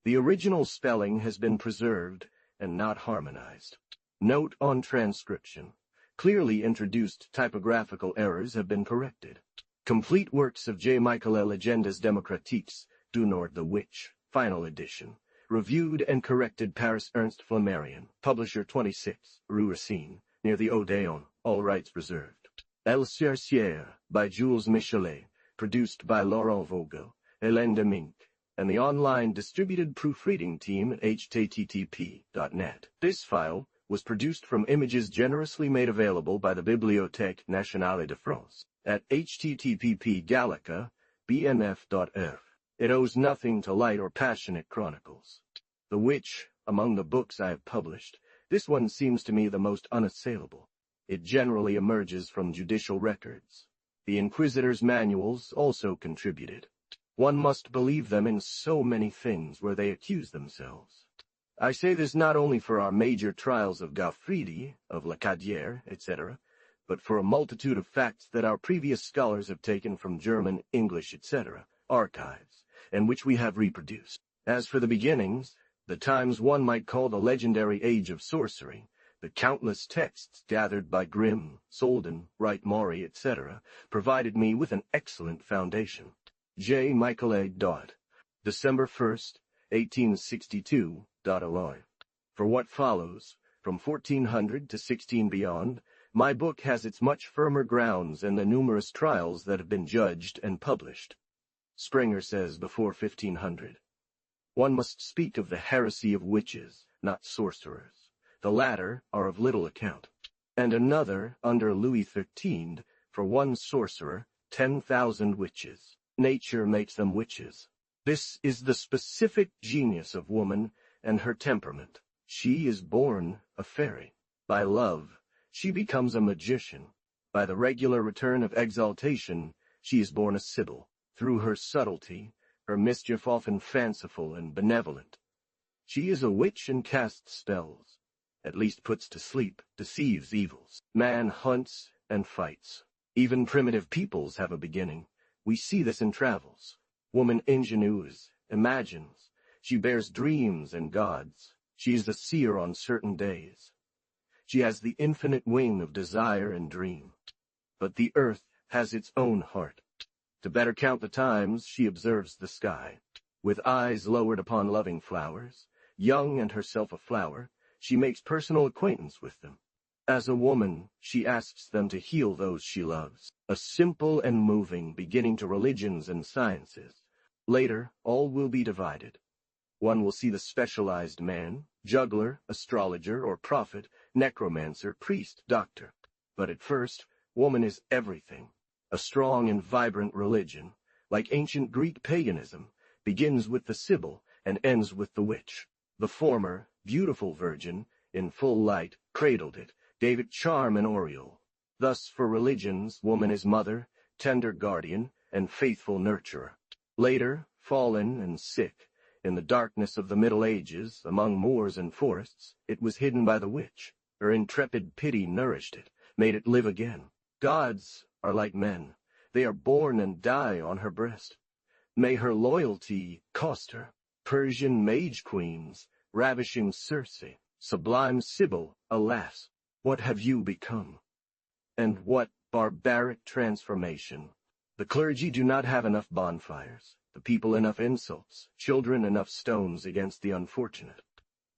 The original spelling has been preserved and not harmonized. Note on transcription. Clearly introduced typographical errors have been corrected. Complete works of J. Michelet Legendes Démocratiques du Nord the Witch, final edition. Reviewed and corrected Paris Ernst Flammarion, publisher 26, Rue Racine, near the Odéon, all rights reserved. El Sorcière, by Jules Michelet, produced by Laurent Vogel, Hélène Demink, and the online distributed proofreading team at http.net. This file was produced from images generously made available by the Bibliothèque Nationale de France at http://gallica.bnf.fr. It owes nothing to light or passionate chronicles. The Witch, among the books I have published, this one seems to me the most unassailable. It generally emerges from judicial records. The Inquisitors' manuals also contributed. One must believe them in so many things where they accuse themselves. I say this not only for our major trials of Gaufridi, of Lacadière, etc., but for a multitude of facts that our previous scholars have taken from German, English, etc., archives, and which we have reproduced. As for the beginnings, the times one might call the legendary age of sorcery, the countless texts gathered by Grimm, Soldan, Wright Maury, etc., provided me with an excellent foundation. J. Michelet. December 1st, 1862. Alloy. For what follows, from 1400 to 16 beyond, my book has its much firmer grounds in the numerous trials that have been judged and published. Springer says before 1500. One must speak of the heresy of witches, not sorcerers. The latter are of little account. And another, under Louis XIII, for one sorcerer, 10,000 witches. Nature makes them witches. This is the specific genius of woman and her temperament. She is born a fairy. By love, she becomes a magician. By the regular return of exaltation, she is born a sibyl. Through her subtlety, her mischief often fanciful and benevolent. She is a witch and casts spells, at least puts to sleep, deceives evils. Man hunts and fights. Even primitive peoples have a beginning. We see this in travels. Woman ingenues, imagines. She bears dreams and gods. She is the seer on certain days. She has the infinite wing of desire and dream. But the earth has its own heart. To better count the times, she observes the sky. With eyes lowered upon loving flowers, young and herself a flower, she makes personal acquaintance with them. As a woman, she asks them to heal those she loves. A simple and moving beginning to religions and sciences. Later, all will be divided. One will see the specialized man, juggler, astrologer, or prophet, necromancer, priest, doctor. But at first, woman is everything. A strong and vibrant religion, like ancient Greek paganism, begins with the Sibyl and ends with the witch. The former, beautiful virgin, in full light, cradled it, gave it charm and aureole. Thus, for religions, woman is mother, tender guardian, and faithful nurturer. Later, fallen and sick, in the darkness of the Middle Ages, among moors and forests, it was hidden by the witch. Her intrepid pity nourished it, made it live again. Gods are like men. They are born and die on her breast. May her loyalty cost her. Persian mage queens, ravishing Circe, sublime Sibyl, alas, what have you become? And what barbaric transformation! The clergy do not have enough bonfires, the people enough insults, children enough stones against the unfortunate.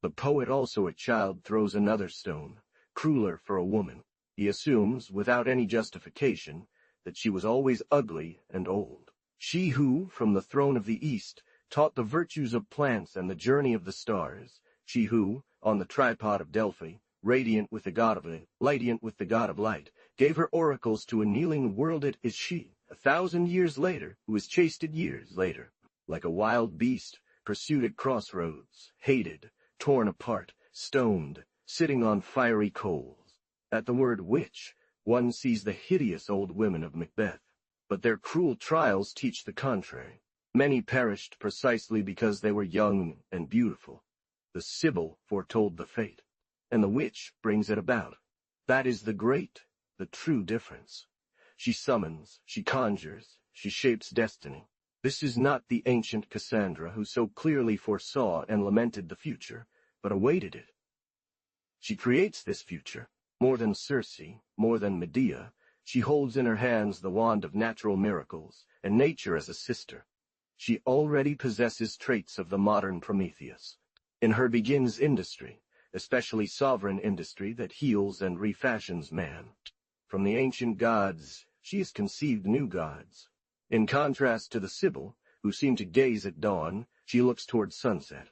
The poet also a child throws another stone, crueler for a woman. He assumes, without any justification, that she was always ugly and old. She who, from the throne of the East, taught the virtues of plants and the journey of the stars, she who, on the tripod of Delphi, radiant with the god of light, gave her oracles to a kneeling world, it is she, 1,000 years later, who is chased years later, like a wild beast, pursued at crossroads, hated, torn apart, stoned, sitting on fiery coals. At the word witch, one sees the hideous old women of Macbeth, but their cruel trials teach the contrary. Many perished precisely because they were young and beautiful. The Sibyl foretold the fate, and the witch brings it about. That is the great, the true difference. She summons, she conjures, she shapes destiny. This is not the ancient Cassandra who so clearly foresaw and lamented the future, but awaited it. She creates this future. More than Circe, more than Medea, she holds in her hands the wand of natural miracles, and nature as a sister. She already possesses traits of the modern Prometheus. In her begins industry, especially sovereign industry that heals and refashions man. From the ancient gods, she has conceived new gods. In contrast to the Sibyl, who seemed to gaze at dawn, she looks towards sunset.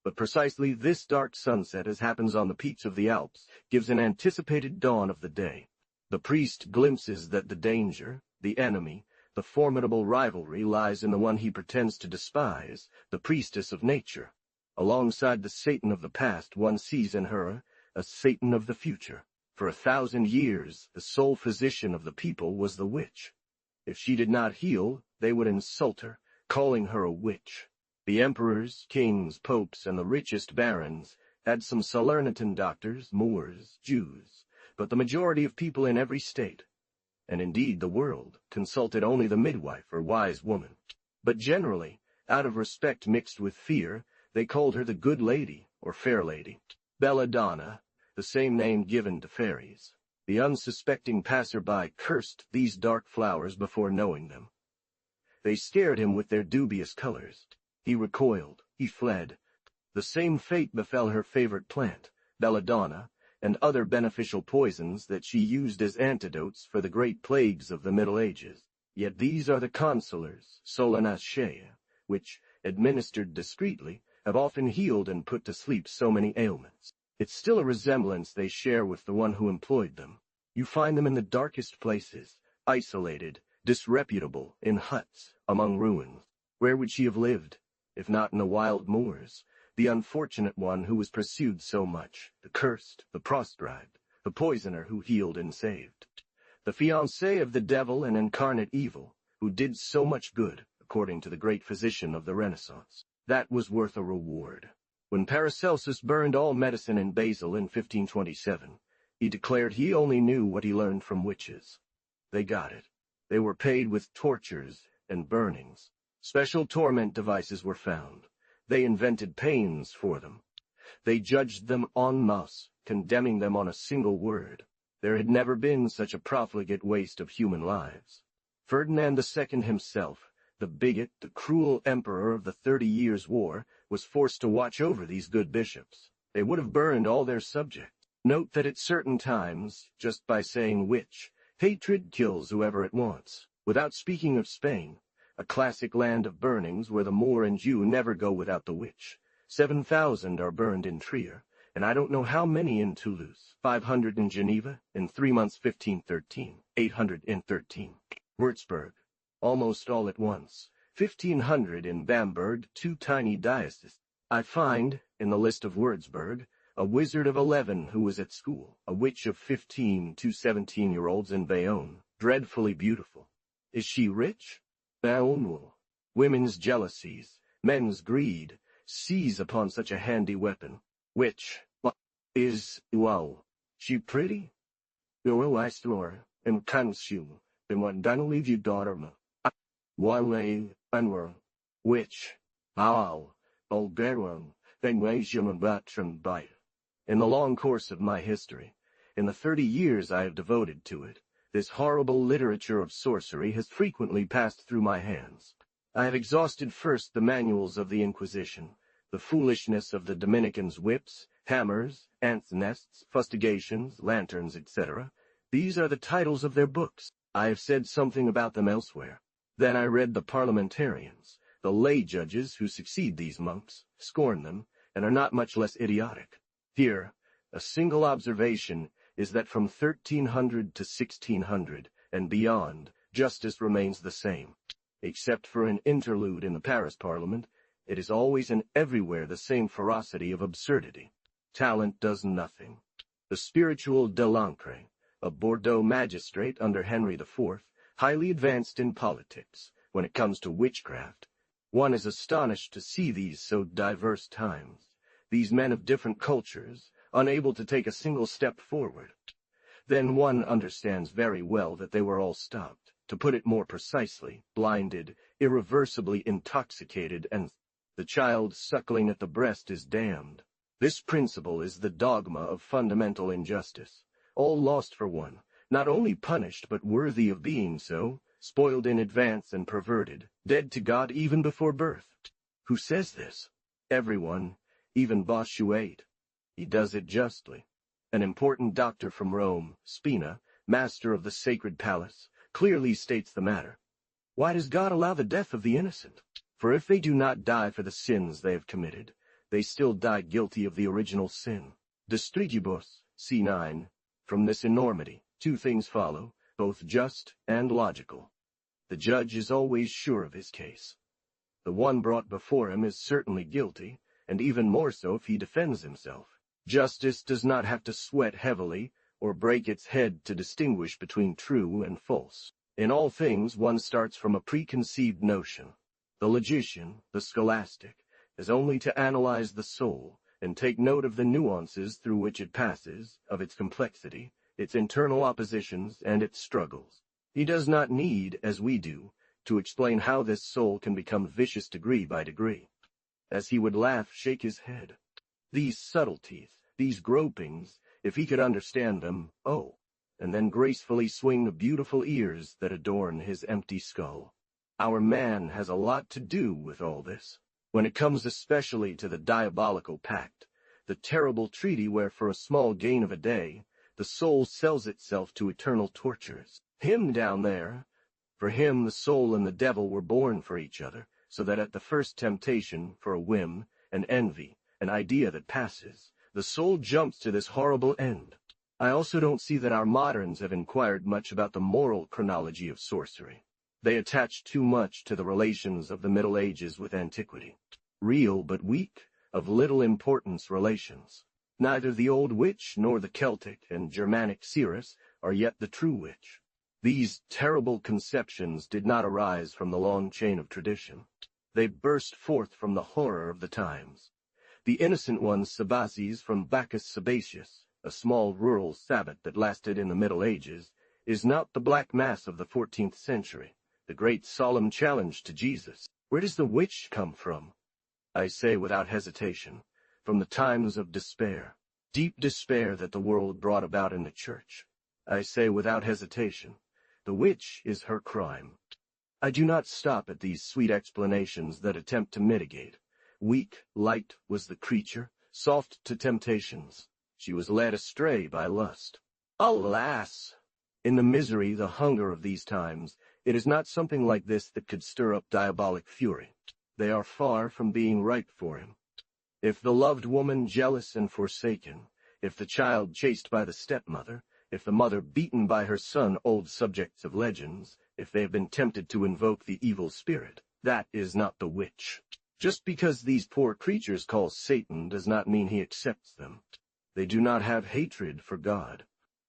But precisely this dark sunset, as happens on the peaks of the Alps, gives an anticipated dawn of the day. The priest glimpses that the danger, the enemy, the formidable rivalry lies in the one he pretends to despise, the priestess of nature. Alongside the Satan of the past, one sees in her a Satan of the future. For 1,000 years, the sole physician of the people was the witch. If she did not heal, they would insult her, calling her a witch. The emperors, kings, popes, and the richest barons had some Salernitan doctors, Moors, Jews, but the majority of people in every state, and indeed the world, consulted only the midwife or wise woman. But generally, out of respect mixed with fear, they called her the good lady, or fair lady. Belladonna, the same name given to fairies. The unsuspecting passer-by cursed these dark flowers before knowing them. They scared him with their dubious colors. He recoiled, he fled. The same fate befell her favorite plant, belladonna, and other beneficial poisons that she used as antidotes for the great plagues of the Middle Ages. Yet these are the consolers, solanaceae, which, administered discreetly, have often healed and put to sleep so many ailments. It's still a resemblance they share with the one who employed them. You find them in the darkest places, isolated, disreputable, in huts, among ruins. Where would she have lived, if not in the wild moors? The unfortunate one who was pursued so much, the cursed, the proscribed, the poisoner who healed and saved. The fiancé of the devil and incarnate evil, who did so much good, according to the great physician of the Renaissance. That was worth a reward. When Paracelsus burned all medicine in Basil in 1527, he declared he only knew what he learned from witches. They got it. They were paid with tortures and burnings. Special torment devices were found. They invented pains for them. They judged them en masse, condemning them on a single word. There had never been such a profligate waste of human lives. Ferdinand II himself, the bigot, the cruel emperor of the 30 Years' War, was forced to watch over these good bishops. They would have burned all their subjects. Note that at certain times, just by saying witch, hatred kills whoever it wants. Without speaking of Spain, a classic land of burnings where the Moor and Jew never go without the witch. 7,000 are burned in Trier, and I don't know how many in Toulouse. 500 in Geneva, in 3 months 1513, 800 in 13. Würzburg, almost all at once. 1,500 in Bamberg, 2 tiny dioceses. I find, in the list of Würzburg, a wizard of 11 who was at school, a witch of 15 to 17-year-olds in Bayonne, dreadfully beautiful. Is she rich? No. Women's jealousies, men's greed, seize upon such a handy weapon. Which wow. She pretty? You're a store, and can't you, then what done leave you daughter ma? Wale, Anwar, which, Bulgarian, then raise your batron by. In the long course of my history, in the 30 years I have devoted to it, this horrible literature of sorcery has frequently passed through my hands. I have exhausted first the manuals of the Inquisition, the foolishness of the Dominicans' whips, hammers, ants' nests, fustigations, lanterns, etc. These are the titles of their books. I have said something about them elsewhere. Then I read the parliamentarians, the lay judges who succeed these monks, scorn them, and are not much less idiotic. Here, a single observation is that from 1300 to 1600, and beyond, justice remains the same. Except for an interlude in the Paris Parliament, it is always and everywhere the same ferocity of absurdity. Talent does nothing. The spiritual Delancre, a Bordeaux magistrate under Henry IV, highly advanced in politics, when it comes to witchcraft. One is astonished to see these so diverse times, these men of different cultures, unable to take a single step forward. Then one understands very well that they were all stopped, to put it more precisely, blinded, irreversibly intoxicated, and the child suckling at the breast is damned. This principle is the dogma of fundamental injustice. All lost for one, not only punished but worthy of being so, spoiled in advance and perverted, dead to God even before birth. Who says this? Everyone, even Bossuet. He does it justly. An important doctor from Rome, Spina, master of the sacred palace, clearly states the matter. Why does God allow the death of the innocent? For if they do not die for the sins they have committed, they still die guilty of the original sin. De Stritibus, c. 9. From this enormity, two things follow, both just and logical. The judge is always sure of his case. The one brought before him is certainly guilty, and even more so if he defends himself. Justice does not have to sweat heavily or break its head to distinguish between true and false. In all things one starts from a preconceived notion. The logician, the scholastic, has only to analyze the soul and take note of the nuances through which it passes, of its complexity, its internal oppositions, and its struggles. He does not need, as we do, to explain how this soul can become vicious degree by degree. As he would laugh, shake his head. These subtleties, these gropings, if he could understand them, oh, and then gracefully swing the beautiful ears that adorn his empty skull. Our man has a lot to do with all this. When it comes especially to the diabolical pact, the terrible treaty where for a small gain of a day, the soul sells itself to eternal tortures. Him down there, for him the soul and the devil were born for each other, so that at the first temptation, for a whim, an envy, an idea that passes, the soul jumps to this horrible end. I also don't see that our moderns have inquired much about the moral chronology of sorcery. They attach too much to the relations of the Middle Ages with antiquity. Real but weak, of little importance relations. Neither the old witch nor the Celtic and Germanic seeress are yet the true witch. These terrible conceptions did not arise from the long chain of tradition. They burst forth from the horror of the times. The innocent one Sabaces from Bacchus Sabaceus, a small rural sabbat that lasted in the Middle Ages, is not the Black Mass of the 14th century, the great solemn challenge to Jesus. Where does the witch come from? I say without hesitation, from the times of despair, deep despair that the world brought about in the church. I say without hesitation, the witch is her crime. I do not stop at these sweet explanations that attempt to mitigate. Weak, light was the creature, soft to temptations. She was led astray by lust. Alas! In the misery, the hunger of these times, it is not something like this that could stir up diabolic fury. They are far from being ripe for him. If the loved woman jealous and forsaken, if the child chased by the stepmother, if the mother beaten by her son, old subjects of legends, if they have been tempted to invoke the evil spirit, that is not the witch. Just because these poor creatures call Satan does not mean he accepts them. They do not have hatred for God.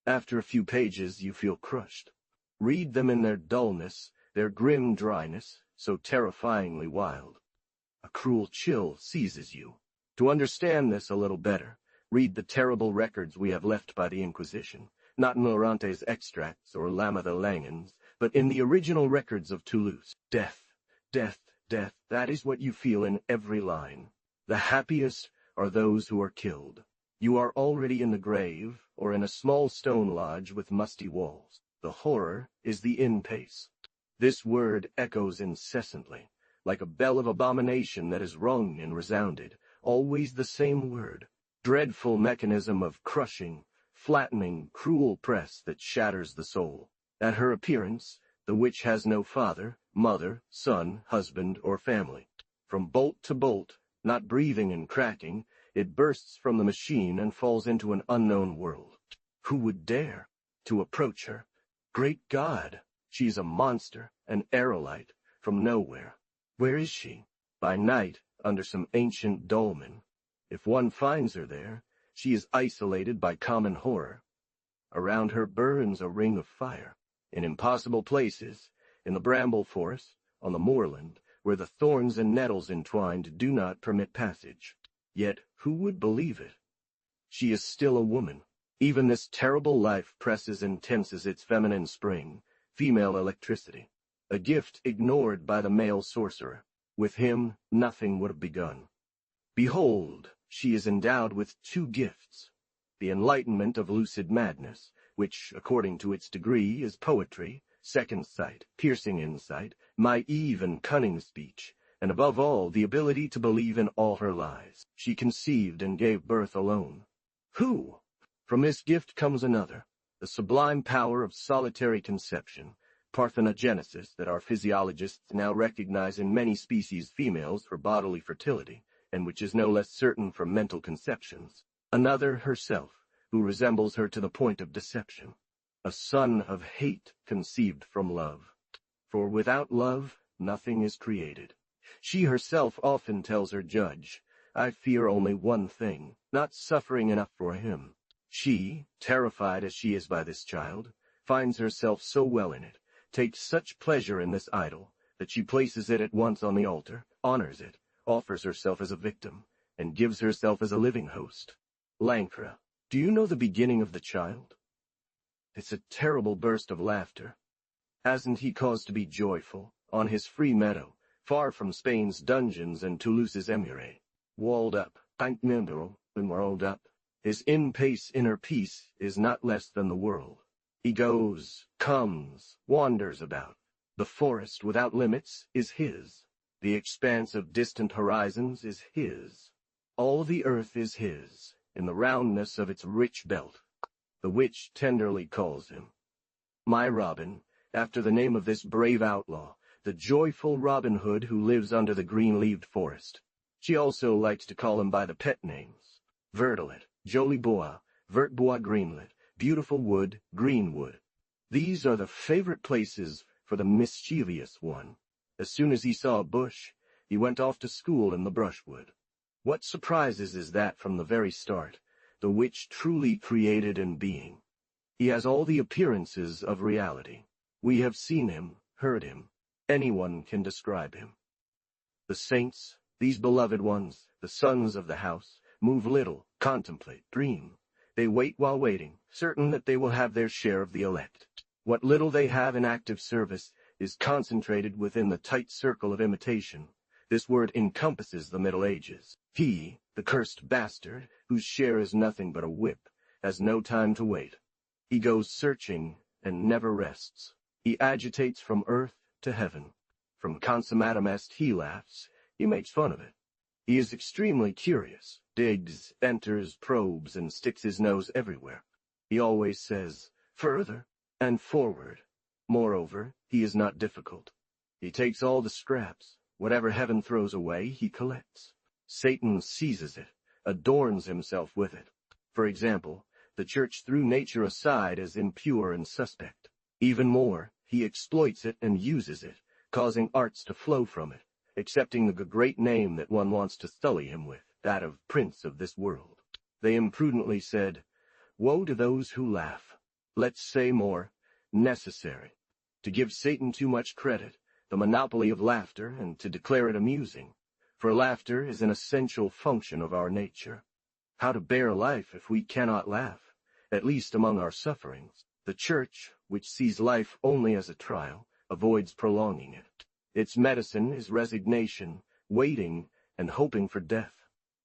After a few pages you feel crushed. Read them in their dullness, their grim dryness, so terrifyingly wild. A cruel chill seizes you. To understand this a little better, read the terrible records we have left by the Inquisition, not in Lorante's extracts or Lama the Langens, but in the original records of Toulouse. Death, death, death, that is what you feel in every line. The happiest are those who are killed. You are already in the grave, or in a small stone lodge with musty walls. The horror is the in-pace. This word echoes incessantly, like a bell of abomination that is rung and resounded, always the same word. Dreadful mechanism of crushing, flattening, cruel press that shatters the soul. At her appearance, the witch has no father, mother, son, husband, or family. From bolt to bolt, not breathing and cracking, it bursts from the machine and falls into an unknown world. Who would dare to approach her? Great God! She is a monster, an aerolite, from nowhere. Where is she? By night, under some ancient dolmen. If one finds her there, she is isolated by common horror. Around her burns a ring of fire. In impossible places, in the bramble forest, on the moorland, where the thorns and nettles entwined do not permit passage. Yet who would believe it? She is still a woman. Even this terrible life presses and tenses its feminine spring, female electricity, a gift ignored by the male sorcerer. With him, nothing would have begun. Behold, she is endowed with two gifts, the enlightenment of lucid madness, which, according to its degree, is poetry, second sight, piercing insight, naive and cunning speech, and above all, the ability to believe in all her lies. She conceived and gave birth alone. Who? From this gift comes another, the sublime power of solitary conception, parthenogenesis, that our physiologists now recognize in many species females for bodily fertility, and which is no less certain from mental conceptions. Another herself, who resembles her to the point of deception. A son of hate conceived from love. For without love, nothing is created. She herself often tells her judge, I fear only one thing, not suffering enough for him. She, terrified as she is by this child, finds herself so well in it, takes such pleasure in this idol, that she places it at once on the altar, honors it, offers herself as a victim, and gives herself as a living host. Lancre, do you know the beginning of the child? It's a terrible burst of laughter. Hasn't he cause to be joyful, on his free meadow, far from Spain's dungeons and Toulouse's emure, walled up, walled up. His in-pace inner peace is not less than the world. He goes, comes, wanders about. The forest without limits is his. The expanse of distant horizons is his. All the earth is his, in the roundness of its rich belt. The witch tenderly calls him, my Robin, after the name of this brave outlaw, the joyful Robin Hood who lives under the green-leaved forest. She also likes to call him by the pet names, Verdelet, Joli Bois, Vert Bois Greenlet, Beautiful Wood, Greenwood. These are the favorite places for the mischievous one. As soon as he saw a bush, he went off to school in the brushwood. What surprises is that from the very start, the witch truly created in being. He has all the appearances of reality. We have seen him, heard him. Anyone can describe him. The saints, these beloved ones, the sons of the house, move little, contemplate, dream. They wait while waiting, certain that they will have their share of the elect. What little they have in active service is concentrated within the tight circle of imitation. This word encompasses the Middle Ages. He, the cursed bastard, whose share is nothing but a whip, has no time to wait. He goes searching and never rests. He agitates from earth to heaven. From consummatum est he laughs, he makes fun of it. He is extremely curious, digs, enters, probes, and sticks his nose everywhere. He always says, further and forward. Moreover, he is not difficult. He takes all the scraps. Whatever heaven throws away, he collects. Satan seizes it, adorns himself with it. For example, the church threw nature aside as impure and suspect. Even more, he exploits it and uses it, causing arts to flow from it, accepting the great name that one wants to sully him with, that of prince of this world. They imprudently said, woe to those who laugh. Let's say more, necessary. To give Satan too much credit, the monopoly of laughter, and to declare it amusing. For laughter is an essential function of our nature. How to bear life if we cannot laugh, at least among our sufferings? The Church, which sees life only as a trial, avoids prolonging it. Its medicine is resignation, waiting, and hoping for death.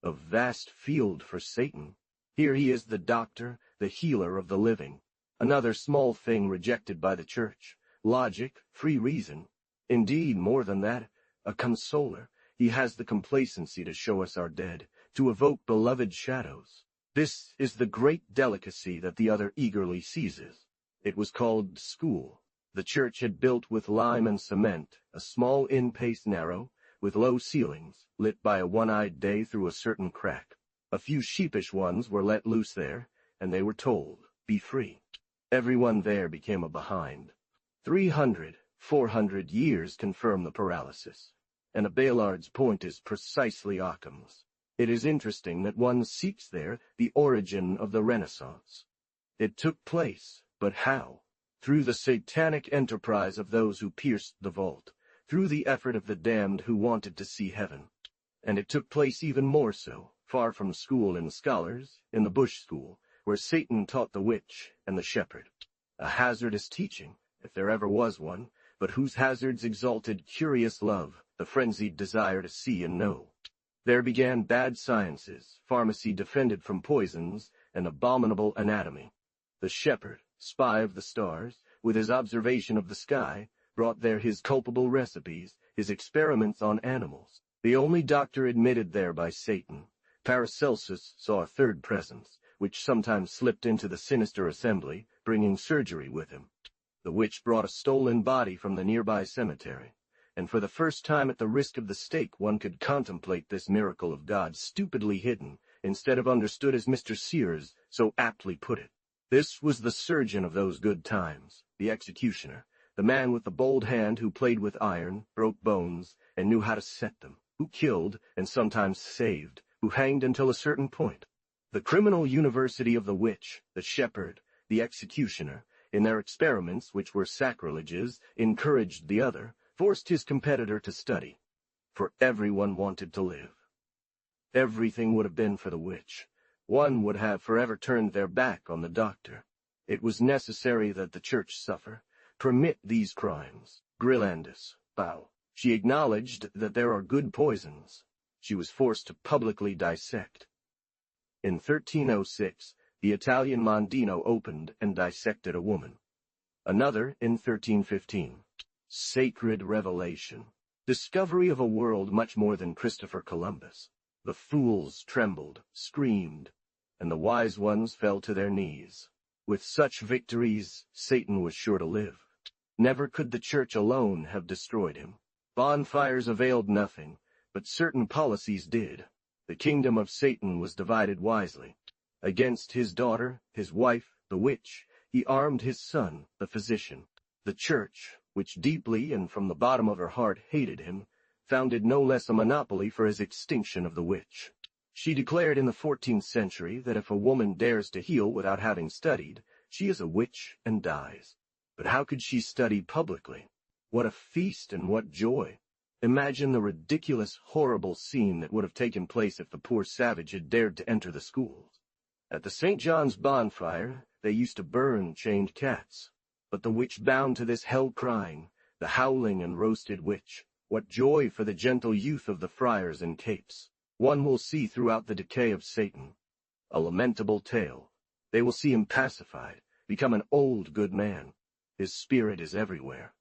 A vast field for Satan. Here he is the doctor, the healer of the living. Another small thing rejected by the Church. Logic, free reason. Indeed, more than that, a consoler. He has the complacency to show us our dead, to evoke beloved shadows. This is the great delicacy that the other eagerly seizes. It was called school. The church had built with lime and cement, a small in-pace narrow, with low ceilings, lit by a one-eyed day through a certain crack. A few sheepish ones were let loose there, and they were told, be free. Everyone there became a behind. 300, 400 years confirm the paralysis, and a Baylard's point is precisely Occam's. It is interesting that one seeks there the origin of the Renaissance. It took place, but how? Through the satanic enterprise of those who pierced the vault, through the effort of the damned who wanted to see heaven. And it took place even more so, far from school and scholars, in the bush school, where Satan taught the witch and the shepherd. A hazardous teaching, if there ever was one, but whose hazards exalted curious love, the frenzied desire to see and know. There began bad sciences, pharmacy defended from poisons, and abominable anatomy. The shepherd, spy of the stars, with his observation of the sky, brought there his culpable recipes, his experiments on animals. The only doctor admitted there by Satan, Paracelsus, saw a third presence, which sometimes slipped into the sinister assembly, bringing surgery with him. The witch brought a stolen body from the nearby cemetery, and for the first time at the risk of the stake one could contemplate this miracle of God stupidly hidden, instead of understood as Mr. Sears so aptly put it. This was the surgeon of those good times, the executioner, the man with the bold hand who played with iron, broke bones, and knew how to set them, who killed and sometimes saved, who hanged until a certain point. The criminal university of the witch, the shepherd, the executioner, in their experiments, which were sacrileges, encouraged the other, forced his competitor to study. For everyone wanted to live. Everything would have been for the witch. One would have forever turned their back on the doctor. It was necessary that the church suffer. Permit these crimes. Grillandus, bow. She acknowledged that there are good poisons. She was forced to publicly dissect. In 1306, the Italian Mondino opened and dissected a woman. Another in 1315. Sacred revelation. Discovery of a world much more than Christopher Columbus. The fools trembled, screamed, and the wise ones fell to their knees. With such victories, Satan was sure to live. Never could the church alone have destroyed him. Bonfires availed nothing, but certain policies did. The kingdom of Satan was divided wisely. Against his daughter, his wife, the witch, he armed his son, the physician. The church, which deeply and from the bottom of her heart hated him, founded no less a monopoly for his extinction of the witch. She declared in the 14th century that if a woman dares to heal without having studied, she is a witch and dies. But how could she study publicly? What a feast and what joy! Imagine the ridiculous, horrible scene that would have taken place if the poor savage had dared to enter the schools. At the St. John's bonfire, they used to burn chained cats. But the witch bound to this hell crying, the howling and roasted witch, what joy for the gentle youth of the friars in capes! One will see throughout the decay of Satan. A lamentable tale. They will see him pacified, become an old good man. His spirit is everywhere.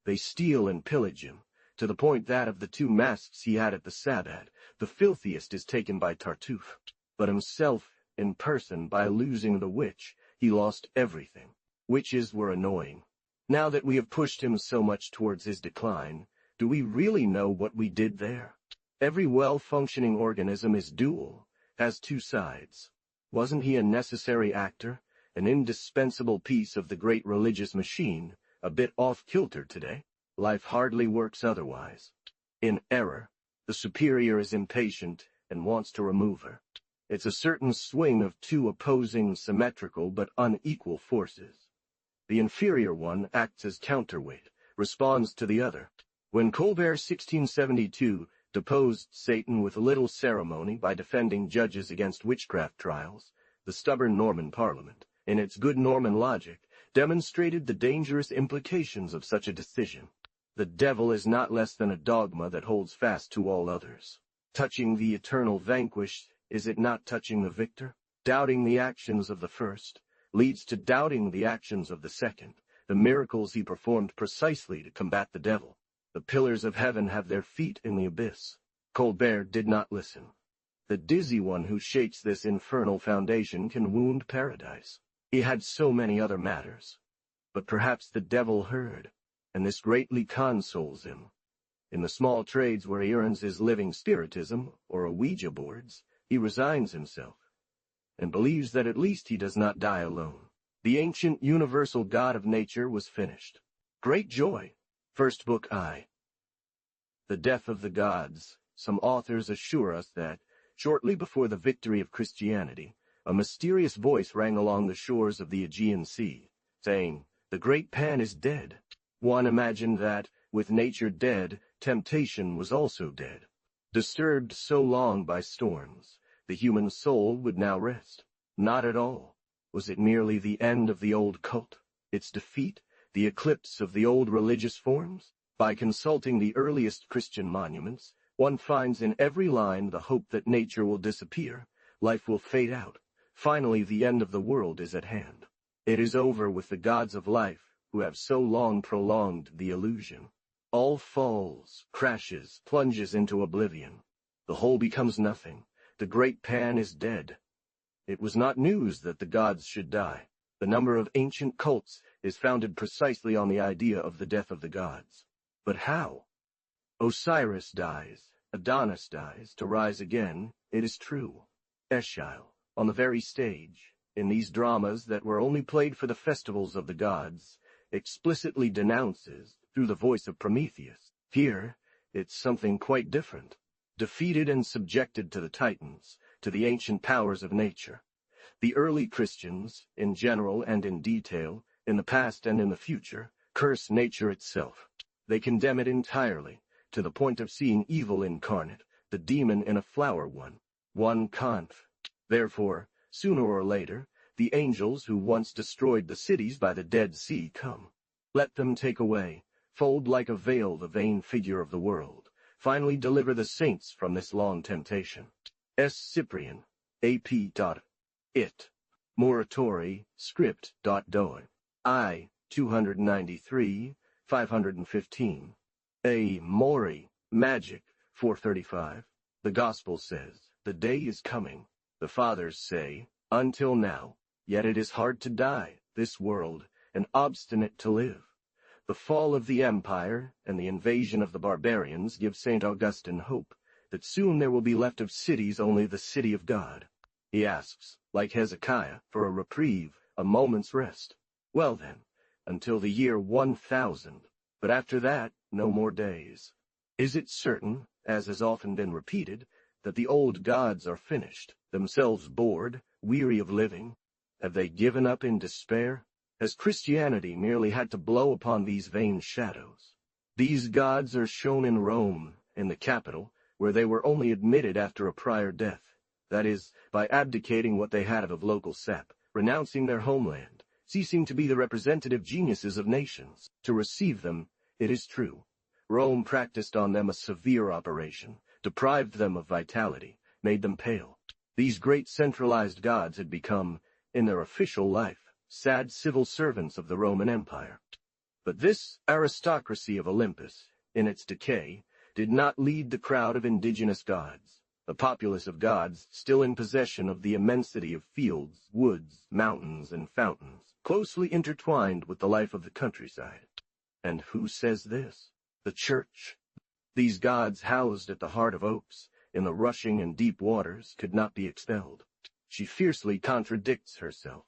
They steal and pillage him, to the point that of the 2 masks he had at the Sabbat, the filthiest is taken by Tartuffe. But himself, in person, by losing the witch, he lost everything. Witches were annoying. Now that we have pushed him so much towards his decline, do we really know what we did there? Every well-functioning organism is dual, has 2 sides. Wasn't he a necessary actor, an indispensable piece of the great religious machine, a bit off-kilter today? Life hardly works otherwise. In error, the superior is impatient and wants to remove her. It's a certain swing of 2 opposing, symmetrical but unequal forces. The inferior one acts as counterweight, responds to the other. When Colbert 1672 deposed Satan with little ceremony by defending judges against witchcraft trials, the stubborn Norman Parliament, in its good Norman logic, demonstrated the dangerous implications of such a decision. The devil is not less than a dogma that holds fast to all others. Touching the eternal vanquished, is it not touching the victor? Doubting the actions of the first leads to doubting the actions of the second, the miracles he performed precisely to combat the devil. The pillars of heaven have their feet in the abyss. Colbert did not listen. The dizzy one who shakes this infernal foundation can wound paradise. He had so many other matters. But perhaps the devil heard, and this greatly consoles him. In the small trades where he earns his living spiritism, or a Ouija boards, he resigns himself, and believes that at least he does not die alone. The ancient universal God of nature was finished. Great joy! First Book I. The death of the gods. Some authors assure us that, shortly before the victory of Christianity, a mysterious voice rang along the shores of the Aegean Sea, saying, "The great Pan is dead." One imagined that, with nature dead, temptation was also dead. Disturbed so long by storms, the human soul would now rest. Not at all. Was it merely the end of the old cult, its defeat, The eclipse of the old religious forms? By consulting the earliest Christian monuments, one finds in every line the hope that nature will disappear, life will fade out. Finally, the end of the world is at hand. It is over with the gods of life, who have so long prolonged the illusion. All falls, crashes, plunges into oblivion. The whole becomes nothing. The great Pan is dead. It was not news that the gods should die. The number of ancient cults is founded precisely on the idea of the death of the gods. But how? Osiris dies, Adonis dies, to rise again, it is true. Aeschyle, on the very stage, in these dramas that were only played for the festivals of the gods, explicitly denounces, through the voice of Prometheus. Here, it's something quite different. Defeated and subjected to the Titans, to the ancient powers of nature. The early Christians, in general and in detail, in the past and in the future, curse nature itself. They condemn it entirely, to the point of seeing evil incarnate, the demon in a flower one conf. Therefore, sooner or later, the angels who once destroyed the cities by the Dead Sea come. Let them take away, fold like a veil the vain figure of the world, finally deliver the saints from this long temptation. S. Cyprian, A.P. It. Moratori, script.doe. I. 293, 515. A. Mori, Magic, 435. The Gospel says, the day is coming. The Fathers say, until now, yet it is hard to die, this world, and obstinate to live. The fall of the empire and the invasion of the barbarians give St. Augustine hope that soon there will be left of cities only the city of God. He asks, like Hezekiah, for a reprieve, a moment's rest. Well then, until the year 1000, but after that, no more days. Is it certain, as has often been repeated, that the old gods are finished, themselves bored, weary of living? Have they given up in despair? Has Christianity merely had to blow upon these vain shadows? These gods are shown in Rome, in the capital, where they were only admitted after a prior death, that is, by abdicating what they had of local sap, renouncing their homeland, ceasing to be the representative geniuses of nations. To receive them, it is true, Rome practiced on them a severe operation, deprived them of vitality, made them pale. These great centralized gods had become, in their official life, sad civil servants of the Roman Empire. But this aristocracy of Olympus, in its decay, did not lead the crowd of indigenous gods, the populace of gods still in possession of the immensity of fields, woods, mountains, and fountains, closely intertwined with the life of the countryside. And who says this? The Church. These gods housed at the heart of oaks, in the rushing and deep waters, could not be expelled. She fiercely contradicts herself.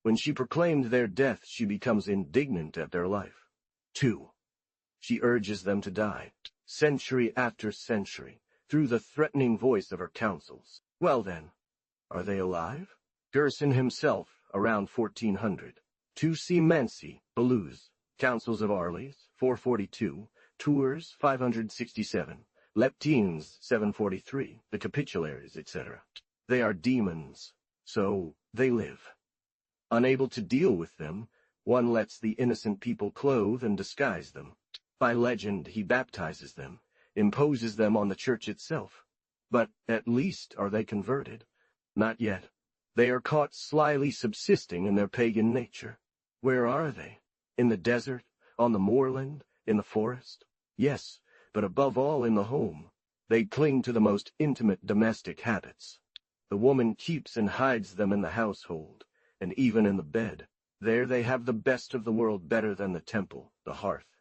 When she proclaimed their death, she becomes indignant at their life. 2. She urges them to die, century after century, through the threatening voice of her councils. Well then, are they alive? Gerson himself, around 1400. 2 Menci, Belus, Councils of Arles, 442, Tours, 567, Leptines, 743, the Capitularies, etc. They are demons, so they live. Unable to deal with them, one lets the innocent people clothe and disguise them. By legend, he baptizes them, imposes them on the church itself. But at least are they converted? Not yet. They are caught slyly subsisting in their pagan nature. Where are they? In the desert, on the moorland, in the forest? Yes, but above all in the home. They cling to the most intimate domestic habits. The woman keeps and hides them in the household, and even in the bed. There they have the best of the world, better than the temple, the hearth.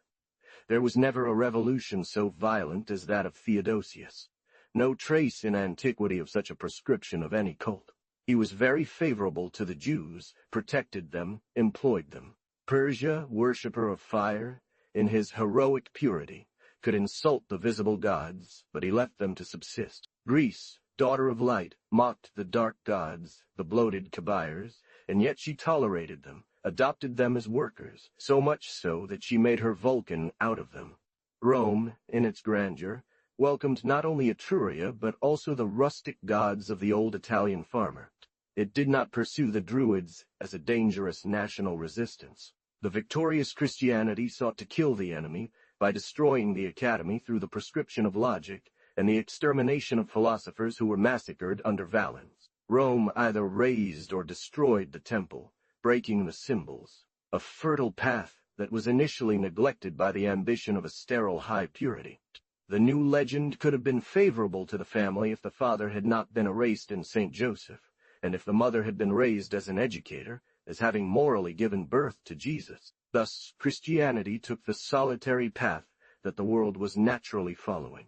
There was never a revolution so violent as that of Theodosius. No trace in antiquity of such a proscription of any cult. He was very favorable to the Jews, protected them, employed them. Persia, worshipper of fire, in his heroic purity, could insult the visible gods, but he left them to subsist. Greece, daughter of light, mocked the dark gods, the bloated Kabyres, and yet she tolerated them, adopted them as workers, so much so that she made her Vulcan out of them. Rome, in its grandeur, welcomed not only Etruria, but also the rustic gods of the old Italian farmer. It did not pursue the Druids as a dangerous national resistance. The victorious Christianity sought to kill the enemy by destroying the academy through the prescription of logic and the extermination of philosophers who were massacred under Valens. Rome either razed or destroyed the temple, breaking the symbols, a fertile path that was initially neglected by the ambition of a sterile high purity. The new legend could have been favorable to the family if the father had not been erased in St. Joseph, and if the mother had been raised as an educator, as having morally given birth to Jesus. Thus, Christianity took the solitary path that the world was naturally following.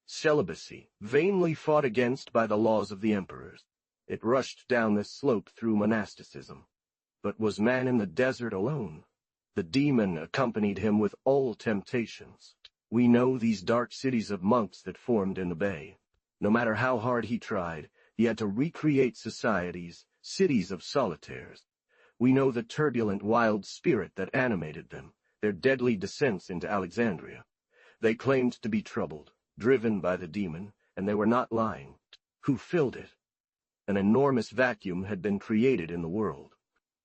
Celibacy, vainly fought against by the laws of the emperors. It rushed down this slope through monasticism. But was man in the desert alone? The demon accompanied him with all temptations. We know these dark cities of monks that formed in the bay. No matter how hard he tried, he had to recreate societies, cities of solitaires. We know the turbulent wild spirit that animated them, their deadly descents into Alexandria. They claimed to be troubled, driven by the demon, and they were not lying. Who filled it? An enormous vacuum had been created in the world.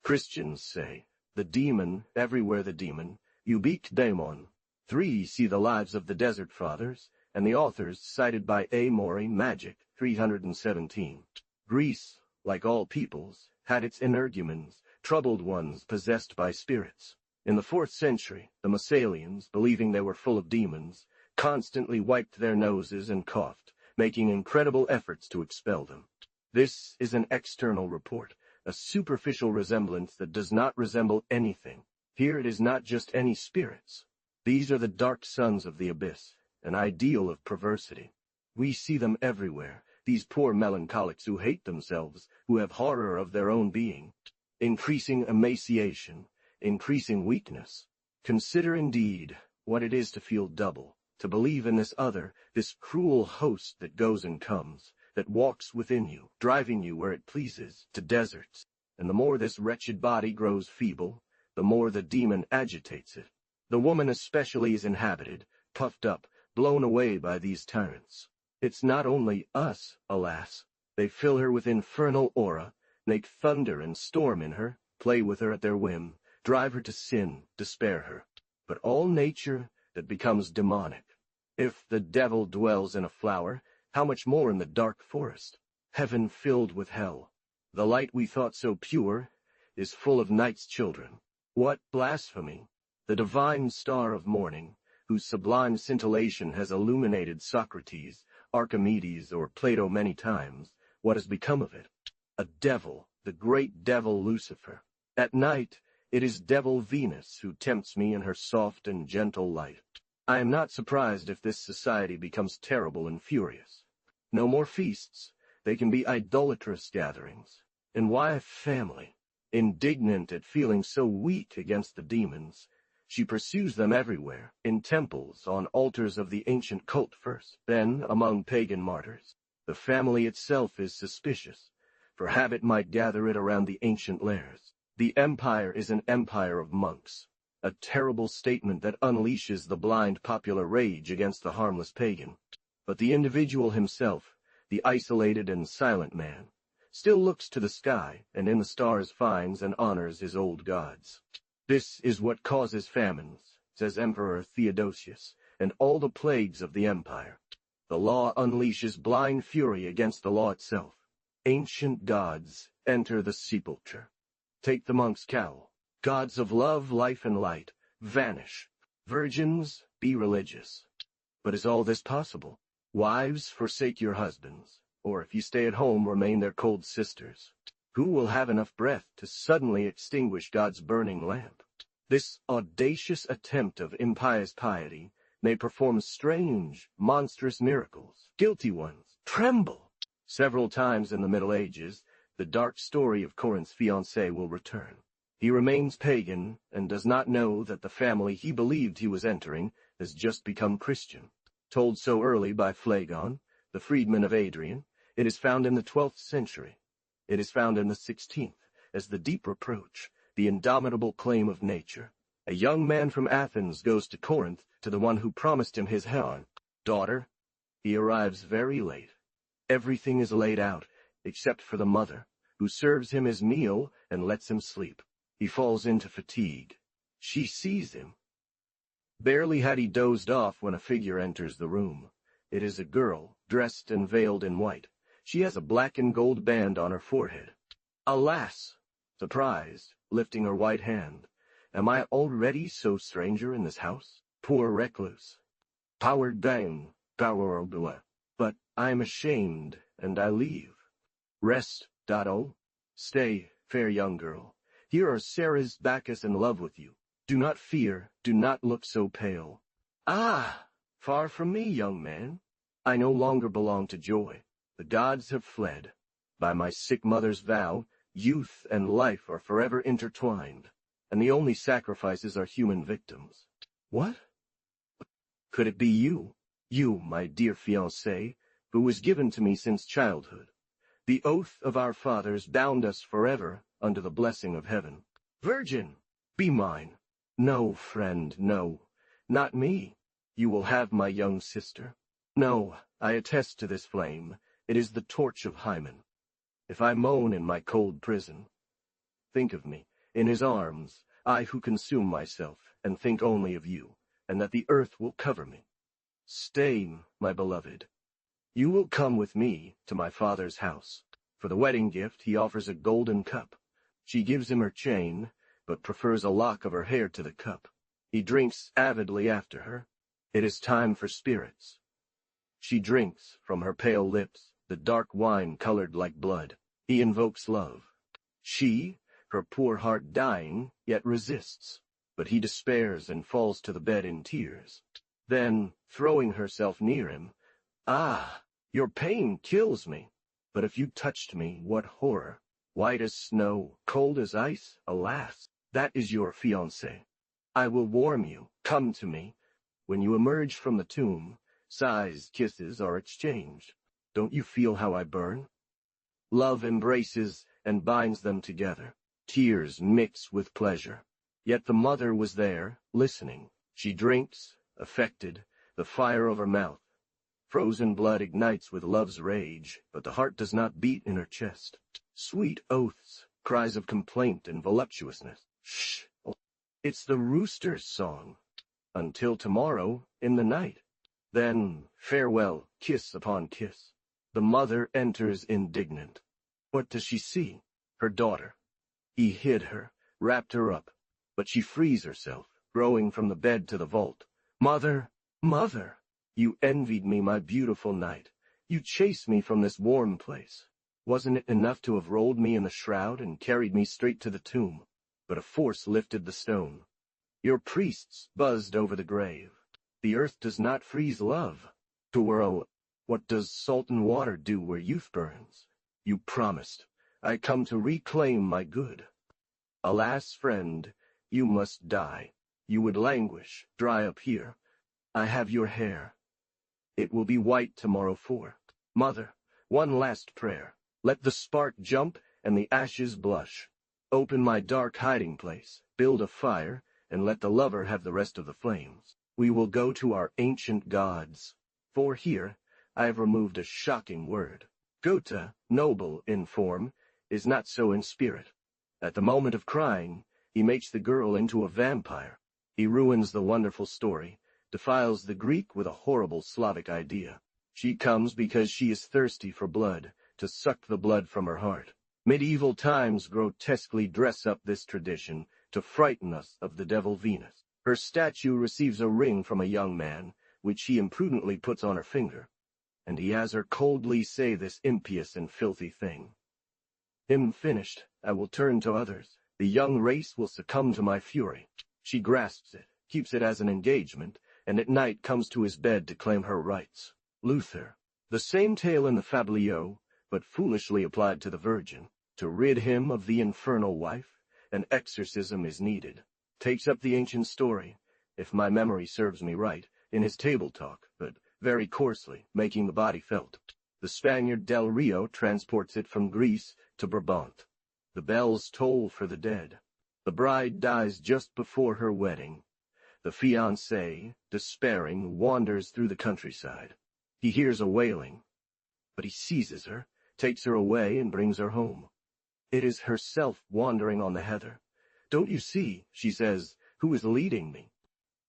Christians say, the demon, everywhere the demon, ubique daemon. 3. See the Lives of the Desert Fathers, and the authors cited by A. Mori, Magic, 317. Greece, like all peoples, had its energumens, troubled ones possessed by spirits. In the 4th century, the Massalians, believing they were full of demons, constantly wiped their noses and coughed, making incredible efforts to expel them. This is an external report, a superficial resemblance that does not resemble anything. Here it is not just any spirits. These are the dark sons of the abyss, an ideal of perversity. We see them everywhere, these poor melancholics who hate themselves, who have horror of their own being. Increasing emaciation, increasing weakness. Consider indeed what it is to feel double, to believe in this other, this cruel host that goes and comes, that walks within you, driving you where it pleases, to deserts. And the more this wretched body grows feeble, the more the demon agitates it. The woman especially is inhabited, puffed up, blown away by these tyrants. It's not only us, alas. They fill her with infernal aura, make thunder and storm in her, play with her at their whim, drive her to sin, despair her. But all nature that becomes demonic. If the devil dwells in a flower, how much more in the dark forest? Heaven filled with hell. The light we thought so pure is full of night's children. What blasphemy! The divine star of morning, whose sublime scintillation has illuminated Socrates, Archimedes, or Plato many times, what has become of it? A devil, the great devil Lucifer. At night, it is devil Venus who tempts me in her soft and gentle light. I am not surprised if this society becomes terrible and furious. No more feasts, they can be idolatrous gatherings. And why a family? Indignant at feeling so weak against the demons, she pursues them everywhere, in temples, on altars of the ancient cult first, then among pagan martyrs. The family itself is suspicious, for habit might gather it around the ancient lairs. The empire is an empire of monks, a terrible statement that unleashes the blind popular rage against the harmless pagan. But the individual himself, the isolated and silent man, still looks to the sky, and in the stars finds and honors his old gods. This is what causes famines, says Emperor Theodosius, and all the plagues of the empire. The law unleashes blind fury against the law itself. Ancient gods enter the sepulchre. Take the monk's cowl. Gods of love, life, and light, vanish. Virgins, be religious. But is all this possible? Wives, forsake your husbands, or if you stay at home, remain their cold sisters. Who will have enough breath to suddenly extinguish God's burning lamp? This audacious attempt of impious piety may perform strange, monstrous miracles. Guilty ones tremble. Several times in the Middle Ages, the dark story of Corinth's fiancé will return. He remains pagan and does not know that the family he believed he was entering has just become Christian. Told so early by Phlegon, the freedman of Adrian, it is found in the 12th century. It is found in the 16th, as the deep reproach, the indomitable claim of nature. A young man from Athens goes to Corinth to the one who promised him his Helen, daughter. He arrives very late. Everything is laid out, except for the mother, who serves him his meal and lets him sleep. He falls into fatigue. She sees him. Barely had he dozed off when a figure enters the room. It is a girl, dressed and veiled in white. She has a black and gold band on her forehead. Alas! Surprised, lifting her white hand. Am I already so stranger in this house? Poor recluse. Power down, power. But I am ashamed, and I leave. Rest, Dotto. Stay, fair young girl. Here are Sarah's Bacchus in love with you. Do not fear, do not look so pale. Ah! Far from me, young man. I no longer belong to joy. The gods have fled. By my sick mother's vow, youth and life are forever intertwined, and the only sacrifices are human victims. What? Could it be you? You, my dear fiancé, who was given to me since childhood. The oath of our fathers bound us forever under the blessing of heaven. Virgin, be mine. No, friend, no. Not me. You will have my young sister. No, I attest to this flame. It is the torch of Hymen. If I moan in my cold prison, think of me, in his arms, I who consume myself, and think only of you, and that the earth will cover me. Stay, my beloved. You will come with me to my father's house. For the wedding gift he offers a golden cup. She gives him her chain, but prefers a lock of her hair to the cup. He drinks avidly after her. It is time for spirits. She drinks from her pale lips the dark wine colored like blood. He invokes love. She, her poor heart dying, yet resists, but he despairs and falls to the bed in tears. Then, throwing herself near him, "Ah, your pain kills me. But if you touched me, what horror! White as snow, cold as ice, alas! That is your fiancé. I will warm you. Come to me. When you emerge from the tomb, sighs, kisses are exchanged. Don't you feel how I burn? Love embraces and binds them together. Tears mix with pleasure. Yet the mother was there, listening. She drinks, affected, the fire of her mouth. Frozen blood ignites with love's rage, but the heart does not beat in her chest. Sweet oaths, cries of complaint and voluptuousness. Shh! It's the rooster's song. Until tomorrow, in the night. Then, farewell, kiss upon kiss. The mother enters indignant. What does she see? Her daughter. He hid her, wrapped her up, but she frees herself, growing from the bed to the vault. Mother, mother, you envied me my beautiful night. You chased me from this warm place. Wasn't it enough to have rolled me in the shroud and carried me straight to the tomb? But a force lifted the stone. Your priests buzzed over the grave. The earth does not freeze love. Twirl, what does salt and water do where youth burns? You promised. I come to reclaim my good. Alas, friend, you must die. You would languish, dry up here. I have your hair. It will be white tomorrow for. Mother, one last prayer. Let the spark jump and the ashes blush. Open my dark hiding place, build a fire, and let the lover have the rest of the flames. We will go to our ancient gods. For here, I have removed a shocking word. Goethe, noble in form, is not so in spirit. At the moment of crying, he makes the girl into a vampire. He ruins the wonderful story, defiles the Greek with a horrible Slavic idea. She comes because she is thirsty for blood, to suck the blood from her heart. Medieval times grotesquely dress up this tradition to frighten us of the devil Venus. Her statue receives a ring from a young man, which she imprudently puts on her finger, and he has her coldly say this impious and filthy thing. Him finished, I will turn to others. The young race will succumb to my fury. She grasps it, keeps it as an engagement, and at night comes to his bed to claim her rights. Luther. The same tale in the Fabliaux, but foolishly applied to the Virgin. To rid him of the infernal wife, an exorcism is needed. Takes up the ancient story, if my memory serves me right, in his table talk, but very coarsely, making the body felt. The Spaniard Del Rio transports it from Greece to Brabant. The bells toll for the dead. The bride dies just before her wedding. The fiancé, despairing, wanders through the countryside. He hears a wailing, but he seizes her, takes her away, and brings her home. It is herself wandering on the heather. Don't you see, she says, Who is leading me?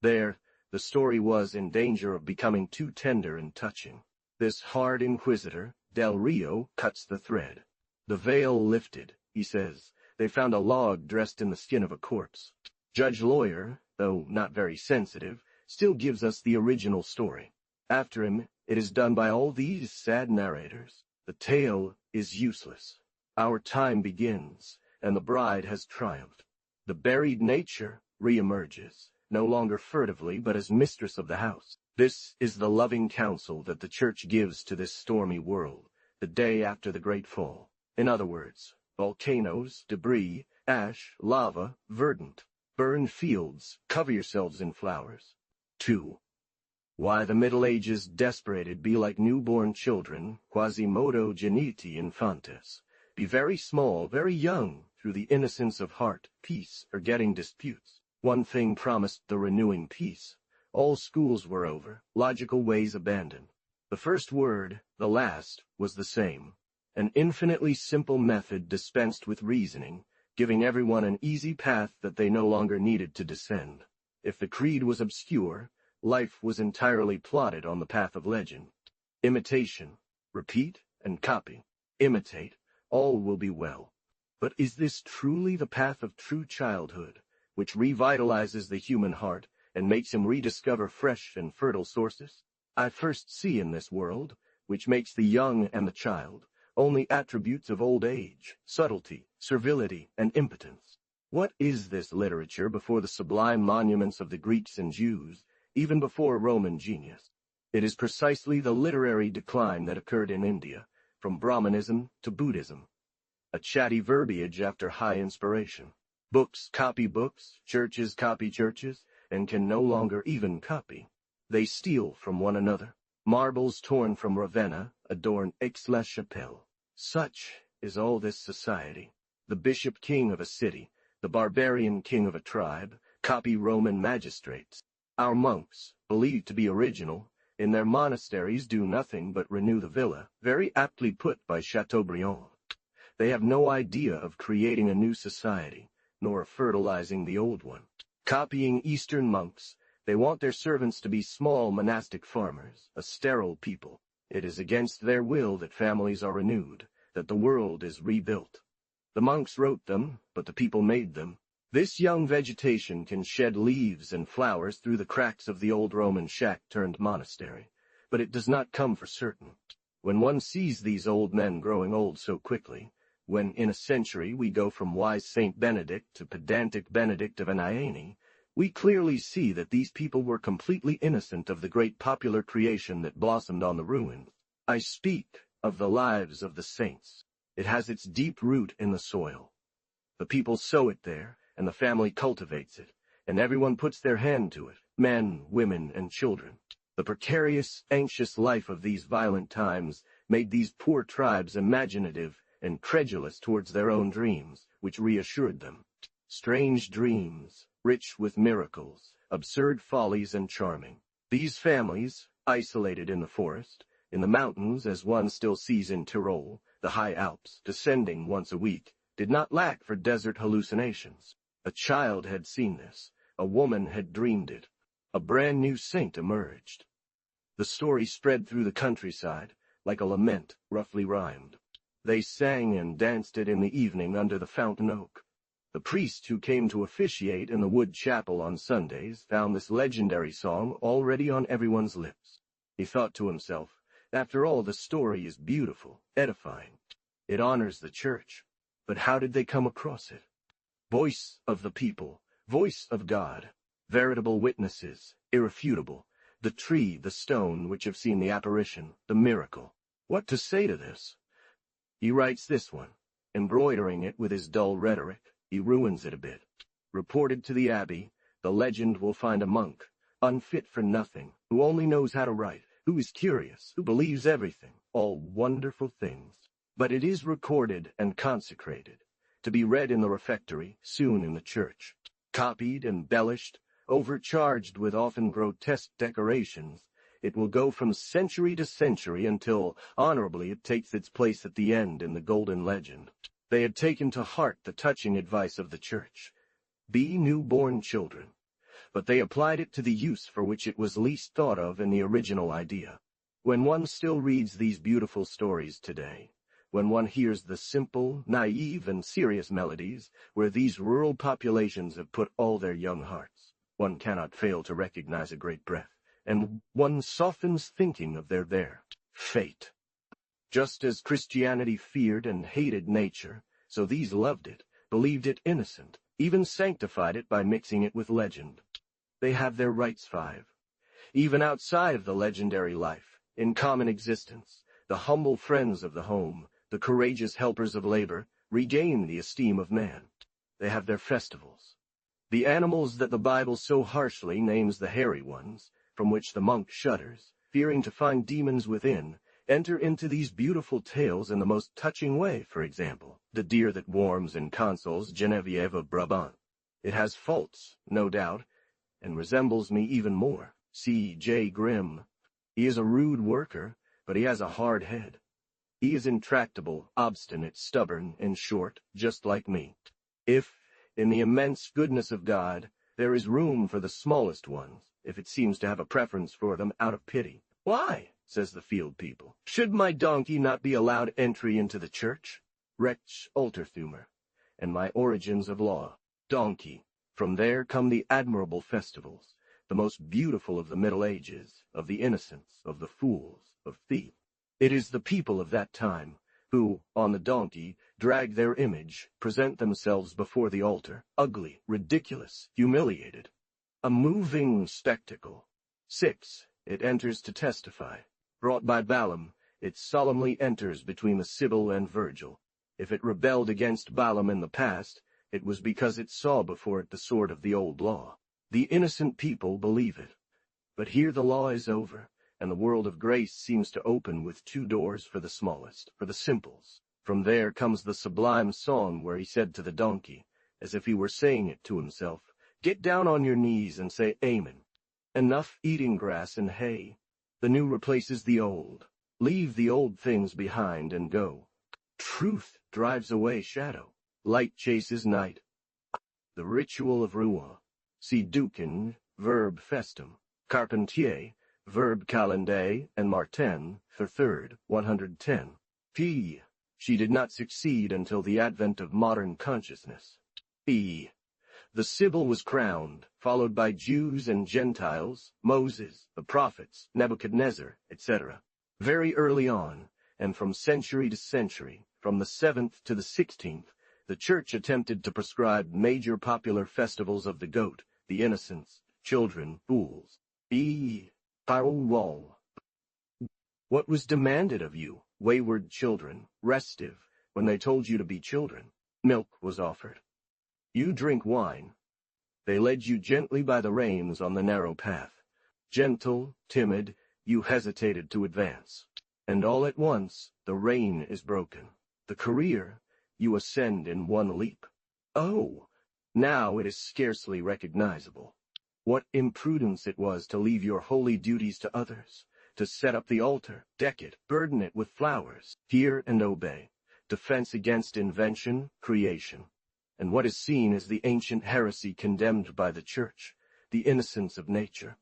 There, the story was in danger of becoming too tender and touching. This hard inquisitor, Del Rio, cuts the thread. The veil lifted, he says. They found a log dressed in the skin of a corpse. Judge Lawyer, though not very sensitive, still gives us the original story. After him, it is done by all these sad narrators. The tale is useless. Our time begins, and the bride has triumphed. The buried nature reemerges, no longer furtively but as mistress of the house. This is the loving counsel that the Church gives to this stormy world, the day after the Great Fall. In other words, volcanoes, debris, ash, lava, verdant, burned fields, cover yourselves in flowers. 2. Why the Middle Ages desperated be like newborn children, quasimodo geniti infantes. Be very small, very young, through the innocence of heart, peace, forgetting disputes. One thing promised the renewing peace. All schools were over, logical ways abandoned. The first word, the last, was the same. An infinitely simple method dispensed with reasoning, giving everyone an easy path that they no longer needed to descend. If the creed was obscure, life was entirely plotted on the path of legend. Imitation, repeat, and copy. Imitate, all will be well. But is this truly the path of true childhood, which revitalizes the human heart and makes him rediscover fresh and fertile sources? I first see in this world, which makes the young and the child, only attributes of old age, subtlety, servility, and impotence. What is this literature before the sublime monuments of the Greeks and Jews, even before Roman genius? It is precisely the literary decline that occurred in India, from Brahmanism to Buddhism. A chatty verbiage after high inspiration. Books copy books, churches copy churches, and can no longer even copy. They steal from one another. Marbles torn from Ravenna adorn Aix-la-Chapelle. Such is all this society. The bishop king of a city, the barbarian king of a tribe, copy Roman magistrates. Our monks, believed to be original, in their monasteries do nothing but renew the villa, very aptly put by Chateaubriand. They have no idea of creating a new society, nor of fertilizing the old one. Copying Eastern monks, they want their servants to be small monastic farmers, a sterile people. It is against their will that families are renewed, that the world is rebuilt. The monks wrote them, but the people made them. This young vegetation can shed leaves and flowers through the cracks of the old Roman shack-turned-monastery, but it does not come for certain. When one sees these old men growing old so quickly, when in a century we go from wise Saint Benedict to pedantic Benedict of Aniane, we clearly see that these people were completely innocent of the great popular creation that blossomed on the ruins. I speak of the lives of the saints. It has its deep root in the soil. The people sow it there, and the family cultivates it, and everyone puts their hand to it, men, women, and children. The precarious, anxious life of these violent times made these poor tribes imaginative and credulous towards their own dreams, which reassured them. Strange dreams, rich with miracles, absurd follies and charming. These families, isolated in the forest, in the mountains as one still sees in Tyrol, the high Alps, descending once a week, did not lack for desert hallucinations. A child had seen this, a woman had dreamed it. A brand new saint emerged. The story spread through the countryside, like a lament, roughly rhymed. They sang and danced it in the evening under the fountain oak. The priest who came to officiate in the wood chapel on Sundays found this legendary song already on everyone's lips. He thought to himself, after all, the story is beautiful, edifying. It honors the church. But how did they come across it? Voice of the people, voice of God, veritable witnesses, irrefutable, the tree, the stone which have seen the apparition, the miracle. What to say to this? He writes this one, embroidering it with his dull rhetoric. He ruins it a bit. Reported to the abbey, the legend will find a monk, unfit for nothing, who only knows how to write, who is curious, who believes everything, all wonderful things. But it is recorded and consecrated, to be read in the refectory, soon in the church. Copied, embellished, overcharged with often grotesque decorations, it will go from century to century until, honorably, it takes its place at the end in the golden legend. They had taken to heart the touching advice of the church. Be newborn children. but they applied it to the use for which it was least thought of in the original idea. When one still reads these beautiful stories today, when one hears the simple, naive, and serious melodies where these rural populations have put all their young hearts, one cannot fail to recognize a great breath, and one softens thinking of their fate. Just as Christianity feared and hated nature, so these loved it, believed it innocent, even sanctified it by mixing it with legend. They have their rights, 5. Even outside of the legendary life, in common existence, the humble friends of the home, the courageous helpers of labor, regain the esteem of man. They have their festivals. The animals that the Bible so harshly names the hairy ones, from which the monk shudders, fearing to find demons within, enter into these beautiful tales in the most touching way. For example, the deer that warms and consoles Genevieve of Brabant. It has faults, no doubt, and resembles me even more. C. J. Grimm. He is a rude worker, but he has a hard head. He is intractable, obstinate, stubborn, in short, just like me. If, in the immense goodness of God, there is room for the smallest ones, if it seems to have a preference for them out of pity, why, says the field people, should my donkey not be allowed entry into the church? Rex Alterthumer, and my Origins of Law. Donkey. From there come the admirable festivals, the most beautiful of the Middle Ages, of the innocents, of the fools, of thieves. It is the people of that time, who, on the donkey, drag their image, present themselves before the altar, ugly, ridiculous, humiliated. A moving spectacle. 6. It enters to testify. Brought by Balaam, it solemnly enters between the Sibyl and Virgil. If it rebelled against Balaam in the past, it was because it saw before it the sword of the old law. The innocent people believe it. But here the law is over, and the world of grace seems to open with 2 doors for the smallest, for the simples. From there comes the sublime song where he said to the donkey, as if he were saying it to himself, "Get down on your knees and say Amen. Enough eating grass and hay. The new replaces the old. Leave the old things behind and go. Truth drives away shadow. Light chases night." The ritual of Rouen. See Duquin, Verb Festum. Carpentier, Verb Calendar, and Martin, the 3rd, 110. P. She did not succeed until the advent of modern consciousness. E. The Sibyl was crowned, followed by Jews and Gentiles, Moses, the prophets, Nebuchadnezzar, etc. Very early on, and from century to century, from the 7th to the 16th, the Church attempted to prescribe major popular festivals of the goat, the innocents, children, fools. E. Parole. What was demanded of you, wayward children, restive, when they told you to be children? Milk was offered. You drink wine. They led you gently by the reins on the narrow path. Gentle, timid, you hesitated to advance. And all at once, the rein is broken. The career, you ascend in one leap. Oh, now it is scarcely recognizable. What imprudence it was to leave your holy duties to others, to set up the altar, deck it, burden it with flowers, hear and obey, defense against invention, creation. And what is seen is the ancient heresy condemned by the Church, the innocence of nature.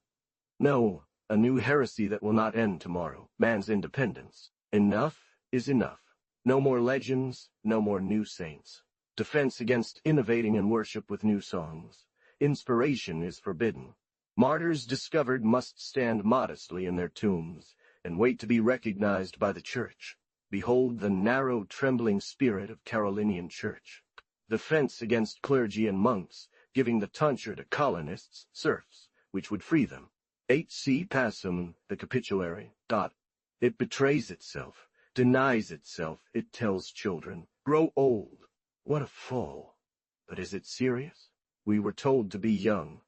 No, a new heresy that will not end tomorrow, man's independence. Enough is enough. No more legends, no more new saints. Defense against innovating and worship with new songs. Inspiration is forbidden. Martyrs discovered must stand modestly in their tombs, and wait to be recognized by the Church. Behold the narrow, trembling spirit of Carolinian Church. Defense against clergy and monks, giving the tonsure to colonists, serfs, which would free them. 8c Passum, the Capitulary. It betrays itself, denies itself, it tells children, grow old. What a fall! But is it serious? We were told to be young.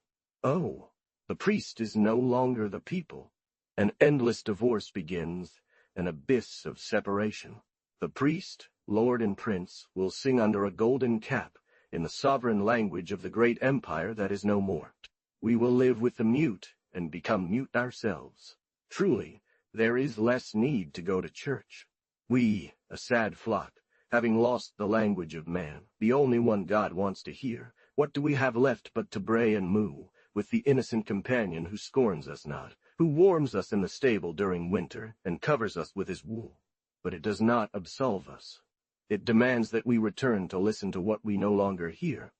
Oh, the priest is no longer the people. An endless divorce begins, an abyss of separation. The priest, lord and prince, will sing under a golden cap, in the sovereign language of the great empire that is no more. We will live with the mute, and become mute ourselves. Truly, there is less need to go to church. We, a sad flock, having lost the language of man, the only one God wants to hear, what do we have left but to bray and moo, with the innocent companion who scorns us not, who warms us in the stable during winter and covers us with his wool. But it does not absolve us. It demands that we return to listen to what we no longer hear.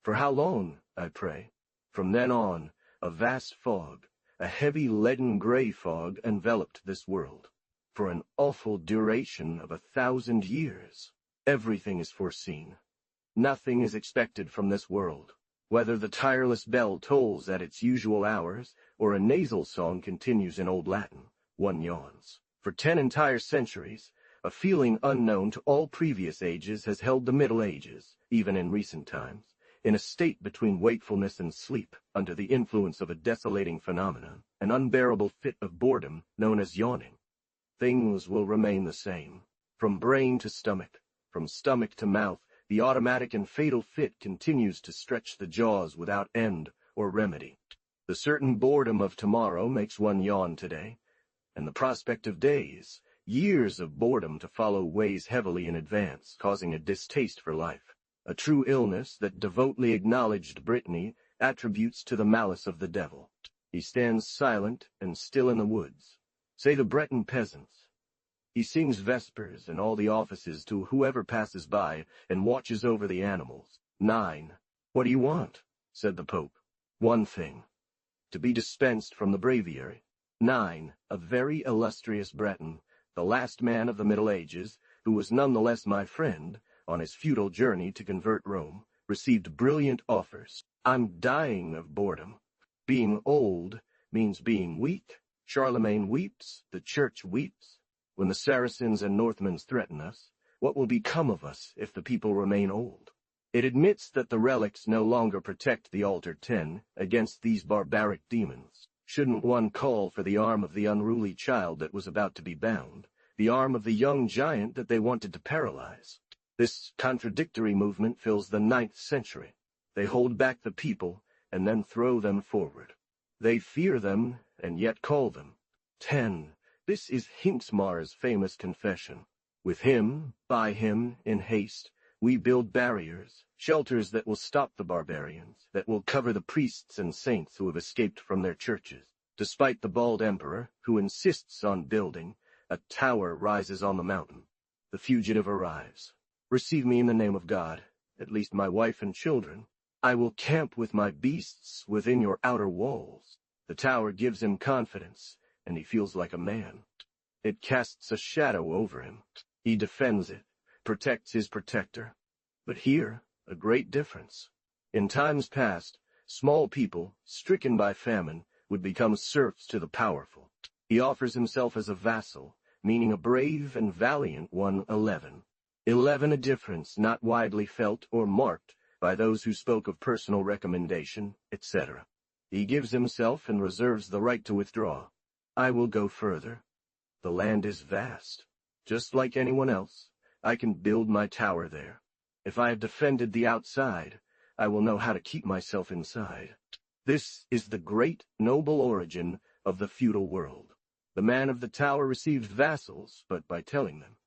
For how long, I pray? From then on, a vast fog, a heavy leaden gray fog, enveloped this world. For an awful duration of 1,000 years. Everything is foreseen. Nothing is expected from this world. Whether the tireless bell tolls at its usual hours, or a nasal song continues in Old Latin, one yawns. For 10 entire centuries, a feeling unknown to all previous ages has held the Middle Ages, even in recent times, in a state between wakefulness and sleep, under the influence of a desolating phenomenon, an unbearable fit of boredom known as yawning. Things will remain the same. From brain to stomach, from stomach to mouth, the automatic and fatal fit continues to stretch the jaws without end or remedy. The certain boredom of tomorrow makes one yawn today, and the prospect of days, years of boredom to follow weighs heavily in advance, causing a distaste for life. A true illness that devoutly acknowledged Brittany attributes to the malice of the devil. He stands silent and still in the woods. Say the Breton peasants. He sings vespers in all the offices to whoever passes by and watches over the animals. 9. What do you want? Said the Pope. One thing. To be dispensed from the breviary. 9. A very illustrious Breton, the last man of the Middle Ages, who was nonetheless my friend, on his futile journey to convert Rome, received brilliant offers. I'm dying of boredom. Being old means being weak. Charlemagne weeps, the Church weeps. When the Saracens and Northmen threaten us, what will become of us if the people remain old? It admits that the relics no longer protect the Altar 10 against these barbaric demons. Shouldn't one call for the arm of the unruly child that was about to be bound, the arm of the young giant that they wanted to paralyze? This contradictory movement fills the 9th century. They hold back the people and then throw them forward. They fear them and yet call them. 10. This is Hinksmar's famous confession. With him, by him, in haste, we build barriers, shelters that will stop the barbarians, that will cover the priests and saints who have escaped from their churches. Despite the bald emperor, who insists on building, a tower rises on the mountain. The fugitive arrives. Receive me in the name of God, at least my wife and children. I will camp with my beasts within your outer walls. The tower gives him confidence, and he feels like a man. It casts a shadow over him. He defends it, protects his protector. But here, a great difference. In times past, small people, stricken by famine, would become serfs to the powerful. He offers himself as a vassal, meaning a brave and valiant one. 11. 11, a difference not widely felt or marked by those who spoke of personal recommendation, etc. He gives himself and reserves the right to withdraw. I will go further. The land is vast. Just like anyone else, I can build my tower there. If I have defended the outside, I will know how to keep myself inside. This is the great, noble origin of the feudal world. The man of the tower received vassals, but by telling them,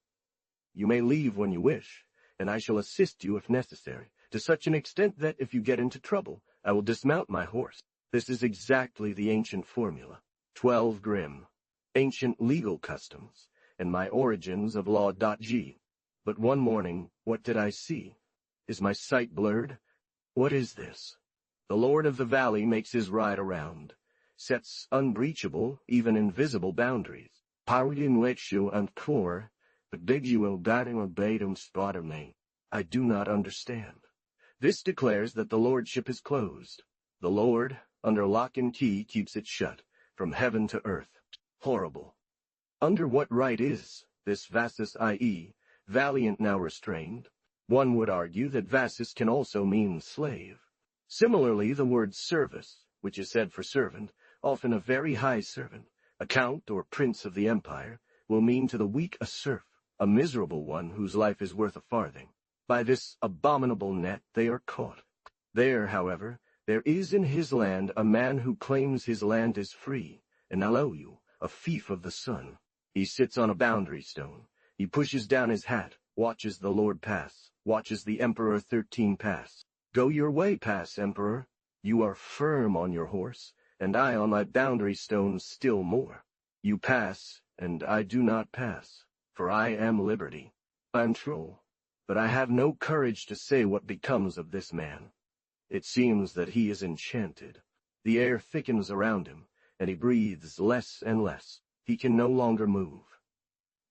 "You may leave when you wish, and I shall assist you if necessary, to such an extent that if you get into trouble, I will dismount my horse." This is exactly the ancient formula. 12 Grimm. Ancient legal customs, and my origins of law.g. But one morning, what did I see? Is my sight blurred? What is this? The Lord of the Valley makes his ride around, sets unbreachable, even invisible boundaries. Paradin lectio and core, but diguel datum abatum spotum. I do not understand. This declares that the lordship is closed. The Lord, under lock and key, keeps it shut, from heaven to earth. Horrible. Under what right is this Vassus, i.e., valiant now restrained? One would argue that Vassus can also mean slave. Similarly, the word service, which is said for servant, often a very high servant, a count or prince of the empire, will mean to the weak a serf, a miserable one whose life is worth a farthing. By this abominable net they are caught. There, however, there is in his land a man who claims his land is free, an Aloyu, a fief of the sun. He sits on a boundary stone. He pushes down his hat, watches the Lord pass, watches the Emperor 13 pass. Go your way, pass, Emperor. You are firm on your horse, and I on my boundary stones still more. You pass, and I do not pass, for I am liberty. I am true, but I have no courage to say what becomes of this man. It seems that he is enchanted. The air thickens around him, and he breathes less and less. He can no longer move.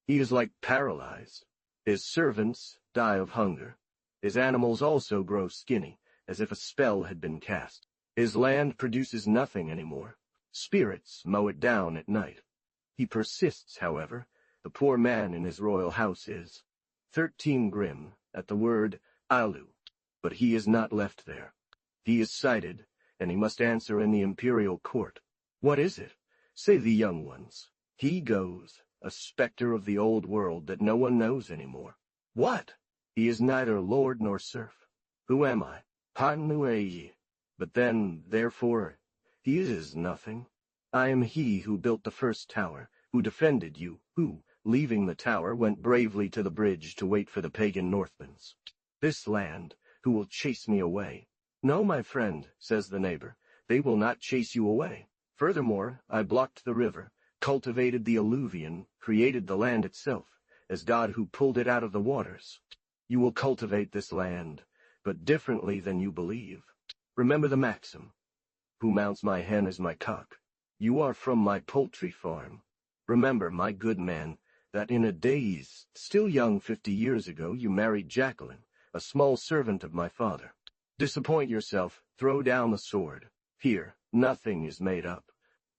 He is like paralyzed. His servants die of hunger. His animals also grow skinny, as if a spell had been cast. His land produces nothing anymore. Spirits mow it down at night. He persists, however. The poor man in his royal house is 13 grim at the word Alu, but he is not left there. He is cited, and he must answer in the imperial court. What is it? Say the young ones. He goes, a specter of the old world that no one knows anymore. What? He is neither lord nor serf. Who am I? Hanmuei. But then, therefore, he is nothing. I am he who built the first tower, who defended you, who, leaving the tower, went bravely to the bridge to wait for the pagan Northmans. This land, who will chase me away. No, my friend, says the neighbor, they will not chase you away. Furthermore, I blocked the river, cultivated the alluvion, created the land itself, as God who pulled it out of the waters. You will cultivate this land, but differently than you believe. Remember the maxim, who mounts my hen is my cock. You are from my poultry farm. Remember, my good man, that in a daze, still young 50 years ago, you married Jacqueline, a small servant of my father. Disappoint yourself, throw down the sword. Here, nothing is made up.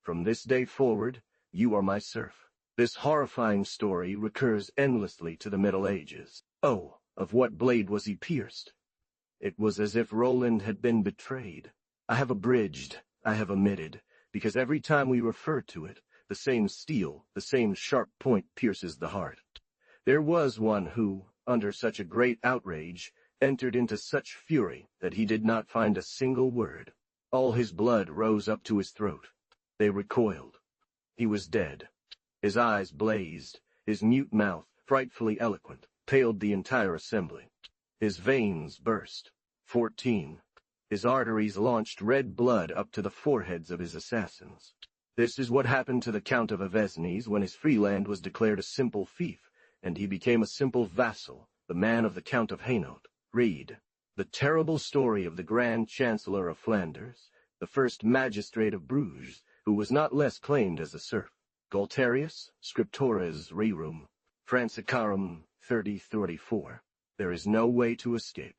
From this day forward, you are my serf. This horrifying story recurs endlessly to the Middle Ages. Oh, of what blade was he pierced? It was as if Roland had been betrayed. I have abridged, I have omitted, because every time we refer to it, the same steel, the same sharp point pierces the heart. There was one who, under such a great outrage, entered into such fury that he did not find a single word. All his blood rose up to his throat. They recoiled. He was dead. His eyes blazed, his mute mouth, frightfully eloquent, paled the entire assembly. His veins burst. 14. His arteries launched red blood up to the foreheads of his assassins. This is what happened to the Count of Avesnes when his freeland was declared a simple fief, and he became a simple vassal, the man of the Count of Hainaut. Read the terrible story of the Grand Chancellor of Flanders, the first magistrate of Bruges, who was not less claimed as a serf. Gualterius, Scriptores Rerum, Francicarum 3034. There is no way to escape.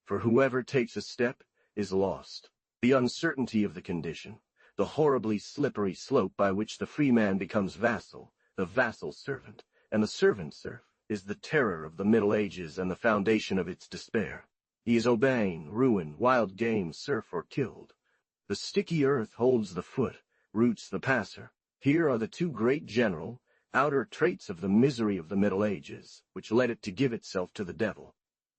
For whoever takes a step is lost. The uncertainty of the condition, the horribly slippery slope by which the free man becomes vassal, the vassal servant, and the servant serf, is the terror of the Middle Ages and the foundation of its despair. He is obeying, ruin, wild game, serf or killed. The sticky earth holds the foot, roots the passer. Here are the two great general, outer traits of the misery of the Middle Ages, which led it to give itself to the devil.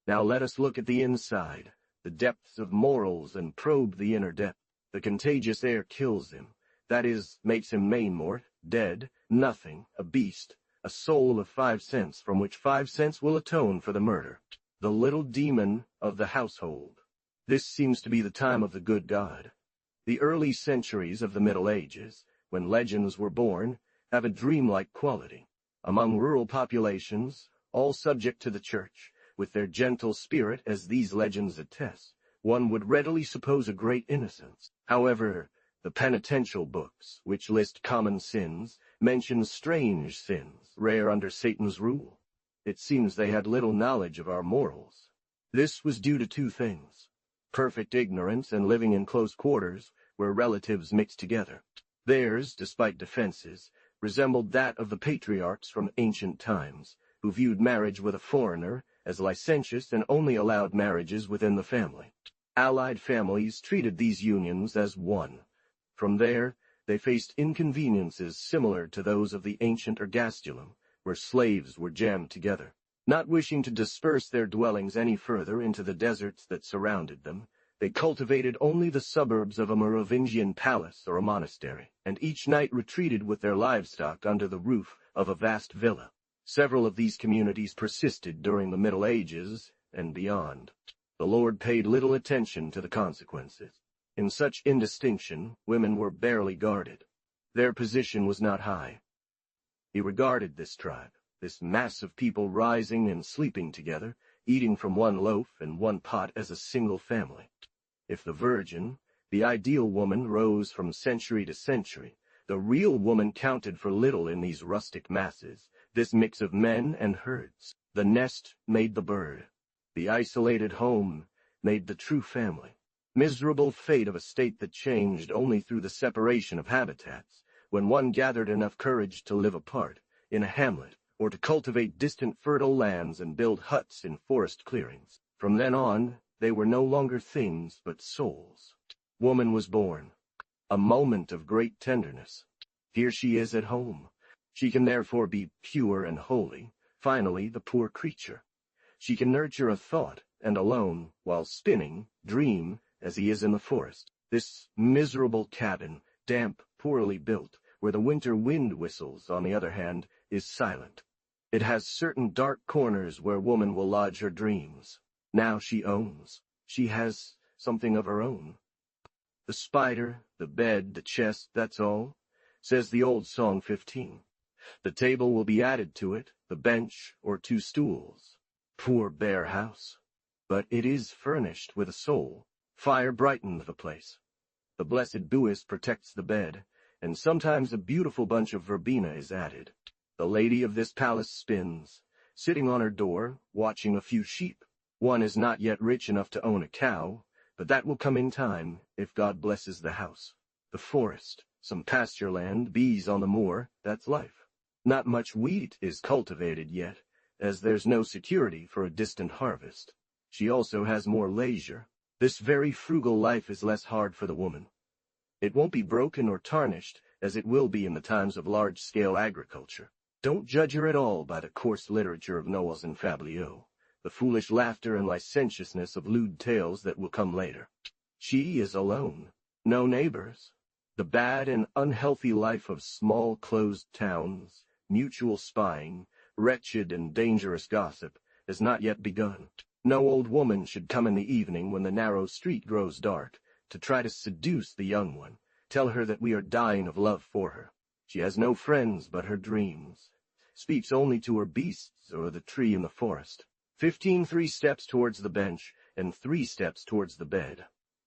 Now let us look at the inside, the depths of morals, and probe the inner depth. The contagious air kills him, that is, makes him mainmort, dead, nothing, a beast, a soul of 5 cents, from which 5 cents will atone for the murder. The little demon of the household. This seems to be the time of the good God. The early centuries of the Middle Ages, when legends were born, have a dreamlike quality. Among rural populations, all subject to the church, with their gentle spirit as these legends attest, one would readily suppose a great innocence. However, the penitential books, which list common sins, mention strange sins, rare under Satan's rule. It seems they had little knowledge of our morals. This was due to 2 things: perfect ignorance and living in close quarters, where relatives mixed together. Theirs, despite defenses, resembled that of the patriarchs from ancient times, who viewed marriage with a foreigner as licentious and only allowed marriages within the family. Allied families treated these unions as one. From there, they faced inconveniences similar to those of the ancient ergastulum, where slaves were jammed together. Not wishing to disperse their dwellings any further into the deserts that surrounded them, they cultivated only the suburbs of a Merovingian palace or a monastery, and each night retreated with their livestock under the roof of a vast villa. Several of these communities persisted during the Middle Ages and beyond. The Lord paid little attention to the consequences. In such indistinction, women were barely guarded. Their position was not high. He regarded this tribe, this mass of people rising and sleeping together, eating from one loaf and one pot as a single family. If the virgin, the ideal woman, rose from century to century, the real woman counted for little in these rustic masses, this mix of men and herds. The nest made the bird. The isolated home made the true family. Miserable fate of a state that changed only through the separation of habitats, when one gathered enough courage to live apart, in a hamlet, or to cultivate distant fertile lands and build huts in forest clearings. From then on, they were no longer things but souls. Woman was born. A moment of great tenderness. Here she is at home. She can therefore be pure and holy. Finally, the poor creature. She can nurture a thought, and alone, while spinning, dream, as he is in the forest. This miserable cabin, damp, poorly built, where the winter wind whistles, on the other hand, is silent. It has certain dark corners where woman will lodge her dreams. Now she owns. She has something of her own. The spider, the bed, the chest, that's all, says the old Song 15. The table will be added to it, the bench, or 2 stools. Poor bare house. But it is furnished with a soul. Fire brightened the place. The blessed Buis protects the bed, and sometimes a beautiful bunch of verbena is added. The lady of this palace spins, sitting on her door, watching a few sheep. One is not yet rich enough to own a cow, but that will come in time, if God blesses the house. The forest, some pasture land, bees on the moor, that's life. Not much wheat is cultivated yet, as there's no security for a distant harvest. She also has more leisure. This very frugal life is less hard for the woman. It won't be broken or tarnished, as it will be in the times of large-scale agriculture. Don't judge her at all by the coarse literature of Noailles and Fabliaux, the foolish laughter and licentiousness of lewd tales that will come later. She is alone, no neighbors. The bad and unhealthy life of small closed towns, mutual spying, wretched and dangerous gossip, has not yet begun. No old woman should come in the evening when the narrow street grows dark, to try to seduce the young one, tell her that we are dying of love for her. She has no friends but her dreams, speaks only to her beasts or the tree in the forest. 3 steps towards the bench, and 3 steps towards the bed.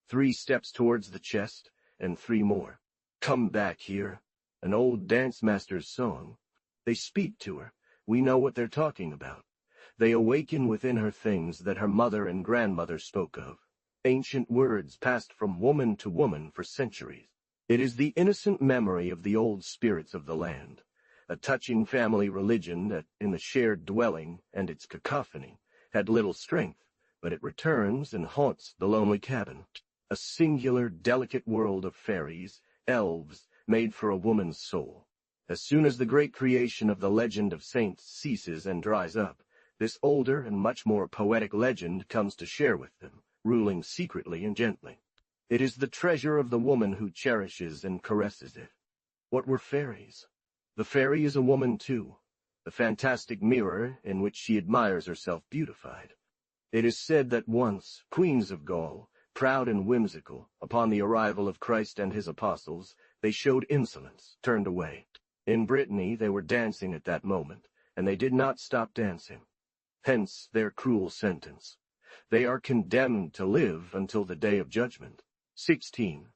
3 steps towards the chest, and 3 more. Come back here. An old dance-master's song. They speak to her. We know what they're talking about. They awaken within her things that her mother and grandmother spoke of. Ancient words passed from woman to woman for centuries. It is the innocent memory of the old spirits of the land, a touching family religion that, in the shared dwelling and its cacophony, had little strength, but it returns and haunts the lonely cabin. A singular, delicate world of fairies, elves, made for a woman's soul. As soon as the great creation of the legend of saints ceases and dries up, this older and much more poetic legend comes to share with them, ruling secretly and gently. It is the treasure of the woman who cherishes and caresses it. What were fairies? The fairy is a woman too, the fantastic mirror in which she admires herself beautified. It is said that once, queens of Gaul, proud and whimsical, upon the arrival of Christ and his apostles, they showed insolence, turned away. In Brittany they were dancing at that moment, and they did not stop dancing. Hence their cruel sentence. They are condemned to live until the day of judgment. 16.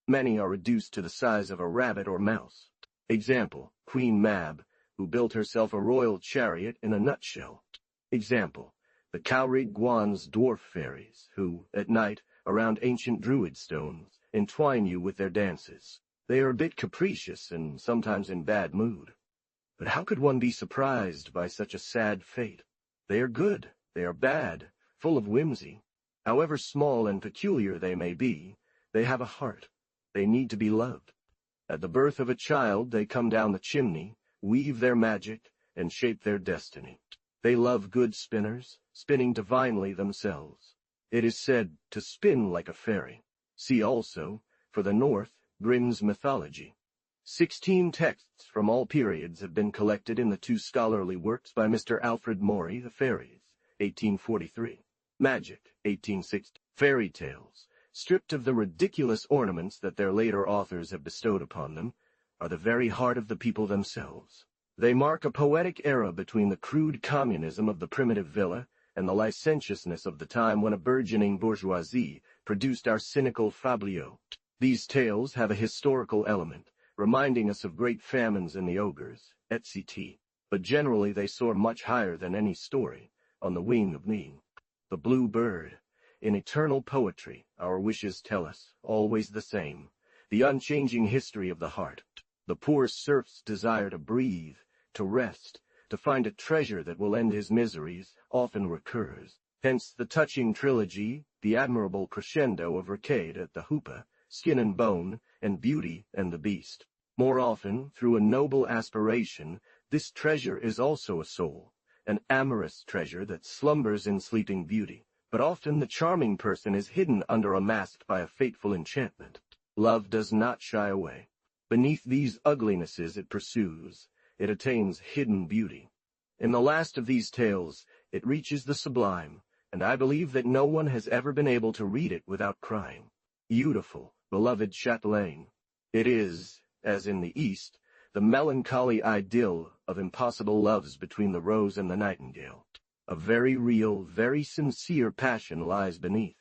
Many are reduced to the size of a rabbit or mouse. Example, Queen Mab, who built herself a royal chariot in a nutshell. Example, the Cowrie Guan's dwarf fairies, who, at night, around ancient druid stones, entwine you with their dances. They are a bit capricious and sometimes in bad mood. But how could one be surprised by such a sad fate? They are good, they are bad, full of whimsy. However small and peculiar they may be, they have a heart. They need to be loved. At the birth of a child, they come down the chimney, weave their magic, and shape their destiny. They love good spinners, spinning divinely themselves. It is said to spin like a fairy. See also, for the North, Grimm's mythology. 16 texts from all periods have been collected in the 2 scholarly works by Mr. Alfred Maury, The Fairies, 1843, Magic, 1860, Fairy Tales, stripped of the ridiculous ornaments that their later authors have bestowed upon them, are the very heart of the people themselves. They mark a poetic era between the crude communism of the primitive villa and the licentiousness of the time when a burgeoning bourgeoisie produced our cynical fabliaux. These tales have a historical element, reminding us of great famines in the ogres, etc., but generally they soar much higher than any story, on the wing of being. The blue bird. In eternal poetry, our wishes tell us, always the same, the unchanging history of the heart. The poor serf's desire to breathe, to rest, to find a treasure that will end his miseries, often recurs. Hence the touching trilogy, the admirable crescendo of Recade at the Hoopa, Skin and Bone, and Beauty and the Beast. More often, through a noble aspiration, this treasure is also a soul, an amorous treasure that slumbers in sleeping beauty. But often the charming person is hidden under a mask by a fateful enchantment. Love does not shy away. Beneath these uglinesses it pursues, it attains hidden beauty. In the last of these tales, it reaches the sublime, and I believe that no one has ever been able to read it without crying. Beautiful, beloved chatelaine. It is, as in the East, the melancholy idyll of impossible loves between the rose and the nightingale. A very real, very sincere passion lies beneath,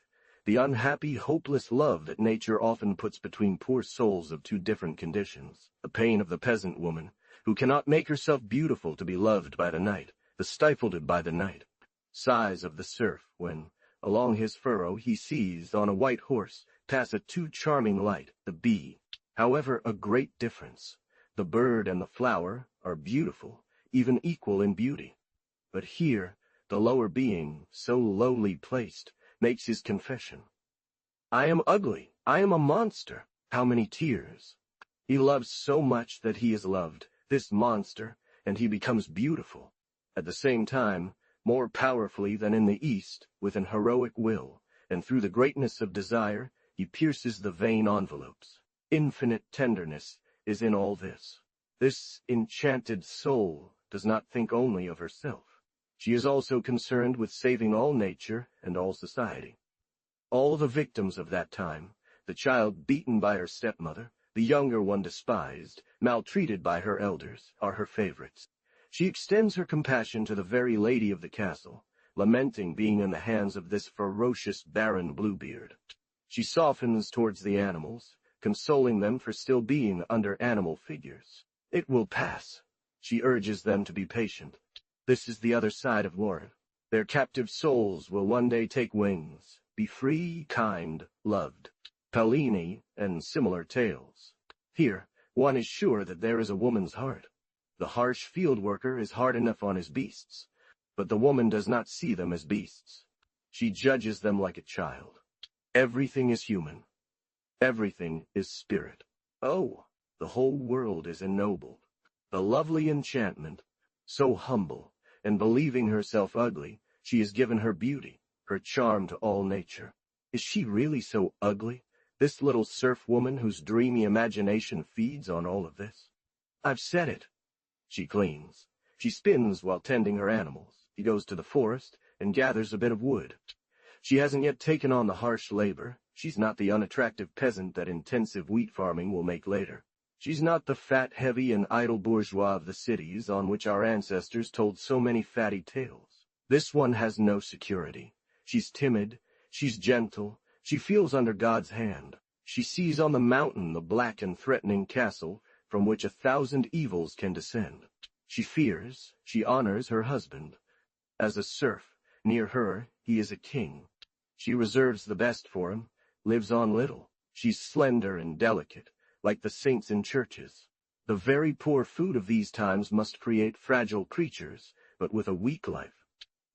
the unhappy, hopeless love that nature often puts between poor souls of two different conditions. The pain of the peasant woman, who cannot make herself beautiful to be loved by the night, the stifled by the night. Sighs of the serf when, along his furrow, he sees, on a white horse, pass a too charming light, the bee. However, a great difference. The bird and the flower are beautiful, even equal in beauty. But here, the lower being, so lowly placed, makes his confession. I am ugly. I am a monster. How many tears? He loves so much that he is loved, this monster, and he becomes beautiful. At the same time, more powerfully than in the East, with an heroic will, and through the greatness of desire, he pierces the vain envelopes. Infinite tenderness is in all this. This enchanted soul does not think only of herself. She is also concerned with saving all nature and all society. All the victims of that time, the child beaten by her stepmother, the younger one despised, maltreated by her elders, are her favorites. She extends her compassion to the very lady of the castle, lamenting being in the hands of this ferocious Baron Bluebeard. She softens towards the animals, consoling them for still being under animal figures. It will pass. She urges them to be patient. This is the other side of war. Their captive souls will one day take wings, be free, kind, loved. Pellini and similar tales. Here, one is sure that there is a woman's heart. The harsh field worker is hard enough on his beasts, but the woman does not see them as beasts. She judges them like a child. Everything is human. Everything is spirit. Oh, the whole world is ennobled. The lovely enchantment, so humble, and believing herself ugly, she has given her beauty, her charm to all nature. Is she really so ugly, this little serf woman whose dreamy imagination feeds on all of this? I've said it. She cleans. She spins while tending her animals. She goes to the forest and gathers a bit of wood. She hasn't yet taken on the harsh labor. She's not the unattractive peasant that intensive wheat farming will make later. She's not the fat, heavy, and idle bourgeois of the cities on which our ancestors told so many fatty tales. This one has no security. She's timid, she's gentle, she feels under God's hand. She sees on the mountain the black and threatening castle from which 1,000 evils can descend. She fears, she honors her husband. As a serf, near her, he is a king. She reserves the best for him, lives on little. She's slender and delicate, like the saints in churches. The very poor food of these times must create fragile creatures, but with a weak life.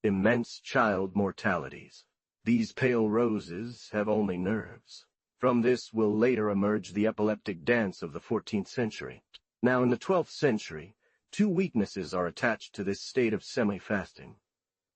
Immense child mortalities. These pale roses have only nerves. From this will later emerge the epileptic dance of the 14th century. Now in the 12th century, two weaknesses are attached to this state of semi-fasting.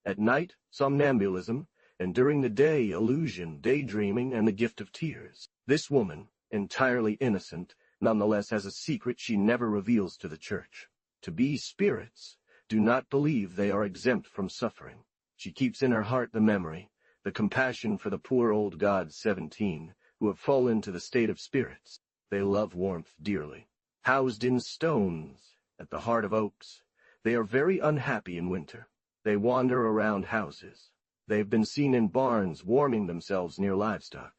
At night, somnambulism, and during the day, illusion, daydreaming, and the gift of tears. This woman, entirely innocent, nonetheless has a secret she never reveals to the church. To be spirits, do not believe they are exempt from suffering. She keeps in her heart the memory, the compassion for the poor old god 17, who have fallen to the state of spirits. They love warmth dearly. Housed in stones, at the heart of oaks, they are very unhappy in winter. They wander around houses. They have been seen in barns warming themselves near livestock.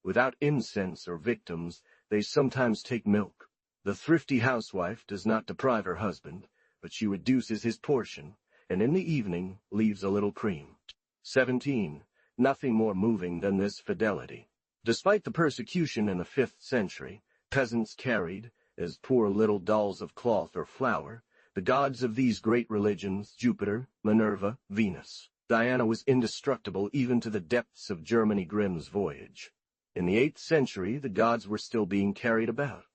Without incense or victims, they sometimes take milk. The thrifty housewife does not deprive her husband, but she reduces his portion, and in the evening leaves a little cream. 17. Nothing more moving than this fidelity. Despite the persecution in the 5th century, peasants carried, as poor little dolls of cloth or flour, the gods of these great religions, Jupiter, Minerva, Venus. Diana was indestructible even to the depths of Germany Grimm's voyage. In the 8th century, the gods were still being carried about.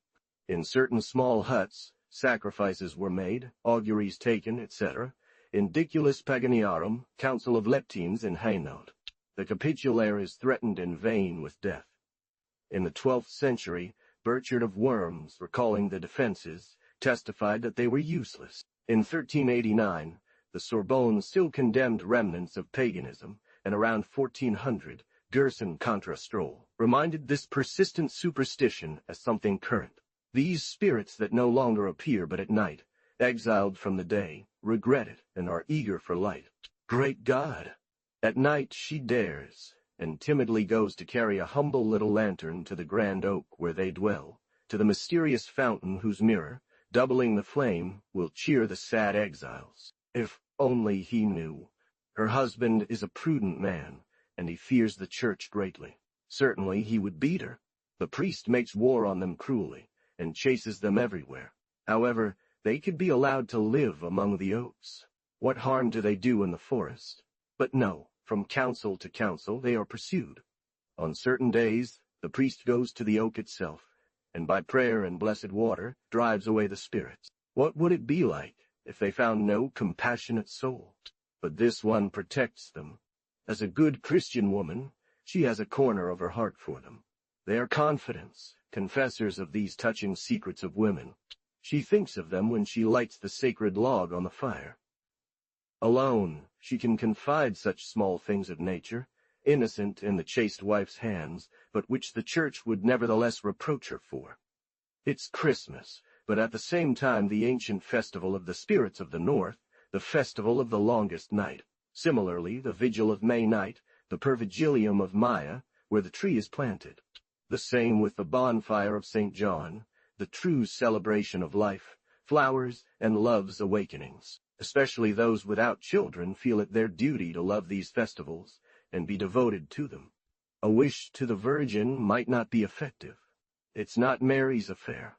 In certain small huts, sacrifices were made, auguries taken, etc. In Diculus Paganiarum, Council of Leptines in Hainaut, the capitulaires threatened in vain with death. In the 12th century, Burchard of Worms, recalling the defenses, testified that they were useless. In 1389, the Sorbonne still condemned remnants of paganism, and around 1400, Gerson contra Stroll reminded this persistent superstition as something current. These spirits that no longer appear but at night, exiled from the day, regret it and are eager for light. Great God! At night she dares, and timidly goes to carry a humble little lantern to the grand oak where they dwell, to the mysterious fountain whose mirror, doubling the flame, will cheer the sad exiles. If only he knew. Her husband is a prudent man, and he fears the church greatly. Certainly he would beat her. The priest makes war on them cruelly, and chases them everywhere. However, they could be allowed to live among the oaks. What harm do they do in the forest? But no, from council to council they are pursued. On certain days, the priest goes to the oak itself, and by prayer and blessed water drives away the spirits. What would it be like if they found no compassionate soul? But this one protects them. As a good Christian woman, she has a corner of her heart for them. They are confidants, confessors of these touching secrets of women. She thinks of them when she lights the sacred log on the fire. Alone, she can confide such small things of nature, innocent in the chaste wife's hands, but which the church would nevertheless reproach her for. It's Christmas, but at the same time the ancient festival of the spirits of the north, the festival of the longest night. Similarly, the vigil of May night, the Pervigilium of Maya, where the tree is planted. The same with the bonfire of St. John, the true celebration of life, flowers, and love's awakenings. Especially those without children feel it their duty to love these festivals and be devoted to them. A wish to the Virgin might not be effective. It's not Mary's affair.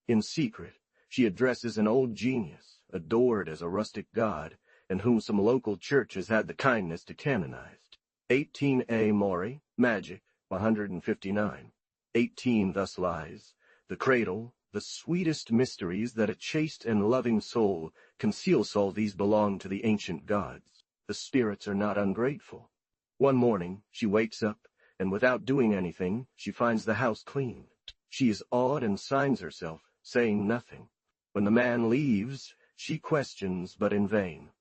In secret, she addresses an old genius, adored as a rustic god, and whom some local church has had the kindness to canonize. 18a Mori, Magic, 159. 18 thus lies, the cradle, the sweetest mysteries that a chaste and loving soul conceals. All these belong to the ancient gods. The spirits are not ungrateful. One morning, she wakes up, and without doing anything, she finds the house clean. She is awed and signs herself, saying nothing. When the man leaves, she questions, but in vain.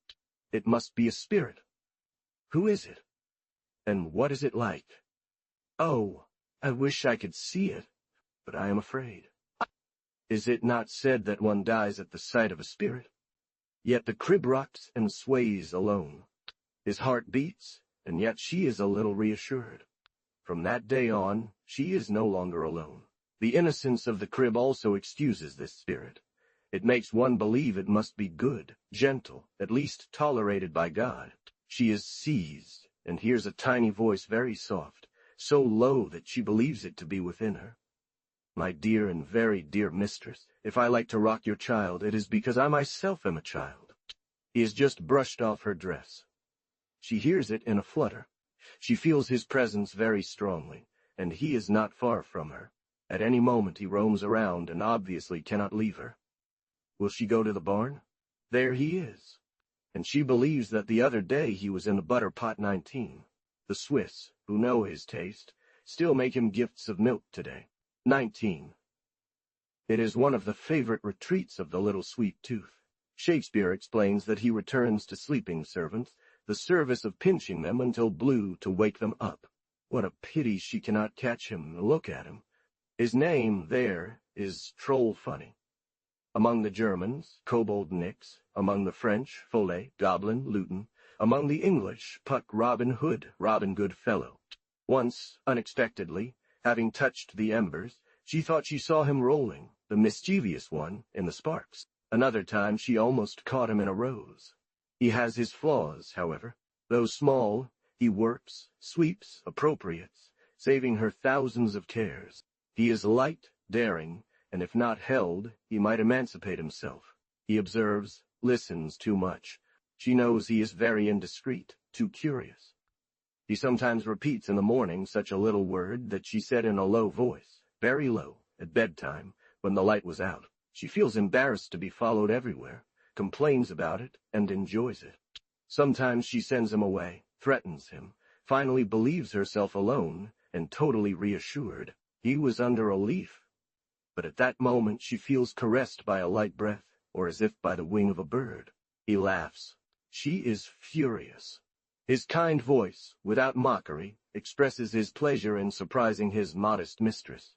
It must be a spirit. Who is it? And what is it like? Oh, I wish I could see it, but I am afraid. Is it not said that one dies at the sight of a spirit? Yet the crib rocks and sways alone. His heart beats, and yet she is a little reassured. From that day on, she is no longer alone. The innocence of the crib also excuses this spirit. It makes one believe it must be good, gentle, at least tolerated by God. She is seized, and hears a tiny voice very soft, so low that she believes it to be within her. My dear and very dear mistress, if I like to rock your child, it is because I myself am a child. He has just brushed off her dress. She hears it in a flutter. She feels his presence very strongly, and he is not far from her. At any moment he roams around and obviously cannot leave her. Will she go to the barn? There he is. And she believes that the other day he was in the butter pot 19. The Swiss, who know his taste, still make him gifts of milk today. 19. It is one of the favorite retreats of the little sweet tooth. Shakespeare explains that he returns to sleeping servants the service of pinching them until blue to wake them up. What a pity she cannot catch him and look at him. His name there is Troll Funny. Among the Germans, Kobold Nix; among the French, Follet, Goblin, Luton; among the English, Puck, Robin Hood, Robin Goodfellow. Once, unexpectedly, having touched the embers, she thought she saw him rolling, the mischievous one, in the sparks. Another time she almost caught him in a rose. He has his flaws, however. Though small, he works, sweeps, appropriates, saving her thousands of cares. He is light, daring, and if not held, he might emancipate himself. He observes, listens too much. She knows he is very indiscreet, too curious. He sometimes repeats in the morning such a little word that she said in a low voice, very low, at bedtime, when the light was out. She feels embarrassed to be followed everywhere, complains about it, and enjoys it. Sometimes she sends him away, threatens him, finally believes herself alone, and totally reassured. He was under a leaf. But at that moment she feels caressed by a light breath, or as if by the wing of a bird. He laughs. She is furious. His kind voice, without mockery, expresses his pleasure in surprising his modest mistress.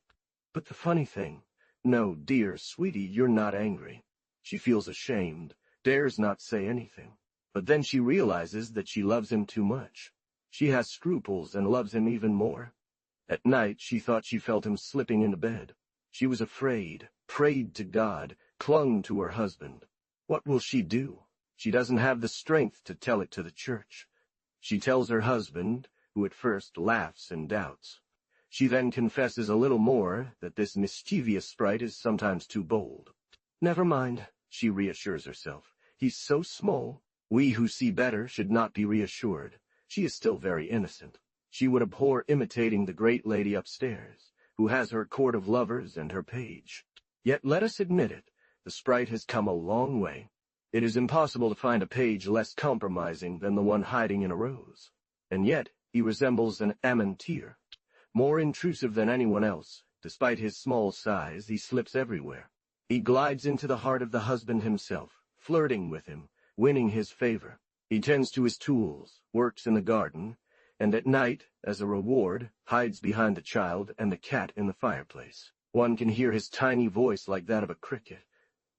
But the funny thing, no, dear sweetie, you're not angry. She feels ashamed, dares not say anything. But then she realizes that she loves him too much. She has scruples and loves him even more. At night she thought she felt him slipping into bed. She was afraid, prayed to God, clung to her husband. What will she do? She doesn't have the strength to tell it to the church. She tells her husband, who at first laughs and doubts. She then confesses a little more that this mischievous sprite is sometimes too bold. Never mind, she reassures herself. He's so small. We who see better should not be reassured. She is still very innocent. She would abhor imitating the great lady upstairs, who has her court of lovers and her page. Yet let us admit it, the sprite has come a long way. It is impossible to find a page less compromising than the one hiding in a rose. And yet he resembles an amantir. More intrusive than anyone else, despite his small size, he slips everywhere. He glides into the heart of the husband himself, flirting with him, winning his favor. He tends to his tools, works in the garden, and at night, as a reward, hides behind the child and the cat in the fireplace. One can hear his tiny voice like that of a cricket,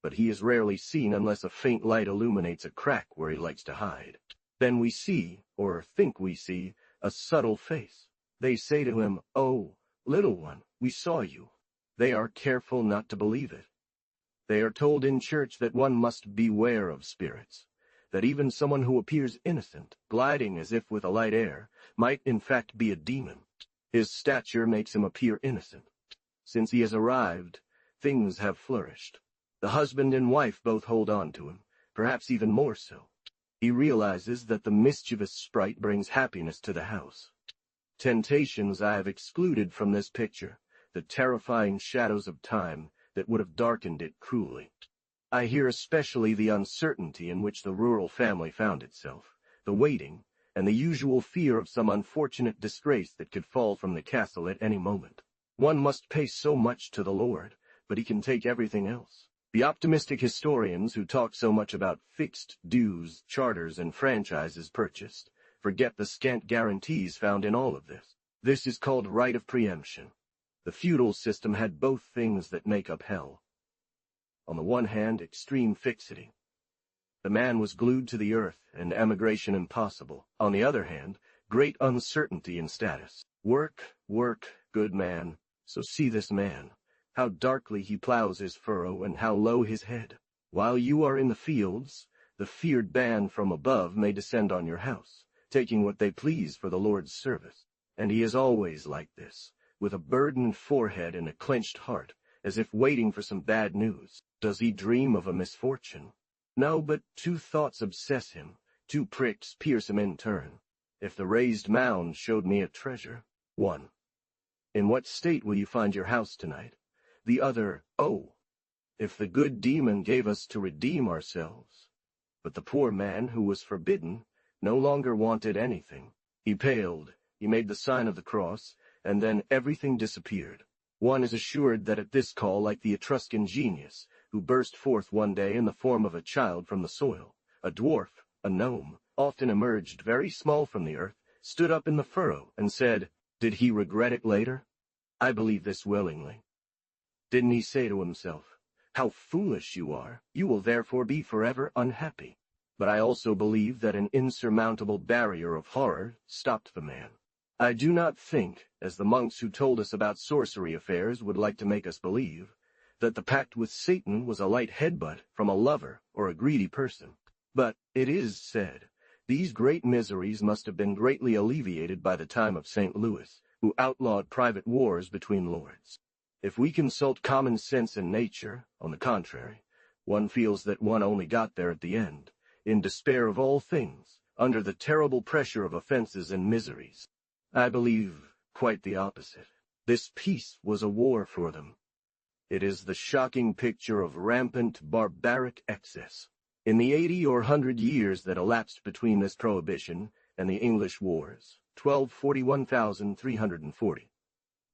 but he is rarely seen unless a faint light illuminates a crack where he likes to hide. Then we see, or think we see, a subtle face. They say to him, "Oh, little one, we saw you." They are careful not to believe it. They are told in church that one must beware of spirits, that even someone who appears innocent, gliding as if with a light air, might in fact be a demon. His stature makes him appear innocent. Since he has arrived, things have flourished. The husband and wife both hold on to him, perhaps even more so. He realizes that the mischievous sprite brings happiness to the house. Temptations I have excluded from this picture, the terrifying shadows of time that would have darkened it cruelly. I hear especially the uncertainty in which the rural family found itself, the waiting, and the usual fear of some unfortunate disgrace that could fall from the castle at any moment. One must pay so much to the Lord, but he can take everything else. The optimistic historians who talk so much about fixed dues, charters, and franchises purchased forget the scant guarantees found in all of this. This is called right of preemption. The feudal system had both things that make up hell. On the one hand, extreme fixity. The man was glued to the earth and emigration impossible. On the other hand, great uncertainty in status. Work, work, good man. So see this man, how darkly he plows his furrow and how low his head. While you are in the fields, the feared band from above may descend on your house, taking what they please for the Lord's service. And he is always like this, with a burdened forehead and a clenched heart, as if waiting for some bad news. Does he dream of a misfortune? No, but two thoughts obsess him, two pricks pierce him in turn. If the raised mound showed me a treasure. 1. In what state will you find your house tonight? The other, oh, if the good demon gave us to redeem ourselves. But the poor man who was forbidden no longer wanted anything. He paled, he made the sign of the cross, and then everything disappeared. One is assured that at this call, like the Etruscan genius, who burst forth one day in the form of a child from the soil, a dwarf, a gnome, often emerged very small from the earth, stood up in the furrow, and said, Did he regret it later? I believe this willingly. Didn't he say to himself, "How foolish you are, you will therefore be forever unhappy"? But I also believe that an insurmountable barrier of horror stopped the man. I do not think, as the monks who told us about sorcery affairs would like to make us believe, that the pact with Satan was a light headbutt from a lover or a greedy person. But, it is said, these great miseries must have been greatly alleviated by the time of St. Louis, who outlawed private wars between lords. If we consult common sense and nature, on the contrary, one feels that one only got there at the end, in despair of all things, under the terrible pressure of offenses and miseries. I believe quite the opposite. This peace was a war for them. It is the shocking picture of rampant, barbaric excess. In the 80 or 100 years that elapsed between this prohibition and the English wars, 1241,340,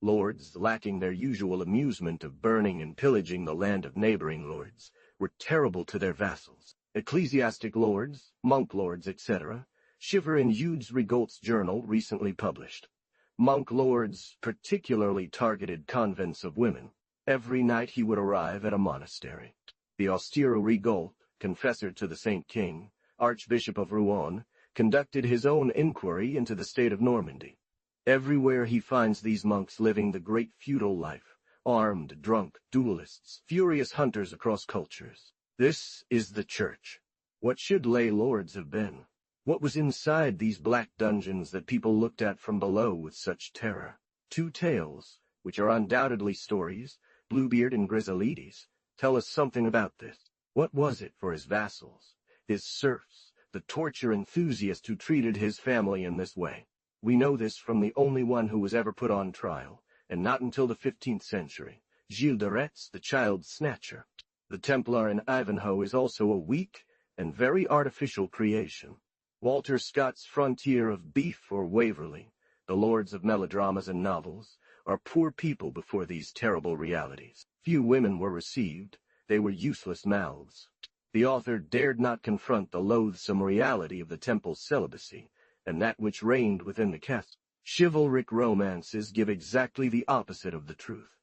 lords, lacking their usual amusement of burning and pillaging the land of neighboring lords, were terrible to their vassals. Ecclesiastic lords, monk lords, etc., shiver in Jules Michelet's journal recently published. Monk lords particularly targeted convents of women. Every night he would arrive at a monastery. The austere Rigaud, confessor to the Saint King, Archbishop of Rouen, conducted his own inquiry into the state of Normandy. Everywhere he finds these monks living the great feudal life, armed, drunk, duelists, furious hunters across cultures. This is the Church. What should lay lords have been? What was inside these black dungeons that people looked at from below with such terror? Two tales, which are undoubtedly stories, Bluebeard and Griselides, tell us something about this. What was it for his vassals, his serfs, the torture enthusiast who treated his family in this way? We know this from the only one who was ever put on trial, and not until the 15th century, Gilles de Retz, the child snatcher. The Templar in Ivanhoe is also a weak and very artificial creation. Walter Scott's frontier of Beef or Waverley, the lords of melodramas and novels, are poor people before these terrible realities. Few women were received, they were useless mouths. The author dared not confront the loathsome reality of the temple's celibacy, and that which reigned within the castle. Chivalric romances give exactly the opposite of the truth.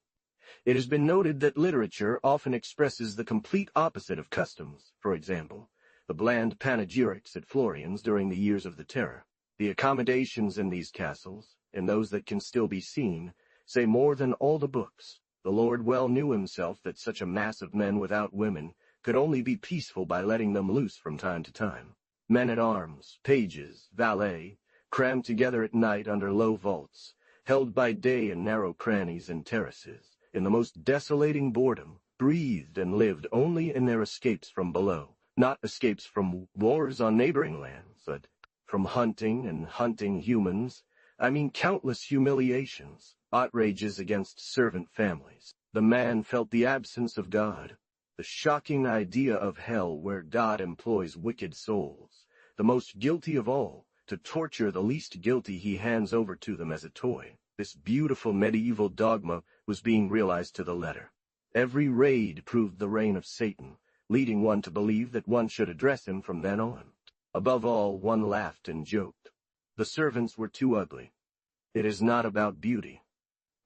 It has been noted that literature often expresses the complete opposite of customs. For example, the bland panegyrics at Florian's during the years of the Terror. The accommodations in these castles, and those that can still be seen, say more than all the books. The Lord well knew himself that such a mass of men without women could only be peaceful by letting them loose from time to time. Men-at-arms, pages, valet, crammed together at night under low vaults, held by day in narrow crannies and terraces, in the most desolating boredom, breathed and lived only in their escapes from below. Not escapes from wars on neighboring lands, but from hunting and hunting humans. I mean countless humiliations, outrages against servant families. The man felt the absence of God, the shocking idea of hell where God employs wicked souls, the most guilty of all, to torture the least guilty he hands over to them as a toy. This beautiful medieval dogma was being realized to the letter. Every raid proved the reign of Satan, leading one to believe that one should address him from then on. Above all, one laughed and joked. The servants were too ugly. It is not about beauty.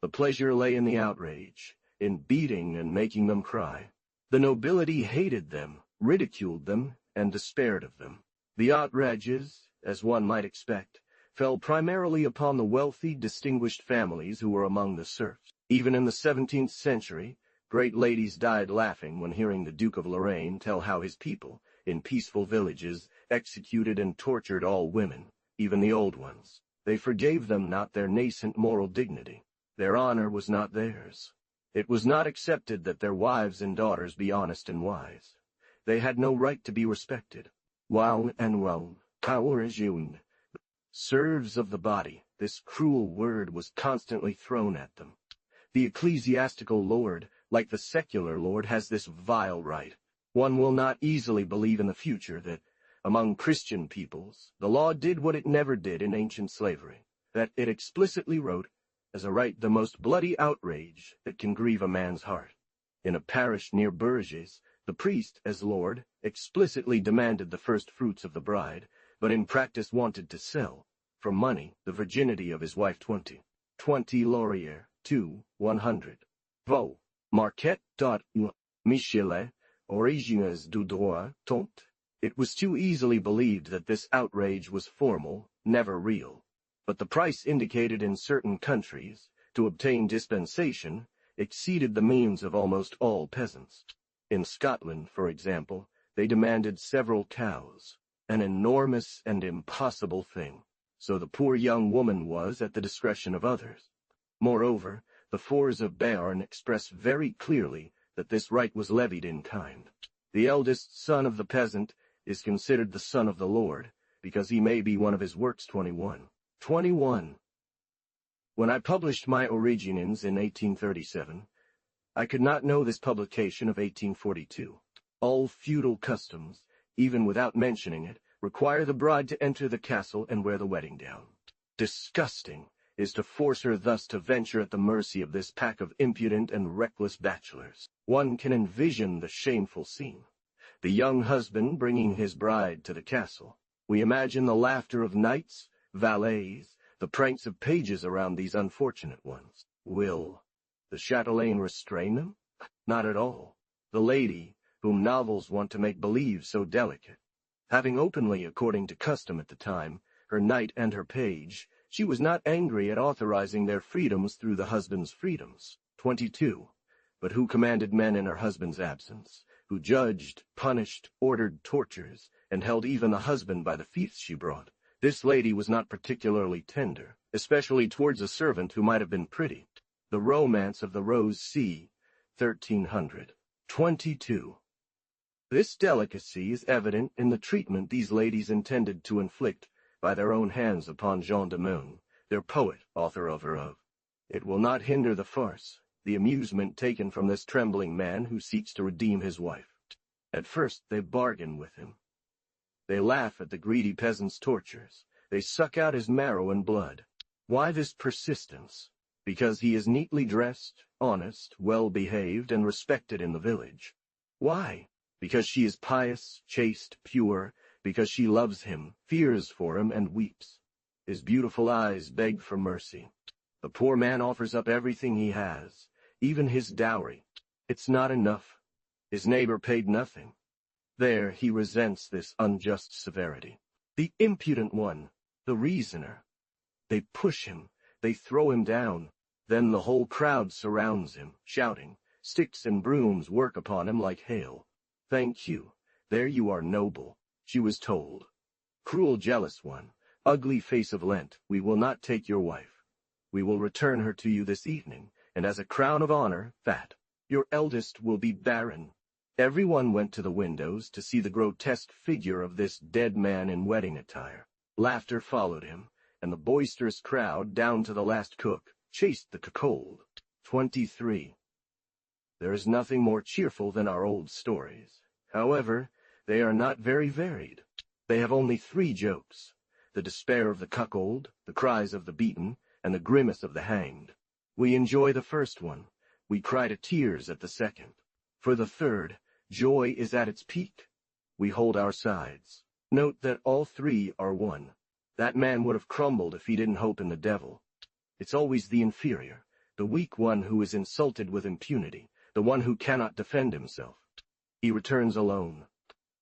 The pleasure lay in the outrage, in beating and making them cry. The nobility hated them, ridiculed them, and despaired of them. The outrages, as one might expect, fell primarily upon the wealthy, distinguished families who were among the serfs. Even in the 17th century, great ladies died laughing when hearing the Duke of Lorraine tell how his people, in peaceful villages, executed and tortured all women, even the old ones. They forgave them not their nascent moral dignity. Their honor was not theirs. It was not accepted that their wives and daughters be honest and wise. They had no right to be respected. While and well, serves of the body, this cruel word was constantly thrown at them. The ecclesiastical lord, like the secular lord, has this vile right. One will not easily believe in the future that, among Christian peoples, the law did what it never did in ancient slavery, that it explicitly wrote, as a right, the most bloody outrage that can grieve a man's heart. In a parish near Bourges, the priest, as lord, explicitly demanded the first fruits of the bride, but in practice wanted to sell, for money, the virginity of his wife 20 20 Laurier, 2, 100. Vaux, Marquette. Michelet, Origines du droit, tont. It was too easily believed that this outrage was formal, never real. But the price indicated in certain countries, to obtain dispensation, exceeded the means of almost all peasants. In Scotland, for example, they demanded several cows, an enormous and impossible thing, so the poor young woman was at the discretion of others. Moreover, the Fours of Béarn express very clearly that this right was levied in kind. The eldest son of the peasant is considered the son of the Lord, because he may be one of his works 21. 21. When I published my Origines in 1837, I could not know this publication of 1842. All feudal customs, even without mentioning it, require the bride to enter the castle and wear the wedding gown. Disgusting is to force her thus to venture at the mercy of this pack of impudent and reckless bachelors. One can envision the shameful scene. The young husband bringing his bride to the castle. We imagine the laughter of knights, valets, the pranks of pages around these unfortunate ones. Will the chatelaine restrain them? Not at all. The lady, whom novels want to make believe so delicate, having openly, according to custom at the time, her knight and her page, she was not angry at authorizing their freedoms through the husband's freedoms. 22. But who commanded men in her husband's absence, who judged, punished, ordered tortures, and held even the husband by the feats she brought? This lady was not particularly tender, especially towards a servant who might have been pretty. The Romance of the Rose c. 1300. 22. This delicacy is evident in the treatment these ladies intended to inflict by their own hands upon Jean de Meun, their poet, author of her of. It will not hinder the farce, the amusement taken from this trembling man who seeks to redeem his wife. At first they bargain with him. They laugh at the greedy peasant's tortures. They suck out his marrow and blood. Why this persistence? Because he is neatly dressed, honest, well-behaved, and respected in the village. Why? Because she is pious, chaste, pure, because she loves him, fears for him, and weeps. His beautiful eyes beg for mercy. The poor man offers up everything he has, even his dowry. It's not enough. His neighbor paid nothing. There he resents this unjust severity. The impudent one, the reasoner. They push him, they throw him down. Then the whole crowd surrounds him, shouting. Sticks and brooms work upon him like hail. Thank you. There you are, noble, she was told. Cruel, jealous one, ugly face of Lent, we will not take your wife. We will return her to you this evening, and as a crown of honor, fat. Your eldest will be barren. Everyone went to the windows to see the grotesque figure of this dead man in wedding attire. Laughter followed him, and the boisterous crowd, down to the last cook, chased the cuckold. 23. There is nothing more cheerful than our old stories. However, they are not very varied. They have only 3 jokes: the despair of the cuckold, the cries of the beaten, and the grimace of the hanged. We enjoy the first one. We cry to tears at the second. For the third, joy is at its peak. We hold our sides. Note that all 3 are one. That man would have crumbled if he didn't hope in the devil. It's always the inferior, the weak one who is insulted with impunity, the one who cannot defend himself. He returns alone.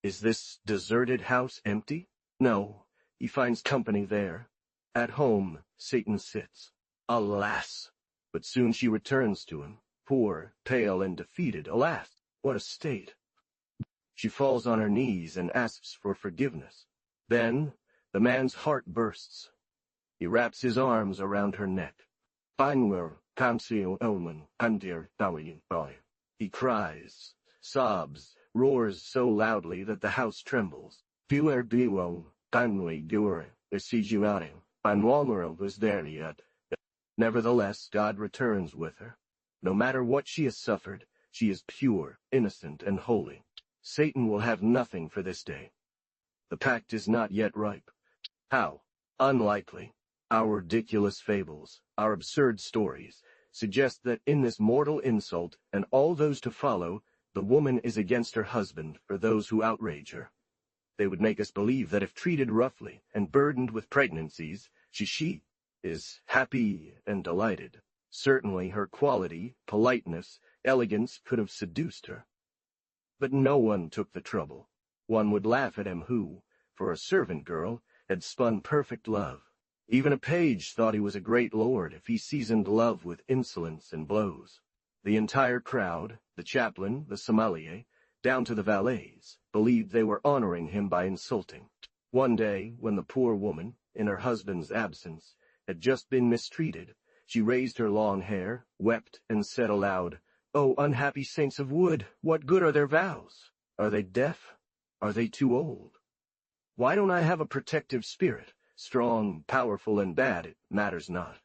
Is this deserted house empty? No, he finds company there. At home, Satan sits. Alas! But soon she returns to him, poor, pale, and defeated. Alas, what a state! She falls on her knees and asks for forgiveness. Then the man's heart bursts. He wraps his arms around her neck. He cries, sobs, roars so loudly that the house trembles. Nevertheless, God returns with her. No matter what she has suffered, she is pure, innocent, and holy. Satan will have nothing for this day. The pact is not yet ripe. How? Unlikely. Our ridiculous fables, our absurd stories, suggest that in this mortal insult, and all those to follow, the woman is against her husband for those who outrage her. They would make us believe that if treated roughly and burdened with pregnancies, she is happy and delighted. Certainly her quality, politeness, elegance could have seduced her. But no one took the trouble. One would laugh at him who, for a servant girl, had spun perfect love. Even a page thought he was a great lord if he seasoned love with insolence and blows. The entire crowd, the chaplain, the sommelier, down to the valets, believed they were honoring him by insulting. One day, when the poor woman, in her husband's absence, had just been mistreated, she raised her long hair, wept, and said aloud, "O unhappy saints of wood, what good are their vows? Are they deaf? Are they too old? Why don't I have a protective spirit? Strong, powerful, and bad, it matters not.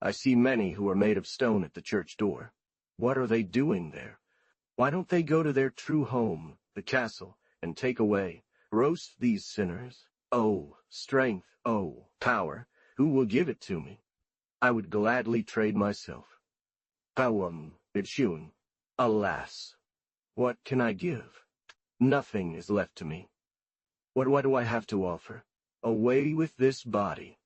I see many who are made of stone at the church door. What are they doing there? Why don't they go to their true home, the castle, and take away, roast these sinners? Oh, strength, oh, power, who will give it to me? I would gladly trade myself. Itchun. Alas, what can I give? Nothing is left to me. What do I have to offer? Away with this body,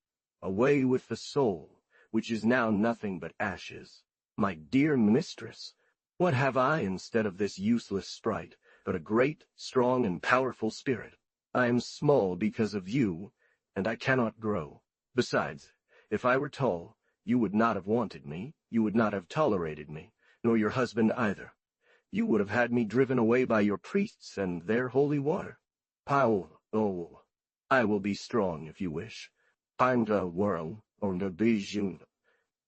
away with the soul, which is now nothing but ashes. My dear mistress, what have I instead of this useless sprite, but a great, strong, and powerful spirit? I am small because of you, and I cannot grow. Besides, if I were tall, you would not have wanted me, you would not have tolerated me, nor your husband either. You would have had me driven away by your priests and their holy water. Oh, I will be strong if you wish. Panga world, or the bijun.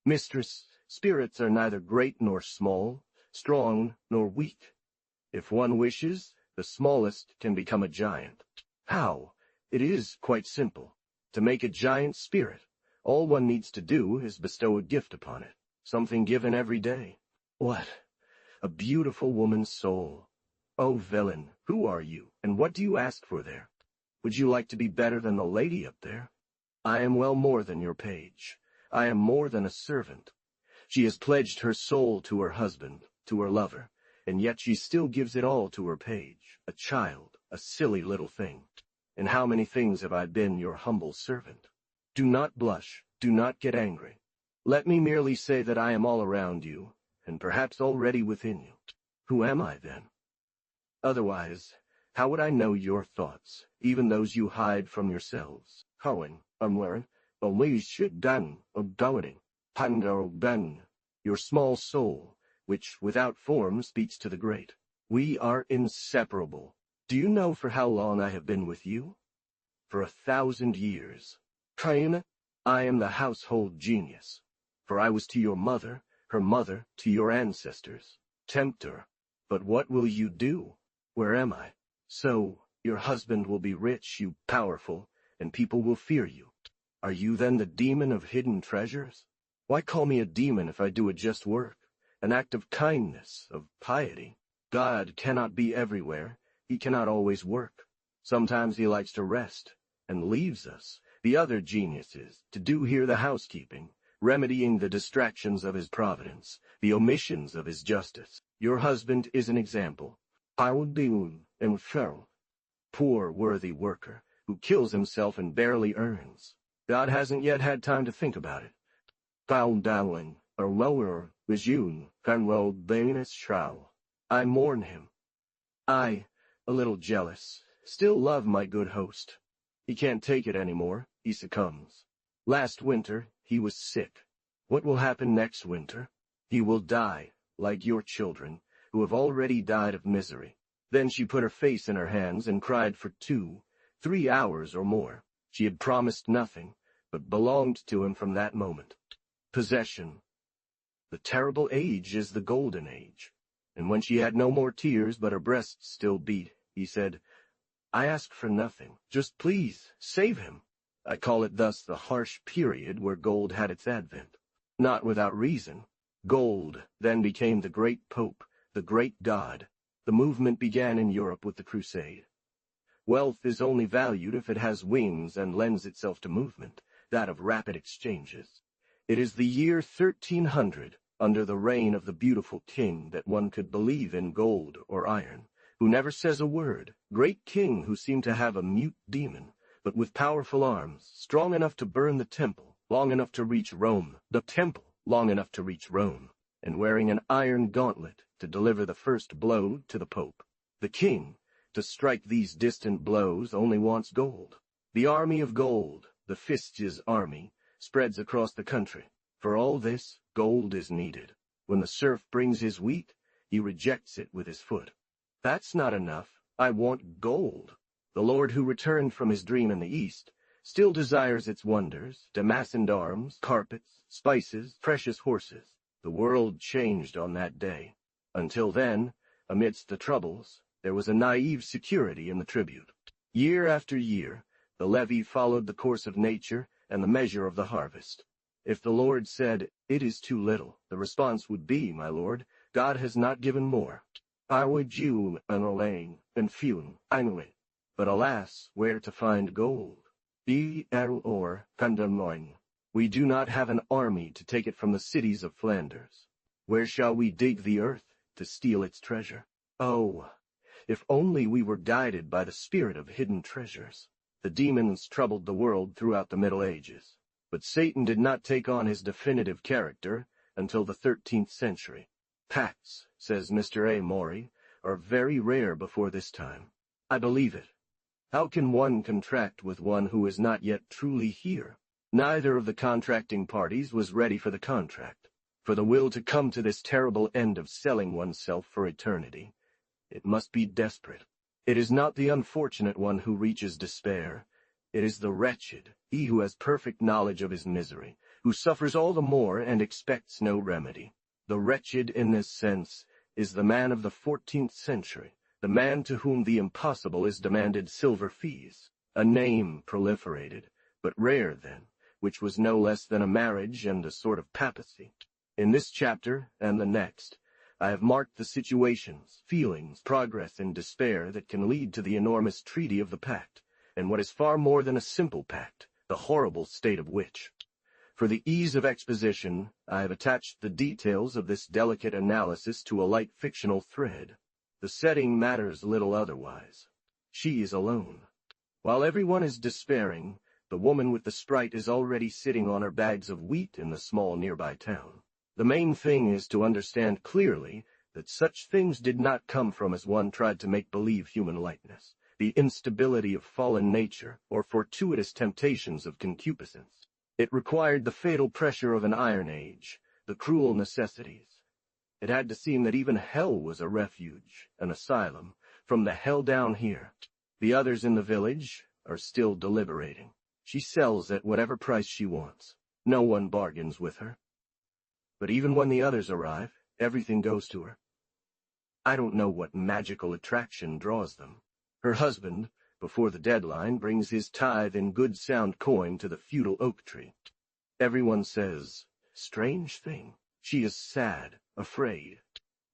Mistress, spirits are neither great nor small, strong nor weak. If one wishes, the smallest can become a giant. How? It is quite simple. To make a giant spirit, all one needs to do is bestow a gift upon it, something given every day. What? A beautiful woman's soul. Oh, villain, who are you, and what do you ask for there? Would you like to be better than the lady up there? I am well more than your page. I am more than a servant. She has pledged her soul to her husband, to her lover, and yet she still gives it all to her page, a child, a silly little thing. And how many things have I been your humble servant? Do not blush, do not get angry. Let me merely say that I am all around you, and perhaps already within you. Who am I, then? Otherwise, how would I know your thoughts, even those you hide from yourselves? Cohen, unlearn, only should done, doing, pando ben, your small soul, which without form speaks to the great. We are inseparable. Do you know for how long I have been with you? For 1,000 years. Kaina, I am the household genius, for I was to your mother, her mother to your ancestors. Tempter, but what will you do? Where am I? So, your husband will be rich, you powerful, and people will fear you. Are you then the demon of hidden treasures? Why call me a demon if I do a just work, an act of kindness, of piety? God cannot be everywhere. He cannot always work. Sometimes he likes to rest, and leaves us, the other geniuses, to do here the housekeeping, remedying the distractions of his providence, the omissions of his justice. Your husband is an example. Paudun and Ferrell. Poor worthy worker, who kills himself and barely earns. God hasn't yet had time to think about it. Paudun, or lower, Vijun, Fenwell Banis Shrow. I mourn him. I, a little jealous, still love my good host. He can't take it anymore, he succumbs. Last winter, he was sick. What will happen next winter? He will die, like your children, who have already died of misery. Then she put her face in her hands and cried for 2, 3 hours or more. She had promised nothing, but belonged to him from that moment. Possession. The terrible age is the golden age. And when she had no more tears but her breasts still beat, he said, I ask for nothing. Just please, save him. I call it thus the harsh period where gold had its advent. Not without reason. Gold then became the great pope, the great god. The movement began in Europe with the crusade. Wealth is only valued if it has wings and lends itself to movement, that of rapid exchanges. It is the year 1300, under the reign of the beautiful king, that one could believe in gold or iron, who never says a word, great king who seemed to have a mute demon, but with powerful arms, strong enough to burn the temple, long enough to reach Rome, the temple long enough to reach Rome, and wearing an iron gauntlet to deliver the first blow to the Pope. The king, to strike these distant blows, only wants gold. The army of gold, the Fist's army, spreads across the country. For all this, gold is needed. When the serf brings his wheat, he rejects it with his foot. That's not enough. I want gold. The lord who returned from his dream in the east still desires its wonders, damascened arms, carpets, spices, precious horses. The world changed on that day. Until then, amidst the troubles, there was a naive security in the tribute. Year after year, the levy followed the course of nature and the measure of the harvest. If the Lord said, "It is too little," the response would be, "My Lord, God has not given more. I would you and few, anyway." But alas, where to find gold? Or condemning. We do not have an army to take it from the cities of Flanders. Where shall we dig the earth to steal its treasure? Oh, if only we were guided by the spirit of hidden treasures. The demons troubled the world throughout the Middle Ages, but Satan did not take on his definitive character until the 13th century. Pacts, says Mr. A. Maury, are very rare before this time. I believe it. How can one contract with one who is not yet truly here? Neither of the contracting parties was ready for the contract, for the will to come to this terrible end of selling oneself for eternity. It must be desperate. It is not the unfortunate one who reaches despair. It is the wretched, he who has perfect knowledge of his misery, who suffers all the more and expects no remedy. The wretched in this sense is the man of the 14th century, the man to whom the impossible is demanded silver fees, a name proliferated, but rare then, which was no less than a marriage and a sort of papacy. In this chapter and the next, I have marked the situations, feelings, progress, and despair that can lead to the enormous treaty of the pact, and what is far more than a simple pact, the horrible state of witch. For the ease of exposition, I have attached the details of this delicate analysis to a light fictional thread. The setting matters little otherwise. She is alone. While everyone is despairing, the woman with the sprite is already sitting on her bags of wheat in the small nearby town. The main thing is to understand clearly that such things did not come from as one tried to make believe human lightness, the instability of fallen nature, or fortuitous temptations of concupiscence. It required the fatal pressure of an iron age, the cruel necessities. It had to seem that even hell was a refuge, an asylum, from the hell down here. The others in the village are still deliberating. She sells at whatever price she wants. No one bargains with her. But even when the others arrive, everything goes to her. I don't know what magical attraction draws them. Her husband, before the deadline, brings his tithe in good sound coin to the feudal oak tree. Everyone says, strange thing, she is sad, afraid.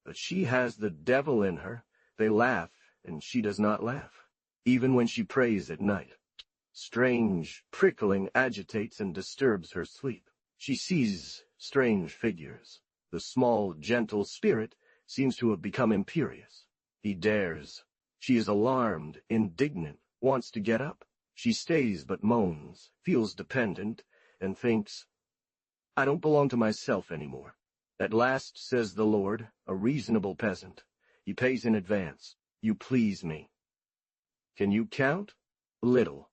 But she has the devil in her. They laugh, and she does not laugh, even when she prays at night. Strange, prickling agitates and disturbs her sleep. She sees strange figures. The small, gentle spirit seems to have become imperious. He dares. She is alarmed, indignant, wants to get up. She stays but moans, feels dependent, and thinks, I don't belong to myself anymore. At last, says the Lord, a reasonable peasant. He pays in advance. You please me. Can you count? Little.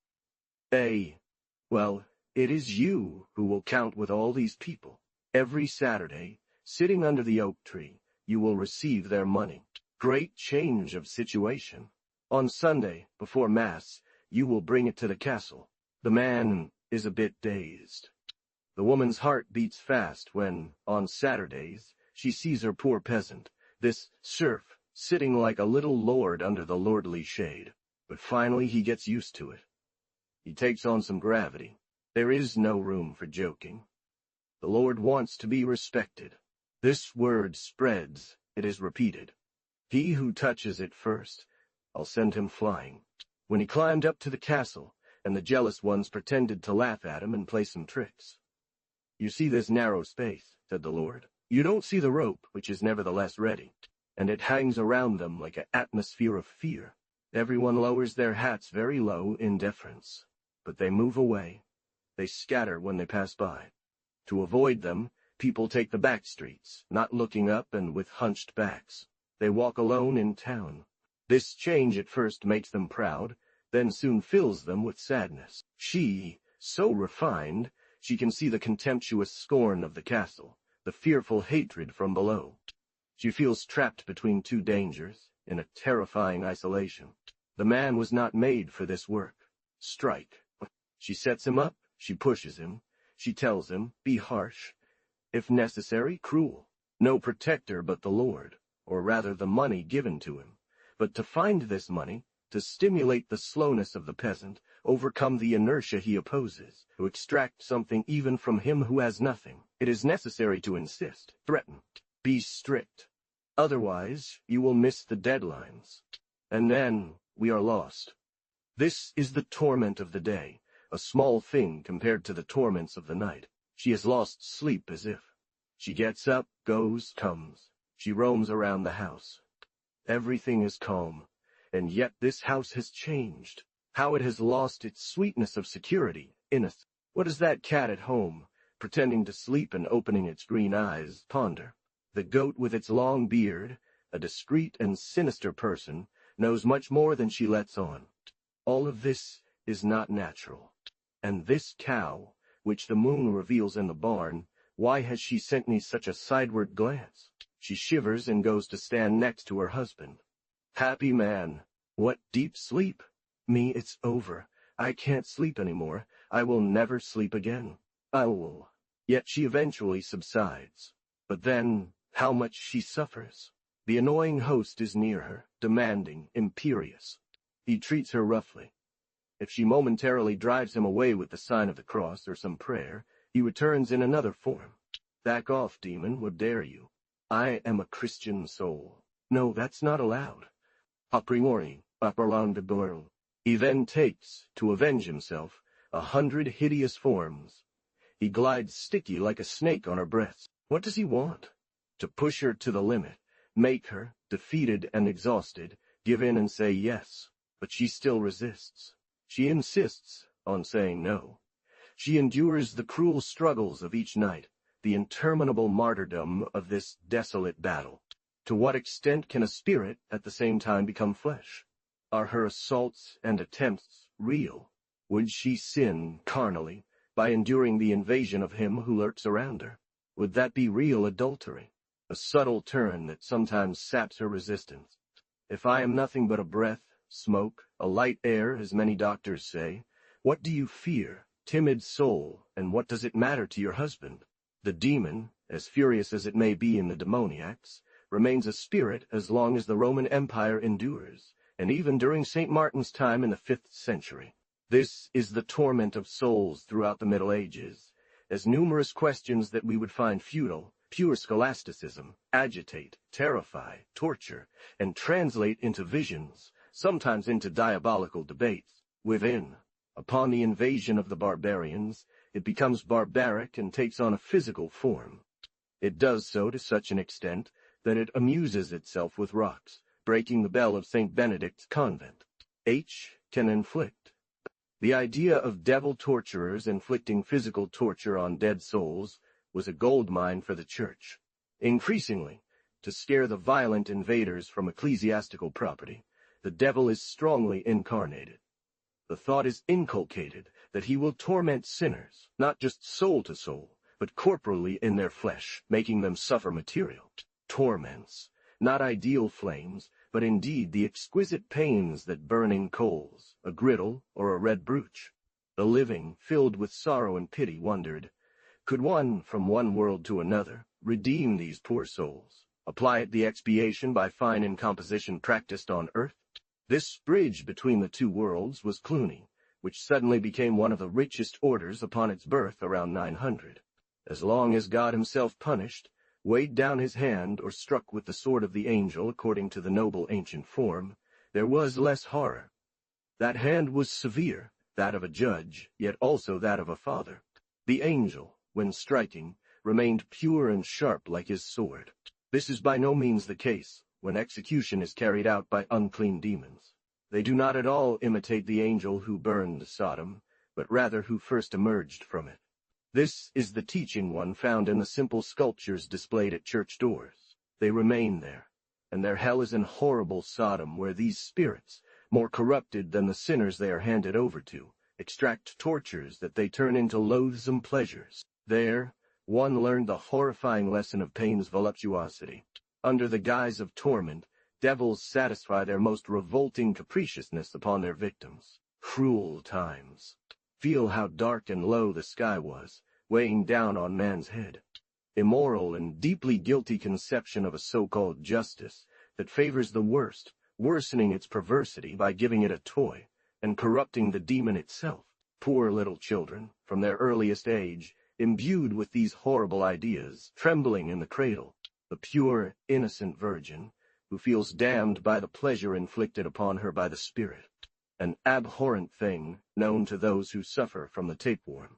Well, it is you who will count with all these people. Every Saturday, sitting under the oak tree, you will receive their money. Great change of situation. On Sunday, before Mass, you will bring it to the castle. The man is a bit dazed. The woman's heart beats fast when, on Saturdays, she sees her poor peasant, this serf, sitting like a little lord under the lordly shade. But finally he gets used to it. He takes on some gravity. There is no room for joking. The Lord wants to be respected. This word spreads, it is repeated. He who touches it first, I'll send him flying. When he climbed up to the castle, and the jealous ones pretended to laugh at him and play some tricks. You see this narrow space, said the Lord. You don't see the rope, which is nevertheless ready, and it hangs around them like an atmosphere of fear. Everyone lowers their hats very low in deference, but they move away. They scatter when they pass by. To avoid them, people take the back streets, not looking up and with hunched backs. They walk alone in town. This change at first makes them proud, then soon fills them with sadness. She, so refined, she can see the contemptuous scorn of the castle, the fearful hatred from below. She feels trapped between two dangers, in a terrifying isolation. The man was not made for this work. Strike. She sets him up, she pushes him, she tells him, be harsh, if necessary, cruel. No protector but the Lord, or rather the money given to him. But to find this money, to stimulate the slowness of the peasant, overcome the inertia he opposes, to extract something even from him who has nothing, it is necessary to insist, threaten, be strict. Otherwise, you will miss the deadlines. And then, we are lost. This is the torment of the day, a small thing compared to the torments of the night. She has lost sleep as if. She gets up, goes, comes. She roams around the house. Everything is calm, and yet this house has changed. How it has lost its sweetness of security, innocence. What does that cat at home, pretending to sleep and opening its green eyes, ponder? The goat with its long beard, a discreet and sinister person, knows much more than she lets on. All of this is not natural. And this cow, which the moon reveals in the barn, why has she sent me such a sideward glance? She shivers and goes to stand next to her husband. Happy man. What deep sleep. Me, it's over. I can't sleep anymore. I will never sleep again. I will. Yet she eventually subsides. But then, how much she suffers. The annoying host is near her, demanding, imperious. He treats her roughly. If she momentarily drives him away with the sign of the cross or some prayer, he returns in another form. Back off, demon, what dare you? I am a Christian soul. No, that's not allowed. A priori, a parlant de bourle. He then takes, to avenge himself, 100 hideous forms. He glides sticky like a snake on her breast. What does he want? To push her to the limit, make her, defeated and exhausted, give in and say yes. But she still resists. She insists on saying no. She endures the cruel struggles of each night, the interminable martyrdom of this desolate battle. To what extent can a spirit at the same time become flesh? Are her assaults and attempts real? Would she sin carnally by enduring the invasion of him who lurks around her? Would that be real adultery? A subtle turn that sometimes saps her resistance. If I am nothing but a breath, smoke, a light air, as many doctors say, what do you fear, timid soul, and what does it matter to your husband? The demon, as furious as it may be in the demoniacs, remains a spirit as long as the Roman Empire endures, and even during St. Martin's time in the 5th century. This is the torment of souls throughout the Middle Ages, as numerous questions that we would find futile, pure scholasticism, agitate, terrify, torture, and translate into visions, sometimes into diabolical debates. Within, upon the invasion of the barbarians, it becomes barbaric and takes on a physical form. It does so to such an extent that it amuses itself with rocks, breaking the bell of St. Benedict's convent. H can inflict. The idea of devil torturers inflicting physical torture on dead souls was a goldmine for the Church. Increasingly, to scare the violent invaders from ecclesiastical property, the devil is strongly incarnated. The thought is inculcated that he will torment sinners, not just soul to soul, but corporally in their flesh, making them suffer material torments, not ideal flames, but indeed the exquisite pains that burning coals, a griddle, or a red brooch. The living, filled with sorrow and pity, wondered, could one, from one world to another, redeem these poor souls, apply it the expiation by fine incomposition practiced on earth? This bridge between the two worlds was Cluny, which suddenly became one of the richest orders upon its birth around 900. As long as God himself punished, weighed down his hand, or struck with the sword of the angel according to the noble ancient form, there was less horror. That hand was severe, that of a judge, yet also that of a father. The angel, when striking, remained pure and sharp like his sword. This is by no means the case when execution is carried out by unclean demons. They do not at all imitate the angel who burned Sodom, but rather who first emerged from it. This is the teaching one found in the simple sculptures displayed at church doors. They remain there, and their hell is in horrible Sodom, where these spirits, more corrupted than the sinners they are handed over to, extract tortures that they turn into loathsome pleasures. There, one learned the horrifying lesson of pain's voluptuosity. Under the guise of torment, devils satisfy their most revolting capriciousness upon their victims. Cruel times. Feel how dark and low the sky was, weighing down on man's head. Immoral and deeply guilty conception of a so-called justice that favors the worst, worsening its perversity by giving it a toy, and corrupting the demon itself. Poor little children, from their earliest age, imbued with these horrible ideas, trembling in the cradle. The pure, innocent virgin, who feels damned by the pleasure inflicted upon her by the spirit. An abhorrent thing known to those who suffer from the tapeworm.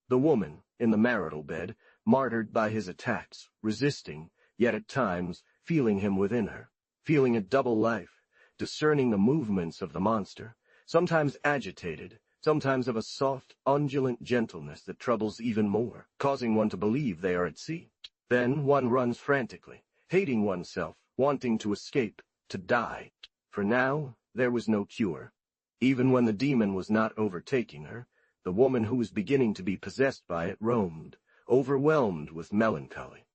The woman, in the marital bed, martyred by his attacks, resisting, yet at times feeling him within her, feeling a double life, discerning the movements of the monster, sometimes agitated, sometimes of a soft, undulant gentleness that troubles even more, causing one to believe they are at sea. Then one runs frantically, hating oneself, wanting to escape, to die. For now, there was no cure. Even when the demon was not overtaking her, the woman who was beginning to be possessed by it roamed, overwhelmed with melancholy.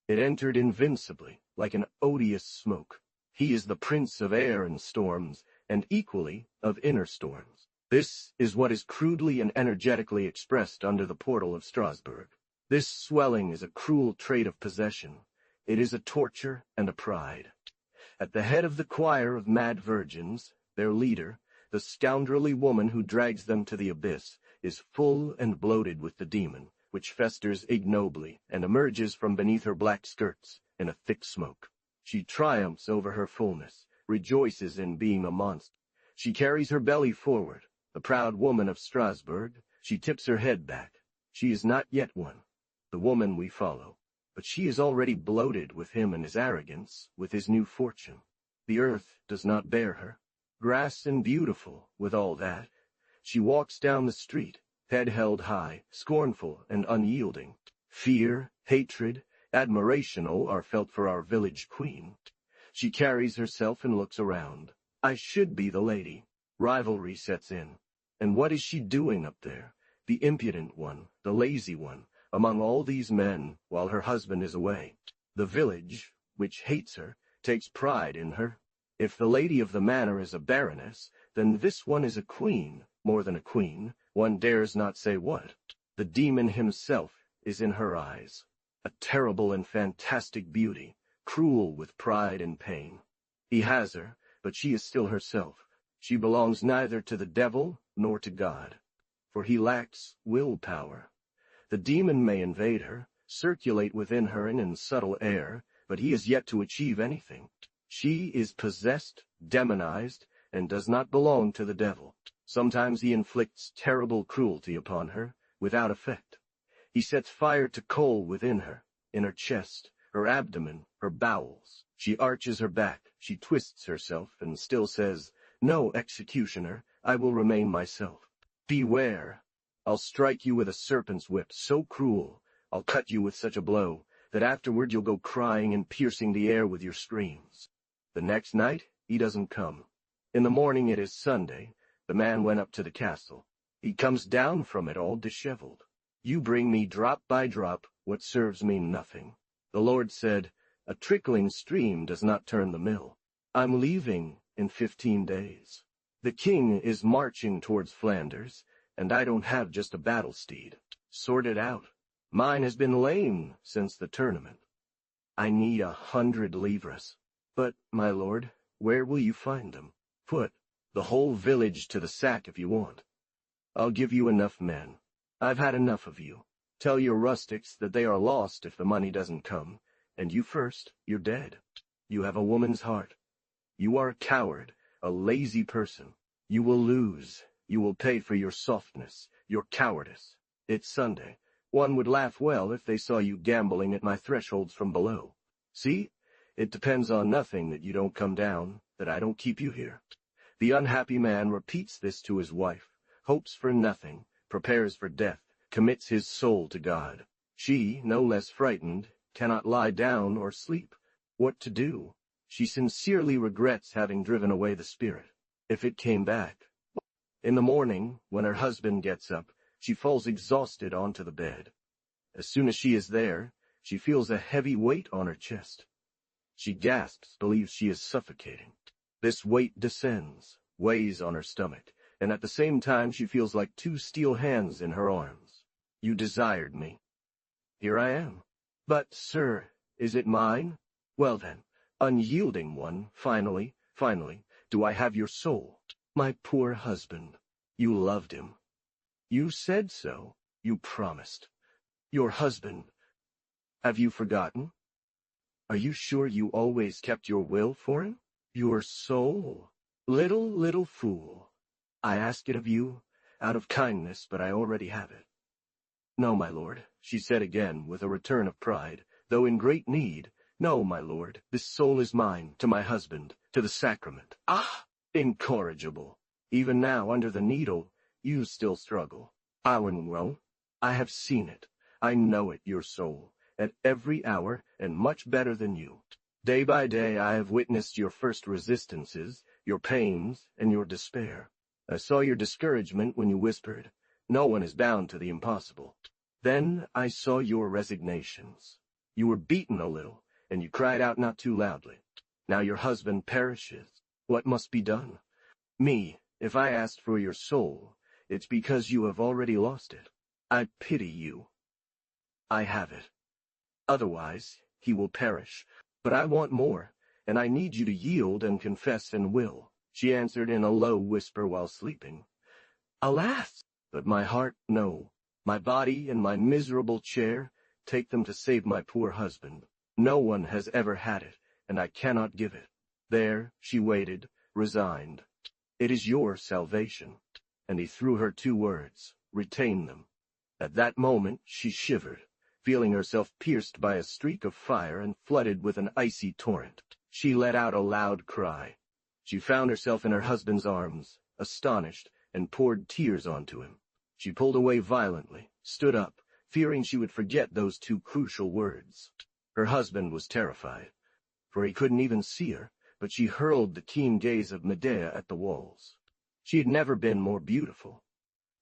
It entered invincibly, like an odious smoke. He is the prince of air and storms, and equally of inner storms. This is what is crudely and energetically expressed under the portal of Strasbourg. This swelling is a cruel trait of possession. It is a torture and a pride. At the head of the choir of mad virgins, their leader, the scoundrelly woman who drags them to the abyss, is full and bloated with the demon, which festers ignobly and emerges from beneath her black skirts in a thick smoke. She triumphs over her fullness, rejoices in being a monster. She carries her belly forward, the proud woman of Strasbourg. She tips her head back. She is not yet one, the woman we follow, but she is already bloated with him and his arrogance, with his new fortune. The earth does not bear her. Grass and beautiful, with all that. She walks down the street, head held high, scornful and unyielding. Fear, hatred, admiration are felt for our village queen. She carries herself and looks around. I should be the lady. Rivalry sets in. And what is she doing up there? The impudent one, the lazy one, among all these men, while her husband is away. The village, which hates her, takes pride in her. If the lady of the manor is a baroness, then this one is a queen, more than a queen, one dares not say what. The demon himself is in her eyes, a terrible and fantastic beauty, cruel with pride and pain. He has her, but she is still herself. She belongs neither to the devil nor to God, for he lacks will-power. The demon may invade her, circulate within her and in subtle air, but he is yet to achieve anything. She is possessed, demonized, and does not belong to the devil. Sometimes he inflicts terrible cruelty upon her, without effect. He sets fire to coal within her, in her chest, her abdomen, her bowels. She arches her back, she twists herself, and still says, "No, executioner, I will remain myself. Beware! I'll strike you with a serpent's whip so cruel, I'll cut you with such a blow, that afterward you'll go crying and piercing the air with your screams." The next night, he doesn't come. In the morning it is Sunday. The man went up to the castle. He comes down from it all disheveled. You bring me drop by drop what serves me nothing. The Lord said, a trickling stream does not turn the mill. I'm leaving in 15 days. The king is marching towards Flanders, and I don't have just a battle steed. Sort it out. Mine has been lame since the tournament. I need 100 livres. But, my lord, where will you find them? Put the whole village to the sack if you want. I'll give you enough men. I've had enough of you. Tell your rustics that they are lost if the money doesn't come, and you first, you're dead. You have a woman's heart. You are a coward, a lazy person. You will lose. You will pay for your softness, your cowardice. It's Sunday. One would laugh well if they saw you gambling at my thresholds from below. See? It depends on nothing that you don't come down, that I don't keep you here. The unhappy man repeats this to his wife, hopes for nothing, prepares for death, commits his soul to God. She, no less frightened, cannot lie down or sleep. What to do? She sincerely regrets having driven away the spirit. If it came back. In the morning, when her husband gets up, she falls exhausted onto the bed. As soon as she is there, she feels a heavy weight on her chest. She gasps, believes she is suffocating. This weight descends, weighs on her stomach, and at the same time she feels like two steel hands in her arms. You desired me. Here I am. But, sir, is it mine? Well then, unyielding one, finally, do I have your soul? My poor husband. You loved him. You said so. You promised. Your husband. Have you forgotten? Are you sure you always kept your will for him? Your soul. Little fool. I ask it of you, out of kindness, but I already have it. No, my lord, she said again, with a return of pride, though in great need. No, my lord, this soul is mine, to my husband, to the sacrament. Ah! Incorrigible. Even now, under the needle, you still struggle. Well, I have seen it. I know it, your soul, at every hour, and much better than you. Day by day I have witnessed your first resistances, your pains, and your despair. I saw your discouragement when you whispered, "No one is bound to the impossible." Then I saw your resignations. You were beaten a little, and you cried out not too loudly. Now your husband perishes. What must be done? Me, if I asked for your soul, it's because you have already lost it. I pity you. I have it. Otherwise, he will perish. But I want more, and I need you to yield and confess and will, she answered in a low whisper while sleeping. Alas! But my heart, no. My body and my miserable chair, take them to save my poor husband. No one has ever had it, and I cannot give it. There, she waited, resigned. It is your salvation. And he threw her 2 words, retain them. At that moment she shivered, feeling herself pierced by a streak of fire and flooded with an icy torrent. She let out a loud cry. She found herself in her husband's arms, astonished, and poured tears onto him. She pulled away violently, stood up, fearing she would forget those 2 crucial words. Her husband was terrified, for he couldn't even see her, but she hurled the keen gaze of Medea at the walls. She had never been more beautiful.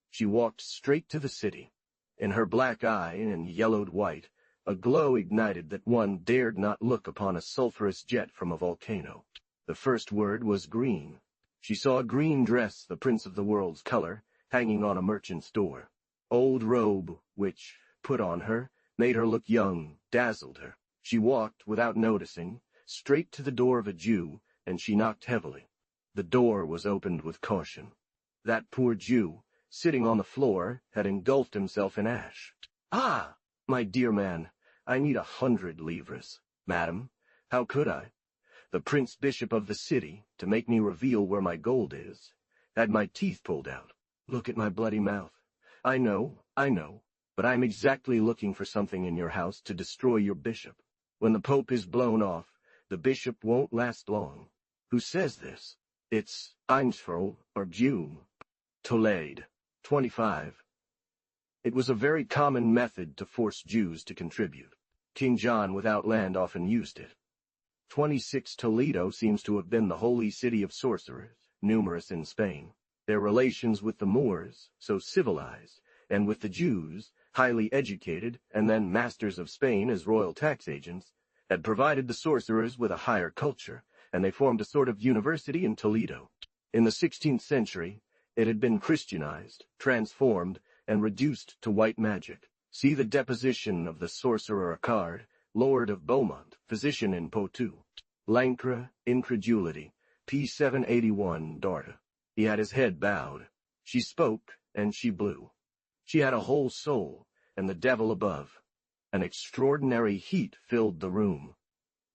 She walked straight to the city. In her black eye and yellowed white, a glow ignited that one dared not look upon a sulphurous jet from a volcano. The first word was green. She saw a green dress, the prince of the world's color, hanging on a merchant's door. Old robe, which, put on her, made her look young, dazzled her. She walked, without noticing, straight to the door of a Jew, and she knocked heavily. The door was opened with caution. That poor Jew, sitting on the floor, had engulfed himself in ash. Ah, my dear man, I need 100 livres. Madam, how could I? The prince bishop of the city, to make me reveal where my gold is, had my teeth pulled out. Look at my bloody mouth. I know, but I'm exactly looking for something in your house to destroy your bishop. When the pope is blown off, the bishop won't last long. Who says this? It's Einsfrohl, or June. Tolade, 25. It was a very common method to force Jews to contribute. King John without land often used it. 26 Toledo seems to have been the holy city of sorcerers, numerous in Spain. Their relations with the Moors, so civilized, and with the Jews, highly educated, and then masters of Spain as royal tax agents, had provided the sorcerers with a higher culture, and they formed a sort of university in Toledo. In the 16th century, it had been Christianized, transformed, and reduced to white magic. See the deposition of the sorcerer Accard, Lord of Beaumont, physician in Poitou. Lancre, incredulity, P781, Darta. He had his head bowed. She spoke, and she blew. She had a whole soul, and the devil above. An extraordinary heat filled the room.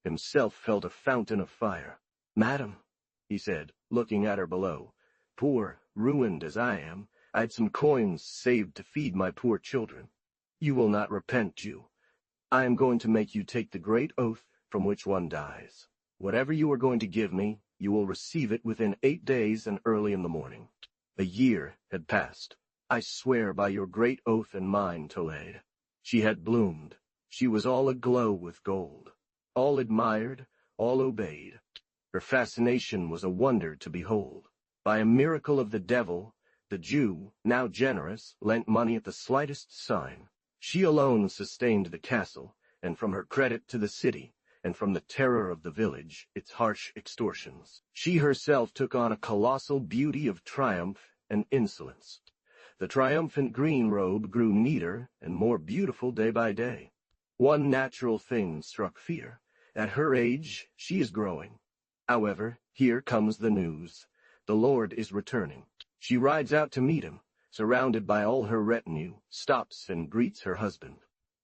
Himself felt a fountain of fire. Madam, he said, looking at her below, poor, ruined as I am, I'd some coins saved to feed my poor children. You will not repent, Jew. I am going to make you take the great oath from which one dies. Whatever you are going to give me, you will receive it within 8 days and early in the morning. A year had passed. I swear by your great oath and mine, Tolede. She had bloomed. She was all aglow with gold. All admired, all obeyed. Her fascination was a wonder to behold. By a miracle of the devil, the Jew, now generous, lent money at the slightest sign. She alone sustained the castle, and from her credit to the city, and from the terror of the village, its harsh extortions, she herself took on a colossal beauty of triumph and insolence. The triumphant green robe grew neater and more beautiful day by day. One natural thing struck fear. At her age, she is growing. However, here comes the news. The Lord is returning. She rides out to meet him, surrounded by all her retinue, stops and greets her husband.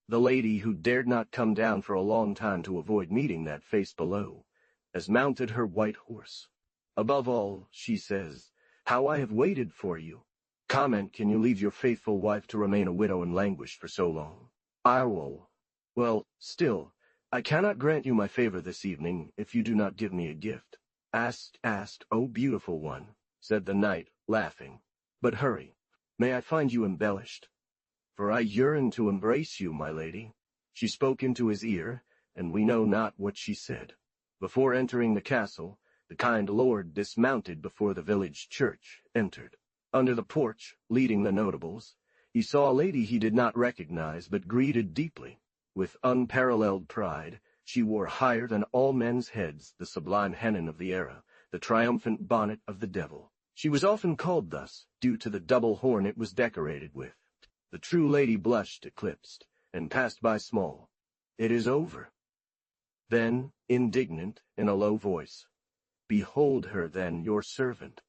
The lady who dared not come down for a long time to avoid meeting that face below, has mounted her white horse. Above all, she says, "How I have waited for you." Comment, can you leave your faithful wife to remain a widow and languish for so long? I will. Well, still, I cannot grant you my favor this evening if you do not give me a gift. Ask, O beautiful one, said the knight, laughing. But hurry, may I find you embellished? For I yearn to embrace you, my lady. She spoke into his ear, and we know not what she said. Before entering the castle, the kind lord dismounted before the village church, entered. Under the porch, leading the notables, he saw a lady he did not recognize but greeted deeply. With unparalleled pride, she wore higher than all men's heads the sublime hennin of the era, the triumphant bonnet of the devil. She was often called thus, due to the double horn it was decorated with. The true lady blushed eclipsed, and passed by small. It is over. Then, indignant, in a low voice, behold her then, your servant.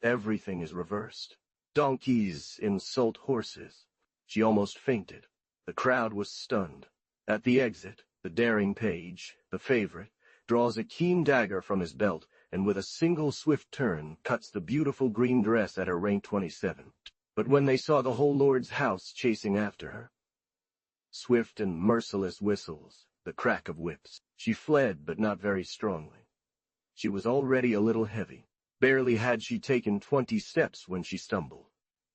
Everything is reversed. Donkeys insult horses. She almost fainted. The crowd was stunned. At the exit, the daring page, the favorite, draws a keen dagger from his belt, and with a single swift turn cuts the beautiful green dress at her rank 27. But when they saw the whole lord's house chasing after her, swift and merciless whistles, the crack of whips, she fled, but not very strongly. She was already a little heavy. Barely had she taken 20 steps when she stumbled.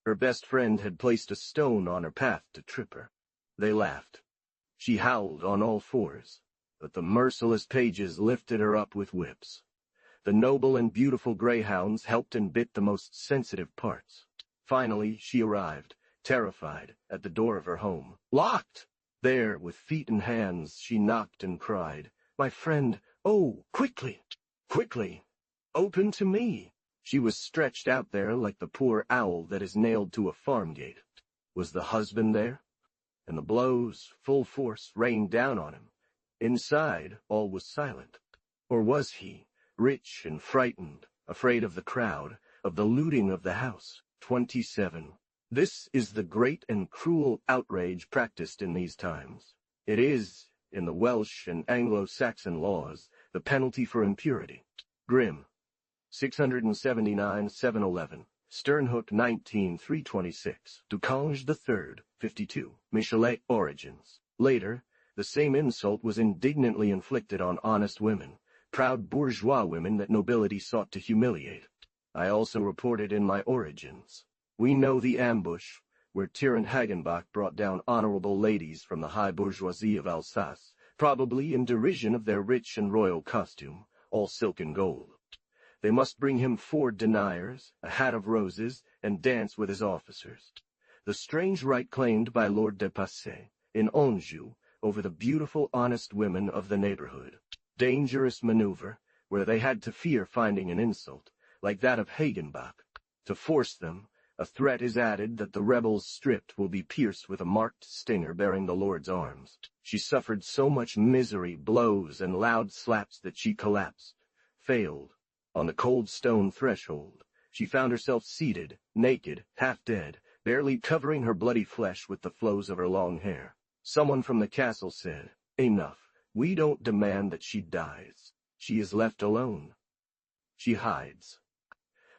Her best friend had placed a stone on her path to trip her. They laughed. She howled on all fours, but the merciless pages lifted her up with whips. The noble and beautiful greyhounds helped and bit the most sensitive parts. Finally, she arrived, terrified, at the door of her home. Locked! There, with feet and hands, she knocked and cried, "My friend, oh, quickly, quickly! Open to me." She was stretched out there like the poor owl that is nailed to a farm gate. Was the husband there? And the blows, full force, rained down on him. Inside, all was silent. Or was he, rich and frightened, afraid of the crowd, of the looting of the house? 27. This is the great and cruel outrage practiced in these times. It is, in the Welsh and Anglo-Saxon laws, the penalty for impurity. Grimm. 679-711, Sternhoek 19-326, Ducange III, 52, Michelet Origins. Later, the same insult was indignantly inflicted on honest women, proud bourgeois women that nobility sought to humiliate. I also reported in my Origins. We know the ambush, where Tyrant Hagenbach brought down honorable ladies from the high bourgeoisie of Alsace, probably in derision of their rich and royal costume, all silk and gold. They must bring him 4 deniers, a hat of roses, and dance with his officers. The strange right claimed by Lord de Passé, in Anjou, over the beautiful, honest women of the neighborhood. Dangerous maneuver, where they had to fear finding an insult, like that of Hagenbach. To force them, a threat is added that the rebels stripped will be pierced with a marked stinger bearing the Lord's arms. She suffered so much misery, blows, and loud slaps that she collapsed, failed. On the cold stone threshold, she found herself seated, naked, half dead, barely covering her bloody flesh with the flows of her long hair. Someone from the castle said, "Enough, we don't demand that she dies. She is left alone." She hides.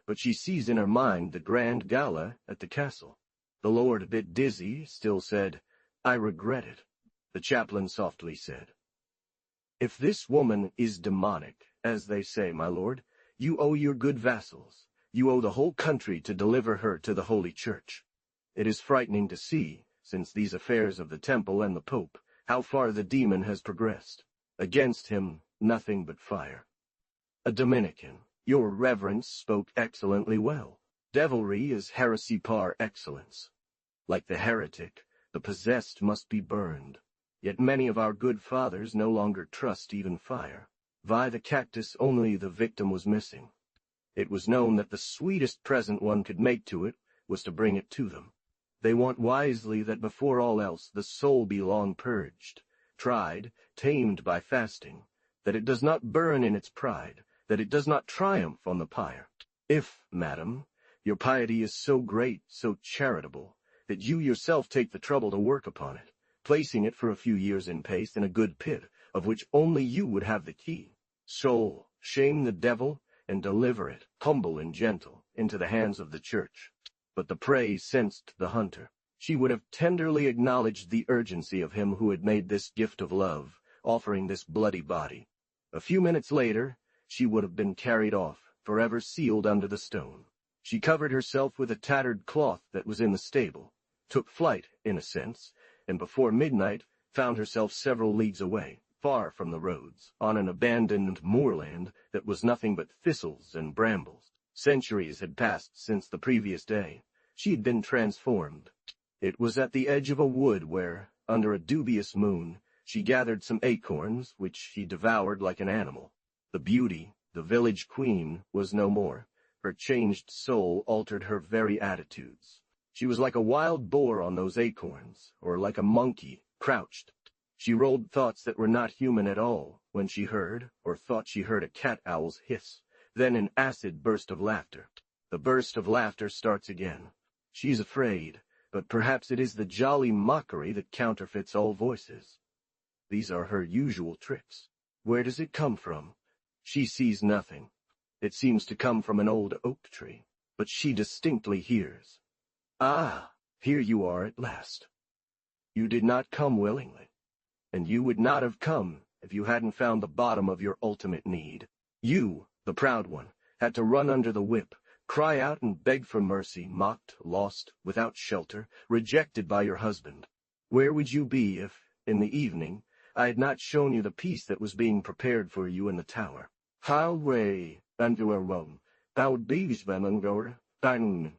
But she sees in her mind the grand gala at the castle. The lord, a bit dizzy, still said, "I regret it." The chaplain softly said, "If this woman is demonic, as they say, my lord, you owe your good vassals, you owe the whole country to deliver her to the Holy Church." It is frightening to see, since these affairs of the temple and the Pope, how far the demon has progressed. Against him, nothing but fire. A Dominican, your reverence spoke excellently well. Devilry is heresy par excellence. Like the heretic, the possessed must be burned. Yet many of our good fathers no longer trust even fire. By the cactus only the victim was missing. It was known that the sweetest present one could make to it was to bring it to them. They want wisely that before all else the soul be long purged, tried, tamed by fasting, that it does not burn in its pride, that it does not triumph on the pyre. If, madam, your piety is so great, so charitable, that you yourself take the trouble to work upon it, placing it for a few years in paste in a good pit, of which only you would have the key, soul, shame the devil, and deliver it, humble and gentle, into the hands of the church. But the prey sensed the hunter. She would have tenderly acknowledged the urgency of him who had made this gift of love, offering this bloody body. A few minutes later, she would have been carried off, forever sealed under the stone. She covered herself with a tattered cloth that was in the stable, took flight, in a sense, and before midnight found herself several leagues away, far from the roads, on an abandoned moorland that was nothing but thistles and brambles. Centuries had passed since the previous day. She had been transformed. It was at the edge of a wood where, under a dubious moon, she gathered some acorns, which she devoured like an animal. The beauty, the village queen, was no more. Her changed soul altered her very attitudes. She was like a wild boar on those acorns, or like a monkey, crouched. She rolled thoughts that were not human at all, when she heard, or thought she heard a cat-owl's hiss, then an acid burst of laughter. The burst of laughter starts again. She's afraid, but perhaps it is the jolly mockery that counterfeits all voices. These are her usual tricks. Where does it come from? She sees nothing. It seems to come from an old oak tree, but she distinctly hears. Ah, here you are at last. You did not come willingly, and you would not have come if you hadn't found the bottom of your ultimate need. You, the proud one, had to run under the whip, cry out and beg for mercy, mocked, lost, without shelter, rejected by your husband. Where would you be if, in the evening, I had not shown you the peace that was being prepared for you in the tower? How way, and you are wrong. Thou bees them and go,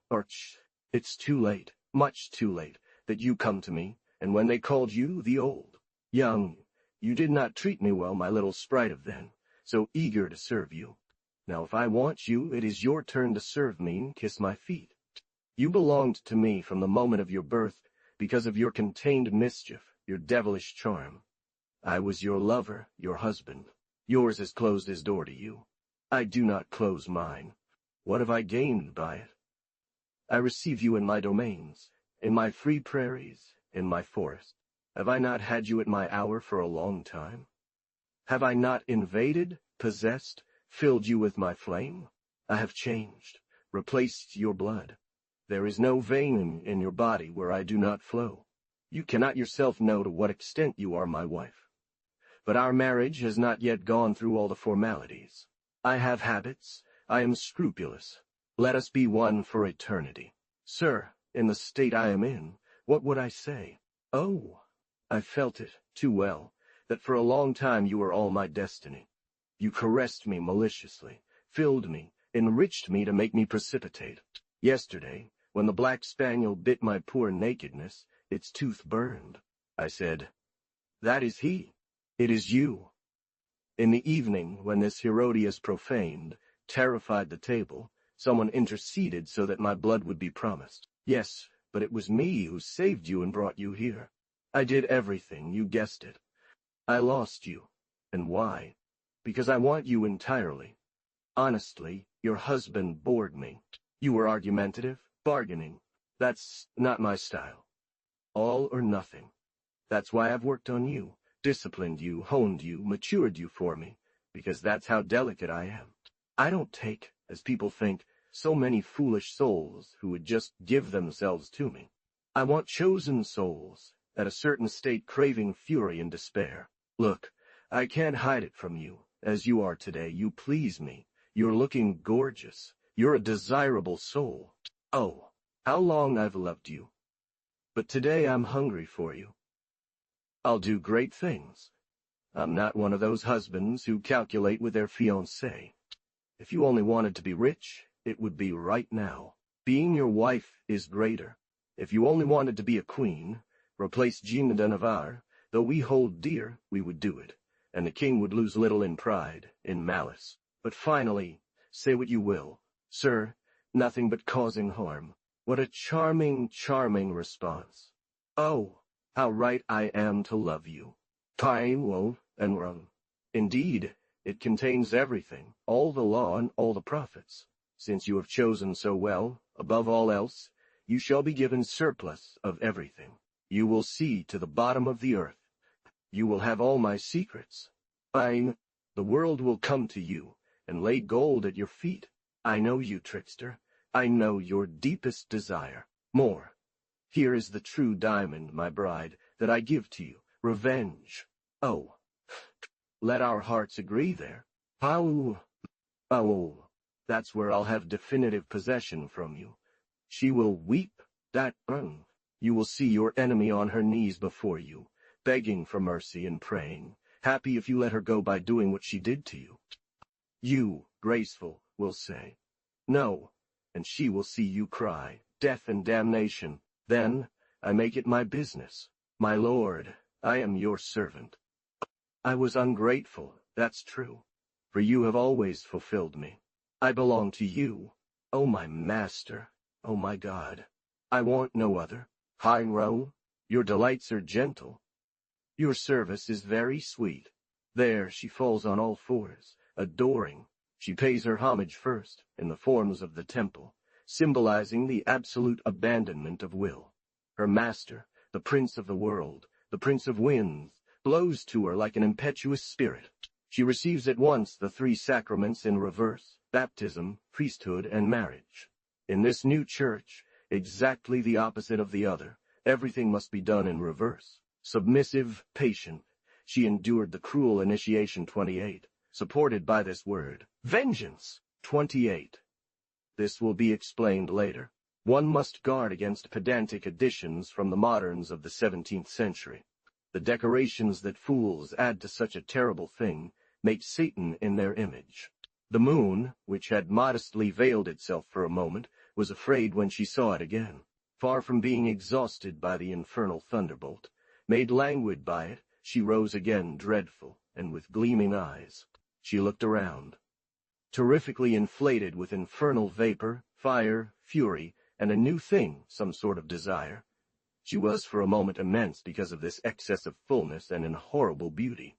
arch. It's too late, much too late, that you come to me, and when they called you the old, young, you did not treat me well, my little sprite of then, so eager to serve you. Now if I want you, it is your turn to serve me and kiss my feet. You belonged to me from the moment of your birth, because of your contained mischief, your devilish charm. I was your lover, your husband. Yours has closed his door to you. I do not close mine. What have I gained by it? I receive you in my domains, in my free prairies, in my forest. Have I not had you at my hour for a long time? Have I not invaded, possessed, filled you with my flame? I have changed, replaced your blood. There is no vein in your body where I do not flow. You cannot yourself know to what extent you are my wife. But our marriage has not yet gone through all the formalities. I have habits. I am scrupulous. Let us be one for eternity. Sir, in the state I am in, what would I say? Oh, I felt it, too well, that for a long time you were all my destiny. You caressed me maliciously, filled me, enriched me to make me precipitate. Yesterday, when the black spaniel bit my poor nakedness, its tooth burned. I said, "That is he. It is you." In the evening, when this Herodias profaned, terrified the table, someone interceded so that my blood would be promised. Yes, but it was me who saved you and brought you here. I did everything, you guessed it. I lost you. And why? Because I want you entirely. Honestly, your husband bored me. You were argumentative, bargaining. That's not my style. All or nothing. That's why I've worked on you, disciplined you, honed you, matured you for me, because that's how delicate I am. I don't take, as people think, so many foolish souls who would just give themselves to me. I want chosen souls, at a certain state craving fury and despair. Look, I can't hide it from you. As you are today, you please me. You're looking gorgeous. You're a desirable soul. Oh, how long I've loved you. but today I'm hungry for you. I'll do great things. I'm not one of those husbands who calculate with their fiancée. If you only wanted to be rich, it would be right now. Being your wife is greater. If you only wanted to be a queen, replace Jeanne de Navarre, though we hold dear, we would do it, and the king would lose little in pride, in malice. But finally, say what you will, sir, nothing but causing harm. What a charming, charming response. Oh, how right I am to love you. Time, woe, and wrong. Indeed, it contains everything, all the law and all the prophets. Since you have chosen so well, above all else, you shall be given surplus of everything. You will see to the bottom of the earth. You will have all my secrets. The world will come to you, and lay gold at your feet. I know you, trickster. I know your deepest desire. More. Here is the true diamond, my bride, that I give to you. Revenge. Oh, let our hearts agree there. Oh, that's where I'll have definitive possession from you. She will weep, you will see your enemy on her knees before you, begging for mercy and praying, happy if you let her go by doing what she did to you. You, graceful, will say, no, and she will see you cry, death and damnation. Then, I make it my business. My lord, I am your servant. I was ungrateful, that's true, for you have always fulfilled me. I belong to you, oh my master, oh my God. I want no other. Heinro, your delights are gentle. Your service is very sweet. There she falls on all fours, adoring. She pays her homage first, in the forms of the temple, symbolizing the absolute abandonment of will. Her master, the prince of the world, the prince of winds, blows to her like an impetuous spirit. She receives at once the three sacraments in reverse, baptism, priesthood, and marriage. In this new church, exactly the opposite of the other, everything must be done in reverse. Submissive, patient, she endured the cruel initiation 28, supported by this word, vengeance, 28. This will be explained later. One must guard against pedantic additions from the moderns of the 17th century. The decorations that fools add to such a terrible thing make Satan in their image. The moon, which had modestly veiled itself for a moment, was afraid when she saw it again. Far from being exhausted by the infernal thunderbolt, made languid by it, she rose again dreadful, and with gleaming eyes. She looked around. Terrifically inflated with infernal vapor, fire, fury, and a new thing, some sort of desire. She was for a moment immense because of this excess of fullness and in horrible beauty.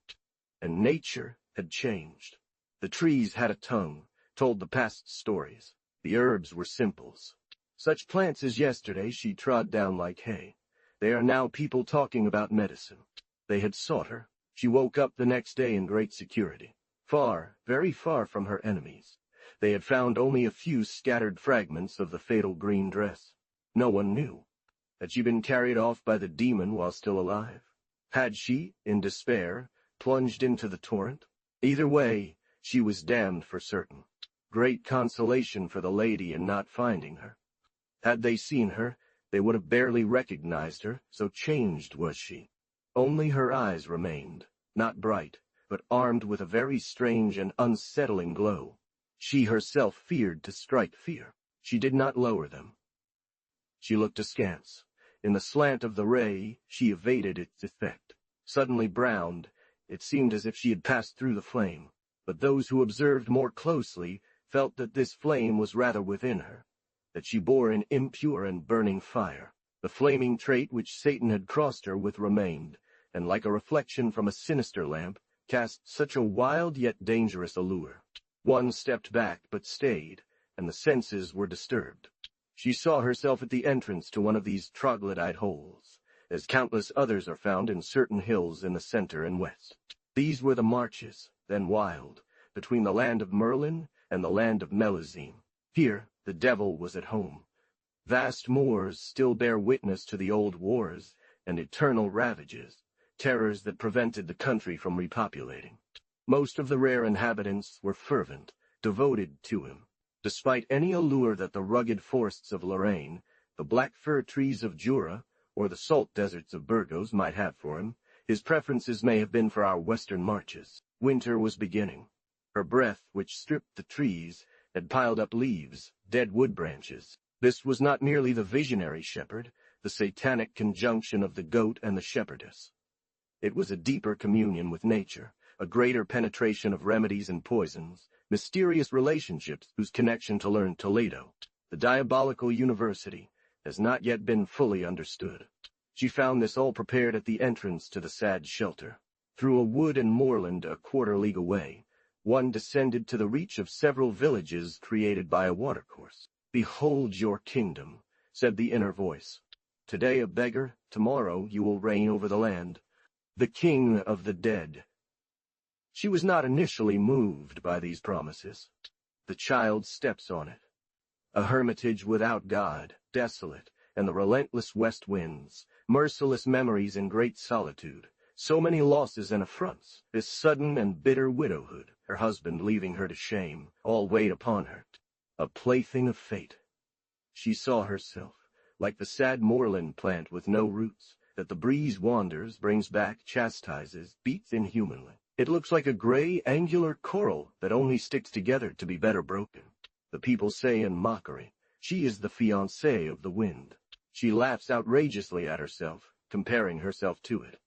And nature had changed. The trees had a tongue, told the past stories. The herbs were simples. Such plants as yesterday she trod down like hay. They are now people talking about medicine. They had sought her. She woke up the next day in great security. Far, very far from her enemies. They had found only a few scattered fragments of the fatal green dress. No one knew. Had she been carried off by the demon while still alive? Had she, in despair, plunged into the torrent? Either way, she was damned for certain. Great consolation for the lady in not finding her. Had they seen her, they would have barely recognized her, so changed was she. Only her eyes remained, not bright, but armed with a very strange and unsettling glow. She herself feared to strike fear. She did not lower them. She looked askance. In the slant of the ray, she evaded its effect. Suddenly browned, it seemed as if she had passed through the flame. But those who observed more closely felt that this flame was rather within her, that she bore an impure and burning fire. The flaming trait which Satan had crossed her with remained, and like a reflection from a sinister lamp, cast such a wild yet dangerous allure. One stepped back but stayed, and the senses were disturbed. She saw herself at the entrance to one of these troglodyte holes, as countless others are found in certain hills in the center and west. These were the marches, then wild, between the land of Merlin and the land of Melazine. Here the devil was at home. Vast moors still bear witness to the old wars and eternal ravages, terrors that prevented the country from repopulating. Most of the rare inhabitants were fervent, devoted to him. Despite any allure that the rugged forests of Lorraine, the black fir trees of Jura, or the salt deserts of Burgos might have for him, his preferences may have been for our western marches. Winter was beginning. Her breath, which stripped the trees, had piled up leaves, dead wood branches. This was not merely the visionary shepherd, the satanic conjunction of the goat and the shepherdess. It was a deeper communion with nature, a greater penetration of remedies and poisons, mysterious relationships whose connection to learn Toledo, the diabolical university, has not yet been fully understood. She found this all prepared at the entrance to the sad shelter. Through a wood and moorland a quarter league away, one descended to the reach of several villages created by a watercourse. "Behold your kingdom," said the inner voice. "Today a beggar, tomorrow you will reign over the land. The king of the dead." She was not initially moved by these promises. The child steps on it. A hermitage without God, desolate, and the relentless west winds, merciless memories in great solitude, so many losses and affronts, this sudden and bitter widowhood, her husband leaving her to shame, all weighed upon her. A plaything of fate. She saw herself, like the sad moorland plant with no roots, that the breeze wanders, brings back, chastises, beats inhumanly. It looks like a gray, angular coral that only sticks together to be better broken. The people say in mockery, she is the fiancée of the wind. She laughs outrageously at herself, comparing herself to it.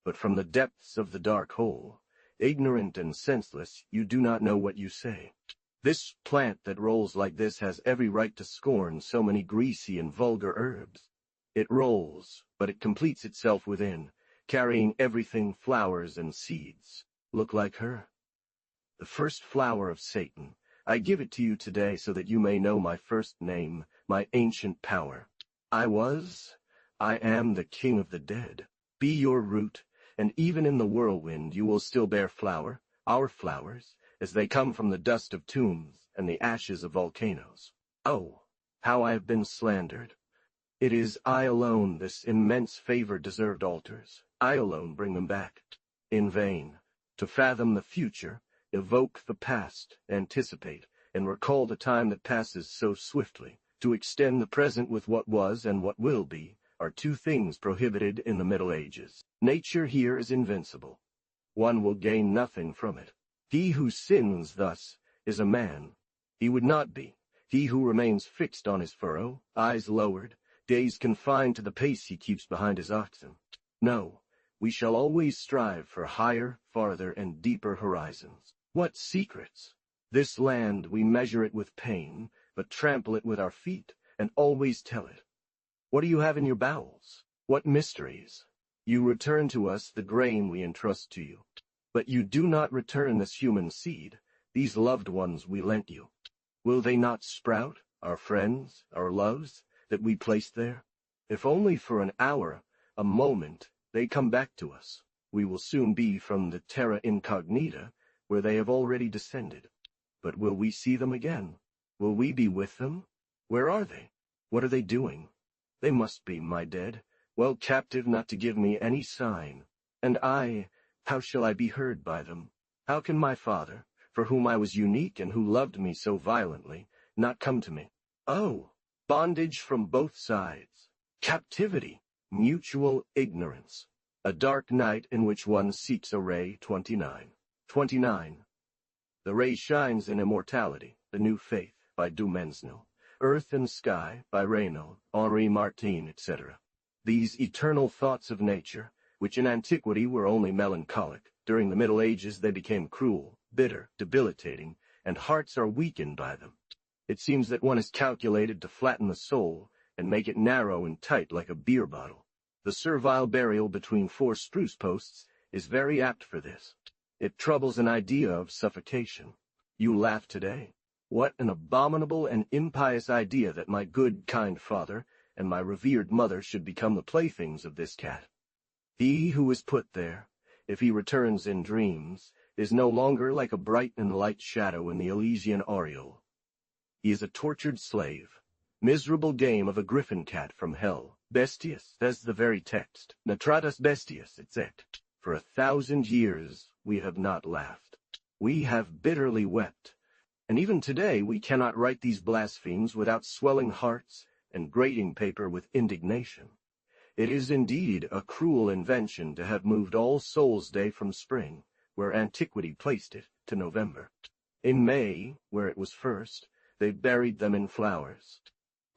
But from the depths of the dark hole, ignorant and senseless, you do not know what you say. This plant that rolls like this has every right to scorn so many greasy and vulgar herbs. It rolls, but it completes itself within, carrying everything, flowers and seeds. Look like her. The first flower of Satan. I give it to you today so that you may know my first name, my ancient power. I am the king of the dead. Be your root, and even in the whirlwind you will still bear flower, our flowers, as they come from the dust of tombs and the ashes of volcanoes. Oh, how I have been slandered. It is I alone this immense favor deserved altars. I alone bring them back. In vain. To fathom the future, evoke the past, anticipate, and recall the time that passes so swiftly. To extend the present with what was and what will be, are two things prohibited in the Middle Ages. Nature here is invincible. One will gain nothing from it. He who sins thus is a man. He would not be. He who remains fixed on his furrow, eyes lowered, days confined to the pace he keeps behind his oxen. No, we shall always strive for higher, farther, and deeper horizons. What secrets! This land, we measure it with pain, but trample it with our feet, and always tell it. What do you have in your bowels? What mysteries? You return to us the grain we entrust to you. But you do not return this human seed, these loved ones we lent you. Will they not sprout, our friends, our loves, that we placed there? If only for an hour, a moment, they come back to us, we will soon be from the terra incognita, where they have already descended. But will we see them again? Will we be with them? Where are they? What are they doing? They must be, my dead, well captive not to give me any sign. And I, how shall I be heard by them? How can my father, for whom I was unique and who loved me so violently, not come to me? Oh, bondage from both sides, captivity, mutual ignorance, a dark night in which one seeks a ray. 29. 29. The ray shines in immortality, the new faith, by Dumesnil, Earth and Sky, by Reynaud, Henri Martin, etc. These eternal thoughts of nature, which in antiquity were only melancholic, during the Middle Ages they became cruel, bitter, debilitating, and hearts are weakened by them. It seems that one is calculated to flatten the soul and make it narrow and tight like a beer bottle. The servile burial between four spruce posts is very apt for this. It troubles an idea of suffocation. You laugh today. What an abominable and impious idea that my good, kind father and my revered mother should become the playthings of this cat. He who is put there, if he returns in dreams, is no longer like a bright and light shadow in the Elysian aureole. He is a tortured slave, miserable game of a griffin cat from hell. Bestius, says the very text, Natratus bestius, etc. For 1,000 years we have not laughed. We have bitterly wept, and even today we cannot write these blasphemies without swelling hearts and grating paper with indignation. It is indeed a cruel invention to have moved All Souls' Day from spring, where antiquity placed it, to November. In May, where it was first, they buried them in flowers.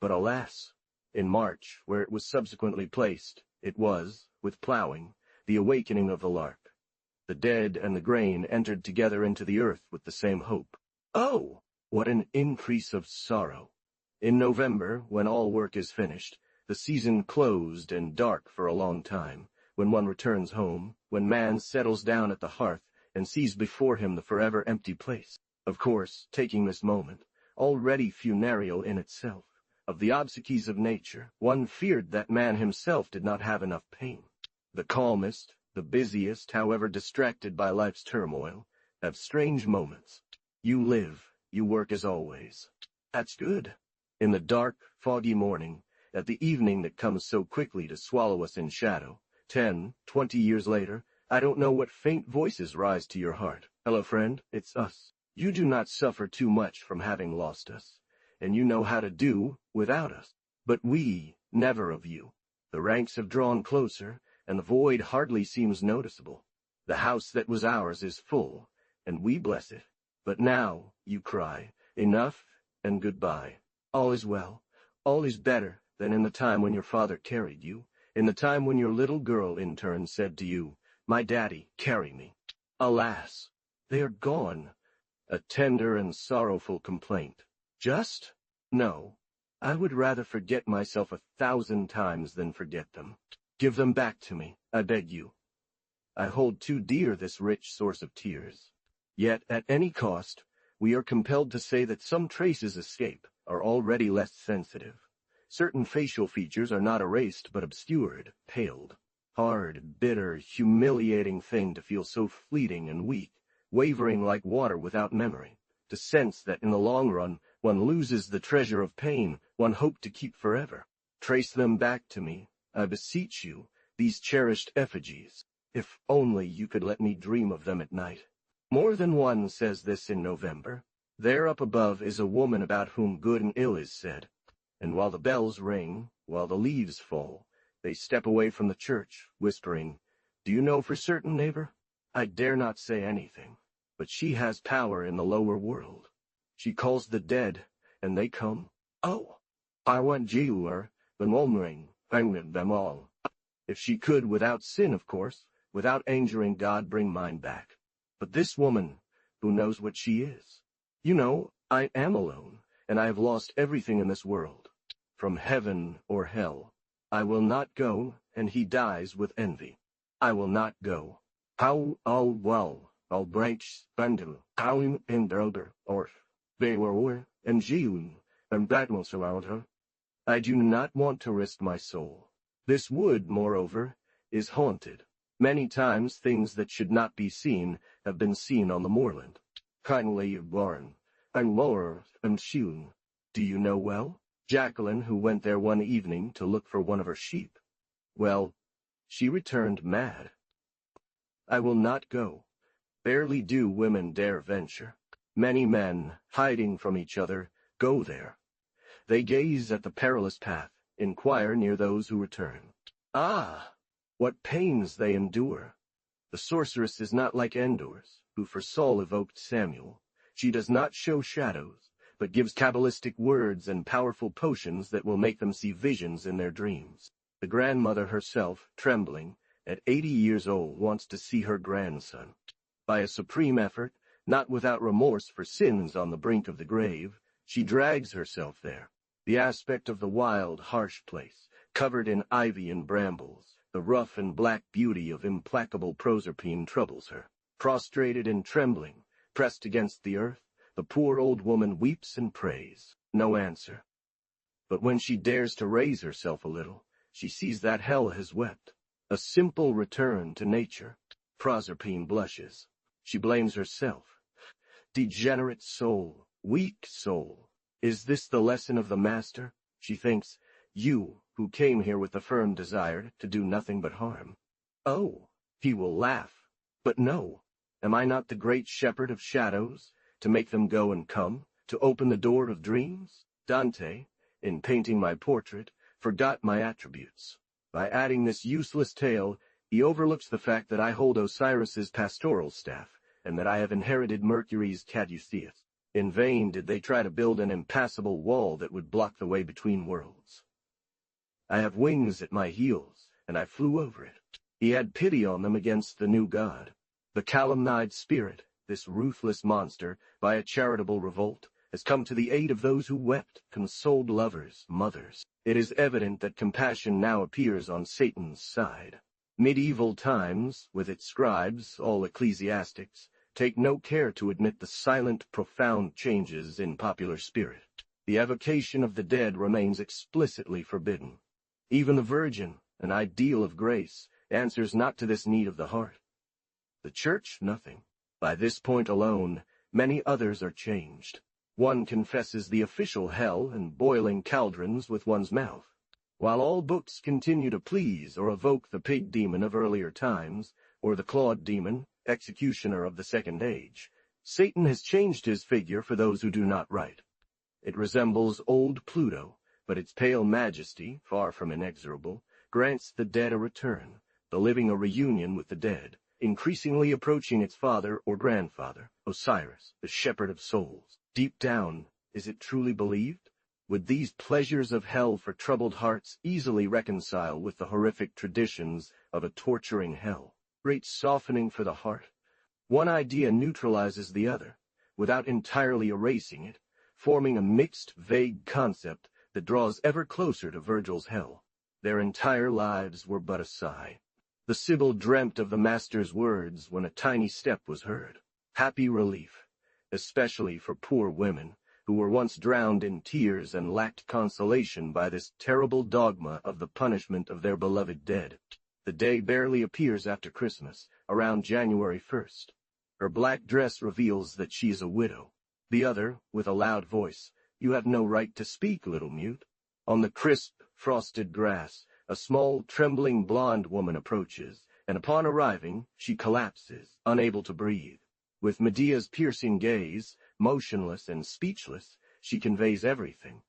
But alas, in March, where it was subsequently placed, it was, with ploughing, the awakening of the lark. The dead and the grain entered together into the earth with the same hope. Oh, what an increase of sorrow! In November, when all work is finished, the season closed and dark for a long time, when one returns home, when man settles down at the hearth and sees before him the forever empty place. Of course, taking this moment, already funereal in itself, of the obsequies of nature, one feared that man himself did not have enough pain. The calmest, the busiest, however distracted by life's turmoil, have strange moments. You live, you work as always. That's good. In the dark, foggy morning, at the evening that comes so quickly to swallow us in shadow, 10, 20 years later, I don't know what faint voices rise to your heart. Hello, friend, it's us. You do not suffer too much from having lost us, and you know how to do without us. But we, never of you. The ranks have drawn closer, and the void hardly seems noticeable. The house that was ours is full, and we bless it. But now, you cry, enough and goodbye. All is well. All is better than in the time when your father carried you, in the time when your little girl in turn said to you, "My daddy, carry me." Alas, they are gone. A tender and sorrowful complaint. Just? No. I would rather forget myself 1,000 times than forget them. Give them back to me, I beg you. I hold too dear this rich source of tears. Yet, at any cost, we are compelled to say that some traces escape, are already less sensitive. Certain facial features are not erased but obscured, paled. Hard, bitter, humiliating thing to feel so fleeting and weak, wavering like water without memory, to sense that in the long run one loses the treasure of pain one hoped to keep forever. Trace them back to me, I beseech you, these cherished effigies. If only you could let me dream of them at night. More than one says this in November. There up above is a woman about whom good and ill is said, and while the bells ring, while the leaves fall, they step away from the church, whispering, "Do you know for certain, neighbor? I dare not say anything, but she has power in the lower world. She calls the dead, and they come. Oh, I want Jules, the ring, with them all. If she could, without sin, of course, without angering God, bring mine back. But this woman, who knows what she is? You know, I am alone, and I have lost everything in this world. From heaven or hell, I will not go, and he dies with envy. I will not go. How all well, all bright bundle, how in elder, or they were, and June, and that will surround her. I do not want to risk my soul. This wood, moreover, is haunted. Many times things that should not be seen have been seen on the moorland. Kindly Warren, and Laura, and Shun. Do you know well? Jacqueline, who went there one evening to look for one of her sheep. Well, she returned mad. I will not go. Barely do women dare venture. Many men, hiding from each other, go there. They gaze at the perilous path, inquire near those who return. Ah! What pains they endure! The sorceress is not like Endor's, who for Saul evoked Samuel. She does not show shadows, but gives Kabbalistic words and powerful potions that will make them see visions in their dreams. The grandmother herself, trembling, at 80 years old, wants to see her grandson. By a supreme effort, not without remorse for sins on the brink of the grave, she drags herself there. The aspect of the wild, harsh place, covered in ivy and brambles, the rough and black beauty of implacable Proserpine troubles her. Prostrated and trembling, pressed against the earth, the poor old woman weeps and prays. No answer. But when she dares to raise herself a little, she sees that hell has wept. A simple return to nature. Proserpine blushes. She blames herself. Degenerate soul, weak soul. Is this the lesson of the master? She thinks, you, who came here with the firm desire to do nothing but harm. Oh, he will laugh. But no, am I not the great shepherd of shadows, to make them go and come, to open the door of dreams? Dante, in painting my portrait, forgot my attributes. By adding this useless tale, he overlooks the fact that I hold Osiris's pastoral staff, and that I have inherited Mercury's caduceus. In vain did they try to build an impassable wall that would block the way between worlds. I have wings at my heels, and I flew over it. He had pity on them against the new god. The calumnied spirit, this ruthless monster, by a charitable revolt, has come to the aid of those who wept, consoled lovers, mothers. It is evident that compassion now appears on Satan's side. Medieval times, with its scribes, all ecclesiastics, take no care to admit the silent, profound changes in popular spirit. The evocation of the dead remains explicitly forbidden. Even the Virgin, an ideal of grace, answers not to this need of the heart. The Church, nothing. By this point alone, many others are changed. One confesses the official hell and boiling cauldrons with one's mouth. While all books continue to please or evoke the pig demon of earlier times, or the clawed demon, executioner of the Second Age, Satan has changed his figure for those who do not write. It resembles old Pluto, but its pale majesty, far from inexorable, grants the dead a return, the living a reunion with the dead, increasingly approaching its father or grandfather, Osiris, the shepherd of souls. Deep down, is it truly believed? Would these pleasures of hell for troubled hearts easily reconcile with the horrific traditions of a torturing hell? Great softening for the heart. One idea neutralizes the other, without entirely erasing it, forming a mixed, vague concept that draws ever closer to Virgil's hell. Their entire lives were but a sigh. The Sibyl dreamt of the Master's words when a tiny step was heard. Happy relief, especially for poor women, who were once drowned in tears and lacked consolation by this terrible dogma of the punishment of their beloved dead. The day barely appears after Christmas, around January 1st. Her black dress reveals that she is a widow. The other, with a loud voice, "You have no right to speak, little mute." On the crisp, frosted grass, a small, trembling blonde woman approaches, and upon arriving, she collapses, unable to breathe. With Medea's piercing gaze, motionless and speechless, she conveys everything.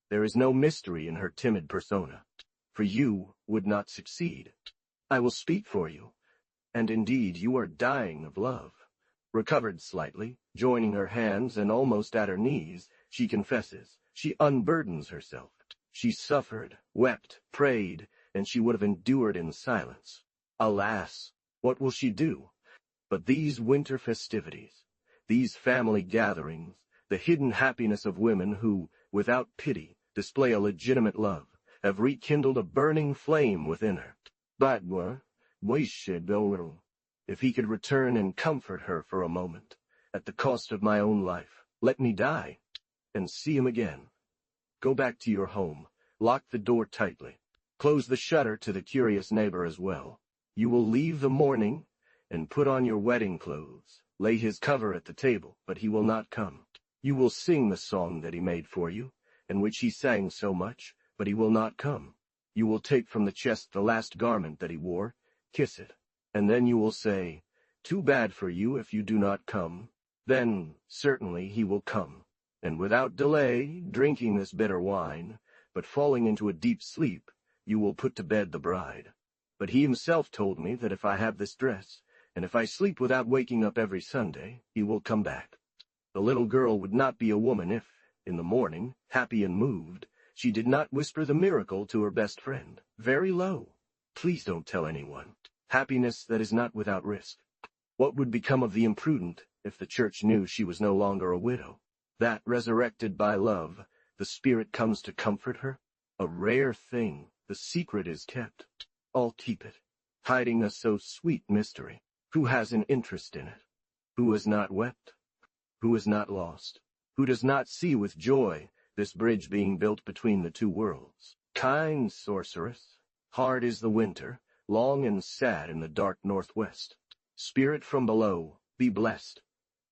There is no mystery in her timid persona. For you would not succeed. I will speak for you. And indeed, you are dying of love. Recovered slightly, joining her hands and almost at her knees, she confesses. She unburdens herself. She suffered, wept, prayed, and she would have endured in silence. Alas, what will she do? But these winter festivities, these family gatherings, the hidden happiness of women who, without pity, display a legitimate love, have rekindled a burning flame within her. Badwa, if he could return and comfort her for a moment, at the cost of my own life, let me die, and see him again. Go back to your home, lock the door tightly, close the shutter to the curious neighbor as well. You will leave the mourning, and put on your wedding clothes, lay his cover at the table, but he will not come. You will sing the song that he made for you, and which he sang so much, but he will not come. You will take from the chest the last garment that he wore, kiss it, and then you will say, "Too bad for you if you do not come." Then, certainly, he will come, and without delay, drinking this bitter wine, but falling into a deep sleep, you will put to bed the bride. But he himself told me that if I have this dress, and if I sleep without waking up every Sunday, he will come back. The little girl would not be a woman if, in the morning, happy and moved, she did not whisper the miracle to her best friend, very low. Please don't tell anyone. Happiness that is not without risk. What would become of the imprudent if the Church knew she was no longer a widow? That, resurrected by love, the Spirit comes to comfort her? A rare thing, the secret is kept. I'll keep it, hiding a so sweet mystery. Who has an interest in it? Who has not wept? Who has not lost? Who does not see with joy this bridge being built between the two worlds? Kind sorceress, hard is the winter, long and sad in the dark northwest. Spirit from below, be blessed.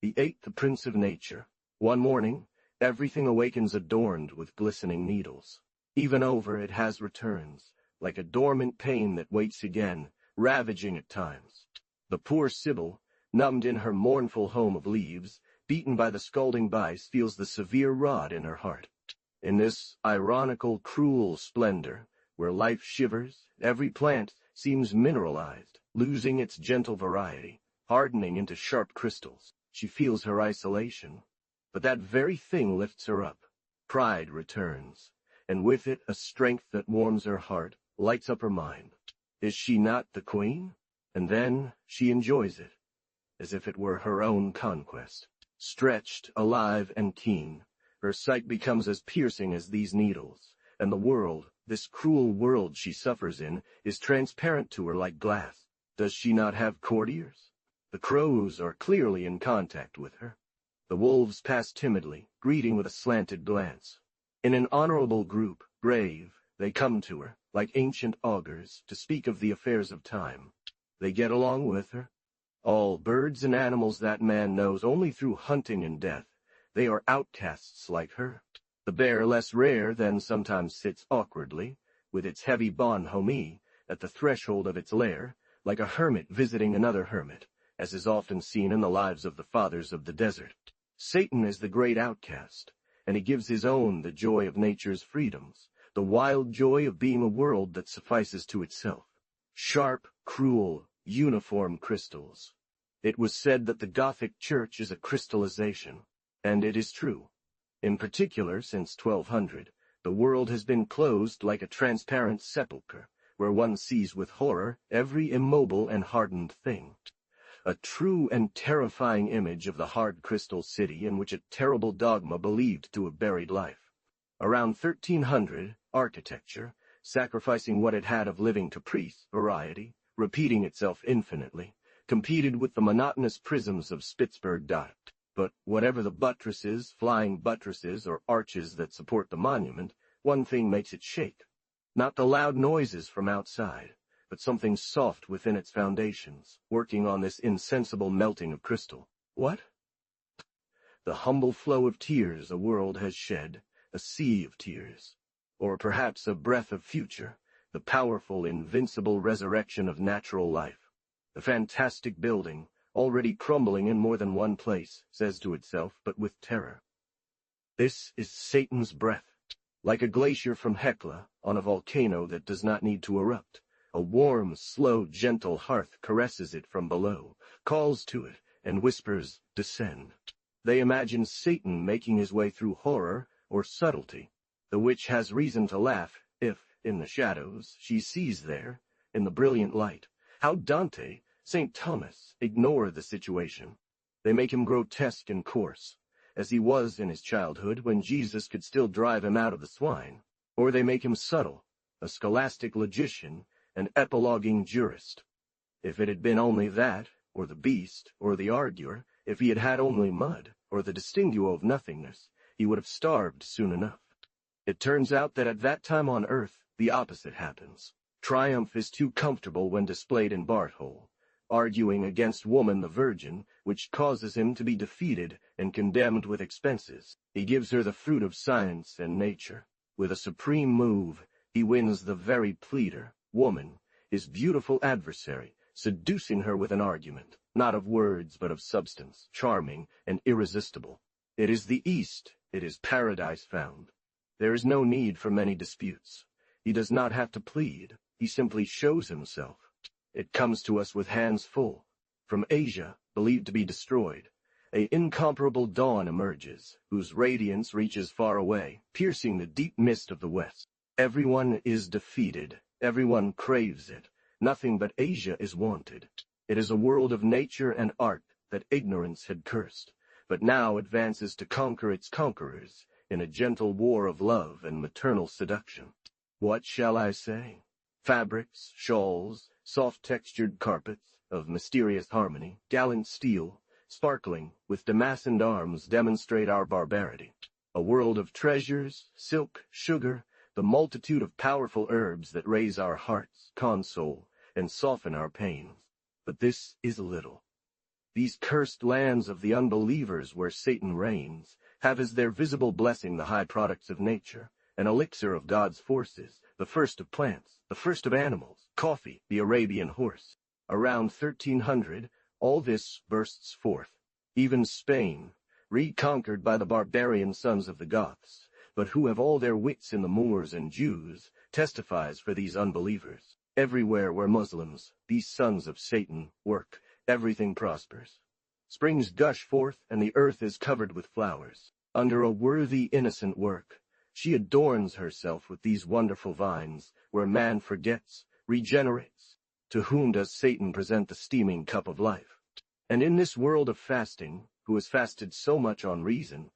The eighth, the Prince of Nature. One morning, everything awakens adorned with glistening needles. Even over it has returns, like a dormant pain that wakes again, ravaging at times. The poor Sibyl, numbed in her mournful home of leaves, beaten by the scalding bice, feels the severe rod in her heart. In this ironical, cruel splendor, where life shivers, every plant seems mineralized, losing its gentle variety, hardening into sharp crystals. She feels her isolation, but that very thing lifts her up. Pride returns, and with it a strength that warms her heart, lights up her mind. Is she not the queen? And then she enjoys it, as if it were her own conquest. Stretched, alive, and keen, her sight becomes as piercing as these needles, and the world, this cruel world she suffers in, is transparent to her like glass. Does she not have courtiers? The crows are clearly in contact with her. The wolves pass timidly, greeting with a slanted glance. In an honorable group, grave, they come to her, like ancient augurs, to speak of the affairs of time. They get along with her. All birds and animals that man knows only through hunting and death, they are outcasts like her. The bear, less rare than sometimes, sits awkwardly, with its heavy bonhomie, at the threshold of its lair, like a hermit visiting another hermit, as is often seen in the lives of the fathers of the desert. Satan is the great outcast, and he gives his own the joy of nature's freedoms, the wild joy of being a world that suffices to itself. Sharp, cruel, uniform crystals. It was said that the Gothic Church is a crystallization, and it is true. In particular, since 1200, the world has been closed like a transparent sepulchre, where one sees with horror every immobile and hardened thing. A true and terrifying image of the hard crystal city in which a terrible dogma believed to have buried life. Around 1300, architecture, sacrificing what it had of living caprice, variety, repeating itself infinitely, competed with the monotonous prisms of Spitzberg dot. But whatever the buttresses, flying buttresses, or arches that support the monument, one thing makes it shake. Not the loud noises from outside, but something soft within its foundations, working on this insensible melting of crystal. What? The humble flow of tears a world has shed, a sea of tears. Or perhaps a breath of future, the powerful, invincible resurrection of natural life. The fantastic building, already crumbling in more than one place, says to itself, but with terror, "This is Satan's breath." Like a glacier from Hecla, on a volcano that does not need to erupt, a warm, slow, gentle hearth caresses it from below, calls to it, and whispers, "Descend." They imagine Satan making his way through horror or subtlety. The witch has reason to laugh if, in the shadows, she sees there, in the brilliant light, how Dante, St. Thomas, ignore the situation. They make him grotesque and coarse, as he was in his childhood when Jesus could still drive him out of the swine. Or they make him subtle, a scholastic logician, an epiloguing jurist. If it had been only that, or the beast, or the arguer, if he had had only mud, or the distinguo of nothingness, he would have starved soon enough. It turns out that at that time on earth, the opposite happens. Triumph is too comfortable when displayed in Barthol, arguing against woman the virgin, which causes him to be defeated and condemned with expenses. He gives her the fruit of science and nature. With a supreme move, he wins the very pleader, woman, his beautiful adversary, seducing her with an argument, not of words but of substance, charming and irresistible. It is the East, it is paradise found. There is no need for many disputes. He does not have to plead, he simply shows himself. It comes to us with hands full. From Asia, believed to be destroyed, an incomparable dawn emerges, whose radiance reaches far away, piercing the deep mist of the West. Everyone is defeated, everyone craves it, nothing but Asia is wanted. It is a world of nature and art that ignorance had cursed, but now advances to conquer its conquerors in a gentle war of love and maternal seduction. What shall I say? Fabrics, shawls, soft-textured carpets, of mysterious harmony, gallant steel, sparkling, with damasked arms demonstrate our barbarity. A world of treasures, silk, sugar, the multitude of powerful herbs that raise our hearts, console, and soften our pains. But this is little. These cursed lands of the unbelievers where Satan reigns have as their visible blessing the high products of nature, an elixir of God's forces, the first of plants, the first of animals, coffee, the Arabian horse. Around 1300, all this bursts forth. Even Spain, reconquered by the barbarian sons of the Goths, but who have all their wits in the Moors and Jews, testifies for these unbelievers. Everywhere where Muslims, these sons of Satan, work, everything prospers. Springs gush forth, and the earth is covered with flowers. Under a worthy, innocent work, she adorns herself with these wonderful vines, where man forgets, regenerates. To whom does Satan present the steaming cup of life? And in this world of fasting, who has fasted so much on reason,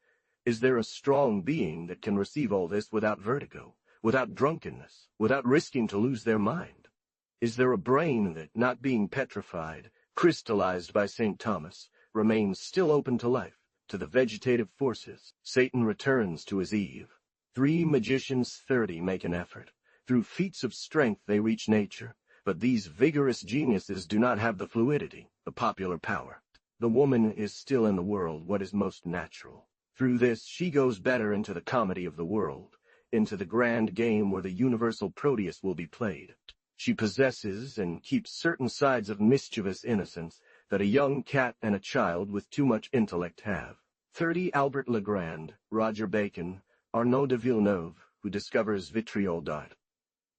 is there a strong being that can receive all this without vertigo, without drunkenness, without risking to lose their mind? Is there a brain that, not being petrified, crystallized by St. Thomas, remains still open to life, to the vegetative forces? Satan returns to his Eve. 3 magicians 30 make an effort. Through feats of strength they reach nature, but these vigorous geniuses do not have the fluidity, the popular power. The woman is still in the world what is most natural. Through this she goes better into the comedy of the world, into the grand game where the universal Proteus will be played. She possesses and keeps certain sides of mischievous innocence that a young cat and a child with too much intellect have. 30 Albert Legrand, Roger Bacon, Arnaud de Villeneuve, who discovers vitriol d'art.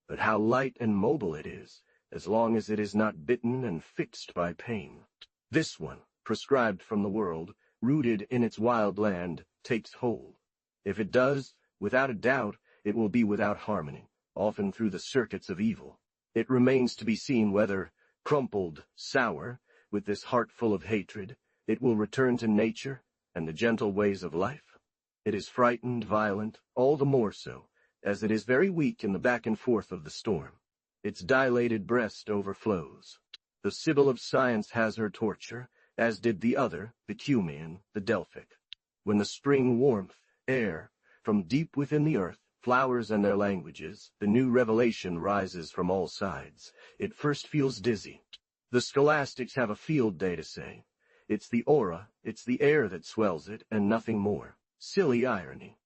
But how light and mobile it is, as long as it is not bitten and fixed by pain. This one, prescribed from the world, rooted in its wild land, takes hold. If it does, without a doubt, it will be without harmony, often through the circuits of evil. It remains to be seen whether, crumpled, sour, with this heart full of hatred, it will return to nature and the gentle ways of life. It is frightened, violent, all the more so, as it is very weak in the back and forth of the storm. Its dilated breast overflows. The Sibyl of science has her torture, as did the other, the Cumean, the Delphic. When the spring warmth, air, from deep within the earth, flowers and their languages, the new revelation rises from all sides. It first feels dizzy. The scholastics have a field day to say. It's the aura, it's the air that swells it, and nothing more. Silly irony.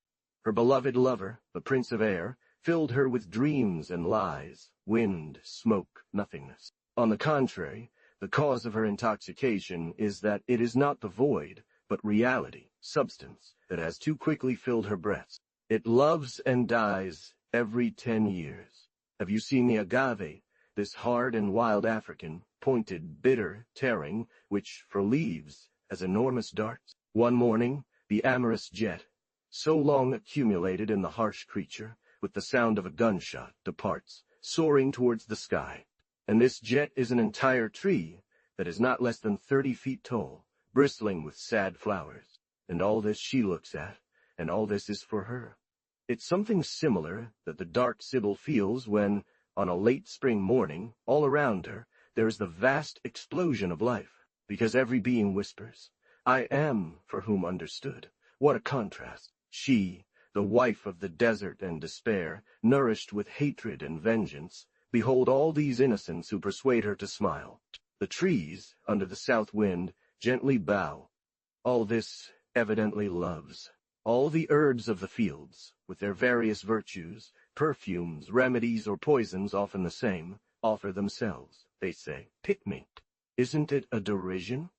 Her beloved lover, the Prince of Air, filled her with dreams and lies, wind, smoke, nothingness. On the contrary, the cause of her intoxication is that it is not the void, but reality, substance, that has too quickly filled her breast. It loves and dies every 10 years. Have you seen the agave, this hard and wild African, pointed, bitter, tearing, which, for leaves, has enormous darts? One morning, the amorous jet, so long accumulated in the harsh creature, with the sound of a gunshot, departs, soaring towards the sky. And this jet is an entire tree that is not less than 30 feet tall, bristling with sad flowers. And all this she looks at, and all this is for her. It's something similar that the dark Sibyl feels when, on a late spring morning, all around her, there is the vast explosion of life, because every being whispers, "I am for whom understood." What a contrast! She, the wife of the desert and despair, nourished with hatred and vengeance, behold all these innocents who persuade her to smile. The trees, under the south wind, gently bow. All this evidently loves. All the herbs of the fields, with their various virtues, perfumes, remedies, or poisons often the same, offer themselves. They say, "Pick me." Isn't it a derision?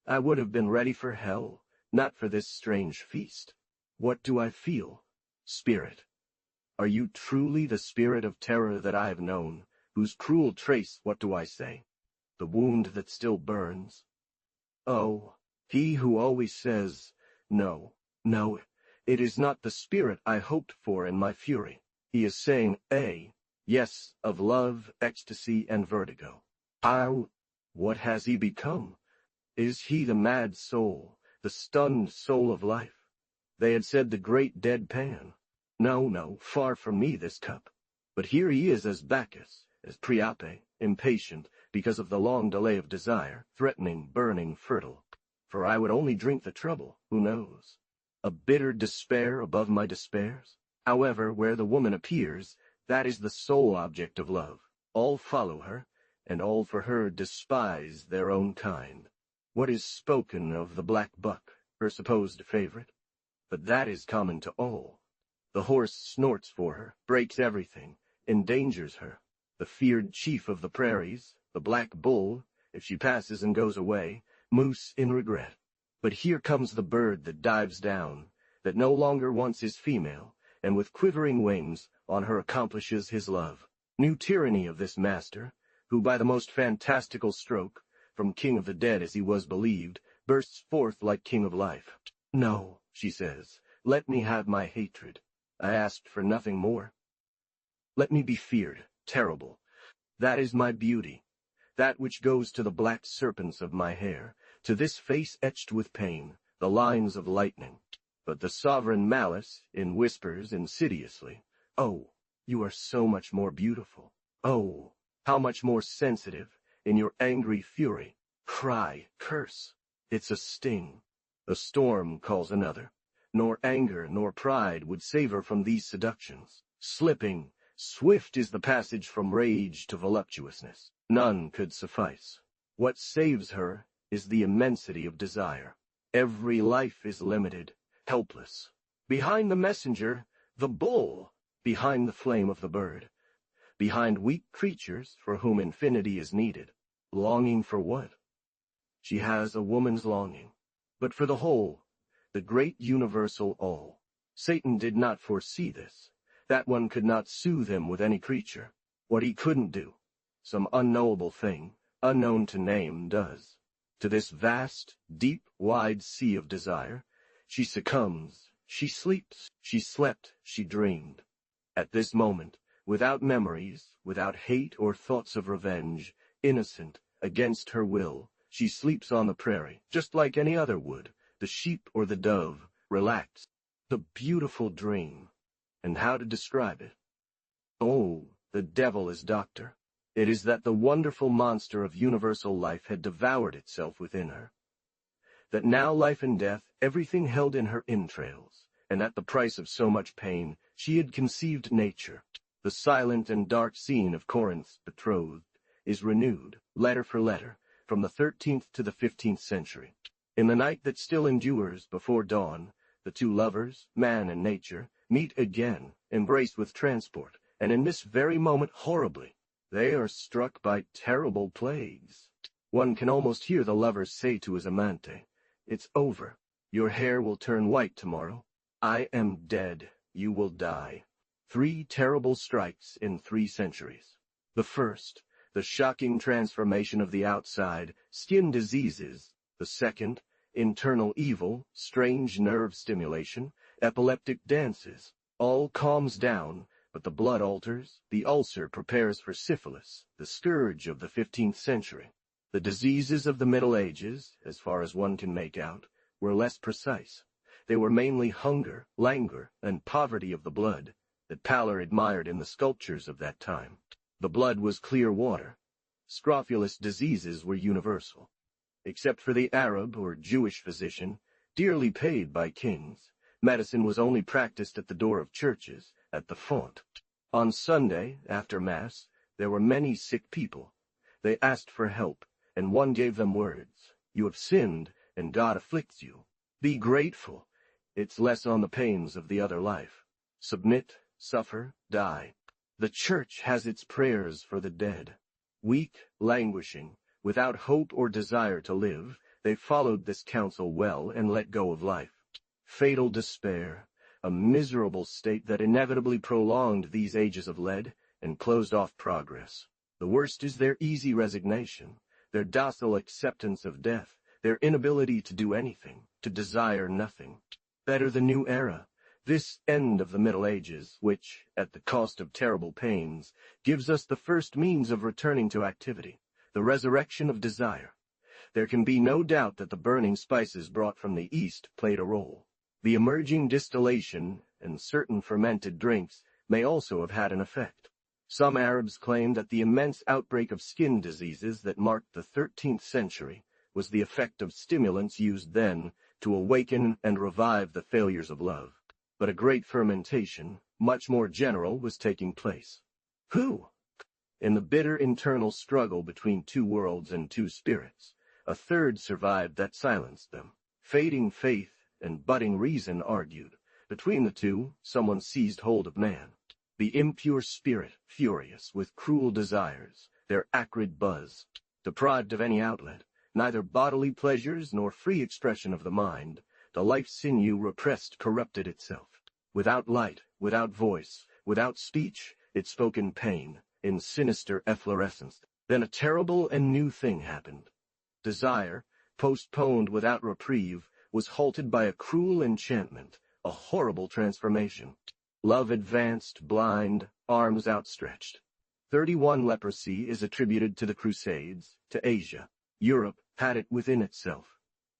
I would have been ready for hell, not for this strange feast. What do I feel? Spirit. Are you truly the spirit of terror that I have known, whose cruel trace, what do I say? The wound that still burns? Oh, he who always says, "No, no, it is not the spirit I hoped for in my fury." He is saying, yes, of love, ecstasy, and vertigo. How? What has he become? Is he the mad soul, the stunned soul of life? They had said the great dead Pan. No, far from me this cup. But here he is as Bacchus, as Priape, impatient, because of the long delay of desire, threatening, burning, fertile. For I would only drink the trouble, who knows? A bitter despair above my despairs? However, where the woman appears, that is the sole object of love. All follow her, and all for her despise their own kind. What is spoken of the black buck, her supposed favorite? But that is common to all. The horse snorts for her, breaks everything, endangers her. The feared chief of the prairies, the black bull, if she passes and goes away, moose in regret. But here comes the bird that dives down, that no longer wants his female, and with quivering wings on her accomplishes his love. New tyranny of this master, who by the most fantastical stroke, from king of the dead as he was believed, bursts forth like king of life. No, she says, let me have my hatred. I asked for nothing more. Let me be feared, terrible. That is my beauty, that which goes to the black serpents of my hair, to this face etched with pain, the lines of lightning. But the sovereign malice, in whispers insidiously, oh, you are so much more beautiful. Oh, how much more sensitive, in your angry fury. Cry, curse. It's a sting. A storm calls another. Nor anger nor pride would save her from these seductions. Slipping, swift is the passage from rage to voluptuousness. None could suffice. What saves her is the immensity of desire. Every life is limited, helpless. Behind the messenger, the bull. Behind the flame of the bird. Behind weak creatures for whom infinity is needed. Longing for what? She has a woman's longing. But for the whole, the great universal all. Satan did not foresee this. That one could not soothe him with any creature. What he couldn't do, some unknowable thing, unknown to name, does. To this vast, deep, wide sea of desire, she succumbs, she sleeps, she slept, she dreamed. At this moment, without memories, without hate or thoughts of revenge, innocent, against her will, she sleeps on the prairie, just like any other would, the sheep or the dove, relaxed. The beautiful dream. And how to describe it? Oh, the devil is doctor. It is that the wonderful monster of universal life had devoured itself within her. That now life and death, everything held in her entrails, and at the price of so much pain, she had conceived nature. The silent and dark scene of Corinth's betrothed is renewed, letter for letter, from the 13th to the 15th century. In the night that still endures before dawn, the two lovers, man and nature, meet again, embraced with transport, and in this very moment horribly. They are struck by terrible plagues. One can almost hear the lover say to his amante, "It's over. Your hair will turn white tomorrow. I am dead. You will die." 3 terrible strikes in 3 centuries. The first, the shocking transformation of the outside, skin diseases. The second, internal evil, strange nerve stimulation, epileptic dances. All calms down, but the blood alters, the ulcer prepares for syphilis, the scourge of the 15th century. The diseases of the Middle Ages, as far as one can make out, were less precise. They were mainly hunger, languor, and poverty of the blood, that pallor admired in the sculptures of that time. The blood was clear water. Scrofulous diseases were universal. Except for the Arab or Jewish physician, dearly paid by kings, medicine was only practiced at the door of churches, at the font. On Sunday, after Mass, there were many sick people. They asked for help, and one gave them words. You have sinned, and God afflicts you. Be grateful. It's less on the pains of the other life. Submit, suffer, die. The Church has its prayers for the dead. Weak, languishing, without hope or desire to live, they followed this counsel well and let go of life. Fatal despair, a miserable state that inevitably prolonged these ages of lead and closed off progress. The worst is their easy resignation, their docile acceptance of death, their inability to do anything, to desire nothing. Better the new era, this end of the Middle Ages, which, at the cost of terrible pains, gives us the first means of returning to activity, the resurrection of desire. There can be no doubt that the burning spices brought from the East played a role. The emerging distillation and certain fermented drinks may also have had an effect. Some Arabs claim that the immense outbreak of skin diseases that marked the 13th century was the effect of stimulants used then to awaken and revive the failures of love. But a great fermentation, much more general, was taking place. Who? In the bitter internal struggle between 2 worlds and 2 spirits, a third survived that silenced them. Fading faith and budding reason argued. Between the 2, someone seized hold of man. The impure spirit, furious with cruel desires, their acrid buzz, deprived of any outlet, neither bodily pleasures nor free expression of the mind, the life sinew repressed corrupted itself. Without light, without voice, without speech, it spoke in pain, in sinister efflorescence. Then a terrible and new thing happened. Desire, postponed without reprieve, was halted by a cruel enchantment, a horrible transformation. Love advanced, blind, arms outstretched. 31 Leprosy is attributed to the Crusades, to Asia. Europe had it within itself.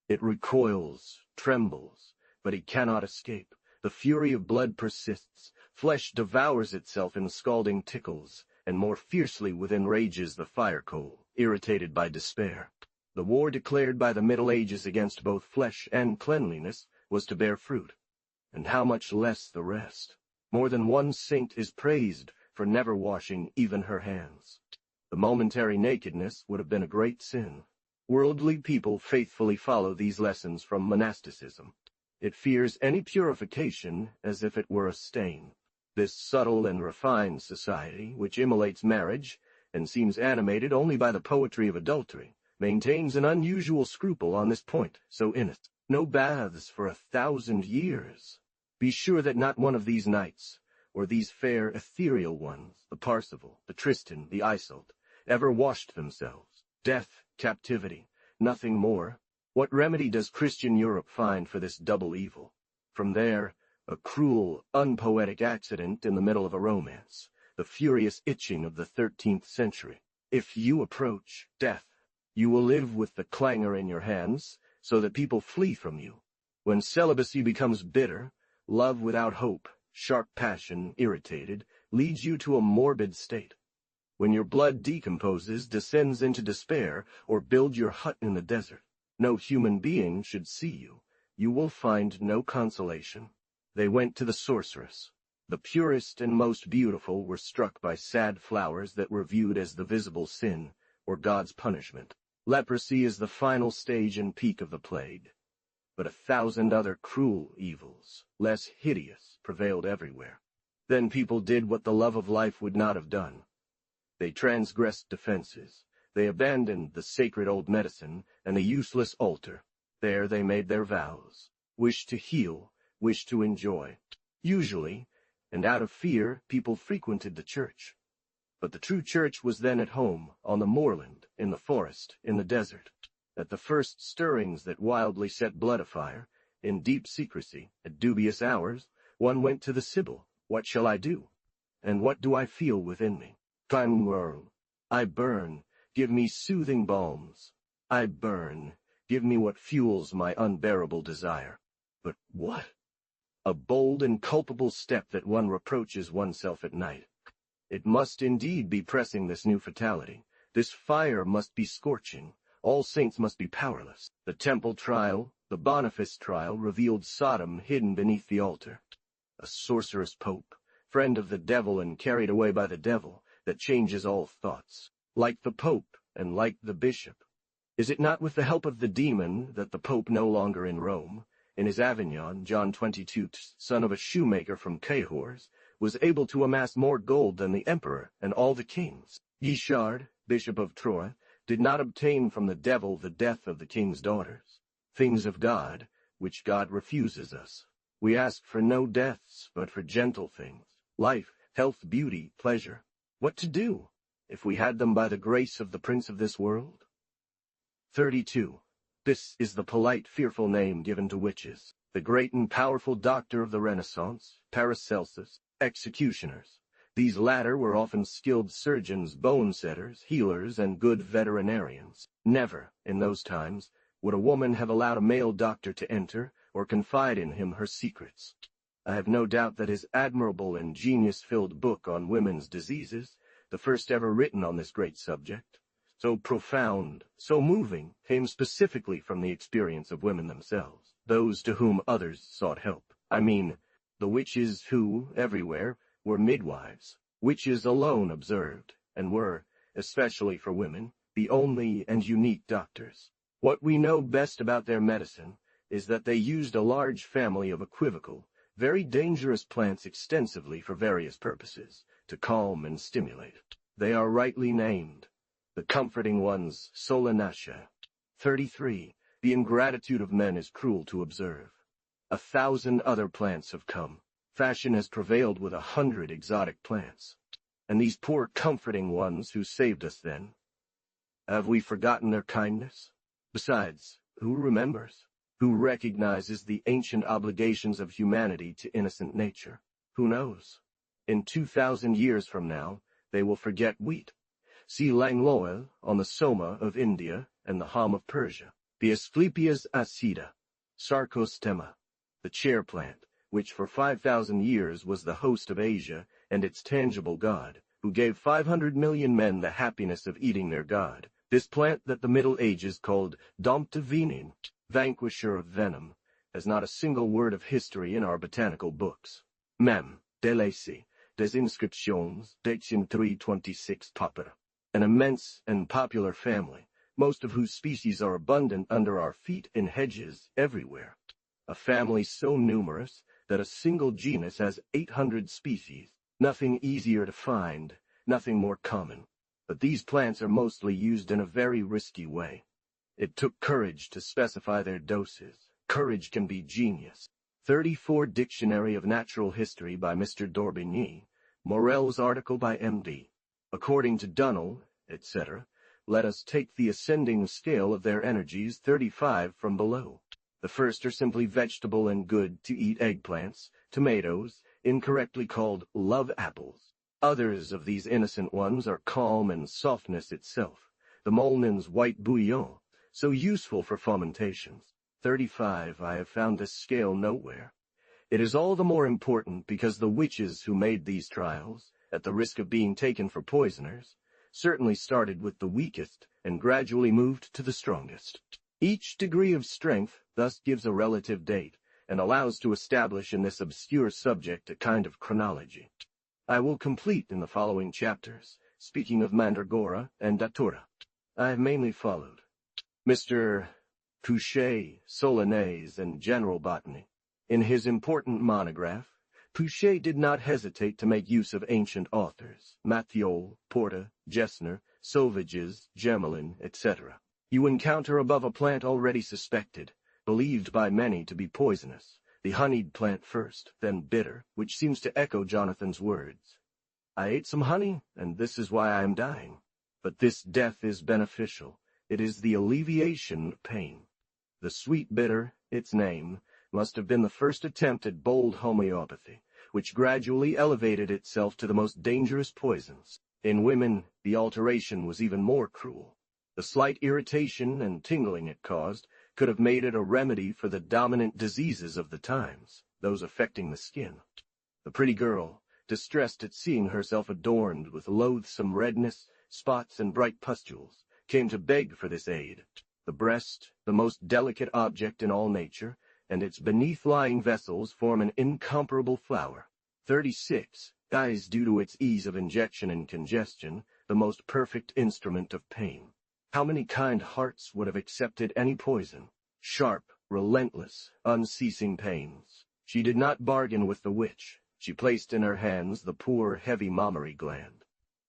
It recoils, trembles, but it cannot escape. The fury of blood persists. Flesh devours itself in scalding tickles, and more fiercely within rages the fire coal, irritated by despair. The war declared by the Middle Ages against both flesh and cleanliness was to bear fruit. And how much less the rest? More than one saint is praised for never washing even her hands. The momentary nakedness would have been a great sin. Worldly people faithfully follow these lessons from monasticism. It fears any purification as if it were a stain. This subtle and refined society, which immolates marriage and seems animated only by the poetry of adultery, maintains an unusual scruple on this point, so innocent. No baths for 1,000 years. Be sure that not one of these knights, or these fair ethereal ones, the Parsifal, the Tristan, the Isolde, ever washed themselves. Death, captivity, nothing more. What remedy does Christian Europe find for this double evil? From there, a cruel, unpoetic accident in the middle of a romance, the furious itching of the 13th century. If you approach death, you will live with the clangor in your hands, so that people flee from you. When celibacy becomes bitter, love without hope, sharp passion, irritated, leads you to a morbid state. When your blood decomposes, descends into despair, or build your hut in the desert, no human being should see you. You will find no consolation. They went to the sorceress. The purest and most beautiful were struck by sad flowers that were viewed as the visible sin, or God's punishment. Leprosy is the final stage and peak of the plague. But 1,000 other cruel evils, less hideous, prevailed everywhere. Then people did what the love of life would not have done. They transgressed defenses. They abandoned the sacred old medicine and the useless altar. There they made their vows, wished to heal, wished to enjoy. Usually, and out of fear, people frequented the church. But the true church was then at home, on the moorland, in the forest, in the desert. At the first stirrings that wildly set blood afire, in deep secrecy, at dubious hours, one went to the Sibyl. What shall I do? And what do I feel within me? Time world, I burn, give me soothing balms. I burn, give me what fuels my unbearable desire. But what? A bold and culpable step that one reproaches oneself at night. It must indeed be pressing this new fatality. This fire must be scorching. All saints must be powerless. The temple trial, the Boniface trial, revealed Sodom hidden beneath the altar. A sorcerous pope, friend of the devil and carried away by the devil, that changes all thoughts. Like the pope and like the bishop. Is it not with the help of the demon that the pope no longer in Rome, in his Avignon, John 22, son of a shoemaker from Cahors, was able to amass more gold than the emperor and all the kings? Guichard, bishop of Troyes, did not obtain from the devil the death of the king's daughters. Things of God, which God refuses us. We ask for no deaths, but for gentle things, life, health, beauty, pleasure. What to do, if we had them by the grace of the prince of this world? 32. This is the polite, fearful name given to witches. The great and powerful doctor of the Renaissance, Paracelsus, executioners. These latter were often skilled surgeons, bone-setters, healers, and good veterinarians. Never, in those times, would a woman have allowed a male doctor to enter or confide in him her secrets. I have no doubt that his admirable and genius-filled book on women's diseases, the first ever written on this great subject, so profound, so moving, came specifically from the experience of women themselves, those to whom others sought help. I mean, the witches who, everywhere, were midwives. Witches alone observed, and were, especially for women, the only and unique doctors. What we know best about their medicine is that they used a large family of equivocal, very dangerous plants extensively for various purposes, to calm and stimulate. They are rightly named. The comforting ones, Solanaceae. 33. The ingratitude of men is cruel to observe. 1,000 other plants have come. Fashion has prevailed with 100 exotic plants. And these poor comforting ones who saved us then, have we forgotten their kindness? Besides, who remembers? Who recognizes the ancient obligations of humanity to innocent nature? Who knows? In 2,000 years from now, they will forget wheat. See Langlois on the Soma of India and the Ham of Persia. The Asclepias acida, Sarcostema, the chair plant, which for 5,000 years was the host of Asia and its tangible god, who gave 500 million men the happiness of eating their god. This plant that the Middle Ages called Dompte Venin, vanquisher of venom, has not a single word of history in our botanical books. Mem. Delacy, des inscriptions, d'Ancien 326 Papera. An immense and popular family, most of whose species are abundant under our feet in hedges everywhere. A family so numerous that a single genus has 800 species. Nothing easier to find, nothing more common. But these plants are mostly used in a very risky way. It took courage to specify their doses. Courage can be genius. 34 Dictionary of Natural History by Mr. d'Orbigny, Morel's article by M.D. According to Dunnell, etc., let us take the ascending scale of their energies 35 from below. The first are simply vegetable and good to eat eggplants, tomatoes, incorrectly called love apples. Others of these innocent ones are calm and softness itself, the Molnin's white bouillon, so useful for fomentations. 35, I have found this scale nowhere. It is all the more important because the witches who made these trials, at the risk of being taken for poisoners, certainly started with the weakest and gradually moved to the strongest. Each degree of strength thus gives a relative date, and allows to establish in this obscure subject a kind of chronology. I will complete in the following chapters, speaking of Mandragora and Datura. I have mainly followed Mr. Pouchet, Solanaise, and General Botany. In his important monograph, Pouchet did not hesitate to make use of ancient authors, Mathiol, Porta, Gessner, Sauvages, Gemelin, etc. You encounter above a plant already suspected, believed by many to be poisonous, the honeyed plant first, then bitter, which seems to echo Jonathan's words. I ate some honey, and this is why I am dying. But this death is beneficial. It is the alleviation of pain. The sweet bitter, its name, must have been the first attempt at bold homeopathy, which gradually elevated itself to the most dangerous poisons. In women, the alteration was even more cruel. The slight irritation and tingling it caused could have made it a remedy for the dominant diseases of the times, those affecting the skin. The pretty girl, distressed at seeing herself adorned with loathsome redness, spots, and bright pustules, came to beg for this aid. The breast, the most delicate object in all nature, and its beneath-lying vessels form an incomparable flower. 36, is due to its ease of injection and congestion, the most perfect instrument of pain. How many kind hearts would have accepted any poison? Sharp, relentless, unceasing pains. She did not bargain with the witch. She placed in her hands the poor, heavy mammary gland.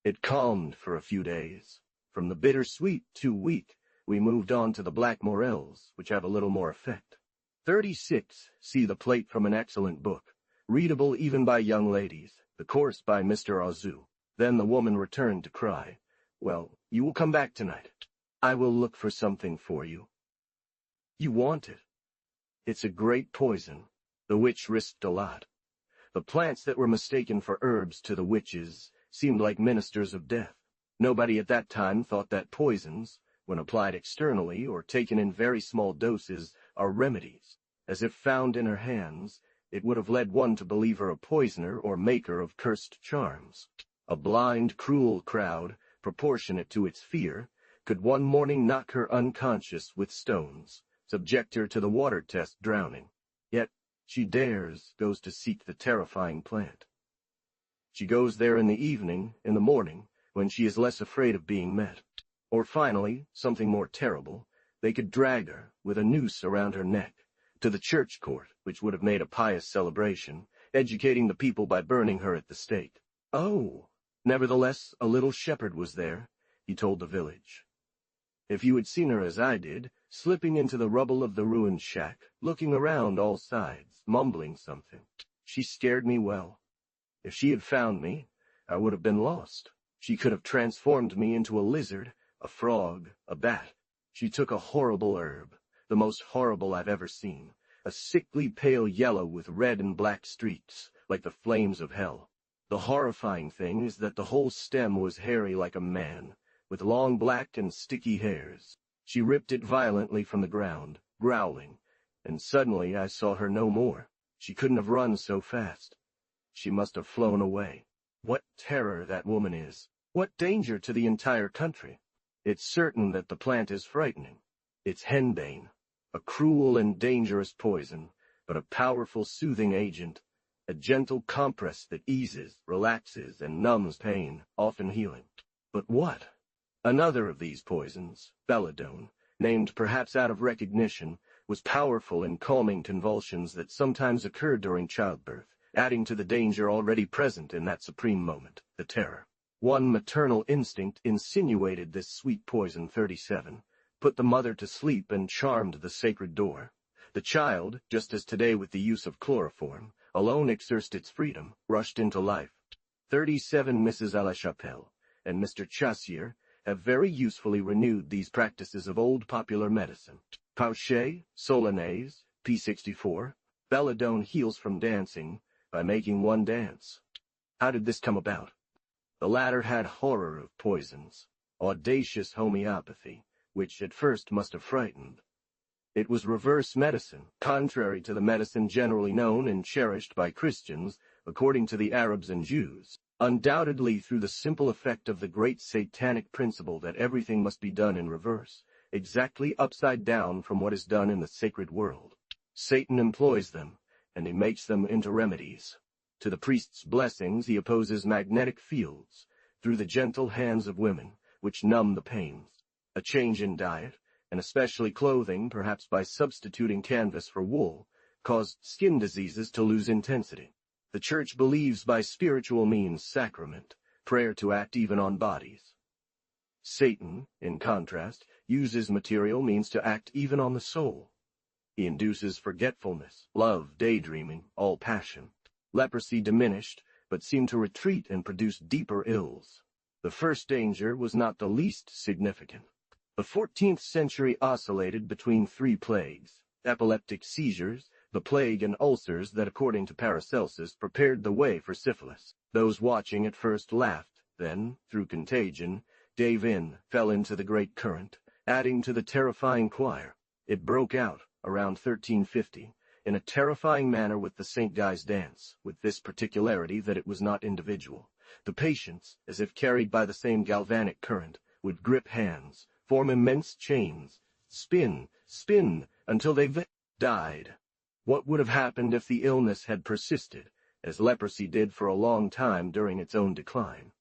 It calmed for a few days. From the bitter-sweet, too weak, we moved on to the black morels, which have a little more effect. 36, see the plate from an excellent book, readable even by young ladies, the course by Mr. Azu. Then the woman returned to cry, "Well, you will come back tonight. I will look for something for you." You want it. It's a great poison. The witch risked a lot. The plants that were mistaken for herbs to the witches seemed like ministers of death. Nobody at that time thought that poisons, when applied externally or taken in very small doses, are remedies. As if found in her hands, it would have led one to believe her a poisoner or maker of cursed charms. A blind, cruel crowd, proportionate to its fear, could one morning knock her unconscious with stones, subject her to the water test drowning. Yet she goes to seek the terrifying plant. She goes there in the evening, in the morning, when she is less afraid of being met. Or finally, something more terrible, they could drag her, with a noose around her neck, to the church court, which would have made a pious celebration, educating the people by burning her at the stake. Oh, nevertheless, a little shepherd was there, he told the village. If you had seen her as I did, slipping into the rubble of the ruined shack, looking around all sides, mumbling something, She scared me well. If she had found me, I would have been lost. She could have transformed me into a lizard, a frog, a bat. She took a horrible herb, the most horrible I've ever seen, a sickly pale yellow with red and black streaks, like the flames of hell. The horrifying thing is that the whole stem was hairy like a man, with long black and sticky hairs. She ripped it violently from the ground, growling, and suddenly I saw her no more. She couldn't have run so fast. She must have flown away. What terror that woman is! What danger to the entire country! It's certain that the plant is frightening. It's henbane, a cruel and dangerous poison, but a powerful soothing agent, a gentle compress that eases, relaxes, and numbs pain, often healing. But what? Another of these poisons, belladone, named perhaps out of recognition, was powerful in calming convulsions that sometimes occurred during childbirth, adding to the danger already present in that supreme moment, the terror. One maternal instinct insinuated this sweet poison 37, put the mother to sleep and charmed the sacred door. The child, just as today with the use of chloroform, alone exercised its freedom, rushed into life. 37 Mrs. à la Chapelle and Mr. Sorcière have very usefully renewed these practices of old popular medicine. Pauchet, Solanaise, P64, belladone heals from dancing by making one dance. How did this come about? The latter had horror of poisons, audacious homeopathy, which at first must have frightened. It was reverse medicine, contrary to the medicine generally known and cherished by Christians, according to the Arabs and Jews, undoubtedly through the simple effect of the great satanic principle that everything must be done in reverse, exactly upside down from what is done in the sacred world. Satan employs them, and he makes them into remedies. To the priest's blessings he opposes magnetic fields, through the gentle hands of women, which numb the pains. A change in diet, and especially clothing, perhaps by substituting canvas for wool, caused skin diseases to lose intensity. The Church believes by spiritual means sacrament, prayer to act even on bodies. Satan, in contrast, uses material means to act even on the soul. He induces forgetfulness, love, daydreaming, all passion. Leprosy diminished, but seemed to retreat and produce deeper ills. The first danger was not the least significant. The 14th century oscillated between three plagues: epileptic seizures, the plague, and ulcers that, according to Paracelsus, prepared the way for syphilis. Those watching at first laughed, then, through contagion, gave in, fell into the great current, adding to the terrifying choir. It broke out, around 1350, in a terrifying manner with the St. Guy's dance, with this particularity that it was not individual. The patients, as if carried by the same galvanic current, would grip hands, form immense chains, spin, until they died. What would have happened if the illness had persisted, as leprosy did for a long time during its own decline?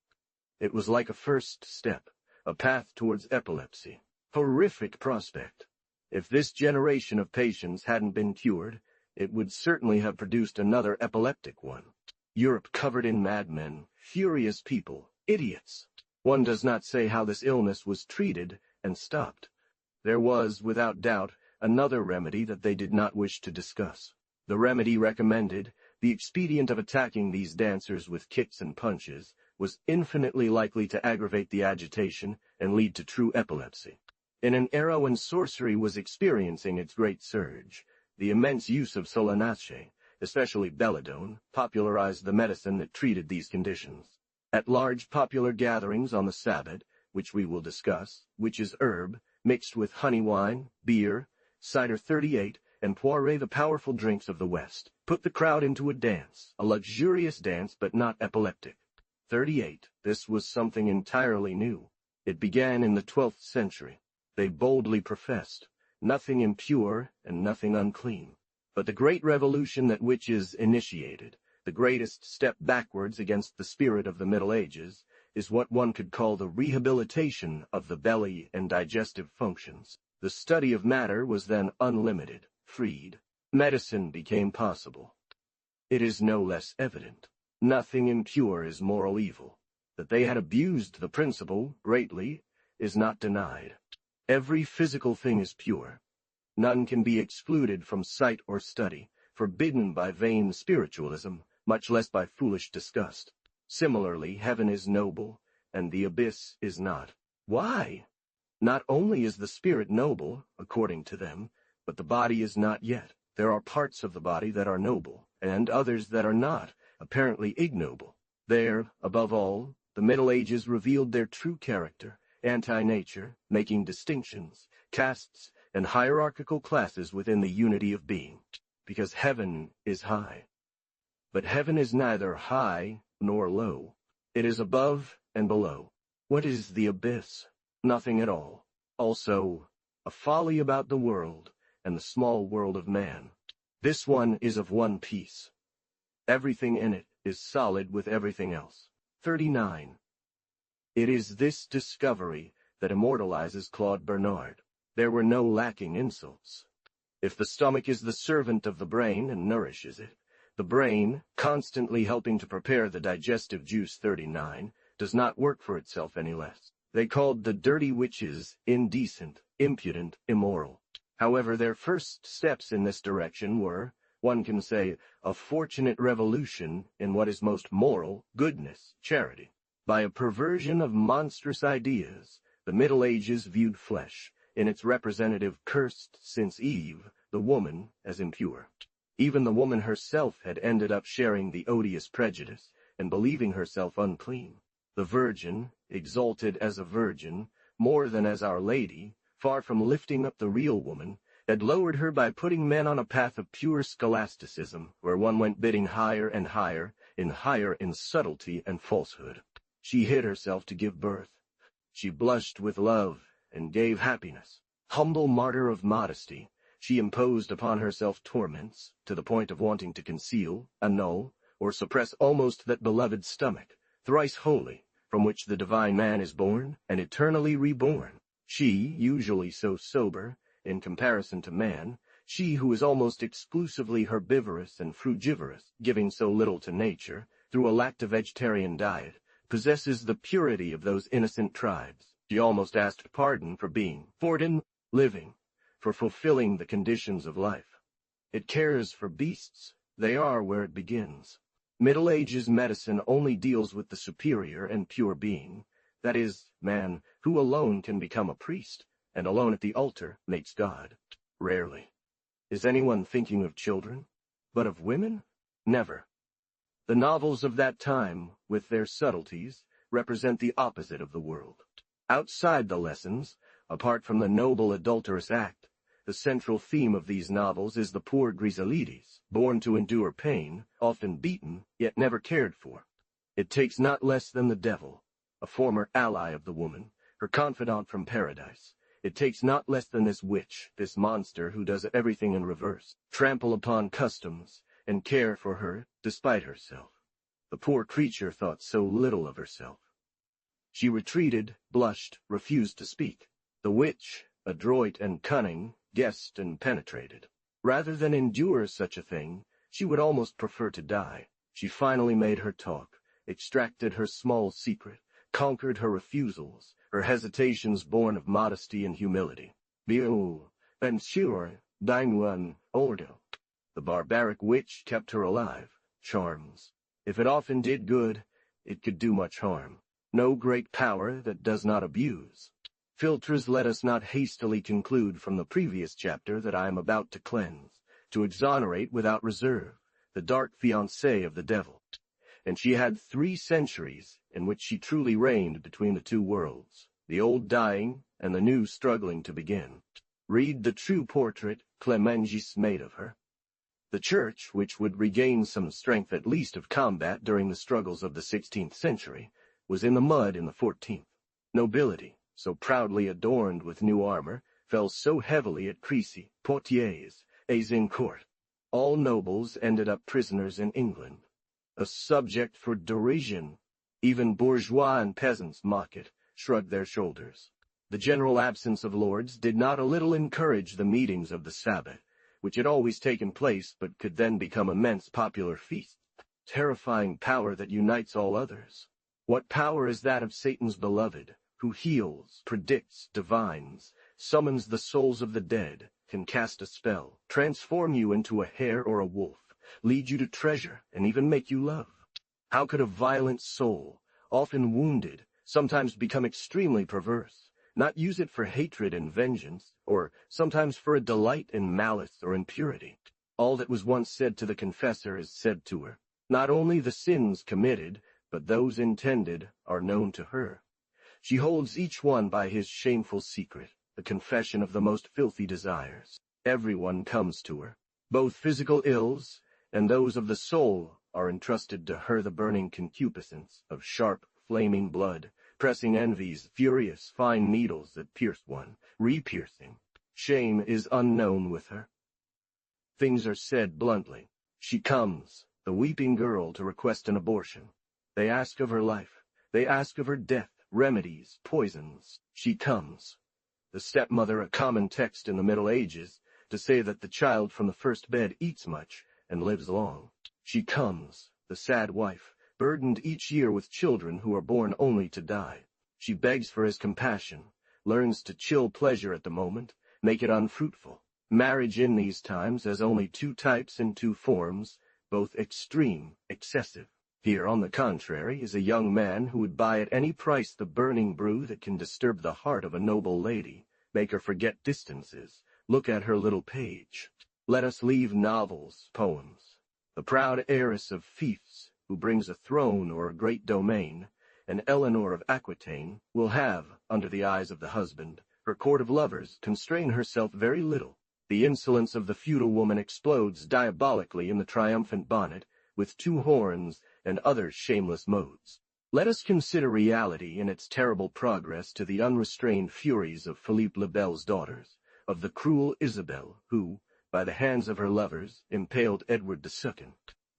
It was like a first step, a path towards epilepsy. Horrific prospect. If this generation of patients hadn't been cured, it would certainly have produced another epileptic one. Europe covered in madmen, furious people, idiots. One does not say how this illness was treated and stopped. There was, without doubt, another remedy that they did not wish to discuss. The remedy recommended, the expedient of attacking these dancers with kicks and punches, was infinitely likely to aggravate the agitation and lead to true epilepsy. In an era when sorcery was experiencing its great surge, the immense use of solanace, especially belladone, popularized the medicine that treated these conditions. At large popular gatherings on the Sabbath, which we will discuss, witch's herb, mixed with honey wine, beer, cider 38, and poire, the powerful drinks of the West, put the crowd into a dance, a luxurious dance but not epileptic. 38. This was something entirely new. It began in the 12th century. They boldly professed, nothing impure and nothing unclean. But the great revolution that witches initiated, the greatest step backwards against the spirit of the Middle Ages, is what one could call the rehabilitation of the belly and digestive functions. The study of matter was then unlimited, freed. Medicine became possible. It is no less evident. Nothing impure is moral evil. That they had abused the principle greatly is not denied. Every physical thing is pure. None can be excluded from sight or study, forbidden by vain spiritualism, much less by foolish disgust. Similarly, heaven is noble, and the abyss is not. Why? Not only is the spirit noble, according to them, but the body is not yet. There are parts of the body that are noble, and others that are not, apparently ignoble. There, above all, the Middle Ages revealed their true character, anti-nature, making distinctions, castes, and hierarchical classes within the unity of being, because heaven is high. But heaven is neither high nor low. It is above and below. What is the abyss? Nothing at all. Also, a folly about the world, and the small world of man. This one is of one piece. Everything in it is solid with everything else. 39. It is this discovery that immortalizes Claude Bernard. There were no lacking insults. If the stomach is the servant of the brain and nourishes it, the brain, constantly helping to prepare the digestive juice 39, does not work for itself any less. They called the dirty witches indecent, impudent, immoral. However, their first steps in this direction were, one can say, a fortunate revolution in what is most moral, goodness, charity. By a perversion of monstrous ideas, the Middle Ages viewed flesh, in its representative cursed since Eve, the woman, as impure. Even the woman herself had ended up sharing the odious prejudice and believing herself unclean. The Virgin, exalted as a virgin, more than as Our Lady, far from lifting up the real woman, had lowered her by putting men on a path of pure scholasticism, where one went bidding higher and higher in subtlety and falsehood. She hid herself to give birth. She blushed with love and gave happiness. Humble martyr of modesty, she imposed upon herself torments, to the point of wanting to conceal, annul, or suppress almost that beloved stomach, thrice holy, from which the divine man is born and eternally reborn. She, usually so sober, in comparison to man, she who is almost exclusively herbivorous and frugivorous, giving so little to nature, through a lacto-vegetarian diet, possesses the purity of those innocent tribes. She almost asked pardon for being forbidden, living, for fulfilling the conditions of life. It cares for beasts. They are where it begins. Middle Ages medicine only deals with the superior and pure being, that is, man, who alone can become a priest, and alone at the altar makes God. Rarely. Is anyone thinking of children? But of women? Never. The novels of that time, with their subtleties, represent the opposite of the world. Outside the lessons, apart from the noble adulterous act, the central theme of these novels is the poor Griselides, born to endure pain, often beaten, yet never cared for. It takes not less than the devil, a former ally of the woman, her confidant from paradise. It takes not less than this witch, this monster who does everything in reverse, trample upon customs, and care for her despite herself. The poor creature thought so little of herself. She retreated, blushed, refused to speak. The witch, adroit and cunning, guessed and penetrated. Rather than endure such a thing, she would almost prefer to die. She finally made her talk, extracted her small secret, conquered her refusals, her hesitations born of modesty and humility. Biu, and sure, Dine Ordo. The barbaric witch kept her alive. Charms. If it often did good, it could do much harm. No great power that does not abuse. Filters, let us not hastily conclude from the previous chapter that I am about to cleanse, to exonerate without reserve, the dark fiancée of the devil. And she had 3 centuries in which she truly reigned between the two worlds, the old dying and the new struggling to begin. Read the true portrait Clemengis made of her. The Church, which would regain some strength at least of combat during the struggles of the 16th century, was in the mud in the 14th. Nobility, so proudly adorned with new armor, fell so heavily at Crécy, Poitiers, Azincourt. All nobles ended up prisoners in England. A subject for derision. Even bourgeois and peasants mock it, shrug their shoulders. The general absence of lords did not a little encourage the meetings of the Sabbath, which had always taken place but could then become immense popular feasts. Terrifying power that unites all others. What power is that of Satan's beloved, who heals, predicts, divines, summons the souls of the dead, can cast a spell, transform you into a hare or a wolf, lead you to treasure, and even make you love. How could a violent soul, often wounded, sometimes become extremely perverse, not use it for hatred and vengeance, or sometimes for a delight in malice or impurity? All that was once said to the confessor is said to her. Not only the sins committed, but those intended, are known to her. She holds each one by his shameful secret, the confession of the most filthy desires. Everyone comes to her. Both physical ills and those of the soul are entrusted to her, the burning concupiscence of sharp, flaming blood, pressing envies, furious, fine needles that pierce one, re-piercing. Shame is unknown with her. Things are said bluntly. She comes, the weeping girl, to request an abortion. They ask of her life. They ask of her death, remedies, poisons. She comes. The stepmother, a common text in the Middle Ages, to say that the child from the first bed eats much and lives long. She comes, the sad wife, burdened each year with children who are born only to die. She begs for his compassion, learns to chill pleasure at the moment, make it unfruitful. Marriage in these times has only two types and two forms, both extreme, excessive. Here, on the contrary, is a young man who would buy at any price the burning brew that can disturb the heart of a noble lady, make her forget distances, look at her little page. Let us leave novels, poems. The proud heiress of fiefs, who brings a throne or a great domain, and Eleanor of Aquitaine, will have, under the eyes of the husband, her court of lovers, constrain herself very little. The insolence of the feudal woman explodes diabolically in the triumphant bonnet, with two horns and other shameless modes. Let us consider reality in its terrible progress to the unrestrained furies of Philippe le Bel's daughters, of the cruel Isabel, who, by the hands of her lovers, impaled Edward II.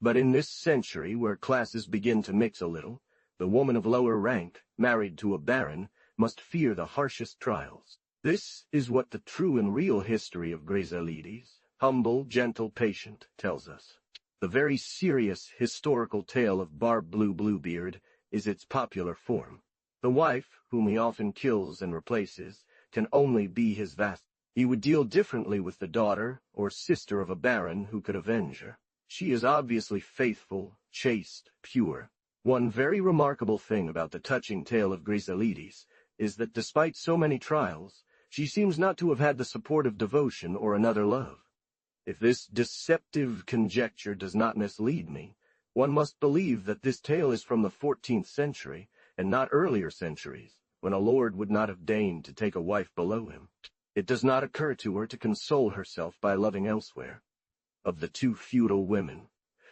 But in this century, where classes begin to mix a little, the woman of lower rank, married to a baron, must fear the harshest trials. This is what the true and real history of Griselides, humble, gentle, patient, tells us. The very serious historical tale of Barbe Blue Bluebeard is its popular form. The wife, whom he often kills and replaces, can only be his vassal. He would deal differently with the daughter or sister of a baron who could avenge her. She is obviously faithful, chaste, pure. One very remarkable thing about the touching tale of Griselides is that despite so many trials, she seems not to have had the support of devotion or another love. If this deceptive conjecture does not mislead me, one must believe that this tale is from the 14th century, and not earlier centuries, when a lord would not have deigned to take a wife below him. It does not occur to her to console herself by loving elsewhere. Of the two feudal women,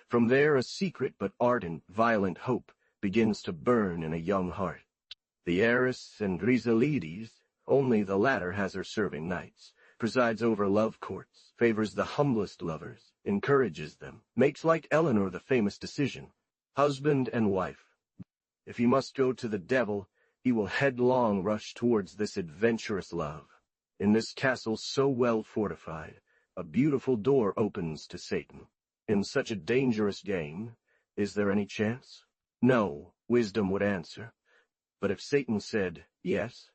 from there a secret but ardent, violent hope begins to burn in a young heart. The heiress and Griselides, only the latter has her serving knights, presides over love courts, favors the humblest lovers, encourages them, makes like Eleanor the famous decision, husband and wife. If he must go to the devil, he will headlong rush towards this adventurous love. In this castle so well fortified, a beautiful door opens to Satan. In such a dangerous game, is there any chance? No, wisdom would answer. But if Satan said yes,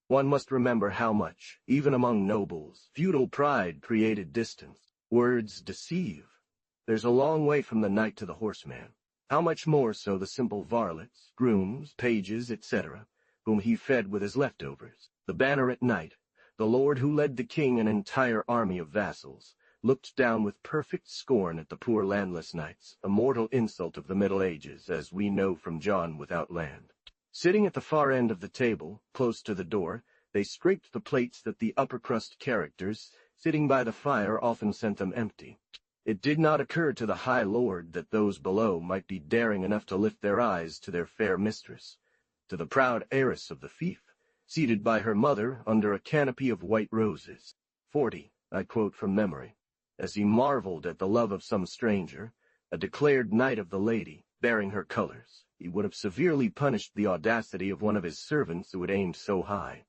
one must remember how much, even among nobles, feudal pride created distance. Words deceive. There's a long way from the knight to the horseman. How much more so the simple varlets, grooms, pages, etc., whom he fed with his leftovers. The banneret knight, the lord who led the king an entire army of vassals, looked down with perfect scorn at the poor landless knights, a mortal insult of the Middle Ages, as we know from John without land. Sitting at the far end of the table, close to the door, they scraped the plates that the upper-crust characters, sitting by the fire, often sent them empty. It did not occur to the high lord that those below might be daring enough to lift their eyes to their fair mistress, to the proud heiress of the fief, seated by her mother under a canopy of white roses. 40, I quote from memory. As he marveled at the love of some stranger, a declared knight of the lady, bearing her colors, he would have severely punished the audacity of one of his servants who had aimed so high.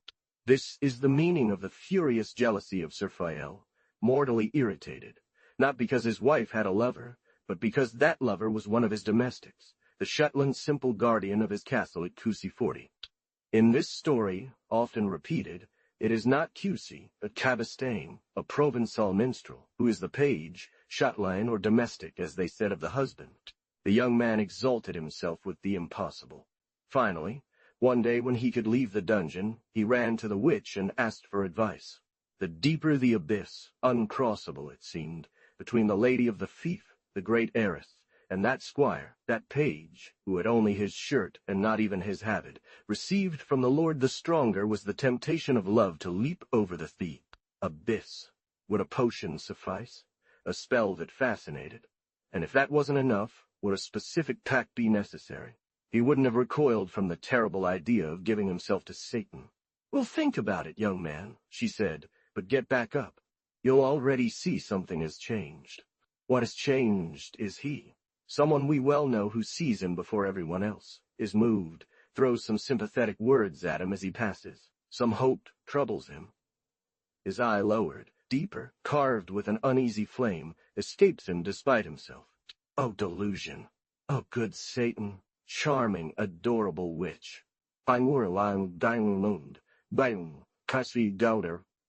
This is the meaning of the furious jealousy of Sir Fael, mortally irritated, not because his wife had a lover, but because that lover was one of his domestics, the Shetland simple guardian of his castle at Cousy 40. In this story, often repeated, It is not Cusey, but Cabestane, a Provençal minstrel, who is the page, châtelain or domestic, as they said of the husband. The young man exalted himself with the impossible. Finally, one day when he could leave the dungeon, he ran to the witch and asked for advice. The deeper the abyss, uncrossable it seemed, between the lady of the fief, the great heiress, and that squire, that page, who had only his shirt and not even his habit, received from the Lord the stronger was the temptation of love to leap over the thief. Abyss. Would a potion suffice? A spell that fascinated? And if that wasn't enough, would a specific pact be necessary? He wouldn't have recoiled from the terrible idea of giving himself to Satan. "Well, think about it, young man," she said, "but get back up. You'll already see something has changed. What has changed is he. Someone we well know who sees him before everyone else, is moved, throws some sympathetic words at him as he passes. Some hope troubles him. His eye lowered, deeper, carved with an uneasy flame, escapes him despite himself. Oh, delusion! Oh, good Satan! Charming, adorable witch!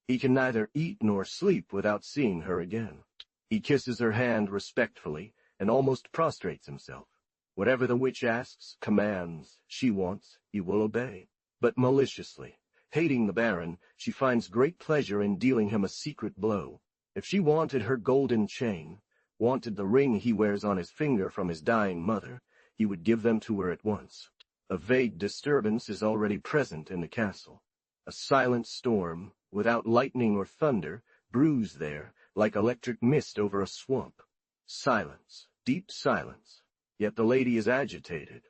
He can neither eat nor sleep without seeing her again. He kisses her hand respectfully, and almost prostrates himself. Whatever the witch asks, commands, she wants, he will obey. But maliciously, hating the Baron, she finds great pleasure in dealing him a secret blow. If she wanted her golden chain, wanted the ring he wears on his finger from his dying mother, he would give them to her at once. A vague disturbance is already present in the castle. A silent storm, without lightning or thunder, brews there, like electric mist over a swamp. Silence, deep silence. Yet the lady is agitated.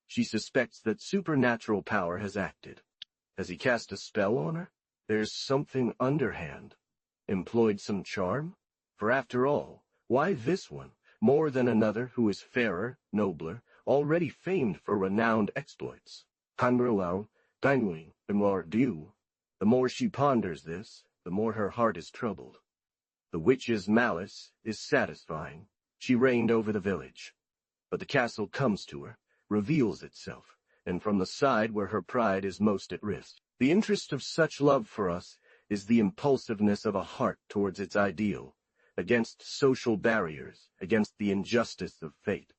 She suspects that supernatural power has acted. Has he cast a spell on her? There's something underhand. Employed some charm? For after all, why this one, more than another who is fairer, nobler, already famed for renowned exploits? The more she ponders this, the more her heart is troubled. The witch's malice is satisfying. She reigned over the village. But the castle comes to her, reveals itself, and from the side where her pride is most at risk. The interest of such love for us is the impulsiveness of a heart towards its ideal, against social barriers, against the injustice of fate.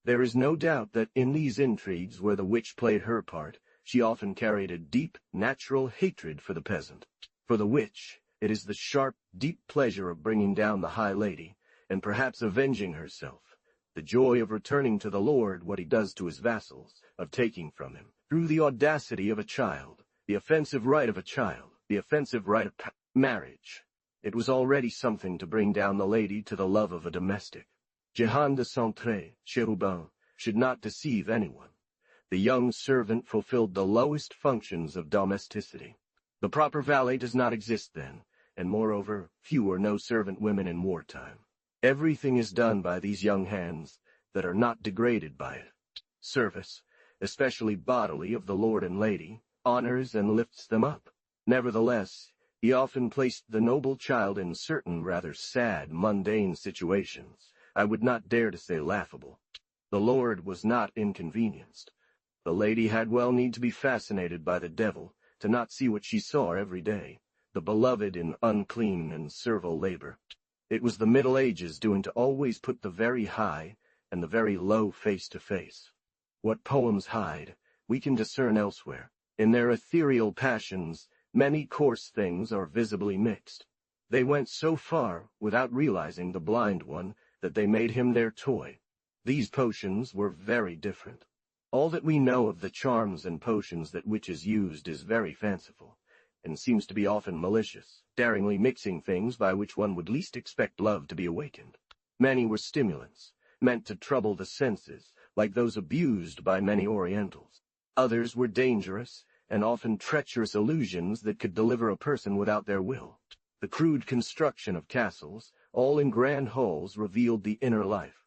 There is no doubt that in these intrigues where the witch played her part, she often carried a deep, natural hatred for the peasant. For the witch, it is the sharp, deep pleasure of bringing down the high lady, and perhaps avenging herself, the joy of returning to the Lord what he does to his vassals, of taking from him, through the audacity of a child, the offensive right of a child, the offensive right of marriage. It was already something to bring down the lady to the love of a domestic. Jehan de Saintré, Cherubin, should not deceive anyone. The young servant fulfilled the lowest functions of domesticity. The proper valet does not exist then, and moreover, few or no servant women in wartime. Everything is done by these young hands that are not degraded by it. Service, especially bodily, of the lord and lady, honors and lifts them up. Nevertheless, he often placed the noble child in certain rather sad, mundane situations, I would not dare to say laughable. The lord was not inconvenienced. The lady had well need to be fascinated by the devil, to not see what she saw every day, the beloved in unclean and servile labor. It was the Middle Ages doing to always put the very high and the very low face to face. What poems hide, we can discern elsewhere. In their ethereal passions, many coarse things are visibly mixed. They went so far, without realizing the blind one, that they made him their toy. These potions were very different. All that we know of the charms and potions that witches used is very fanciful, and seems to be often malicious, daringly mixing things by which one would least expect love to be awakened. Many were stimulants, meant to trouble the senses, like those abused by many Orientals. Others were dangerous, and often treacherous illusions that could deliver a person without their will. The crude construction of castles, all in grand halls, revealed the inner life.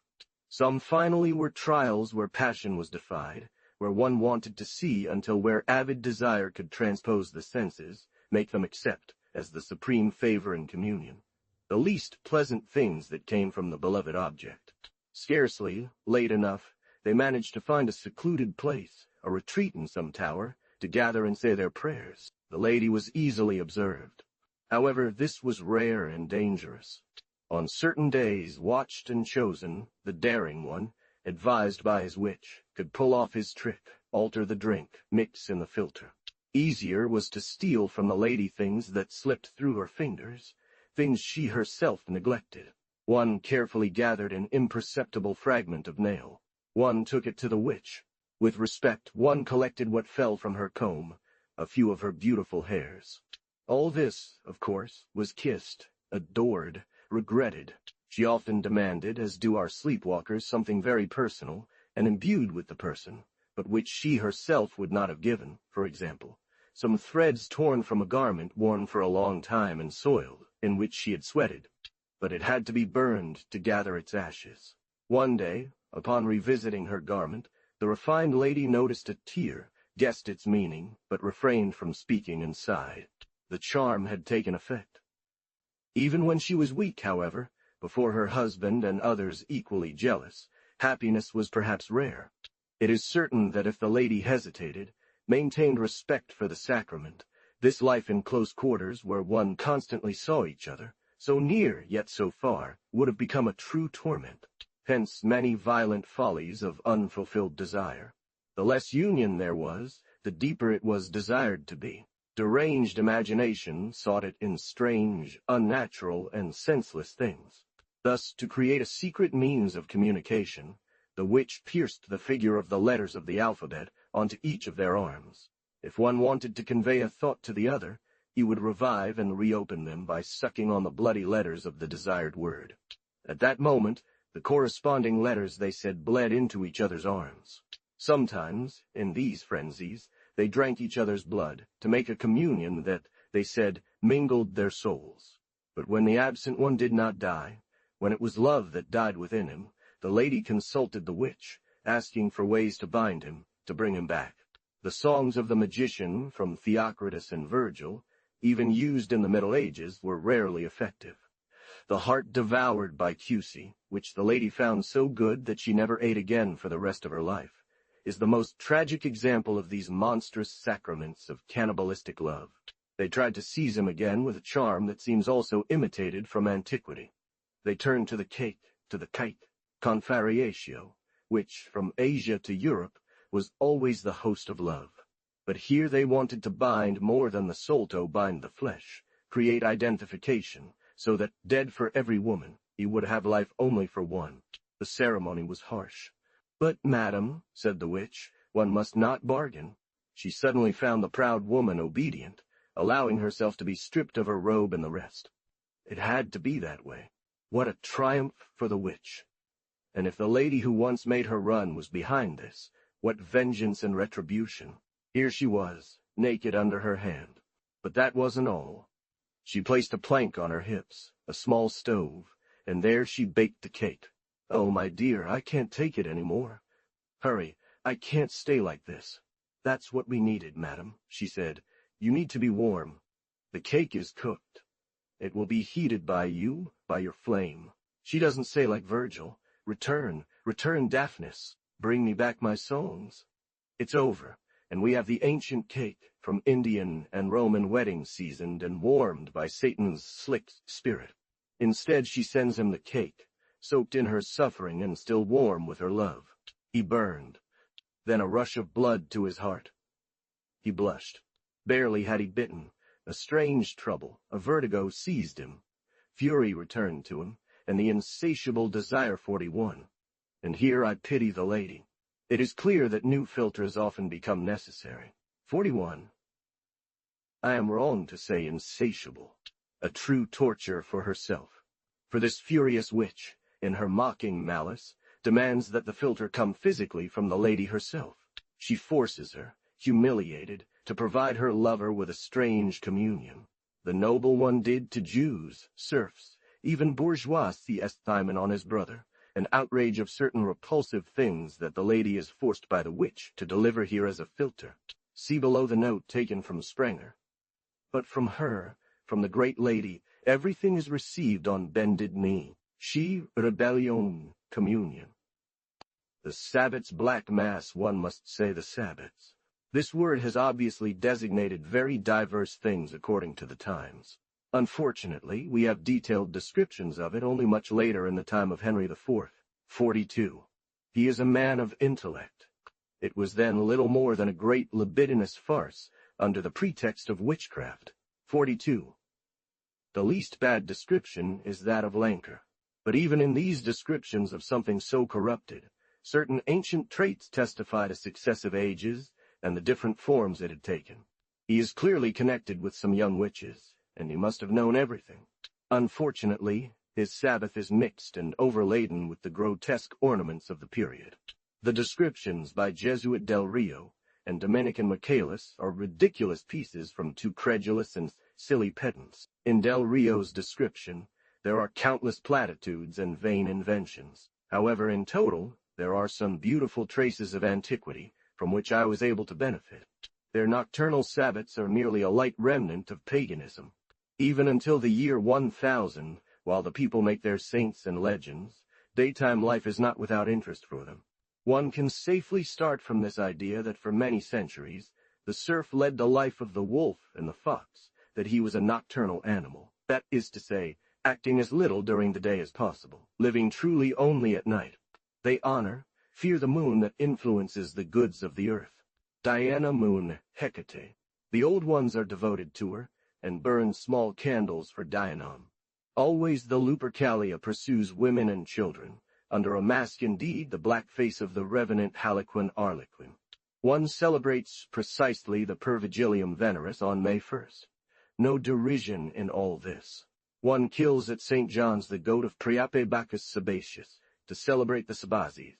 Some finally were trials where passion was defied, where one wanted to see until where avid desire could transpose the senses, make them accept, as the supreme favor and communion, the least pleasant things that came from the beloved object. Scarcely, late enough, they managed to find a secluded place, a retreat in some tower, to gather and say their prayers. The lady was easily observed. However, this was rare and dangerous. On certain days, watched and chosen, the daring one, advised by his witch, could pull off his trick, alter the drink, mix in the filter. Easier was to steal from the lady things that slipped through her fingers, things she herself neglected. One carefully gathered an imperceptible fragment of nail. One took it to the witch. With respect, one collected what fell from her comb, a few of her beautiful hairs. All this, of course, was kissed, adored, regretted. She often demanded, as do our sleepwalkers, something very personal and imbued with the person, but which she herself would not have given, for example, some threads torn from a garment worn for a long time and soiled, in which she had sweated. But it had to be burned to gather its ashes. One day, upon revisiting her garment, the refined lady noticed a tear, guessed its meaning, but refrained from speaking and sighed. The charm had taken effect. Even when she was weak, however, before her husband and others equally jealous, happiness was perhaps rare. It is certain that if the lady hesitated, maintained respect for the sacrament, this life in close quarters where one constantly saw each other, so near yet so far, would have become a true torment. Hence many violent follies of unfulfilled desire. The less union there was, the deeper it was desired to be. Deranged imagination sought it in strange, unnatural, and senseless things. Thus, to create a secret means of communication, the witch pierced the figure of the letters of the alphabet onto each of their arms. If one wanted to convey a thought to the other, he would revive and reopen them by sucking on the bloody letters of the desired word. At that moment, the corresponding letters, they said, bled into each other's arms. Sometimes, in these frenzies, they drank each other's blood to make a communion that, they said, mingled their souls. But when the absent one did not die, when it was love that died within him, the lady consulted the witch, asking for ways to bind him, to bring him back. The songs of the magician, from Theocritus and Virgil, even used in the Middle Ages, were rarely effective. The heart devoured by Cusi, which the lady found so good that she never ate again for the rest of her life, is the most tragic example of these monstrous sacraments of cannibalistic love. They tried to seize him again with a charm that seems also imitated from antiquity. They turned to the cake, to the kite, confariatio, which, from Asia to Europe, was always the host of love. But here they wanted to bind more than the solto bind the flesh, create identification, so that, dead for every woman, he would have life only for one. The ceremony was harsh. "But, madam," said the witch, "one must not bargain." She suddenly found the proud woman obedient, allowing herself to be stripped of her robe and the rest. It had to be that way. What a triumph for the witch! And if the lady who once made her run was behind this, what vengeance and retribution! Here she was, naked under her hand. But that wasn't all. She placed a plank on her hips, a small stove, and there she baked the cake. "Oh, my dear, I can't take it any more. Hurry, I can't stay like this." "That's what we needed, madam," she said. "You need to be warm. The cake is cooked. It will be heated by you, by your flame." She doesn't say like Virgil, "Return, return, Daphnis, bring me back my songs." It's over, and we have the ancient cake, from Indian and Roman weddings seasoned and warmed by Satan's slick spirit. Instead, she sends him the cake, soaked in her suffering and still warm with her love. He burned. Then a rush of blood to his heart. He blushed. Barely had he bitten. A strange trouble, a vertigo, seized him. Fury returned to him, and the insatiable desire for it won. And here I pity the lady. It is clear that new filters often become necessary. 41. I am wrong to say insatiable. A true torture for herself. For this furious witch, in her mocking malice, demands that the filter come physically from the lady herself. She forces her, humiliated, to provide her lover with a strange communion. The noble one did to Jews, serfs, even bourgeois the esthymon on his brother, an outrage of certain repulsive things that the lady is forced by the witch to deliver here as a filter. See below the note taken from Sprenger. But from her, from the great lady, everything is received on bended knee. She, rebellion, communion. The Sabbat's black mass, one must say the Sabbat's. This word has obviously designated very diverse things according to the times. Unfortunately, we have detailed descriptions of it only much later in the time of Henry IV, 42. He is a man of intellect. It was then little more than a great libidinous farce under the pretext of witchcraft. 42. The least bad description is that of Lancre. But even in these descriptions of something so corrupted, certain ancient traits testify to successive ages and the different forms it had taken. He is clearly connected with some young witches, and he must have known everything. Unfortunately, his Sabbath is mixed and overladen with the grotesque ornaments of the period. The descriptions by Jesuit Del Rio and Dominican Michaelis are ridiculous pieces from two credulous and silly pedants. In Del Rio's description, there are countless platitudes and vain inventions. However, in total, there are some beautiful traces of antiquity from which I was able to benefit. Their nocturnal Sabbaths are merely a light remnant of paganism. Even until the year 1000, while the people make their saints and legends, daytime life is not without interest for them. One can safely start from this idea that for many centuries, the serf led the life of the wolf and the fox, that he was a nocturnal animal, that is to say, acting as little during the day as possible, living truly only at night. They honor, fear the moon that influences the goods of the earth. Diana Moon Hecate. The old ones are devoted to her, and burn small candles for Dianom. Always the Lupercalia pursues women and children, under a mask indeed the black face of the revenant Harlequin Arlequin. One celebrates precisely the Pervigilium Veneris on May 1st. No derision in all this. One kills at St. John's the goat of Priape Bacchus Sebaceus to celebrate the Sabazis.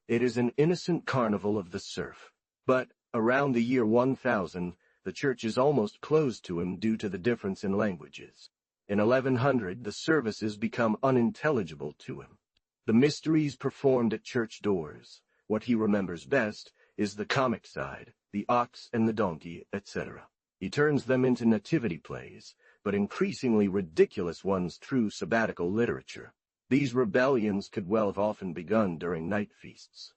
It is an innocent carnival of the serf. But, around the year 1000, the church is almost closed to him due to the difference in languages. In 1100, the services become unintelligible to him. The mysteries performed at church doors, what he remembers best, is the comic side, the ox and the donkey, etc. He turns them into nativity plays, but increasingly ridiculous ones true sabbatical literature. These rebellions could well have often begun during night feasts.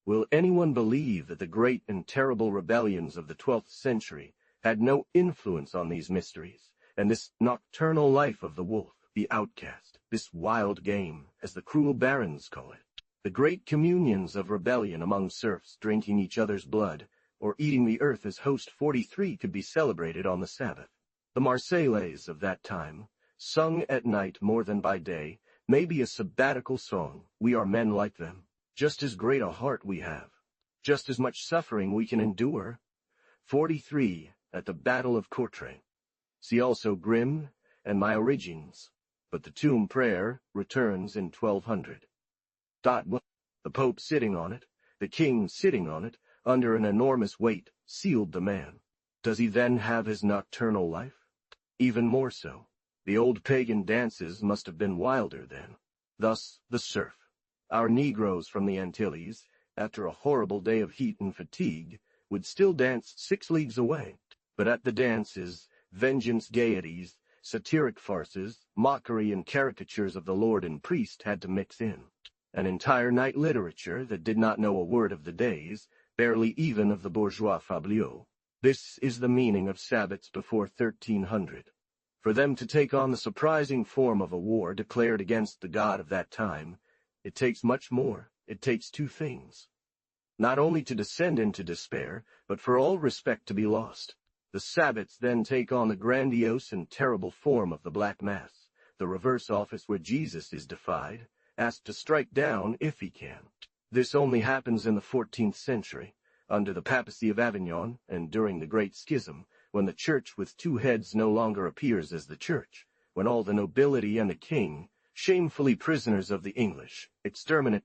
Will anyone believe that the great and terrible rebellions of the 12th century had no influence on these mysteries, and this nocturnal life of the wolf, the outcast, this wild game, as the cruel barons call it? The great communions of rebellion among serfs drinking each other's blood, or eating the earth as host 43 could be celebrated on the Sabbath. The Marseillaise of that time, sung at night more than by day, may be a sabbatical song. We are men like them. Just as great a heart we have. Just as much suffering we can endure. 43, at the Battle of Courtrai. See also Grimm and My Origines. But the tomb prayer returns in 1200. The Pope sitting on it, the King sitting on it, under an enormous weight, sealed the man. Does he then have his nocturnal life? Even more so. The old pagan dances must have been wilder then. Thus, the serf. Our Negroes from the Antilles, after a horrible day of heat and fatigue, would still dance 6 leagues away. But at the dances, vengeance gaieties, satiric farces, mockery and caricatures of the lord and priest had to mix in. An entire night literature that did not know a word of the days, barely even of the bourgeois fabliaux. This is the meaning of Sabbats before 1300. For them to take on the surprising form of a war declared against the god of that time, it takes much more. It takes 2 things. Not only to descend into despair, but for all respect to be lost. The Sabbats then take on the grandiose and terrible form of the Black Mass, the reverse office where Jesus is defied, asked to strike down if he can. This only happens in the 14th century, under the papacy of Avignon, and during the Great Schism, when the church with 2 heads no longer appears as the church, when all the nobility and the king, shamefully prisoners of the English, exterminate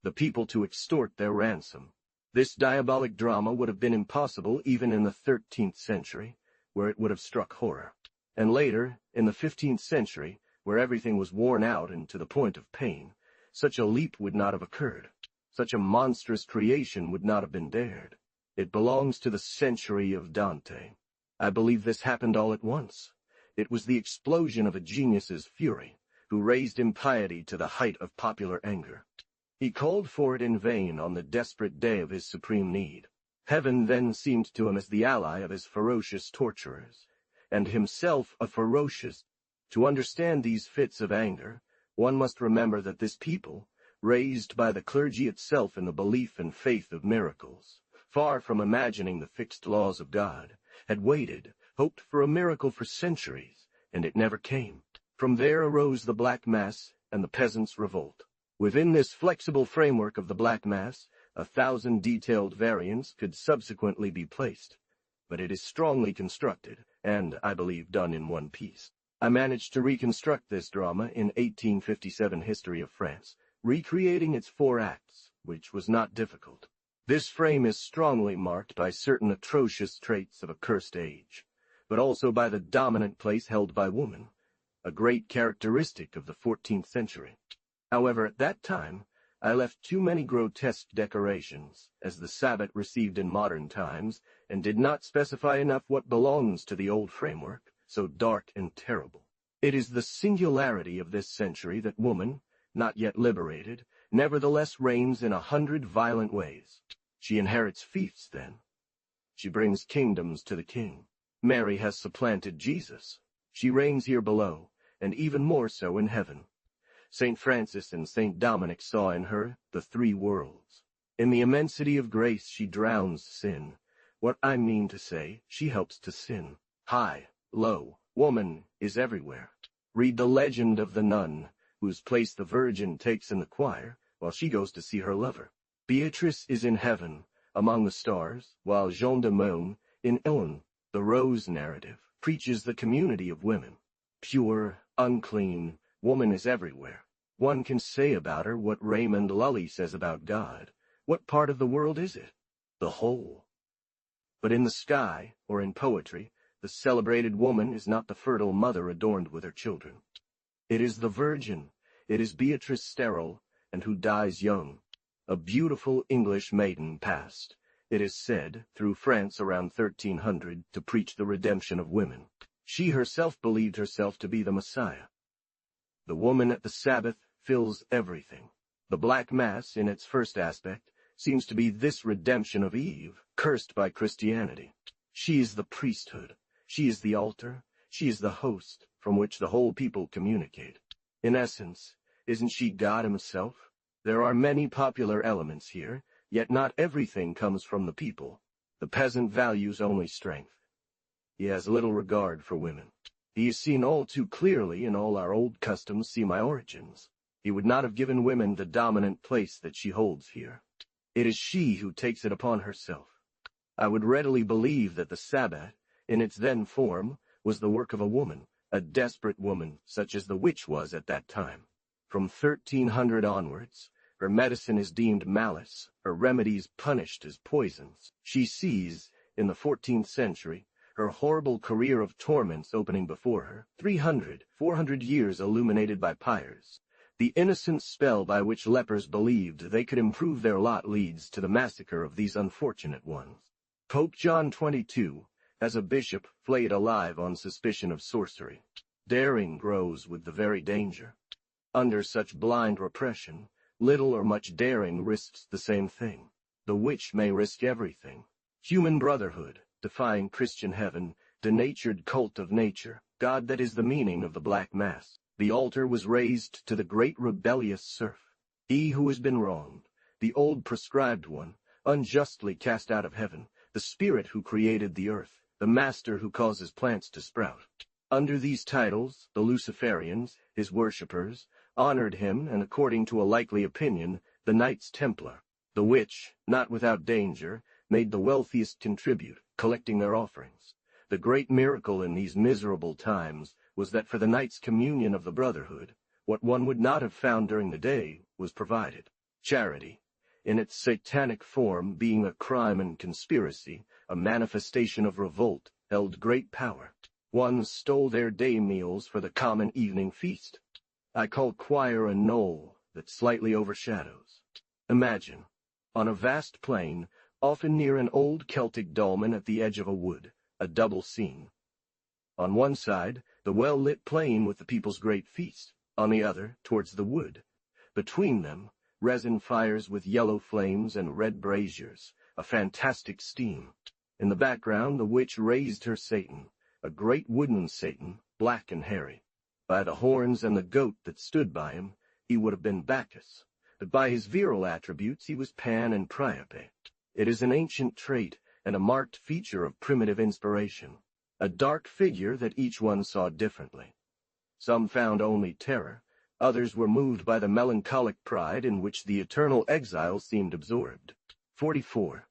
the people to extort their ransom. This diabolic drama would have been impossible even in the 13th century, where it would have struck horror. And later, in the 15th century, where everything was worn out and to the point of pain, such a leap would not have occurred. Such a monstrous creation would not have been dared. It belongs to the century of Dante. I believe this happened all at once. It was the explosion of a genius's fury, who raised impiety to the height of popular anger. He called for it in vain on the desperate day of his supreme need. Heaven then seemed to him as the ally of his ferocious torturers, and himself a ferocious. To understand these fits of anger, one must remember that this people, raised by the clergy itself in the belief and faith of miracles, far from imagining the fixed laws of God, had waited, hoped for a miracle for centuries, and it never came. From there arose the Black Mass and the peasants' revolt. Within this flexible framework of the Black Mass, 1,000 detailed variants could subsequently be placed, but it is strongly constructed, and, I believe, done in one piece. I managed to reconstruct this drama in 1857 History of France, recreating its 4 acts, which was not difficult. This frame is strongly marked by certain atrocious traits of a cursed age, but also by the dominant place held by woman, a great characteristic of the 14th century. However, at that time, I left too many grotesque decorations, as the Sabbat received in modern times, and did not specify enough what belongs to the old framework, so dark and terrible. It is the singularity of this century that woman, not yet liberated, nevertheless reigns in 100 violent ways. She inherits fiefs, then. She brings kingdoms to the king. Mary has supplanted Jesus. She reigns here below, and even more so in heaven. St. Francis and St. Dominic saw in her the 3 worlds. In the immensity of grace she drowns sin. What I mean to say, she helps to sin. High, low, woman is everywhere. Read the legend of the nun, whose place the Virgin takes in the choir, while she goes to see her lover. Beatrice is in heaven, among the stars, while Jean de Meun, in Ellen, the Rose narrative, preaches the community of women. Pure, unclean, woman is everywhere. One can say about her what Raymond Lully says about God. What part of the world is it? The whole. But in the sky, or in poetry, the celebrated woman is not the fertile mother adorned with her children. It is the Virgin. It is Beatrice sterile, and who dies young. A beautiful English maiden passed, it is said, through France around 1300 to preach the redemption of women. She herself believed herself to be the Messiah. The woman at the Sabbath fills everything. The Black Mass, in its first aspect, seems to be this redemption of Eve, cursed by Christianity. She is the priesthood. She is the altar. She is the host, from which the whole people communicate. In essence, isn't she God himself? There are many popular elements here, yet not everything comes from the people. The peasant values only strength. He has little regard for women. He is seen all too clearly in all our old customs see my origins. He would not have given women the dominant place that she holds here. It is she who takes it upon herself. I would readily believe that the Sabbat, in its then form, was the work of a woman, a desperate woman, such as the witch was at that time. From 1300 onwards, her medicine is deemed malice, her remedies punished as poisons. She sees, in the 14th century, her horrible career of torments opening before her, 400 years illuminated by pyres. The innocent spell by which lepers believed they could improve their lot leads to the massacre of these unfortunate ones. Pope John XXII, as a bishop, flayed alive on suspicion of sorcery. Daring grows with the very danger. Under such blind repression, little or much daring risks the same thing. The witch may risk everything. Human brotherhood, defying Christian heaven, denatured cult of nature, God, that is the meaning of the Black Mass. The altar was raised to the great rebellious serf. He who has been wronged, the old prescribed one, unjustly cast out of heaven, the spirit who created the earth, the master who causes plants to sprout. Under these titles, the Luciferians, his worshippers, honored him, and according to a likely opinion, the Knights Templar. The witch, not without danger, made the wealthiest contribute, collecting their offerings. The great miracle in these miserable times was that for the night's communion of the brotherhood, what one would not have found during the day was provided. Charity, in its satanic form being a crime and conspiracy, a manifestation of revolt, held great power. One stole their day meals for the common evening feast. I call choir a knoll that slightly overshadows. Imagine, on a vast plain, often near an old Celtic dolmen at the edge of a wood, a double scene. On one side, the well-lit plain with the people's great feast, on the other, towards the wood. Between them, resin fires with yellow flames and red braziers, a fantastic steam. In the background the witch raised her Satan, a great wooden Satan, black and hairy. By the horns and the goat that stood by him, he would have been Bacchus, but by his virile attributes he was Pan and Priope. It is an ancient trait and a marked feature of primitive inspiration, a dark figure that each one saw differently. Some found only terror, others were moved by the melancholic pride in which the eternal exile seemed absorbed. 44.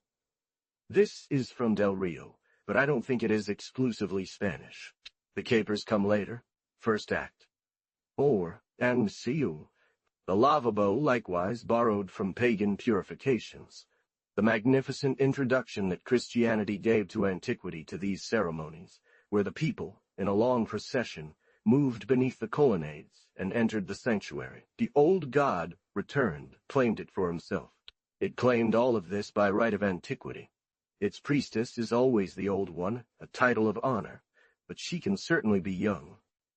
This is from Del Rio, but I don't think it is exclusively Spanish. The capers come later. First act. Or, and see you. The lavabo likewise borrowed from pagan purifications. The magnificent introduction that Christianity gave to antiquity to these ceremonies, where the people, in a long procession, moved beneath the colonnades and entered the sanctuary. The old god returned, claimed it for himself. It claimed all of this by right of antiquity. Its priestess is always the old one, a title of honor, but she can certainly be young.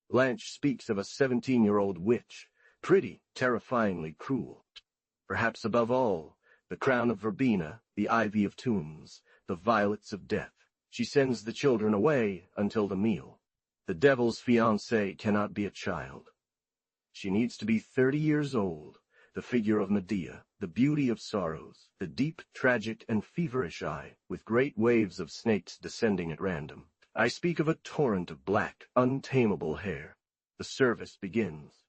Blanche speaks of a 17-year-old witch, pretty, terrifyingly cruel. Perhaps above all, the crown of verbena, the ivy of tombs, the violets of death. She sends the children away until the meal. The devil's fiancée cannot be a child. She needs to be 30 years old, the figure of Medea, the beauty of sorrows, the deep, tragic, and feverish eye, with great waves of snakes descending at random. I speak of a torrent of black, untamable hair. The service begins.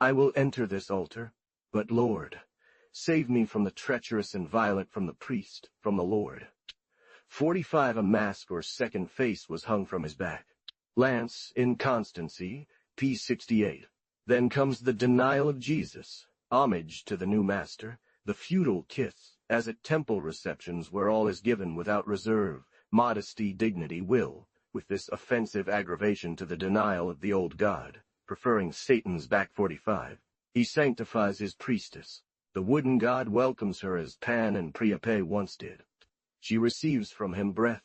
I will enter this altar, but Lord, save me from the treacherous and violent, from the priest, from the Lord. 45. A mask or second face was hung from his back. Lance, inconstancy, p. 68. Then comes the denial of Jesus, homage to the new master, the feudal kiss, as at temple receptions where all is given without reserve, modesty, dignity, will, with this offensive aggravation to the denial of the old god, preferring Satan's back. 45. He sanctifies his priestess. The wooden god welcomes her as Pan and Priope once did. She receives from him breath,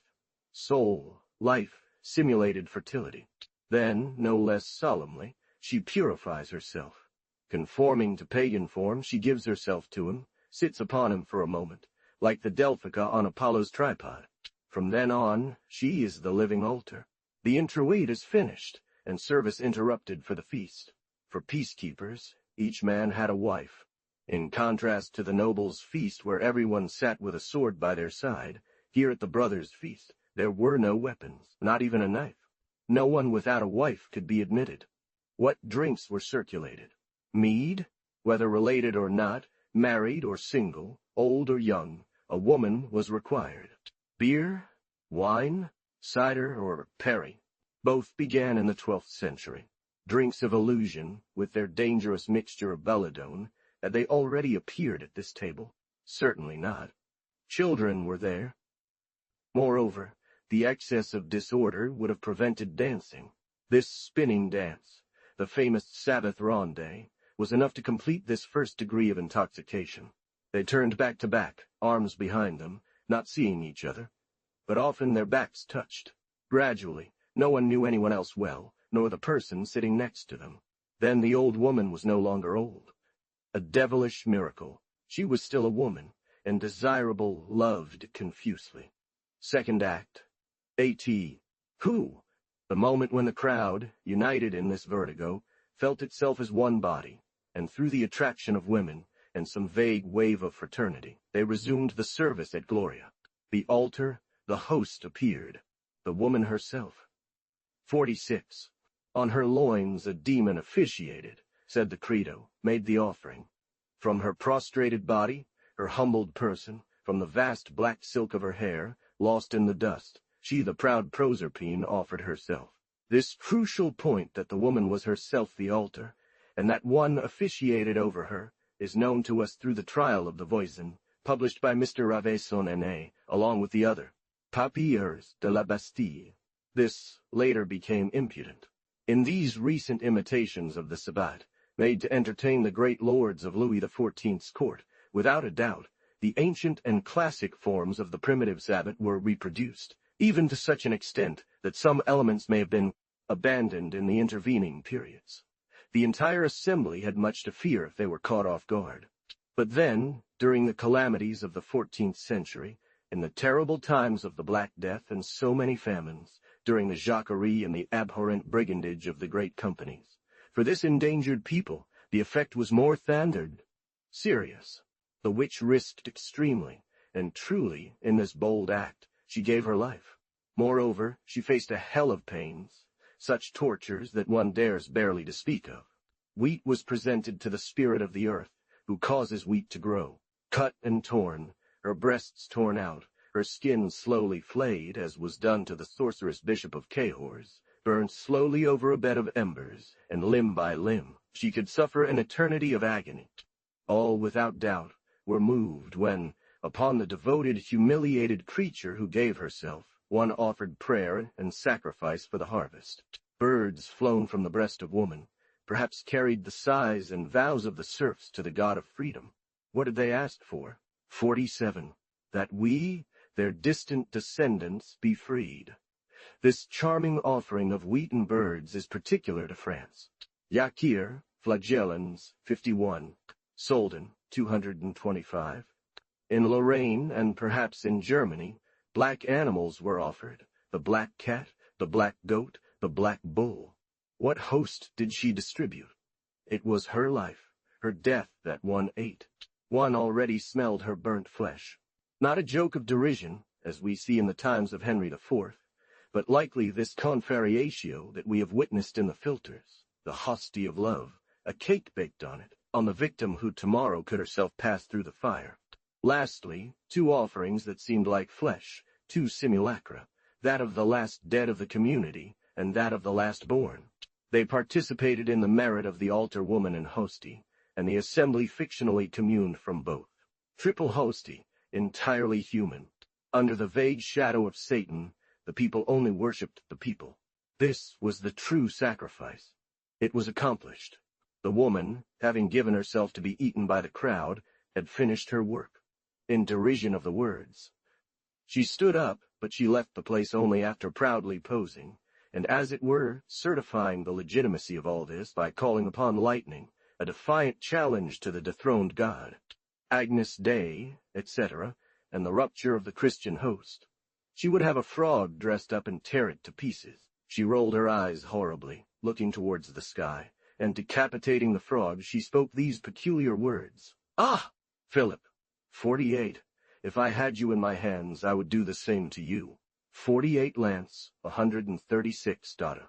soul, life, simulated fertility. Then, no less solemnly, she purifies herself. Conforming to pagan form, she gives herself to him, sits upon him for a moment, like the Delphica on Apollo's tripod. From then on, she is the living altar. The introit is finished, and service interrupted for the feast. For peacekeepers, each man had a wife. In contrast to the nobles' feast where everyone sat with a sword by their side, here at the brothers' feast, there were no weapons, not even a knife. No one without a wife could be admitted. What drinks were circulated? Mead, whether related or not, married or single, old or young, a woman was required. Beer, wine, cider, or perry, both began in the 12th century. Drinks of illusion, with their dangerous mixture of belladone, had they already appeared at this table? Certainly not. Children were there. Moreover, the excess of disorder would have prevented dancing. This spinning dance, the famous Sabbath ronde, was enough to complete this first degree of intoxication. They turned back to back, arms behind them, not seeing each other, but often their backs touched. Gradually, no one knew anyone else well, nor the person sitting next to them. Then the old woman was no longer old. A devilish miracle. She was still a woman, and desirable, loved confusely. Second act. A.T. Who? The moment when the crowd, united in this vertigo, felt itself as one body, and through the attraction of women, and some vague wave of fraternity, they resumed the service at Gloria. The altar, the host appeared, the woman herself. 46. On her loins a demon officiated, said the credo, made the offering. From her prostrated body, her humbled person, from the vast black silk of her hair, lost in the dust, she, the proud Proserpine, offered herself. This crucial point that the woman was herself the altar, and that one officiated over her, is known to us through the trial of the Voisin, published by Mr. Ravesson N.A., along with the other, Papiers de la Bastille. This later became impudent. In these recent imitations of the Sabbat, made to entertain the great lords of Louis XIV's court, without a doubt, the ancient and classic forms of the primitive Sabbat were reproduced, even to such an extent that some elements may have been abandoned in the intervening periods. The entire assembly had much to fear if they were caught off guard. But then, during the calamities of the 14th century, in the terrible times of the Black Death and so many famines, during the Jacquerie and the abhorrent brigandage of the great companies. For this endangered people, the effect was more than serious. The witch risked extremely, and truly, in this bold act, she gave her life. Moreover, she faced a hell of pains, such tortures that one dares barely to speak of. Wheat was presented to the spirit of the earth, who causes wheat to grow, cut and torn, her breasts torn out, her skin slowly flayed, as was done to the sorceress Bishop of Cahors, burned slowly over a bed of embers, and limb by limb, she could suffer an eternity of agony. All, without doubt, were moved when, upon the devoted, humiliated creature who gave herself, one offered prayer and sacrifice for the harvest. Birds flown from the breast of woman, perhaps carried the sighs and vows of the serfs to the god of freedom. What had they asked for? 47. That we, their distant descendants, be freed. This charming offering of wheat and birds is particular to France. Yakir, flagellans, 51. Soldan, 225. In Lorraine, and perhaps in Germany, black animals were offered, the black cat, the black goat, the black bull. What host did she distribute? It was her life, her death that one ate. One already smelled her burnt flesh. Not a joke of derision, as we see in the times of Henry IV, but likely this confariatio that we have witnessed in the filters, the hostie of love, a cake baked on it, on the victim who tomorrow could herself pass through the fire. Lastly, two offerings that seemed like flesh, two simulacra, that of the last dead of the community, and that of the last born. They participated in the merit of the altar woman and hostie, and the assembly fictionally communed from both. Triple hostie, entirely human. Under the vague shadow of Satan, the people only worshipped the people. This was the true sacrifice. It was accomplished. The woman, having given herself to be eaten by the crowd, had finished her work. In derision of the words, she stood up, but she left the place only after proudly posing, and as it were, certifying the legitimacy of all this by calling upon lightning, a defiant challenge to the dethroned God. Agnus Dei, etc., and the rupture of the Christian host. She would have a frog dressed up and tear it to pieces. She rolled her eyes horribly, looking towards the sky, and decapitating the frog, she spoke these peculiar words. Ah! Philip, 48. If I had you in my hands, I would do the same to you. 48 lance, 136 data.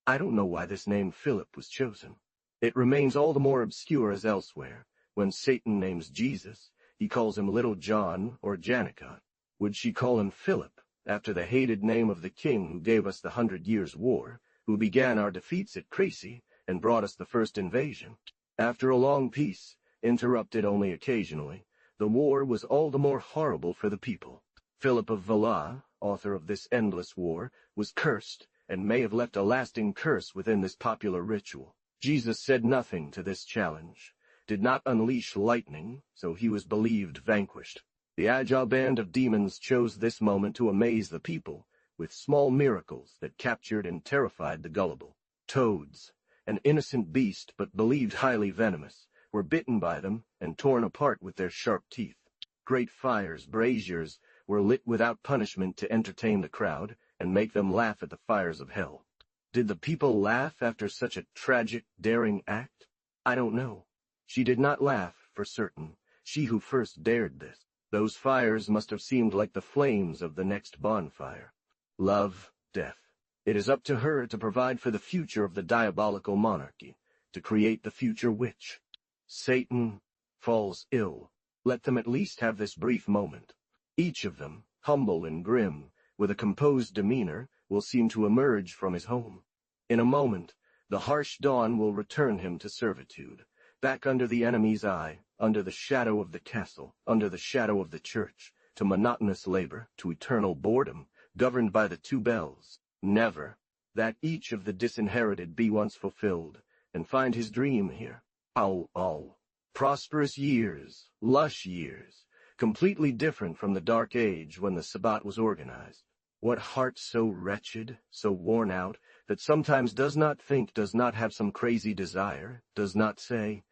I don't know why this name Philip was chosen. It remains all the more obscure as elsewhere. When Satan names Jesus, he calls him Little John or Janicot. Would she call him Philip, after the hated name of the king who gave us the 100 Years' War, who began our defeats at Crécy, and brought us the first invasion? After a long peace, interrupted only occasionally, the war was all the more horrible for the people. Philip of Valois, author of this endless war, was cursed, and may have left a lasting curse within this popular ritual. Jesus said nothing to this challenge, did not unleash lightning, so he was believed vanquished. The agile band of demons chose this moment to amaze the people with small miracles that captured and terrified the gullible. Toads, an innocent beast but believed highly venomous, were bitten by them and torn apart with their sharp teeth. Great fires, braziers, were lit without punishment to entertain the crowd and make them laugh at the fires of hell. Did the people laugh after such a tragic, daring act? I don't know. She did not laugh, for certain, she who first dared this. Those fires must have seemed like the flames of the next bonfire. Love, death. It is up to her to provide for the future of the diabolical monarchy, to create the future witch. Satan falls ill. Let them at least have this brief moment. Each of them, humble and grim, with a composed demeanor, will seem to emerge from his home. In a moment, the harsh dawn will return him to servitude, back under the enemy's eye, under the shadow of the castle, under the shadow of the church, to monotonous labor, to eternal boredom, governed by the two bells. Never, that each of the disinherited be once fulfilled, and find his dream here. All. Prosperous years, lush years, completely different from the dark age when the Sabbat was organized. What heart so wretched, so worn out, that sometimes does not think, does not have some crazy desire, does not say,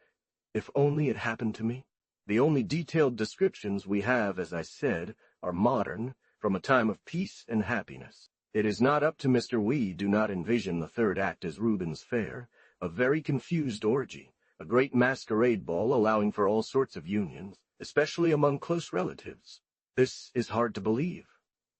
if only it happened to me? The only detailed descriptions we have, as I said, are modern, from a time of peace and happiness. It is not up to Mr. We do not envision the third act as Reuben's fair, a very confused orgy, a great masquerade ball allowing for all sorts of unions, especially among close relatives. This is hard to believe.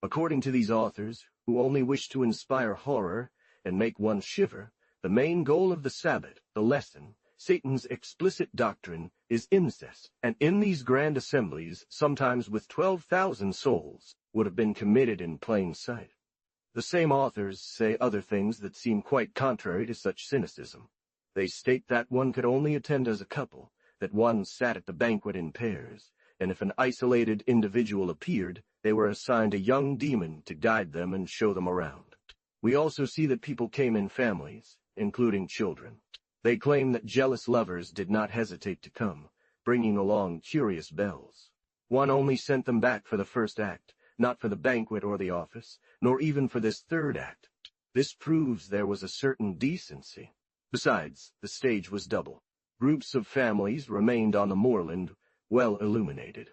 According to these authors, who only wish to inspire horror and make one shiver, the main goal of the Sabbath, the lesson, Satan's explicit doctrine, is incest, and in these grand assemblies, sometimes with 12,000 souls, would have been committed in plain sight. The same authors say other things that seem quite contrary to such cynicism. They state that one could only attend as a couple, that one sat at the banquet in pairs, and if an isolated individual appeared, they were assigned a young demon to guide them and show them around. We also see that people came in families, including children. They claim that jealous lovers did not hesitate to come, bringing along curious bells. One only sent them back for the first act, not for the banquet or the office, nor even for this third act. This proves there was a certain decency. Besides, the stage was double. Groups of families remained on the moorland, well illuminated.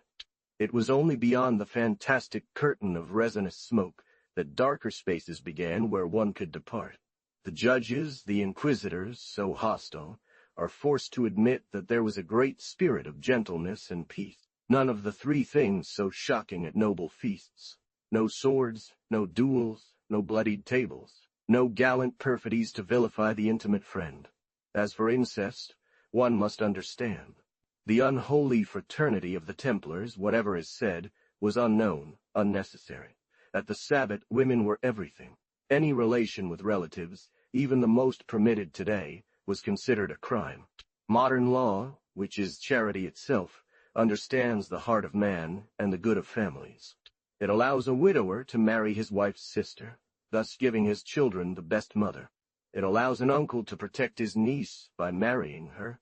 It was only beyond the fantastic curtain of resinous smoke that darker spaces began where one could depart. The judges, the inquisitors, so hostile, are forced to admit that there was a great spirit of gentleness and peace. None of the three things so shocking at noble feasts. No swords, no duels, no bloodied tables, no gallant perfidies to vilify the intimate friend. As for incest, one must understand. The unholy fraternity of the Templars, whatever is said, was unknown, unnecessary. At the Sabbat, women were everything. Any relation with relatives, even the most permitted today, was considered a crime. Modern law, which is charity itself, understands the heart of man and the good of families. It allows a widower to marry his wife's sister, thus giving his children the best mother. It allows an uncle to protect his niece by marrying her.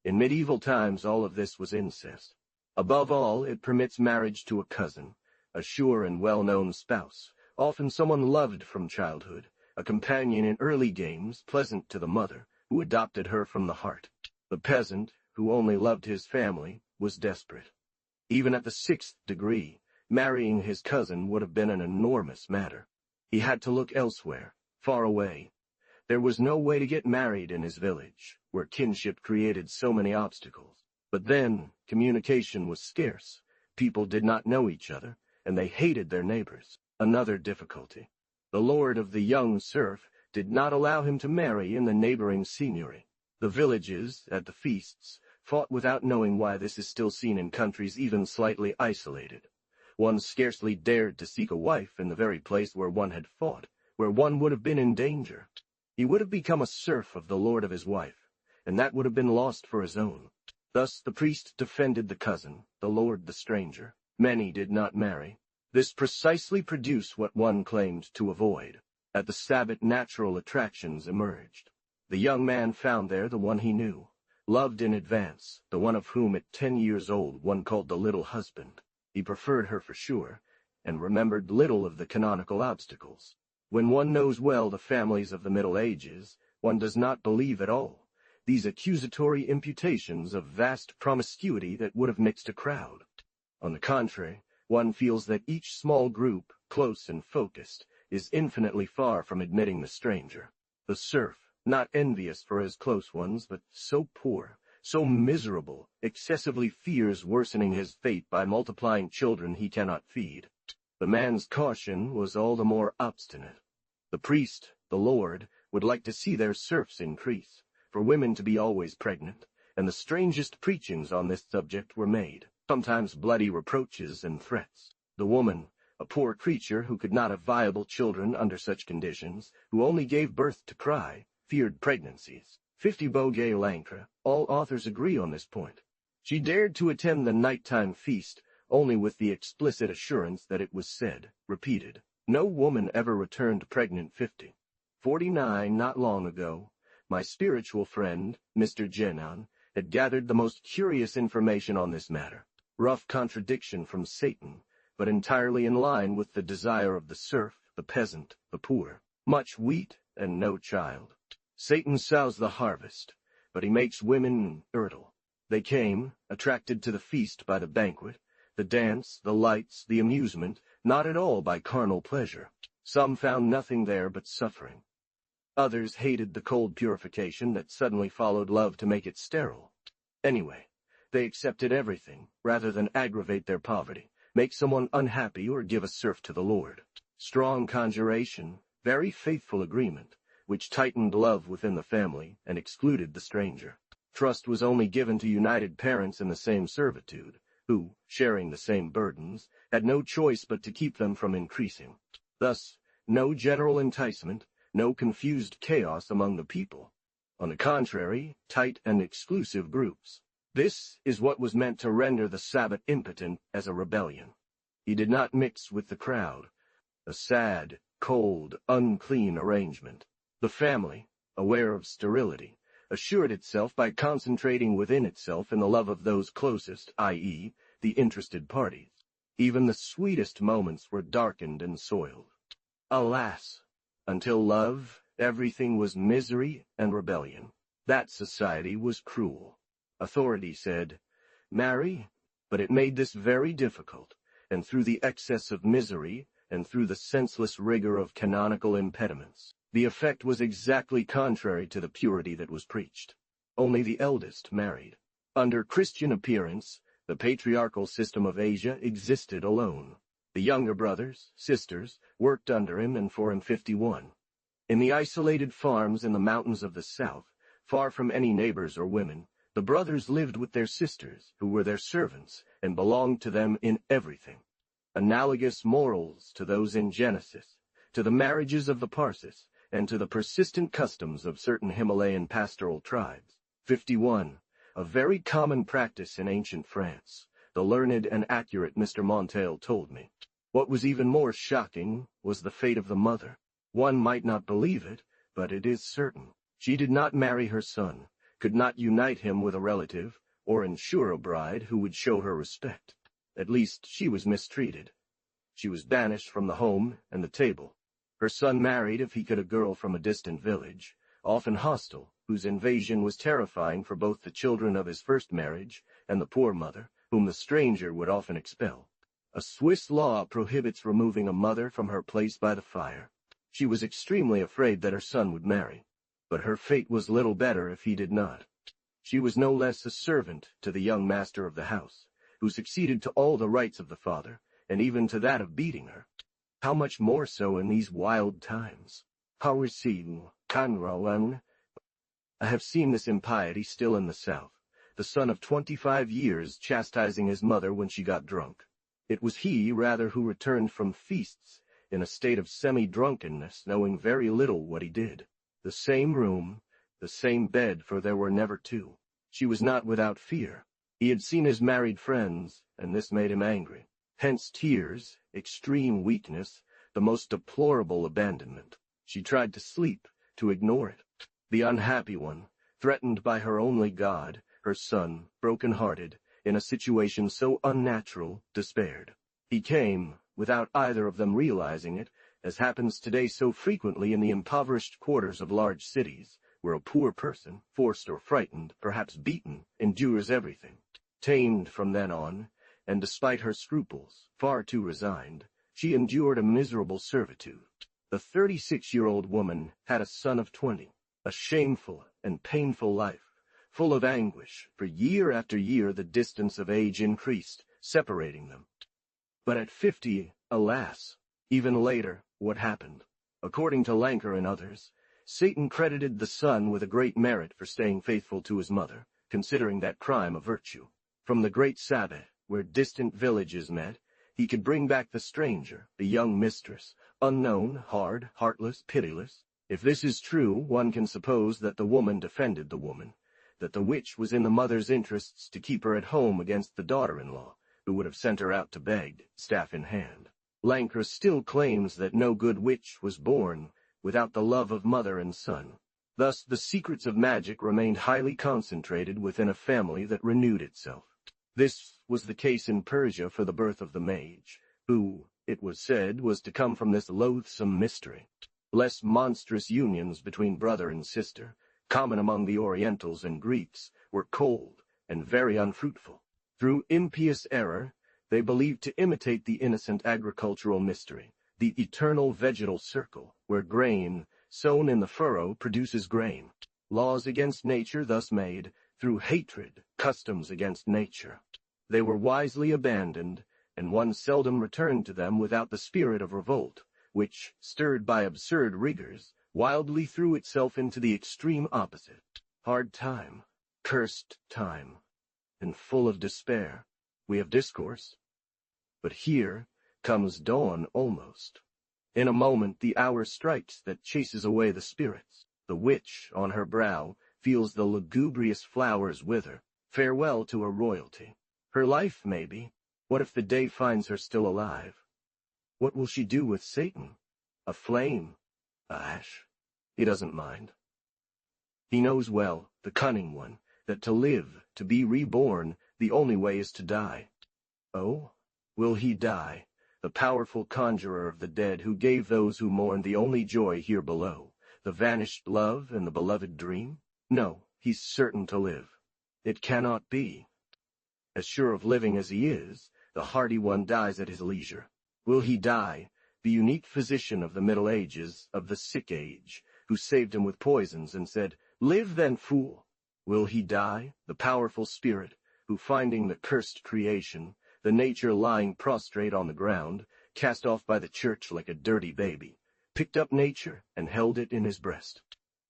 In medieval times, all of this was incest. Above all, it permits marriage to a cousin, a sure and well-known spouse, often someone loved from childhood, a companion in early games, pleasant to the mother, who adopted her from the heart. The peasant, who only loved his family, was desperate. Even at the 6th degree, marrying his cousin would have been an enormous matter. He had to look elsewhere, far away. There was no way to get married in his village, where kinship created so many obstacles. But then, communication was scarce. People did not know each other, and they hated their neighbors. Another difficulty. The lord of the young serf did not allow him to marry in the neighboring seigneury. The villages, at the feasts, fought without knowing why this is still seen in countries even slightly isolated. One scarcely dared to seek a wife in the very place where one had fought, where one would have been in danger. He would have become a serf of the lord of his wife, and that would have been lost for his own. Thus the priest defended the cousin, the lord the stranger. Many did not marry. This precisely produced what one claimed to avoid. At the Sabbat, natural attractions emerged. The young man found there the one he knew, loved in advance, the one of whom at 10 years old one called the little husband. He preferred her for sure, and remembered little of the canonical obstacles. When one knows well the families of the Middle Ages, one does not believe at all these accusatory imputations of vast promiscuity that would have mixed a crowd. On the contrary, one feels that each small group, close and focused, is infinitely far from admitting the stranger. The serf, not envious for his close ones, but so poor, so miserable, excessively fears worsening his fate by multiplying children he cannot feed. The man's caution was all the more obstinate. The priest, the lord, would like to see their serfs increase, for women to be always pregnant, and the strangest preachings on this subject were made, sometimes bloody reproaches and threats. The woman, a poor creature who could not have viable children under such conditions, who only gave birth to cry, feared pregnancies. 50 Beaugay Lancre, all authors agree on this point. She dared to attend the nighttime feast only with the explicit assurance that it was said, repeated. No woman ever returned pregnant 50. 49 not long ago, my spiritual friend, Mr. Genon, had gathered the most curious information on this matter. Rough contradiction from Satan, but entirely in line with the desire of the serf, the peasant, the poor. Much wheat and no child. Satan sows the harvest, but he makes women fertile. They came, attracted to the feast by the banquet, the dance, the lights, the amusement, not at all by carnal pleasure. Some found nothing there but suffering. Others hated the cold purification that suddenly followed love to make it sterile. Anyway, they accepted everything, rather than aggravate their poverty, make someone unhappy, or give a serf to the Lord. Strong conjuration, very faithful agreement, which tightened love within the family and excluded the stranger. Trust was only given to united parents in the same servitude, who, sharing the same burdens, had no choice but to keep them from increasing. Thus, no general enticement, no confused chaos among the people. On the contrary, tight and exclusive groups. This is what was meant to render the Sabbat impotent as a rebellion. He did not mix with the crowd. A sad, cold, unclean arrangement. The family, aware of sterility, assured itself by concentrating within itself in the love of those closest, i.e., the interested parties. Even the sweetest moments were darkened and soiled. Alas! Until love, everything was misery and rebellion. That society was cruel. Authority said, "Marry," but it made this very difficult, and through the excess of misery, and through the senseless rigor of canonical impediments, the effect was exactly contrary to the purity that was preached. Only the eldest married. Under Christian appearance, the patriarchal system of Asia existed alone. The younger brothers, sisters, worked under him and for him 51. In the isolated farms in the mountains of the south, far from any neighbors or women, the brothers lived with their sisters, who were their servants, and belonged to them in everything. Analogous morals to those in Genesis, to the marriages of the Parsis, and to the persistent customs of certain Himalayan pastoral tribes. 51. A very common practice in ancient France, the learned and accurate Mr. Montel told me. What was even more shocking was the fate of the mother. One might not believe it, but it is certain. She did not marry her son, could not unite him with a relative, or ensure a bride who would show her respect. At least she was mistreated. She was banished from the home and the table. Her son married, if he could, a girl from a distant village, often hostile, whose invasion was terrifying for both the children of his first marriage and the poor mother, whom the stranger would often expel. A Swiss law prohibits removing a mother from her place by the fire. She was extremely afraid that her son would marry, but her fate was little better if he did not. She was no less a servant to the young master of the house, who succeeded to all the rights of the father, and even to that of beating her. How much more so in these wild times? I have seen this impiety still in the South, the son of 25 years chastising his mother when she got drunk. It was he, rather, who returned from feasts, in a state of semi-drunkenness, knowing very little what he did. The same room, the same bed, for there were never two. She was not without fear. He had seen his married friends, and this made him angry. Hence tears, extreme weakness, the most deplorable abandonment. She tried to sleep, to ignore it. The unhappy one, threatened by her only God, her son, broken-hearted, in a situation so unnatural, despaired. He came, without either of them realizing it, as happens today so frequently in the impoverished quarters of large cities, where a poor person, forced or frightened, perhaps beaten, endures everything. Tamed from then on, and despite her scruples, far too resigned, she endured a miserable servitude. The 36-year-old woman had a son of 20, a shameful and painful life, full of anguish. For year after year the distance of age increased, separating them. But at 50, alas, even later, what happened? According to Lanker and others, Satan credited the son with a great merit for staying faithful to his mother, considering that crime a virtue. From the great Sabbath, where distant villages met, he could bring back the stranger, the young mistress, unknown, hard, heartless, pitiless. If this is true, one can suppose that the woman defended the woman, that the witch was in the mother's interests to keep her at home against the daughter-in-law, who would have sent her out to beg, staff in hand. Lanker still claims that no good witch was born without the love of mother and son. Thus the secrets of magic remained highly concentrated within a family that renewed itself. This was the case in Persia for the birth of the mage, who, it was said, was to come from this loathsome mystery. Less monstrous unions between brother and sister, common among the Orientals and Greeks, were cold, and very unfruitful. Through impious error, they believed to imitate the innocent agricultural mystery, the eternal vegetal circle, where grain, sown in the furrow, produces grain. Laws against nature thus made, through hatred, customs against nature. They were wisely abandoned, and one seldom returned to them without the spirit of revolt, which, stirred by absurd rigors, wildly threw itself into the extreme opposite. Hard time, cursed time, and full of despair, we have discourse. But here comes dawn almost. In a moment the hour strikes that chases away the spirits. The witch, on her brow, feels the lugubrious flowers wither. Farewell to her royalty. Her life, maybe. What if the day finds her still alive? What will she do with Satan? A flame? A ash? He doesn't mind. He knows well, the cunning one, that to live, to be reborn, the only way is to die. Oh, will he die, the powerful conjurer of the dead who gave those who mourn the only joy here below, the vanished love and the beloved dream? No, he's certain to live. It cannot be. As sure of living as he is, the hardy one dies at his leisure. Will he die, the unique physician of the Middle Ages, of the sick age, who saved him with poisons and said, "Live then, fool"? Will he die, the powerful spirit, who finding the cursed creation, the nature lying prostrate on the ground, cast off by the church like a dirty baby, picked up nature and held it in his breast?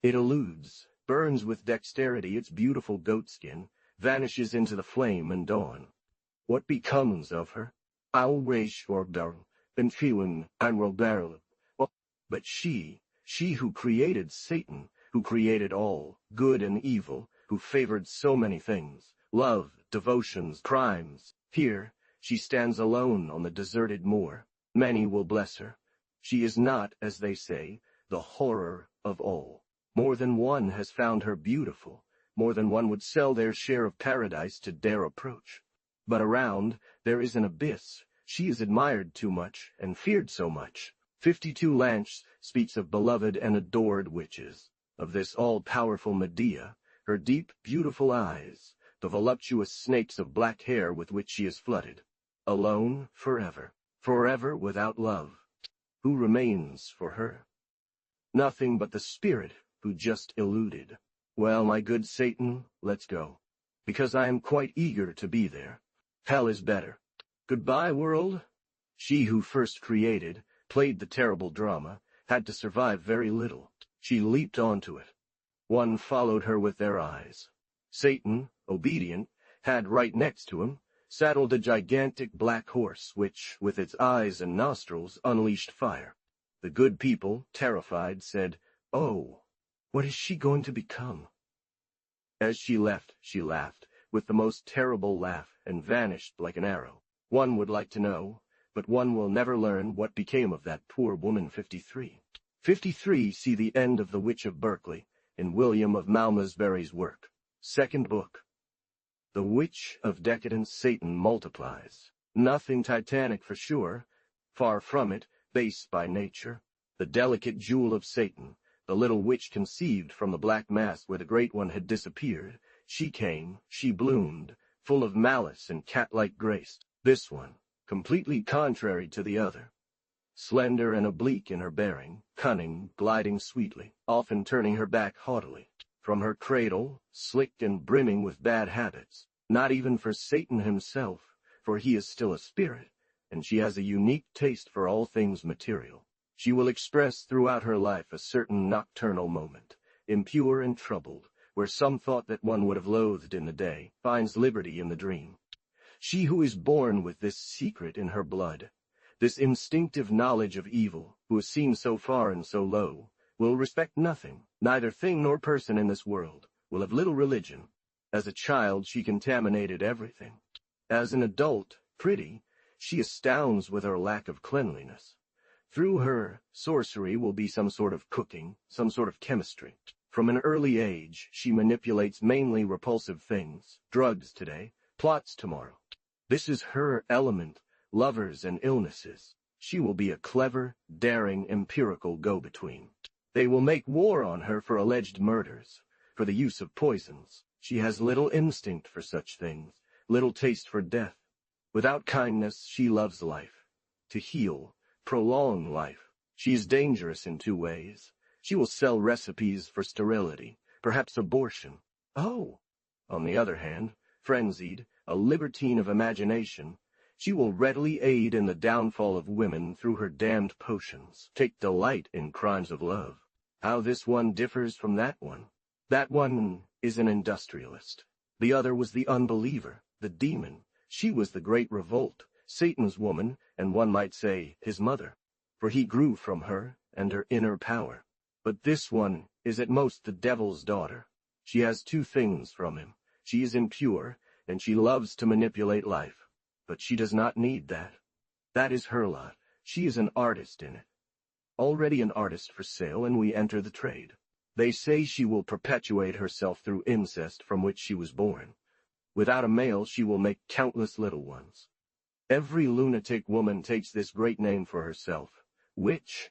It eludes, burns with dexterity its beautiful goatskin, vanishes into the flame and dawn. What becomes of her? I'll raise your barrel, and feeling and will barrel. But she who created Satan, who created all, good and evil, who favored so many things, love, devotions, crimes, here she stands alone on the deserted moor. Many will bless her. She is not, as they say, the horror of all. More than one has found her beautiful. More than one would sell their share of paradise to dare approach. But around there is an abyss. She is admired too much, and feared so much. 52 Lanche speaks of beloved and adored witches, of this all-powerful Medea, her deep, beautiful eyes, the voluptuous snakes of black hair with which she is flooded. Alone forever, forever without love. Who remains for her? Nothing but the spirit who just eluded. Well, my good Satan, let's go, because I am quite eager to be there. Hell is better. Goodbye, world. She who first created, played the terrible drama, had to survive very little. She leaped onto it. One followed her with their eyes. Satan, obedient, had right next to him, saddled a gigantic black horse which, with its eyes and nostrils, unleashed fire. The good people, terrified, said, "Oh, what is she going to become?" As she left, she laughed, with the most terrible laugh, and vanished like an arrow. One would like to know, but one will never learn what became of that poor woman 53. 53 see the end of The Witch of Berkeley, in William of Malmesbury's work. Second book. The witch of decadence Satan multiplies. Nothing titanic for sure, far from it, base by nature. The delicate jewel of Satan, the little witch conceived from the black mass where the great one had disappeared, she came, she bloomed, full of malice and cat-like grace. This one, completely contrary to the other. Slender and oblique in her bearing, cunning, gliding sweetly, often turning her back haughtily. From her cradle, slick and brimming with bad habits, not even for Satan himself, for he is still a spirit, and she has a unique taste for all things material. She will express throughout her life a certain nocturnal moment, impure and troubled, where some thought that one would have loathed in the day finds liberty in the dream. She who is born with this secret in her blood, this instinctive knowledge of evil, who has seen so far and so low, will respect nothing, neither thing nor person in this world, will have little religion. As a child she contaminated everything. As an adult, pretty, she astounds with her lack of cleanliness. Through her, sorcery will be some sort of cooking, some sort of chemistry. From an early age, she manipulates mainly repulsive things, drugs today, plots tomorrow. This is her element, lovers and illnesses. She will be a clever, daring, empirical go-between. They will make war on her for alleged murders, for the use of poisons. She has little instinct for such things, little taste for death. Without kindness, she loves life. To heal, prolong life. She is dangerous in two ways. She will sell recipes for sterility, perhaps abortion. Oh! On the other hand, frenzied, a libertine of imagination, she will readily aid in the downfall of women through her damned potions, take delight in crimes of love. How this one differs from that one. That one is an industrialist. The other was the unbeliever, the demon. She was the great revolt, Satan's woman, and one might say his mother, for he grew from her and her inner power. But this one is at most the devil's daughter. She has two things from him. She is impure, and she loves to manipulate life. But she does not need that. That is her lot. She is an artist in it. Already an artist for sale, and we enter the trade. They say she will perpetuate herself through incest from which she was born. Without a male, she will make countless little ones. Every lunatic woman takes this great name for herself, witch.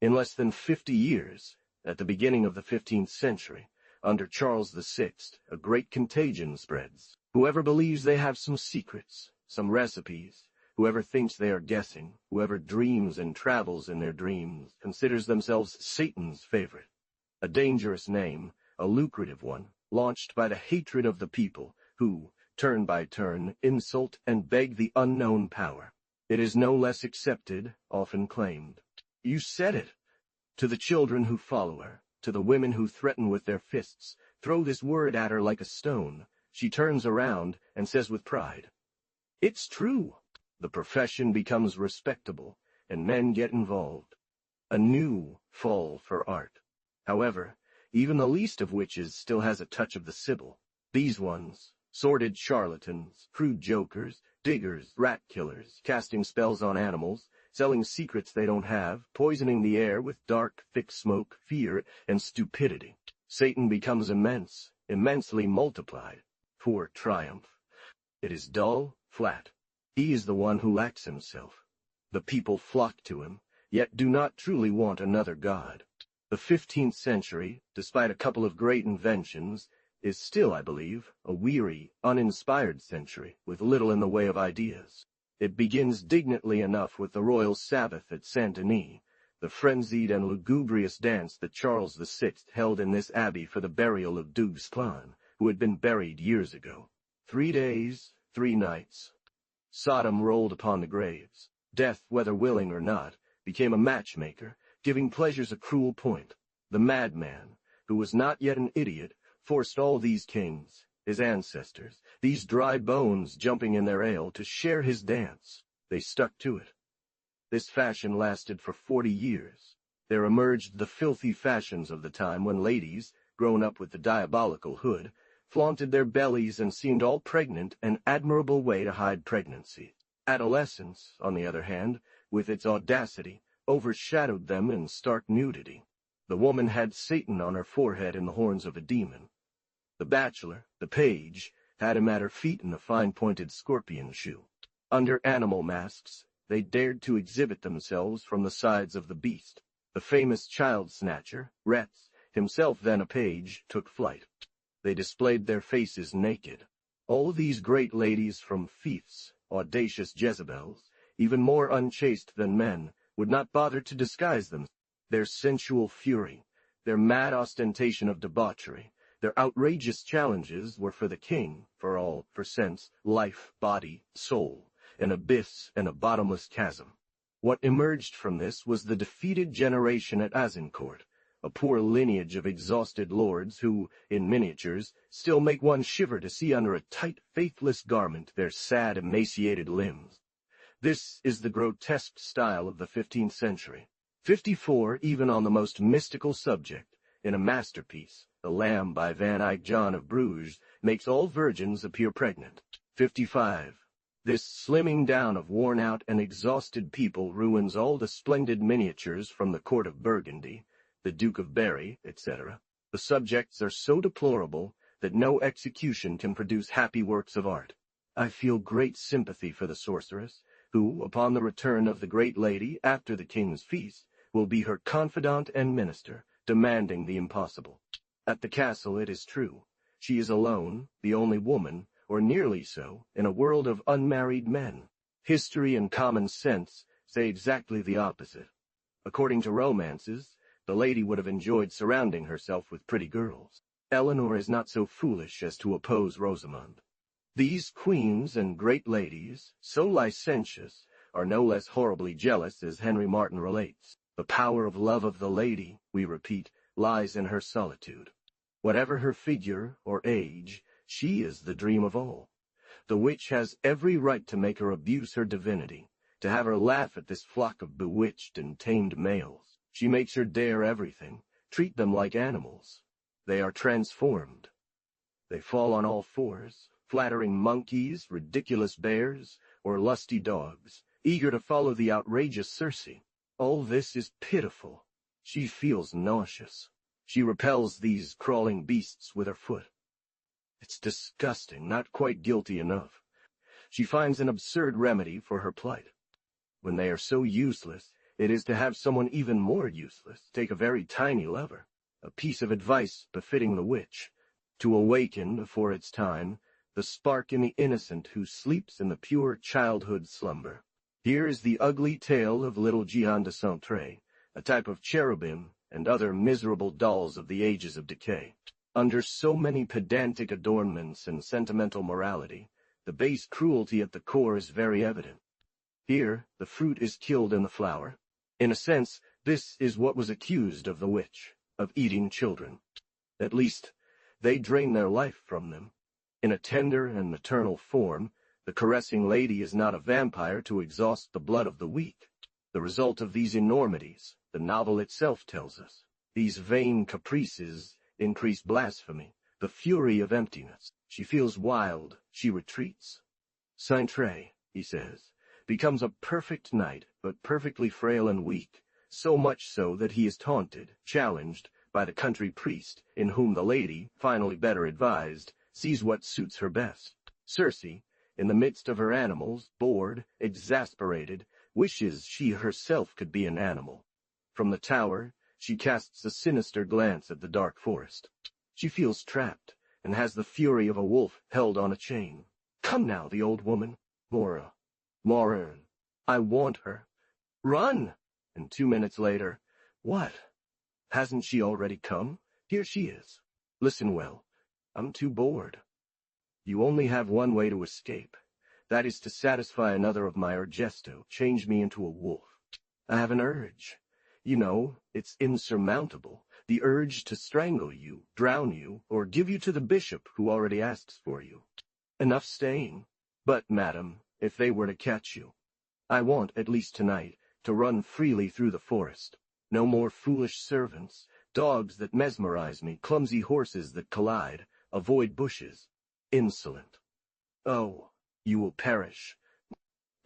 In less than 50 years, at the beginning of the 15th century, under Charles VI, a great contagion spreads. Whoever believes they have some secrets, some recipes, whoever thinks they are guessing, whoever dreams and travels in their dreams, considers themselves Satan's favorite. A dangerous name, a lucrative one, launched by the hatred of the people, who, turn by turn, insult and beg the unknown power. It is no less accepted, often claimed. You said it. To the children who follow her, to the women who threaten with their fists, throw this word at her like a stone. She turns around and says with pride, "It's true." The profession becomes respectable, and men get involved. A new fall for art. However, even the least of witches still has a touch of the Sibyl. These ones, sordid charlatans, crude jokers, diggers, rat killers, casting spells on animals, selling secrets they don't have, poisoning the air with dark, thick smoke, fear, and stupidity. Satan becomes immense, immensely multiplied. Poor triumph. It is dull, flat. He is the one who lacks himself. The people flock to him, yet do not truly want another god. The 15th century, despite a couple of great inventions, is still, I believe, a weary, uninspired century, with little in the way of ideas. It begins dignantly enough with the royal Sabbath at Saint Denis, the frenzied and lugubrious dance that Charles VI held in this abbey for the burial of Dougs Clan, who had been buried years ago. 3 days, 3 nights. Sodom rolled upon the graves. Death, whether willing or not, became a matchmaker, giving pleasures a cruel point. The madman, who was not yet an idiot, forced all these kings, his ancestors, these dry bones jumping in their ale, to share his dance. They stuck to it. This fashion lasted for 40 years. There emerged the filthy fashions of the time when ladies, grown up with the diabolical hood, flaunted their bellies and seemed all pregnant, an admirable way to hide pregnancy. Adolescence, on the other hand, with its audacity, overshadowed them in stark nudity. The woman had Satan on her forehead and the horns of a demon. The bachelor, the page, had him at her feet in the fine-pointed scorpion shoe. Under animal masks, they dared to exhibit themselves from the sides of the beast. The famous child-snatcher, Retz, himself then a page, took flight. They displayed their faces naked. All these great ladies from fiefs, audacious Jezebels, even more unchaste than men, would not bother to disguise them. Their sensual fury, their mad ostentation of debauchery, their outrageous challenges were for the king, for all, for sense, life, body, soul, an abyss and a bottomless chasm. What emerged from this was the defeated generation at Azincourt, a poor lineage of exhausted lords who, in miniatures, still make one shiver to see under a tight, faithless garment their sad, emaciated limbs. This is the grotesque style of the 15th century. 54, even on the most mystical subject, in a masterpiece, The Lamb by Van Eyck John of Bruges, makes all virgins appear pregnant. 55. This slimming down of worn-out and exhausted people ruins all the splendid miniatures from the court of Burgundy, the Duke of Berry, etc. The subjects are so deplorable that no execution can produce happy works of art. I feel great sympathy for the sorceress, who, upon the return of the great lady after the king's feast, will be her confidant and minister, demanding the impossible. At the castle, it is true, She is alone, the only woman, or nearly so, in a world of unmarried men. History and common sense say exactly the opposite. According to romances, the lady would have enjoyed surrounding herself with pretty girls. Eleanor is not so foolish as to oppose Rosamond. These queens and great ladies, so licentious, are no less horribly jealous, as Henry Martin relates. The power of love of the lady, we repeat, lies in her solitude. Whatever her figure or age, she is the dream of all. The witch has every right to make her abuse her divinity, to have her laugh at this flock of bewitched and tamed males. She makes her dare everything, treat them like animals. They are transformed. They fall on all fours, flattering monkeys, ridiculous bears, or lusty dogs, eager to follow the outrageous Circe. All this is pitiful. She feels nauseous. She repels these crawling beasts with her foot. It's disgusting, not quite guilty enough. She finds an absurd remedy for her plight. When they are so useless, it is to have someone even more useless take a very tiny lever, a piece of advice befitting the witch, to awaken, before its time, the spark in the innocent who sleeps in the pure childhood slumber. Here is the ugly tale of little Jeanne de Saintré, a type of cherubim and other miserable dolls of the ages of decay. Under so many pedantic adornments and sentimental morality, the base cruelty at the core is very evident. Here, the fruit is killed in the flower. In a sense, this is what was accused of the witch, of eating children. At least, they drain their life from them. In a tender and maternal form, the caressing lady is not a vampire to exhaust the blood of the weak. The result of these enormities, the novel itself tells us. These vain caprices increase blasphemy, the fury of emptiness. She feels wild, she retreats. Saintré, he says, becomes a perfect knight, but perfectly frail and weak, so much so that he is taunted, challenged, by the country priest, in whom the lady, finally better advised, sees what suits her best. Circe, in the midst of her animals, bored, exasperated, wishes she herself could be an animal. From the tower, she casts a sinister glance at the dark forest. She feels trapped, and has the fury of a wolf held on a chain. Come now, the old woman. Morin, I want her. Run! And 2 minutes later, what? Hasn't she already come? Here she is. Listen well. I'm too bored. You only have one way to escape. That is to satisfy another of my urgesto, change me into a wolf. I have an urge. You know, it's insurmountable. The urge to strangle you, drown you, or give you to the bishop who already asks for you. Enough staying. But, madam, if they were to catch you, I want, at least tonight, to run freely through the forest. No more foolish servants, dogs that mesmerize me, clumsy horses that collide, avoid bushes. Insolent. Oh, you will perish.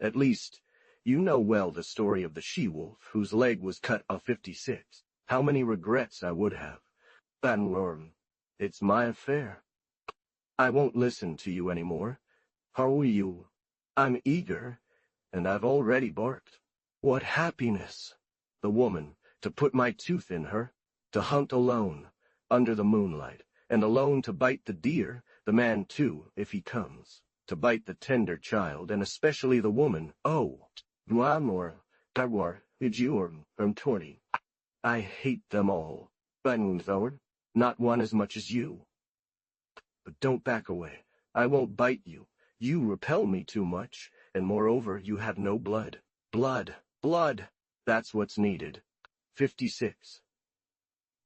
At least, you know well the story of the she-wolf whose leg was cut off 56. How many regrets I would have. Banworm, it's my affair. I won't listen to you any more. How are you? I'm eager, and I've already barked. What happiness! The woman, to put my tooth in her, to hunt alone, under the moonlight, and alone to bite the deer, the man too, if he comes, to bite the tender child, and especially the woman. Oh, Glamour, Garwar, Ijur, Torny. I hate them all. Banthor, not one as much as you. But don't back away. I won't bite you. You repel me too much, and moreover you have no blood. Blood! That's what's needed. 56.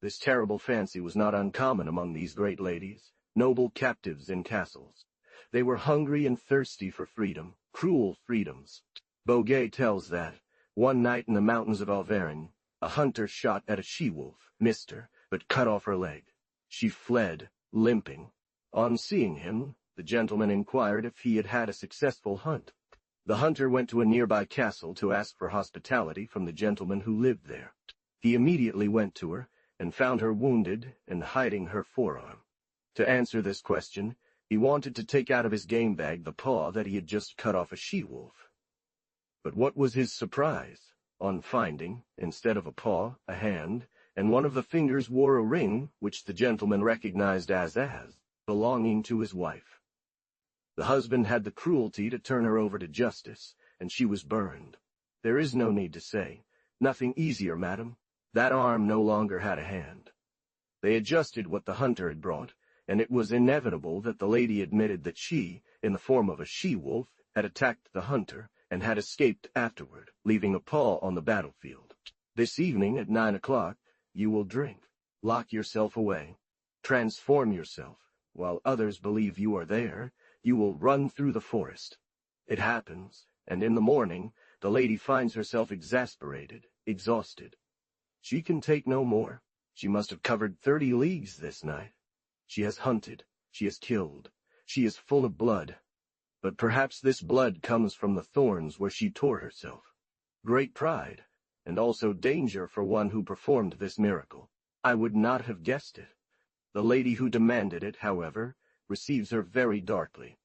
This terrible fancy was not uncommon among these great ladies, noble captives in castles. They were hungry and thirsty for freedom, cruel freedoms. Boguet tells that, one night in the mountains of Auvergne, a hunter shot at a she-wolf, missed her, but cut off her leg. She fled, limping. On seeing him, the gentleman inquired if he had had a successful hunt. The hunter went to a nearby castle to ask for hospitality from the gentleman who lived there. He immediately went to her, and found her wounded and hiding her forearm. To answer this question, he wanted to take out of his game bag the paw that he had just cut off a she-wolf. But what was his surprise, on finding, instead of a paw, a hand, and one of the fingers wore a ring which the gentleman recognized as. belonging to his wife. The husband had the cruelty to turn her over to justice, and she was burned. There is no need to say, nothing easier, madam. That arm no longer had a hand. They adjusted what the hunter had brought, and it was inevitable that the lady admitted that she, in the form of a she-wolf, had attacked the hunter and had escaped afterward, leaving a paw on the battlefield. This evening at 9 o'clock, you will drink, lock yourself away, transform yourself. While others believe you are there, you will run through the forest. It happens, and in the morning, the lady finds herself exasperated, exhausted. She can take no more. She must have covered 30 leagues this night. She has hunted, she has killed, she is full of blood. But perhaps this blood comes from the thorns where she tore herself. Great pride, and also danger for one who performed this miracle. I would not have guessed it. The lady who demanded it, however, receives her very darkly.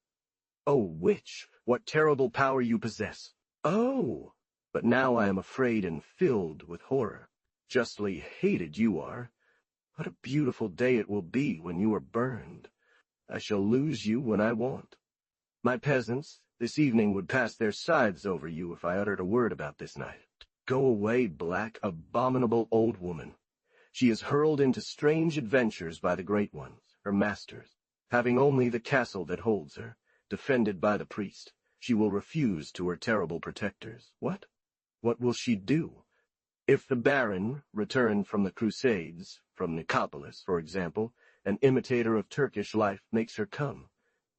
Oh, witch, what terrible power you possess! Oh! But now I am afraid and filled with horror. Justly hated you are. What a beautiful day it will be when you are burned. I shall lose you when I want. My peasants, this evening would pass their scythes over you if I uttered a word about this night. Go away, black, abominable old woman. She is hurled into strange adventures by the great ones, her masters. Having only the castle that holds her, defended by the priest, she will refuse to her terrible protectors. What? What will she do? If the Baron, returned from the Crusades, from Nicopolis, for example, an imitator of Turkish life, makes her come,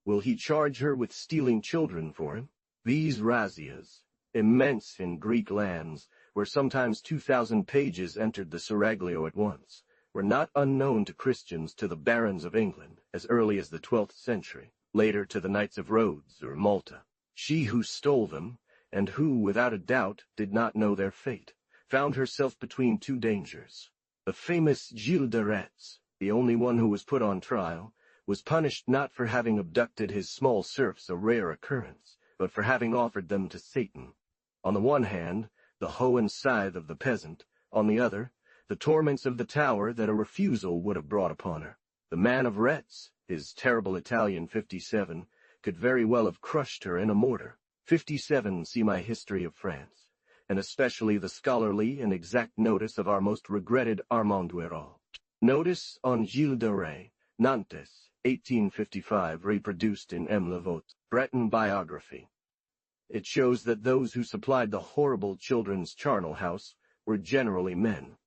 will he charge her with stealing children for him? These razzias, immense in Greek lands, where sometimes 2,000 pages entered the seraglio at once, were not unknown to Christians to the barons of England as early as the 12th century, later to the Knights of Rhodes or Malta. She who stole them, and who, without a doubt, did not know their fate, found herself between two dangers. The famous Gilles de Retz, the only one who was put on trial, was punished not for having abducted his small serfs, a rare occurrence, but for having offered them to Satan. On the one hand, the hoe and scythe of the peasant, on the other, the torments of the tower that a refusal would have brought upon her. The man of Retz, his terrible Italian 57, could very well have crushed her in a mortar. 57 see my History of France, and especially the scholarly and exact notice of our most regretted Armand Duerol. Notice on Gilles de Retz, Nantes, 1855, reproduced in M. Levot's Breton biography. It shows that those who supplied the horrible children's charnel house were generally men.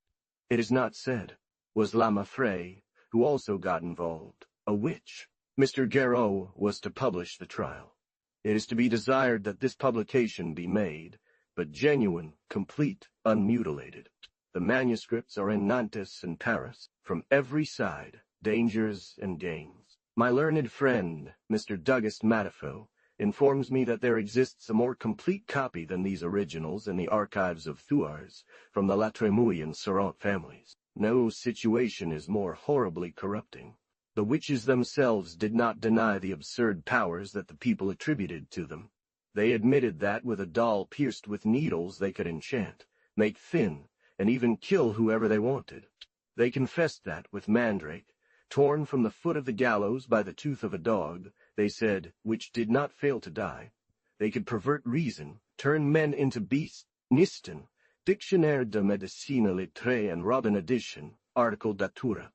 It is not said, was La Maffray, who also got involved, a witch? Mr. Garreau was to publish the trial. It is to be desired that this publication be made, but genuine, complete, unmutilated. The manuscripts are in Nantes and Paris, from every side, dangers and gains. My learned friend, Mr. Douglas Mataffo, informs me that there exists a more complete copy than these originals in the archives of Thouars, from the La Tremouille and Sorrent families. No situation is more horribly corrupting. The witches themselves did not deny the absurd powers that the people attributed to them. They admitted that with a doll pierced with needles they could enchant, make thin, and even kill whoever they wanted. They confessed that, with Mandrake, torn from the foot of the gallows by the tooth of a dog, they said, which did not fail to die, they could pervert reason, turn men into beasts. Niston, Dictionnaire de Medicine Lettrée and Robin edition, article Datura.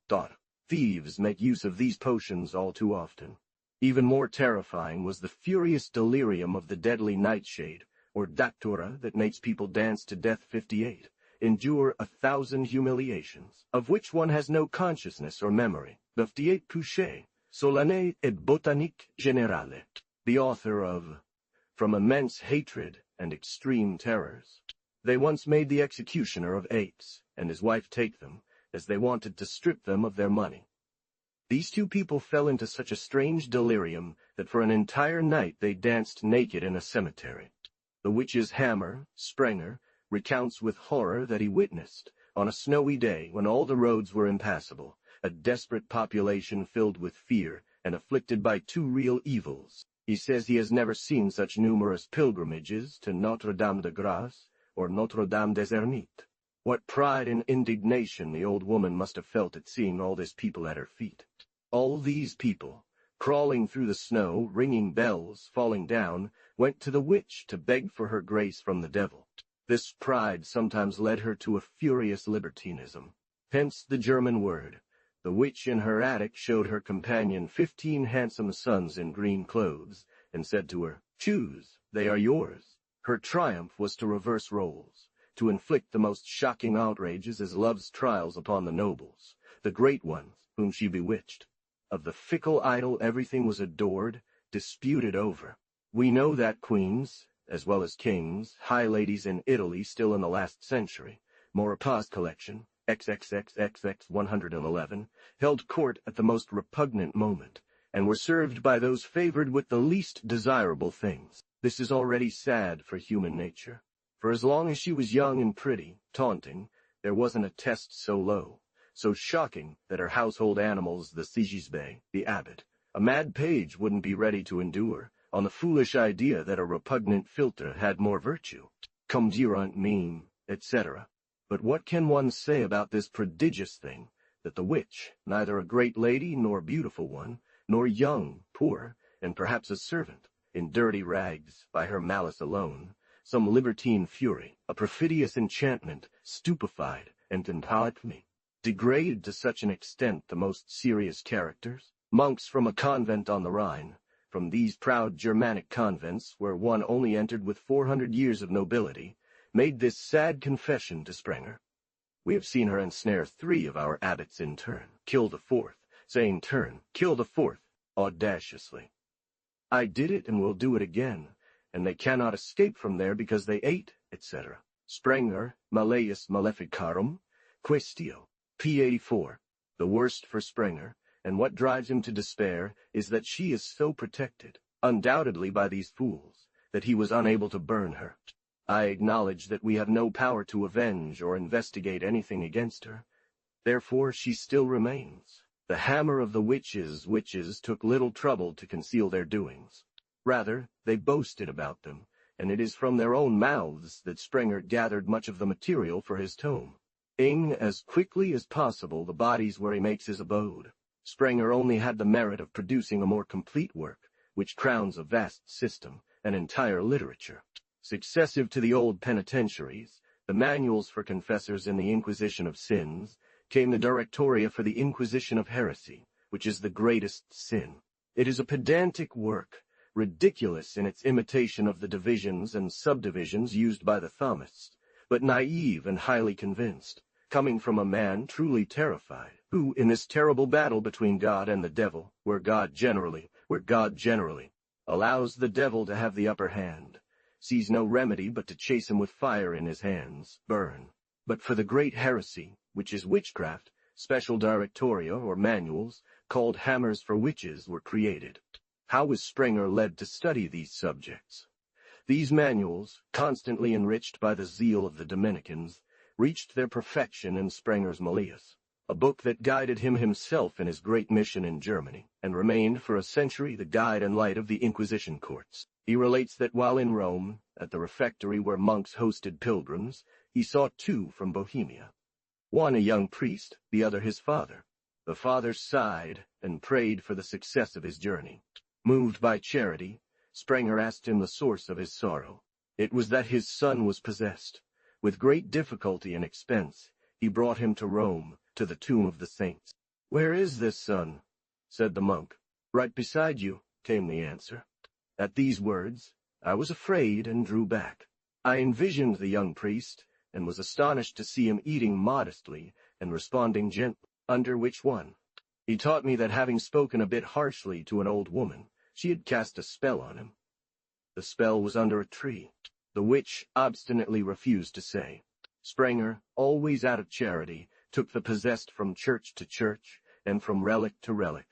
Thieves make use of these potions all too often. Even more terrifying was the furious delirium of the deadly nightshade, or Datura, that makes people dance to death 58, endure 1,000 humiliations, of which one has no consciousness or memory. 58 Pouchet, Solennée et Botanique Générale, the author of From Immense Hatred and Extreme Terrors. They once made the executioner of apes and his wife take them, as they wanted to strip them of their money. These two people fell into such a strange delirium that for an entire night they danced naked in a cemetery. The witch's hammer, Sprenger, recounts with horror that he witnessed, on a snowy day when all the roads were impassable, a desperate population filled with fear and afflicted by two real evils. He says he has never seen such numerous pilgrimages to Notre-Dame de Grâce or Notre-Dame des Ermites. What pride and indignation the old woman must have felt at seeing all this people at her feet. All these people, crawling through the snow, ringing bells, falling down, went to the witch to beg for her grace from the devil. This pride sometimes led her to a furious libertinism. Hence the German word. The witch in her attic showed her companion 15 handsome sons in green clothes, and said to her, "Choose, they are yours." Her triumph was to reverse roles, to inflict the most shocking outrages as love's trials upon the nobles, the great ones whom she bewitched. Of the fickle idol everything was adored, disputed over. We know that queens, as well as kings, high ladies in Italy still in the last century, Maurepas collection, XXXXX 111, held court at the most repugnant moment, and were served by those favored with the least desirable things. This is already sad for human nature. For as long as she was young and pretty, taunting, there wasn't a test so low, so shocking that her household animals, the Sigisbee, the abbot, a mad page wouldn't be ready to endure, on the foolish idea that a repugnant philtre had more virtue, comme diront meme, etc. But what can one say about this prodigious thing, that the witch, neither a great lady nor beautiful one, nor young, poor, and perhaps a servant, in dirty rags, by her malice alone, some libertine fury, a perfidious enchantment, stupefied and empowered me, degraded to such an extent the most serious characters, monks from a convent on the Rhine, from these proud Germanic convents where one only entered with 400 years of nobility, made this sad confession to Sprenger. We have seen her ensnare 3 of our abbots in turn, kill the 4th, saying turn, kill the 4th, audaciously. I did it and will do it again, and they cannot escape from there because they ate, etc. Sprenger, Malleus Maleficarum, Quaestio, p. 84. The worst for Sprenger, and what drives him to despair, is that she is so protected, undoubtedly by these fools, that he was unable to burn her. I acknowledge that we have no power to avenge or investigate anything against her. Therefore she still remains. The hammer of the witches took little trouble to conceal their doings. Rather, they boasted about them, and it is from their own mouths that Sprenger gathered much of the material for his tome. Ing as quickly as possible the bodies where he makes his abode. Sprenger only had the merit of producing a more complete work, which crowns a vast system, an entire literature. Successive to the old penitentiaries, the manuals for confessors in the Inquisition of Sins, came the Directoria for the Inquisition of Heresy, which is the greatest sin. It is a pedantic work, ridiculous in its imitation of the divisions and subdivisions used by the Thomists, but naive and highly convinced, coming from a man truly terrified, who, in this terrible battle between God and the devil, where God generally allows the devil to have the upper hand, sees no remedy but to chase him with fire in his hands, burn. But for the great heresy, which is witchcraft, special directoria or manuals, called hammers for witches, were created. How was Sprenger led to study these subjects? These manuals, constantly enriched by the zeal of the Dominicans, reached their perfection in Sprenger's Malleus, a book that guided him himself in his great mission in Germany, and remained for a century the guide and light of the Inquisition courts. He relates that while in Rome, at the refectory where monks hosted pilgrims, he saw 2 from Bohemia. One a young priest, the other his father. The father sighed and prayed for the success of his journey. Moved by charity, Sprenger asked him the source of his sorrow. It was that his son was possessed. With great difficulty and expense, he brought him to Rome, to the tomb of the saints. "Where is this son?" said the monk. "Right beside you," came the answer. At these words, I was afraid and drew back. I envisioned the young priest, and was astonished to see him eating modestly and responding gently. Under which one? He taught me that having spoken a bit harshly to an old woman, she had cast a spell on him. The spell was under a tree. The witch obstinately refused to say. Sprenger, always out of charity, took the possessed from church to church, and from relic to relic.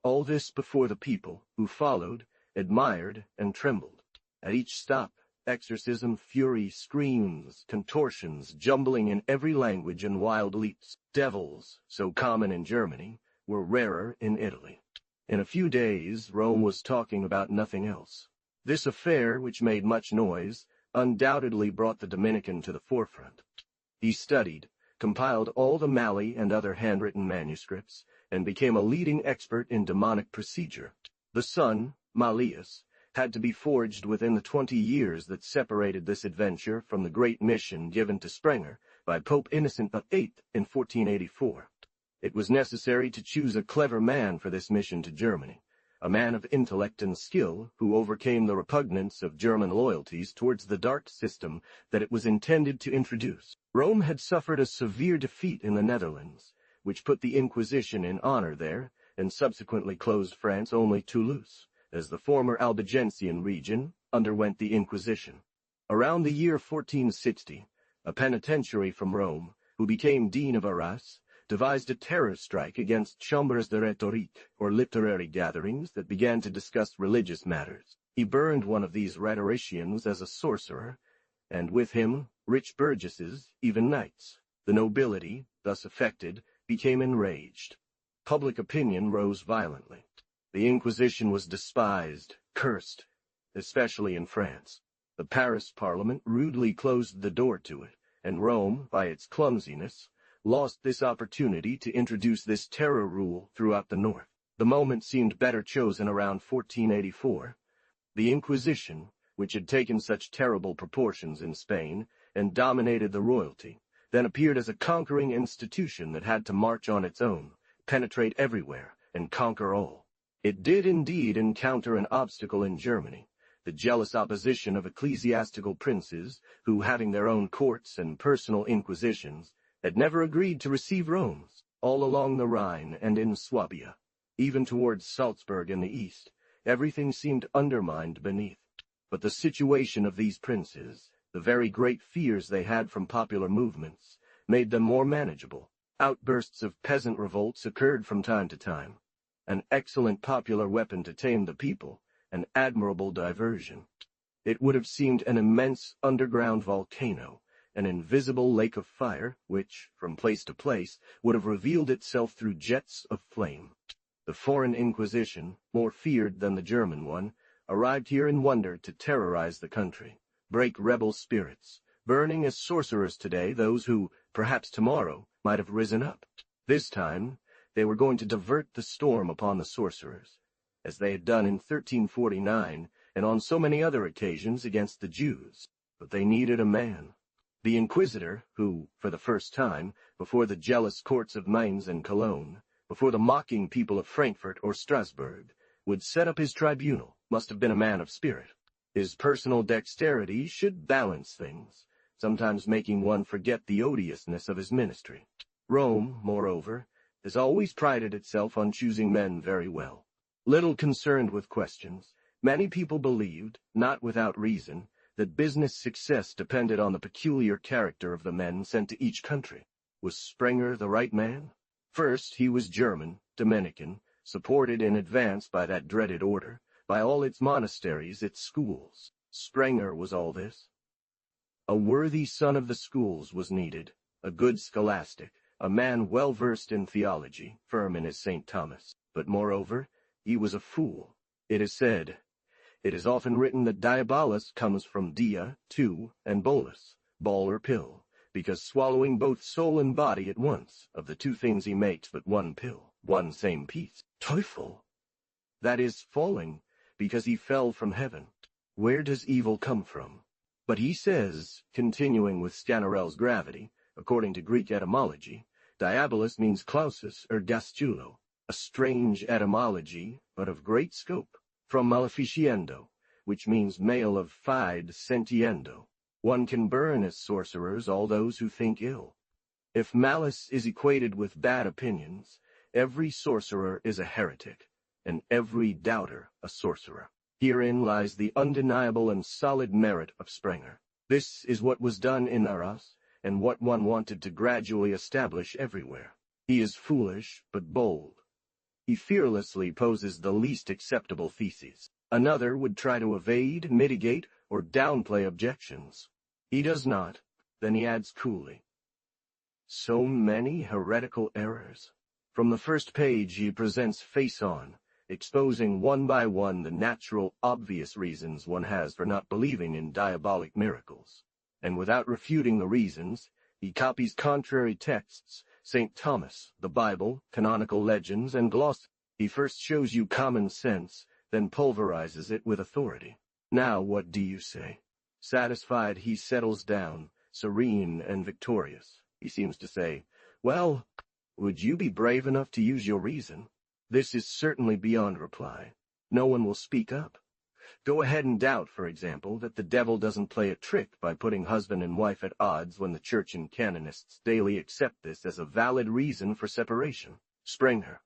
All this before the people, who followed, admired, and trembled. At each stop, exorcism, fury, screams, contortions, jumbling in every language and wild leaps. Devils, so common in Germany, were rarer in Italy. In a few days, Rome was talking about nothing else. This affair, which made much noise, undoubtedly brought the Dominican to the forefront. He studied, compiled all the Mali and other handwritten manuscripts, and became a leading expert in demonic procedure. The son, Malleus, had to be forged within the 20 years that separated this adventure from the great mission given to Sprenger by Pope Innocent VIII in 1484. It was necessary to choose a clever man for this mission to Germany, a man of intellect and skill who overcame the repugnance of German loyalties towards the dark system that it was intended to introduce. Rome had suffered a severe defeat in the Netherlands, which put the Inquisition in honor there, and subsequently closed France only Toulouse, as the former Albigensian region underwent the Inquisition. Around the year 1460, a penitentiary from Rome, who became Dean of Arras, devised a terror strike against chambres de rhétorique, or literary gatherings that began to discuss religious matters. He burned one of these rhetoricians as a sorcerer, and with him rich burgesses, even knights. The nobility, thus affected, became enraged. Public opinion rose violently. The Inquisition was despised, cursed, especially in France. The Paris Parliament rudely closed the door to it, and Rome, by its clumsiness, lost this opportunity to introduce this terror rule throughout the north. The moment seemed better chosen around 1484. The Inquisition, which had taken such terrible proportions in Spain and dominated the royalty, then appeared as a conquering institution that had to march on its own, penetrate everywhere, and conquer all. It did indeed encounter an obstacle in Germany, the jealous opposition of ecclesiastical princes who, having their own courts and personal inquisitions, had never agreed to receive Rome's. All along the Rhine and in Swabia, even towards Salzburg in the east, everything seemed undermined beneath. But the situation of these princes, the very great fears they had from popular movements, made them more manageable. Outbursts of peasant revolts occurred from time to time, an excellent popular weapon to tame the people, an admirable diversion. It would have seemed an immense underground volcano, an invisible lake of fire, which, from place to place, would have revealed itself through jets of flame. The foreign Inquisition, more feared than the German one, arrived here in wonder to terrorize the country, break rebel spirits, burning as sorcerers today those who, perhaps tomorrow, might have risen up. This time, they were going to divert the storm upon the sorcerers, as they had done in 1349 and on so many other occasions against the Jews. But they needed a man. The Inquisitor, who, for the first time, before the jealous courts of Mainz and Cologne, before the mocking people of Frankfurt or Strasbourg, would set up his tribunal, must have been a man of spirit. His personal dexterity should balance things, sometimes making one forget the odiousness of his ministry. Rome, moreover, has always prided itself on choosing men very well. Little concerned with questions, many people believed, not without reason, that business success depended on the peculiar character of the men sent to each country. Was Sprenger the right man? First, he was German, Dominican, supported in advance by that dreaded order, by all its monasteries, its schools. Sprenger was all this. A worthy son of the schools was needed, a good scholastic, a man well versed in theology, firm in his St. Thomas. But moreover, he was a fool. It is said, it is often written that diabolus comes from dia, two, and bolus, ball or pill, because swallowing both soul and body at once, of the two things he makes but one pill, one same piece. Teufel! That is, falling, because he fell from heaven. Where does evil come from? But he says, continuing with Sganarelle's gravity, according to Greek etymology, diabolus means clausus or gastulo, a strange etymology, but of great scope, from maleficiendo, which means male of fide sentiendo. One can burn as sorcerers all those who think ill. If malice is equated with bad opinions, every sorcerer is a heretic, and every doubter a sorcerer. Herein lies the undeniable and solid merit of Sprenger. This is what was done in Arras, and what one wanted to gradually establish everywhere. He is foolish, but bold. He fearlessly poses the least acceptable theses. Another would try to evade, mitigate, or downplay objections. He does not. Then he adds coolly, so many heretical errors. From the first page he presents face on, exposing one by one the natural, obvious reasons one has for not believing in diabolic miracles. And without refuting the reasons, he copies contrary texts, St. Thomas, the Bible, canonical legends, and gloss. He first shows you common sense, then pulverizes it with authority. Now what do you say? Satisfied, he settles down, serene and victorious. He seems to say, well, would you be brave enough to use your reason? This is certainly beyond reply. No one will speak up. Go ahead and doubt, for example, that the devil doesn't play a trick by putting husband and wife at odds when the church and canonists daily accept this as a valid reason for separation. Springer,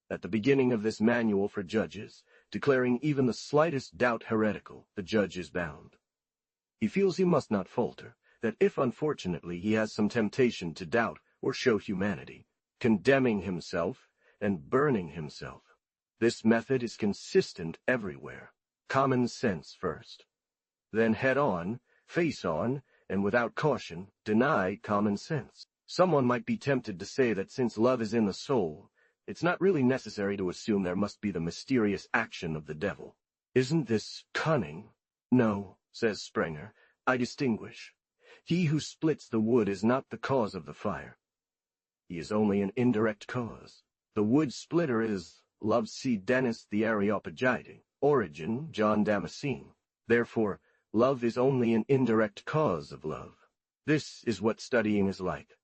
at the beginning of this manual for judges, declaring even the slightest doubt heretical, the judge is bound. He feels he must not falter, that if unfortunately he has some temptation to doubt or show humanity, condemning himself and burning himself. This method is consistent everywhere. Common sense first. Then head on, face on, and without caution, deny common sense. Someone might be tempted to say that since love is in the soul, it's not really necessary to assume there must be the mysterious action of the devil. Isn't this cunning? No, says Springer, I distinguish. He who splits the wood is not the cause of the fire. He is only an indirect cause. The wood splitter is love, see Dennis the Areopagite, Origin, John Damascene. Therefore, love is only an indirect cause of love. This is what studying is like.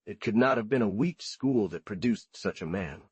It could not have been a weak school that produced such a man.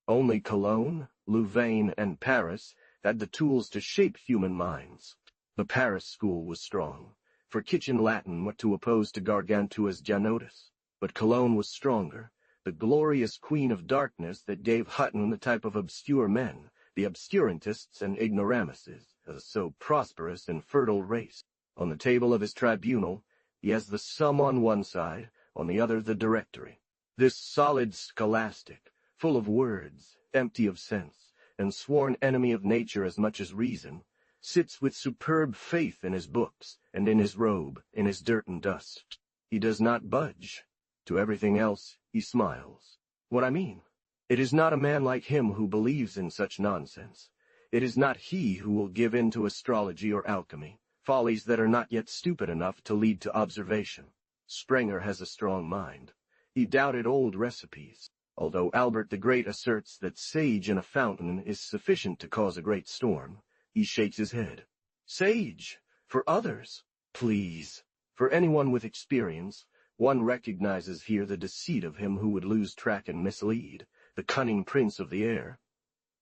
Only Cologne, Louvain, and Paris had the tools to shape human minds. The Paris school was strong, for kitchen Latin what to oppose to Gargantua's Janotus. But Cologne was stronger, the glorious queen of darkness that gave Hutton the type of obscure men, the obscurantists and ignoramuses, a so prosperous and fertile race. On the table of his tribunal, he has the sum on one side, on the other the directory. This solid scholastic, full of words, empty of sense, and sworn enemy of nature as much as reason, sits with superb faith in his books, and in his robe, in his dirt and dust. He does not budge. To everything else he smiles. What I mean? It is not a man like him who believes in such nonsense. It is not he who will give in to astrology or alchemy, follies that are not yet stupid enough to lead to observation. Springer has a strong mind. He doubted old recipes, although Albert the Great asserts that sage in a fountain is sufficient to cause a great storm. He shakes his head. Sage! For others! Please! For anyone with experience, one recognizes here the deceit of him who would lose track and mislead, the cunning prince of the air.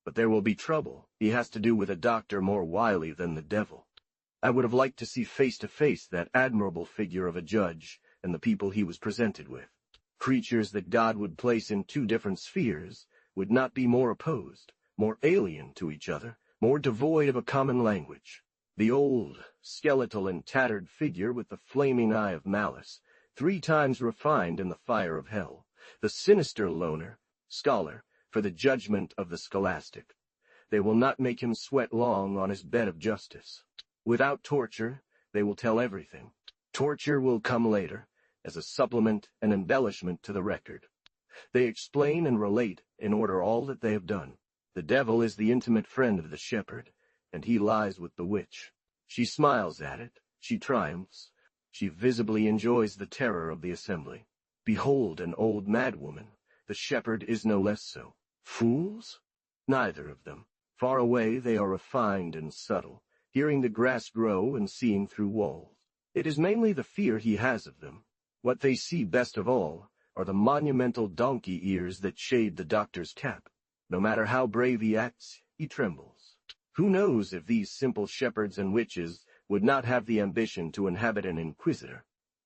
But there will be trouble. He has to do with a doctor more wily than the devil. I would have liked to see face to face that admirable figure of a judge and the people he was presented with. Creatures that God would place in two different spheres would not be more opposed, more alien to each other, more devoid of a common language. The old, skeletal and tattered figure with the flaming eye of malice, 3 times refined in the fire of hell, the sinister loner, scholar, for the judgment of the scholastic. They will not make him sweat long on his bed of justice. Without torture, they will tell everything. Torture will come later, as a supplement and embellishment to the record. They explain and relate in order all that they have done. The devil is the intimate friend of the shepherd, and he lies with the witch. She smiles at it, she triumphs, she visibly enjoys the terror of the assembly. Behold an old madwoman, the shepherd is no less so. Fools? Neither of them. Far away they are refined and subtle, hearing the grass grow and seeing through walls. It is mainly the fear he has of them. What they see best of all are the monumental donkey ears that shade the doctor's cap. No matter how brave he acts, he trembles. Who knows if these simple shepherds and witches would not have the ambition to inhabit an inquisitor?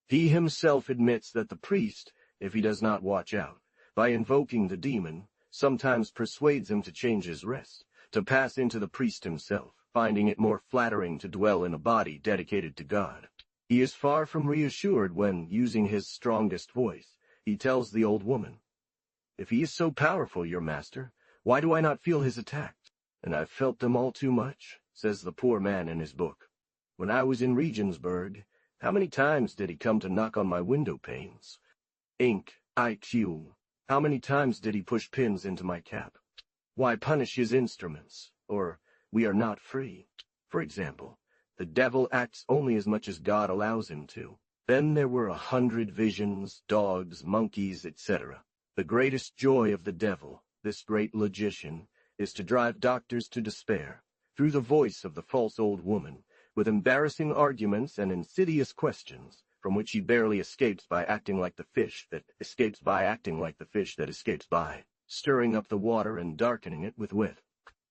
He himself admits that the priest, if he does not watch out, by invoking the demon, sometimes persuades him to change his rest, to pass into the priest himself, finding it more flattering to dwell in a body dedicated to God. He is far from reassured when, using his strongest voice, he tells the old woman, "If he is so powerful, your master, why do I not feel his attacks?" "And I've felt them all too much," says the poor man in his book. "When I was in Regensburg, how many times did he come to knock on my window panes? Ink, IQ, how many times did he push pins into my cap? Why punish his instruments? Or, we are not free. For example, the devil acts only as much as God allows him to. Then there were 100 visions, dogs, monkeys, etc. The greatest joy of the devil, this great logician, is to drive doctors to despair, through the voice of the false old woman, with embarrassing arguments and insidious questions, from which he barely escapes by acting like the fish that escapes by acting like the fish that escapes by stirring up the water and darkening it with wit.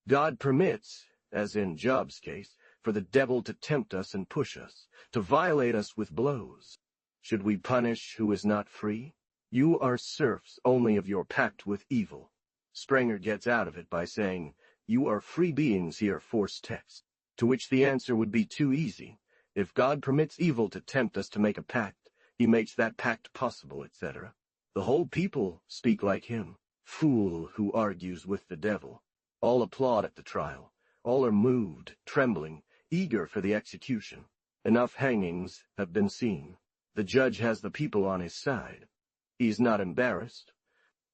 God permits, as in Job's case, for the devil to tempt us and push us, to violate us with blows. Should we punish who is not free? You are serfs only of your pact with evil. Sprenger gets out of it by saying, you are free beings here, force text, to which the answer would be too easy. If God permits evil to tempt us to make a pact, he makes that pact possible, etc. The whole people speak like him. Fool who argues with the devil. All applaud at the trial. All are moved, trembling, eager for the execution. Enough hangings have been seen. The judge has the people on his side. He is not embarrassed.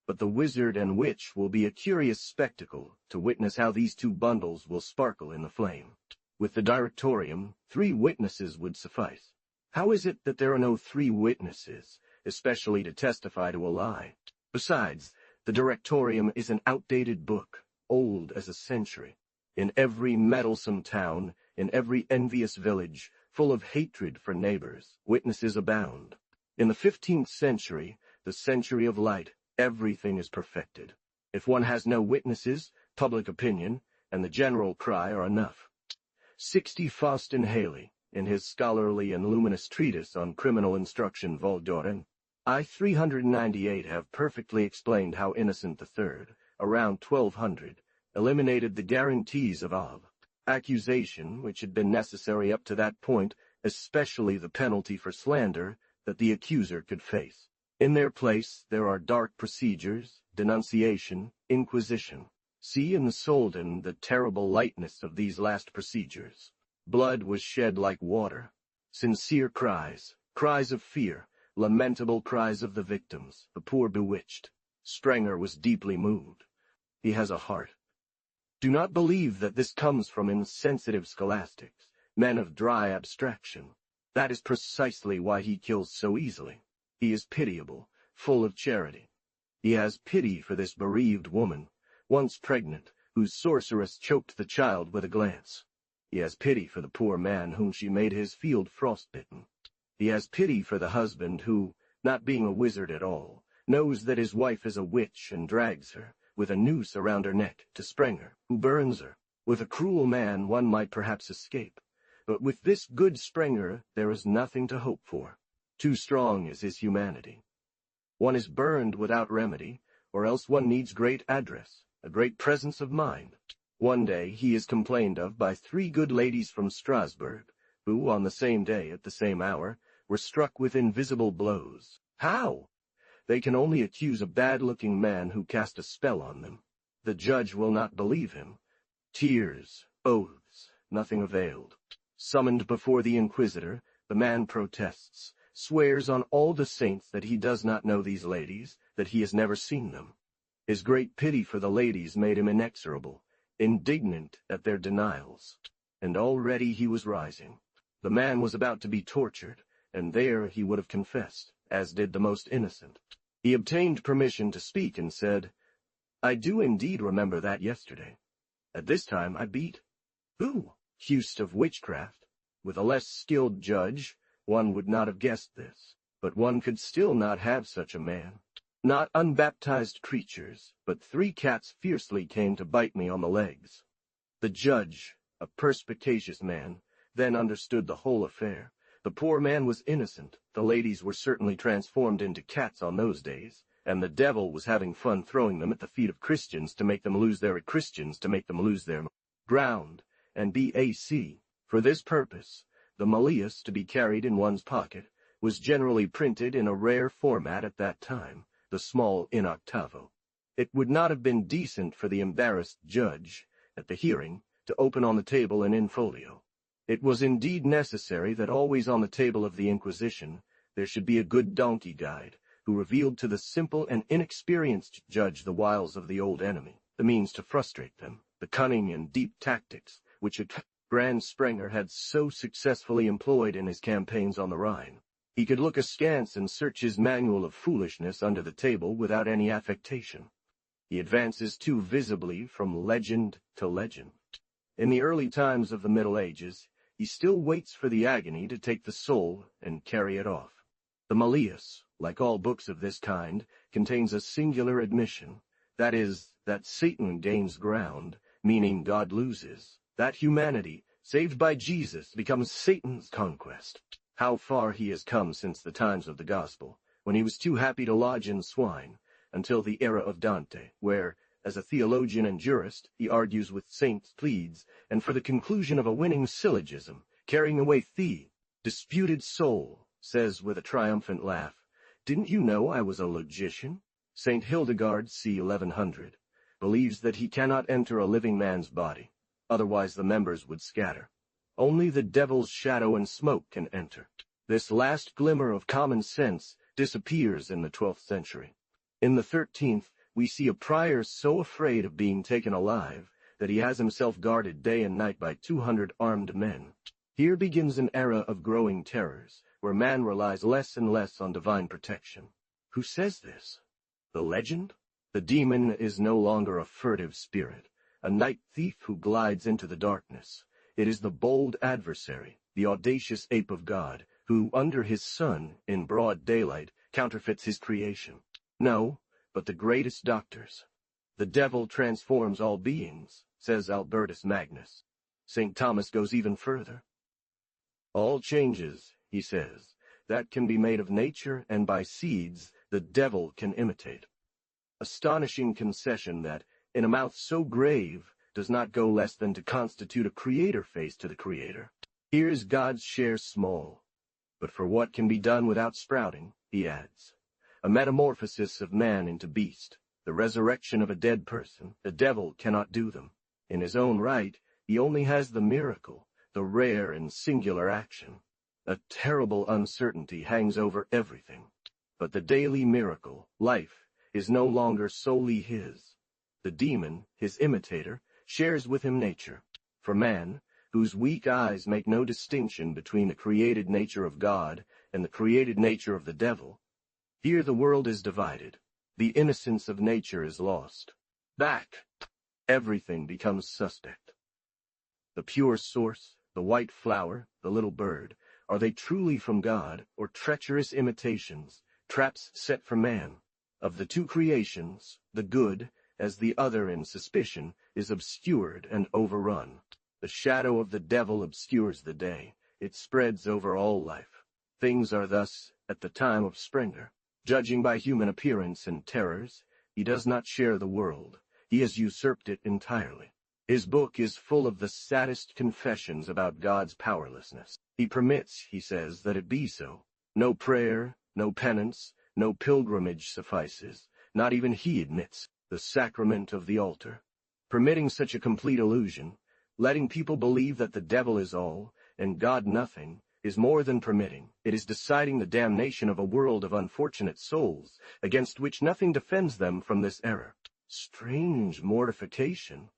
But the wizard and witch will be a curious spectacle to witness how these two bundles will sparkle in the flame. With the directorium, 3 witnesses would suffice. How is it that there are no 3 witnesses, especially to testify to a lie? Besides, the directorium is an outdated book, old as a century. In every meddlesome town, in every envious village, full of hatred for neighbors, witnesses abound. In the 15th century, the century of light, everything is perfected. If one has no witnesses, public opinion and the general cry are enough. 60 Faustin Haley, in his scholarly and luminous treatise on criminal instruction Voldoren, I 398 have perfectly explained how Innocent III, around 1200, eliminated the guarantees of accusation which had been necessary up to that point, especially the penalty for slander that the accuser could face. In their place there are dark procedures, denunciation, inquisition. See in the Soldan the terrible lightness of these last procedures. Blood was shed like water. Sincere cries, cries of fear, lamentable cries of the victims, the poor bewitched. Sprenger was deeply moved. He has a heart. Do not believe that this comes from insensitive scholastics, men of dry abstraction. That is precisely why he kills so easily. He is pitiable, full of charity. He has pity for this bereaved woman, once pregnant, whose sorceress choked the child with a glance. He has pity for the poor man whom she made his field frostbitten. He has pity for the husband who, not being a wizard at all, knows that his wife is a witch and drags her, with a noose around her neck, to Sprenger, who burns her. With a cruel man one might perhaps escape, but with this good Sprenger there is nothing to hope for. Too strong is his humanity. One is burned without remedy, or else one needs great address, a great presence of mind. One day he is complained of by 3 good ladies from Strasbourg, who, on the same day, at the same hour, were struck with invisible blows. How? They can only accuse a bad-looking man who cast a spell on them. The judge will not believe him. Tears, oaths, nothing availed. Summoned before the inquisitor, the man protests, swears on all the saints that he does not know these ladies, that he has never seen them. His great pity for the ladies made him inexorable, indignant at their denials. And already he was rising. The man was about to be tortured, and there he would have confessed, as did the most innocent. He obtained permission to speak and said, I do indeed remember that yesterday. At this time I beat. Who? Accused of witchcraft. With a less skilled judge, one would not have guessed this, but one could still not have such a man. Not unbaptized creatures, but 3 cats fiercely came to bite me on the legs. The judge, a perspicacious man, then understood the whole affair. The poor man was innocent, the ladies were certainly transformed into cats on those days, and the devil was having fun throwing them at the feet of Christians to make them lose their ground, and BAC. For this purpose, the Malleus, to be carried in one's pocket, was generally printed in a rare format at that time, the small in octavo. It would not have been decent for the embarrassed judge, at the hearing, to open on the table an in folio. It was indeed necessary that always on the table of the Inquisition there should be a good donkey guide, who revealed to the simple and inexperienced judge the wiles of the old enemy, the means to frustrate them, the cunning and deep tactics which Grand Sprenger had so successfully employed in his campaigns on the Rhine. He could look askance and search his manual of foolishness under the table without any affectation. He advances too visibly from legend to legend. In the early times of the Middle Ages, he still waits for the agony to take the soul and carry it off. The Malleus, like all books of this kind, contains a singular admission, that is, that Satan gains ground, meaning God loses, that humanity, saved by Jesus, becomes Satan's conquest. How far he has come since the times of the Gospel, when he was too happy to lodge in swine, until the era of Dante, where, as a theologian and jurist, he argues with saints' pleads, and for the conclusion of a winning syllogism, carrying away the disputed soul, says with a triumphant laugh, "Didn't you know I was a logician?" St. Hildegard, c. 1100, believes that he cannot enter a living man's body, otherwise the members would scatter. Only the devil's shadow and smoke can enter. This last glimmer of common sense disappears in the 12th century. In the 13th, we see a prior so afraid of being taken alive that he has himself guarded day and night by 200 armed men. Here begins an era of growing terrors, where man relies less and less on divine protection. Who says this? The legend? The demon is no longer a furtive spirit, a night thief who glides into the darkness. It is the bold adversary, the audacious ape of God, who, under his sun, in broad daylight, counterfeits his creation. No, but the greatest doctors. The devil transforms all beings, says Albertus Magnus. St. Thomas goes even further. All changes, he says, that can be made of nature and by seeds the devil can imitate. Astonishing concession that, in a mouth so grave, does not go less than to constitute a creator face to the Creator. Here's God's share small. But for what can be done without sprouting, he adds, a metamorphosis of man into beast, the resurrection of a dead person, the devil cannot do them. In his own right, he only has the miracle, the rare and singular action. A terrible uncertainty hangs over everything. But the daily miracle, life, is no longer solely his. The demon, his imitator, shares with him nature. For man, whose weak eyes make no distinction between the created nature of God and the created nature of the devil, here the world is divided. The innocence of nature is lost. Back! Everything becomes suspect. The pure source, the white flower, the little bird, are they truly from God, or treacherous imitations, traps set for man? Of the two creations, the good, as the other in suspicion, is obscured and overrun. The shadow of the devil obscures the day. It spreads over all life. Things are thus at the time of Sprenger. Judging by human appearance and terrors, he does not share the world. He has usurped it entirely. His book is full of the saddest confessions about God's powerlessness. He permits, he says, that it be so. No prayer, no penance, no pilgrimage suffices. Not even he admits the sacrament of the altar. Permitting such a complete illusion, letting people believe that the devil is all, and God nothing, is more than permitting. It is deciding the damnation of a world of unfortunate souls, against which nothing defends them from this error. Strange mortification.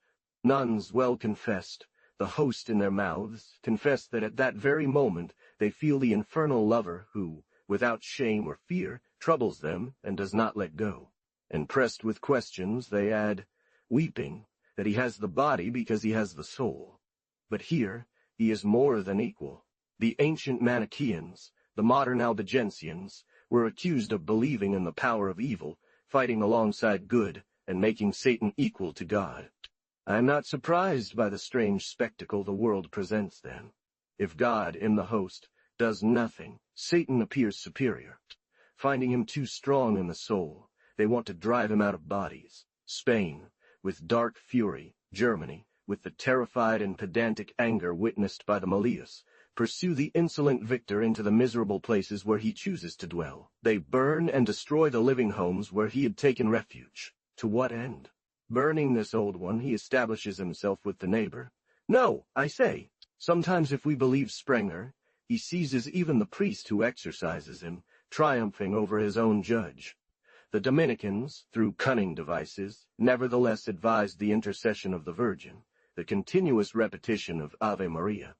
Nuns well confessed, the host in their mouths, confess that at that very moment they feel the infernal lover who, without shame or fear, troubles them and does not let go. And pressed with questions, they add, weeping, that he has the body because he has the soul. But here he is more than equal. The ancient Manichaeans, the modern Albigensians, were accused of believing in the power of evil, fighting alongside good, and making Satan equal to God. I am not surprised by the strange spectacle the world presents then. If God, in the host, does nothing, Satan appears superior. Finding him too strong in the soul, they want to drive him out of bodies. Spain, with dark fury, Germany, with the terrified and pedantic anger witnessed by the Malleus, pursue the insolent victor into the miserable places where he chooses to dwell. They burn and destroy the living homes where he had taken refuge. To what end? Burning this old one, he establishes himself with the neighbor. No, I say, sometimes if we believe Sprenger, he seizes even the priest who exorcises him, triumphing over his own judge. The Dominicans, through cunning devices, nevertheless advised the intercession of the Virgin, the continuous repetition of Ave Maria.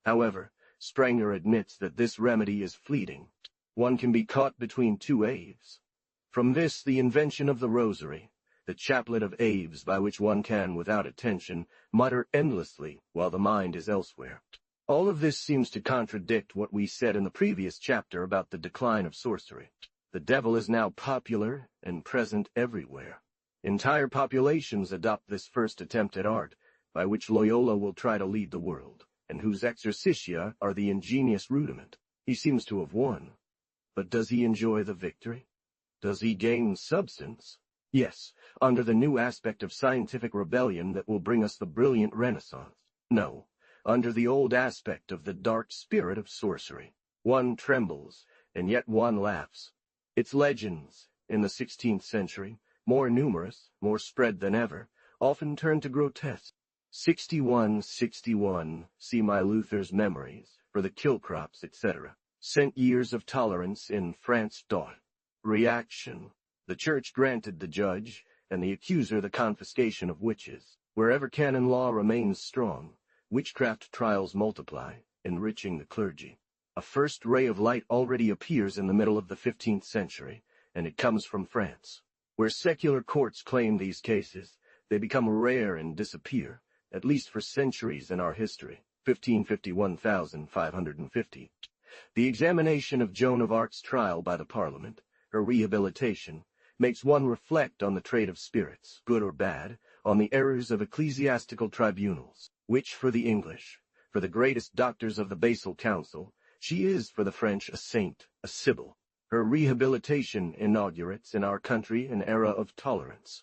However, Sprenger admits that this remedy is fleeting. One can be caught between two Aves. From this the invention of the Rosary, the chaplet of Aves by which one can, without attention, mutter endlessly while the mind is elsewhere. All of this seems to contradict what we said in the previous chapter about the decline of sorcery. The devil is now popular and present everywhere. Entire populations adopt this first attempt at art, by which Loyola will try to lead the world, and whose exorcitia are the ingenious rudiment. He seems to have won. But does he enjoy the victory? Does he gain substance? Yes, under the new aspect of scientific rebellion that will bring us the brilliant Renaissance. No, under the old aspect of the dark spirit of sorcery. One trembles, and yet one laughs. Its legends, in the 16th century, more numerous, more spread than ever, often turn to grotesque. 6161, see my Luther's Memories, for the Killcrops, etc. Cent Years of Tolerance in France. Reaction. The Church granted the judge and the accuser the confiscation of witches. Wherever canon law remains strong, witchcraft trials multiply, enriching the clergy. A first ray of light already appears in the middle of the 15th century, and it comes from France. Where secular courts claim these cases, they become rare and disappear, at least for centuries in our history. 1550. The examination of Joan of Arc's trial by the Parliament, her rehabilitation, makes one reflect on the trade of spirits, good or bad, on the errors of ecclesiastical tribunals, which for the English, for the greatest doctors of the Basal Council, she is for the French a saint, a sibyl. Her rehabilitation inaugurates in our country an era of tolerance.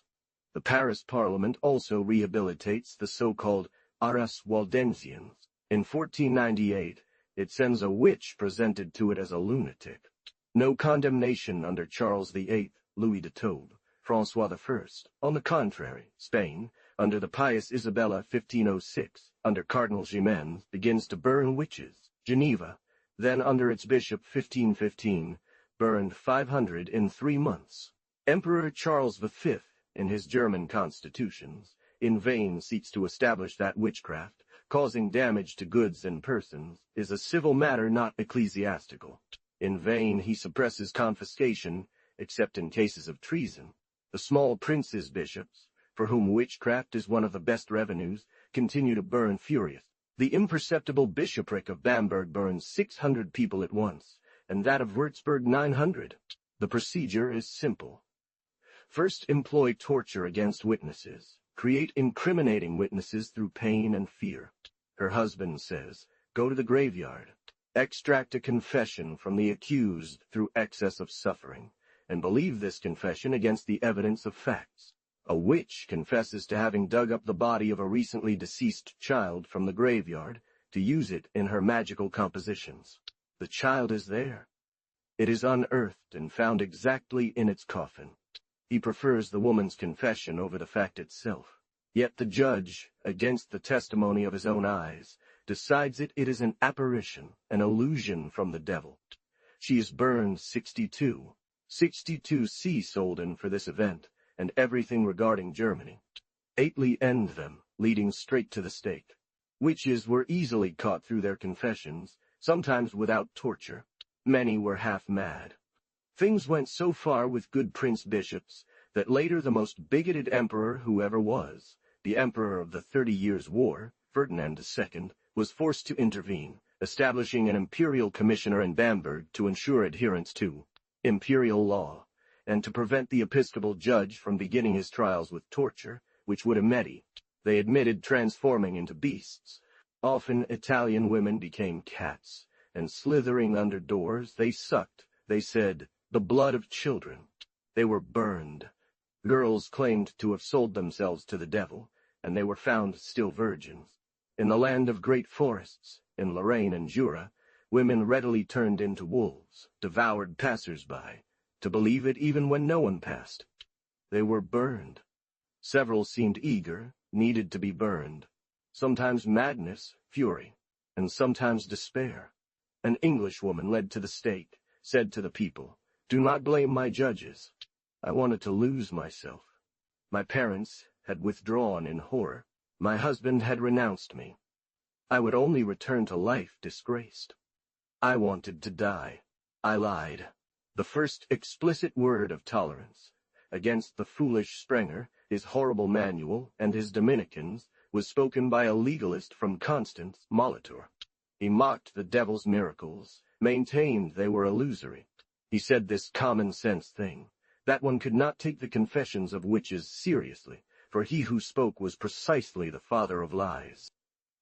The Paris Parliament also rehabilitates the so-called Arras Waldensians. In 1498, it sends a witch presented to it as a lunatic. No condemnation under Charles VIII, Louis de Taube, François I. On the contrary, Spain, under the pious Isabella 1506, under Cardinal Ximenes, begins to burn witches. Geneva, then under its bishop 1515, burned 500 in 3 months. Emperor Charles V, in his German constitutions, in vain seeks to establish that witchcraft, causing damage to goods and persons, is a civil matter not ecclesiastical. In vain he suppresses confiscation, except in cases of treason. The small princes' bishops, for whom witchcraft is one of the best revenues, continue to burn furious. The imperceptible bishopric of Bamberg burns 600 people at once, and that of Würzburg 900. The procedure is simple. First, employ torture against witnesses. Create incriminating witnesses through pain and fear. Her husband says, go to the graveyard. Extract a confession from the accused through excess of suffering, and believe this confession against the evidence of facts. A witch confesses to having dug up the body of a recently deceased child from the graveyard to use it in her magical compositions. The child is there. It is unearthed and found exactly in its coffin. He prefers the woman's confession over the fact itself. Yet the judge, against the testimony of his own eyes, decides it is an apparition, an illusion from the devil. She is burned 62 sea solden for this event, and everything regarding Germany. 8ly end them, leading straight to the stake. Witches were easily caught through their confessions, sometimes without torture. Many were half mad. Things went so far with good prince bishops that later the most bigoted emperor who ever was, the emperor of the 30 Years' War, Ferdinand II, was forced to intervene, establishing an imperial commissioner in Bamberg to ensure adherence to imperial law, and to prevent the episcopal judge from beginning his trials with torture, which would emedi. They admitted transforming into beasts. Often Italian women became cats, and slithering under doors they sucked, they said, the blood of children. They were burned. Girls claimed to have sold themselves to the devil, and they were found still virgins. In the land of great forests, in Lorraine and Jura, women readily turned into wolves, devoured passers-by, to believe it even when no one passed. They were burned. Several seemed eager, needed to be burned. Sometimes madness, fury, and sometimes despair. An Englishwoman led to the stake, said to the people, do not blame my judges. I wanted to lose myself. My parents had withdrawn in horror. My husband had renounced me. I would only return to life disgraced. I wanted to die. I lied. The first explicit word of tolerance. against the foolish Sprenger, his horrible manual, and his Dominicans, was spoken by a legalist from Constance, Molitor. He mocked the devil's miracles, maintained they were illusory. He said this common-sense thing, that one could not take the confessions of witches seriously, for he who spoke was precisely the father of lies.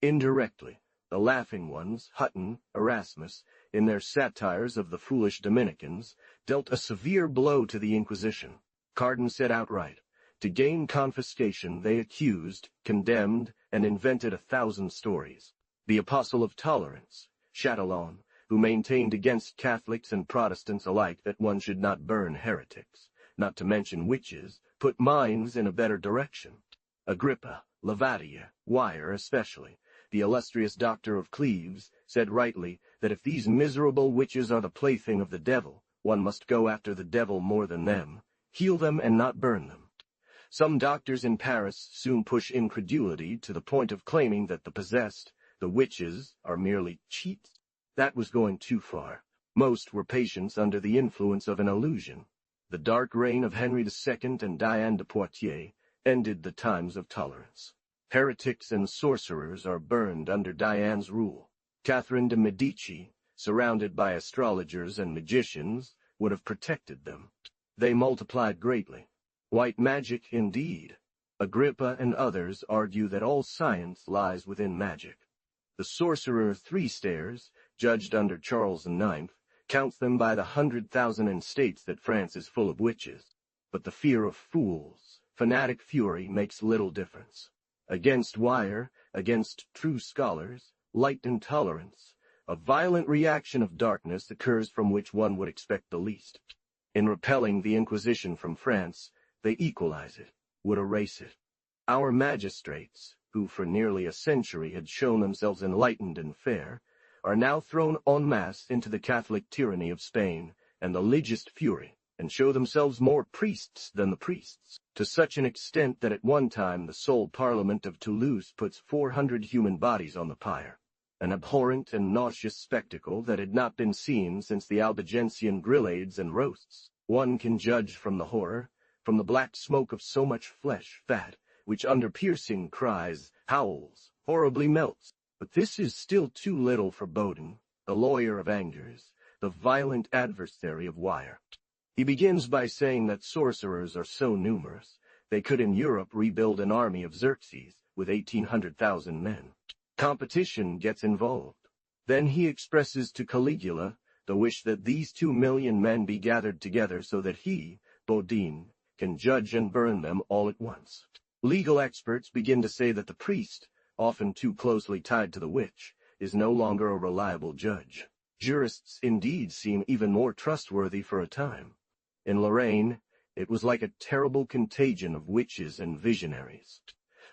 Indirectly, the laughing ones, Hutton, Erasmus, in their satires of the foolish Dominicans, dealt a severe blow to the Inquisition. Cardan said outright, to gain confiscation they accused, condemned, and invented 1,000 stories. The apostle of tolerance, Chatillon, who maintained against Catholics and Protestants alike that one should not burn heretics, not to mention witches, put minds in a better direction. Agrippa, Lavadia, Wire especially, the illustrious doctor of Cleves, said rightly that if these miserable witches are the plaything of the devil, one must go after the devil more than them, heal them and not burn them. Some doctors in Paris soon push incredulity to the point of claiming that the possessed, the witches, are merely cheats. That was going too far. Most were patients under the influence of an illusion. The dark reign of Henry II and Diane de Poitiers ended the times of tolerance. Heretics and sorcerers are burned under Diane's rule. Catherine de' Medici, surrounded by astrologers and magicians, would have protected them. They multiplied greatly. White magic, indeed. Agrippa and others argue that all science lies within magic. The sorcerer Three-Stairs, judged under Charles IX, counts them by the 100,000 and states that France is full of witches. But the fear of fools, fanatic fury, makes little difference. Against Wire, against true scholars, light intolerance, a violent reaction of darkness occurs from which one would expect the least. In repelling the Inquisition from France, they equalize it, would erase it. Our magistrates, who for nearly a century had shown themselves enlightened and fair, are now thrown en masse into the Catholic tyranny of Spain and the ligist fury, and show themselves more priests than the priests, to such an extent that at one time the sole Parliament of Toulouse puts 400 human bodies on the pyre, an abhorrent and nauseous spectacle that had not been seen since the Albigensian grillades and roasts. One can judge from the horror, from the black smoke of so much flesh, fat, which under piercing cries, howls, horribly melts. But this is still too little for Bowden, the lawyer of Angers, the violent adversary of Wire. He begins by saying that sorcerers are so numerous, they could in Europe rebuild an army of Xerxes with 1,800,000 men. Competition gets involved. Then he expresses to Caligula the wish that these 2 million men be gathered together so that he, Bodin, can judge and burn them all at once. Legal experts begin to say that the priest, often too closely tied to the witch, is no longer a reliable judge. Jurists indeed seem even more trustworthy for a time. In Lorraine, it was like a terrible contagion of witches and visionaries.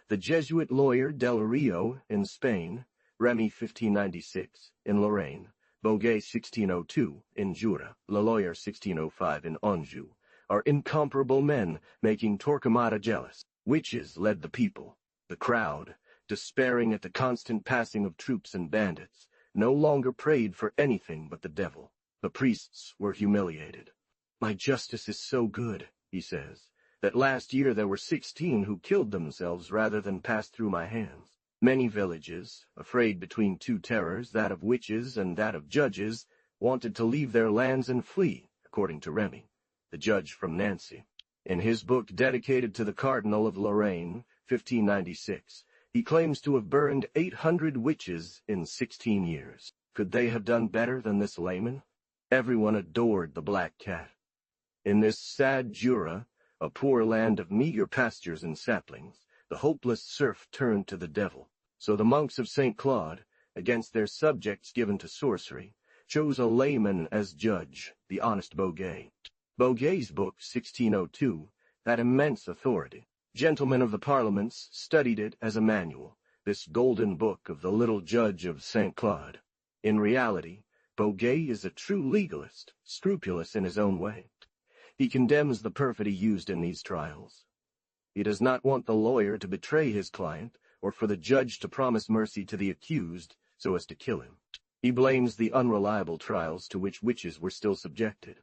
The Jesuit lawyer Del Rio in Spain, Remy 1596 in Lorraine, Boguet 1602 in Jura, Laloyer 1605 in Anjou, are incomparable men, making Torquemada jealous. Witches led the people. The crowd, despairing at the constant passing of troops and bandits, no longer prayed for anything but the devil. The priests were humiliated. My justice is so good, he says, that last year there were 16 who killed themselves rather than pass through my hands. Many villages, afraid between two terrors, that of witches and that of judges, wanted to leave their lands and flee, according to Remy, the judge from Nancy. In his book dedicated to the Cardinal of Lorraine, 1596, he claims to have burned 800 witches in 16 years. Could they have done better than this layman? Everyone adored the Black Cat. In this sad Jura, a poor land of meager pastures and saplings, the hopeless serf turned to the devil. So the monks of St. Claude, against their subjects given to sorcery, chose a layman as judge, the honest Boguet. Boguet's book, 1602, had immense authority. Gentlemen of the parliaments studied it as a manual, this golden book of the little judge of St. Claude. In reality, Boguet is a true legalist, scrupulous in his own way. He condemns the perfidy used in these trials. He does not want the lawyer to betray his client, or for the judge to promise mercy to the accused so as to kill him. He blames the unreliable trials to which witches were still subjected.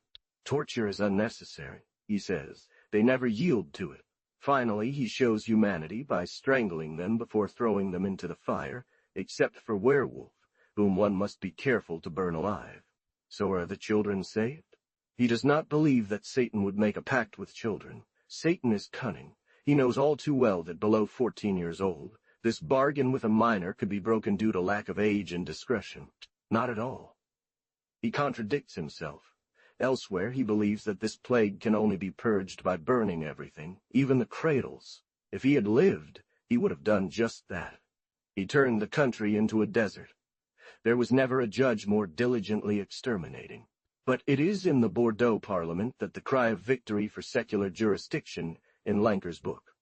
Torture is unnecessary, he says, they never yield to it. Finally, he shows humanity by strangling them before throwing them into the fire, except for Werewolf, whom one must be careful to burn alive. So are the children saved? He does not believe that Satan would make a pact with children. Satan is cunning. He knows all too well that below 14 years old, this bargain with a minor could be broken due to lack of age and discretion. Not at all. He contradicts himself. Elsewhere, he believes that this plague can only be purged by burning everything, even the cradles. If he had lived, he would have done just that. He turned the country into a desert. There was never a judge more diligently exterminating. But it is in the Bordeaux Parliament that the cry of victory for secular jurisdiction in Lanker's book,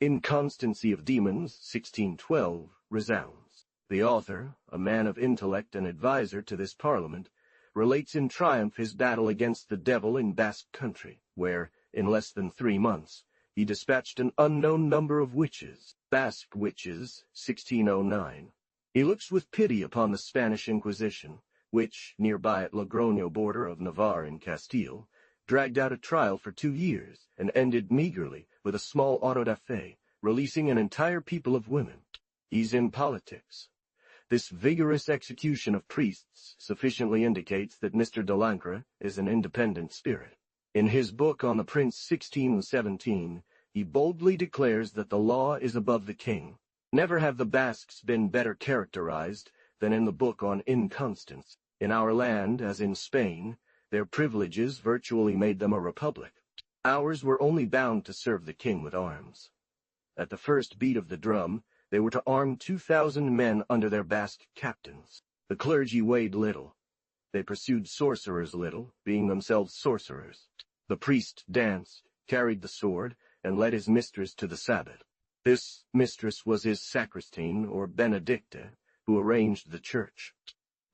Inconstancy of Demons, 1612, resounds. The author, a man of intellect and adviser to this parliament, relates in triumph his battle against the devil in Basque country, where, in less than 3 months, he dispatched an unknown number of witches, Basque witches, 1609. He looks with pity upon the Spanish Inquisition, which, nearby at Logroño border of Navarre and Castile, dragged out a trial for 2 years and ended meagerly with a small auto da fe, releasing an entire people of women. He's in politics. This vigorous execution of priests sufficiently indicates that Mr. de Lancre is an independent spirit. In his book on the Prince 1617, he boldly declares that the law is above the king. Never have the Basques been better characterized than in the book on Inconstance. In our land, as in Spain, their privileges virtually made them a republic. Ours were only bound to serve the king with arms. At the first beat of the drum, they were to arm 2,000 men under their Basque captains. The clergy weighed little. They pursued sorcerers little, being themselves sorcerers. The priest danced, carried the sword, and led his mistress to the sabbat. This mistress was his sacristan, or benedicte, who arranged the church.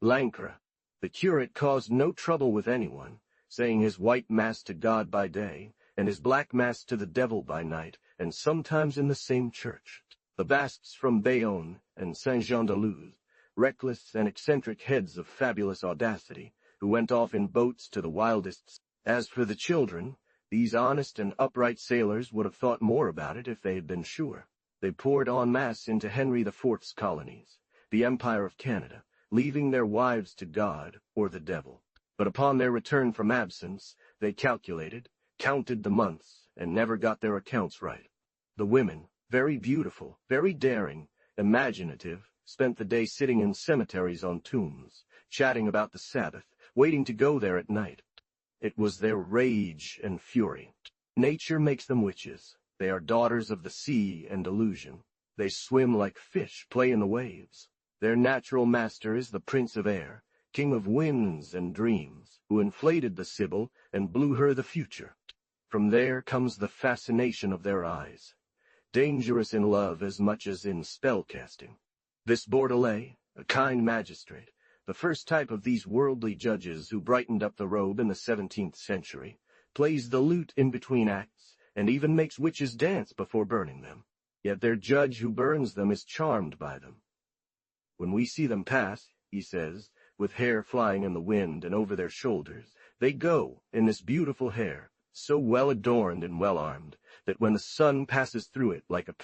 Lancre, the curate, caused no trouble with anyone, saying his white mass to God by day, and his black mass to the devil by night, and sometimes in the same church. The Basques from Bayonne and Saint-Jean-de-Luz, reckless and eccentric heads of fabulous audacity, who went off in boats to the wildest. As for the children, these honest and upright sailors would have thought more about it if they had been sure. They poured en masse into Henry IV's colonies, the Empire of Canada, leaving their wives to God or the devil. But upon their return from absence, they calculated, counted the months, and never got their accounts right. The women, very beautiful, very daring, imaginative, spent the day sitting in cemeteries on tombs, chatting about the Sabbath, waiting to go there at night. It was their rage and fury. Nature makes them witches. They are daughters of the sea and illusion. They swim like fish, play in the waves. Their natural master is the Prince of Air, king of winds and dreams, who inflated the Sibyl and blew her the future. From there comes the fascination of their eyes, dangerous in love as much as in spell-casting. This Bordelais, a kind magistrate, the first type of these worldly judges who brightened up the robe in the 17th century, plays the lute in between acts, and even makes witches dance before burning them. Yet their judge who burns them is charmed by them. When we see them pass, he says, with hair flying in the wind and over their shoulders, they go, in this beautiful hair, so well adorned and well armed, that when the sun passes through it like a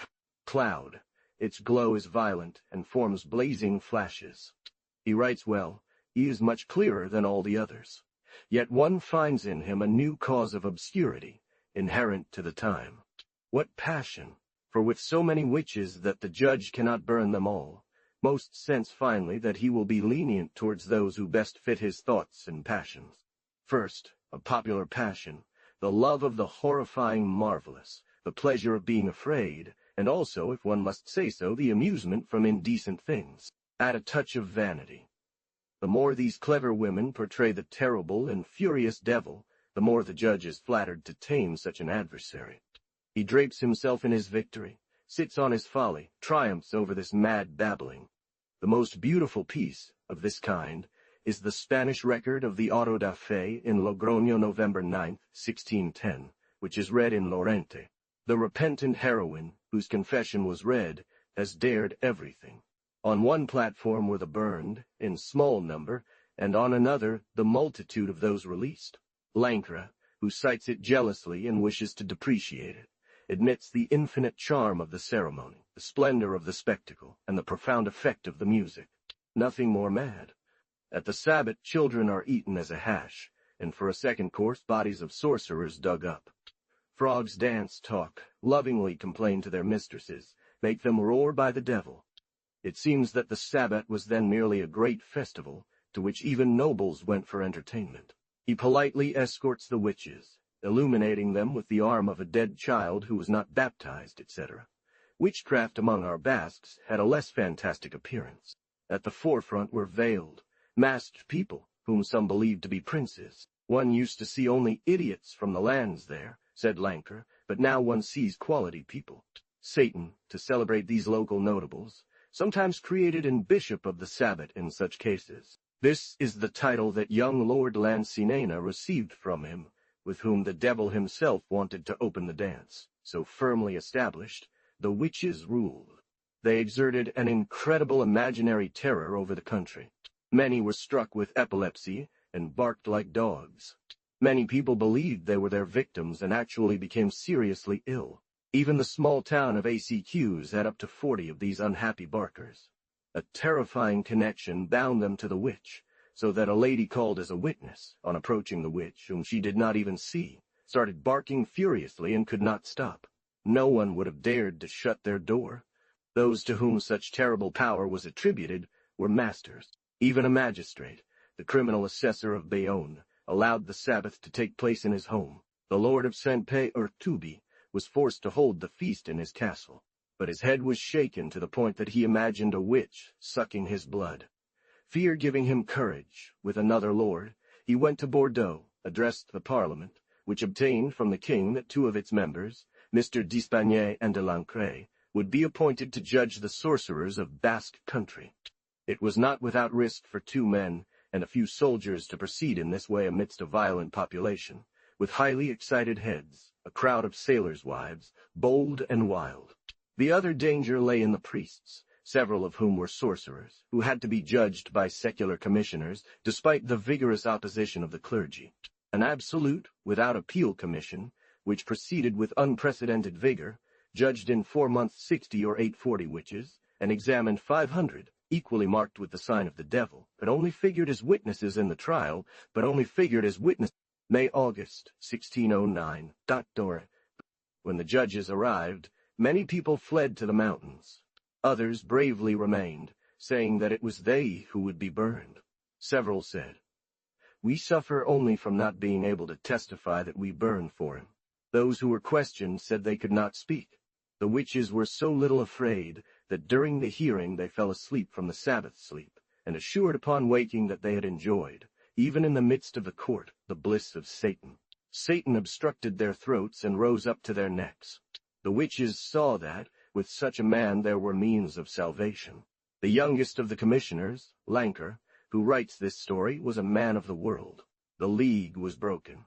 cloud, its glow is violent and forms blazing flashes. He writes well. He is much clearer than all the others. Yet one finds in him a new cause of obscurity, inherent to the time. What passion! For with so many witches that the judge cannot burn them all, most sense finally that he will be lenient towards those who best fit his thoughts and passions. First, a popular passion, the love of the horrifying marvelous, the pleasure of being afraid, and also, if one must say so, the amusement from indecent things. Add a touch of vanity. The more these clever women portray the terrible and furious devil, the more the judge is flattered to tame such an adversary. He drapes himself in his victory, sits on his folly, triumphs over this mad babbling. The most beautiful piece of this kind is the Spanish record of the auto da fe in Logroño November 9, 1610, which is read in Lorente. The repentant heroine, whose confession was read, has dared everything. On one platform were the burned, in small number, and on another the multitude of those released. Lancre, who cites it jealously and wishes to depreciate it, admits the infinite charm of the ceremony, the splendor of the spectacle, and the profound effect of the music. Nothing more mad. At the Sabbat, children are eaten as a hash, and for a second course, bodies of sorcerers dug up. Frogs dance, talk, lovingly complain to their mistresses, make them roar by the devil. It seems that the Sabbat was then merely a great festival, to which even nobles went for entertainment. He politely escorts the witches, illuminating them with the arm of a dead child who was not baptized, etc. Witchcraft among our Basques had a less fantastic appearance. At the forefront were veiled, masked people, whom some believed to be princes. One used to see only idiots from the lands there, said Lanker, but now one sees quality people. Satan, to celebrate these local notables, sometimes created an bishop of the Sabbat in such cases. This is the title that young Lord Lancinena received from him, with whom the devil himself wanted to open the dance. So firmly established, the witches ruled. They exerted an incredible imaginary terror over the country. Many were struck with epilepsy and barked like dogs. Many people believed they were their victims and actually became seriously ill. Even the small town of ACQs had up to 40 of these unhappy barkers. A terrifying connection bound them to the witch, so that a lady called as a witness, on approaching the witch, whom she did not even see, started barking furiously and could not stop. No one would have dared to shut their door. Those to whom such terrible power was attributed were masters. Even a magistrate, the criminal assessor of Bayonne, allowed the Sabbath to take place in his home. The Lord of Saint-Pé-Urtubi was forced to hold the feast in his castle, but his head was shaken to the point that he imagined a witch sucking his blood. Fear giving him courage, with another lord, he went to Bordeaux, addressed the Parliament, which obtained from the king that 2 of its members, Mr. d'Espagnet and de Lancret, would be appointed to judge the sorcerers of Basque country. It was not without risk for 2 men and a few soldiers to proceed in this way amidst a violent population, with highly excited heads, a crowd of sailors' wives, bold and wild. The other danger lay in the priests, several of whom were sorcerers, who had to be judged by secular commissioners, despite the vigorous opposition of the clergy. An absolute, without appeal commission, which proceeded with unprecedented vigor, judged in 4 months 60 or 840 witches, and examined 500, equally marked with the sign of the devil, but only figured as witnesses in the trial, May-August 1609. When the judges arrived, many people fled to the mountains. Others bravely remained, saying that it was they who would be burned. Several said, "We suffer only from not being able to testify that we burned for him." Those who were questioned said they could not speak. The witches were so little afraid that during the hearing they fell asleep from the Sabbath sleep, and assured upon waking that they had enjoyed, even in the midst of the court, the bliss of Satan. Satan obstructed their throats and rose up to their necks. The witches saw that, with such a man, there were means of salvation. The youngest of the commissioners, Lanker, who writes this story, was a man of the world. The league was broken.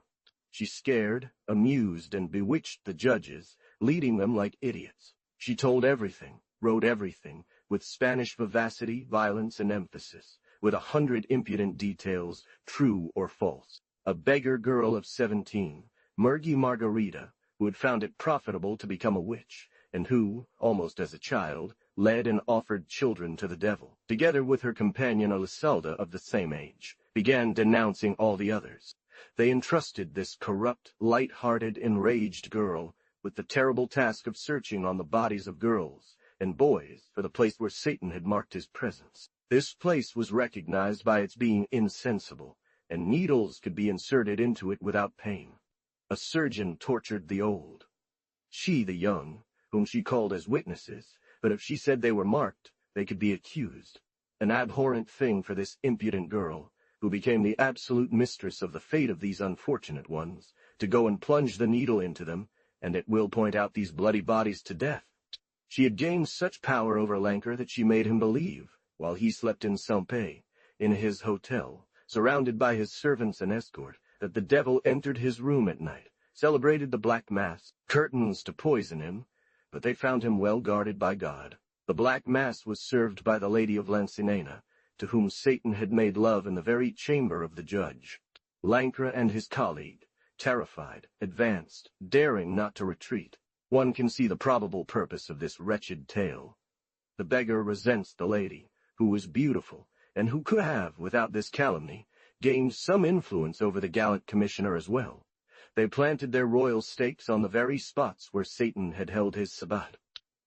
She scared, amused, and bewitched the judges, leading them like idiots. She told everything, wrote everything, with Spanish vivacity, violence, and emphasis, with 100 impudent details, true or false. A beggar girl of 17, Murgy Margarita, who had found it profitable to become a witch, and who, almost as a child, led and offered children to the devil, together with her companion Elisalda of the same age, began denouncing all the others. They entrusted this corrupt, light-hearted, enraged girl with the terrible task of searching on the bodies of girls and boys for the place where Satan had marked his presence. This place was recognized by its being insensible, and needles could be inserted into it without pain. A surgeon tortured the old. She, the young, whom she called as witnesses, but if she said they were marked, they could be accused. An abhorrent thing for this impudent girl, who became the absolute mistress of the fate of these unfortunate ones, to go and plunge the needle into them, and at will point out these bloody bodies to death. She had gained such power over Lanker that she made him believe, while he slept in Saint-Pé, in his hotel, surrounded by his servants and escort, that the devil entered his room at night, celebrated the Black Mass, curtains to poison him, but they found him well guarded by God. The Black Mass was served by the Lady of Lancinena, to whom Satan had made love in the very chamber of the judge. Lancre and his colleague, terrified, advanced, daring not to retreat. One can see the probable purpose of this wretched tale. The beggar resents the lady, who was beautiful, and who could have, without this calumny, gained some influence over the gallant commissioner as well. They planted their royal stakes on the very spots where Satan had held his sabbat.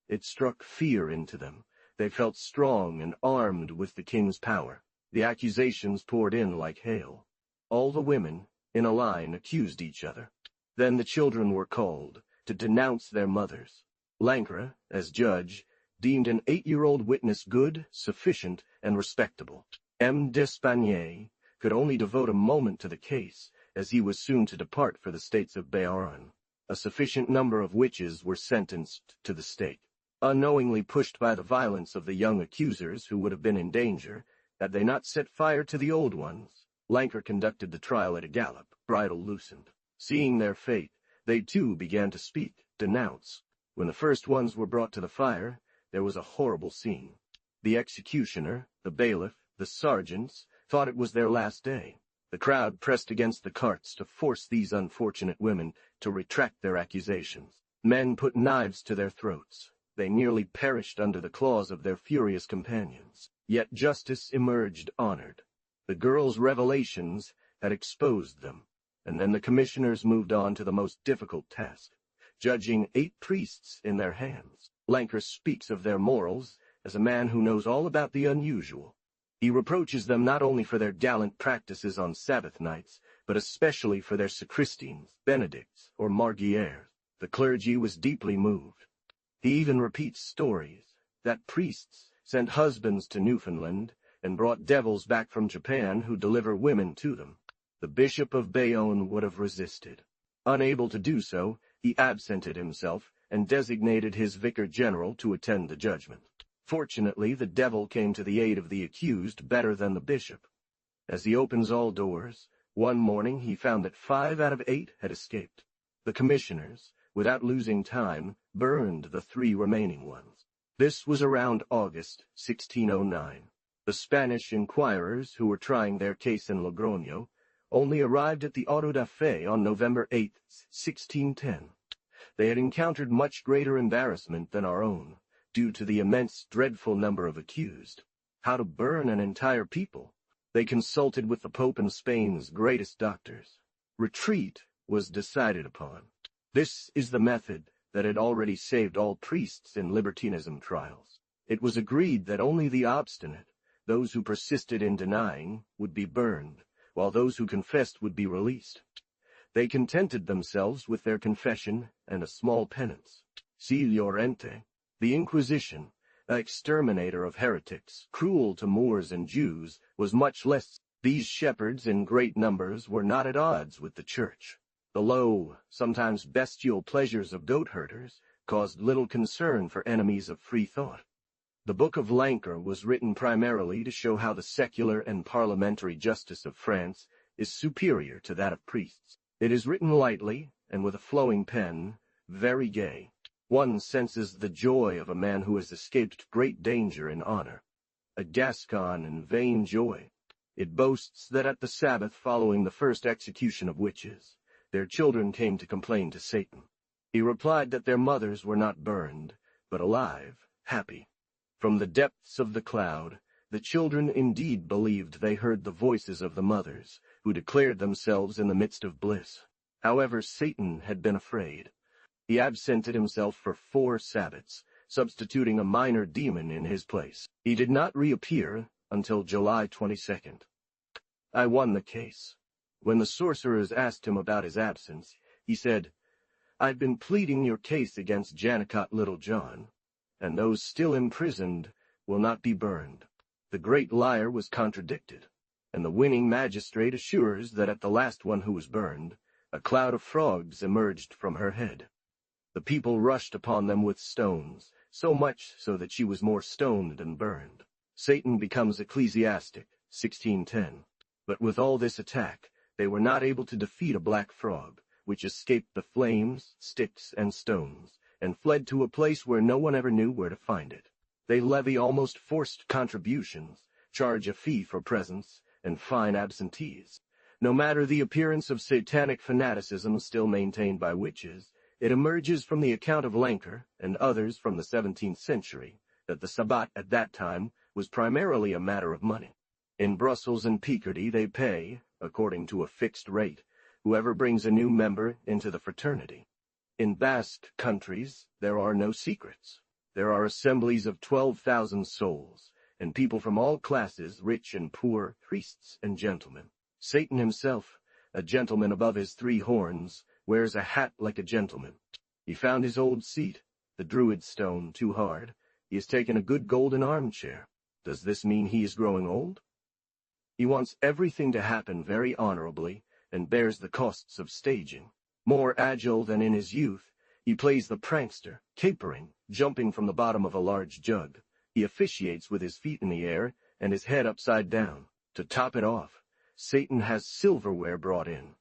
It struck fear into them. They felt strong and armed with the king's power. The accusations poured in like hail. All the women, in a line, accused each other. Then the children were called to denounce their mothers. Lancre, as judge, deemed an 8-year-old witness good, sufficient, and respectable. M. d'Espagnet could only devote a moment to the case, as he was soon to depart for the states of Béarn. A sufficient number of witches were sentenced to the stake. Unknowingly pushed by the violence of the young accusers who would have been in danger, had they not set fire to the old ones, Lancre conducted the trial at a gallop, bridle loosened. Seeing their fate, they too began to speak, denounce. When the first ones were brought to the fire, there was a horrible scene. The executioner, the bailiff, the sergeants, thought it was their last day. The crowd pressed against the carts to force these unfortunate women to retract their accusations. Men put knives to their throats. They nearly perished under the claws of their furious companions. Yet justice emerged honored. The girls' revelations had exposed them, and then the commissioners moved on to the most difficult task, judging 8 priests in their hands. Lancre speaks of their morals as a man who knows all about the unusual. He reproaches them not only for their gallant practices on Sabbath nights, but especially for their sacristines, benedicts, or marguières. The clergy was deeply moved. He even repeats stories that priests sent husbands to Newfoundland and brought devils back from Japan who deliver women to them. The Bishop of Bayonne would have resisted. Unable to do so, he absented himself and designated his vicar general to attend the judgment. Fortunately, the devil came to the aid of the accused better than the bishop. As he opens all doors, one morning he found that 5 out of 8 had escaped. The commissioners, without losing time, burned the 3 remaining ones. This was around August 1609. The Spanish inquirers who were trying their case in Logroño only arrived at the auto da fe on November 8, 1610. They had encountered much greater embarrassment than our own, due to the immense, dreadful number of accused. How to burn an entire people? They consulted with the Pope and Spain's greatest doctors. Retreat was decided upon. This is the method that had already saved all priests in libertinism trials. It was agreed that only the obstinate, those who persisted in denying, would be burned, while those who confessed would be released. They contented themselves with their confession and a small penance. C. Llorente, the Inquisition, an exterminator of heretics, cruel to Moors and Jews, was much less. These shepherds in great numbers were not at odds with the Church. The low, sometimes bestial pleasures of goat herders caused little concern for enemies of free thought. The Book of Lancre was written primarily to show how the secular and parliamentary justice of France is superior to that of priests. It is written lightly and with a flowing pen, very gay. One senses the joy of a man who has escaped great danger in honor, a Gascon and vain joy. It boasts that at the Sabbath following the first execution of witches, their children came to complain to Satan. He replied that their mothers were not burned, but alive, happy. From the depths of the cloud, the children indeed believed they heard the voices of the mothers, who declared themselves in the midst of bliss. However, Satan had been afraid. He absented himself for 4 Sabbaths, substituting a minor demon in his place. He did not reappear until July 22nd. I won the case. When the sorcerers asked him about his absence, he said, "I've been pleading your case against Janicotte Littlejohn, and those still imprisoned will not be burned." The great liar was contradicted, and the winning magistrate assures that at the last one who was burned, a cloud of frogs emerged from her head. The people rushed upon them with stones, so much so that she was more stoned than burned. Satan becomes ecclesiastic, 1610. But with all this attack, they were not able to defeat a black frog, which escaped the flames, sticks, and stones, and fled to a place where no one ever knew where to find it. They levy almost forced contributions, charge a fee for presents, and fine absentees. No matter the appearance of satanic fanaticism still maintained by witches, it emerges from the account of Lancre, and others from the 17th century, that the sabbat at that time was primarily a matter of money. In Brussels and Picardy they pay, according to a fixed rate, whoever brings a new member into the fraternity. In Basque countries there are no secrets. There are assemblies of 12,000 souls, and people from all classes, rich and poor, priests and gentlemen. Satan himself, a gentleman above his 3 horns, wears a hat like a gentleman. He found his old seat, the Druid stone, too hard. He has taken a good golden armchair. Does this mean he is growing old? He wants everything to happen very honorably, and bears the costs of staging. More agile than in his youth, he plays the prankster, capering, jumping from the bottom of a large jug. He officiates with his feet in the air and his head upside down. To top it off, Satan has silverware brought in.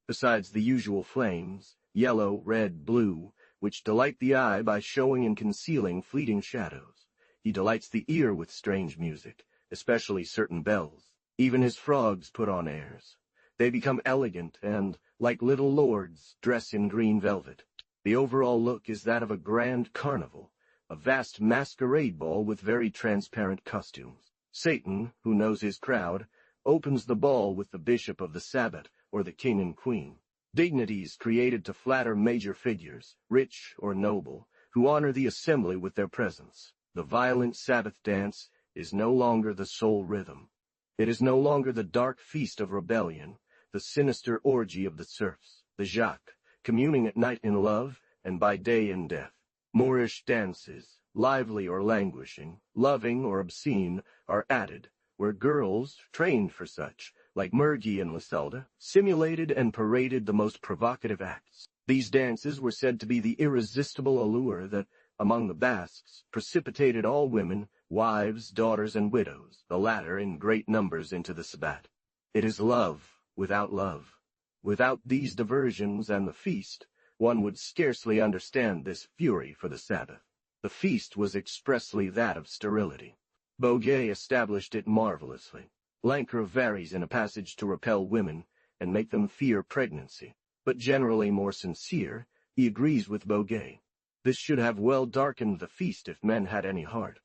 Besides the usual flames, yellow, red, blue, which delight the eye by showing and concealing fleeting shadows. He delights the ear with strange music, especially certain bells. Even his frogs put on airs. They become elegant and, like little lords, dress in green velvet. The overall look is that of a grand carnival, a vast masquerade ball with very transparent costumes. Satan, who knows his crowd, opens the ball with the bishop of the Sabbath, or the king and queen. Dignities created to flatter major figures, rich or noble, who honor the assembly with their presence. The violent Sabbath dance is no longer the sole rhythm. It is no longer the dark feast of rebellion, the sinister orgy of the serfs, the Jacques, communing at night in love and by day in death. Moorish dances, lively or languishing, loving or obscene, are added, where girls, trained for such, like Murgy and Lasalda, simulated and paraded the most provocative acts. These dances were said to be the irresistible allure that, among the Basques, precipitated all women, wives, daughters, and widows, the latter in great numbers, into the sabbat. It is love without love. Without these diversions and the feast, one would scarcely understand this fury for the Sabbath. The feast was expressly that of sterility. Boguet established it marvelously. Lancre varies in a passage to repel women and make them fear pregnancy, but generally more sincere, he agrees with Boguet. This should have well darkened the feast if men had any heart.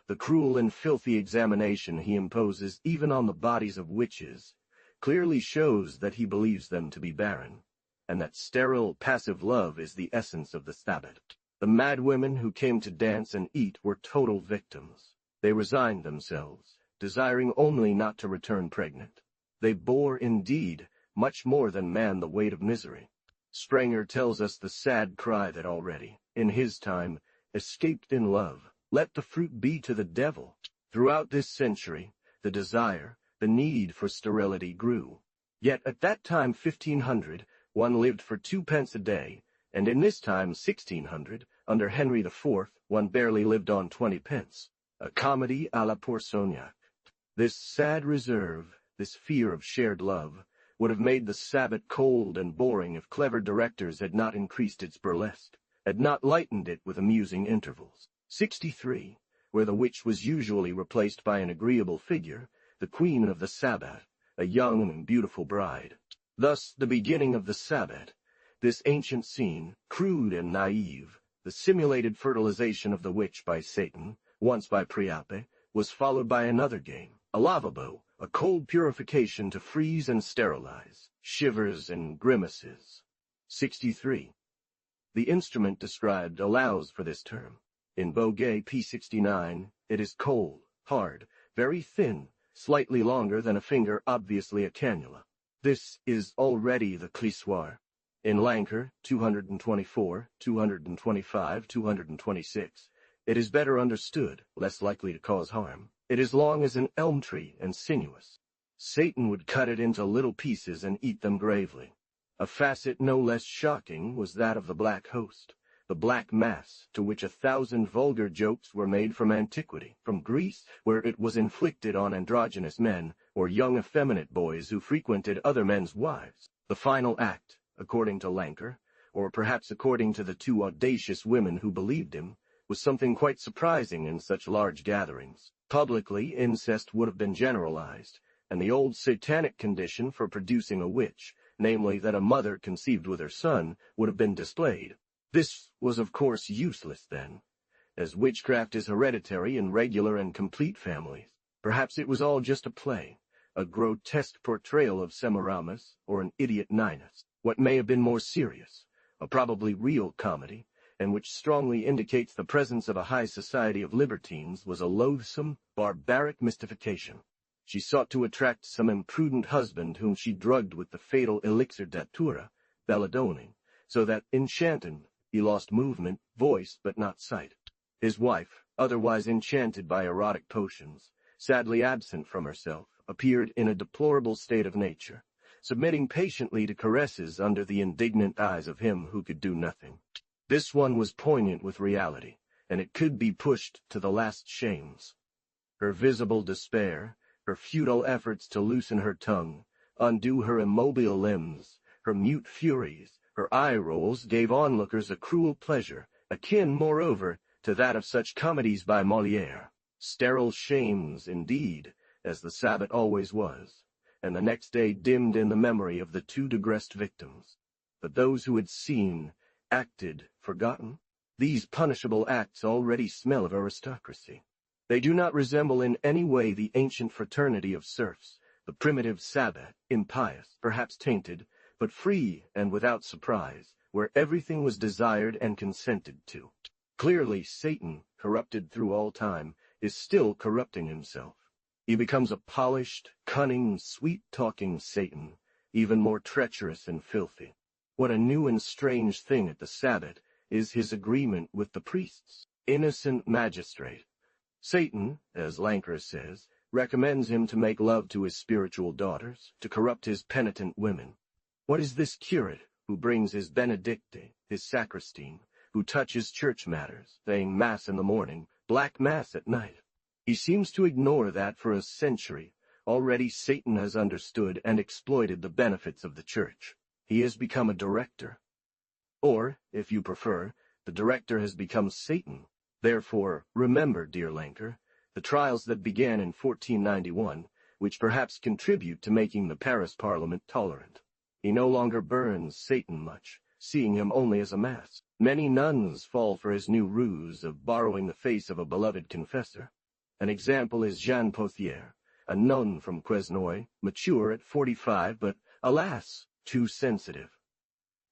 The cruel and filthy examination he imposes even on the bodies of witches clearly shows that he believes them to be barren, and that sterile, passive love is the essence of the Sabbath. The mad women who came to dance and eat were total victims. They resigned themselves, desiring only not to return pregnant. They bore, indeed, much more than man the weight of misery. Sprenger tells us the sad cry that already, in his time, escaped in love. Let the fruit be to the devil. Throughout this century, the desire, the need for sterility grew. Yet at that time 1500, one lived for 2 pence a day, and in this time 1600, under Henry IV, one barely lived on 20 pence. A comedy à la Pourceaugnac. This sad reserve, this fear of shared love, would have made the Sabbath cold and boring if clever directors had not increased its burlesque, had not lightened it with amusing intervals. 63, where the witch was usually replaced by an agreeable figure, the queen of the Sabbath, a young and beautiful bride. Thus the beginning of the Sabbath, this ancient scene, crude and naive, the simulated fertilization of the witch by Satan, once by Priape, was followed by another game, a lavabo, a cold purification to freeze and sterilize, shivers and grimaces. 63. The instrument described allows for this term. In Boguet P69, it is cold, hard, very thin, slightly longer than a finger, obviously a cannula. This is already the clissoire. In Lancre, 224, 225, 226, it is better understood, less likely to cause harm. It is long as an elm tree and sinuous. Satan would cut it into little pieces and eat them gravely. A facet no less shocking was that of the Black Host, the Black Mass, to which 1,000 vulgar jokes were made from antiquity, from Greece, where it was inflicted on androgynous men or young effeminate boys who frequented other men's wives. The final act, according to Lancre, or perhaps according to the 2 audacious women who believed him, was something quite surprising in such large gatherings. Publicly, incest would have been generalized, and the old satanic condition for producing a witch, namely that a mother conceived with her son, would have been displayed. This was of course useless then, as witchcraft is hereditary in regular and complete families. Perhaps it was all just a play, a grotesque portrayal of Semiramis or an idiot Ninus. What may have been more serious, a probably real comedy, and which strongly indicates the presence of a high society of libertines, was a loathsome, barbaric mystification. She sought to attract some imprudent husband whom she drugged with the fatal elixir datura, belladone, so that, enchanted, he lost movement, voice, but not sight. His wife, otherwise enchanted by erotic potions, sadly absent from herself, appeared in a deplorable state of nature, submitting patiently to caresses under the indignant eyes of him who could do nothing. This one was poignant with reality, and it could be pushed to the last shames. Her visible despair, her futile efforts to loosen her tongue, undo her immobile limbs, her mute furies, her eye rolls gave onlookers a cruel pleasure, akin, moreover, to that of such comedies by Molière. Sterile shames, indeed, as the Sabbat always was, and the next day dimmed in the memory of the two digressed victims. But those who had seen, acted, forgotten, these punishable acts already smell of aristocracy. They do not resemble in any way the ancient fraternity of serfs, the primitive Sabbat, impious, perhaps tainted, but free and without surprise, where everything was desired and consented to. Clearly, Satan, corrupted through all time, is still corrupting himself. He becomes a polished, cunning, sweet-talking Satan, even more treacherous and filthy. What a new and strange thing at the Sabbat is his agreement with the priests, innocent magistrate. Satan, as Lancre says, recommends him to make love to his spiritual daughters, to corrupt his penitent women. What is this curate who brings his Benedicte, his sacristan, who touches church matters, saying Mass in the morning, black Mass at night? He seems to ignore that for a century already Satan has understood and exploited the benefits of the Church. He has become a director. Or, if you prefer, the director has become Satan. Therefore, remember, dear Lancre, the trials that began in 1491, which perhaps contribute to making the Paris Parliament tolerant. He no longer burns Satan much, seeing him only as a mask. Many nuns fall for his new ruse of borrowing the face of a beloved confessor. An example is Jeanne Pothier, a nun from Quesnoy, mature at 45, but, alas, too sensitive.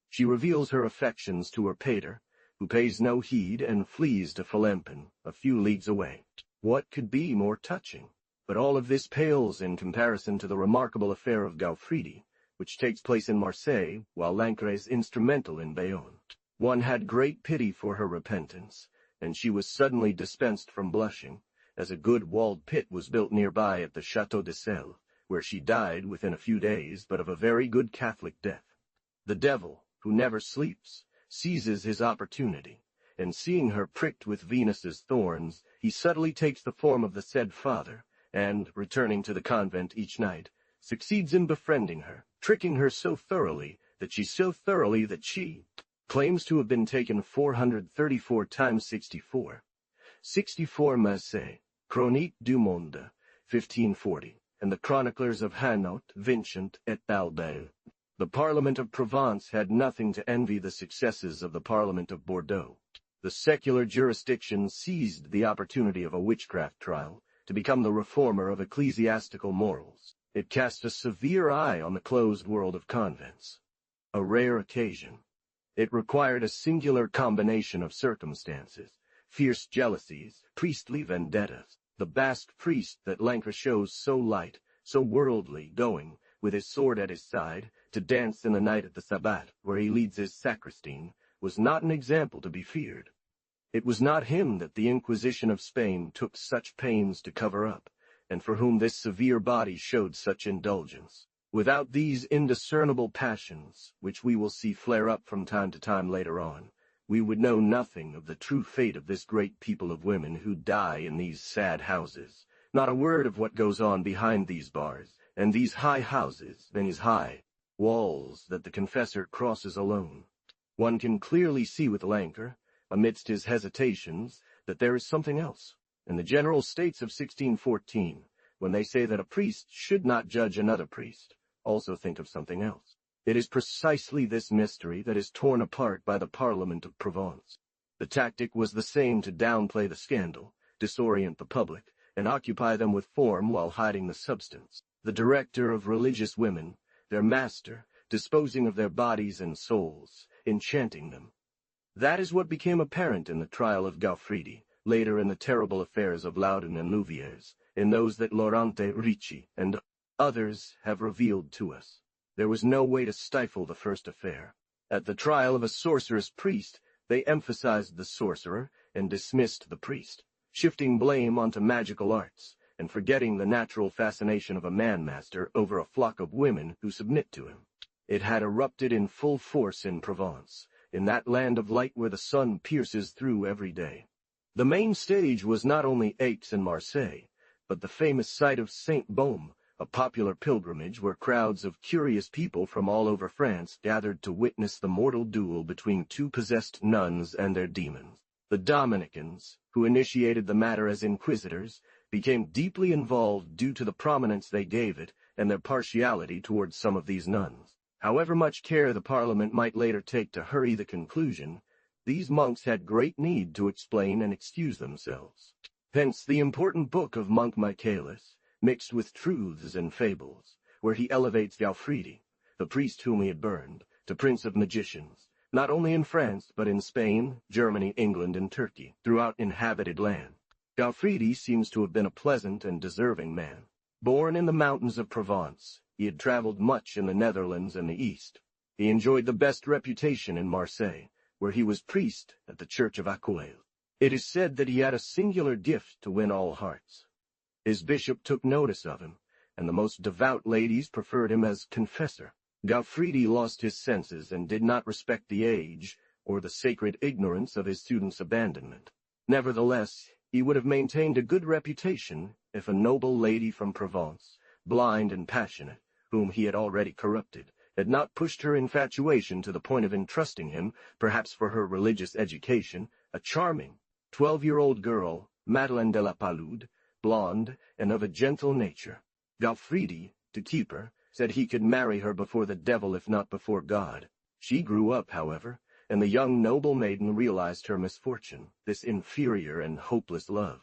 She reveals her affections to her pater, who pays no heed and flees to Philempin, a few leagues away. What could be more touching? But all of this pales in comparison to the remarkable affair of Gaufridi, which takes place in Marseille, while Lancre is instrumental in Bayonne. One had great pity for her repentance, and she was suddenly dispensed from blushing, as a good walled pit was built nearby at the Château de Celles, where she died within a few days, but of a very good Catholic death. The devil, who never sleeps, seizes his opportunity, and seeing her pricked with Venus's thorns, he subtly takes the form of the said father, and, returning to the convent each night, succeeds in befriending her, tricking her so thoroughly that she claims to have been taken 434 times 64. 64 Massé, Chronique du Monde, 1540, and the chroniclers of Hainaut, Vincent, et Albert. The Parliament of Provence had nothing to envy the successes of the Parliament of Bordeaux. The secular jurisdiction seized the opportunity of a witchcraft trial to become the reformer of ecclesiastical morals. It cast a severe eye on the closed world of convents. A rare occasion. It required a singular combination of circumstances, fierce jealousies, priestly vendettas. The Basque priest that Lancre shows so light, so worldly, going, with his sword at his side, to dance in the night at the Sabbat, where he leads his sacristan, was not an example to be feared. It was not him that the Inquisition of Spain took such pains to cover up, and for whom this severe body showed such indulgence. Without these indiscernible passions, which we will see flare up from time to time later on, we would know nothing of the true fate of this great people of women who die in these sad houses. Not a word of what goes on behind these bars, and these high houses, and these high walls that the confessor crosses alone. One can clearly see with Lancre, amidst his hesitations, that there is something else. In the General States of 1614, when they say that a priest should not judge another priest, also think of something else. It is precisely this mystery that is torn apart by the Parliament of Provence. The tactic was the same to downplay the scandal, disorient the public, and occupy them with form while hiding the substance. The director of religious women, their master, disposing of their bodies and souls, enchanting them. That is what became apparent in the trial of Gaufridi, later in the terrible affairs of Loudon and Louviers, in those that Laurente Ricci and others have revealed to us. There was no way to stifle the first affair. At the trial of a sorceress priest, they emphasized the sorcerer and dismissed the priest, shifting blame onto magical arts, and forgetting the natural fascination of a man-master over a flock of women who submit to him. It had erupted in full force in Provence, in that land of light where the sun pierces through every day. The main stage was not only Aix and Marseille, but the famous site of Saint-Baume, a popular pilgrimage where crowds of curious people from all over France gathered to witness the mortal duel between two possessed nuns and their demons. The Dominicans, who initiated the matter as inquisitors, became deeply involved due to the prominence they gave it and their partiality towards some of these nuns. However much care the Parliament might later take to hurry the conclusion, these monks had great need to explain and excuse themselves. Hence the important book of Monk Michaelis, mixed with truths and fables, where he elevates Gaufridi, the priest whom he had burned, to prince of magicians, not only in France but in Spain, Germany, England, and Turkey, throughout inhabited land. Gaufridi seems to have been a pleasant and deserving man. Born in the mountains of Provence, he had traveled much in the Netherlands and the East. He enjoyed the best reputation in Marseille, where he was priest at the church of Acquail. It is said that he had a singular gift to win all hearts. His bishop took notice of him, and the most devout ladies preferred him as confessor. Gaufridi lost his senses and did not respect the age or the sacred ignorance of his students' abandonment. Nevertheless, he would have maintained a good reputation if a noble lady from Provence, blind and passionate, whom he had already corrupted, had not pushed her infatuation to the point of entrusting him, perhaps for her religious education, a charming 12-year-old girl, Madeleine de la Palude, blonde and of a gentle nature. Gaufridi, to keep her, said he could marry her before the devil if not before God. She grew up, however, and the young noble maiden realized her misfortune, this inferior and hopeless love.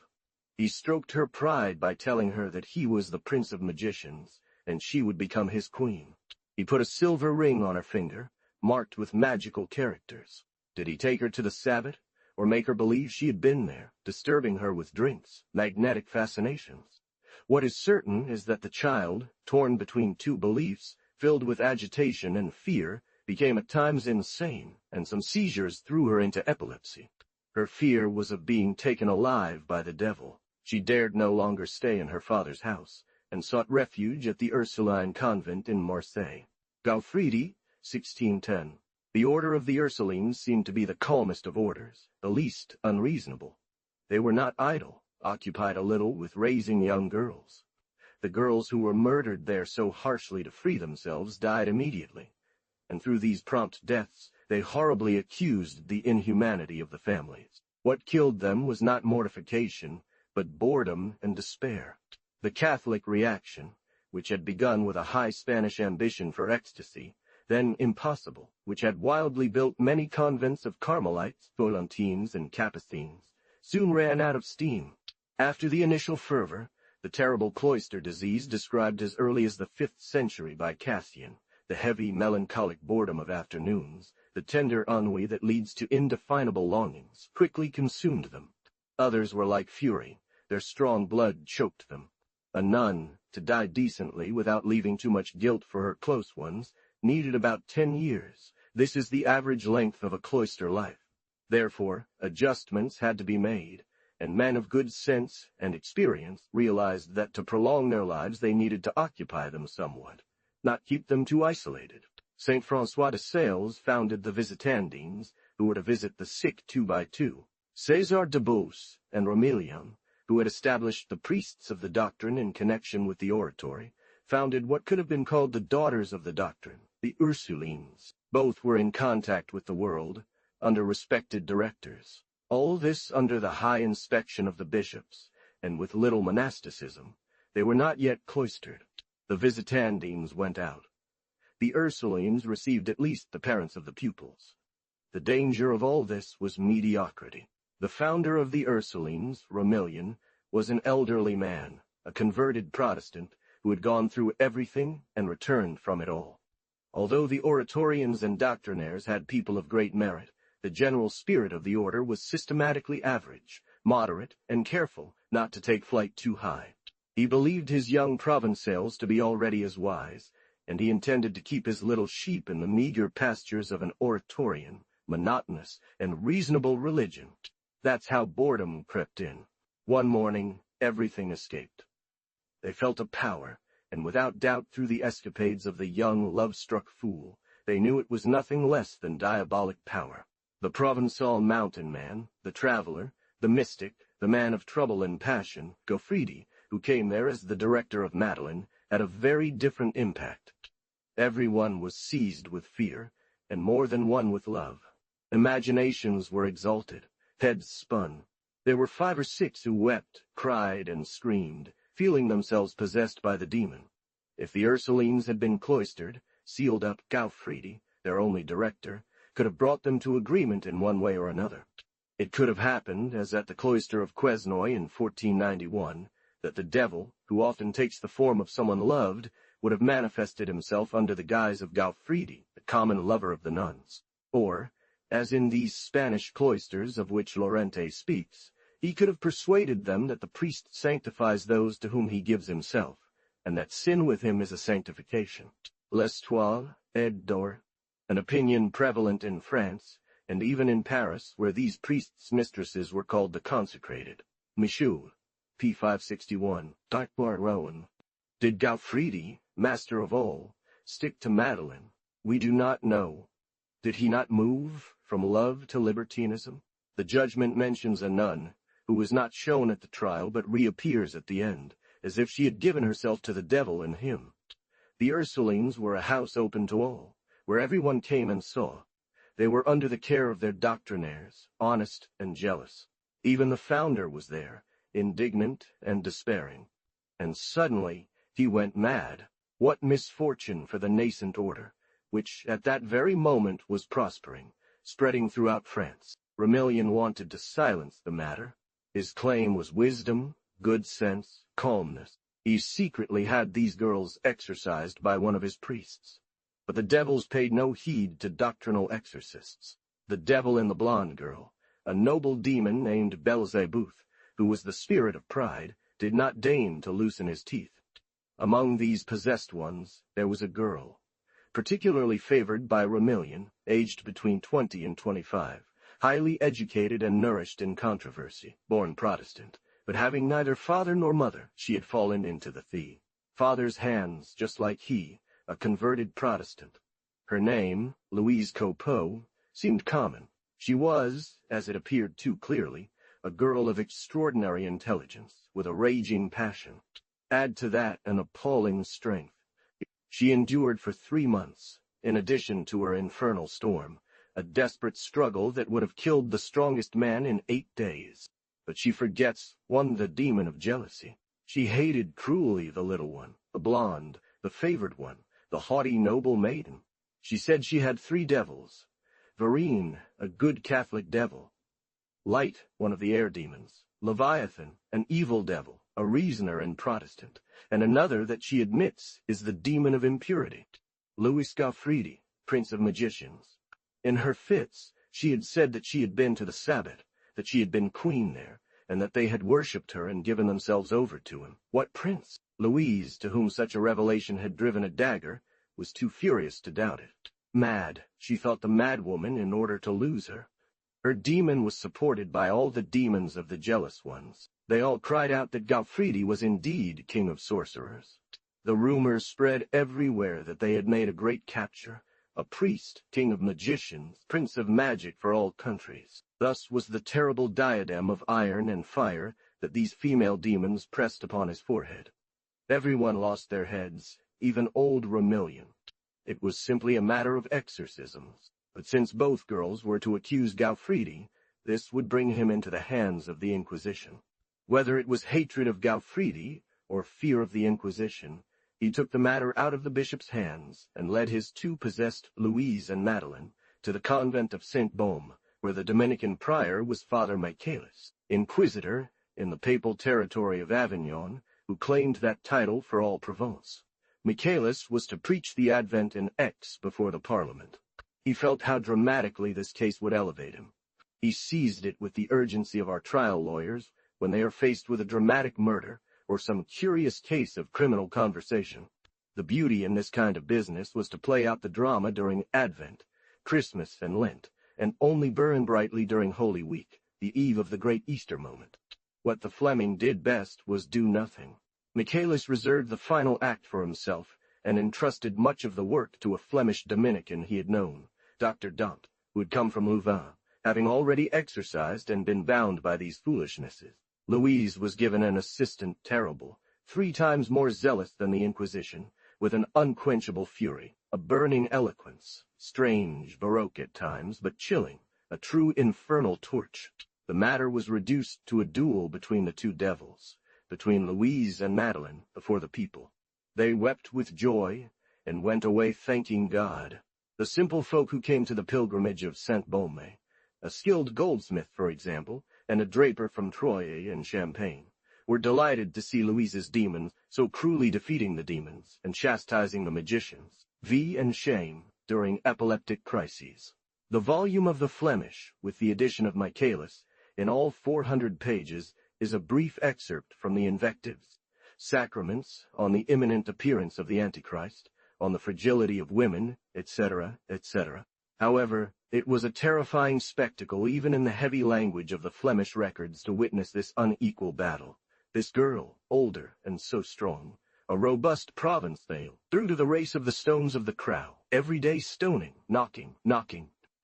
He stroked her pride by telling her that he was the prince of magicians, and she would become his queen. He put a silver ring on her finger, marked with magical characters. Did he take her to the Sabbat, or make her believe she had been there, disturbing her with drinks, magnetic fascinations? What is certain is that the child, torn between two beliefs, filled with agitation and fear, became at times insane, and some seizures threw her into epilepsy. Her fear was of being taken alive by the devil. She dared no longer stay in her father's house, and sought refuge at the Ursuline convent in Marseille. Gaufridi, 1610. The order of the Ursulines seemed to be the calmest of orders, the least unreasonable. They were not idle, occupied a little with raising young girls. The girls who were murdered there so harshly to free themselves died immediately, and through these prompt deaths they horribly accused the inhumanity of the families. What killed them was not mortification, but boredom and despair. The Catholic reaction, which had begun with a high Spanish ambition for ecstasy, then impossible, which had wildly built many convents of Carmelites, Volantines, and Capucines, soon ran out of steam. After the initial fervor, the terrible cloister disease described as early as the 5th century by Cassian, the heavy melancholic boredom of afternoons, the tender ennui that leads to indefinable longings, quickly consumed them. Others were like fury, their strong blood choked them. A nun, to die decently without leaving too much guilt for her close ones, needed about 10 years. This is the average length of a cloister life. Therefore, adjustments had to be made, and men of good sense and experience realized that to prolong their lives they needed to occupy them somewhat, not keep them too isolated. Saint Francois de Sales founded the Visitandines, who were to visit the sick 2 by 2. César de Beauce and Romillion, who had established the priests of the doctrine in connection with the oratory, founded what could have been called the daughters of the doctrine, the Ursulines. Both were in contact with the world, under respected directors. All this under the high inspection of the bishops, and with little monasticism, They were not yet cloistered. The visitandines went out. The Ursulines received at least the parents of the pupils. The danger of all this was mediocrity. The founder of the Ursulines, Remillion, was an elderly man, a converted Protestant, who had gone through everything and returned from it all. Although the Oratorians and Doctrinaires had people of great merit, the general spirit of the order was systematically average, moderate, and careful not to take flight too high. He believed his young Provençals to be already as wise, and he intended to keep his little sheep in the meager pastures of an Oratorian, monotonous, and reasonable religion. That's how boredom crept in. One morning, everything escaped. They felt a power, and without doubt through the escapades of the young, love-struck fool, they knew it was nothing less than diabolic power. The Provençal mountain man, the traveler, the mystic, the man of trouble and passion, Gaufridi, who came there as the director of Madeleine, had a very different impact. Everyone was seized with fear, and more than one with love. Imaginations were exalted, heads spun. There were 5 or 6 who wept, cried, and screamed, feeling themselves possessed by the demon. If the Ursulines had been cloistered, sealed up, Gaufridi, their only director, could have brought them to agreement in one way or another. It could have happened, as at the cloister of Quesnoy in 1491, that the devil, who often takes the form of someone loved, would have manifested himself under the guise of Gaufridi, the common lover of the nuns. Or, as in these Spanish cloisters of which Lorente speaks, he could have persuaded them that the priest sanctifies those to whom he gives himself, and that sin with him is a sanctification. L'Estoile, et d'Or, an opinion prevalent in France, and even in Paris, where these priests' mistresses were called the consecrated. Michelet, p. 561, Dartboard Rowan. Did Gaufridi, master of all, stick to Madeleine? We do not know. Did he not move from love to libertinism? The judgment mentions a nun, who was not shown at the trial but reappears at the end, as if she had given herself to the devil and him. The Ursulines were a house open to all, where everyone came and saw. They were under the care of their doctrinaires, honest and jealous. Even the founder was there, indignant and despairing. And suddenly he went mad. What misfortune for the nascent order, which at that very moment was prospering, spreading throughout France. Remillion wanted to silence the matter. His claim was wisdom, good sense, calmness. He secretly had these girls exorcised by one of his priests. But the devils paid no heed to doctrinal exorcists. The devil in the blonde girl, a noble demon named Belzebuth, who was the spirit of pride, did not deign to loosen his teeth. Among these possessed ones there was a girl, particularly favored by Remillion, aged between 20 and 25, highly educated and nourished in controversy, born Protestant, but having neither father nor mother, she had fallen into the father's hands, just like he, a converted Protestant. Her name, Louise Copeau, seemed common. She was, as it appeared too clearly, a girl of extraordinary intelligence, with a raging passion. Add to that an appalling strength. She endured for 3 months, in addition to her infernal storm, a desperate struggle that would have killed the strongest man in 8 days. But she forgets, one, the demon of jealousy. She hated cruelly the little one, the blonde, the favored one, the haughty noble maiden. She said she had 3 devils. Verine, a good Catholic devil. Light, one of the air demons. Leviathan, an evil devil, a reasoner and Protestant. And another that she admits is the demon of impurity. Louis Gaufridi, prince of magicians. In her fits, she had said that she had been to the Sabbat, that she had been queen there, and that they had worshipped her and given themselves over to him. What prince? Louise, to whom such a revelation had driven a dagger, was too furious to doubt it. Mad, she thought the madwoman in order to lose her. Her demon was supported by all the demons of the jealous ones. They all cried out that Gaufridi was indeed king of sorcerers. The rumors spread everywhere that they had made a great capture, a priest, king of magicians, prince of magic for all countries. Thus was the terrible diadem of iron and fire that these female demons pressed upon his forehead. Everyone lost their heads, even old Remillion. It was simply a matter of exorcisms. But since both girls were to accuse Gaufridi, this would bring him into the hands of the Inquisition. Whether it was hatred of Gaufridi, or fear of the Inquisition, he took the matter out of the bishop's hands and led his two possessed Louise and Madeleine to the convent of Saint Baume, where the Dominican prior was Father Michaelis, inquisitor in the papal territory of Avignon, who claimed that title for all Provence. Michaelis was to preach the Advent in Aix before the Parliament. He felt how dramatically this case would elevate him. He seized it with the urgency of our trial lawyers when they are faced with a dramatic murder or some curious case of criminal conversation. The beauty in this kind of business was to play out the drama during Advent, Christmas, and Lent, and only burn brightly during Holy Week, the eve of the great Easter moment. What the Fleming did best was do nothing. Michaelis reserved the final act for himself and entrusted much of the work to a Flemish Dominican he had known, Dr. Dant, who had come from Louvain, having already exercised and been bound by these foolishnesses. Louise was given an assistant terrible, 3 times more zealous than the Inquisition, with an unquenchable fury, a burning eloquence, strange, baroque at times, but chilling, a true infernal torch. The matter was reduced to a duel between the two devils, between Louise and Madeleine, before the people. They wept with joy, and went away thanking God. The simple folk who came to the pilgrimage of Saint Baume, a skilled goldsmith, for example, and a draper from Troyes in Champagne, were delighted to see Louise's demons so cruelly defeating the demons and chastising the magicians, and shame, during epileptic crises. The volume of the Flemish, with the addition of Michaelis, in all 400 pages, is a brief excerpt from the invectives, sacraments, on the imminent appearance of the Antichrist, on the fragility of women, etc., etc. However, it was a terrifying spectacle even in the heavy language of the Flemish records to witness this unequal battle. This girl, older and so strong, a robust Provençale, threw to the race of the stones of the crow, every day stoning, knocking,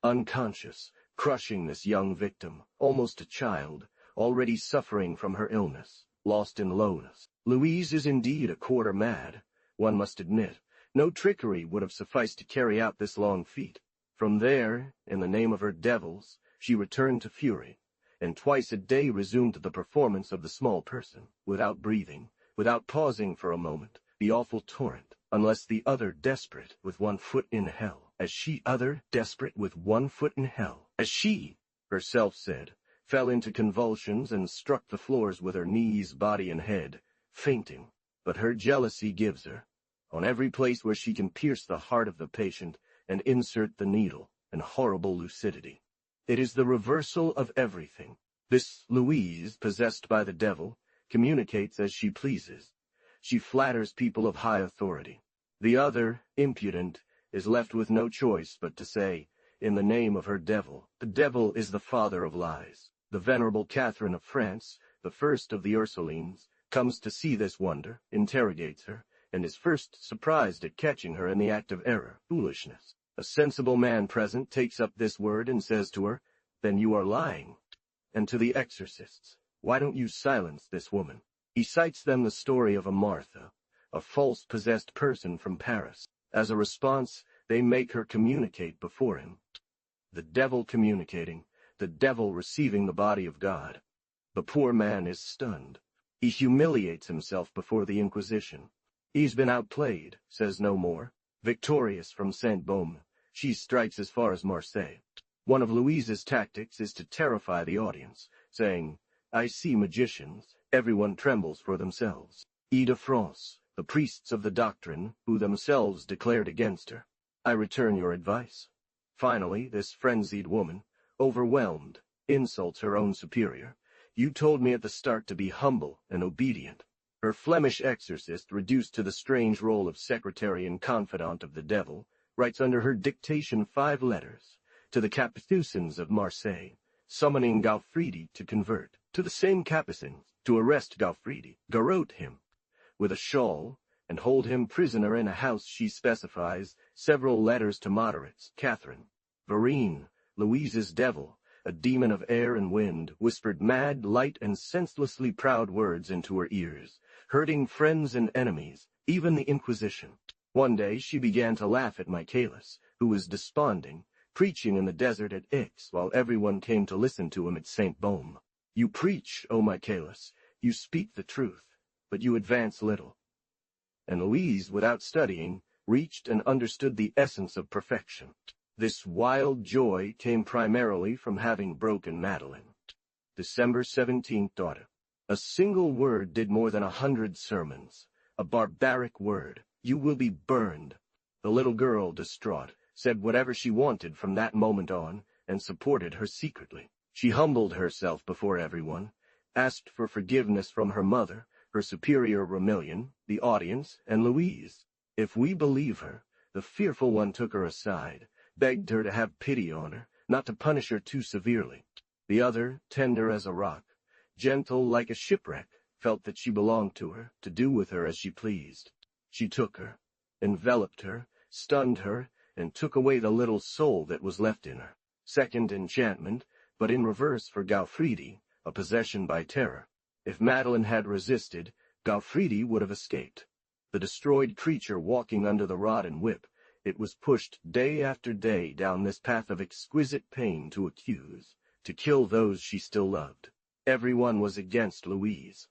unconscious, crushing this young victim, almost a child, already suffering from her illness, lost in lowness. Louise is indeed a quarter mad, one must admit. No trickery would have sufficed to carry out this long feat. From there, in the name of her devils, she returned to fury, and twice a day resumed the performance of the small person, without breathing, without pausing for a moment, the awful torrent, unless the other desperate with 1 foot in hell, as she herself said, fell into convulsions and struck the floors with her knees, body, and head, fainting. But her jealousy gives her, on every place where she can pierce the heart of the patient and insert the needle, an horrible lucidity. It is the reversal of everything. This Louise, possessed by the devil, communicates as she pleases. She flatters people of high authority. The other, impudent, is left with no choice but to say, in the name of her devil, the devil is the father of lies. The venerable Catherine of France, the first of the Ursulines, comes to see this wonder, interrogates her, and is first surprised at catching her in the act of error, foolishness. A sensible man present takes up this word and says to her, "Then you are lying." And to the exorcists, "Why don't you silence this woman?" He cites them the story of a Martha, a false possessed person from Paris. As a response, they make her communicate before him. The devil communicating, the devil receiving the body of God. The poor man is stunned. He humiliates himself before the Inquisition. He's been outplayed, says no more. Victorious from Saint Baume, she strikes as far as Marseille. One of Louise's tactics is to terrify the audience, saying, "I see magicians." Everyone trembles for themselves. Ile-de-France, the priests of the doctrine, who themselves declared against her. I return your advice. Finally, this frenzied woman, overwhelmed, insults her own superior. You told me at the start to be humble and obedient. Her Flemish exorcist, reduced to the strange role of secretary and confidant of the devil, writes under her dictation 5 letters, to the Capucins of Marseille, summoning Gaufridi to convert, to the same Capucins, to arrest Gaufridi, garrote him with a shawl, and hold him prisoner in a house she specifies, several letters to moderates, Catherine. Verine, Louise's devil, a demon of air and wind, whispered mad, light, and senselessly proud words into her ears, hurting friends and enemies, even the Inquisition. One day she began to laugh at Michaelis, who was desponding, preaching in the desert at Aix while everyone came to listen to him at Saint Baume. "You preach, O Michaelis, you speak the truth. but you advance little. And Louise, without studying, reached and understood the essence of perfection. This wild joy came primarily from having broken Madeline. December 17th, daughter. A single word did more than 100 sermons. A barbaric word. You will be burned. The little girl, distraught, said whatever she wanted from that moment on, and supported her secretly. She humbled herself before everyone, asked for forgiveness from her mother, her superior Remillion, the audience, and Louise. If we believe her, the fearful one took her aside, begged her to have pity on her, not to punish her too severely. The other, tender as a rock, gentle like a shipwreck, felt that she belonged to her, to do with her as she pleased. She took her, enveloped her, stunned her, and took away the little soul that was left in her. Second enchantment, but in reverse for Gaufridi, a possession by terror. If Madeline had resisted, Gaufridi would have escaped. The destroyed creature walking under the rod and whip, it was pushed day after day down this path of exquisite pain to accuse, to kill those she still loved. Everyone was against Louise.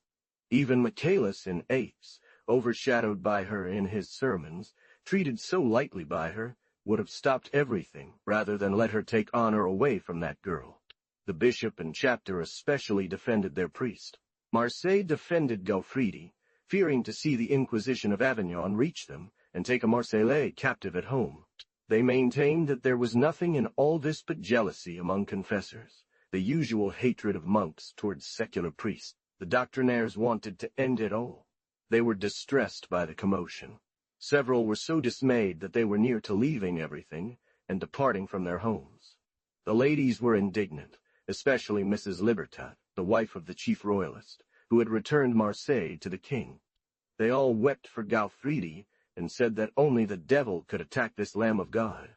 Even Michaelis in Aix, overshadowed by her in his sermons, treated so lightly by her, would have stopped everything rather than let her take honor away from that girl. The bishop and chapter especially defended their priest. Marseille defended Gaufridi, fearing to see the Inquisition of Avignon reach them and take a Marseillais captive at home. They maintained that there was nothing in all this but jealousy among confessors, the usual hatred of monks towards secular priests. The doctrinaires wanted to end it all. They were distressed by the commotion. Several were so dismayed that they were near to leaving everything and departing from their homes. The ladies were indignant, especially Mrs. Libertat, the wife of the chief royalist, who had returned Marseille to the king. They all wept for Gaufridi and said that only the devil could attack this Lamb of God.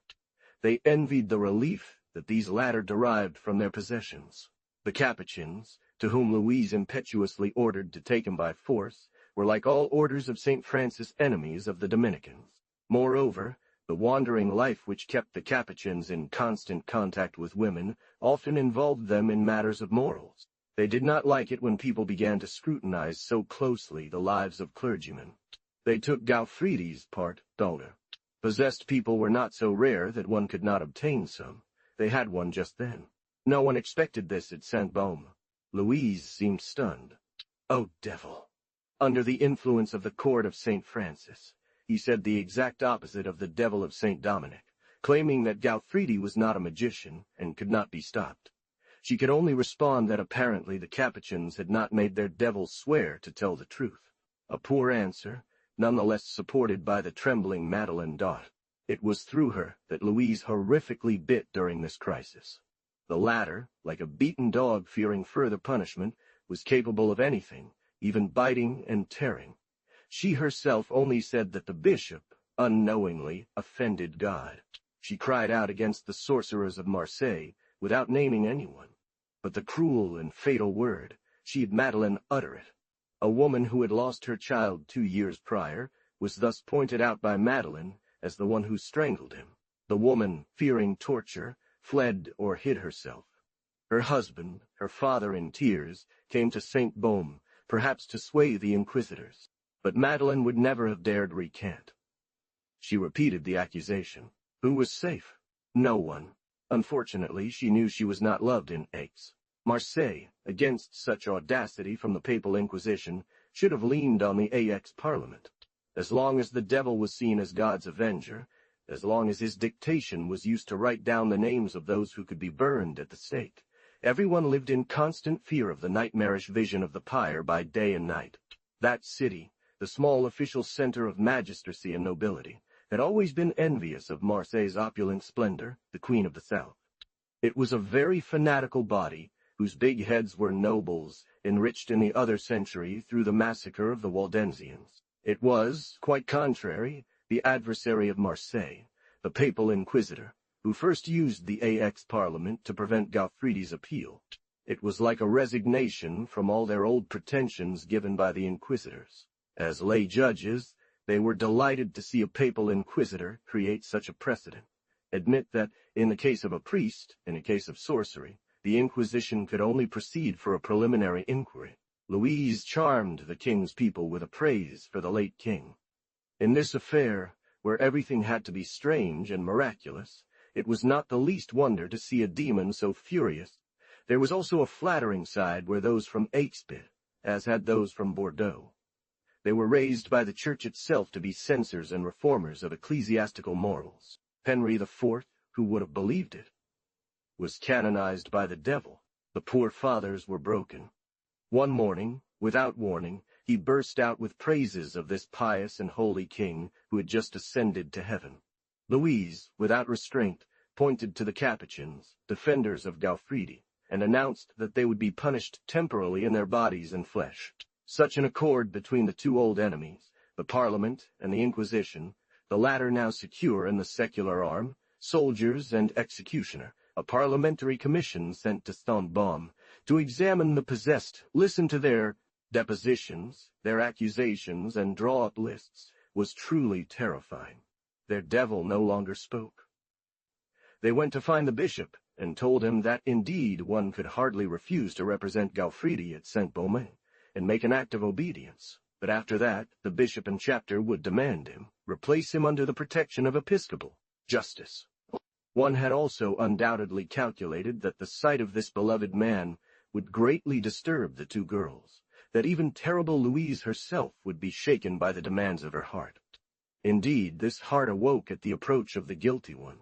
They envied the relief that these latter derived from their possessions. The Capuchins, to whom Louise impetuously ordered to take him by force, were like all orders of St. Francis enemies of the Dominicans. Moreover, the wandering life which kept the Capuchins in constant contact with women often involved them in matters of morals. They did not like it when people began to scrutinize so closely the lives of clergymen. They took Gaufridi's part, daughter. Possessed people were not so rare that one could not obtain some. They had one just then. No one expected this at Saint-Baume. Louise seemed stunned. Oh, devil! Under the influence of the court of St. Francis, he said the exact opposite of the devil of St. Dominic, claiming that Gaufridi was not a magician and could not be stopped. She could only respond that apparently the Capuchins had not made their devils swear to tell the truth. A poor answer, nonetheless supported by the trembling Madeleine Dot. It was through her that Louise horrifically bit during this crisis. The latter, like a beaten dog fearing further punishment, was capable of anything, even biting and tearing. She herself only said that the bishop, unknowingly, offended God. She cried out against the sorcerers of Marseille, without naming anyone. But the cruel and fatal word, she had Madeleine utter it. A woman who had lost her child 2 years prior was thus pointed out by Madeleine as the one who strangled him. The woman, fearing torture, fled or hid herself. Her husband, her father in tears, came to Saint-Baume, perhaps to sway the inquisitors. But Madeleine would never have dared recant. She repeated the accusation. Who was safe? No one. Unfortunately, she knew she was not loved in Aix. Marseille, against such audacity from the Papal Inquisition, should have leaned on the Aix Parliament. As long as the devil was seen as God's avenger, as long as his dictation was used to write down the names of those who could be burned at the stake, everyone lived in constant fear of the nightmarish vision of the pyre by day and night. That city, the small official center of magistracy and nobility, had always been envious of Marseille's opulent splendor, the Queen of the South. It was a very fanatical body, whose big heads were nobles, enriched in the other century through the massacre of the Waldensians. It was, quite contrary, the adversary of Marseille, the Papal Inquisitor, who first used the Aix Parliament to prevent Gaufridi's appeal. It was like a resignation from all their old pretensions given by the Inquisitors. As lay judges, they were delighted to see a Papal Inquisitor create such a precedent. Admit that, in the case of a priest, in a case of sorcery, the Inquisition could only proceed for a preliminary inquiry. Louise charmed the king's people with a praise for the late king. In this affair, where everything had to be strange and miraculous, it was not the least wonder to see a demon so furious. There was also a flattering side where those from Aix-Bit, as had those from Bordeaux. They were raised by the church itself to be censors and reformers of ecclesiastical morals. Henry IV, who would have believed it, was canonized by the devil. The poor fathers were broken. One morning, without warning, he burst out with praises of this pious and holy king who had just ascended to heaven. Louise, without restraint, pointed to the Capuchins, defenders of Gaufridi, and announced that they would be punished temporally in their bodies and flesh. Such an accord between the two old enemies, the Parliament and the Inquisition, the latter now secure in the secular arm, soldiers and executioner, a parliamentary commission sent to Saint-Baume to examine the possessed, listen to their depositions, their accusations, and draw up lists, was truly terrifying. Their devil no longer spoke. They went to find the bishop, and told him that indeed one could hardly refuse to represent Gaufridi at Saint-Baume, and make an act of obedience, but after that the bishop and chapter would demand him, replace him under the protection of episcopal justice. One had also undoubtedly calculated that the sight of this beloved man would greatly disturb the two girls, that even terrible Louise herself would be shaken by the demands of her heart. Indeed, this heart awoke at the approach of the guilty one.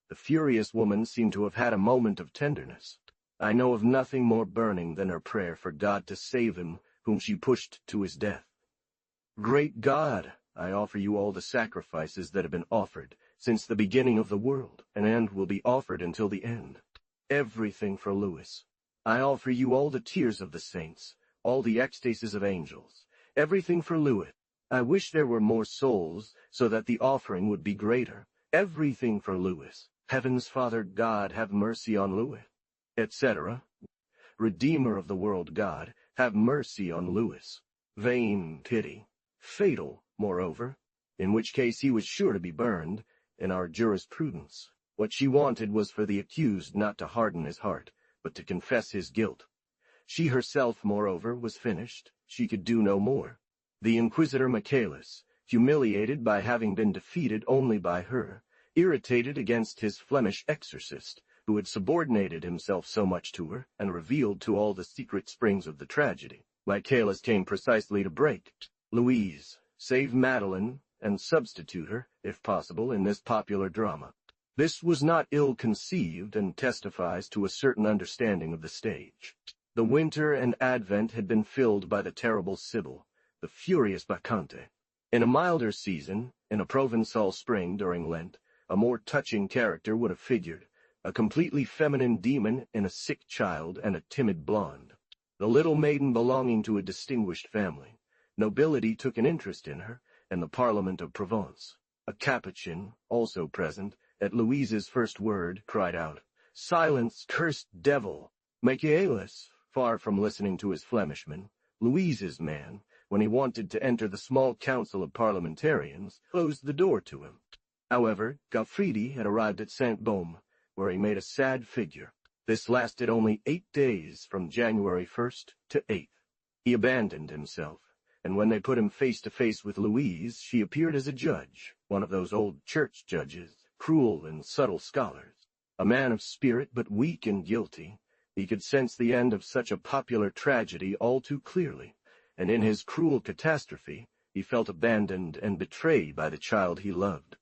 The furious woman seemed to have had a moment of tenderness. I know of nothing more burning than her prayer for God to save him whom she pushed to his death. Great God, I offer you all the sacrifices that have been offered since the beginning of the world, and will be offered until the end. Everything for Louis. I offer you all the tears of the saints, all the ecstasies of angels, everything for Louis. I wish there were more souls, so that the offering would be greater. Everything for Louis. Heaven's Father God, have mercy on Louis, etc. Redeemer of the world God, have mercy on Louis. Vain pity. Fatal, moreover, in which case he was sure to be burned, in our jurisprudence. What she wanted was for the accused not to harden his heart, but to confess his guilt. She herself, moreover, was finished. She could do no more. The Inquisitor Michelet, humiliated by having been defeated only by her, irritated against his Flemish exorcist, who had subordinated himself so much to her, and revealed to all the secret springs of the tragedy. Michelet came precisely to break Louise, save Madeleine, and substitute her, if possible, in this popular drama. This was not ill-conceived, and testifies to a certain understanding of the stage. The winter and Advent had been filled by the terrible Sibyl, the furious Bacchante. In a milder season, in a Provençal spring during Lent, a more touching character would have figured, a completely feminine demon in a sick child and a timid blonde. The little maiden belonging to a distinguished family. Nobility took an interest in her, and the Parliament of Provence. A Capuchin, also present, at Louise's first word, cried out, "Silence, cursed devil!" Michelet, far from listening to his Flemishman, Louise's man, when he wanted to enter the small council of parliamentarians, closed the door to him. However, Gaufridi had arrived at Saint-Baume, where he made a sad figure. This lasted only 8 days, from January 1st to 8th. He abandoned himself, and when they put him face to face with Louise, she appeared as a judge, one of those old church judges, cruel and subtle scholars. A man of spirit, but weak and guilty, he could sense the end of such a popular tragedy all too clearly, and in his cruel catastrophe, he felt abandoned and betrayed by the child he loved.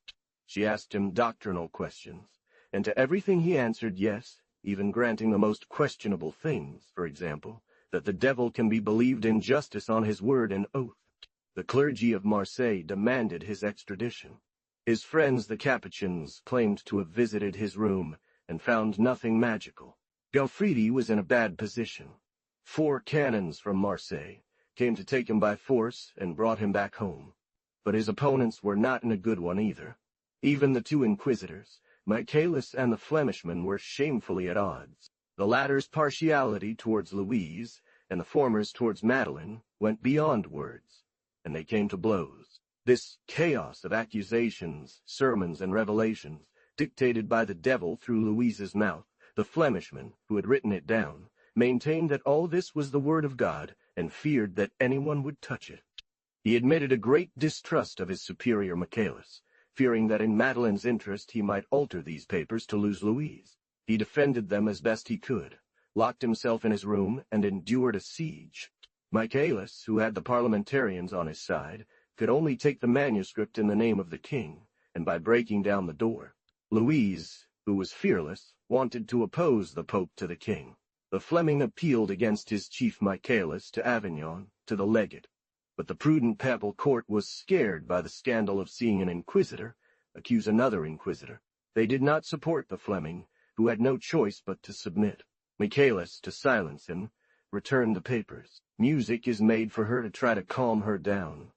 She asked him doctrinal questions, and to everything he answered yes, even granting the most questionable things, for example, that the devil can be believed in justice on his word and oath. The clergy of Marseille demanded his extradition. His friends, the Capuchins, claimed to have visited his room and found nothing magical. Gaufridi was in a bad position. 4 canons from Marseille came to take him by force and brought him back home. But his opponents were not in a good one either. Even the 2 inquisitors, Michelet and the Flemishman, were shamefully at odds. The latter's partiality towards Louise, and the former's towards Madeleine, went beyond words, and they came to blows. This chaos of accusations, sermons, and revelations, dictated by the devil through Louise's mouth, the Flemishman, who had written it down, maintained that all this was the word of God, and feared that anyone would touch it. He admitted a great distrust of his superior Michaelis, fearing that in Madeleine's interest he might alter these papers to lose Louise. He defended them as best he could, locked himself in his room, and endured a siege. Michaelis, who had the parliamentarians on his side, could only take the manuscript in the name of the king, and by breaking down the door. Louise, who was fearless, wanted to oppose the Pope to the king. The Fleming appealed against his chief Michaelis to Avignon, to the legate. But the prudent papal court was scared by the scandal of seeing an inquisitor accuse another inquisitor. They did not support the Fleming, who had no choice but to submit. Michaelis, to silence him, returned the papers. Music is made for her to try to calm her down.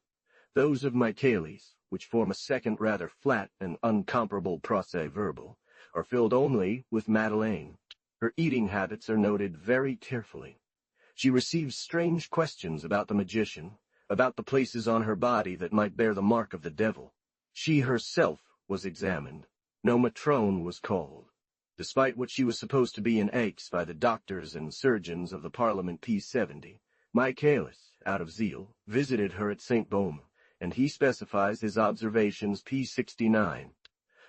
Those of Michaelis, which form a second rather flat and uncomparable procès-verbal, are filled only with Madeleine. Her eating habits are noted very carefully. She receives strange questions about the magician, about the places on her body that might bear the mark of the devil. She herself was examined. No matrone was called. Despite what she was supposed to be in Aix by the doctors and surgeons of the Parliament P70, Michaelis, out of zeal, visited her at St. Baume, and he specifies his observations P69.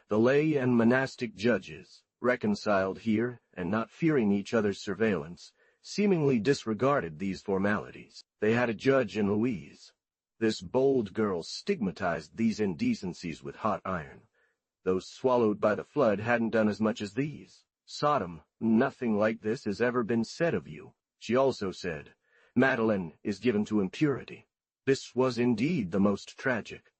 The lay and monastic judges, reconciled here and not fearing each other's surveillance, seemingly disregarded these formalities. They had a judge in Louise. This bold girl stigmatized these indecencies with hot iron. Those swallowed by the flood hadn't done as much as these. Sodom, nothing like this has ever been said of you. She also said, Madeleine is given to impurity. This was indeed the most tragic.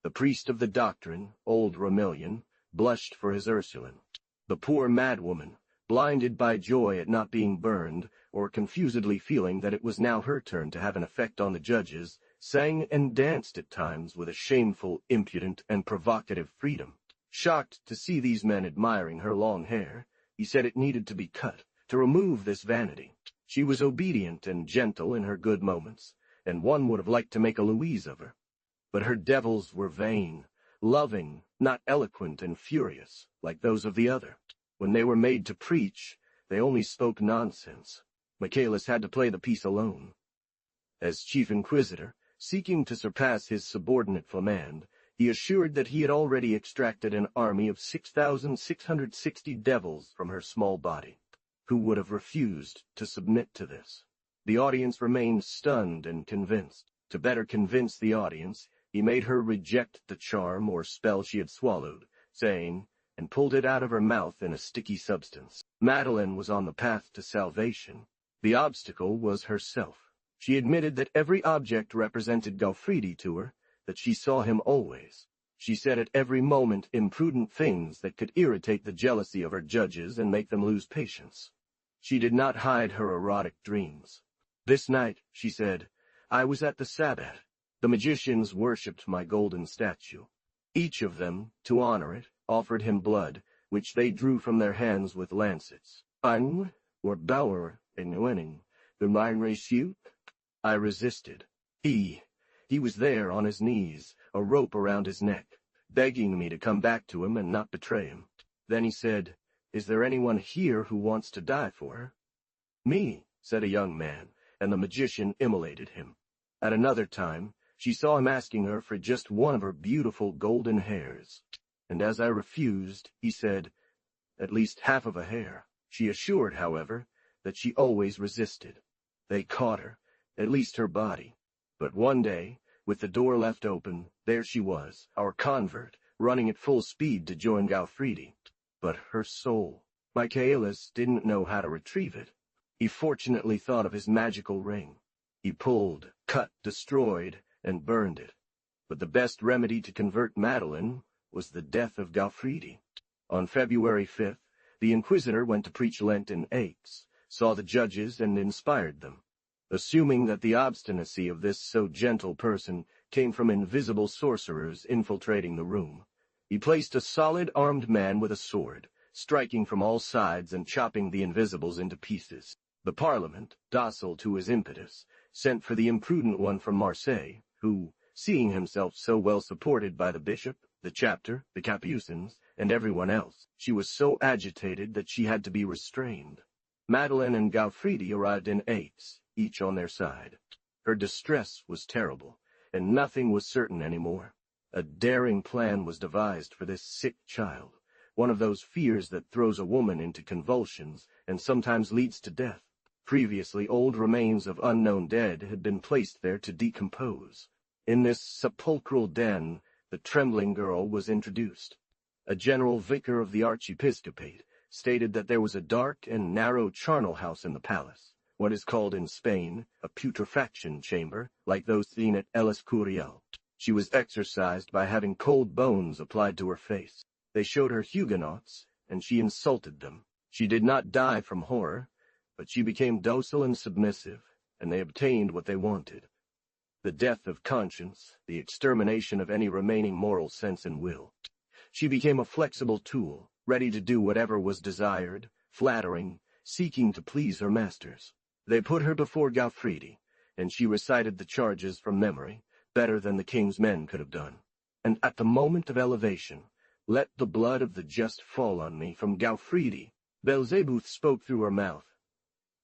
The priest of the doctrine, old Romillion, blushed for his Ursuline. The poor madwoman, blinded by joy at not being burned, or confusedly feeling that it was now her turn to have an effect on the judges, sang and danced at times with a shameful, impudent, and provocative freedom. Shocked to see these men admiring her long hair, he said it needed to be cut, to remove this vanity. She was obedient and gentle in her good moments, and one would have liked to make a Louise of her. But her devils were vain, loving, not eloquent and furious, like those of the other. When they were made to preach, they only spoke nonsense. Michaelis had to play the piece alone. As chief inquisitor, seeking to surpass his subordinate Flamand, he assured that he had already extracted an army of 6,660 devils from her small body. Who would have refused to submit to this? The audience remained stunned and convinced. To better convince the audience, he made her reject the charm or spell she had swallowed, saying, and pulled it out of her mouth in a sticky substance. Madeleine was on the path to salvation. The obstacle was herself. She admitted that every object represented Gaufridi to her, that she saw him always. She said at every moment imprudent things that could irritate the jealousy of her judges and make them lose patience. She did not hide her erotic dreams. This night, she said, I was at the Sabbat. The magicians worshipped my golden statue. Each of them, to honor it, offered him blood, which they drew from their hands with lancets. Ein, or Bauer, in winning, the mine rescue. I resisted. He was there on his knees, a rope around his neck, begging me to come back to him and not betray him. Then he said, Is there anyone here who wants to die for her? Me, said a young man, and the magician immolated him. At another time, she saw him asking her for just one of her beautiful golden hairs. And as I refused, he said, At least half of a hair. She assured, however, that she always resisted. They caught her, at least her body. But one day, with the door left open, there she was, our convert, running at full speed to join Gaufridi. But her soul, Michaelis didn't know how to retrieve it. He fortunately thought of his magical ring. He pulled, cut, destroyed, and burned it. But the best remedy to convert Madeleine was the death of Gaufridi. On February 5th, the inquisitor went to preach Lent in Aix, saw the judges, and inspired them. Assuming that the obstinacy of this so gentle person came from invisible sorcerers infiltrating the room, he placed a solid armed man with a sword, striking from all sides and chopping the invisibles into pieces. The Parliament, docile to his impetus, sent for the imprudent one from Marseille, who, seeing himself so well supported by the bishop, the chapter, the Capucins, and everyone else, she was so agitated that she had to be restrained. Madeleine and Gaufridi arrived in Aix, each on their side. Her distress was terrible, and nothing was certain anymore. A daring plan was devised for this sick child, one of those fears that throws a woman into convulsions and sometimes leads to death. Previously, old remains of unknown dead had been placed there to decompose. In this sepulchral den, the trembling girl was introduced. A general vicar of the archiepiscopate stated that there was a dark and narrow charnel house in the palace, what is called in Spain a putrefaction chamber, like those seen at El Escurial. She was exorcised by having cold bones applied to her face. They showed her Huguenots, and she insulted them. She did not die from horror, but she became docile and submissive, and they obtained what they wanted. The death of conscience, the extermination of any remaining moral sense and will. She became a flexible tool, ready to do whatever was desired, flattering, seeking to please her masters. They put her before Gaufridi, and she recited the charges from memory, better than the king's men could have done. And at the moment of elevation, "Let the blood of the just fall on me," from Gaufridi, Belzebuth spoke through her mouth,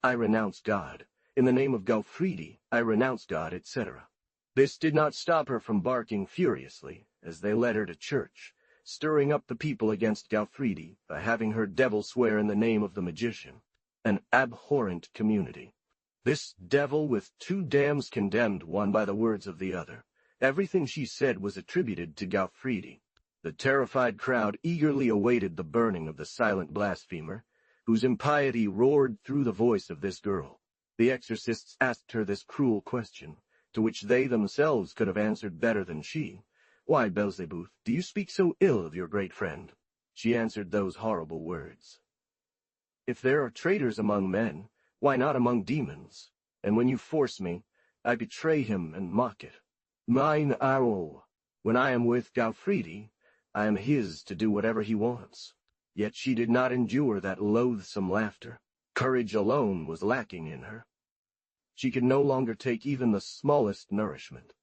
"I renounce God. In the name of Gaufridi, I renounce God," etc. This did not stop her from barking furiously, as they led her to church, stirring up the people against Gaufridi by having her devil swear in the name of the magician. An abhorrent community. This devil with two dams condemned one by the words of the other. Everything she said was attributed to Gaufridi. The terrified crowd eagerly awaited the burning of the silent blasphemer, whose impiety roared through the voice of this girl. The exorcists asked her this cruel question, to which they themselves could have answered better than she. "Why, Belzebuth, do you speak so ill of your great friend?" She answered those horrible words. "If there are traitors among men, why not among demons? And when you force me, I betray him and mock it. Mine owl. When I am with Gaufridi, I am his to do whatever he wants." Yet she did not endure that loathsome laughter. Courage alone was lacking in her. She could no longer take even the smallest nourishment.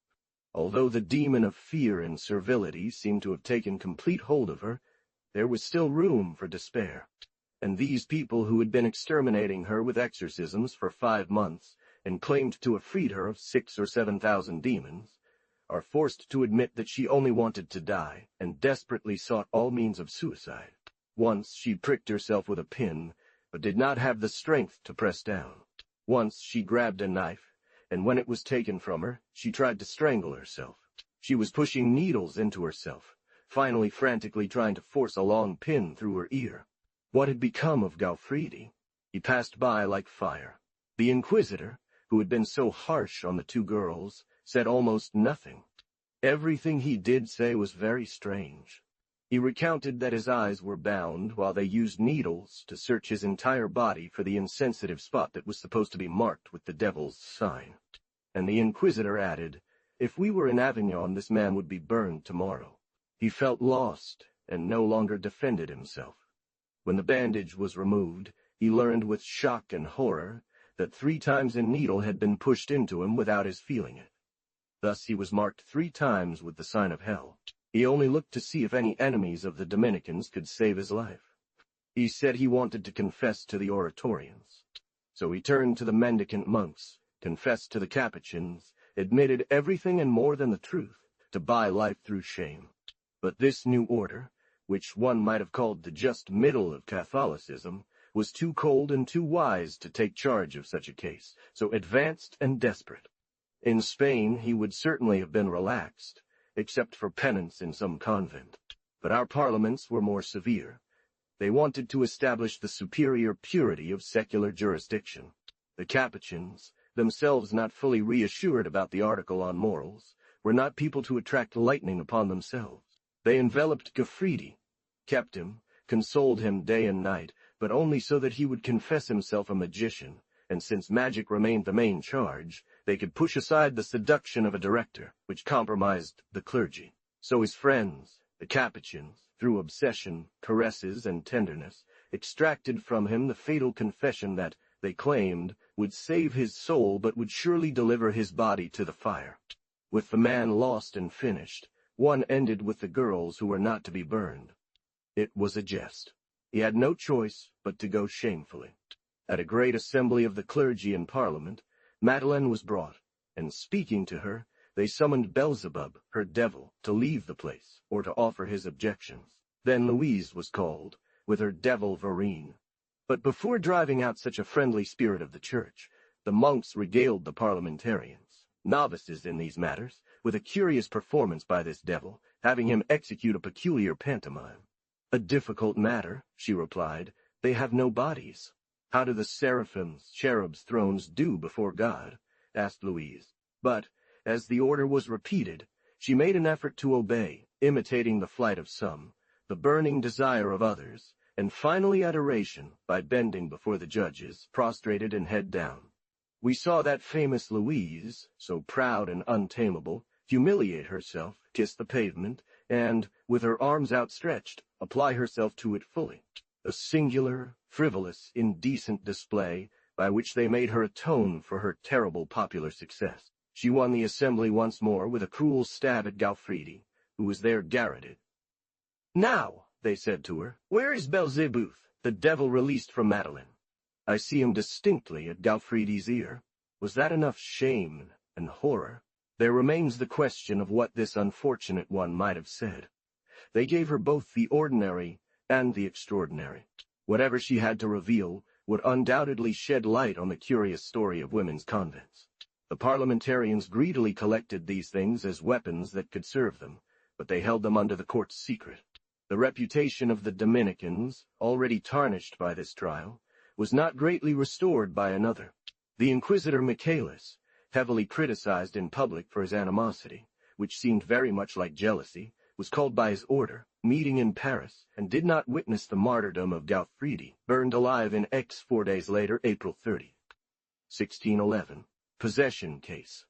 Although the demon of fear and servility seemed to have taken complete hold of her, there was still room for despair. And these people who had been exterminating her with exorcisms for 5 months and claimed to have freed her of 6,000 or 7,000 demons, are forced to admit that she only wanted to die and desperately sought all means of suicide. Once she pricked herself with a pin, but did not have the strength to press down. Once she grabbed a knife, and when it was taken from her, she tried to strangle herself. She was pushing needles into herself, finally frantically trying to force a long pin through her ear. What had become of Gaufridi? He passed by like fire. The Inquisitor, who had been so harsh on the two girls, said almost nothing. Everything he did say was very strange. He recounted that his eyes were bound while they used needles to search his entire body for the insensitive spot that was supposed to be marked with the devil's sign. And the Inquisitor added, "If we were in Avignon, this man would be burned tomorrow." He felt lost and no longer defended himself. When the bandage was removed, he learned with shock and horror that 3 times a needle had been pushed into him without his feeling it. Thus he was marked 3 times with the sign of hell. He only looked to see if any enemies of the Dominicans could save his life. He said he wanted to confess to the Oratorians. So he turned to the mendicant monks, confessed to the Capuchins, admitted everything and more than the truth, to buy life through shame. But this new order, which one might have called the just middle of Catholicism, was too cold and too wise to take charge of such a case, so advanced and desperate. In Spain he would certainly have been relaxed, except for penance in some convent. But our parliaments were more severe. They wanted to establish the superior purity of secular jurisdiction. The Capuchins, themselves not fully reassured about the article on morals, were not people to attract lightning upon themselves. They enveloped Gaufridi, kept him, consoled him day and night, but only so that he would confess himself a magician, and since magic remained the main charge, they could push aside the seduction of a director, which compromised the clergy. So his friends, the Capuchins, through obsession, caresses, and tenderness, extracted from him the fatal confession that, they claimed, would save his soul but would surely deliver his body to the fire. With the man lost and finished, one ended with the girls who were not to be burned. It was a jest. He had no choice but to go shamefully. At a great assembly of the clergy in Parliament, Madeleine was brought, and speaking to her, they summoned Beelzebub, her devil, to leave the place, or to offer his objections. Then Louise was called, with her devil Verine. But before driving out such a friendly spirit of the church, the monks regaled the parliamentarians, novices in these matters, with a curious performance by this devil, having him execute a peculiar pantomime. "A difficult matter," she replied. "They have no bodies." "How do the seraphims, cherubs' thrones do before God?" asked Louise. But, as the order was repeated, she made an effort to obey, imitating the flight of some, the burning desire of others, and finally adoration by bending before the judges, prostrated and head down. We saw that famous Louise, so proud and untamable, humiliate herself, kiss the pavement, and, with her arms outstretched, apply herself to it fully. A singular, frivolous, indecent display by which they made her atone for her terrible popular success. She won the assembly once more with a cruel stab at Gaufridi, who was there garroted. "Now," they said to her, "where is Beelzebub, the devil released from Madeleine? I see him distinctly at Gaufridi's ear." Was that enough shame and horror? There remains the question of what this unfortunate one might have said. They gave her both the ordinary and the extraordinary. Whatever she had to reveal would undoubtedly shed light on the curious story of women's convents. The parliamentarians greedily collected these things as weapons that could serve them, but they held them under the court's secret. The reputation of the Dominicans, already tarnished by this trial, was not greatly restored by another. The Inquisitor Michelet, heavily criticized in public for his animosity, which seemed very much like jealousy, was called by his order, meeting in Paris, and did not witness the martyrdom of Gaufridi, burned alive in Aix 4 days later, April 30, 1611. Possession case.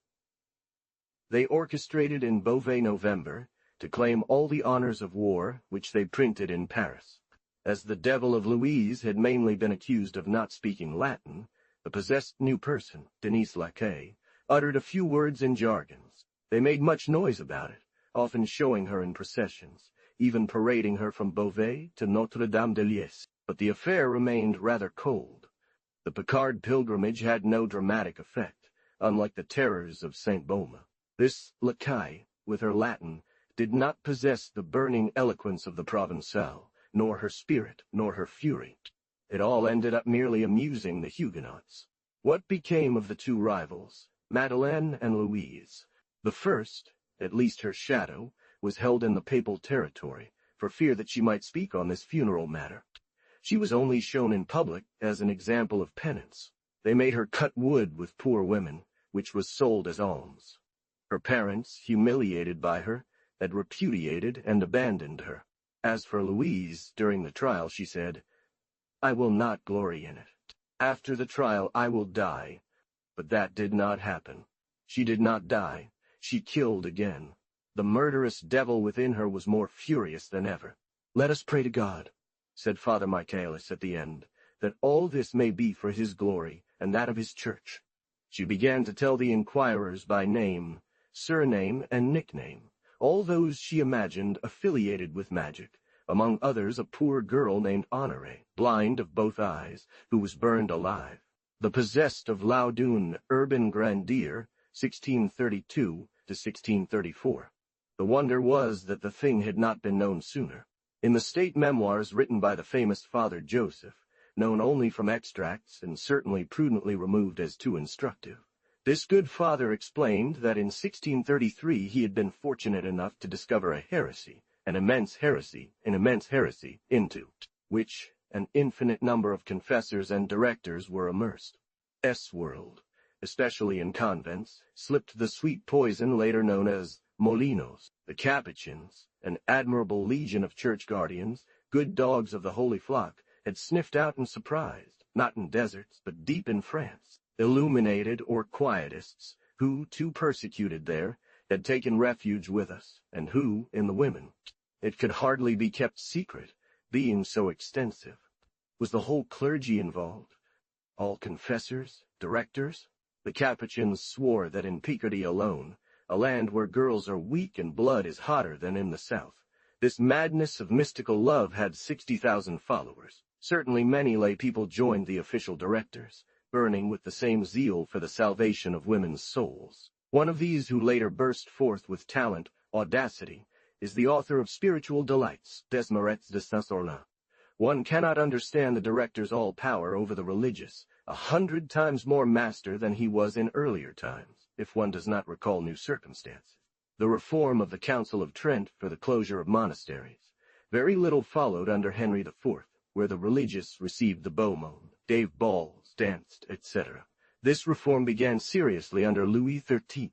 They orchestrated in Beauvais, November, to claim all the honors of war, which they printed in Paris. As the devil of Louise had mainly been accused of not speaking Latin, the possessed new person, Denise Laquet, uttered a few words in jargons. They made much noise about it, often showing her in processions, even parading her from Beauvais to Notre-Dame-de-Liesse. But the affair remained rather cold. The Picard pilgrimage had no dramatic effect, unlike the terrors of Saint Baume. This Laquet, with her Latin, did not possess the burning eloquence of the Provençal, nor her spirit, nor her fury. It all ended up merely amusing the Huguenots. What became of the two rivals, Madeleine and Louise? The first, at least her shadow, was held in the papal territory, for fear that she might speak on this funeral matter. She was only shown in public as an example of penance. They made her cut wood with poor women, which was sold as alms. Her parents, humiliated by her, had repudiated and abandoned her. As for Louise, during the trial she said, "I will not glory in it. After the trial I will die." But that did not happen. She did not die. She killed again. The murderous devil within her was more furious than ever. "Let us pray to God," said Father Michaelis at the end, "that all this may be for his glory and that of his church." She began to tell the inquirers by name, surname, and nickname, all those she imagined affiliated with magic, among others a poor girl named Honoré, blind of both eyes, who was burned alive. The possessed of Laudun Urban Grandier, 1632 to 1634. The wonder was that the thing had not been known sooner. In the state memoirs written by the famous Father Joseph, known only from extracts and certainly prudently removed as too instructive, this good father explained that in 1633 he had been fortunate enough to discover a heresy, an immense heresy, into which an infinite number of confessors and directors were immersed. S-world, especially in convents, slipped the sweet poison later known as Molinos. The Capuchins, an admirable legion of church guardians, good dogs of the holy flock, had sniffed out and surprised, not in deserts, but deep in France, illuminated or quietists, who, too persecuted there, had taken refuge with us, and who, in the women, it could hardly be kept secret, being so extensive. Was the whole clergy involved? All confessors, directors? The Capuchins swore that in Picardy alone, a land where girls are weak and blood is hotter than in the south, this madness of mystical love had 60,000 followers. Certainly many lay people joined the official directors, burning with the same zeal for the salvation of women's souls. One of these who later burst forth with talent, audacity, is the author of Spiritual Delights, Desmarets de Saint-Sorlin. One cannot understand the director's all-power over the religious, 100 times more master than he was in earlier times, if one does not recall new circumstances. The reform of the Council of Trent for the closure of monasteries. Very little followed under Henry IV, where the religious received the bowmen, gave balls, danced, etc. This reform began seriously under Louis XIII.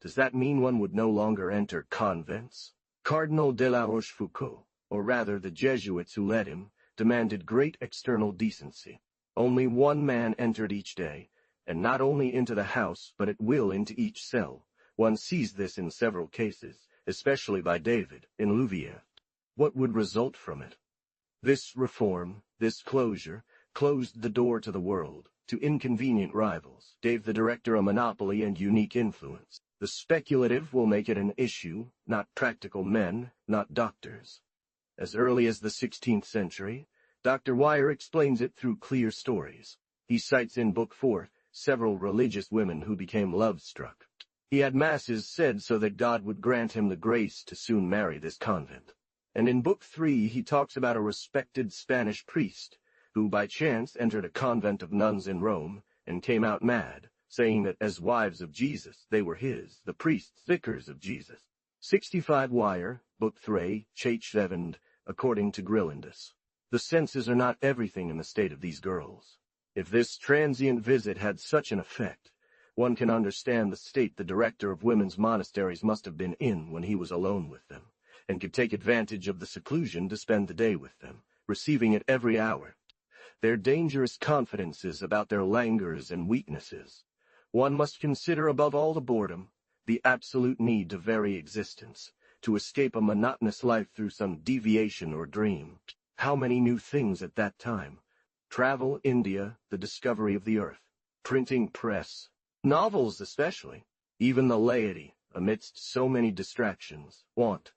Does that mean one would no longer enter convents? Cardinal de la Rochefoucauld, or rather the Jesuits who led him, demanded great external decency. Only one man entered each day, and not only into the house but at will into each cell. One sees this in several cases, especially by David, in Louviers. What would result from it? This reform, this closure, closed the door to the world, to inconvenient rivals, gave the director a monopoly and unique influence. The speculative will make it an issue, not practical men, not doctors. As early as the 16th century, Dr. Wyer explains it through clear stories. He cites in Book 4 several religious women who became love-struck. He had masses said so that God would grant him the grace to soon marry this convent. And in Book 3 he talks about a respected Spanish priest, who by chance entered a convent of nuns in Rome, and came out mad, saying that as wives of Jesus they were his, the priests, vicars of Jesus. 65 Wyer, Book 3, Chach 7, according to Grillandus. The senses are not everything in the state of these girls. If this transient visit had such an effect, one can understand the state the director of women's monasteries must have been in when he was alone with them, and could take advantage of the seclusion to spend the day with them, receiving it every hour. Their dangerous confidences about their languors and weaknesses. One must consider above all the boredom, the absolute need to vary existence, to escape a monotonous life through some deviation or dream. How many new things at that time? Travel, India, the discovery of the earth, printing press, novels especially, even the laity, amidst so many distractions, want,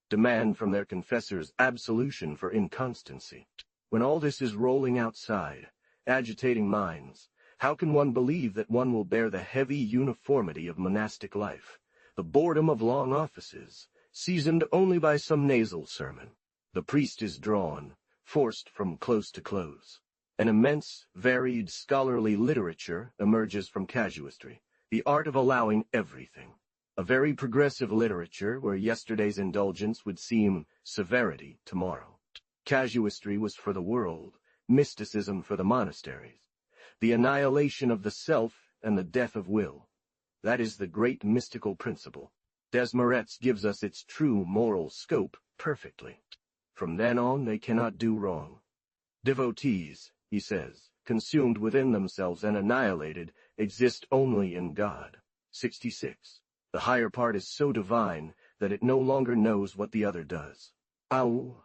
demand from their confessors absolution for inconstancy. When all this is rolling outside, agitating minds, how can one believe that one will bear the heavy uniformity of monastic life, the boredom of long offices, seasoned only by some nasal sermon? The priest is drawn, forced from close to close. An immense, varied, scholarly literature emerges from casuistry, the art of allowing everything. A very progressive literature where yesterday's indulgence would seem severity tomorrow. Casuistry was for the world, mysticism for the monasteries. The annihilation of the self and the death of will. That is the great mystical principle. Desmarets gives us its true moral scope perfectly. From then on they cannot do wrong. Devotees, he says, consumed within themselves and annihilated, exist only in God. 66. The higher part is so divine that it no longer knows what the other does. Ow.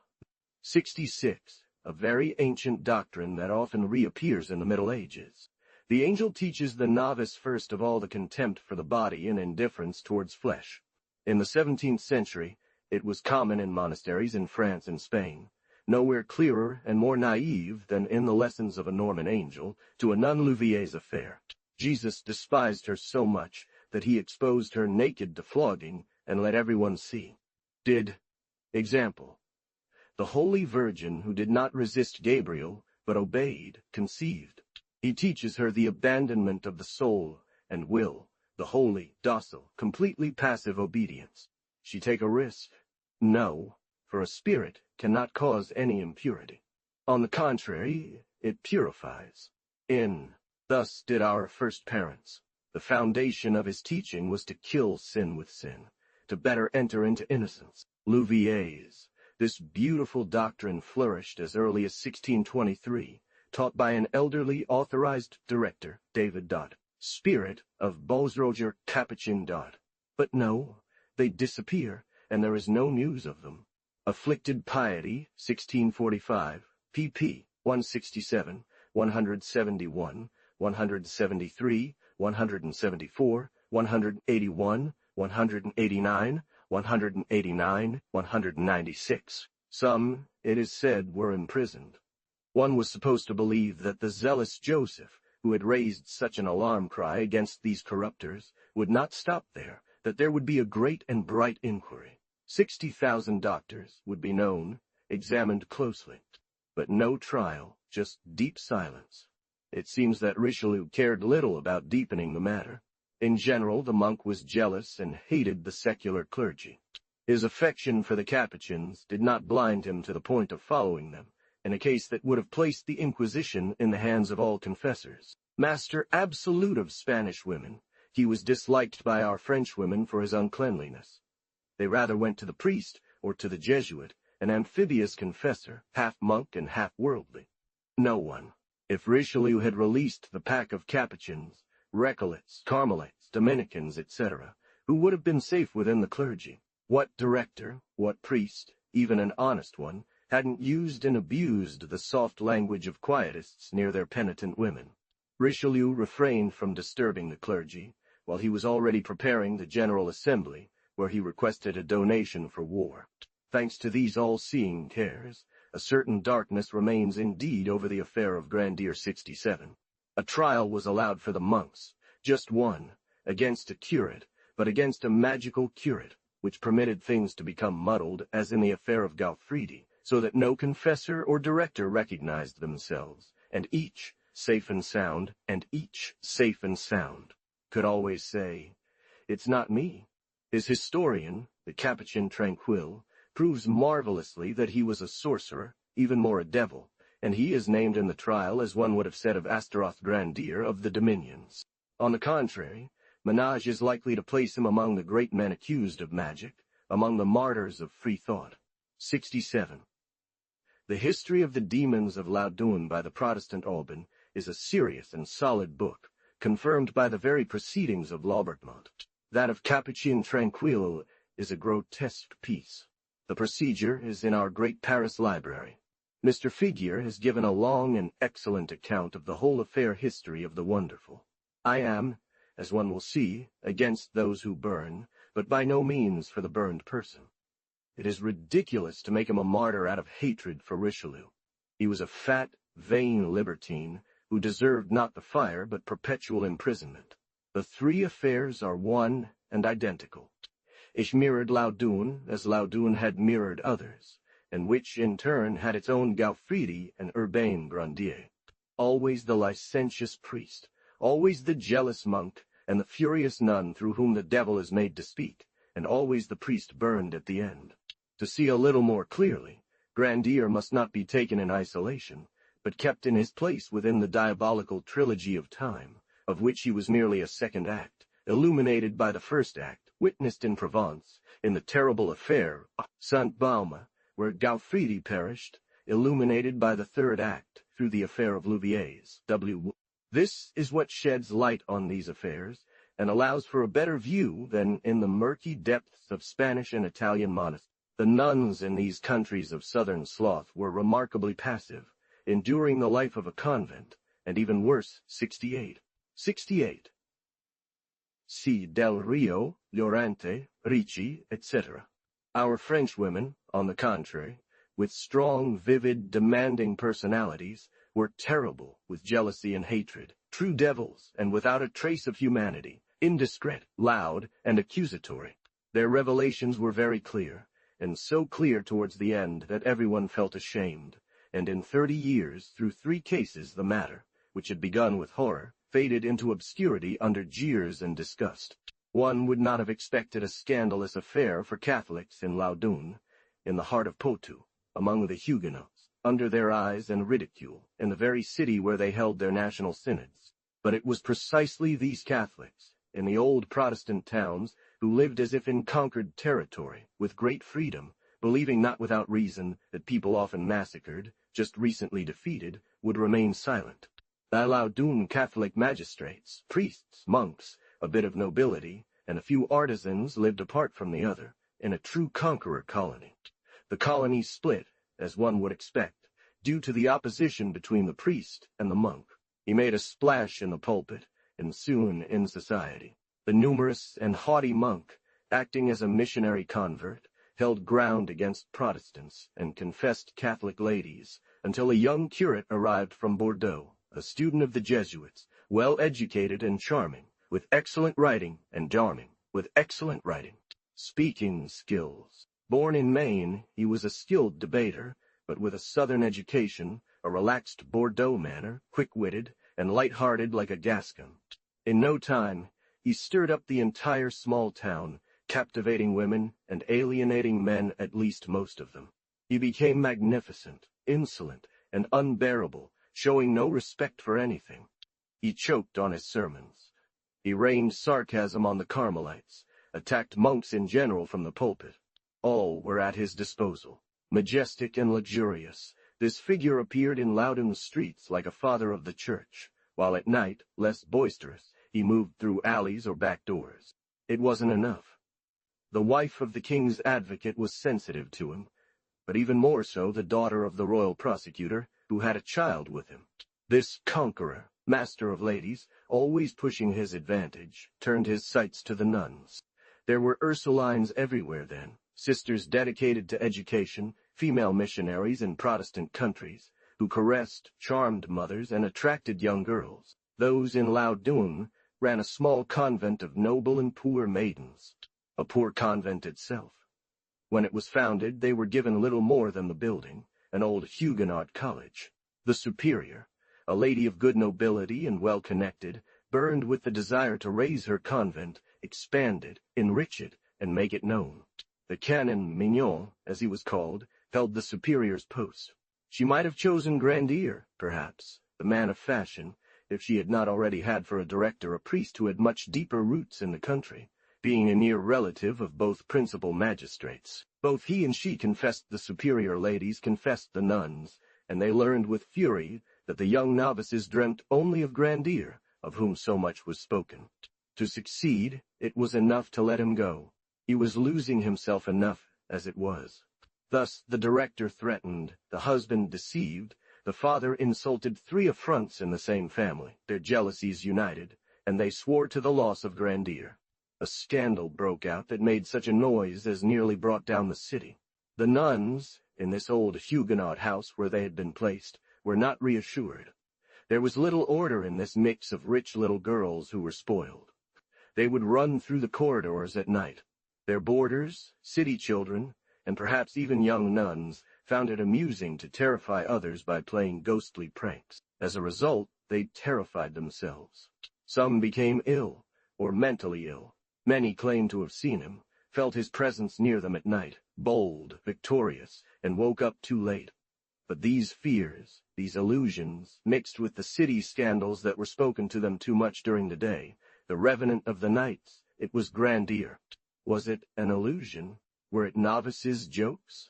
66. A very ancient doctrine that often reappears in the Middle Ages. The angel teaches the novice first of all the contempt for the body and indifference towards flesh. In the 17th century, it was common in monasteries in France and Spain, nowhere clearer and more naive than in the lessons of a Norman angel, to a nun Louvier's affair. Jesus despised her so much that he exposed her naked to flogging and let everyone see. Example. The Holy Virgin who did not resist Gabriel, but obeyed, conceived. He teaches her the abandonment of the soul and will, the holy, docile, completely passive obedience. She take a risk? No, for a spirit cannot cause any impurity. On the contrary, it purifies. Thus did our first parents. The foundation of his teaching was to kill sin with sin, to better enter into innocence. Louvier's. This beautiful doctrine flourished as early as 1623, taught by an elderly authorized director, David Dodd, spirit of Bosroger Capuchin Dodd. But no, they disappear, and there is no news of them. Afflicted Piety, 1645, pp. 167, 171, 173, 174, 181, 189, 189, 196. Some, it is said, were imprisoned. One was supposed to believe that the zealous Joseph, who had raised such an alarm cry against these corruptors, would not stop there, that there would be a great and bright inquiry. 60,000 doctors would be known, examined closely. But no trial, just deep silence. It seems that Richelieu cared little about deepening the matter. In general, the monk was jealous and hated the secular clergy. His affection for the Capuchins did not blind him to the point of following them, in a case that would have placed the Inquisition in the hands of all confessors. Master absolute of Spanish women, he was disliked by our French women for his uncleanliness. They rather went to the priest or to the Jesuit, an amphibious confessor, half monk and half worldly. No one. If Richelieu had released the pack of Capuchins, Recollets, Carmelites, Dominicans, etc., who would have been safe within the clergy? What director, what priest, even an honest one, hadn't used and abused the soft language of quietists near their penitent women? Richelieu refrained from disturbing the clergy, while he was already preparing the General Assembly, where he requested a donation for war. Thanks to these all-seeing cares, a certain darkness remains indeed over the affair of Grandier 67. A trial was allowed for the monks, just one, against a curate, but against a magical curate, which permitted things to become muddled as in the affair of Gaufridi, so that no confessor or director recognized themselves, and each, safe and sound, could always say, "It's not me." His historian, the Capuchin Tranquille, proves marvelously that he was a sorcerer, even more a devil, and he is named in the trial as one would have said of Astaroth Grandier of the Dominions. On the contrary, Menage is likely to place him among the great men accused of magic, among the martyrs of free thought. 67. The History of the Demons of Laudun by the Protestant Alban is a serious and solid book, confirmed by the very proceedings of Laubertmont. That of Capuchin Tranquille is a grotesque piece. The procedure is in our great Paris library. Mr. Figuier has given a long and excellent account of the whole affair history of the wonderful. I am, as one will see, against those who burn, but by no means for the burned person. It is ridiculous to make him a martyr out of hatred for Richelieu. He was a fat, vain libertine, who deserved not the fire but perpetual imprisonment. The three affairs are one and identical. Ich mirrored Laudun as Laudun had mirrored others, and which in turn had its own Gaufridi and Urbain Grandier. Always the licentious priest, always the jealous monk, and the furious nun through whom the devil is made to speak, and always the priest burned at the end. To see a little more clearly, Grandier must not be taken in isolation, but kept in his place within the diabolical trilogy of time, of which he was merely a second act, illuminated by the first act, witnessed in Provence, in the terrible affair of Saint-Baume, where Gaufridi perished, illuminated by the third act, through the affair of Louviers. This is what sheds light on these affairs, and allows for a better view than in the murky depths of Spanish and Italian monasteries. The nuns in these countries of southern sloth were remarkably passive, enduring the life of a convent, and even worse, 68. 68. See Del Rio, Llorente, Ricci, etc. Our French women, on the contrary, with strong, vivid, demanding personalities, were terrible with jealousy and hatred, true devils, and without a trace of humanity, indiscreet, loud, and accusatory. Their revelations were very clear, and so clear towards the end that everyone felt ashamed, and in 30 years, through 3 cases, the matter, which had begun with horror, faded into obscurity under jeers and disgust. One would not have expected a scandalous affair for Catholics in Laudun, in the heart of Poitou, among the Huguenots, under their eyes and ridicule, in the very city where they held their national synods. But it was precisely these Catholics, in the old Protestant towns, who lived as if in conquered territory, with great freedom, believing not without reason that people often massacred, just recently defeated, would remain silent. The Laudun Catholic magistrates, priests, monks, a bit of nobility, and a few artisans lived apart from the other, in a true conqueror colony. The colony split, as one would expect, due to the opposition between the priest and the monk. He made a splash in the pulpit, and soon in society. The numerous and haughty monk, acting as a missionary convert, held ground against Protestants and confessed Catholic ladies, until a young curate arrived from Bordeaux, a student of the Jesuits, well-educated and charming, with excellent writing, and charming, with excellent writing. Speaking skills. Born in Maine, he was a skilled debater, but with a Southern education, a relaxed Bordeaux manner, quick-witted, and light-hearted like a Gascon. In no time, he stirred up the entire small town, captivating women and alienating men, at least most of them. He became magnificent, insolent, and unbearable, showing no respect for anything. He choked on his sermons. He rained sarcasm on the Carmelites, attacked monks in general from the pulpit. All were at his disposal. Majestic and luxurious, this figure appeared in Loudon's streets like a father of the church, while at night, less boisterous, he moved through alleys or back doors. It wasn't enough. The wife of the king's advocate was sensitive to him, but even more so the daughter of the royal prosecutor, who had a child with him. This conqueror, master of ladies, always pushing his advantage, turned his sights to the nuns. There were Ursulines everywhere then, sisters dedicated to education, female missionaries in Protestant countries, who caressed, charmed mothers, and attracted young girls. Those in Loudun ran a small convent of noble and poor maidens, a poor convent itself. When it was founded, they were given little more than the building, an old Huguenot college. The superior, a lady of good nobility and well-connected, burned with the desire to raise her convent, expand it, enrich it, and make it known. The Canon Mignon, as he was called, held the superior's post. She might have chosen Grandier, perhaps, the man of fashion, if she had not already had for a director a priest who had much deeper roots in the country, being a near relative of both principal magistrates. Both he and she confessed the superior ladies, confessed the nuns, and they learned with fury that the young novices dreamt only of Grandier, of whom so much was spoken. To succeed, it was enough to let him go. He was losing himself enough as it was. Thus the director threatened, the husband deceived, the father insulted, 3 affronts in the same family, their jealousies united, and they swore to the loss of Grandier. A scandal broke out that made such a noise as nearly brought down the city. The nuns, in this old Huguenot house where they had been placed, were not reassured. There was little order in this mix of rich little girls who were spoiled. They would run through the corridors at night. Their boarders, city children, and perhaps even young nuns, found it amusing to terrify others by playing ghostly pranks. As a result, they terrified themselves. Some became ill, or mentally ill. Many claimed to have seen him, felt his presence near them at night, bold, victorious, and woke up too late. But these fears, these illusions, mixed with the city scandals that were spoken to them too much during the day, the revenant of the nights, it was Grandier. Was it an illusion? Were it novices' jokes?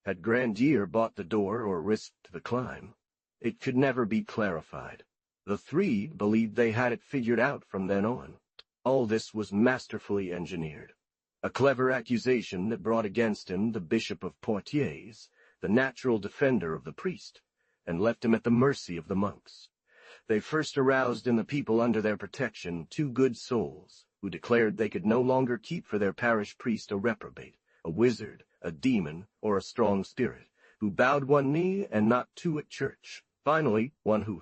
Had Grandier bought the door or risked the climb? It could never be clarified. The 3 believed they had it figured out from then on. All this was masterfully engineered. A clever accusation that brought against him the Bishop of Poitiers, the natural defender of the priest, and left him at the mercy of the monks. They first aroused in the people under their protection 2 good souls, who declared they could no longer keep for their parish priest a reprobate, a wizard, a demon, or a strong spirit, who bowed 1 knee and not 2 at church. Finally, one who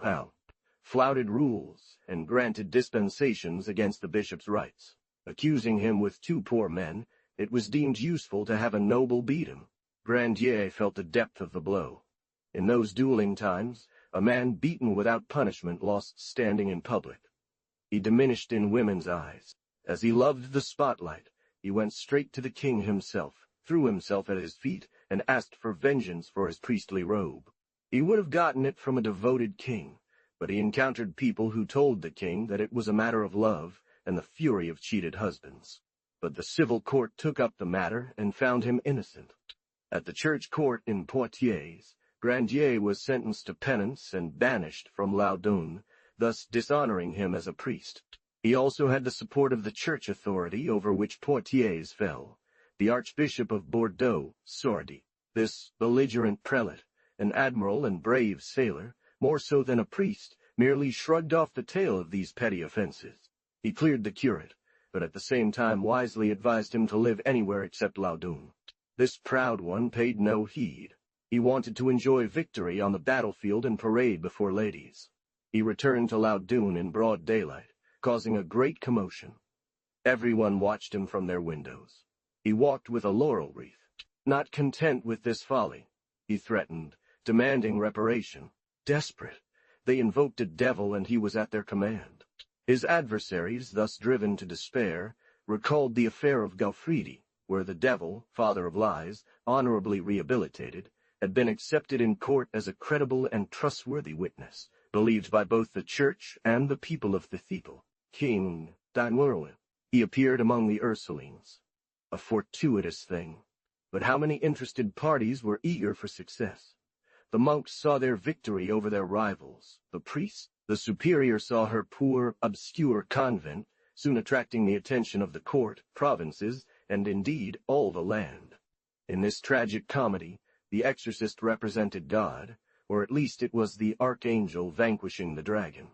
flouted rules and granted dispensations against the bishop's rights. Accusing him with 2 poor men, it was deemed useful to have a noble beat him. Grandier felt the depth of the blow. In those dueling times, a man beaten without punishment lost standing in public. He diminished in women's eyes. As he loved the spotlight, he went straight to the king himself, threw himself at his feet, and asked for vengeance for his priestly robe. He would have gotten it from a devoted king, but he encountered people who told the king that it was a matter of love and the fury of cheated husbands. But the civil court took up the matter and found him innocent. At the church court in Poitiers, Grandier was sentenced to penance and banished from Loudun, thus dishonoring him as a priest. He also had the support of the church authority over which Poitiers fell, the Archbishop of Bordeaux, Sorcière. This belligerent prelate, an admiral and brave sailor, more so than a priest, merely shrugged off the tale of these petty offenses. He cleared the curate, but at the same time wisely advised him to live anywhere except Loudun. This proud one paid no heed. He wanted to enjoy victory on the battlefield and parade before ladies. He returned to Loudoun in broad daylight, causing a great commotion. Everyone watched him from their windows. He walked with a laurel wreath. Not content with this folly, he threatened, demanding reparation. Desperate, they invoked a devil and he was at their command. His adversaries, thus driven to despair, recalled the affair of Gaufridi, where the devil, father of lies, honorably rehabilitated, had been accepted in court as a credible and trustworthy witness, believed by both the church and the people of Thethipel. King Dinwerwin. He appeared among the Ursulines. A fortuitous thing. But how many interested parties were eager for success? The monks saw their victory over their rivals. The priest, the superior, saw her poor, obscure convent, soon attracting the attention of the court, provinces, and indeed all the land. In this tragic comedy, the exorcist represented God, or at least it was the archangel vanquishing the dragon.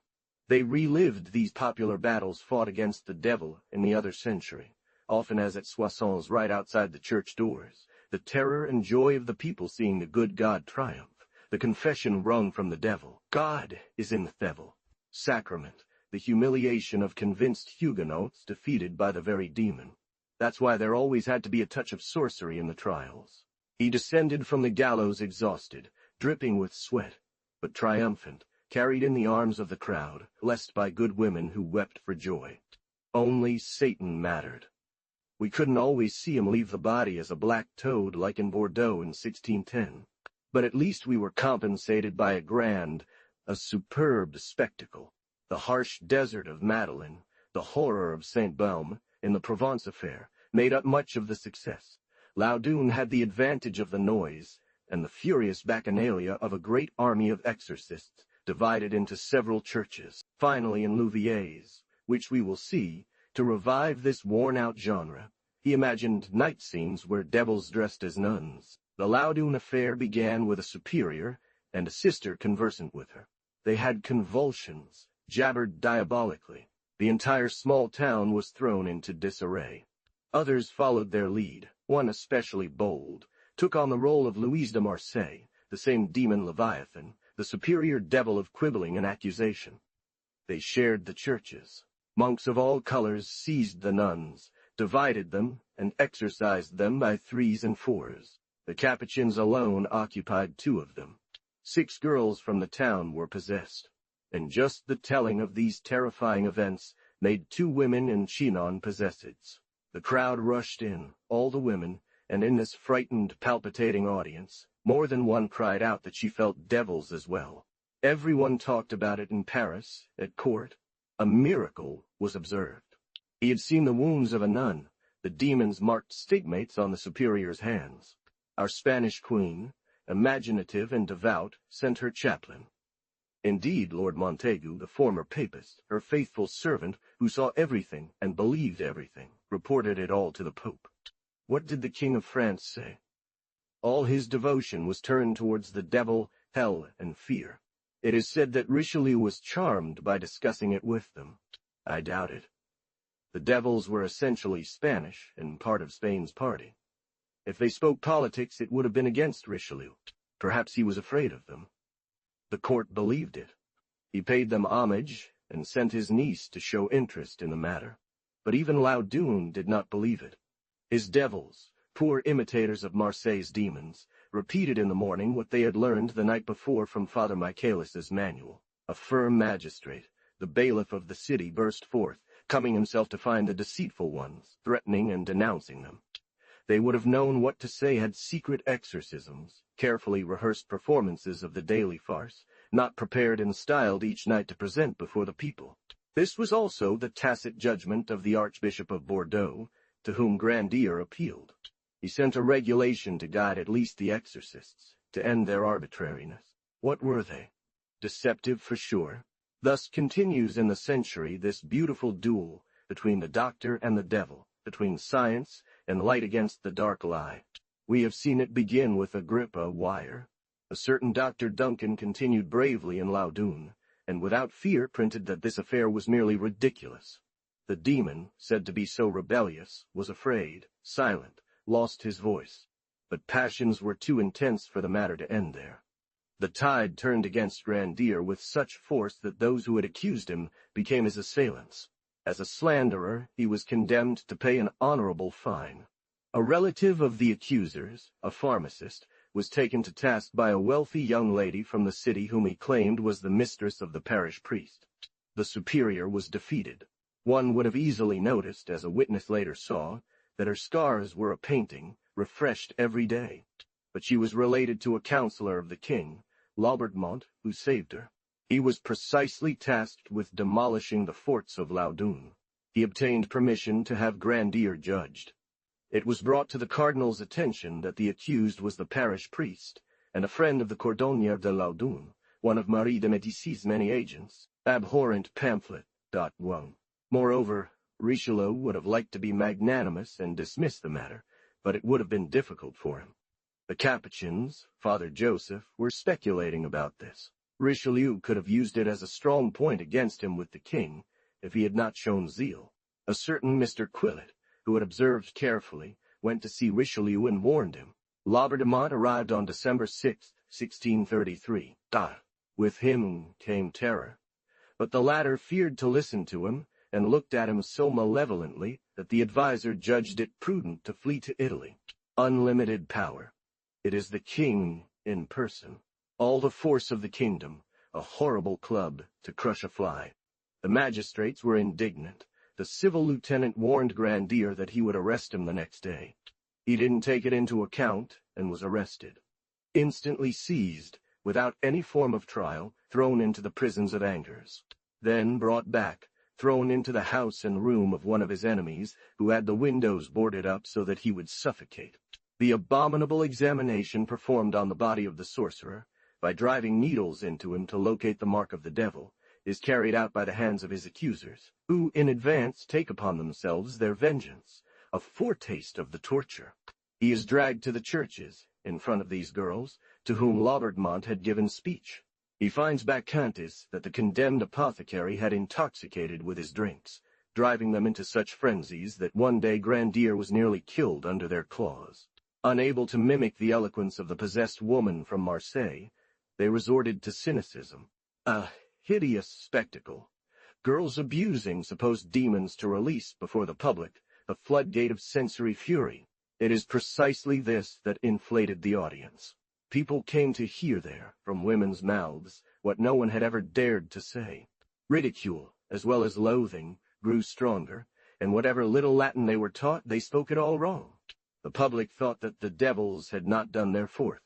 They relived these popular battles fought against the devil in the other century, often as at Soissons right outside the church doors, the terror and joy of the people seeing the good God triumph, the confession wrung from the devil, God is in the devil, sacrament, the humiliation of convinced Huguenots defeated by the very demon. That's why there always had to be a touch of sorcery in the trials. He descended from the gallows exhausted, dripping with sweat, but triumphant, carried in the arms of the crowd, blessed by good women who wept for joy. Only Satan mattered. We couldn't always see him leave the body as a black toad like in Bordeaux in 1610, but at least we were compensated by a superb spectacle. The harsh desert of Madeleine, the horror of Saint-Baume, in the Provence affair, made up much of the success. Loudoun had the advantage of the noise, and the furious bacchanalia of a great army of exorcists, divided into several churches. Finally, in Louvier's, which we will see, to revive this worn-out genre, he imagined night scenes where devils dressed as nuns. The Loudoun affair began with a superior and a sister conversant with her. They had convulsions, jabbered diabolically. The entire small town was thrown into disarray. Others followed their lead. One especially bold took on the role of Louise de Marseille, the same demon Leviathan, the superior devil of quibbling and accusation. They shared the churches. Monks of all colors seized the nuns, divided them, and exorcised them by threes and fours. The Capuchins alone occupied 2 of them. 6 girls from the town were possessed, and just the telling of these terrifying events made 2 women in Chinon possesseds. The crowd rushed in, all the women, and in this frightened, palpitating audience, more than one cried out that she felt devils as well. Everyone talked about it in Paris, at court. A miracle was observed. He had seen the wounds of a nun. The demons marked stigmates on the superior's hands. Our Spanish queen, imaginative and devout, sent her chaplain. Indeed, Lord Montaigu, the former papist, her faithful servant, who saw everything and believed everything, reported it all to the Pope. What did the King of France say? All his devotion was turned towards the devil, hell, and fear. It is said that Richelieu was charmed by discussing it with them. I doubt it. The devils were essentially Spanish and part of Spain's party. If they spoke politics, it would have been against Richelieu. Perhaps he was afraid of them. The court believed it. He paid them homage and sent his niece to show interest in the matter. But even Loudoun did not believe it. His devils, poor imitators of Marseille's demons, repeated in the morning what they had learned the night before from Father Michaelis's manual. A firm magistrate, the bailiff of the city, burst forth, coming himself to find the deceitful ones, threatening and denouncing them. They would have known what to say had secret exorcisms, carefully rehearsed performances of the daily farce, not prepared and styled each night to present before the people. This was also the tacit judgment of the Archbishop of Bordeaux, to whom Grandier appealed. He sent a regulation to guide at least the exorcists, to end their arbitrariness. What were they? Deceptive for sure. Thus continues in the century this beautiful duel between the doctor and the devil, between science and light against the dark lie. We have seen it begin with Agrippa Wire. A certain Dr. Duncan continued bravely in Loudoun, and without fear printed that this affair was merely ridiculous. The demon, said to be so rebellious, was afraid, silent, lost his voice. But passions were too intense for the matter to end there. The tide turned against Grandier with such force that those who had accused him became his assailants. As a slanderer, he was condemned to pay an honorable fine. A relative of the accusers, a pharmacist, was taken to task by a wealthy young lady from the city whom he claimed was the mistress of the parish priest. The superior was defeated. One would have easily noticed, as a witness later saw, that her scars were a painting, refreshed every day. But she was related to a counselor of the king, Laubardemont, who saved her. He was precisely tasked with demolishing the forts of Laudun. He obtained permission to have Grandier judged. It was brought to the cardinal's attention that the accused was the parish priest, and a friend of the Cordonnier de Laudun, one of Marie de Médicis' many agents, abhorrent pamphlet. 1. Moreover, Richelieu would have liked to be magnanimous and dismiss the matter, but it would have been difficult for him. The Capuchins, Father Joseph, were speculating about this. Richelieu could have used it as a strong point against him with the king, if he had not shown zeal. A certain Mr. Quillet, who had observed carefully, went to see Richelieu and warned him. Laubardemont arrived on December 6, 1633. With him came terror. But the latter feared to listen to him, and looked at him so malevolently that the adviser judged it prudent to flee to Italy. Unlimited power. It is the king in person. All the force of the kingdom, a horrible club to crush a fly. The magistrates were indignant. The civil lieutenant warned Grandier that he would arrest him the next day. He didn't take it into account and was arrested. Instantly seized, without any form of trial, thrown into the prisons of Angers. Then brought back, thrown into the house and room of one of his enemies, who had the windows boarded up so that he would suffocate. The abominable examination performed on the body of the sorcerer, by driving needles into him to locate the mark of the devil, is carried out by the hands of his accusers, who in advance take upon themselves their vengeance, a foretaste of the torture. He is dragged to the churches, in front of these girls, to whom Laubardemont had given speech. He finds Bacchantes that the condemned apothecary had intoxicated with his drinks, driving them into such frenzies that one day Grandier was nearly killed under their claws. Unable to mimic the eloquence of the possessed woman from Marseille, they resorted to cynicism. A hideous spectacle. Girls abusing supposed demons to release before the public the floodgate of sensory fury. It is precisely this that inflated the audience. People came to hear there, from women's mouths, what no one had ever dared to say. Ridicule, as well as loathing, grew stronger, and whatever little Latin they were taught, they spoke it all wrong. The public thought that the devils had not done their fourth.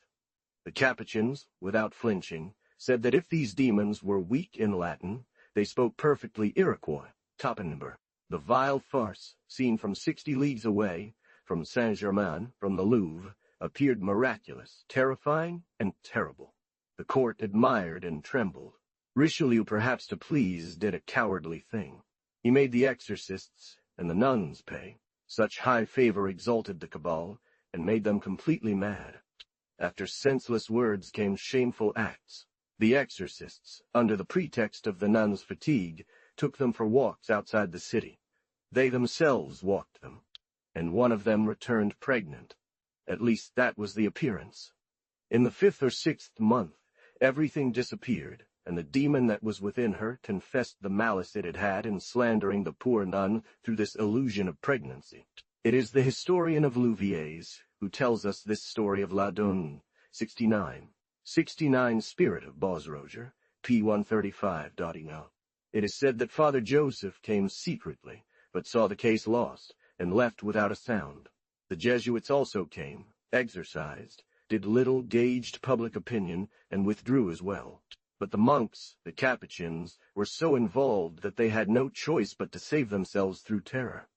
The Capuchins, without flinching, said that if these demons were weak in Latin, they spoke perfectly Iroquois, topinambour. The vile farce, seen from 60 leagues away, from Saint-Germain, from the Louvre, appeared miraculous, terrifying, and terrible. The court admired and trembled. Richelieu, perhaps to please, did a cowardly thing. He made the exorcists and the nuns pay. Such high favor exalted the cabal, and made them completely mad. After senseless words came shameful acts. The exorcists, under the pretext of the nuns' fatigue, took them for walks outside the city. They themselves walked them, and one of them returned pregnant. At least that was the appearance. In the 5th or 6th month, everything disappeared, and the demon that was within her confessed the malice it had had in slandering the poor nun through this illusion of pregnancy. It is the historian of Louviers who tells us this story of Laudun, 69. 69 Spirit of Bosroger, p. 135. It is said that Father Joseph came secretly, but saw the case lost, and left without a sound. The Jesuits also came, exorcised, did little, gauged public opinion, and withdrew as well. But the monks, the Capuchins, were so involved that they had no choice but to save themselves through terror.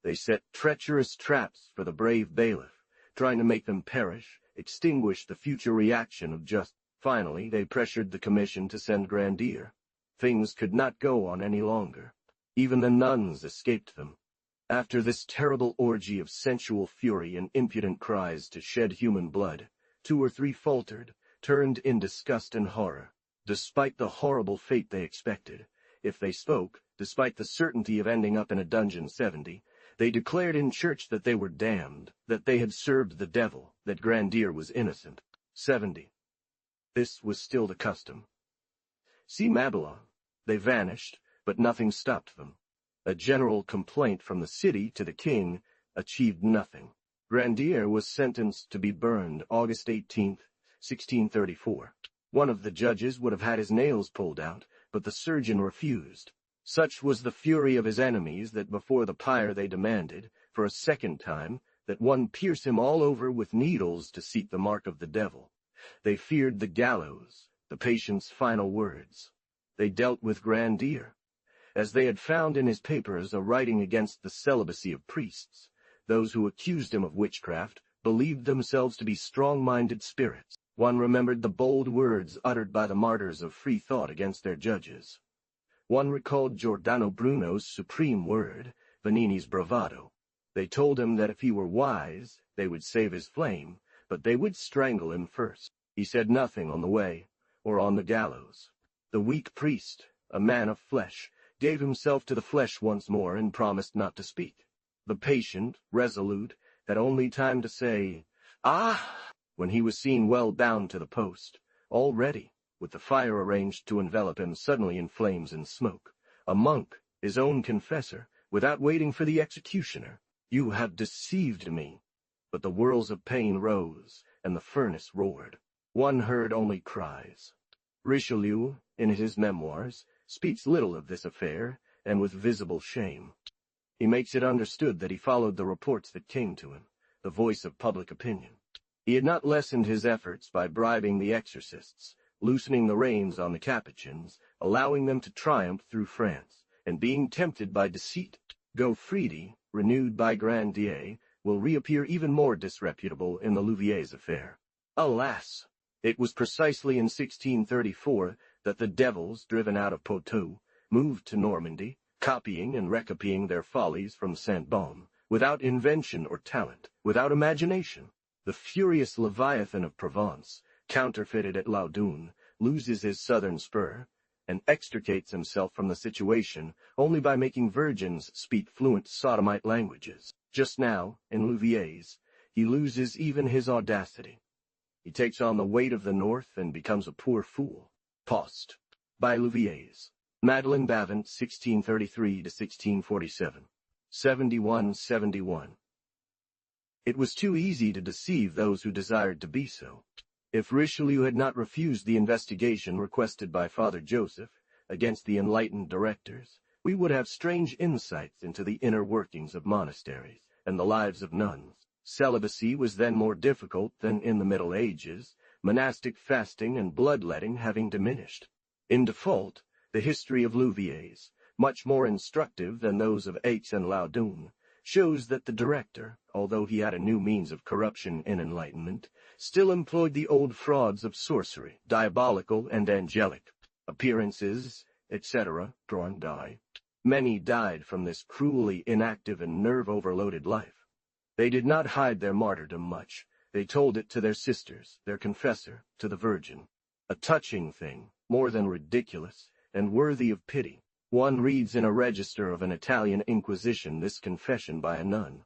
They set treacherous traps for the brave bailiff, trying to make them perish, extinguish the future reaction of justice. Finally, they pressured the commission to send Grandier. Things could not go on any longer. Even the nuns escaped them. After this terrible orgy of sensual fury and impudent cries to shed human blood, 2 or 3 faltered, turned in disgust and horror. Despite the horrible fate they expected, if they spoke, despite the certainty of ending up in a dungeon 70, they declared in church that they were damned, that they had served the devil, that Grandier was innocent. 70. This was still the custom. See Babylon. They vanished, but nothing stopped them. A general complaint from the city to the king achieved nothing. Grandier was sentenced to be burned August 18, 1634. One of the judges would have had his nails pulled out, but the surgeon refused. Such was the fury of his enemies that before the pyre they demanded, for a second time, that one pierce him all over with needles to seek the mark of the devil. They feared the gallows, the patient's final words. They dealt with Grandier, as they had found in his papers a writing against the celibacy of priests. Those who accused him of witchcraft believed themselves to be strong-minded spirits. One remembered the bold words uttered by the martyrs of free thought against their judges. One recalled Giordano Bruno's supreme word, Vanini's bravado. They told him that if he were wise, they would save his flame, but they would strangle him first. He said nothing on the way, or on the gallows. The weak priest, a man of flesh, gave himself to the flesh once more and promised not to speak. The patient, resolute, had only time to say, "Ah!" when he was seen well bound to the post, all ready, with the fire arranged to envelop him suddenly in flames and smoke. A monk, his own confessor, without waiting for the executioner. "You have deceived me." But the whirls of pain rose, and the furnace roared. One heard only cries. Richelieu, in his memoirs, speaks little of this affair, and with visible shame. He makes it understood that he followed the reports that came to him, the voice of public opinion. He had not lessened his efforts by bribing the exorcists, loosening the reins on the Capuchins, allowing them to triumph through France, and being tempted by deceit. Gaufridi, renewed by Grandier, will reappear even more disreputable in the Louviers affair. Alas! It was precisely in 1634 that the devils, driven out of Poitou, moved to Normandy, copying and recopying their follies from Saint-Baume, without invention or talent, without imagination. The furious Leviathan of Provence, counterfeited at Laudun, loses his southern spur, and extricates himself from the situation only by making virgins speak fluent sodomite languages. Just now, in Louviers, he loses even his audacity. He takes on the weight of the North and becomes a poor fool. Post. By Louviers. Madeleine Bavent, 1633 to 1647. 71-71. It was too easy to deceive those who desired to be so. If Richelieu had not refused the investigation requested by Father Joseph against the enlightened directors, we would have strange insights into the inner workings of monasteries and the lives of nuns. Celibacy was then more difficult than in the Middle Ages, monastic fasting and bloodletting having diminished. In default, the history of Louviers, much more instructive than those of Aix and Laudun, shows that the director, although he had a new means of corruption in enlightenment, still employed the old frauds of sorcery, diabolical and angelic, appearances, etc., drawing die. Many died from this cruelly inactive and nerve-overloaded life. They did not hide their martyrdom much. They told it to their sisters, their confessor, to the Virgin. A touching thing, more than ridiculous, and worthy of pity. One reads in a register of an Italian Inquisition this confession by a nun.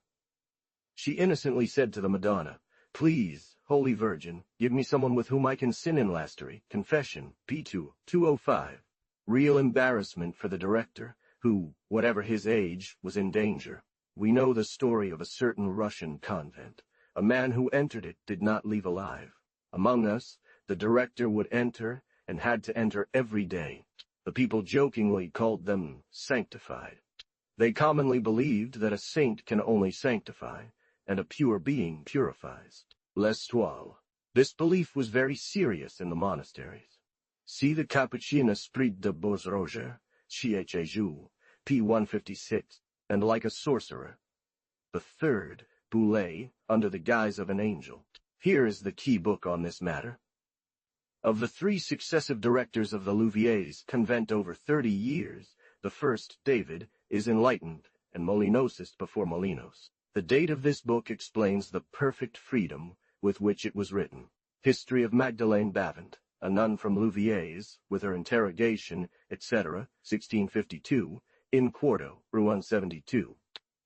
She innocently said to the Madonna, "Please, Holy Virgin, give me someone with whom I can sin in Lastery." Confession, P2, 205. Real embarrassment for the director, who, whatever his age, was in danger. We know the story of a certain Russian convent. A man who entered it did not leave alive. Among us, the director would enter, and had to enter every day. The people jokingly called them sanctified. They commonly believed that a saint can only sanctify, and a pure being purifies. L'Estoile. This belief was very serious in the monasteries. See the Capuchin Esprit de Beaux Roger, Chiéjou, p. 156, and like a sorcerer. The third, Boulet, under the guise of an angel. Here is the key book on this matter. Of the three successive directors of the Louviers convent over 30 years, the first, David, is enlightened and Molinosist before Molinos. The date of this book explains the perfect freedom with which it was written. History of Magdalene Bavent, a nun from Louviers, with her interrogation, etc., 1652, in quarto, Rouen 72.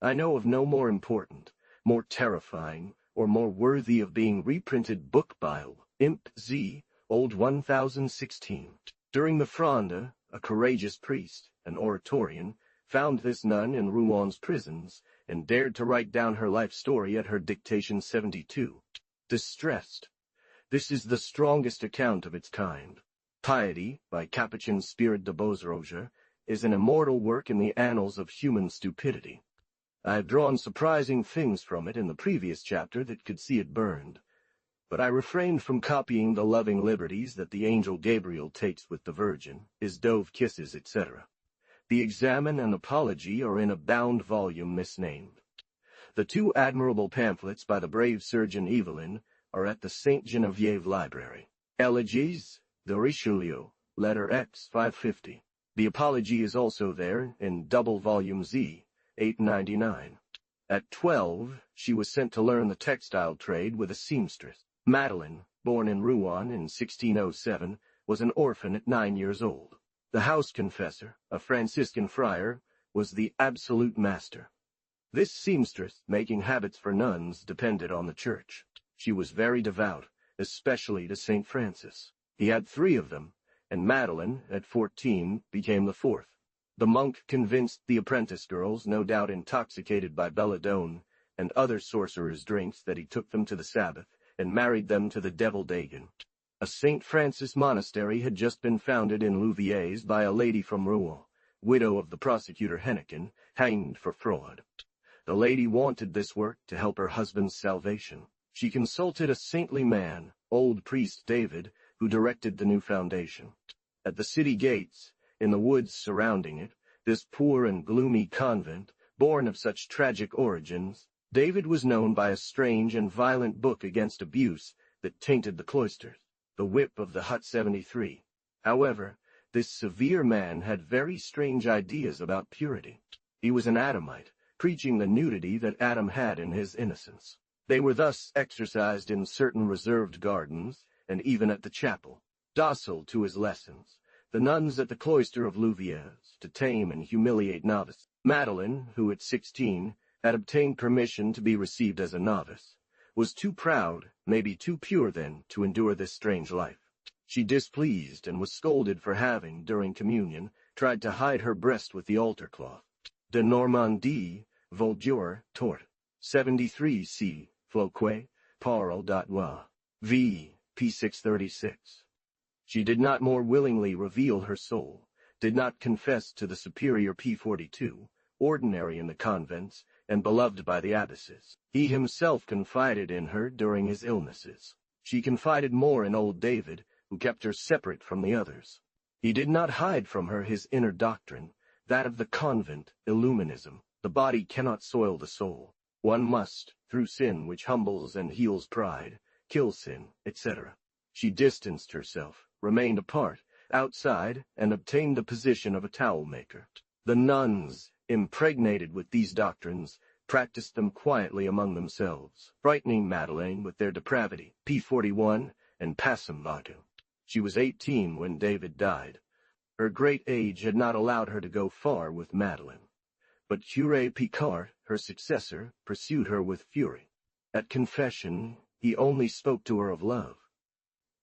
I know of no more important, more terrifying, or more worthy of being reprinted book bile, Imp Z, Old 1016. During the Fronde, a courageous priest, an Oratorian, found this nun in Rouen prisons, and dared to write down her life story at her dictation 72. Distressed. This is the strongest account of its kind. Piety, by Capuchin Spirit de Beauseroger, is an immortal work in the annals of human stupidity. I have drawn surprising things from it in the previous chapter that could see it burned, but I refrained from copying the loving liberties that the angel Gabriel takes with the Virgin, his dove kisses, etc. The Examen and Apology are in a bound volume misnamed. The two admirable pamphlets by the brave surgeon Evelyn are at the Saint Genevieve Library. Elegies, de Richelieu, letter X 550. The Apology is also there in double volume Z, 899. At 12, she was sent to learn the textile trade with a seamstress. Madeleine, born in Rouen in 1607, was an orphan at 9 years old. The house confessor, a Franciscan friar, was the absolute master. This seamstress, making habits for nuns, depended on the church. She was very devout, especially to St. Francis. He had 3 of them, and Madeleine, at 14, became the 4th. The monk convinced the apprentice girls, no doubt intoxicated by belladone and other sorcerers' drinks, that he took them to the Sabbath, and married them to the devil Dagon. A St. Francis monastery had just been founded in Louviers by a lady from Rouen, widow of the prosecutor Hennequin, hanged for fraud. The lady wanted this work to help her husband's salvation. She consulted a saintly man, old priest David, who directed the new foundation. At the city gates, in the woods surrounding it, this poor and gloomy convent, born of such tragic origins, David was known by a strange and violent book against abuse that tainted the cloisters, the Whip of the Hut 73. However, this severe man had very strange ideas about purity. He was an Adamite, preaching the nudity that Adam had in his innocence. They were thus exercised in certain reserved gardens, and even at the chapel, docile to his lessons. The nuns at the cloister of Louviers, to tame and humiliate novices. Madeleine, who at 16 had obtained permission to be received as a novice, was too proud, maybe too pure then, to endure this strange life. She displeased and was scolded for having, during communion, tried to hide her breast with the altar cloth. De Normandie, Voldure, Tort. 73 C. Floquet, Parle d'Atois. V. P. 636. She did not more willingly reveal her soul, did not confess to the superior P42, ordinary in the convents, and beloved by the abbesses. He himself confided in her during his illnesses. She confided more in old David, who kept her separate from the others. He did not hide from her his inner doctrine, that of the convent, Illuminism. The body cannot soil the soul. One must, through sin which humbles and heals pride, kill sin, etc. She distanced herself, remained apart, outside, and obtained the position of a towel maker. The nuns, impregnated with these doctrines, practiced them quietly among themselves, frightening Madeleine with their depravity, P41, and Passamatu. She was 18 when David died. Her great age had not allowed her to go far with Madeleine. But Curé Picard, her successor, pursued her with fury. At confession, he only spoke to her of love.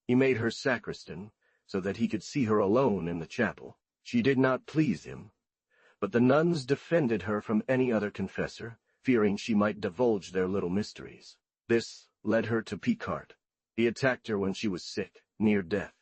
He made her sacristan, so that he could see her alone in the chapel. She did not please him, but the nuns defended her from any other confessor, fearing she might divulge their little mysteries. This led her to Picard. He attacked her when she was sick, near death.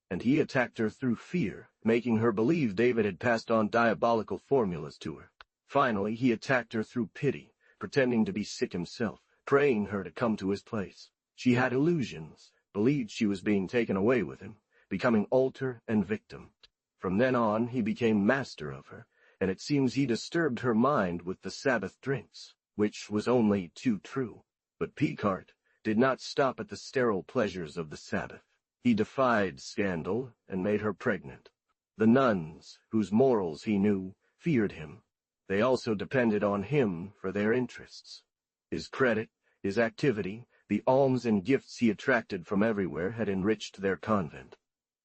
And he attacked her through fear, making her believe David had passed on diabolical formulas to her. Finally, he attacked her through pity, pretending to be sick himself, praying her to come to his place. She had illusions, believed she was being taken away with him, becoming altar and victim. From then on, he became master of her, and it seems he disturbed her mind with the Sabbath drinks, which was only too true. But Picard did not stop at the sterile pleasures of the Sabbath. He defied scandal and made her pregnant. The nuns, whose morals he knew, feared him. They also depended on him for their interests. His credit, his activity, the alms and gifts he attracted from everywhere had enriched their convent.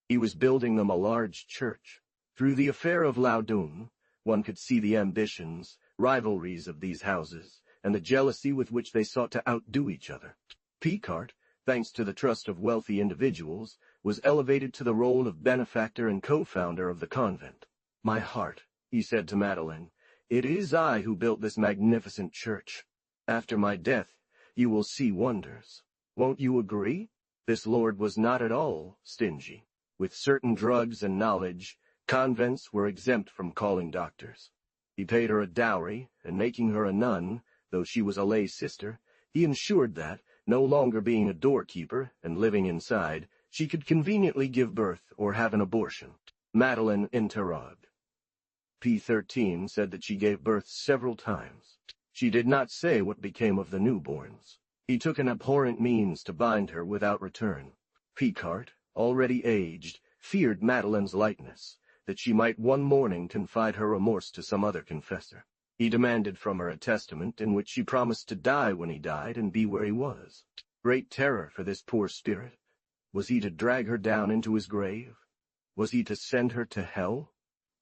He was building them a large church. Through the affair of Laudun, one could see the ambitions, rivalries of these houses, and the jealousy with which they sought to outdo each other. Picard, thanks to the trust of wealthy individuals, was elevated to the role of benefactor and co-founder of the convent. "My heart," he said to Madeleine, "it is I who built this magnificent church. After my death, you will see wonders. Won't you agree?" This lord was not at all stingy. With certain drugs and knowledge, convents were exempt from calling doctors. He paid her a dowry, and making her a nun, though she was a lay sister, he ensured that, no longer being a doorkeeper and living inside, she could conveniently give birth or have an abortion. Madeleine interrogued. P13 said that she gave birth several times. She did not say what became of the newborns. He took an abhorrent means to bind her without return. Picard, already aged, feared Madeleine's lightness, that she might one morning confide her remorse to some other confessor. He demanded from her a testament in which she promised to die when he died and be where he was. Great terror for this poor spirit. Was he to drag her down into his grave? Was he to send her to hell?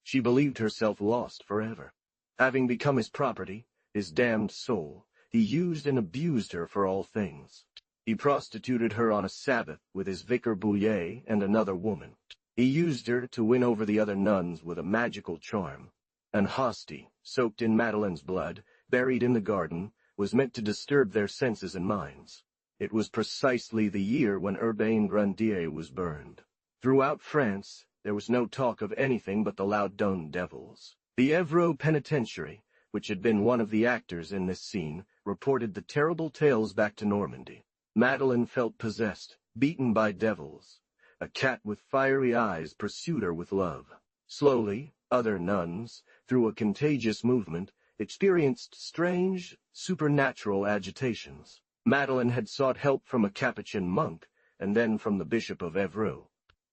She believed herself lost forever. Having become his property, his damned soul, he used and abused her for all things. He prostituted her on a Sabbath with his vicar Bouillet and another woman. He used her to win over the other nuns with a magical charm. An hostie, soaked in Madeleine's blood, buried in the garden, was meant to disturb their senses and minds. It was precisely the year when Urbain Grandier was burned. Throughout France, there was no talk of anything but the Loudun devils. The Évreux penitentiary, which had been one of the actors in this scene, reported the terrible tales back to Normandy. Madeleine felt possessed, beaten by devils. A cat with fiery eyes pursued her with love. Slowly, other nuns, through a contagious movement, experienced strange, supernatural agitations. Madeleine had sought help from a Capuchin monk, and then from the Bishop of Évreux.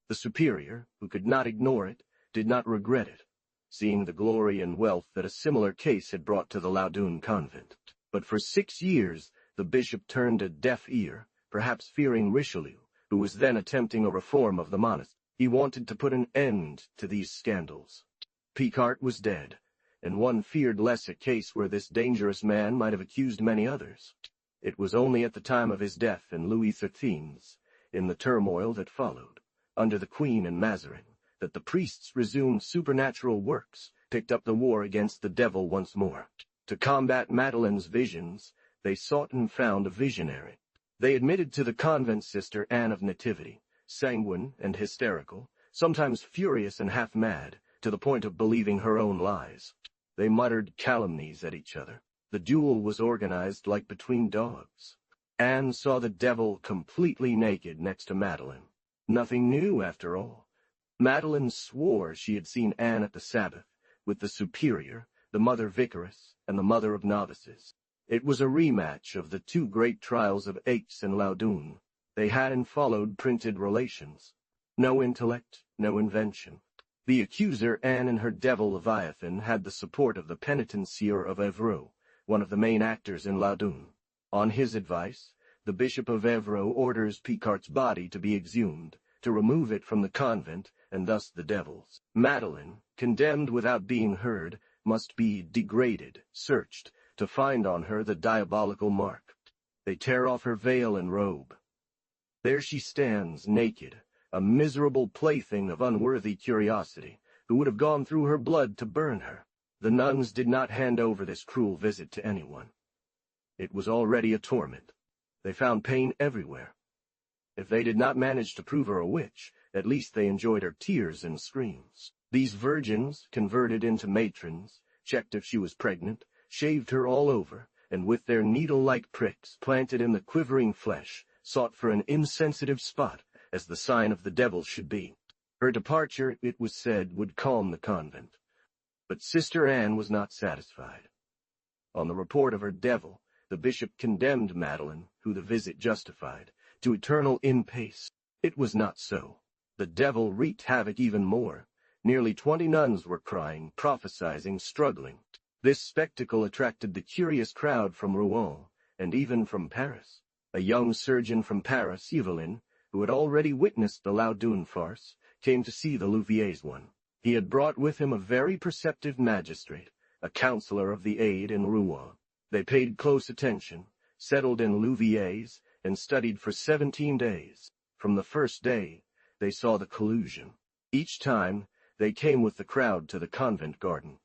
The superior, who could not ignore it, did not regret it, seeing the glory and wealth that a similar case had brought to the Loudun convent. But for 6 years, the bishop turned a deaf ear, perhaps fearing Richelieu, who was then attempting a reform of the monastery. He wanted to put an end to these scandals. Picard was dead, and one feared less a case where this dangerous man might have accused many others. It was only at the time of his death and Louis XIII's, in the turmoil that followed, under the Queen and Mazarin, that the priests resumed supernatural works, picked up the war against the devil once more. To combat Madeleine's visions, they sought and found a visionary. They admitted to the convent sister Anne of Nativity, sanguine and hysterical, sometimes furious and half-mad, to the point of believing her own lies. They muttered calumnies at each other. The duel was organized like between dogs. Anne saw the devil completely naked next to Madeleine. Nothing new, after all. Madeleine swore she had seen Anne at the Sabbath, with the superior, the mother vicaress, and the mother of novices. It was a rematch of the 2 great trials of Aix and Loudun. They had and followed printed relations. No intellect, no invention. The accuser Anne and her devil Leviathan had the support of the penitencier of Évreux, one of the main actors in Loudun. On his advice, the Bishop of Évreux orders Picard's body to be exhumed, to remove it from the convent, and thus the devil's. Madeleine, condemned without being heard, must be degraded, searched, to find on her the diabolical mark. They tear off her veil and robe. There she stands, naked, a miserable plaything of unworthy curiosity, who would have gone through her blood to burn her. The nuns did not hand over this cruel visit to anyone. It was already a torment. They found pain everywhere. If they did not manage to prove her a witch, at least they enjoyed her tears and screams. These virgins, converted into matrons, checked if she was pregnant, shaved her all over, and with their needle-like pricks planted in the quivering flesh, sought for an insensitive spot, as the sign of the devil should be. Her departure, it was said, would calm the convent. But Sister Anne was not satisfied. On the report of her devil, the bishop condemned Madeleine, who the visit justified, to eternal impace. It was not so. The devil wreaked havoc even more. Nearly 20 nuns were crying, prophesying, struggling. This spectacle attracted the curious crowd from Rouen, and even from Paris. A young surgeon from Paris, Evelyn, who had already witnessed the Loudun farce, came to see the Louviers one. He had brought with him a very perceptive magistrate, a counselor of the aid in Rouen. They paid close attention, settled in Louviers, and studied for 17 days. From the first day, they saw the collusion. Each time, they came with the crowd to the convent garden.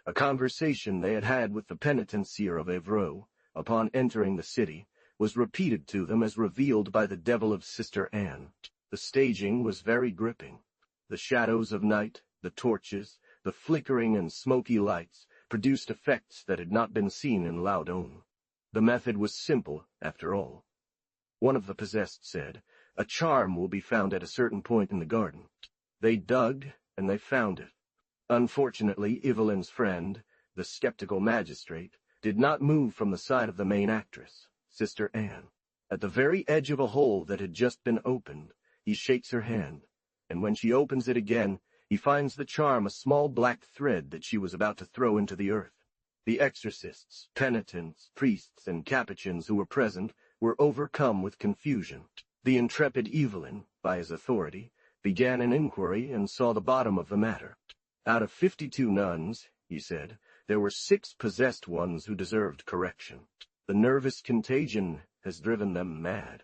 A conversation they had had with the penitencier of Evreux, upon entering the city, was repeated to them as revealed by the devil of Sister Anne. The staging was very gripping. The shadows of night, the torches, the flickering and smoky lights produced effects that had not been seen in Laudon. The method was simple, after all. One of the possessed said, "A charm will be found at a certain point in the garden." They dug, and they found it. Unfortunately, Evelyn's friend, the skeptical magistrate, did not move from the side of the main actress, Sister Anne. At the very edge of a hole that had just been opened, he shakes her hand, and when she opens it again, he finds the charm a small black thread that she was about to throw into the earth. The exorcists, penitents, priests, and capuchins who were present were overcome with confusion. The intrepid Evelyn, by his authority, began an inquiry and saw the bottom of the matter. Out of 52 nuns, he said, there were 6 possessed ones who deserved correction. The nervous contagion has driven them mad.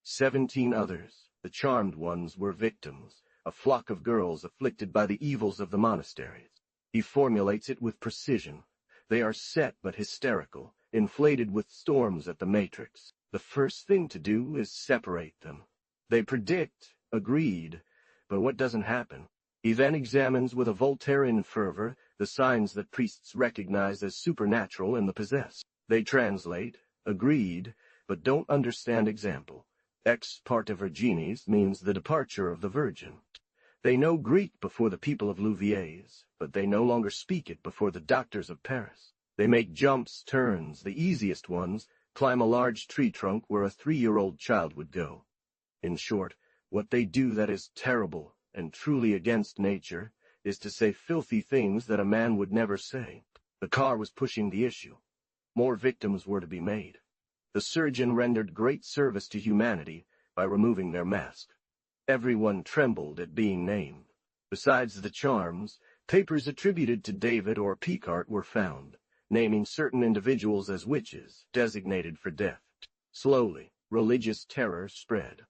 17 others, the charmed ones, were victims, a flock of girls afflicted by the evils of the monasteries. He formulates it with precision. They are set but hysterical, inflated with storms at the matrix. The first thing to do is separate them. They predict, agreed, but what doesn't happen? He then examines with a Voltairean fervor the signs that priests recognize as supernatural in the possessed. They translate, agreed, but don't understand example. Ex parte virginis means the departure of the Virgin. They know Greek before the people of Louviers, but they no longer speak it before the doctors of Paris. They make jumps, turns, the easiest ones, climb a large tree trunk where a 3-year-old child would go. In short, what they do that is terrible and truly against nature is to say filthy things that a man would never say. The car was pushing the issue. More victims were to be made. The surgeon rendered great service to humanity by removing their mask. Everyone trembled at being named. Besides the charms, papers attributed to David or Picard were found, naming certain individuals as witches, designated for death. Slowly, religious terror spread.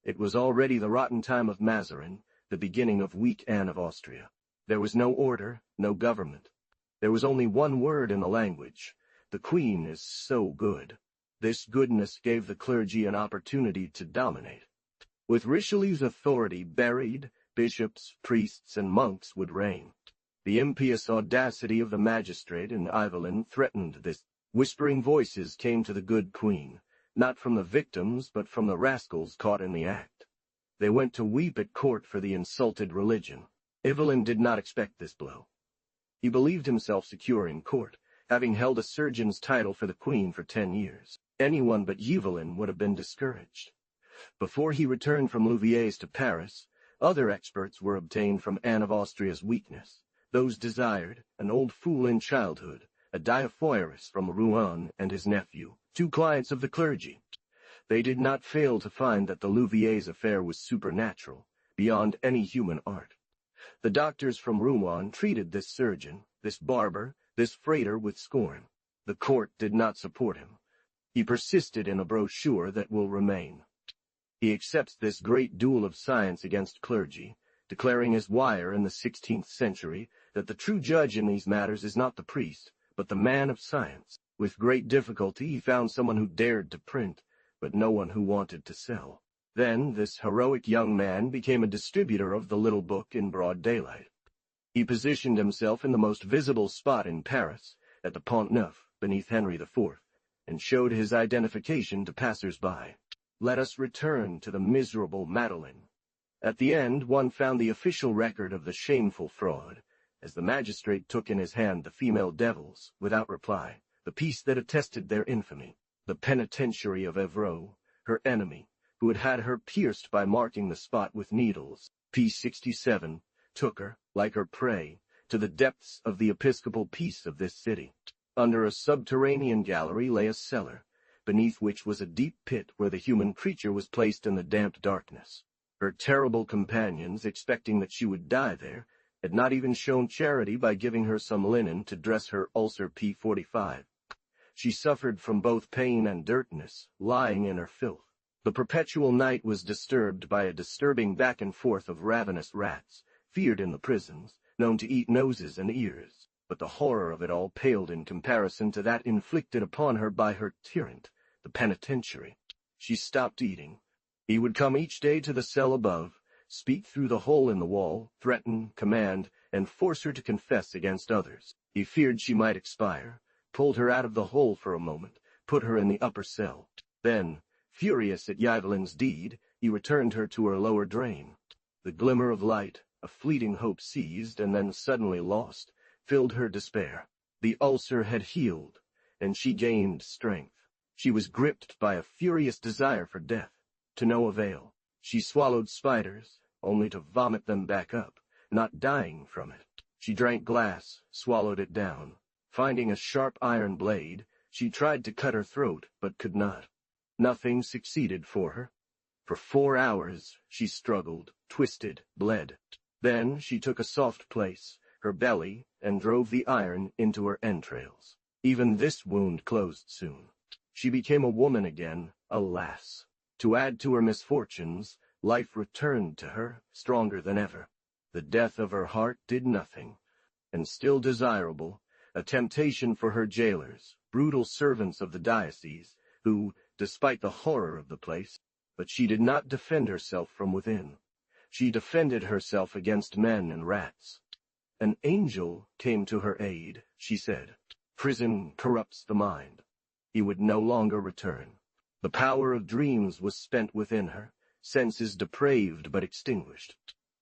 It was already the rotten time of Mazarin, the beginning of weak Anne of Austria. There was no order, no government. There was only one word in the language. The Queen is so good. This goodness gave the clergy an opportunity to dominate. With Richelieu's authority buried, bishops, priests, and monks would reign. The impious audacity of the magistrate and Evelyn threatened this. Whispering voices came to the good Queen, not from the victims but from the rascals caught in the act. They went to weep at court for the insulted religion. Evelyn did not expect this blow. He believed himself secure in court, having held a surgeon's title for the Queen for 10 years. Anyone but Evelyn would have been discouraged. Before he returned from Louviers to Paris, other experts were obtained from Anne of Austria's weakness. Those desired, an old fool in childhood, a diaphorist from Rouen, and his nephew, 2 clients of the clergy. They did not fail to find that the Louviers affair was supernatural, beyond any human art. The doctors from Rouen treated this surgeon, this barber, this freighter with scorn. The court did not support him. He persisted in a brochure that will remain. He accepts this great duel of science against clergy, declaring his wire in the 16th century that the true judge in these matters is not the priest, but the man of science. With great difficulty he found someone who dared to print, but no one who wanted to sell. Then this heroic young man became a distributor of the little book in broad daylight. He positioned himself in the most visible spot in Paris, at the Pont Neuf, beneath Henry IV, and showed his identification to passers-by. Let us return to the miserable Madeleine. At the end, one found the official record of the shameful fraud, as the magistrate took in his hand the female devils, without reply, the piece that attested their infamy. The penitentiary of Evreux, her enemy, who had had her pierced by marking the spot with needles, P67, took her, like her prey, to the depths of the episcopal peace of this city. Under a subterranean gallery lay a cellar, beneath which was a deep pit where the human creature was placed in the damp darkness. Her terrible companions, expecting that she would die there, had not even shown charity by giving her some linen to dress her ulcer P45. She suffered from both pain and dirtiness, lying in her filth. The perpetual night was disturbed by a disturbing back and forth of ravenous rats, feared in the prisons, known to eat noses and ears, but the horror of it all paled in comparison to that inflicted upon her by her tyrant, the penitentiary. She stopped eating. He would come each day to the cell above, speak through the hole in the wall, threaten, command, and force her to confess against others. He feared she might expire, pulled her out of the hole for a moment, put her in the upper cell. Then, furious at Yvelin's deed, he returned her to her lower drain. The glimmer of light, a fleeting hope seized and then suddenly lost, filled her despair. The ulcer had healed, and she gained strength. She was gripped by a furious desire for death, to no avail. She swallowed spiders, only to vomit them back up, not dying from it. She drank glass, swallowed it down. Finding a sharp iron blade, she tried to cut her throat, but could not. Nothing succeeded for her. For 4 hours she struggled, twisted, bled. Then she took a soft place, her belly, and drove the iron into her entrails. Even this wound closed soon. She became a woman again, alas. To add to her misfortunes, life returned to her, stronger than ever. The death of her heart did nothing, and still desirable, a temptation for her jailers, brutal servants of the diocese, who, despite the horror of the place, but she did not defend herself from within. She defended herself against men and rats. An angel came to her aid, she said. Prison corrupts the mind. He would no longer return. The power of dreams was spent within her, senses depraved but extinguished.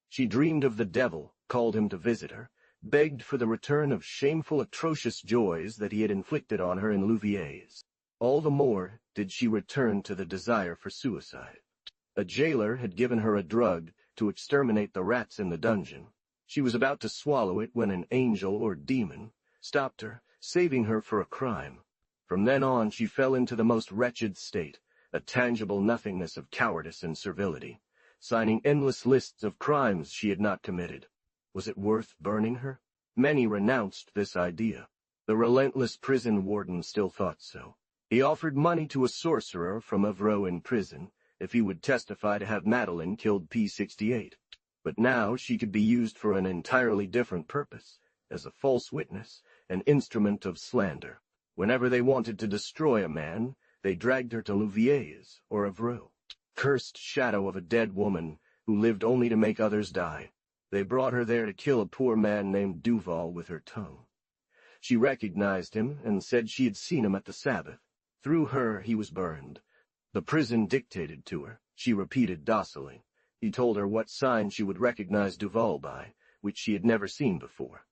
She dreamed of the devil, called him to visit her, begged for the return of shameful, atrocious joys that he had inflicted on her in Louviers. All the more did she return to the desire for suicide. A jailer had given her a drug to exterminate the rats in the dungeon. She was about to swallow it when an angel or demon stopped her, saving her for a crime. From then on she fell into the most wretched state, a tangible nothingness of cowardice and servility, signing endless lists of crimes she had not committed. Was it worth burning her? Many renounced this idea. The relentless prison warden still thought so. He offered money to a sorcerer from Evreux in prison if he would testify to have Madeleine killed P68. But now she could be used for an entirely different purpose, as a false witness, an instrument of slander. Whenever they wanted to destroy a man, they dragged her to Louviers or Evreux. Cursed shadow of a dead woman who lived only to make others die. They brought her there to kill a poor man named Duval with her tongue. She recognized him and said she had seen him at the Sabbath. Through her he was burned. The prison dictated to her. She repeated docilely. He told her what sign she would recognize Duval by, which she had never seen before.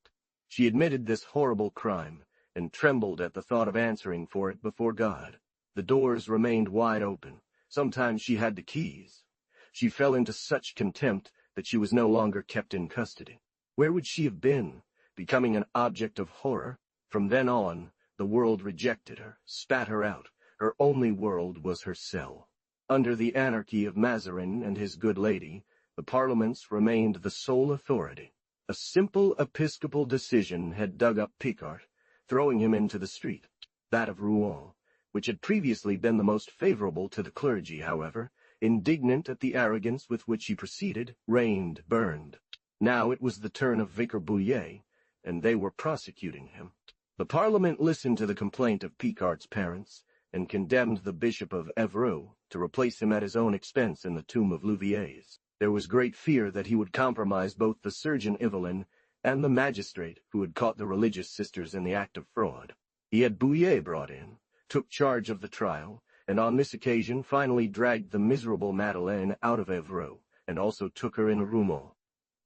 She admitted this horrible crime, and trembled at the thought of answering for it before God. The doors remained wide open. Sometimes she had the keys. She fell into such contempt that she was no longer kept in custody. Where would she have been, becoming an object of horror? From then on, the world rejected her, spat her out. Her only world was her cell. Under the anarchy of Mazarin and his good lady, the parliaments remained the sole authority. A simple episcopal decision had dug up Picard, throwing him into the street. That of Rouen, which had previously been the most favorable to the clergy, however, indignant at the arrogance with which he proceeded, reigned, burned. Now it was the turn of Vicar Bouillet, and they were prosecuting him. The Parliament listened to the complaint of Picard's parents, and condemned the Bishop of Evreux to replace him at his own expense in the tomb of Louviers. There was great fear that he would compromise both the surgeon Yvelin and the magistrate who had caught the religious sisters in the act of fraud. He had Bouillet brought in, took charge of the trial, and on this occasion finally dragged the miserable Madeleine out of Evreux, and also took her in Rouen.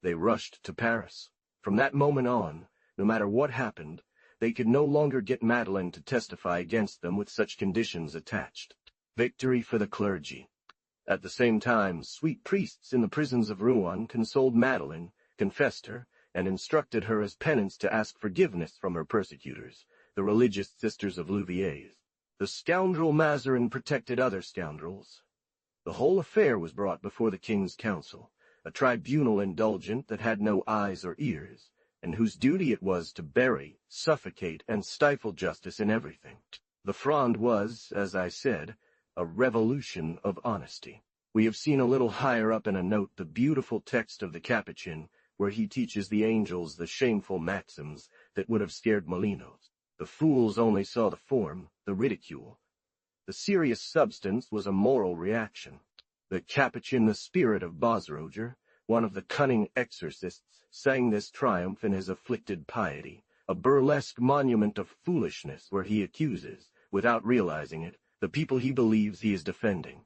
They rushed to Paris. From that moment on, no matter what happened, they could no longer get Madeleine to testify against them with such conditions attached. Victory for the clergy. At the same time, sweet priests in the prisons of Rouen consoled Madeleine, confessed her, and instructed her as penance to ask forgiveness from her persecutors, the religious sisters of Louviers. The scoundrel Mazarin protected other scoundrels. The whole affair was brought before the king's council, a tribunal indulgent that had no eyes or ears, and whose duty it was to bury, suffocate, and stifle justice in everything. The Fronde was, as I said, a revolution of honesty. We have seen a little higher up in a note the beautiful text of the Capuchin, where he teaches the angels the shameful maxims that would have scared Molinos. The fools only saw the form, the ridicule. The serious substance was a moral reaction. The Capuchin, the spirit of Bosroger, one of the cunning exorcists, sang this triumph in his afflicted piety, a burlesque monument of foolishness where he accuses, without realizing it, the people he believes he is defending.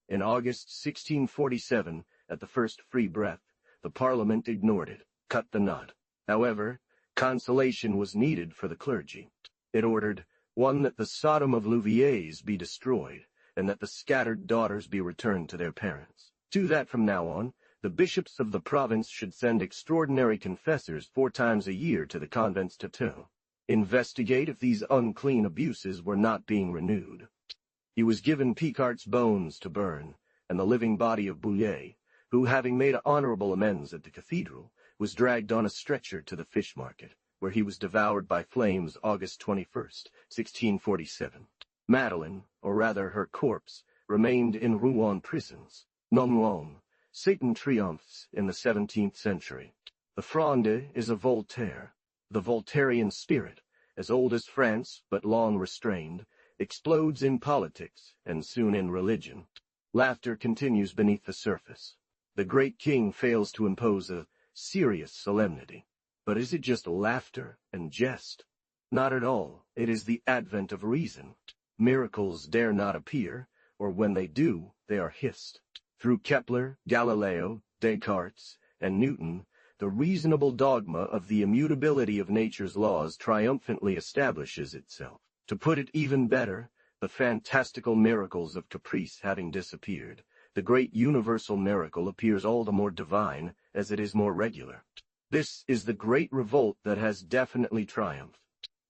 In August 1647, at the first free breath, the Parliament ignored it, cut the knot. However, consolation was needed for the clergy. It ordered, 1. That the Sodom of Louviers be destroyed, and that the scattered daughters be returned to their parents. 2. That from now on, the bishops of the province should send extraordinary confessors 4 times a year to the convents to investigate if these unclean abuses were not being renewed. He was given Picard's bones to burn, and the living body of Bouillet, who, having made honorable amends at the cathedral, was dragged on a stretcher to the fish market, where he was devoured by flames August 21st, 1647. Madeleine, or rather her corpse, remained in Rouen prisons. Non-Rouen. Satan triumphs in the 17th century. The Fronde is a Voltaire. The Voltairian spirit, as old as France but long restrained, explodes in politics and soon in religion. Laughter continues beneath the surface. The great king fails to impose a serious solemnity. But is it just laughter and jest? Not at all. It is the advent of reason. Miracles dare not appear, or when they do, they are hissed. Through Kepler, Galileo, Descartes, and Newton, the reasonable dogma of the immutability of nature's laws triumphantly establishes itself. To put it even better, the fantastical miracles of caprice having disappeared, the great universal miracle appears all the more divine as it is more regular. This is the great revolt that has definitely triumphed.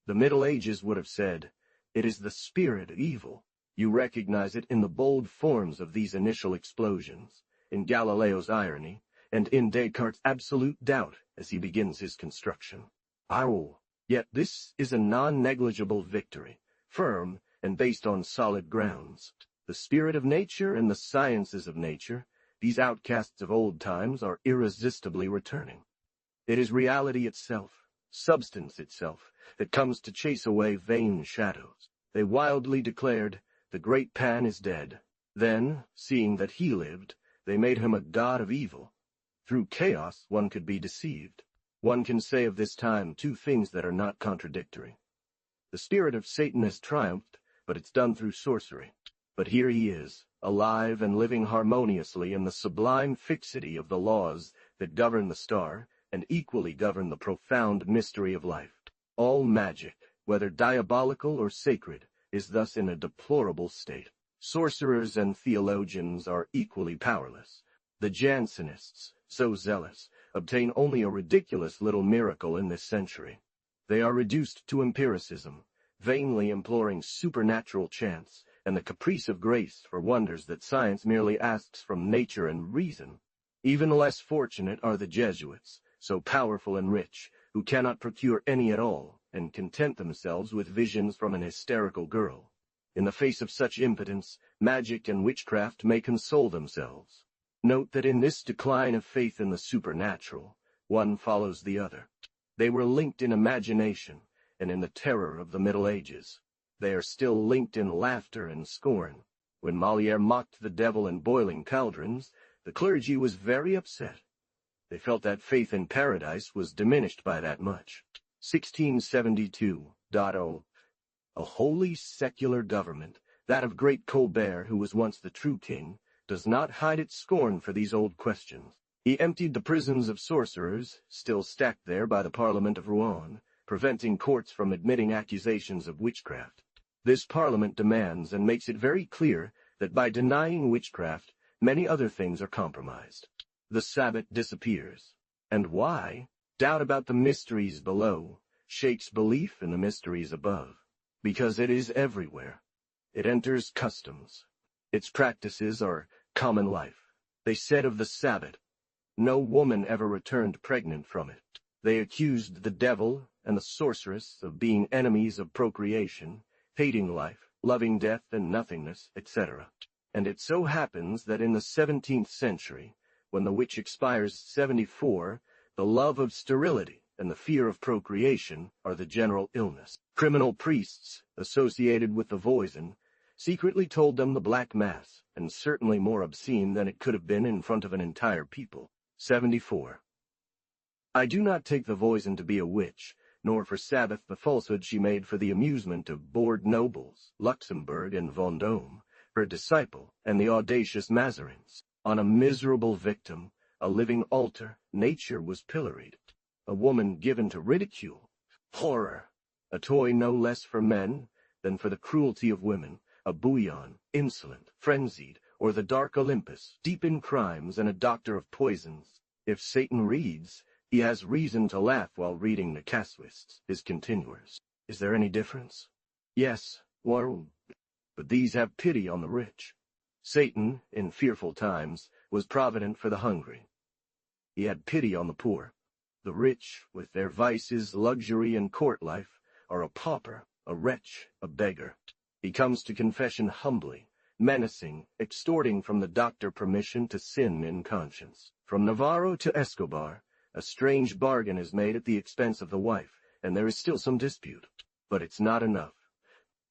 The Middle Ages would have said, it is the spirit of evil. You recognize it in the bold forms of these initial explosions, in Galileo's irony, and in Descartes' absolute doubt as he begins his construction. Yet this is a non-negligible victory, firm and based on solid grounds. The spirit of nature and the sciences of nature, these outcasts of old times, are irresistibly returning. It is reality itself, substance itself, that comes to chase away vain shadows. They wildly declared, the great Pan is dead. Then, seeing that he lived, they made him a god of evil. Through chaos one could be deceived. One can say of this time 2 things that are not contradictory. The spirit of Satan has triumphed, but it's done through sorcery. But here he is, alive and living harmoniously in the sublime fixity of the laws that govern the star and equally govern the profound mystery of life. All magic, whether diabolical or sacred, is thus in a deplorable state. Sorcerers and theologians are equally powerless. The Jansenists, so zealous, obtain only a ridiculous little miracle in this century. They are reduced to empiricism, vainly imploring supernatural chance and the caprice of grace for wonders that science merely asks from nature and reason. Even less fortunate are the Jesuits, so powerful and rich, who cannot procure any at all, and content themselves with visions from an hysterical girl. In the face of such impotence, magic and witchcraft may console themselves. Note that in this decline of faith in the supernatural, one follows the other. They were linked in imagination and in the terror of the Middle Ages. They are still linked in laughter and scorn. When Molière mocked the devil in boiling cauldrons, the clergy was very upset. They felt that faith in paradise was diminished by that much. 1672. A wholly secular government, that of great Colbert, who was once the true king, does not hide its scorn for these old questions. He emptied the prisons of sorcerers, still stacked there by the Parliament of Rouen, preventing courts from admitting accusations of witchcraft. This Parliament demands and makes it very clear that by denying witchcraft, many other things are compromised. The Sabbat disappears. And why? Doubt about the mysteries below shakes belief in the mysteries above, because it is everywhere. It enters customs. Its practices are common life. They said of the Sabbath, no woman ever returned pregnant from it. They accused the devil and the sorceress of being enemies of procreation, hating life, loving death and nothingness, etc. And it so happens that in the 17th century, when the witch expires 74, the love of sterility and the fear of procreation are the general illness. Criminal priests, associated with the Voisin, secretly told them the Black Mass, and certainly more obscene than it could have been in front of an entire people. 74. I do not take the Voisin to be a witch, nor for Sabbath the falsehood she made for the amusement of bored nobles, Luxembourg and Vendôme, her disciple, and the audacious Mazarins. On a miserable victim, a living altar, nature was pilloried. A woman given to ridicule. Horror! A toy no less for men than for the cruelty of women, a bouillon, insolent, frenzied, or the dark Olympus, deep in crimes and a doctor of poisons. If Satan reads, he has reason to laugh while reading the casuists, his continuers. Is there any difference? Yes, well, but these have pity on the rich. Satan, in fearful times, was provident for the hungry. He had pity on the poor. The rich, with their vices, luxury, and court life, are a pauper, a wretch, a beggar. He comes to confession humbly, menacing, extorting from the doctor permission to sin in conscience. From Navarro to Escobar, a strange bargain is made at the expense of the wife, and there is still some dispute. But it's not enough.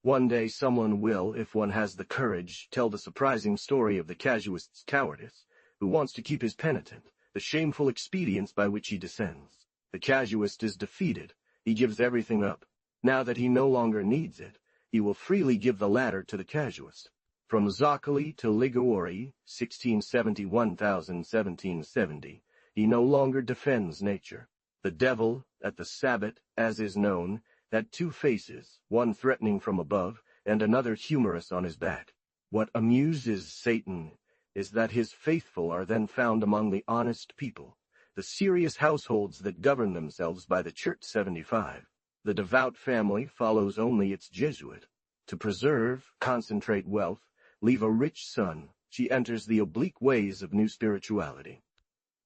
One day someone will, if one has the courage, tell the surprising story of the casuist's cowardice, who wants to keep his penitent, the shameful expedients by which he descends. The casuist is defeated. He gives everything up. Now that he no longer needs it, he will freely give the latter to the casuist. From Zoccoli to Liguori, 1670, he no longer defends nature. The devil, at the Sabbat, as is known, had two faces, one threatening from above, and another humorous on his back. What amuses Satan is that his faithful are then found among the honest people, the serious households that govern themselves by the Church 75. The devout family follows only its Jesuit. To preserve, concentrate wealth, leave a rich son, she enters the oblique ways of new spirituality.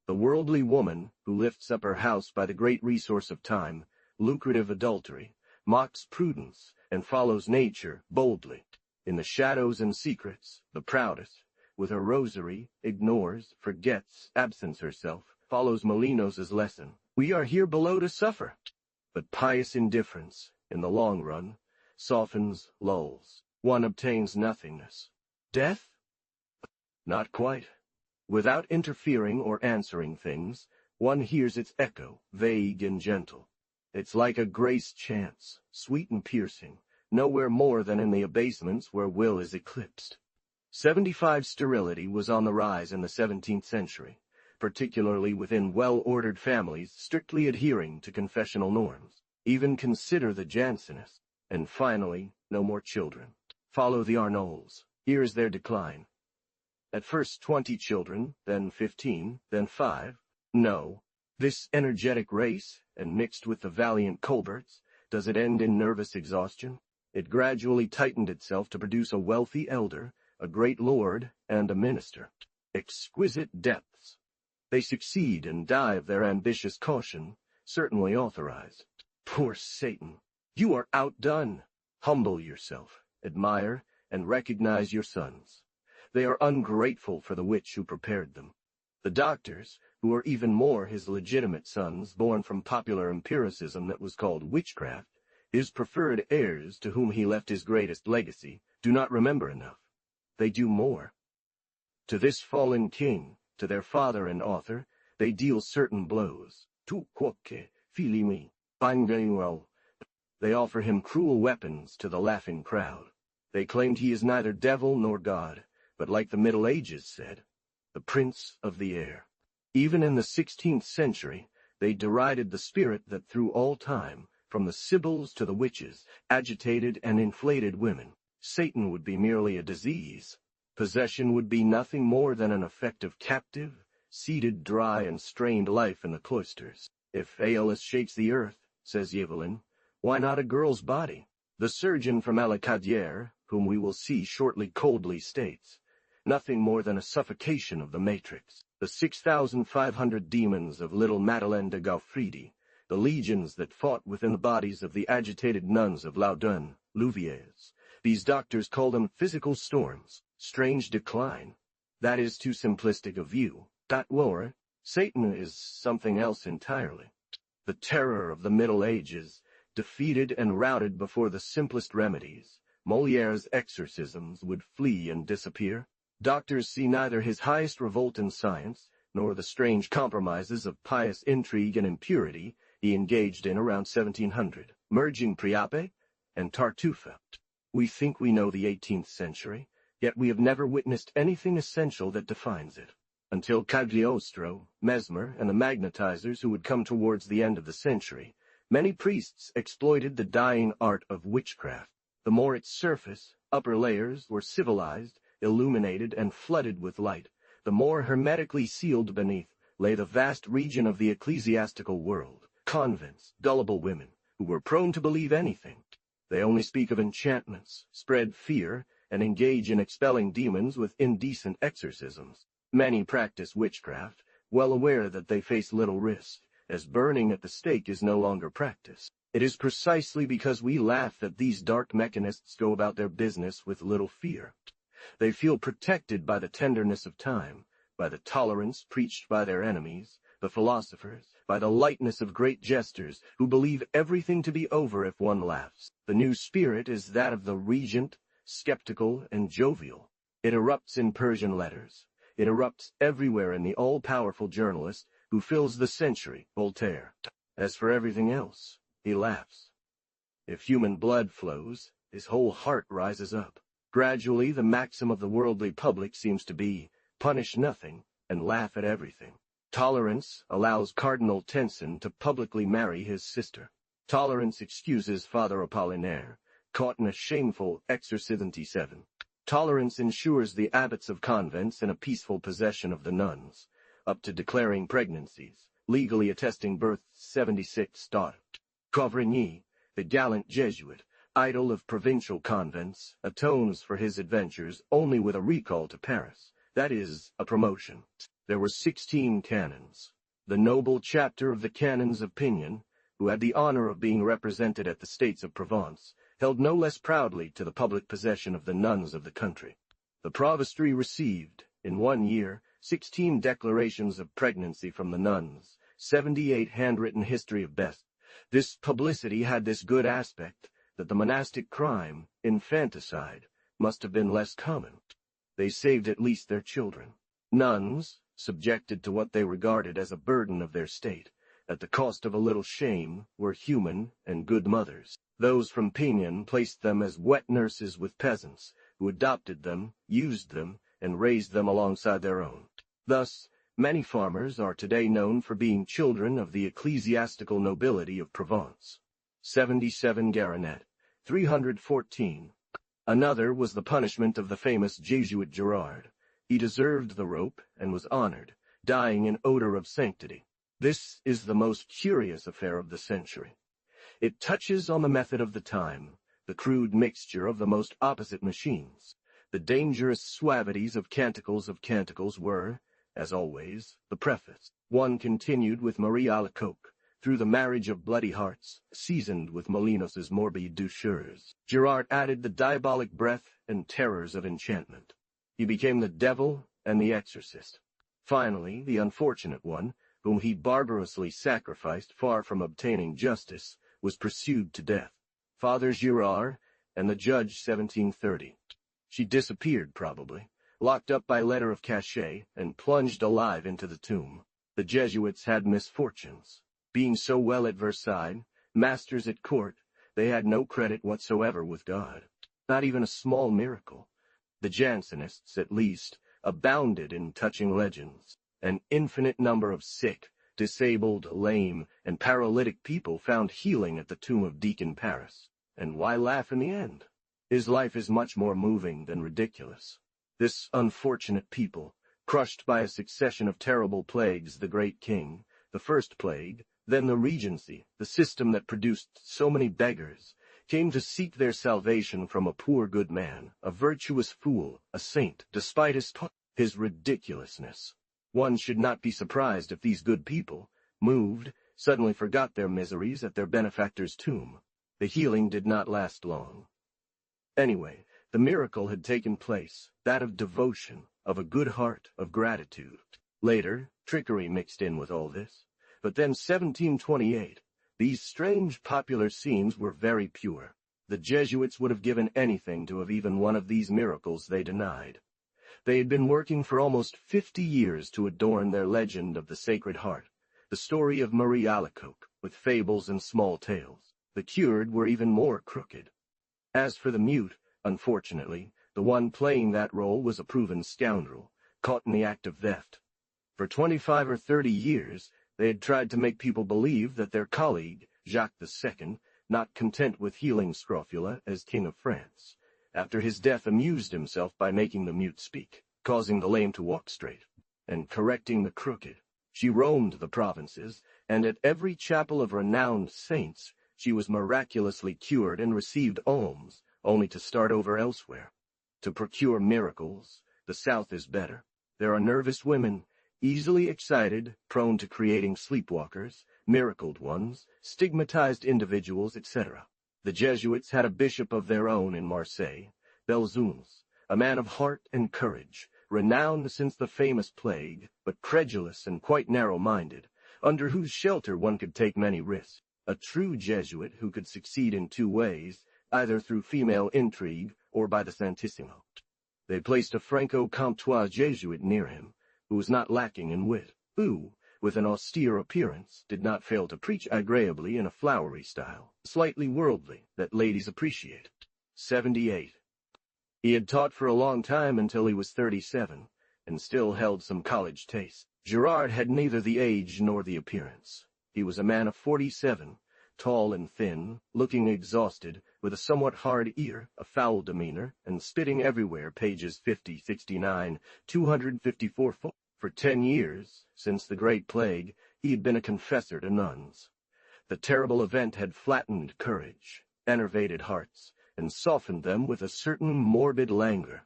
The worldly woman, who lifts up her house by the great resource of time, lucrative adultery, mocks prudence, and follows nature boldly. In the shadows and secrets, the proudest, with her rosary, ignores, forgets, absents herself, follows Molinos's lesson. We are here below to suffer. But pious indifference, in the long run, softens, lulls. One obtains nothingness. Death? Not quite. Without interfering or answering things, one hears its echo, vague and gentle. It's like a grace chants, sweet and piercing, nowhere more than in the abasements where will is eclipsed. 75 sterility was on the rise in the 17th century, particularly within well-ordered families strictly adhering to confessional norms. Even consider the Jansenists. And finally, no more children. Follow the Arnolds. Here is their decline. At first 20 children, then 15, then 5. No. This energetic race, and mixed with the valiant Colberts, does it end in nervous exhaustion? It gradually tightened itself to produce a wealthy elder, a great lord, and a minister. Exquisite depths. They succeed and die of their ambitious caution, certainly authorized. Poor Satan! You are outdone. Humble yourself, admire, and recognize your sons. They are ungrateful for the witch who prepared them. The doctors, who are even more his legitimate sons, born from popular empiricism that was called witchcraft, his preferred heirs to whom he left his greatest legacy, do not remember enough. They do more. To this fallen king, to their father and author, they deal certain blows. Tu quoque, fili mi, panganuel. They offer him cruel weapons to the laughing crowd. They claimed he is neither devil nor God, but like the Middle Ages said, the prince of the air. Even in the 16th century, they derided the spirit that through all time, from the Sibyls to the witches, agitated and inflated women. Satan would be merely a disease. Possession would be nothing more than an effect of captive, seated, dry, and strained life in the cloisters. If Aeolus shakes the earth, says Yvelin, why not a girl's body? The surgeon from Alacadière, whom we will see shortly, coldly states, nothing more than a suffocation of the matrix. The 6,500 demons of little Madeleine de Gaufridi, the legions that fought within the bodies of the agitated nuns of Laudun, Louviers, These doctors call them physical storms, strange decline. That is too simplistic a view. War, Satan is something else entirely. The terror of the Middle Ages, defeated and routed before the simplest remedies, Moliere's exorcisms would flee and disappear. Doctors see neither his highest revolt in science, nor the strange compromises of pious intrigue and impurity he engaged in around 1700, merging Priape and Tartuffe. We think we know the 18th century, yet we have never witnessed anything essential that defines it. Until Cagliostro, Mesmer, and the magnetizers who would come towards the end of the century, many priests exploited the dying art of witchcraft. The more its surface, upper layers were civilized, illuminated, and flooded with light, the more hermetically sealed beneath lay the vast region of the ecclesiastical world, convents, gullible women, who were prone to believe anything. They only speak of enchantments, spread fear, and engage in expelling demons with indecent exorcisms. Many practice witchcraft, well aware that they face little risk, as burning at the stake is no longer practiced. It is precisely because we laugh that these dark mechanists go about their business with little fear. They feel protected by the tenderness of time, by the tolerance preached by their enemies, the philosophers, by the lightness of great jesters who believe everything to be over if one laughs. The new spirit is that of the regent, skeptical and jovial. It erupts in Persian letters. It erupts everywhere in the all-powerful journalist who fills the century, Voltaire. As for everything else, he laughs. If human blood flows, his whole heart rises up. Gradually, the maxim of the worldly public seems to be, punish nothing and laugh at everything. Tolerance allows Cardinal Tencin to publicly marry his sister. Tolerance excuses Father Apollinaire, caught in a shameful exorcism. Tolerance ensures the abbots of convents in a peaceful possession of the nuns, up to declaring pregnancies, legally attesting births 76. Covrigny, the gallant Jesuit, idol of provincial convents, atones for his adventures only with a recall to Paris, that is, a promotion. There were 16 canons. The noble chapter of the Canons of Pinion, who had the honor of being represented at the States of Provence, held no less proudly to the public possession of the nuns of the country. The provostry received, in 1 year, 16 declarations of pregnancy from the nuns, 78 handwritten history of Best. This publicity had this good aspect, that the monastic crime, infanticide, must have been less common. They saved at least their children. Nuns, subjected to what they regarded as a burden of their state, at the cost of a little shame, were human and good mothers. Those from Pinion placed them as wet nurses with peasants, who adopted them, used them, and raised them alongside their own. Thus, many farmers are today known for being children of the ecclesiastical nobility of Provence. 77 Garanet, 314. Another was the punishment of the famous Jesuit Gerard. He deserved the rope and was honored, dying in odor of sanctity. This is the most curious affair of the century. It touches on the method of the time, the crude mixture of the most opposite machines. The dangerous suavities of Canticles were, as always, the preface. One continued with Marie Alacoque, through the marriage of bloody hearts, seasoned with Molinos's morbid douceurs. Gerard added the diabolic breath and terrors of enchantment. He became the devil and the exorcist. Finally, the unfortunate one, whom he barbarously sacrificed far from obtaining justice, was pursued to death. Father Girard and the judge 1730. She disappeared, probably, locked up by letter of cachet, and plunged alive into the tomb. The Jesuits had misfortunes. Being so well at Versailles, masters at court, they had no credit whatsoever with God. Not even a small miracle. The Jansenists, at least, abounded in touching legends. An infinite number of sick, disabled, lame, and paralytic people found healing at the tomb of Deacon Paris. And why laugh in the end? His life is much more moving than ridiculous. This unfortunate people, crushed by a succession of terrible plagues, the great king, the first plague, then the regency, the system that produced so many beggars, came to seek their salvation from a poor good man, a virtuous fool, a saint, despite his ridiculousness. One should not be surprised if these good people, moved, suddenly forgot their miseries at their benefactor's tomb. The healing did not last long. Anyway, the miracle had taken place, that of devotion, of a good heart, of gratitude. Later, trickery mixed in with all this. But then 1728, these strange popular scenes were very pure. The Jesuits would have given anything to have even one of these miracles they denied. They had been working for almost 50 years to adorn their legend of the Sacred Heart, the story of Marie Alacoque, with fables and small tales. The cured were even more crooked. As for the mute, unfortunately, the one playing that role was a proven scoundrel, caught in the act of theft. For 25 or 30 years, they had tried to make people believe that their colleague, Jacques II, not content with healing scrofula as King of France, after his death amused himself by making the mute speak, causing the lame to walk straight, and correcting the crooked. She roamed the provinces, and at every chapel of renowned saints, she was miraculously cured and received alms, only to start over elsewhere. To procure miracles, the South is better. There are nervous women, easily excited, prone to creating sleepwalkers, miracled ones, stigmatized individuals, etc. The Jesuits had a bishop of their own in Marseille, Belzunce, a man of heart and courage, renowned since the famous plague, but credulous and quite narrow-minded, under whose shelter one could take many risks. A true Jesuit who could succeed in two ways, either through female intrigue or by the Santissimo. They placed a Franco-Comtois Jesuit near him, who was not lacking in wit, who, with an austere appearance, did not fail to preach agreeably in a flowery style, slightly worldly, that ladies appreciated. 78. He had taught for a long time until he was 37, and still held some college taste. Girard had neither the age nor the appearance. He was a man of 47, tall and thin, looking exhausted, with a somewhat hard ear, a foul demeanor, and spitting everywhere, pages 50, 69, 254. For 10 years, since the Great Plague, he had been a confessor to nuns. The terrible event had flattened courage, enervated hearts, and softened them with a certain morbid languor.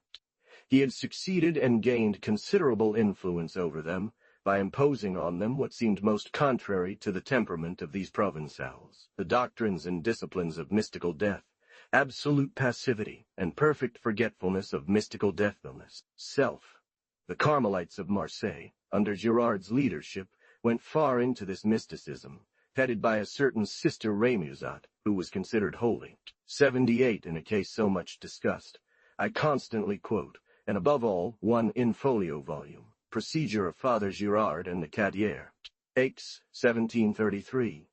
He had succeeded and gained considerable influence over them by imposing on them what seemed most contrary to the temperament of these Provençals, the doctrines and disciplines of mystical death, absolute passivity, and perfect forgetfulness of mystical deathfulness, self. The Carmelites of Marseille, under Girard's leadership, went far into this mysticism, headed by a certain Sister Rémusat, who was considered holy. 78 in a case so much discussed. I constantly quote, and above all, one in-folio volume, Procedure of Father Girard and the Cadier. Aix, 1733.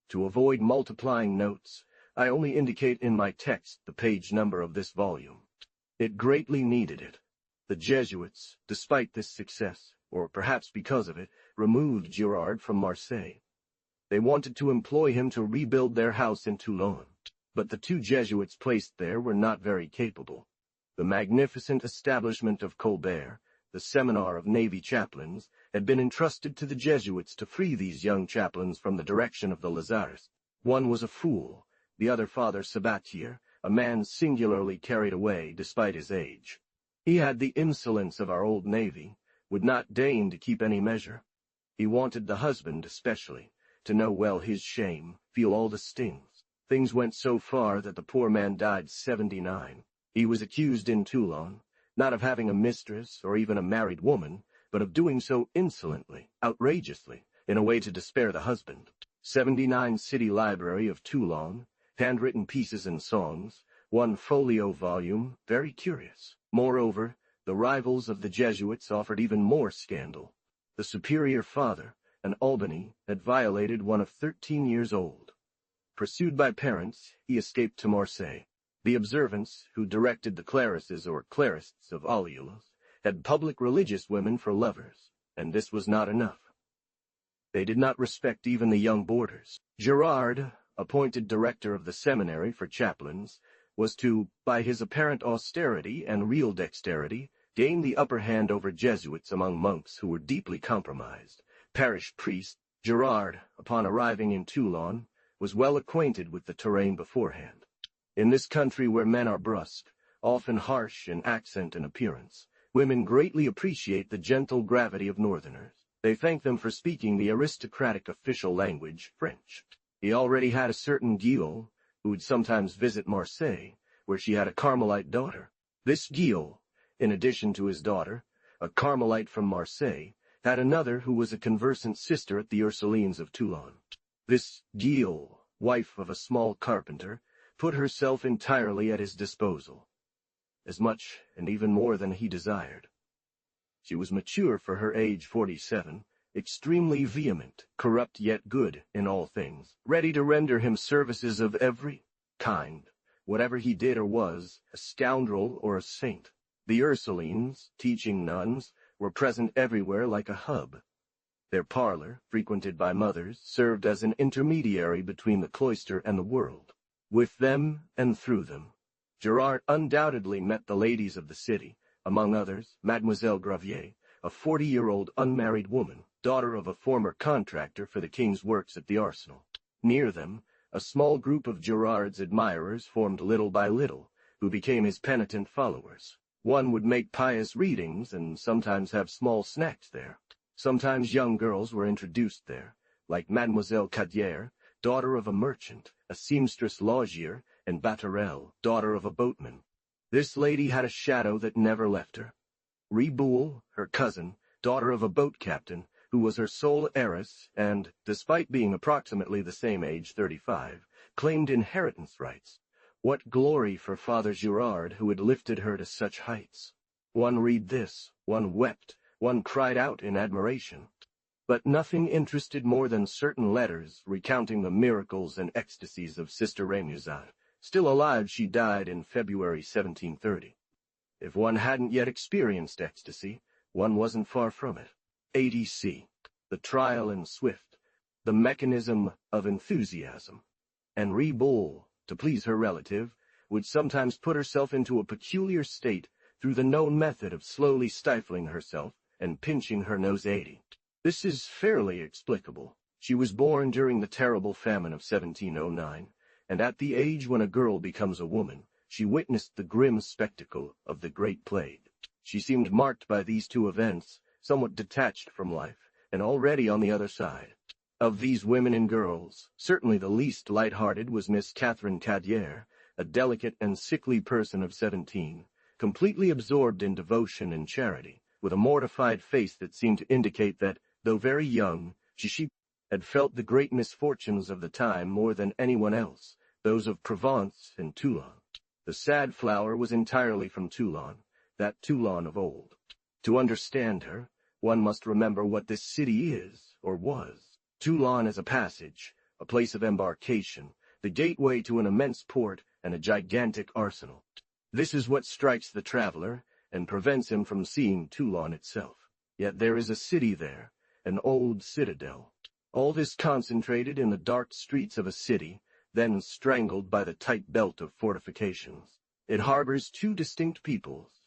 To avoid multiplying notes, I only indicate in my text the page number of this volume. It greatly needed it. The Jesuits, despite this success, or perhaps because of it, removed Girard from Marseille. They wanted to employ him to rebuild their house in Toulon, but the two Jesuits placed there were not very capable. The magnificent establishment of Colbert, the seminar of Navy chaplains, had been entrusted to the Jesuits to free these young chaplains from the direction of the Lazarists. One was a fool, the other Father Sabatier, a man singularly carried away despite his age. He had the insolence of our old Navy, would not deign to keep any measure. He wanted the husband especially, to know well his shame, feel all the stings. Things went so far that the poor man died 79. He was accused in Toulon, not of having a mistress or even a married woman, but of doing so insolently, outrageously, in a way to despair the husband. 79 City Library of Toulon, handwritten pieces and songs, one folio volume, very curious. Moreover, the rivals of the Jesuits offered even more scandal. The superior father, an Albany, had violated one of 13 years old. Pursued by parents, he escaped to Marseille. The observants, who directed the clarisses or clarists of Alliulos, had public religious women for lovers, and this was not enough. They did not respect even the young boarders. Girard, appointed director of the seminary for chaplains, was to, by his apparent austerity and real dexterity, gain the upper hand over Jesuits among monks who were deeply compromised. Parish priest, Girard, upon arriving in Toulon, was well acquainted with the terrain beforehand. In this country where men are brusque, often harsh in accent and appearance, women greatly appreciate the gentle gravity of northerners. They thank them for speaking the aristocratic official language, French. He already had a certain Guillaume, who would sometimes visit Marseille, where she had a Carmelite daughter. This Gilles, in addition to his daughter, a Carmelite from Marseille, had another who was a conversant sister at the Ursulines of Toulon. This Gilles, wife of a small carpenter, put herself entirely at his disposal, as much and even more than he desired. She was mature for her age, 47, extremely vehement, corrupt yet good in all things, ready to render him services of every kind, whatever he did or was, a scoundrel or a saint. The Ursulines, teaching nuns, were present everywhere like a hub. Their parlor, frequented by mothers, served as an intermediary between the cloister and the world. With them and through them, Gerard undoubtedly met the ladies of the city, among others, Mademoiselle Gravier, a 40-year-old unmarried woman, daughter of a former contractor for the king's works at the arsenal. Near them, a small group of Gerard's admirers formed little by little, who became his penitent followers. One would make pious readings and sometimes have small snacks there. Sometimes young girls were introduced there, like Mademoiselle Cadière, daughter of a merchant, a seamstress Laugier, and Batterel, daughter of a boatman. This lady had a shadow that never left her. Riboul, her cousin, daughter of a boat captain, who was her sole heiress and, despite being approximately the same age, 35, claimed inheritance rights. What glory for Father Gerard, who had lifted her to such heights! One read this, one wept, one cried out in admiration. But nothing interested more than certain letters recounting the miracles and ecstasies of Sister Rémusat. Still alive, she died in February 1730. If one hadn't yet experienced ecstasy, one wasn't far from it. ADC, the trial and swift, the mechanism of enthusiasm. And Riboul, to please her relative, would sometimes put herself into a peculiar state through the known method of slowly stifling herself and pinching her nose 80. This is fairly explicable. She was born during the terrible famine of 1709, and at the age when a girl becomes a woman, she witnessed the grim spectacle of the Great Plague. She seemed marked by these two events, somewhat detached from life, and already on the other side. Of these women and girls, certainly the least light-hearted was Miss Catherine Cadière, a delicate and sickly person of 17, completely absorbed in devotion and charity, with a mortified face that seemed to indicate that, though very young, she had felt the great misfortunes of the time more than anyone else, those of Provence and Toulon. The sad flower was entirely from Toulon, that Toulon of old. To understand her, one must remember what this city is, or was. Toulon is a passage, a place of embarkation, the gateway to an immense port and a gigantic arsenal. This is what strikes the traveler and prevents him from seeing Toulon itself. Yet there is a city there, an old citadel. All this concentrated in the dark streets of a city, then strangled by the tight belt of fortifications. It harbors two distinct peoples,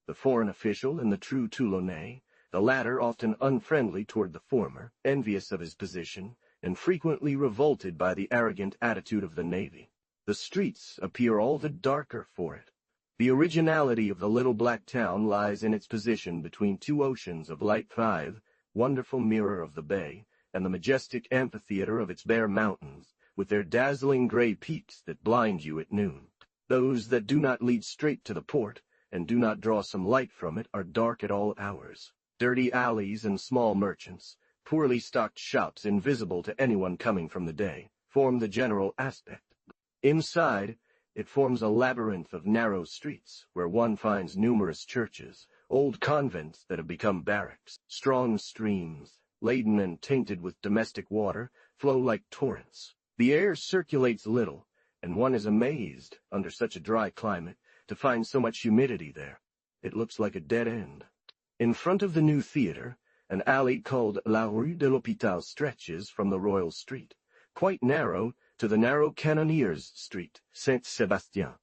the foreign official and the true Toulonnais, the latter often unfriendly toward the former, envious of his position, and frequently revolted by the arrogant attitude of the navy. The streets appear all the darker for it. The originality of the little black town lies in its position between two oceans of light 5, wonderful mirror of the bay, and the majestic amphitheater of its bare mountains, with their dazzling gray peaks that blind you at noon. Those that do not lead straight to the port, and do not draw some light from it, are dark at all hours. Dirty alleys and small merchants, poorly stocked shops invisible to anyone coming from the day, form the general aspect. Inside, it forms a labyrinth of narrow streets, where one finds numerous churches, old convents that have become barracks. Strong streams, laden and tainted with domestic water, flow like torrents. The air circulates little, and one is amazed, under such a dry climate, to find so much humidity there. It looks like a dead end. In front of the new theater, an alley called La Rue de l'Hôpital stretches from the Royal Street, quite narrow, to the narrow Cannoneers Street, Saint-Sébastien.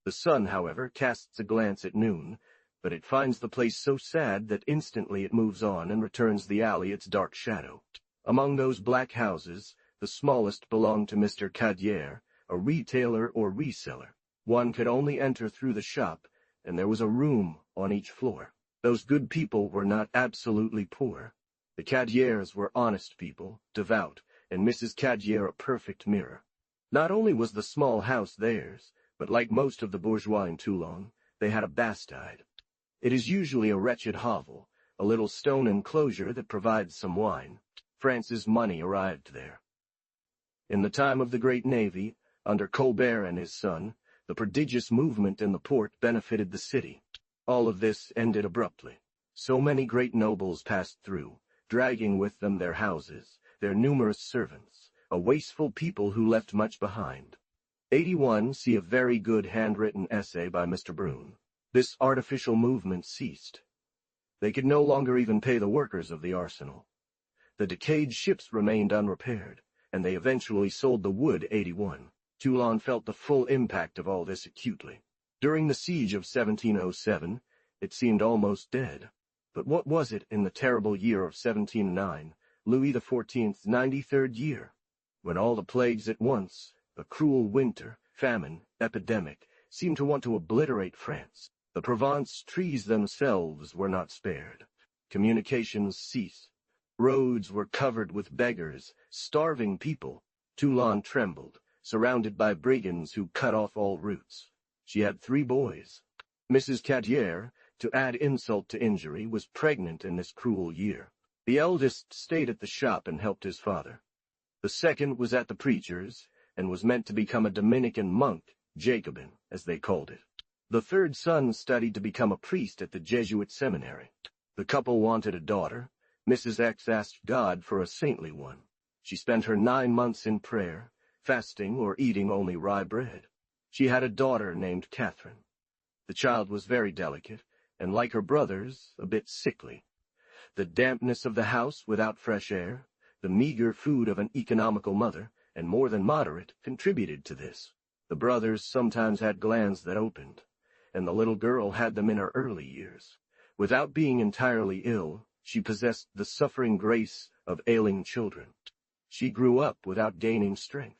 The sun, however, casts a glance at noon, but it finds the place so sad that instantly it moves on and returns the alley its dark shadow. Among those black houses, the smallest belonged to Mr. Cadière, a retailer or reseller. One could only enter through the shop, and there was a room on each floor. Those good people were not absolutely poor. The Cadières were honest people, devout, and Mrs. Cadière a perfect mirror. Not only was the small house theirs, But like most of the bourgeois in Toulon, they had a bastide. It is usually a wretched hovel, a little stone enclosure that provides some wine. France's money arrived there. In the time of the Great Navy, under Colbert and his son, the prodigious movement in the port benefited the city. All of this ended abruptly. So many great nobles passed through, dragging with them their houses, their numerous servants, a wasteful people who left much behind. 81. See a very good handwritten essay by Mr. Brune. This artificial movement ceased. They could no longer even pay the workers of the arsenal. The decayed ships remained unrepaired, and they eventually sold the wood. 81. Toulon felt the full impact of all this acutely. During the siege of 1707, it seemed almost dead. But what was it in the terrible year of 1709, Louis XIV's 93rd year, when all the plagues at once, a cruel winter, famine, epidemic, seemed to want to obliterate France? The Provence trees themselves were not spared. Communications ceased. Roads were covered with beggars, starving people. Toulon trembled, surrounded by brigands who cut off all routes. She had 3 boys. Mrs. Cadier, to add insult to injury, was pregnant in this cruel year. The eldest stayed at the shop and helped his father. The second was at the preacher's, and was meant to become a Dominican monk, Jacobin, as they called it. The third son studied to become a priest at the Jesuit seminary. The couple wanted a daughter. Mrs. X asked God for a saintly one. She spent her 9 months in prayer, fasting or eating only rye bread. She had a daughter named Catherine. The child was very delicate, and like her brothers, a bit sickly. The dampness of the house without fresh air, the meager food of an economical mother, and more than moderate, contributed to this. The brothers sometimes had glands that opened, and the little girl had them in her early years. Without being entirely ill, she possessed the suffering grace of ailing children. She grew up without gaining strength.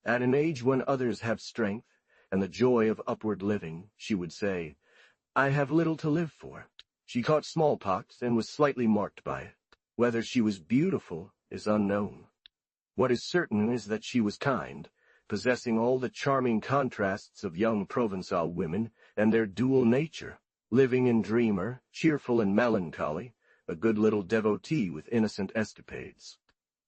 At an age when others have strength and the joy of upward living, she would say, "I have little to live for." She caught smallpox and was slightly marked by it. Whether she was beautiful is unknown. What is certain is that she was kind, possessing all the charming contrasts of young Provençal women and their dual nature, living and dreamer, cheerful and melancholy, a good little devotee with innocent escapades.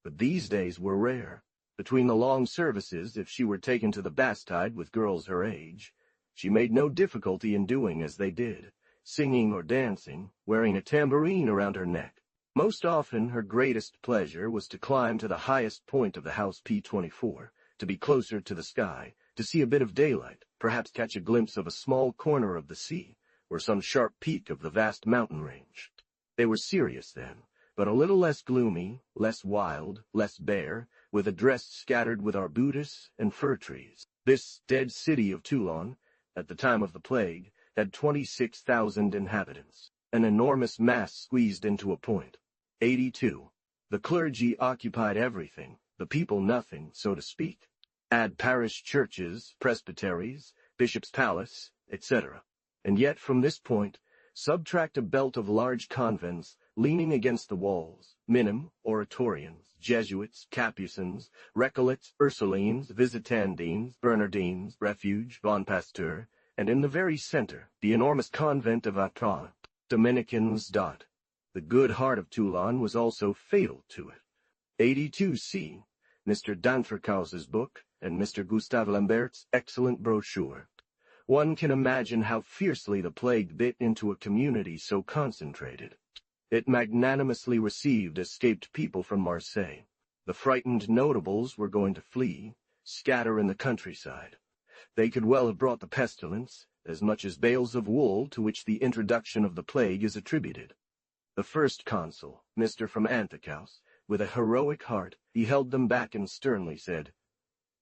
But these days were rare. Between the long services, if she were taken to the Bastide with girls her age, she made no difficulty in doing as they did, singing or dancing, wearing a tambourine around her neck. Most often her greatest pleasure was to climb to the highest point of the house P24, to be closer to the sky, to see a bit of daylight, perhaps catch a glimpse of a small corner of the sea, or some sharp peak of the vast mountain range. They were serious then, but a little less gloomy, less wild, less bare, with a dress scattered with arbutus and fir trees. This dead city of Toulon, at the time of the plague, had 26,000 inhabitants, an enormous mass squeezed into a point. 82. The clergy occupied everything, the people nothing, so to speak. Add parish churches, presbyteries, bishop's palace, etc. And yet from this point, subtract a belt of large convents leaning against the walls, minim, oratorians, Jesuits, Capucins, Recollets, Ursulines, Visitandines, Bernardines, Refuge, Bon Pasteur, and in the very center, the enormous convent of Autun, Dominicans. The good heart of Toulon was also fatal to it. 82c. Mr. d'Entrecaus's book and Mr. Gustave Lambert's excellent brochure. One can imagine how fiercely the plague bit into a community so concentrated. It magnanimously received escaped people from Marseille. The frightened notables were going to flee, scatter in the countryside. They could well have brought the pestilence, as much as bales of wool to which the introduction of the plague is attributed. The first consul, Mr. from Anticaus, with a heroic heart, he held them back and sternly said,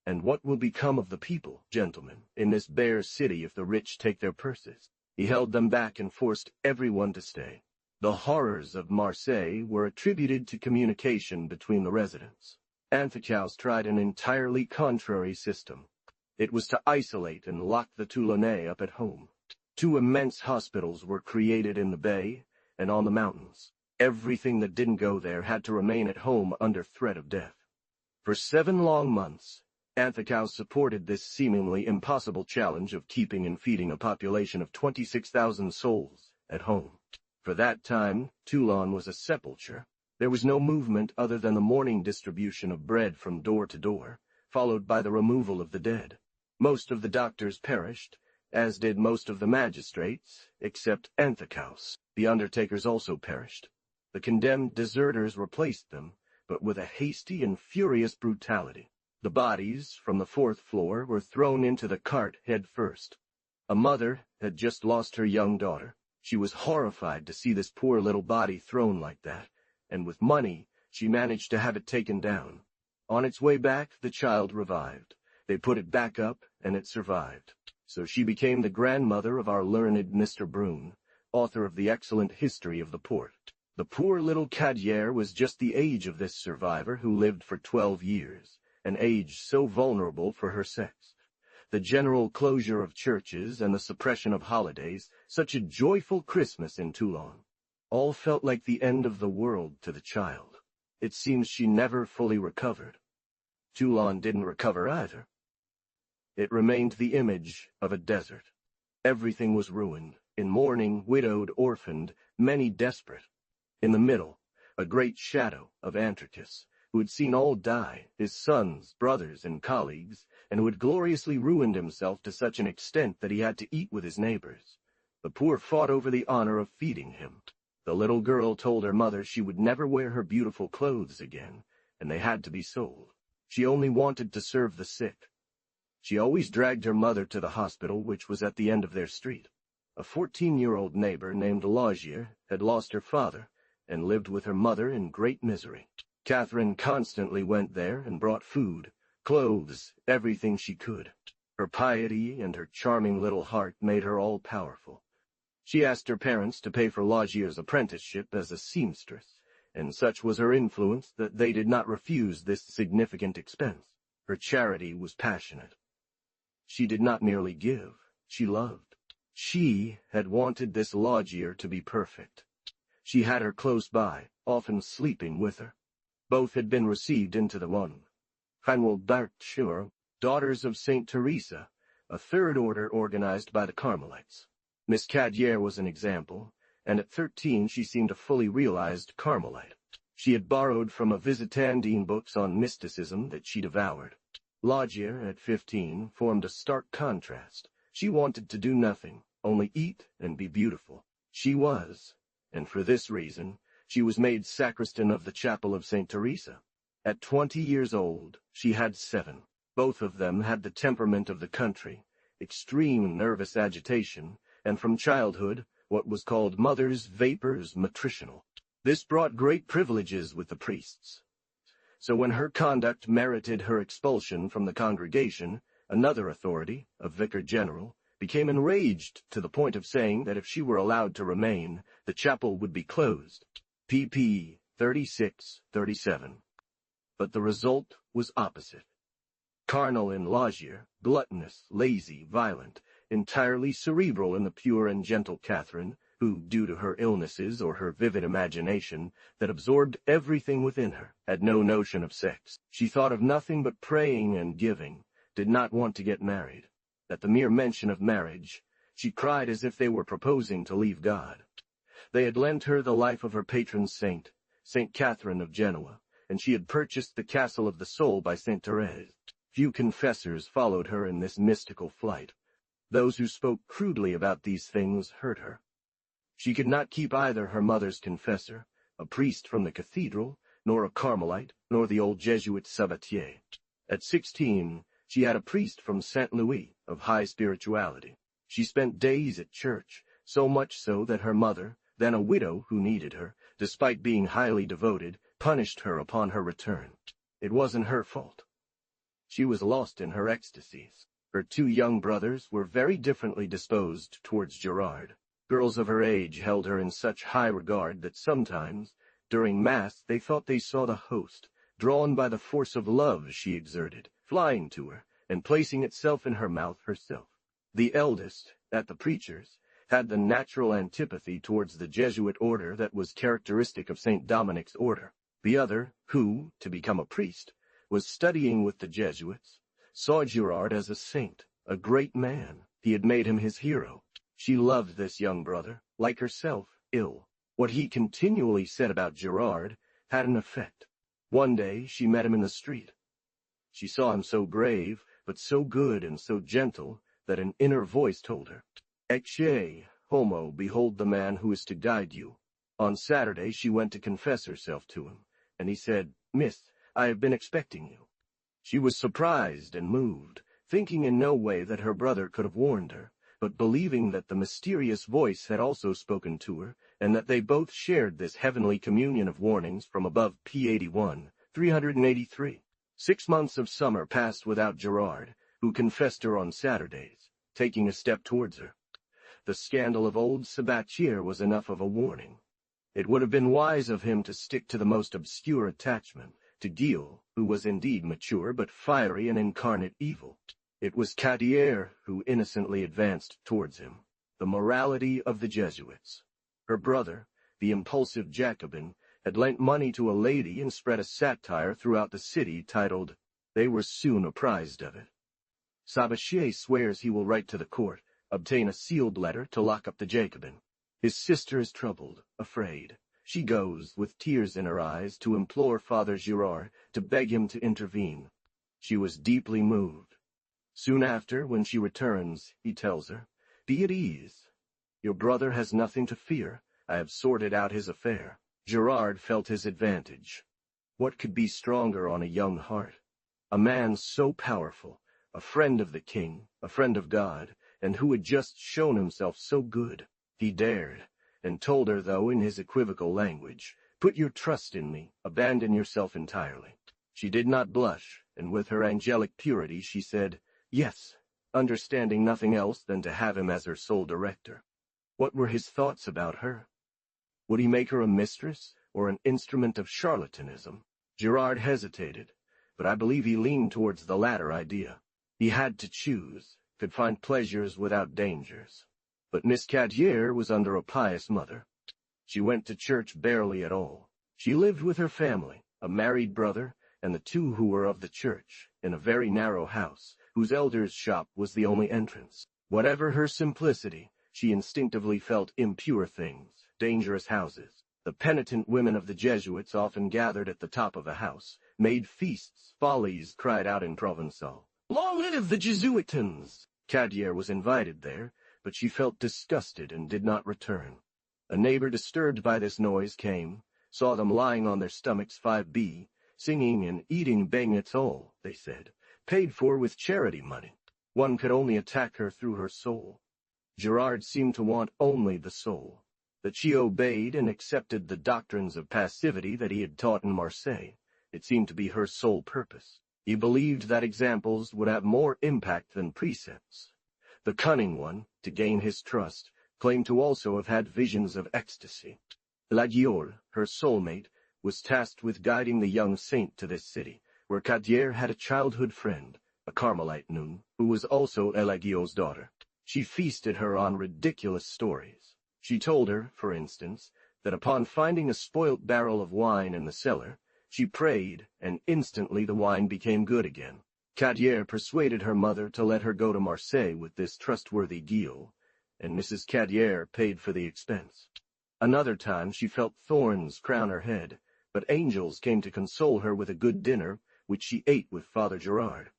"And what will become of the people, gentlemen, in this bare city if the rich take their purses?" He held them back and forced everyone to stay. The horrors of Marseille were attributed to communication between the residents. Anticaus tried an entirely contrary system. It was to isolate and lock the Toulonnais up at home. 2 immense hospitals were created in the bay and on the mountains. Everything that didn't go there had to remain at home under threat of death. For 7 long months, Anthocous supported this seemingly impossible challenge of keeping and feeding a population of 26,000 souls at home. For that time, Toulon was a sepulchre. There was no movement other than the morning distribution of bread from door to door, followed by the removal of the dead. Most of the doctors perished, as did most of the magistrates, except Anthocous. The undertakers also perished. The condemned deserters replaced them, but with a hasty and furious brutality. The bodies, from the 4th floor, were thrown into the cart head first. A mother had just lost her young daughter. She was horrified to see this poor little body thrown like that, and with money, she managed to have it taken down. On its way back, the child revived. They put it back up, and it survived. So she became the grandmother of our learned Mr. Brune, author of the excellent History of the Port. The poor little Cadière was just the age of this survivor, who lived for 12 years, an age so vulnerable for her sex. The general closure of churches and the suppression of holidays, such a joyful Christmas in Toulon, all felt like the end of the world to the child. It seems she never fully recovered. Toulon didn't recover either. It remained the image of a desert. Everything was ruined, in mourning, widowed, orphaned, many desperate. In the middle, a great shadow of Anthocous, who had seen all die, his sons, brothers, and colleagues, and who had gloriously ruined himself to such an extent that he had to eat with his neighbors. The poor fought over the honor of feeding him. The little girl told her mother she would never wear her beautiful clothes again, and they had to be sold. She only wanted to serve the sick. She always dragged her mother to the hospital, which was at the end of their street. A 14-year-old neighbor named Laugier had lost her father, and lived with her mother in great misery. Catherine constantly went there and brought food, clothes, everything she could. Her piety and her charming little heart made her all-powerful. She asked her parents to pay for Laugier's apprenticeship as a seamstress, and such was her influence that they did not refuse this significant expense. Her charity was passionate. She did not merely give, she loved. She had wanted this Laugier to be perfect. She had her close by, often sleeping with her. Both had been received into the one. Fanwell d'Arthur, Daughters of St. Teresa, a third order organized by the Carmelites. Miss Cadière was an example, and at 13 she seemed a fully realized Carmelite. She had borrowed from a Visitandine books on mysticism that she devoured. Laugier, at 15, formed a stark contrast. She wanted to do nothing, only eat and be beautiful. She was, and for this reason, she was made sacristan of the chapel of St. Teresa. At 20 years old, she had 7. Both of them had the temperament of the country, extreme nervous agitation, and from childhood, what was called mother's vapors matricinal. This brought great privileges with the priests. So when her conduct merited her expulsion from the congregation, another authority, a vicar general, became enraged to the point of saying that if she were allowed to remain, the chapel would be closed. pp. 36-37. But the result was opposite. Carnal in Laugier, gluttonous, lazy, violent, entirely cerebral in the pure and gentle Catherine, who, due to her illnesses or her vivid imagination that absorbed everything within her, had no notion of sex. She thought of nothing but praying and giving, did not want to get married. At the mere mention of marriage, she cried as if they were proposing to leave God. They had lent her the life of her patron saint, St. Catherine of Genoa, and she had purchased the Castle of the Soul by St. Therese. Few confessors followed her in this mystical flight. Those who spoke crudely about these things hurt her. She could not keep either her mother's confessor, a priest from the cathedral, nor a Carmelite, nor the old Jesuit Sabatier. At 16, she had a priest from Saint Louis, of high spirituality. She spent days at church, so much so that her mother, then a widow who needed her, despite being highly devoted, punished her upon her return. It wasn't her fault. She was lost in her ecstasies. Her 2 young brothers were very differently disposed towards Gerard. Girls of her age held her in such high regard that sometimes, during Mass, they thought they saw the host, drawn by the force of love she exerted, flying to her, and placing itself in her mouth herself. The eldest, at the preacher's, had the natural antipathy towards the Jesuit order that was characteristic of St. Dominic's order. The other, who, to become a priest, was studying with the Jesuits, saw Girard as a saint, a great man. He had made him his hero. She loved this young brother, like herself, ill. What he continually said about Girard had an effect. One day she met him in the street. She saw him so brave, but so good and so gentle, that an inner voice told her, Ecce homo, behold the man who is to guide you. On Saturday she went to confess herself to him, and he said, Miss, I have been expecting you. She was surprised and moved, thinking in no way that her brother could have warned her, but believing that the mysterious voice had also spoken to her, and that they both shared this heavenly communion of warnings from above P81, 383. 6 months of summer passed without Girard, who confessed her on Saturdays, taking a step towards her. The scandal of old Sabatier was enough of a warning. It would have been wise of him to stick to the most obscure attachment, to Gilles, who was indeed mature but fiery and incarnate evil. It was Cadier who innocently advanced towards him. The morality of the Jesuits. Her brother, the impulsive Jacobin, had lent money to a lady and spread a satire throughout the city titled, They Were Soon Apprised of It. Sabatier swears he will write to the court, obtain a sealed letter to lock up the Jacobin. His sister is troubled, afraid. She goes, with tears in her eyes, to implore Father Girard to beg him to intervene. She was deeply moved. Soon after, when she returns, he tells her, Be at ease. Your brother has nothing to fear. I have sorted out his affair. Girard felt his advantage. What could be stronger on a young heart? A man so powerful, a friend of the king, a friend of God, and who had just shown himself so good. He dared, and told her, though in his equivocal language, Put your trust in me, abandon yourself entirely. She did not blush, and with her angelic purity she said, Yes, understanding nothing else than to have him as her sole director. What were his thoughts about her? Would he make her a mistress, or an instrument of charlatanism? Girard hesitated, but I believe he leaned towards the latter idea. He had to choose, could find pleasures without dangers. But Miss Cadier was under a pious mother. She went to church barely at all. She lived with her family, a married brother, and the two who were of the church, in a very narrow house, whose elder's shop was the only entrance. Whatever her simplicity, she instinctively felt impure things, dangerous houses. The penitent women of the Jesuits often gathered at the top of a house, made feasts, follies cried out in Provençal. Long live the Jesuitans! Cadier was invited there, but she felt disgusted and did not return. A neighbor disturbed by this noise came, saw them lying on their stomachs 5B, singing and eating beignets all, they said, paid for with charity money. One could only attack her through her soul. Girard seemed to want only the soul. That she obeyed and accepted the doctrines of passivity that he had taught in Marseille. It seemed to be her sole purpose. He believed that examples would have more impact than precepts. The cunning one, to gain his trust, claimed to also have had visions of ecstasy. La Guiole, her soulmate, was tasked with guiding the young saint to this city, where Cadier had a childhood friend, a Carmelite nun, who was also La Guiole's daughter. She feasted her on ridiculous stories. She told her, for instance, that upon finding a spoilt barrel of wine in the cellar, she prayed, and instantly the wine became good again. Cadier persuaded her mother to let her go to Marseille with this trustworthy Guiole, and Mrs. Cadier paid for the expense. Another time she felt thorns crown her head, but angels came to console her with a good dinner, which she ate with Father Girard.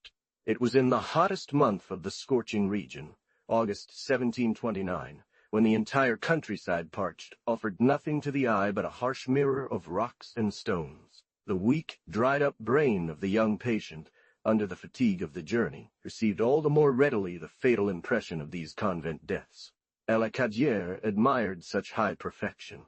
It was in the hottest month of the scorching region, August 1729, when the entire countryside parched, offered nothing to the eye but a harsh mirror of rocks and stones. The weak, dried-up brain of the young patient, under the fatigue of the journey, received all the more readily the fatal impression of these convent deaths. La Cadier admired such high perfection.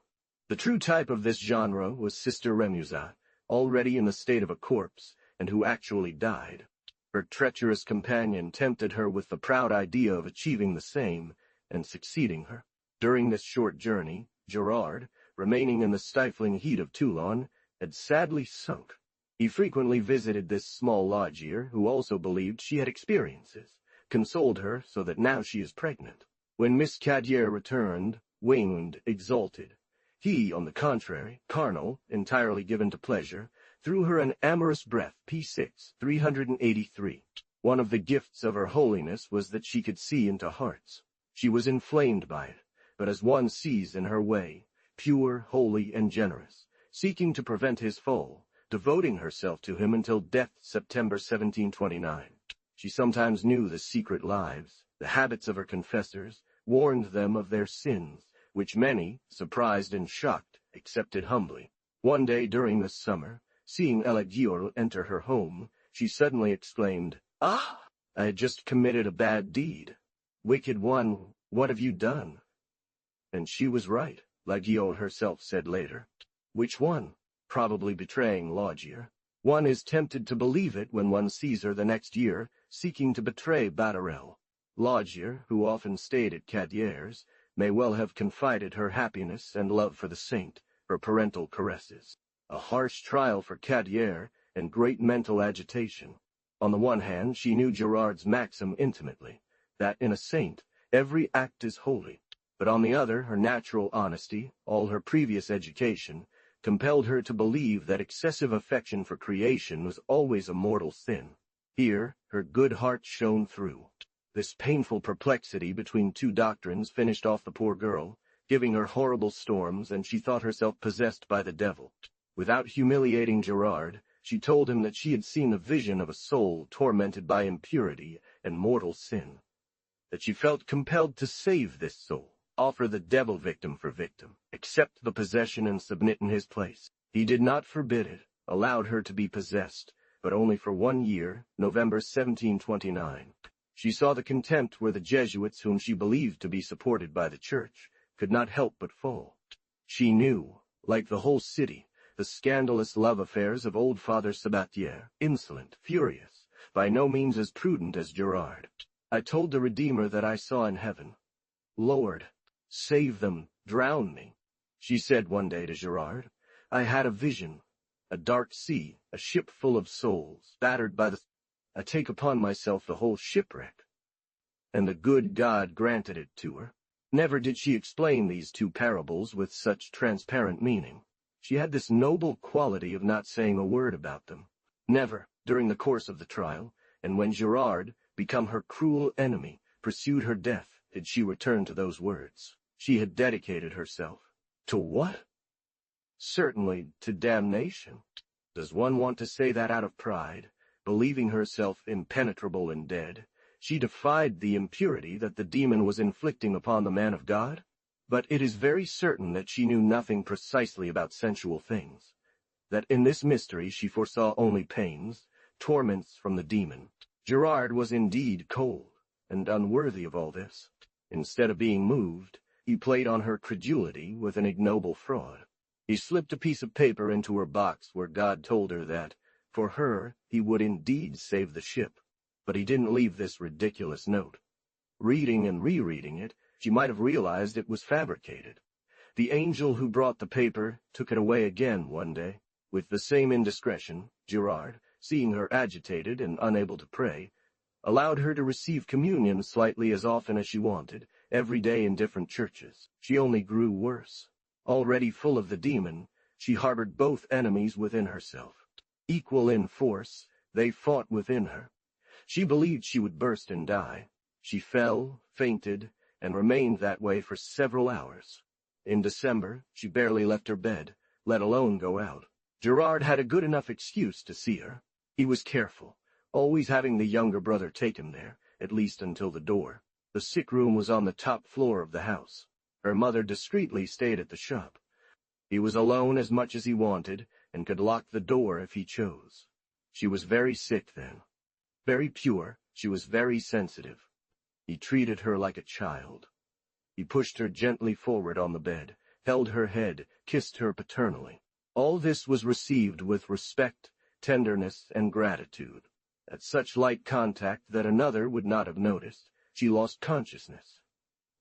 The true type of this genre was Sister Remusat, already in the state of a corpse, and who actually died. Her treacherous companion tempted her with the proud idea of achieving the same, and succeeding her. During this short journey, Girard, remaining in the stifling heat of Toulon, had sadly sunk. He frequently visited this small lodgier, who also believed she had experiences, consoled her so that now she is pregnant. When Miss Cadier returned, winged, exalted, he, on the contrary, carnal, entirely given to pleasure, threw her an amorous breath, P6, 383. One of the gifts of her holiness was that she could see into hearts. She was inflamed by it, but as one sees in her way, pure, holy, and generous, seeking to prevent his fall, devoting herself to him until death, September 1729. She sometimes knew the secret lives, the habits of her confessors, warned them of their sins, which many, surprised and shocked, accepted humbly. One day during the summer, seeing Elagior enter her home, she suddenly exclaimed, "Ah! I had just committed a bad deed. Wicked one, what have you done?" And she was right, Laguiole herself said later. Which one? Probably betraying Laugier. One is tempted to believe it when one sees her the next year, seeking to betray Batterel. Laugier, who often stayed at Cadier's, may well have confided her happiness and love for the saint, her parental caresses. A harsh trial for Cadier, and great mental agitation. On the one hand, she knew Gerard's maxim intimately, that in a saint, every act is holy. But on the other, her natural honesty, all her previous education, compelled her to believe that excessive affection for creation was always a mortal sin. Here, her good heart shone through. This painful perplexity between two doctrines finished off the poor girl, giving her horrible storms, and she thought herself possessed by the devil. Without humiliating Gerard, she told him that she had seen a vision of a soul tormented by impurity and mortal sin. That she felt compelled to save this soul, offer the devil victim for victim, accept the possession and submit in his place. He did not forbid it, allowed her to be possessed, but only for 1 year, November 1729. She saw the contempt where the Jesuits, whom she believed to be supported by the Church, could not help but fall. She knew, like the whole city, the scandalous love affairs of old Father Sabatier, insolent, furious, by no means as prudent as Gerard. I told the Redeemer that I saw in heaven. "Lord, save them, drown me," she said one day to Gerard. "I had a vision, a dark sea, a ship full of souls, battered by the... I take upon myself the whole shipwreck." And the good God granted it to her. Never did she explain these two parables with such transparent meaning. She had this noble quality of not saying a word about them. Never, during the course of the trial, and when Gerard, become her cruel enemy, pursued her death, did she return to those words. She had dedicated herself. To what? Certainly to damnation. Does one want to say that out of pride, believing herself impenetrable and dead, she defied the impurity that the demon was inflicting upon the man of God? But it is very certain that she knew nothing precisely about sensual things, that in this mystery she foresaw only pains, torments from the demon. Gerard was indeed cold, and unworthy of all this. Instead of being moved, he played on her credulity with an ignoble fraud. He slipped a piece of paper into her box where God told her that, for her, he would indeed save the ship. But he didn't leave this ridiculous note. Reading and rereading it, she might have realized it was fabricated. The angel who brought the paper took it away again one day. With the same indiscretion, Gerard, seeing her agitated and unable to pray, allowed her to receive communion slightly as often as she wanted, every day in different churches. She only grew worse. Already full of the demon, she harbored both enemies within herself. Equal in force, they fought within her. She believed she would burst and die. She fell, fainted, and remained that way for several hours. In December, she barely left her bed, let alone go out. Gerard had a good enough excuse to see her. He was careful, always having the younger brother take him there, at least until the door. The sick room was on the top floor of the house. Her mother discreetly stayed at the shop. He was alone as much as he wanted, and could lock the door if he chose. She was very sick then. Very pure, she was very sensitive. He treated her like a child. He pushed her gently forward on the bed, held her head, kissed her paternally. All this was received with respect, tenderness, and gratitude. At such light contact that another would not have noticed, she lost consciousness.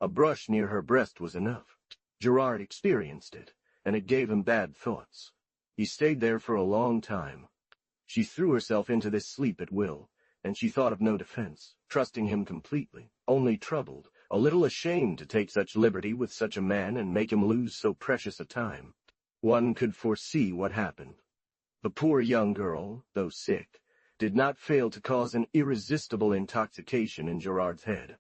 A brush near her breast was enough. Gerard experienced it, and it gave him bad thoughts. He stayed there for a long time. She threw herself into this sleep at will, and she thought of no defense, trusting him completely, only troubled, a little ashamed to take such liberty with such a man and make him lose so precious a time. One could foresee what happened. The poor young girl, though sick, did not fail to cause an irresistible intoxication in Gerard's head.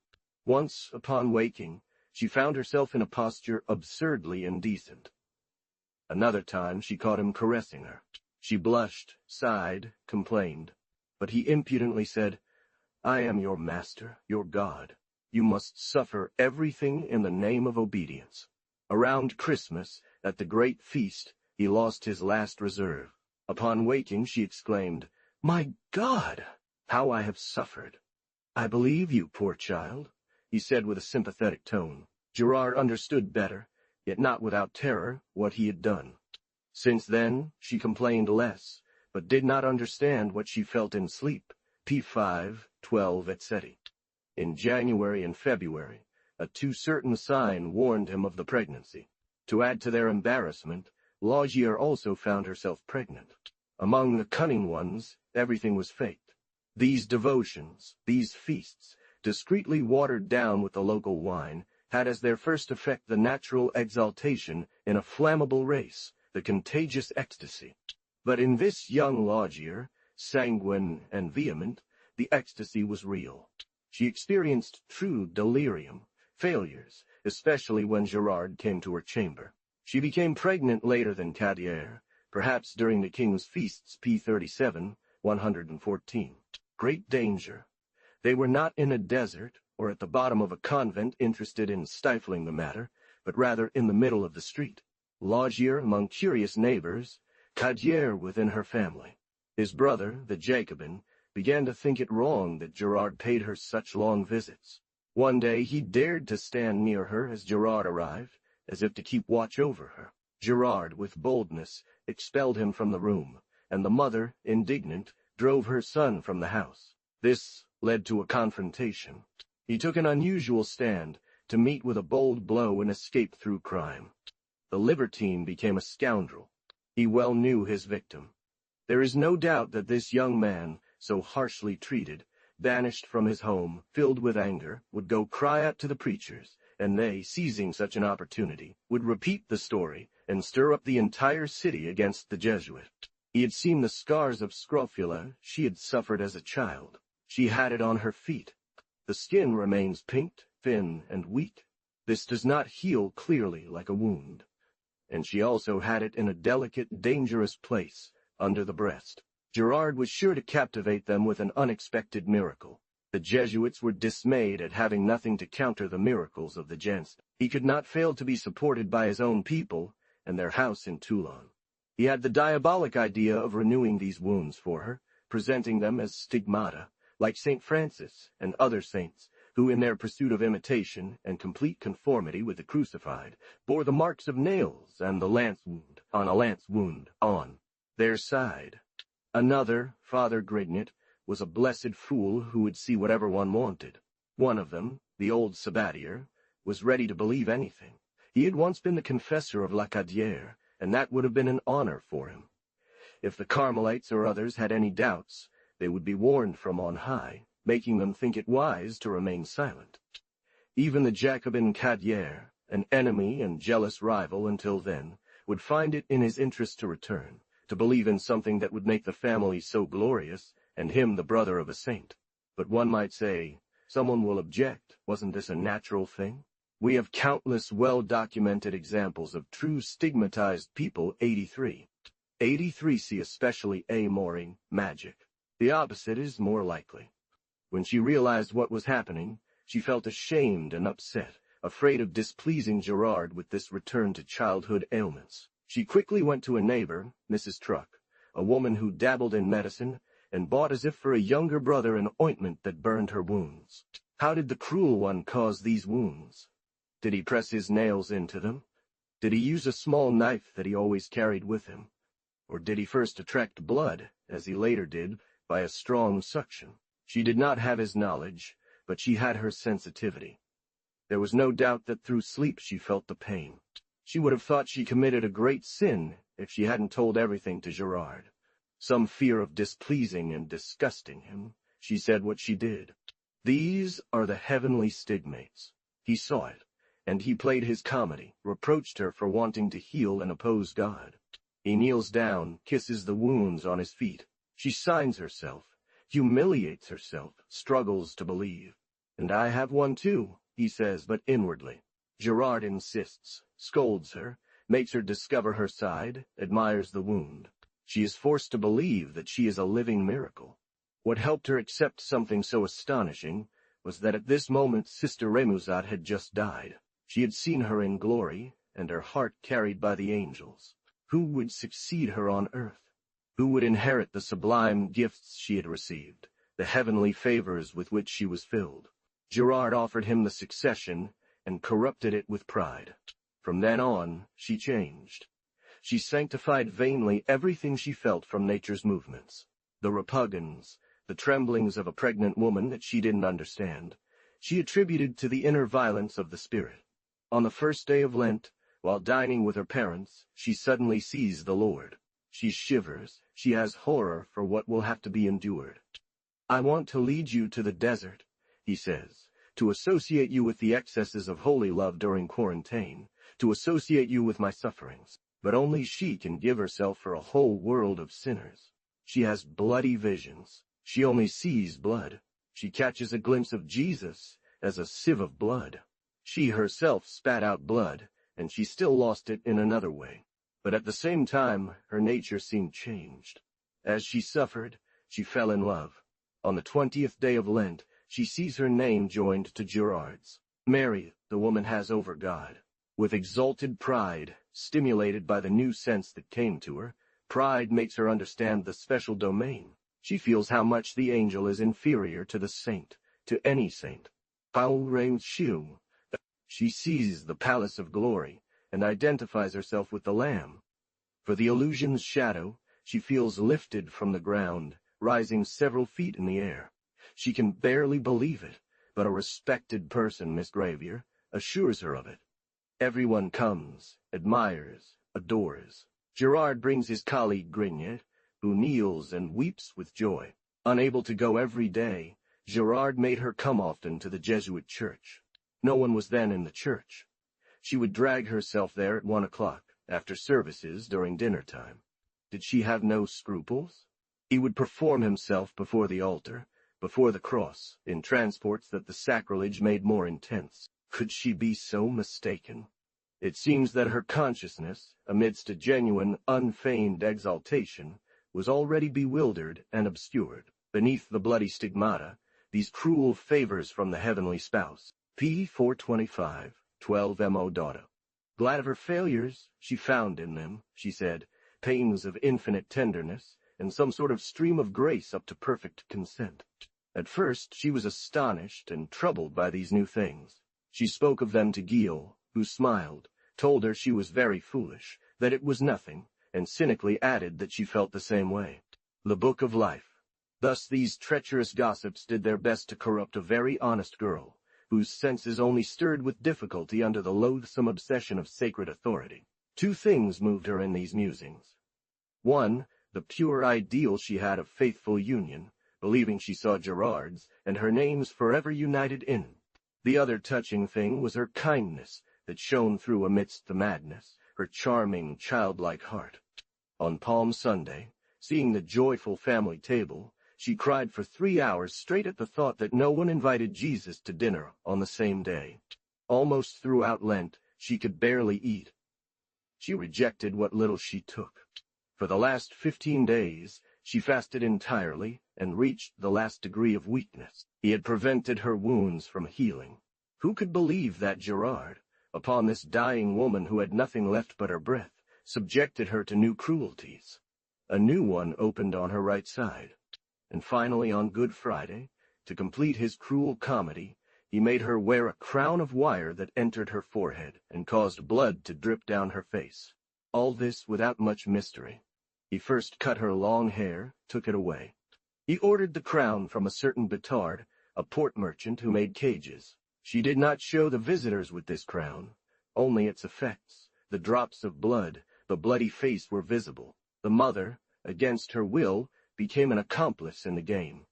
Once, upon waking, she found herself in a posture absurdly indecent. Another time she caught him caressing her. She blushed, sighed, complained, but he impudently said, "I am your master, your God. You must suffer everything in the name of obedience." Around Christmas, at the great feast, he lost his last reserve. Upon waking, she exclaimed, "My God, how I have suffered!" "I believe you, poor child," he said with a sympathetic tone. Gerard understood better, yet not without terror, what he had done. Since then, she complained less, but did not understand what she felt in sleep. P5, 12, etc. In January and February, a too certain sign warned him of the pregnancy. To add to their embarrassment, Sorcière also found herself pregnant. Among the cunning ones, everything was faked. These devotions, these feasts, discreetly watered down with the local wine, had as their first effect the natural exaltation in a flammable race, the contagious ecstasy. But in this young Sorcière, sanguine and vehement, the ecstasy was real. She experienced true delirium, failures, especially when Gerard came to her chamber. She became pregnant later than Cadier, perhaps during the king's feasts P37, 114. Great danger. They were not in a desert, or at the bottom of a convent interested in stifling the matter, but rather in the middle of the street. Sorcière among curious neighbors, Cadier within her family. His brother, the Jacobin, began to think it wrong that Gerard paid her such long visits. One day he dared to stand near her as Gerard arrived, as if to keep watch over her. Gerard, with boldness, expelled him from the room, and the mother, indignant, drove her son from the house. This led to a confrontation. He took an unusual stand, to meet with a bold blow and escape through crime. The libertine became a scoundrel. He well knew his victim. There is no doubt that this young man, so harshly treated, banished from his home, filled with anger, would go cry out to the preachers, and they, seizing such an opportunity, would repeat the story and stir up the entire city against the Jesuit. He had seen the scars of scrofula she had suffered as a child. She had it on her feet. The skin remains pinked, thin, and weak. This does not heal clearly like a wound. And she also had it in a delicate, dangerous place, under the breast. Gerard was sure to captivate them with an unexpected miracle. The Jesuits were dismayed at having nothing to counter the miracles of the gens. He could not fail to be supported by his own people and their house in Toulon. He had the diabolic idea of renewing these wounds for her, presenting them as stigmata, like St. Francis and other saints, who in their pursuit of imitation and complete conformity with the crucified, bore the marks of nails and the lance wound on their side. Another, Father Grignet, was a blessed fool who would see whatever one wanted. One of them, the old Sabatier, was ready to believe anything. He had once been the confessor of Lacadière, and that would have been an honor for him. If the Carmelites or others had any doubts, they would be warned from on high, making them think it wise to remain silent. Even the Jacobin Cadier, an enemy and jealous rival until then, would find it in his interest to return, to believe in something that would make the family so glorious, and him the brother of a saint. But one might say, someone will object, wasn't this a natural thing? We have countless well-documented examples of true stigmatized people. 83. 83 see especially amoring, magic. The opposite is more likely. When she realized what was happening, she felt ashamed and upset, afraid of displeasing Gerard with this return to childhood ailments. She quickly went to a neighbor, Mrs. Truck, a woman who dabbled in medicine, and bought as if for a younger brother an ointment that burned her wounds. How did the cruel one cause these wounds? Did he press his nails into them? Did he use a small knife that he always carried with him? Or did he first attract blood, as he later did, by a strong suction? She did not have his knowledge, but she had her sensitivity. There was no doubt that through sleep she felt the pain. She would have thought she committed a great sin if she hadn't told everything to Gerard. Some fear of displeasing and disgusting him, she said what she did. These are the heavenly stigmates. He saw it, and he played his comedy, reproached her for wanting to heal and oppose God. He kneels down, kisses the wounds on his feet. She signs herself, humiliates herself, struggles to believe. And I have one too, he says, but inwardly. Gerard insists, scolds her, makes her discover her side, admires the wound. She is forced to believe that she is a living miracle. What helped her accept something so astonishing was that at this moment Sister Remusat had just died. She had seen her in glory, and her heart carried by the angels. Who would succeed her on earth? Who would inherit the sublime gifts she had received, the heavenly favors with which she was filled? Gerard offered him the succession, and corrupted it with pride. From then on, she changed. She sanctified vainly everything she felt from nature's movements. The repugnance, the tremblings of a pregnant woman that she didn't understand, she attributed to the inner violence of the spirit. On the first day of Lent, while dining with her parents, she suddenly sees the Lord. She shivers, she has horror for what will have to be endured. I want to lead you to the desert, he says, to associate you with the excesses of holy love during quarantine, to associate you with my sufferings. But only she can give herself for a whole world of sinners. She has bloody visions. She only sees blood. She catches a glimpse of Jesus as a sieve of blood. She herself spat out blood, and she still lost it in another way. But at the same time, her nature seemed changed. As she suffered, she fell in love. On the 20th day of Lent, she sees her name joined to Gerard's. Mary, the woman has over God. With exalted pride, stimulated by the new sense that came to her, pride makes her understand the special domain. She feels how much the angel is inferior to the saint, to any saint. She sees the palace of glory, and identifies herself with the Lamb. For the illusion's shadow, she feels lifted from the ground, rising several feet in the air. She can barely believe it, but a respected person, Miss Gravier, assures her of it. Everyone comes, admires, adores. Gerard brings his colleague Grignet, who kneels and weeps with joy. Unable to go every day, Gerard made her come often to the Jesuit church. No one was then in the church. She would drag herself there at 1 o'clock, after services during dinner time. Did she have no scruples? He would perform himself before the altar, before the cross, in transports that the sacrilege made more intense. Could she be so mistaken? It seems that her consciousness, amidst a genuine, unfeigned exaltation, was already bewildered and obscured. Beneath the bloody stigmata, these cruel favors from the heavenly spouse. P. 425, 12 M.O. Daughter. Glad of her failures, she found in them, she said, pains of infinite tenderness, and some sort of stream of grace up to perfect consent. At first she was astonished and troubled by these new things. She spoke of them to Guillaume, who smiled, told her she was very foolish, that it was nothing, and cynically added that she felt the same way. The Book of Life. Thus these treacherous gossips did their best to corrupt a very honest girl, whose senses only stirred with difficulty under the loathsome obsession of sacred authority. Two things moved her in these musings. One, the pure ideal she had of faithful union, believing she saw Gerard's, and her names forever united in it. The other touching thing was her kindness that shone through amidst the madness, her charming, childlike heart. On Palm Sunday, seeing the joyful family table, she cried for 3 hours straight at the thought that no one invited Jesus to dinner on the same day. Almost throughout Lent, she could barely eat. She rejected what little she took. For the last 15 days, she fasted entirely and reached the last degree of weakness. He had prevented her wounds from healing. Who could believe that Gerard, upon this dying woman who had nothing left but her breath, subjected her to new cruelties? A new one opened on her right side. And finally, on Good Friday, to complete his cruel comedy, he made her wear a crown of wire that entered her forehead and caused blood to drip down her face. All this without much mystery. He first cut her long hair, took it away. He ordered the crown from a certain Bitard, a port merchant who made cages. She did not show the visitors with this crown, only its effects. The drops of blood, the bloody face were visible. The mother, against her will, became an accomplice in the game.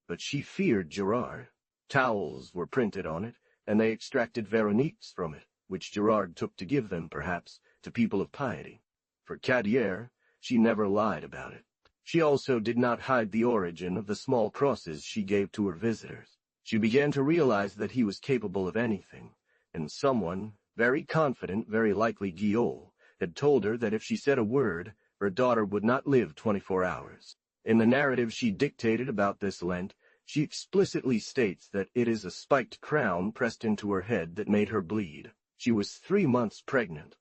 But she feared Gerard. Towels were printed on it, and they extracted Veroniques from it, which Gerard took to give them, perhaps, to people of piety. For Cadier, she never lied about it. She also did not hide the origin of the small crosses she gave to her visitors. She began to realize that he was capable of anything, and someone, very confident, very likely Guillaume, had told her that if she said a word, her daughter would not live 24 hours. In the narrative she dictated about this Lent, she explicitly states that it is a spiked crown pressed into her head that made her bleed. She was 3 months pregnant.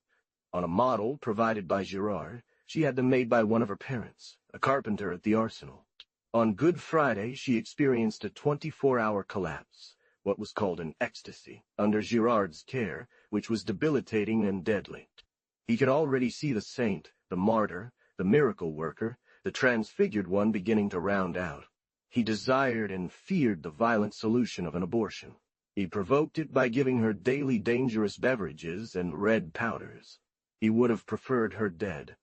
On a model provided by Girard, she had them made by one of her parents, a carpenter at the arsenal. On Good Friday, she experienced a 24-hour collapse, what was called an ecstasy, under Girard's care, which was debilitating and deadly. He could already see the saint, the martyr, the miracle worker, the transfigured one beginning to round out. He desired and feared the violent solution of an abortion. He provoked it by giving her daily dangerous beverages and red powders. He would have preferred her dead.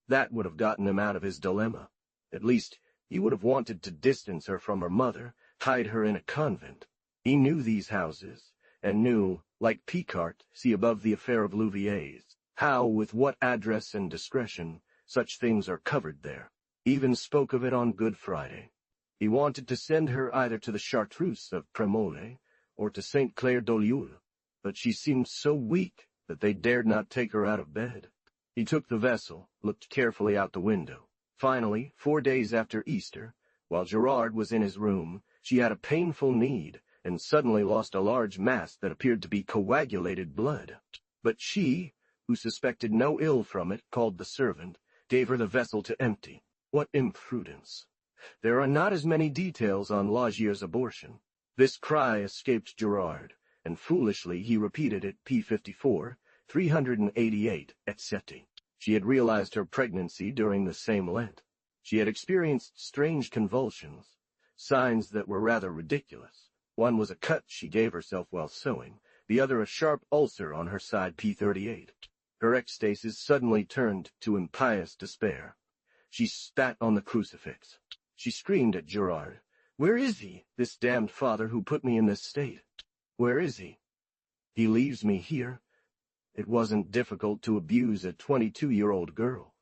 That would have gotten him out of his dilemma. At least, he would have wanted to distance her from her mother, hide her in a convent. He knew these houses, and knew, like Picard, see above the affair of Louvier's, how, with what address and discretion, such things are covered there. Even spoke of it on Good Friday. He wanted to send her either to the Chartreuse of Prémolé or to Saint Clair d'Olioule, but she seemed so weak that they dared not take her out of bed. He took the vessel, looked carefully out the window. Finally, 4 days after Easter, while Girard was in his room, she had a painful need, and suddenly lost a large mass that appeared to be coagulated blood. But she, who suspected no ill from it, called the servant, gave her the vessel to empty. What imprudence! There are not as many details on Lagier's abortion. This cry escaped Girard, and foolishly he repeated it P54, 388, etc. She had realized her pregnancy during the same Lent. She had experienced strange convulsions, signs that were rather ridiculous. One was a cut she gave herself while sewing, the other a sharp ulcer on her side P38. Her ecstasis suddenly turned to impious despair. She spat on the crucifix. She screamed at Girard, "Where is he, this damned father who put me in this state? Where is he? He leaves me here." It wasn't difficult to abuse a 22-year-old girl.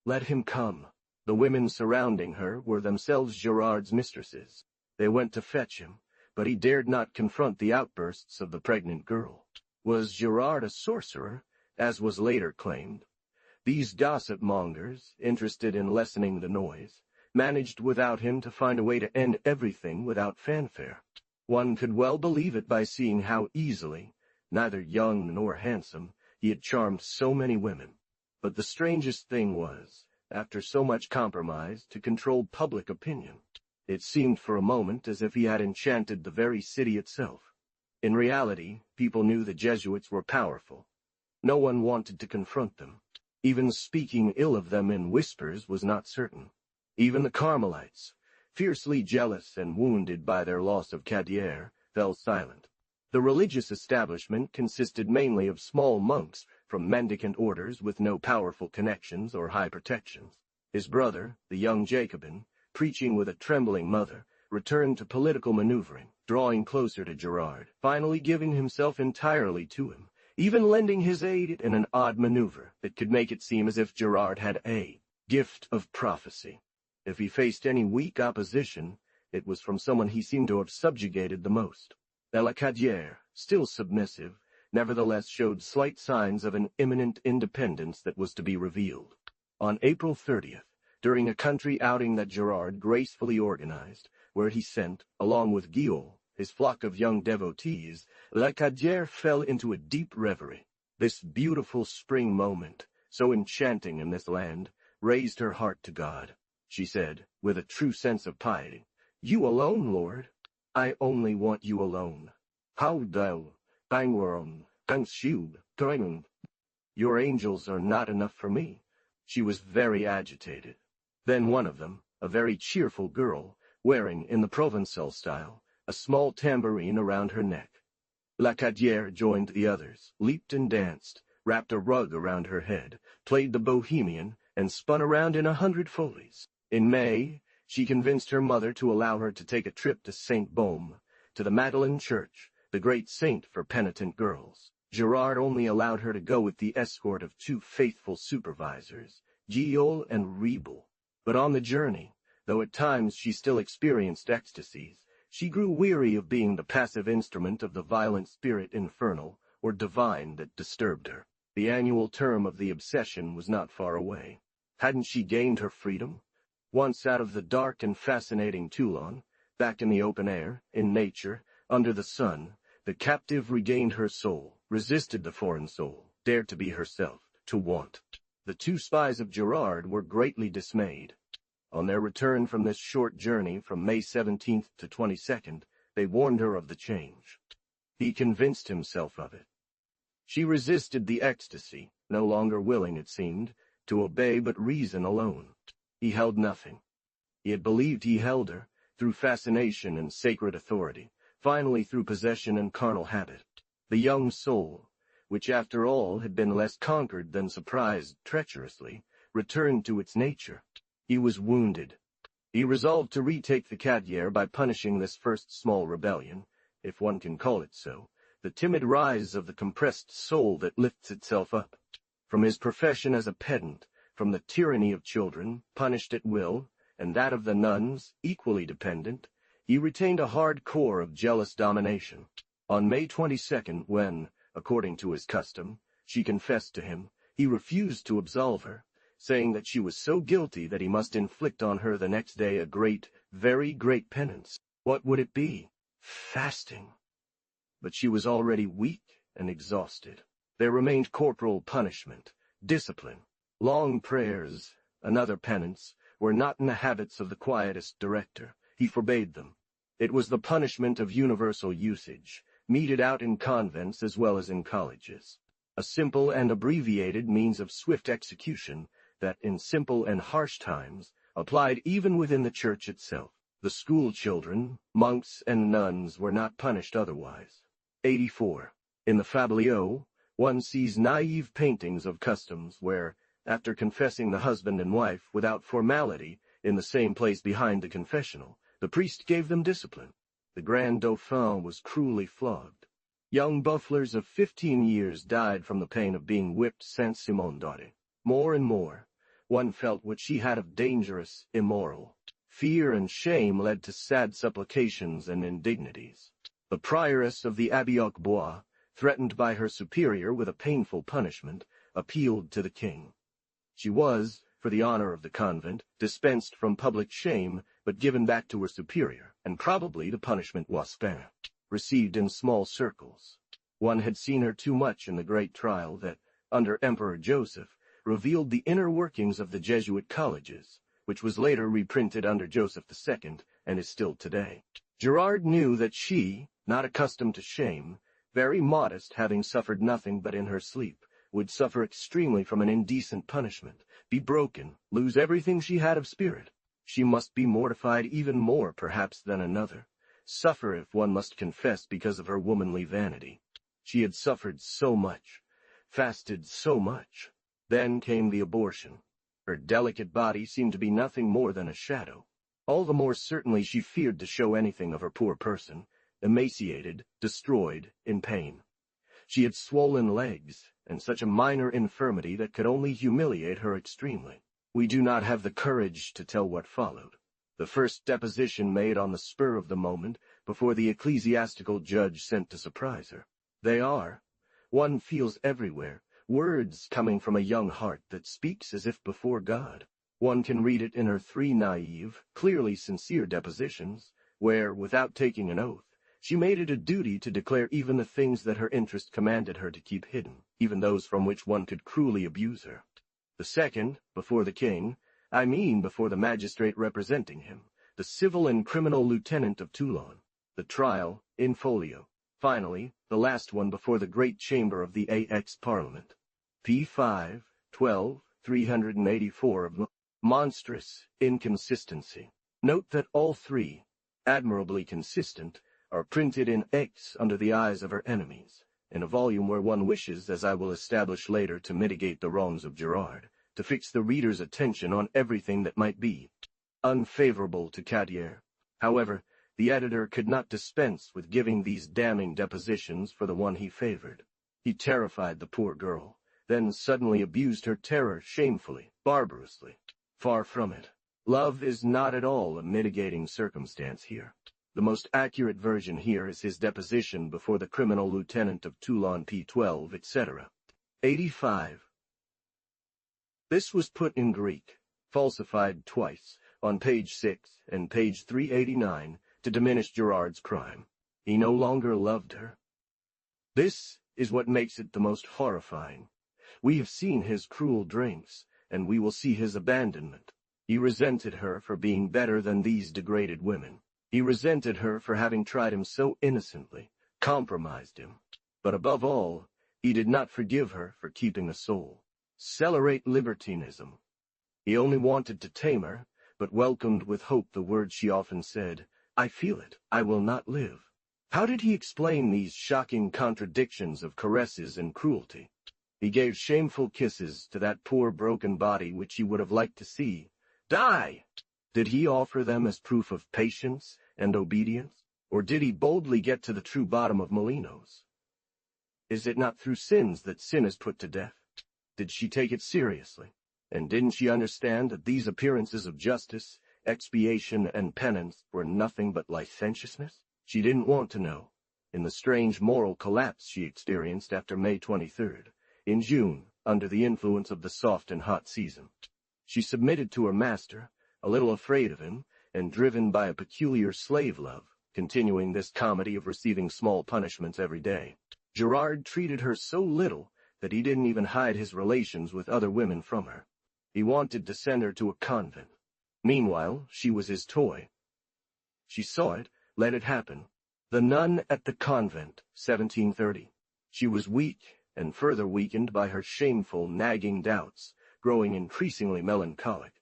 Let him come. The women surrounding her were themselves Girard's mistresses. They went to fetch him, but he dared not confront the outbursts of the pregnant girl. Was Girard a sorcerer, as was later claimed? These gossip-mongers, interested in lessening the noise, managed without him to find a way to end everything without fanfare. One could well believe it by seeing how easily, neither young nor handsome, he had charmed so many women. But the strangest thing was, after so much compromise, to control public opinion. It seemed for a moment as if he had enchanted the very city itself. In reality, people knew the Jesuits were powerful. No one wanted to confront them. Even speaking ill of them in whispers was not certain. Even the Carmelites, fiercely jealous and wounded by their loss of Cadière, fell silent. The religious establishment consisted mainly of small monks from mendicant orders with no powerful connections or high protections. His brother, the young Jacobin, preaching with a trembling mother, returned to political maneuvering, drawing closer to Girard, finally giving himself entirely to him, even lending his aid in an odd maneuver that could make it seem as if Girard had a gift of prophecy. If he faced any weak opposition, it was from someone he seemed to have subjugated the most. Cadière, still submissive, nevertheless showed slight signs of an imminent independence that was to be revealed. On April 30th, during a country outing that Girard gracefully organized, where he sent, along with Guillaume, his flock of young devotees, Cadière fell into a deep reverie. This beautiful spring moment, so enchanting in this land, raised her heart to God. She said, with a true sense of piety, "You alone, Lord. I only want you alone. How thou, Bangwaron, Gangshiub, Toinung. Your angels are not enough for me." She was very agitated. Then one of them, a very cheerful girl, wearing, in the Provençal style, a small tambourine around her neck. Cadière joined the others, leaped and danced, wrapped a rug around her head, played the bohemian, and spun around in 100 folies. In May, she convinced her mother to allow her to take a trip to Saint Baume, to the Madeleine Church, the great saint for penitent girls. Girard only allowed her to go with the escort of 2 faithful supervisors, Gilles and Riebel. But on the journey, though at times she still experienced ecstasies, she grew weary of being the passive instrument of the violent spirit infernal or divine that disturbed her. The annual term of the obsession was not far away. Hadn't she gained her freedom? Once out of the dark and fascinating Toulon, back in the open air, in nature, under the sun, the captive regained her soul, resisted the foreign soul, dared to be herself, to want. The two spies of Gerard were greatly dismayed. On their return from this short journey from May 17th to 22nd, they warned her of the change. He convinced himself of it. She resisted the ecstasy, no longer willing, it seemed, to obey but reason alone. He held nothing. He had believed he held her, through fascination and sacred authority, finally through possession and carnal habit. The young soul, which after all had been less conquered than surprised treacherously, returned to its nature. He was wounded. He resolved to retake the Cadière by punishing this first small rebellion, if one can call it so, the timid rise of the compressed soul that lifts itself up. From his profession as a pedant, from the tyranny of children, punished at will, and that of the nuns, equally dependent, he retained a hard core of jealous domination. On May 22nd, when, according to his custom, she confessed to him, he refused to absolve her, saying that she was so guilty that he must inflict on her the next day a great, very great penance. What would it be? Fasting. But she was already weak and exhausted. There remained corporal punishment, discipline. Long prayers, another penance, were not in the habits of the quietist director. He forbade them. It was the punishment of universal usage, meted out in convents as well as in colleges. A simple and abbreviated means of swift execution that, in simple and harsh times, applied even within the church itself. The school children, monks, and nuns were not punished otherwise. 84. In the fabliaux, one sees naive paintings of customs where, after confessing the husband and wife without formality in the same place behind the confessional, the priest gave them discipline. The Grand Dauphin was cruelly flogged. Young bufflers of 15 years died from the pain of being whipped Saint-Simon-Daudet. More and more, one felt what she had of dangerous, immoral. Fear and shame led to sad supplications and indignities. The prioress of the Abbey aux Bois, threatened by her superior with a painful punishment, appealed to the king. She was, for the honor of the convent, dispensed from public shame, but given back to her superior, and probably the punishment Waspin, received in small circles. One had seen her too much in the great trial that, under Emperor Joseph, revealed the inner workings of the Jesuit colleges, which was later reprinted under Joseph II, and is still today. Gerard knew that she, not accustomed to shame, very modest, having suffered nothing but in her sleep, would suffer extremely from an indecent punishment, be broken, lose everything she had of spirit. She must be mortified even more, perhaps, than another, suffer if one must confess because of her womanly vanity. She had suffered so much, fasted so much. Then came the abortion. Her delicate body seemed to be nothing more than a shadow. All the more certainly she feared to show anything of her poor person, emaciated, destroyed, in pain. She had swollen legs, and such a minor infirmity that could only humiliate her extremely. We do not have the courage to tell what followed. The first deposition made on the spur of the moment, before the ecclesiastical judge sent to surprise her. They are, one feels everywhere, words coming from a young heart that speaks as if before God. One can read it in her 3 naive, clearly sincere depositions, where, without taking an oath, she made it a duty to declare even the things that her interest commanded her to keep hidden, even those from which one could cruelly abuse her. The second, before the king, I mean before the magistrate representing him, the civil and criminal lieutenant of Toulon. The trial, in folio. Finally, the last one before the great chamber of the AX Parliament. p. 5, 12, 384 of monstrous inconsistency. Note that all 3, admirably consistent, are printed in X under the eyes of her enemies, in a volume where one wishes, as I will establish later to mitigate the wrongs of Gerard, to fix the reader's attention on everything that might be unfavorable to Cadière. However, the editor could not dispense with giving these damning depositions for the one he favored. He terrified the poor girl, then suddenly abused her terror shamefully, barbarously. Far from it. Love is not at all a mitigating circumstance here. The most accurate version here is his deposition before the criminal lieutenant of Toulon P12, etc. 85. This was put in Greek, falsified twice, on page 6 and page 389, to diminish Gerard's crime. He no longer loved her. This is what makes it the most horrifying. We have seen his cruel drinks, and we will see his abandonment. He resented her for being better than these degraded women. He resented her for having tried him so innocently, compromised him. But above all, he did not forgive her for keeping a soul. Celerate libertinism. He only wanted to tame her, but welcomed with hope the words she often said, "I feel it, I will not live." How did he explain these shocking contradictions of caresses and cruelty? He gave shameful kisses to that poor broken body which he would have liked to see die. Did he offer them as proof of patience and obedience, or did he boldly get to the true bottom of Molinos? Is it not through sins that sin is put to death? Did she take it seriously? And didn't she understand that these appearances of justice, expiation, and penance were nothing but licentiousness? She didn't want to know. In the strange moral collapse she experienced after May 23rd, in June, under the influence of the soft and hot season, she submitted to her master, a little afraid of him, and driven by a peculiar slave love, continuing this comedy of receiving small punishments every day. Gerard treated her so little that he didn't even hide his relations with other women from her. He wanted to send her to a convent. Meanwhile, she was his toy. She saw it, let it happen. The Nun at the Convent, 1730. She was weak, and further weakened by her shameful, nagging doubts, growing increasingly melancholic.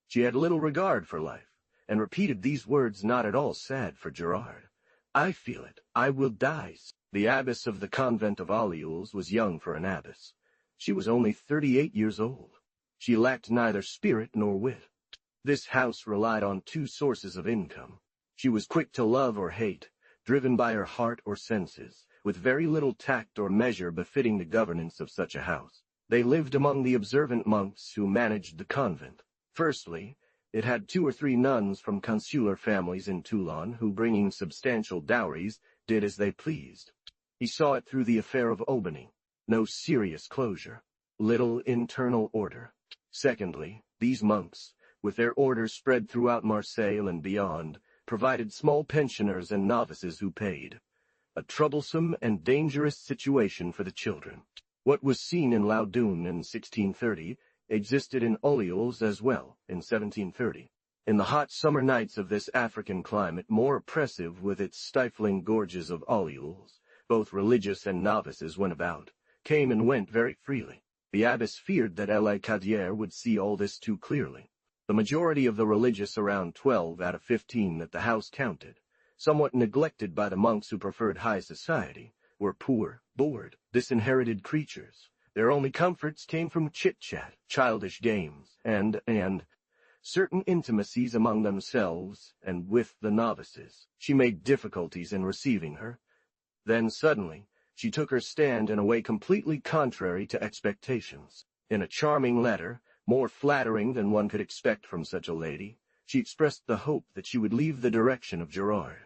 She had little regard for life, and repeated these words not at all sad for Gerard. "I feel it, I will die." The abbess of the convent of Olioles was young for an abbess. She was only 38 years old. She lacked neither spirit nor wit. This house relied on two sources of income. She was quick to love or hate, driven by her heart or senses, with very little tact or measure befitting the governance of such a house. They lived among the observant monks who managed the convent. Firstly, it had 2 or 3 nuns from consular families in Toulon who, bringing substantial dowries, did as they pleased. He saw it through the affair of Aubigny. No serious closure. Little internal order. Secondly, these monks, with their orders spread throughout Marseille and beyond, provided small pensioners and novices who paid. A troublesome and dangerous situation for the children. What was seen in Laudun in 1630 existed in Olioles as well in 1730. In the hot summer nights of this African climate, more oppressive with its stifling gorges of Olioles, both religious and novices went about, came and went very freely. The abbess feared that La Cadière would see all this too clearly. The majority of the religious, around 12 out of 15 that the house counted, somewhat neglected by the monks who preferred high society, were poor, bored, disinherited creatures. Their only comforts came from chit-chat, childish games, and certain intimacies among themselves and with the novices. She made difficulties in receiving her. Then suddenly, she took her stand in a way completely contrary to expectations. In a charming letter, more flattering than one could expect from such a lady, she expressed the hope that she would leave the direction of Gerard.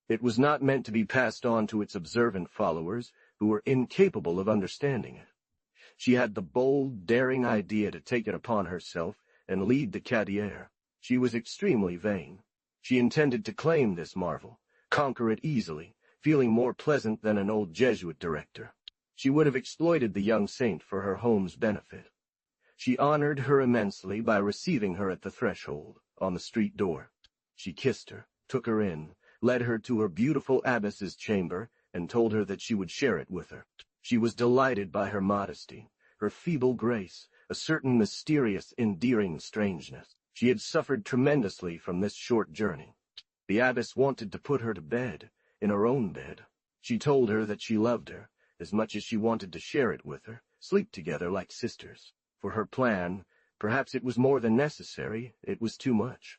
It was not meant to be passed on to its observant followers, who were incapable of understanding it. She had the bold, daring idea to take it upon herself and lead the Cadière. She was extremely vain. She intended to claim this marvel, conquer it easily, feeling more pleasant than an old Jesuit director. She would have exploited the young saint for her home's benefit. She honored her immensely by receiving her at the threshold, on the street door. She kissed her, took her in, led her to her beautiful abbess's chamber, and told her that she would share it with her. She was delighted by her modesty, her feeble grace, a certain mysterious, endearing strangeness. She had suffered tremendously from this short journey. The abbess wanted to put her to bed, in her own bed. She told her that she loved her, as much as she wanted to share it with her, sleep together like sisters. For her plan, perhaps it was more than necessary, it was too much.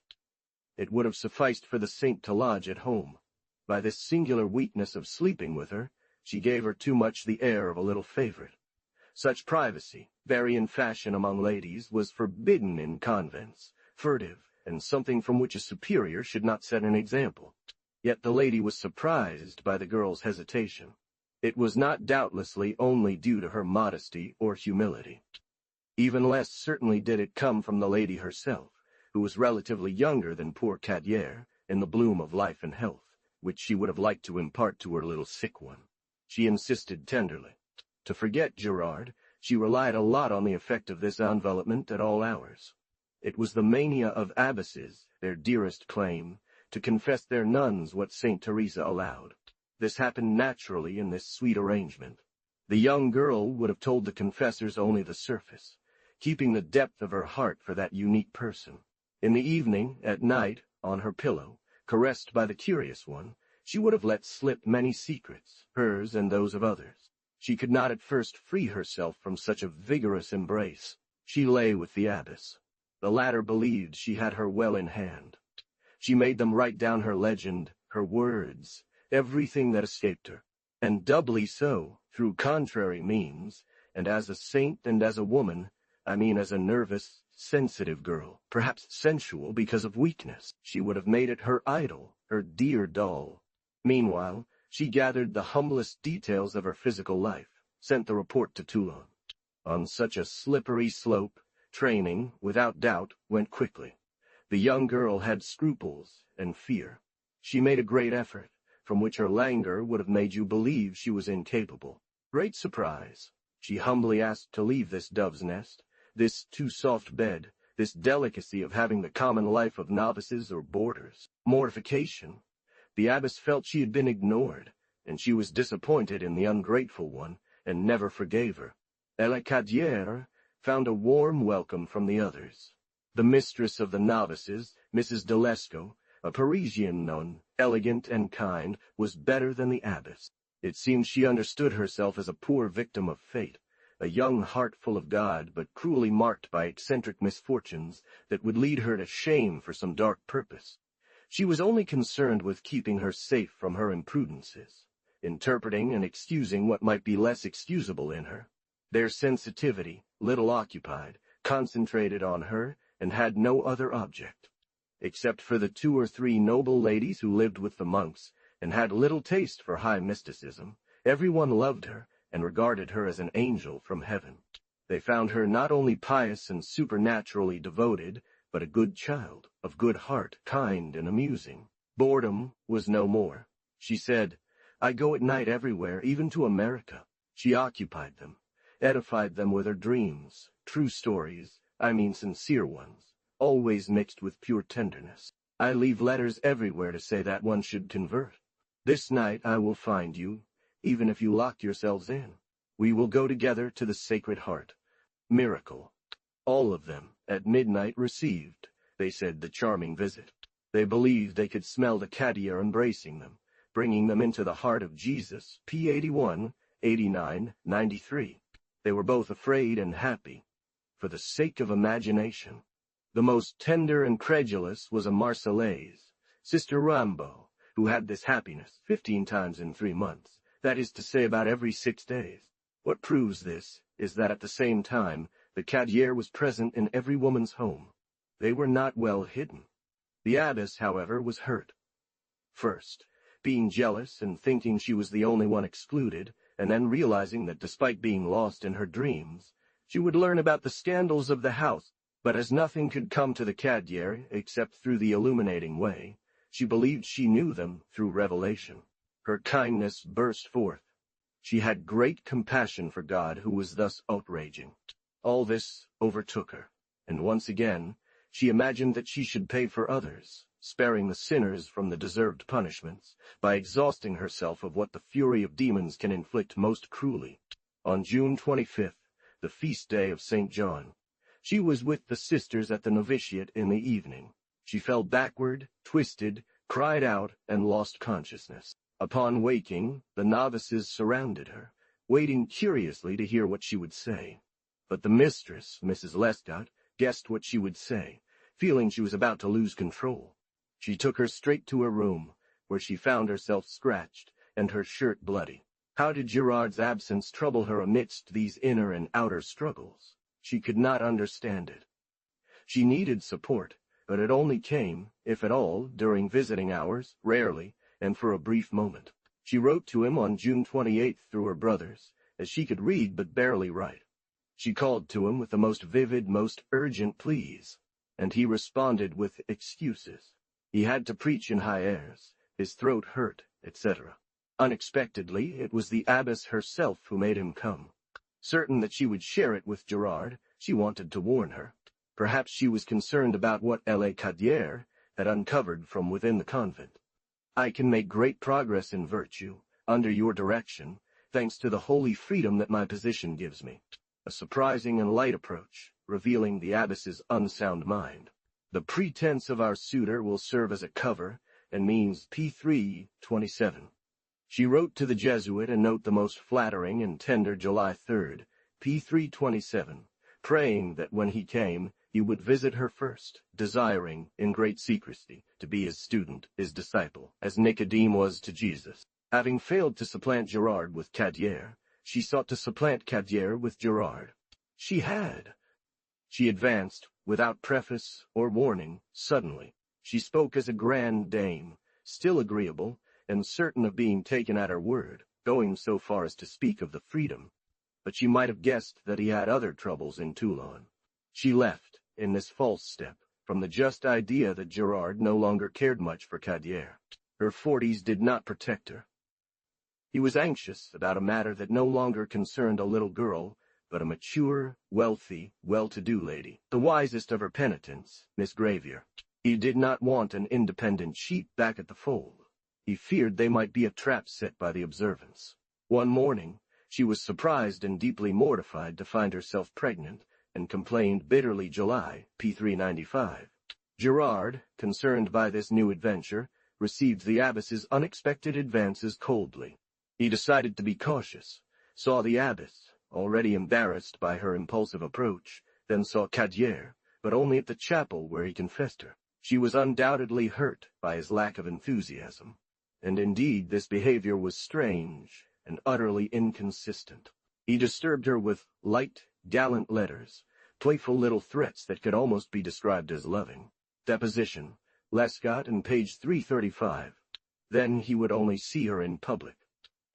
It would have sufficed for the saint to lodge at home. By this singular weakness of sleeping with her, she gave her too much the air of a little favorite. Such privacy, very in fashion among ladies, was forbidden in convents, furtive, and something from which a superior should not set an example. Yet the lady was surprised by the girl's hesitation. It was not doubtlessly only due to her modesty or humility. Even less certainly did it come from the lady herself, who was relatively younger than poor Cadier, in the bloom of life and health, which she would have liked to impart to her little sick one. She insisted tenderly. To forget Gerard, she relied a lot on the effect of this envelopment at all hours. It was the mania of abbesses, their dearest claim, to confess their nuns what Saint Teresa allowed. This happened naturally in this sweet arrangement. The young girl would have told the confessors only the surface, keeping the depth of her heart for that unique person. In the evening, at night, on her pillow, caressed by the curious one, she would have let slip many secrets, hers and those of others. She could not at first free herself from such a vigorous embrace. She lay with the abbess. The latter believed she had her well in hand. She made them write down her legend, her words, everything that escaped her, and doubly so, through contrary means, and as a saint and as a woman, I mean as a nervous, sensitive girl, perhaps sensual because of weakness. She would have made it her idol, her dear doll. Meanwhile, she gathered the humblest details of her physical life, sent the report to Toulon. On such a slippery slope, training, without doubt, went quickly. The young girl had scruples and fear. She made a great effort, from which her languor would have made you believe she was incapable. Great surprise. She humbly asked to leave this dove's nest, this too-soft bed, this delicacy of having the common life of novices or boarders. Mortification. The abbess felt she had been ignored, and she was disappointed in the ungrateful one, and never forgave her. La Cadière found a warm welcome from the others. The mistress of the novices, Mrs. de Lescaut, a Parisian nun, elegant and kind, was better than the abbess. It seemed she understood herself as a poor victim of fate, a young heart full of God, but cruelly marked by eccentric misfortunes that would lead her to shame for some dark purpose. She was only concerned with keeping her safe from her imprudences, interpreting and excusing what might be less excusable in her. Their sensitivity, little occupied, concentrated on her, and had no other object. Except for the 2 or 3 noble ladies who lived with the monks, and had little taste for high mysticism, everyone loved her, and regarded her as an angel from heaven. They found her not only pious and supernaturally devoted, but a good child, of good heart, kind and amusing. Boredom was no more. She said, "I go at night everywhere, even to America." She occupied them, edified them with her dreams, true stories, I mean sincere ones, always mixed with pure tenderness. I leave letters everywhere to say that one should convert. This night I will find you, even if you lock yourselves in. We will go together to the Sacred Heart. Miracle. All of them, at midnight, received, they said, the charming visit. They believed they could smell the Cadière embracing them, bringing them into the heart of Jesus, p. 81, 89, 93. They were both afraid and happy, for the sake of imagination. The most tender and credulous was a Marseillaise, Sister Rambaud, who had this happiness 15 times in 3 months, that is to say about every 6 days. What proves this is that at the same time the Cadière was present in every woman's home. They were not well hidden. The abbess, however, was hurt. First, being jealous and thinking she was the only one excluded, and then realizing that despite being lost in her dreams, she would learn about the scandals of the house, but as nothing could come to the Cadière except through the illuminating way, she believed she knew them through revelation. Her kindness burst forth. She had great compassion for God who was thus outraging. All this overtook her, and once again she imagined that she should pay for others, sparing the sinners from the deserved punishments, by exhausting herself of what the fury of demons can inflict most cruelly. On June 25th, the feast day of St. John, she was with the sisters at the novitiate in the evening. She fell backward, twisted, cried out, and lost consciousness. Upon waking, the novices surrounded her, waiting curiously to hear what she would say. But the mistress, Mrs. Lescaut, guessed what she would say, feeling she was about to lose control. She took her straight to her room, where she found herself scratched, and her shirt bloody. How did Gerard's absence trouble her amidst these inner and outer struggles? She could not understand it. She needed support, but it only came, if at all, during visiting hours, rarely, and for a brief moment. She wrote to him on June 28th through her brothers, as she could read but barely write. She called to him with the most vivid, most urgent pleas, and he responded with excuses. He had to preach in high airs, his throat hurt, etc. Unexpectedly, it was the abbess herself who made him come. Certain that she would share it with Gerard, she wanted to warn her. Perhaps she was concerned about what L.A. Cadier had uncovered from within the convent. I can make great progress in virtue, under your direction, thanks to the holy freedom that my position gives me. A surprising and light approach, revealing the abbess's unsound mind. The pretense of our suitor will serve as a cover, and means P3-27. She wrote to the Jesuit a note the most flattering and tender July 3rd, P3-27, praying that when he came, he would visit her first, desiring, in great secrecy, to be his student, his disciple, as Nicodeme was to Jesus. Having failed to supplant Gerard with Cadier, she sought to supplant Cadier with Gerard. She had. She advanced, without preface or warning, suddenly. She spoke as a grand dame, still agreeable, and certain of being taken at her word, going so far as to speak of the freedom. But she might have guessed that he had other troubles in Toulon. She left, in this false step, from the just idea that Gerard no longer cared much for Cadier. Her 40s did not protect her. He was anxious about a matter that no longer concerned a little girl, but a mature, wealthy, well-to-do lady, the wisest of her penitents, Miss Gravier. He did not want an independent sheep back at the fold. He feared they might be a trap set by the observance. One morning, she was surprised and deeply mortified to find herself pregnant, and complained bitterly. July, P395. Gerard, concerned by this new adventure, received the abbess's unexpected advances coldly. He decided to be cautious, saw the abbess, already embarrassed by her impulsive approach, then saw Cadier, but only at the chapel where he confessed her. She was undoubtedly hurt by his lack of enthusiasm, and indeed this behavior was strange and utterly inconsistent. He disturbed her with light, gallant letters, playful little threats that could almost be described as loving. Deposition, Lescott and page 335. Then he would only see her in public.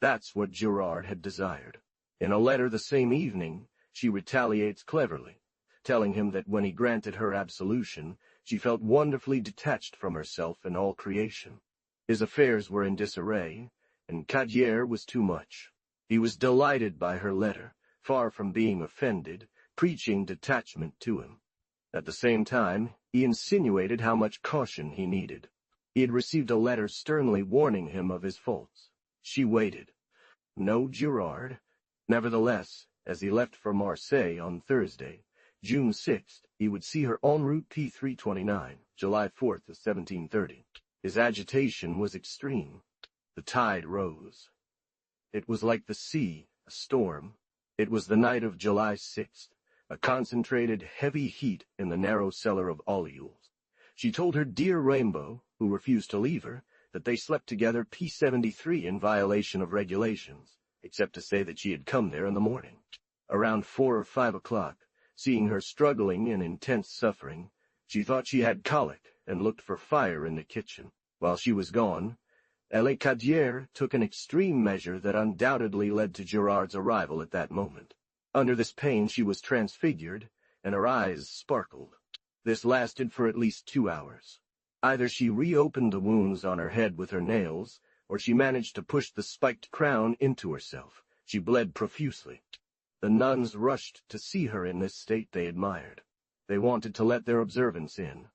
That's what Gerard had desired. In a letter the same evening, she retaliates cleverly, telling him that when he granted her absolution, she felt wonderfully detached from herself and all creation. His affairs were in disarray, and Cadier was too much. He was delighted by her letter, far from being offended, preaching detachment to him. At the same time, he insinuated how much caution he needed. He had received a letter sternly warning him of his faults. She waited. No Gerard. Nevertheless, as he left for Marseille on Thursday, June 6th, he would see her en route P329, July 4th of 1730. His agitation was extreme. The tide rose. It was like the sea, a storm. It was the night of July 6th, a concentrated, heavy heat in the narrow cellar of Olioles. She told her dear Rainbow, who refused to leave her, that they slept together P73 in violation of regulations, except to say that she had come there in the morning. Around 4 or 5 o'clock, seeing her struggling in intense suffering, she thought she had colic and looked for fire in the kitchen. While she was gone, L.A. Cadier took an extreme measure that undoubtedly led to Gerard's arrival at that moment. Under this pain she was transfigured, and her eyes sparkled. This lasted for at least 2 hours. Either she reopened the wounds on her head with her nails, or she managed to push the spiked crown into herself. She bled profusely. The nuns rushed to see her in this state they admired. They wanted to let their observants in.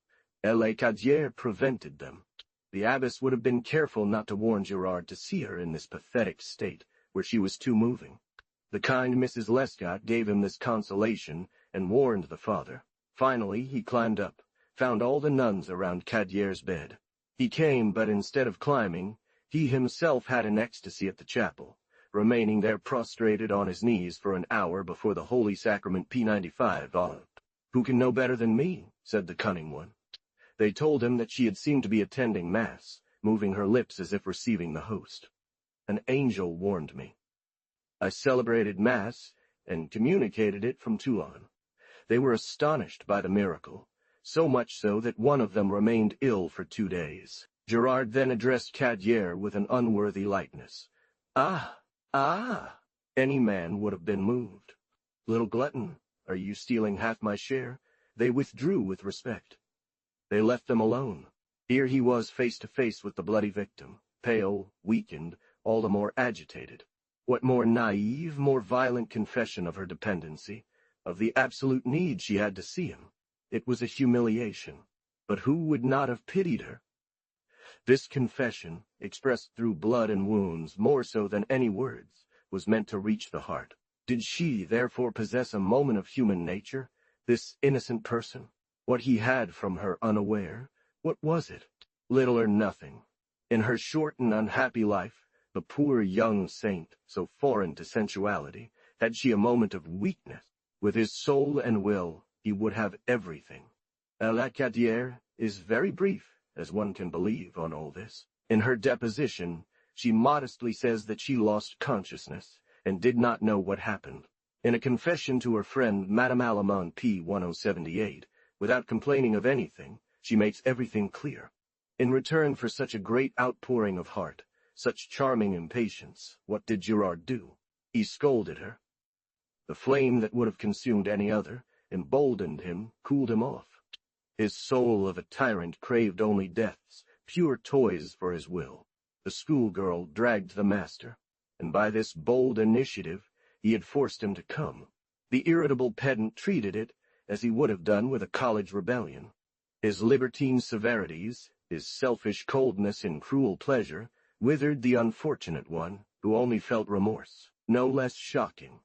L.A. Cadier prevented them. The abbess would have been careful not to warn Gerard to see her in this pathetic state, where she was too moving. The kind Mrs. Lescott gave him this consolation and warned the father. Finally, he climbed up, found all the nuns around Cadier's bed. He came, but instead of climbing, he himself had an ecstasy at the chapel, remaining there prostrated on his knees for an hour before the Holy Sacrament P95. Who can know better than me? Said the cunning one. They told him that she had seemed to be attending Mass, moving her lips as if receiving the host. An angel warned me. I celebrated Mass and communicated it from Toulon. They were astonished by the miracle, so much so that one of them remained ill for 2 days. Gerard then addressed Cadier with an unworthy lightness. "Ah, ah!" Any man would have been moved. "Little glutton, are you stealing half my share?" They withdrew with respect. They left them alone. Here he was face to face with the bloody victim, pale, weakened, all the more agitated. What more naive, more violent confession of her dependency, of the absolute need she had to see him? It was a humiliation. But who would not have pitied her? This confession, expressed through blood and wounds more so than any words, was meant to reach the heart. Did she, therefore, possess a moment of human nature, this innocent person? What he had from her unaware, what was it? Little or nothing. In her short and unhappy life, the poor young saint, so foreign to sensuality, had she a moment of weakness. With his soul and will, he would have everything. La Cadier is very brief, as one can believe, on all this. In her deposition, she modestly says that she lost consciousness, and did not know what happened. In a confession to her friend Madame Alamand p. 1078, without complaining of anything, she makes everything clear. In return for such a great outpouring of heart, such charming impatience, what did Gerard do? He scolded her. The flame that would have consumed any other, emboldened him, cooled him off. His soul of a tyrant craved only deaths, pure toys for his will. The schoolgirl dragged the master, and by this bold initiative he had forced him to come. The irritable pedant treated it as he would have done with a college rebellion. His libertine severities, his selfish coldness in cruel pleasure, withered the unfortunate one, who only felt remorse, no less shocking.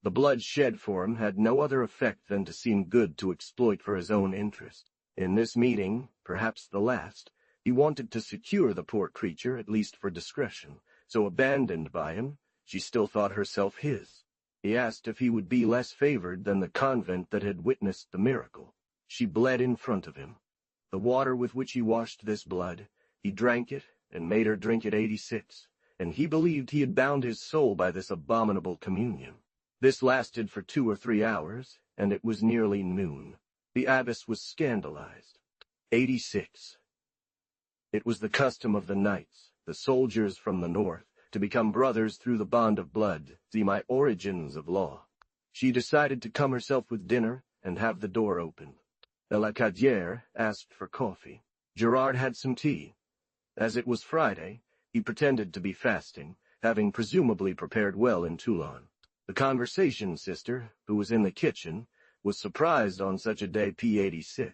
The blood shed for him had no other effect than to seem good to exploit for his own interest. In this meeting, perhaps the last, he wanted to secure the poor creature, at least for discretion, so abandoned by him, she still thought herself his. He asked if he would be less favored than the convent that had witnessed the miracle. She bled in front of him. The water with which he washed this blood, he drank it, and made her drink it 86, and he believed he had bound his soul by this abominable communion. This lasted for 2 or 3 hours, and it was nearly noon. The abbess was scandalized. 86. It was the custom of the knights, the soldiers from the north, to become brothers through the bond of blood, see my origins of law. She decided to come herself with dinner and have the door opened. La Cadier asked for coffee. Gerard had some tea. As it was Friday, he pretended to be fasting, having presumably prepared well in Toulon. The conversation sister, who was in the kitchen, was surprised on such a day p86,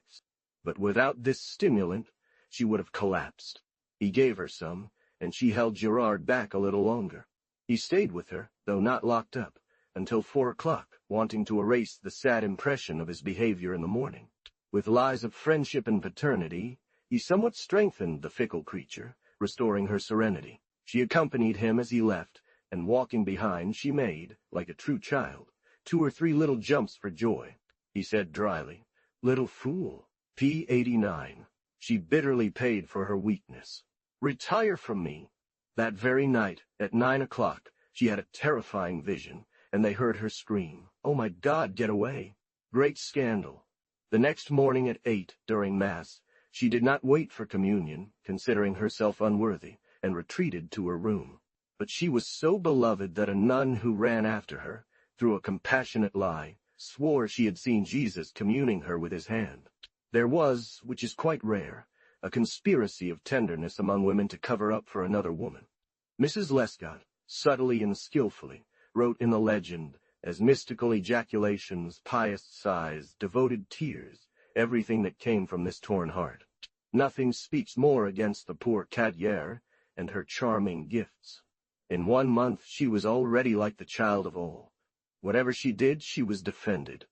but without this stimulant, she would have collapsed. He gave her some, and she held Gerard back a little longer. He stayed with her, though not locked up, until 4 o'clock, wanting to erase the sad impression of his behavior in the morning. With lies of friendship and paternity, he somewhat strengthened the fickle creature, restoring her serenity. She accompanied him as he left, and walking behind, she made, like a true child, 2 or 3 little jumps for joy. He said dryly, "Little fool." p89. She bitterly paid for her weakness. "Retire from me." That very night, at 9 o'clock, she had a terrifying vision, and they heard her scream, "Oh my God, get away!" Great scandal. The next morning at 8, during Mass, she did not wait for communion, considering herself unworthy, and retreated to her room. But she was so beloved that a nun who ran after her, through a compassionate lie, swore she had seen Jesus communing her with his hand. There was, which is quite rare, a conspiracy of tenderness among women to cover up for another woman. Mrs. Lescott, subtly and skillfully, wrote in the legend, as mystical ejaculations, pious sighs, devoted tears, everything that came from this torn heart. Nothing speaks more against the poor Cadier and her charming gifts. In 1 month she was already like the child of all. Whatever she did, she was defended.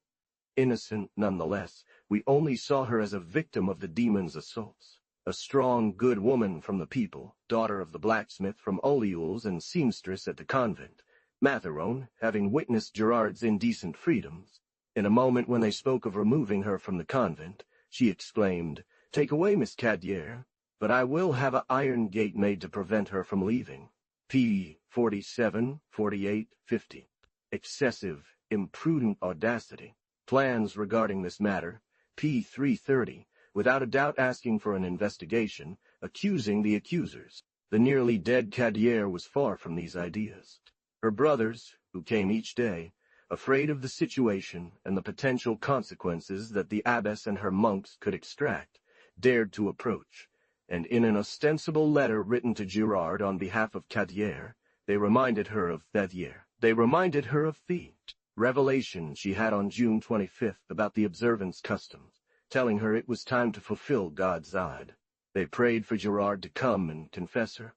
Innocent, nonetheless, we only saw her as a victim of the demon's assaults. A strong, good woman from the people, daughter of the blacksmith from Olioul's and seamstress at the convent, Matheron, having witnessed Gerard's indecent freedoms. In a moment when they spoke of removing her from the convent, she exclaimed, "Take away Miss Cadier, but I will have an iron gate made to prevent her from leaving." p. 47, 48, 50. Excessive, imprudent audacity. Plans regarding this matter, p. 330, without a doubt asking for an investigation, accusing the accusers. The nearly dead Cadier was far from these ideas. Her brothers, who came each day, afraid of the situation and the potential consequences that the abbess and her monks could extract, dared to approach, and in an ostensible letter written to Girard on behalf of Cadier, they reminded her of the revelation she had on June 25th about the observance customs, telling her it was time to fulfill God's Ide. They prayed for Girard to come and confess her.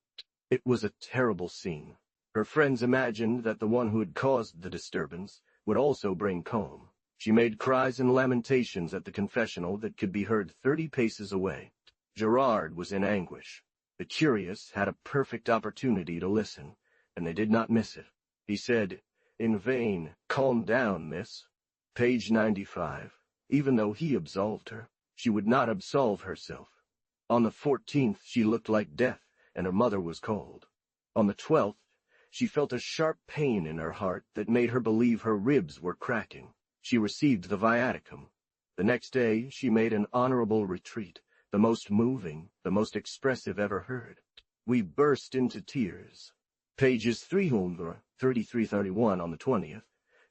It was a terrible scene. Her friends imagined that the one who had caused the disturbance would also bring calm. She made cries and lamentations at the confessional that could be heard 30 paces away. Girard was in anguish. The curious had a perfect opportunity to listen, and they did not miss it. He said, "In vain, calm down, miss." Page 95. Even though he absolved her, she would not absolve herself. On the 14th she looked like death, and her mother was called. On the 12th, she felt a sharp pain in her heart that made her believe her ribs were cracking. She received the viaticum. The next day she made an honorable retreat, the most moving, the most expressive ever heard. We burst into tears. Pages 333-31 on the 20th,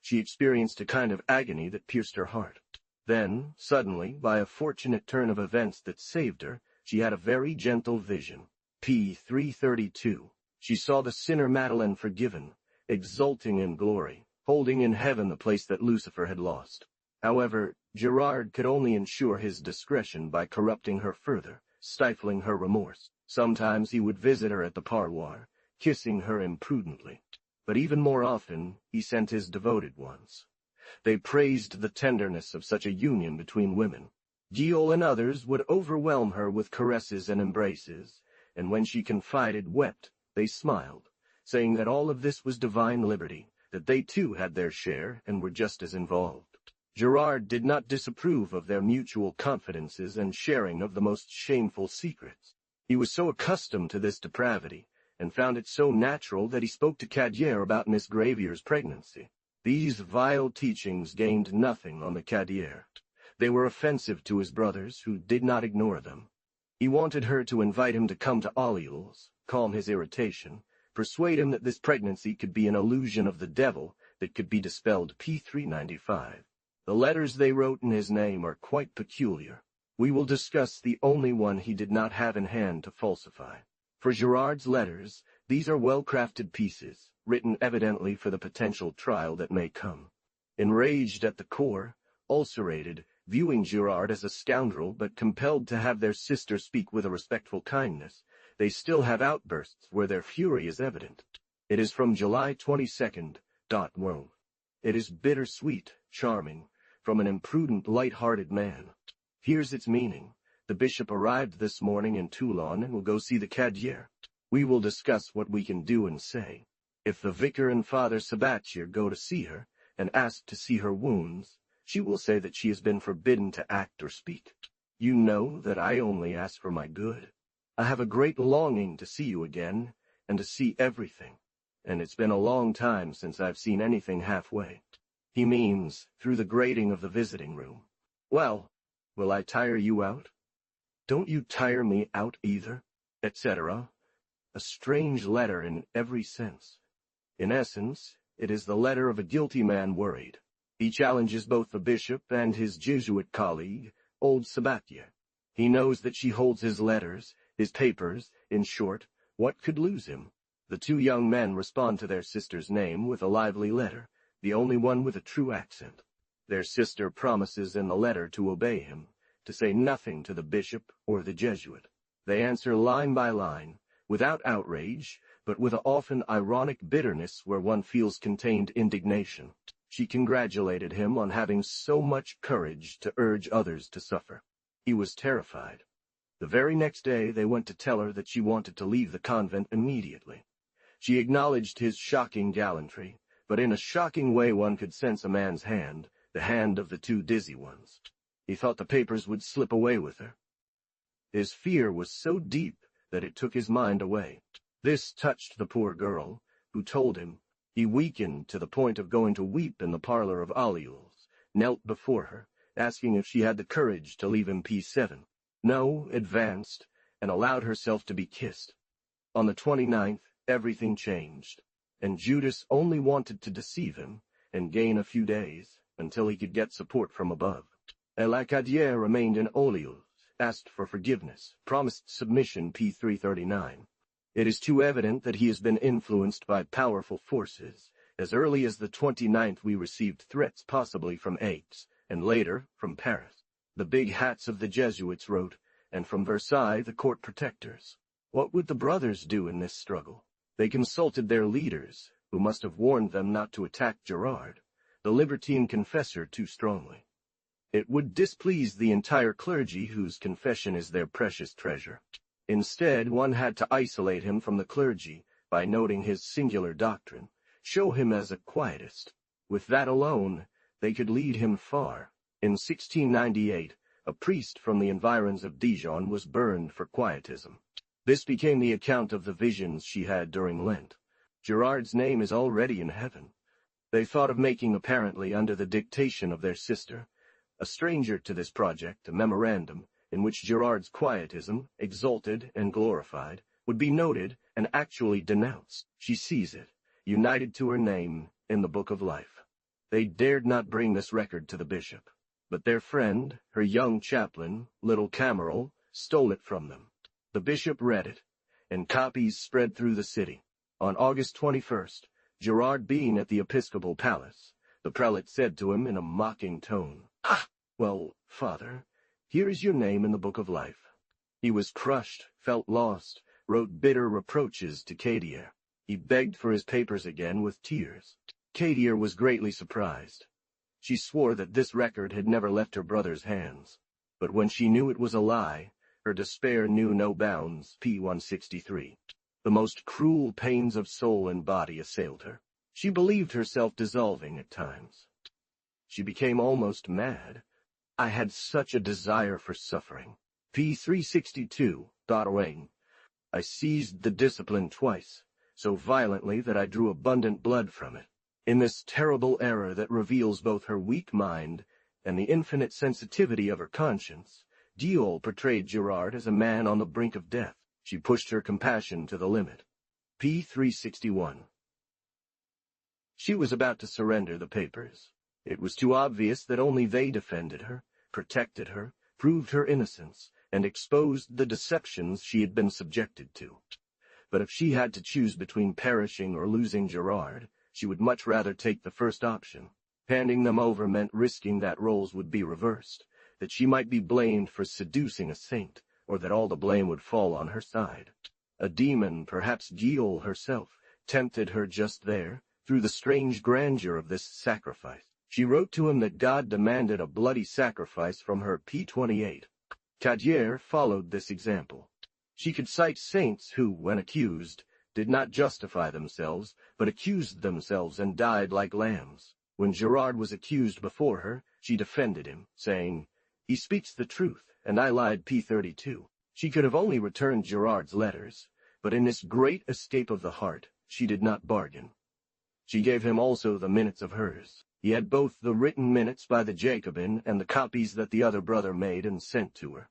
she experienced a kind of agony that pierced her heart. Then, suddenly, by a fortunate turn of events that saved her, she had a very gentle vision. p. 332. She saw the sinner Madeleine forgiven, exulting in glory, holding in heaven the place that Lucifer had lost. However, Girard could only ensure his discretion by corrupting her further, stifling her remorse. Sometimes he would visit her at the parloir, kissing her imprudently. But even more often he sent his devoted ones. They praised the tenderness of such a union between women. Gilles and others would overwhelm her with caresses and embraces, and when she confided, wept, they smiled, saying that all of this was divine liberty, that they too had their share and were just as involved. Girard did not disapprove of their mutual confidences and sharing of the most shameful secrets. He was so accustomed to this depravity, and found it so natural that he spoke to Cadier about Miss Gravier's pregnancy. These vile teachings gained nothing on the Cadier. They were offensive to his brothers, who did not ignore them. He wanted her to invite him to come to Alleuil's, calm his irritation, persuade him that this pregnancy could be an illusion of the devil that could be dispelled. p. 395. The letters they wrote in his name are quite peculiar. We will discuss the only one he did not have in hand to falsify. For Girard's letters, these are well-crafted pieces, written evidently for the potential trial that may come. Enraged at the core, ulcerated, viewing Girard as a scoundrel but compelled to have their sister speak with a respectful kindness, they still have outbursts where their fury is evident. It is from July 22nd. Rome. It is bittersweet, charming, from an imprudent, light-hearted man. Here's its meaning. The bishop arrived this morning in Toulon and will go see the Cadier. We will discuss what we can do and say. If the vicar and Father Sabatier go to see her, and ask to see her wounds, she will say that she has been forbidden to act or speak. You know that I only ask for my good. I have a great longing to see you again, and to see everything, and it's been a long time since I've seen anything halfway. He means, through the grating of the visiting room. Well, will I tire you out? Don't you tire me out either, etc. A strange letter in every sense. In essence, it is the letter of a guilty man worried. He challenges both the bishop and his Jesuit colleague, old Sabatier. He knows that she holds his letters, his papers, in short, what could lose him? The two young men respond to their sister's name with a lively letter, the only one with a true accent. Their sister promises in the letter to obey him, to say nothing to the bishop or the Jesuit. They answer line by line, without outrage, but with an often ironic bitterness where one feels contained indignation. She congratulated him on having so much courage to urge others to suffer. He was terrified. The very next day they went to tell her that she wanted to leave the convent immediately. She acknowledged his shocking gallantry, but in a shocking way one could sense a man's hand, the hand of the two dizzy ones. He thought the papers would slip away with her. His fear was so deep that it took his mind away. This touched the poor girl, who told him. He weakened to the point of going to weep in the parlor of Alleuil's, knelt before her, asking if she had the courage to leave him P7. No, advanced, and allowed herself to be kissed. On the 29th, everything changed, and Judas only wanted to deceive him and gain a few days until he could get support from above. Elacadier remained in Olioles, asked for forgiveness, promised submission P339. It is too evident that he has been influenced by powerful forces. As early as the 29th we received threats possibly from Aix, and later from Paris. The big hats of the Jesuits wrote, and from Versailles the court protectors. What would the brothers do in this struggle? They consulted their leaders, who must have warned them not to attack Gerard, the libertine confessor, too strongly. It would displease the entire clergy whose confession is their precious treasure. Instead, one had to isolate him from the clergy by noting his singular doctrine, show him as a quietist. With that alone, they could lead him far. In 1698, a priest from the environs of Dijon was burned for quietism. This became the account of the visions she had during Lent. Gerard's name is already in heaven. They thought of making, apparently under the dictation of their sister, a stranger to this project, a memorandum, in which Gerard's quietism, exalted and glorified, would be noted and actually denounced. She sees it, united to her name, in the Book of Life. They dared not bring this record to the bishop, but their friend, her young chaplain, little Camerel, stole it from them. The bishop read it, and copies spread through the city. On August 21st, Gerard being at the episcopal palace, the prelate said to him in a mocking tone, "Ah, well, father, here is your name in the Book of Life." He was crushed, felt lost, wrote bitter reproaches to Cadier. He begged for his papers again with tears. Cadier was greatly surprised. She swore that this record had never left her brother's hands. But when she knew it was a lie, her despair knew no bounds. P163. The most cruel pains of soul and body assailed her. She believed herself dissolving at times. She became almost mad. I had such a desire for suffering. P362. I seized the discipline twice, so violently that I drew abundant blood from it. In this terrible error that reveals both her weak mind and the infinite sensitivity of her conscience, Diol portrayed Gerard as a man on the brink of death. She pushed her compassion to the limit. P361. She was about to surrender the papers. It was too obvious that only they defended her, protected her, proved her innocence, and exposed the deceptions she had been subjected to. But if she had to choose between perishing or losing Gerard, she would much rather take the first option. Handing them over meant risking that roles would be reversed, that she might be blamed for seducing a saint, or that all the blame would fall on her side. A demon, perhaps Diol herself, tempted her just there, through the strange grandeur of this sacrifice. She wrote to him that God demanded a bloody sacrifice from her. P28. Cadier followed this example. She could cite saints who, when accused, did not justify themselves, but accused themselves and died like lambs. When Gerard was accused before her, she defended him, saying, "He speaks the truth, and I lied." P32. She could have only returned Gerard's letters, but in this great escape of the heart, she did not bargain. She gave him also the minutes of hers. He had both the written minutes by the Jacobin and the copies that the other brother made and sent to her.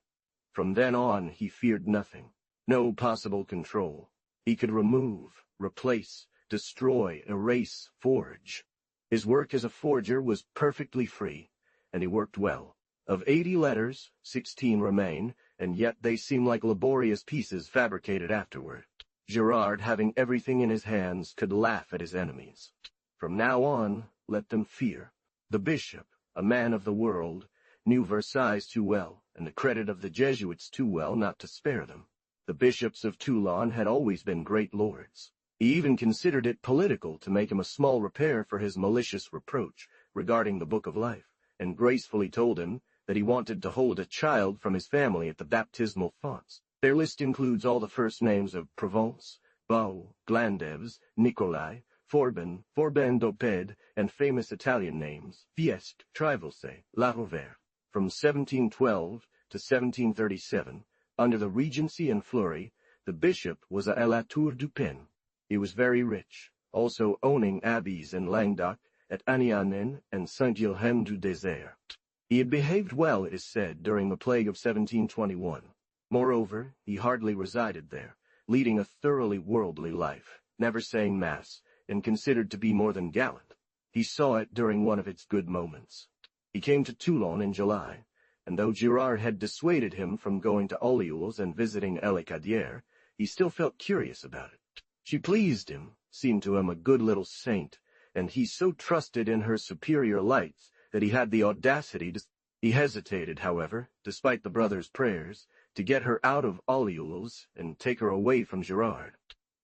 From then on, he feared nothing, no possible control. He could remove, replace, destroy, erase, forge. His work as a forger was perfectly free, and he worked well. Of 80 letters, 16 remain, and yet they seem like laborious pieces fabricated afterward. Gerard, having everything in his hands, could laugh at his enemies. From now on, let them fear. The bishop, a man of the world, knew Versailles too well, and the credit of the Jesuits too well not to spare them. The bishops of Toulon had always been great lords. He even considered it political to make him a small repair for his malicious reproach regarding the Book of Life, and gracefully told him that he wanted to hold a child from his family at the baptismal fonts. Their list includes all the first names of Provence, Bau, Glandèves, Nicolai, Forbin, Forbin-d'Opede, and famous Italian names, Fiesque, Trivalce, La Rovere. From 1712 to 1737, under the Regency and Fleury, the bishop was a la Tour du Pin. He was very rich, also owning abbeys in Languedoc, at Anianen and Saint-Guilhem du Désert. He had behaved well, it is said, during the plague of 1721. Moreover, he hardly resided there, leading a thoroughly worldly life, never saying Mass, and considered to be more than gallant. He saw it during one of its good moments. He came to Toulon in July, and though Girard had dissuaded him from going to Olioles and visiting Elicadière, he still felt curious about it. She pleased him, seemed to him a good little saint, and he so trusted in her superior lights that he had the audacity to... He hesitated, however, despite the brothers' prayers, to get her out of Olioles and take her away from Girard.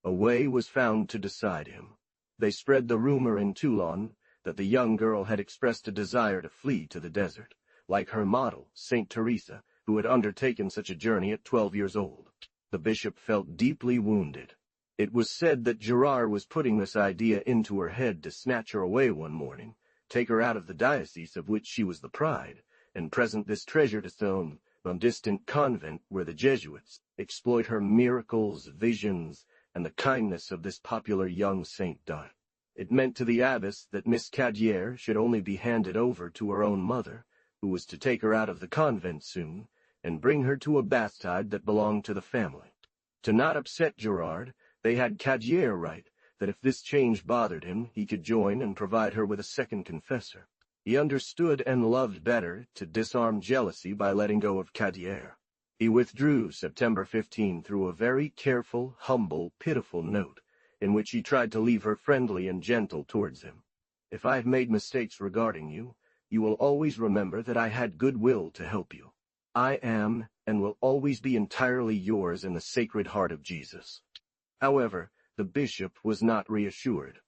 A way was found to decide him. They spread the rumor in Toulon that the young girl had expressed a desire to flee to the desert, like her model, Saint Teresa, who had undertaken such a journey at 12 years old. The bishop felt deeply wounded. It was said that Girard was putting this idea into her head to snatch her away one morning, take her out of the diocese of which she was the pride, and present this treasure to some distant convent where the Jesuits exploit her miracles, visions, and the kindness of this popular young saint dot. It meant to the abbess that Miss Cadière should only be handed over to her own mother, who was to take her out of the convent soon, and bring her to a bastide that belonged to the family. To not upset Girard, they had Cadière write that if this change bothered him, he could join and provide her with a second confessor. He understood and loved better to disarm jealousy by letting go of Cadière. He withdrew September 15 through a very careful, humble, pitiful note, in which he tried to leave her friendly and gentle towards him. If I have made mistakes regarding you, you will always remember that I had good will to help you. I am and will always be entirely yours in the Sacred Heart of Jesus. However, the bishop was not reassured.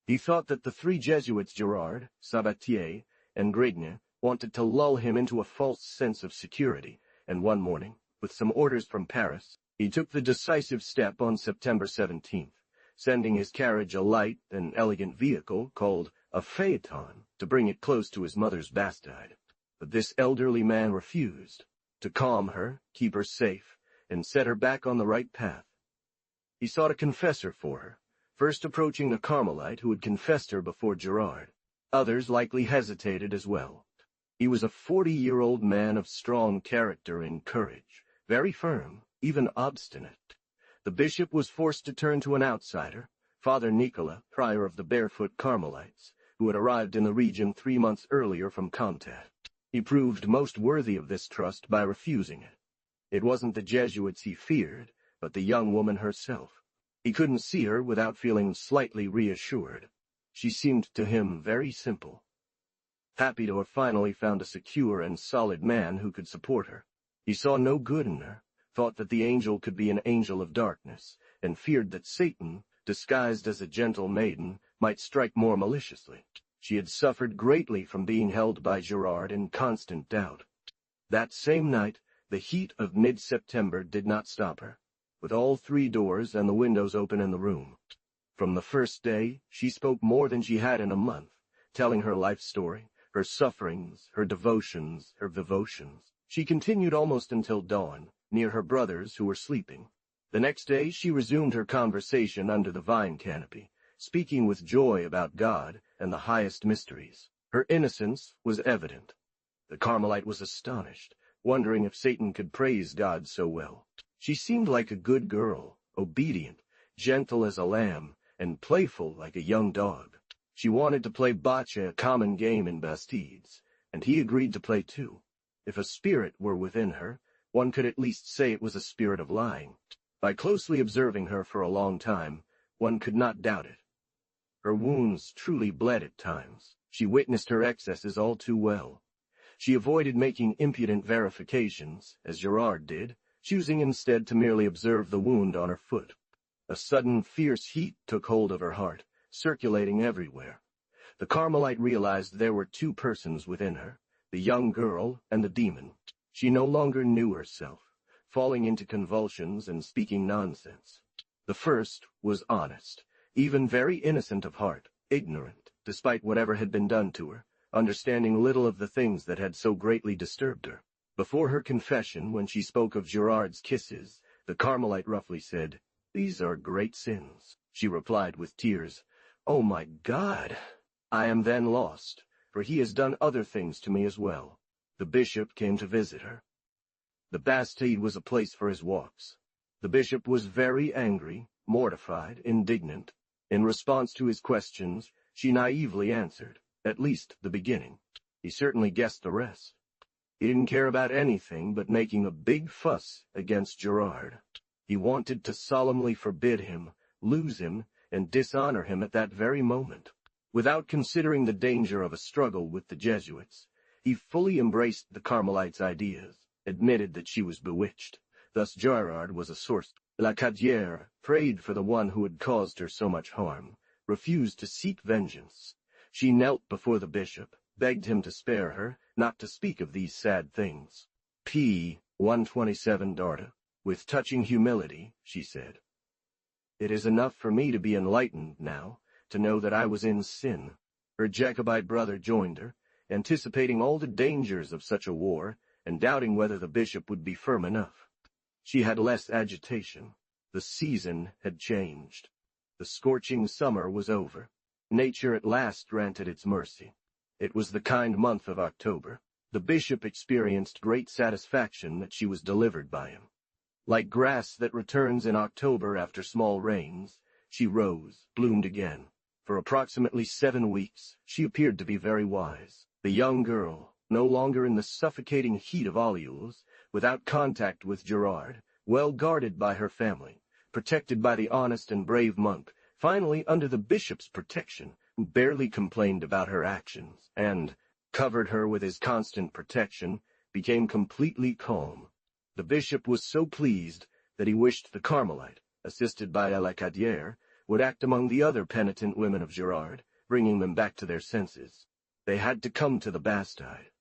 He thought that the three Jesuits, Girard, Sabatier, and Grigny, wanted to lull him into a false sense of security, and one morning, with some orders from Paris, he took the decisive step on September 17th, sending his carriage a light and elegant vehicle called a phaeton to bring it close to his mother's bastide. But this elderly man refused to calm her, keep her safe, and set her back on the right path. He sought a confessor for her, first approaching the Carmelite who had confessed her before Girard. Others likely hesitated as well. He was a 40-year-old man of strong character and courage, very firm, even obstinate. The bishop was forced to turn to an outsider, Father Nicolas, prior of the Barefoot Carmelites, who had arrived in the region 3 months earlier from Comtat. He proved most worthy of this trust by refusing it. It wasn't the Jesuits he feared, but the young woman herself. He couldn't see her without feeling slightly reassured. She seemed to him very simple. Happy to have finally found a secure and solid man who could support her. He saw no good in her, thought that the angel could be an angel of darkness, and feared that Satan, disguised as a gentle maiden, might strike more maliciously. She had suffered greatly from being held by Girard in constant doubt. That same night, the heat of mid-September did not stop her, with all 3 doors and the windows open in the room. From the first day, she spoke more than she had in a month, telling her life story, her sufferings, her devotions, her devotions. She continued almost until dawn, near her brothers who were sleeping. The next day she resumed her conversation under the vine canopy, speaking with joy about God and the highest mysteries. Her innocence was evident. The Carmelite was astonished, wondering if Satan could praise God so well. She seemed like a good girl, obedient, gentle as a lamb, and playful like a young dog. She wanted to play bocce, a common game in Bastides, and he agreed to play too. If a spirit were within her, one could at least say it was a spirit of lying. By closely observing her for a long time, one could not doubt it. Her wounds truly bled at times. She witnessed her excesses all too well. She avoided making impudent verifications, as Girard did, choosing instead to merely observe the wound on her foot. A sudden fierce heat took hold of her heart, circulating everywhere. The Carmelite realized there were 2 persons within her, the young girl and the demon. She no longer knew herself, falling into convulsions and speaking nonsense. The first was honest, even very innocent of heart, ignorant, despite whatever had been done to her, understanding little of the things that had so greatly disturbed her. Before her confession, when she spoke of Girard's kisses, the Carmelite roughly said, "These are great sins." She replied with tears, "Oh my God! I am then lost, for he has done other things to me as well." The bishop came to visit her. The Bastide was a place for his walks. The bishop was very angry, mortified, indignant. In response to his questions, she naively answered, at least the beginning. He certainly guessed the rest. He didn't care about anything but making a big fuss against Gerard. He wanted to solemnly forbid him, lose him, and dishonor him at that very moment. Without considering the danger of a struggle with the Jesuits, he fully embraced the Carmelite's ideas, admitted that she was bewitched. Thus Gerard was a sorcerer. La Cadière, prayed for the one who had caused her so much harm, refused to seek vengeance. She knelt before the bishop, begged him to spare her, not to speak of these sad things. P. 127 Darda. With touching humility, she said, "It is enough for me to be enlightened now, to know that I was in sin." Her Jacobite brother joined her, anticipating all the dangers of such a war, and doubting whether the bishop would be firm enough. She had less agitation. The season had changed. The scorching summer was over. Nature at last granted its mercy. It was the kind month of October. The bishop experienced great satisfaction that she was delivered by him. Like grass that returns in October after small rains, she rose, bloomed again. For approximately 7 weeks, she appeared to be very wise. The young girl, no longer in the suffocating heat of Orleans, without contact with Gerard, well guarded by her family, protected by the honest and brave monk, finally under the bishop's protection, who barely complained about her actions, and, covered her with his constant protection, became completely calm. The bishop was so pleased that he wished the Carmelite, assisted by La Cadière, would act among the other penitent women of Gerard, bringing them back to their senses. They had to come to the Bastide.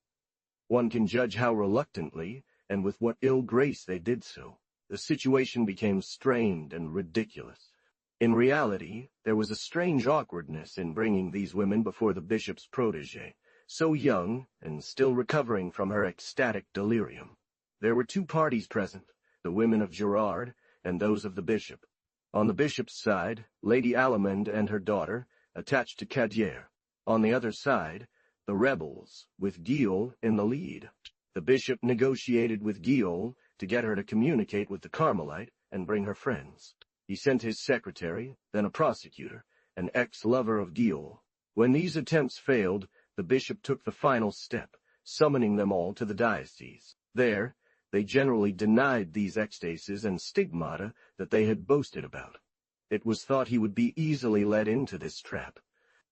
One can judge how reluctantly, and with what ill grace they did so. The situation became strained and ridiculous. In reality, there was a strange awkwardness in bringing these women before the bishop's protégé, so young and still recovering from her ecstatic delirium. There were 2 parties present, the women of Gerard and those of the bishop. On the bishop's side, Lady Allemande and her daughter, attached to Cadière. On the other side, the rebels, with Guillaume in the lead. The bishop negotiated with Guillaume to get her to communicate with the Carmelite and bring her friends. He sent his secretary, then a prosecutor, an ex-lover of Guillaume. When these attempts failed, the bishop took the final step, summoning them all to the diocese. There, they generally denied these ecstasies and stigmata that they had boasted about. It was thought he would be easily led into this trap.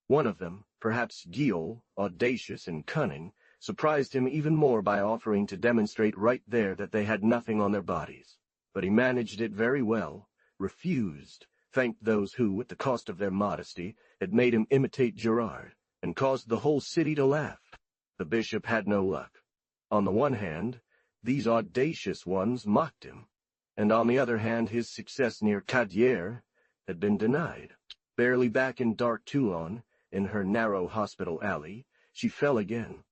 One of them, perhaps Guillaume, audacious and cunning, surprised him even more by offering to demonstrate right there that they had nothing on their bodies. But he managed it very well, refused, thanked those who, at the cost of their modesty, had made him imitate Gerard, and caused the whole city to laugh. The bishop had no luck. On the one hand, these audacious ones mocked him, and on the other hand his success near Cadière had been denied. Barely back in dark Toulon, in her narrow hospital alley, she fell again.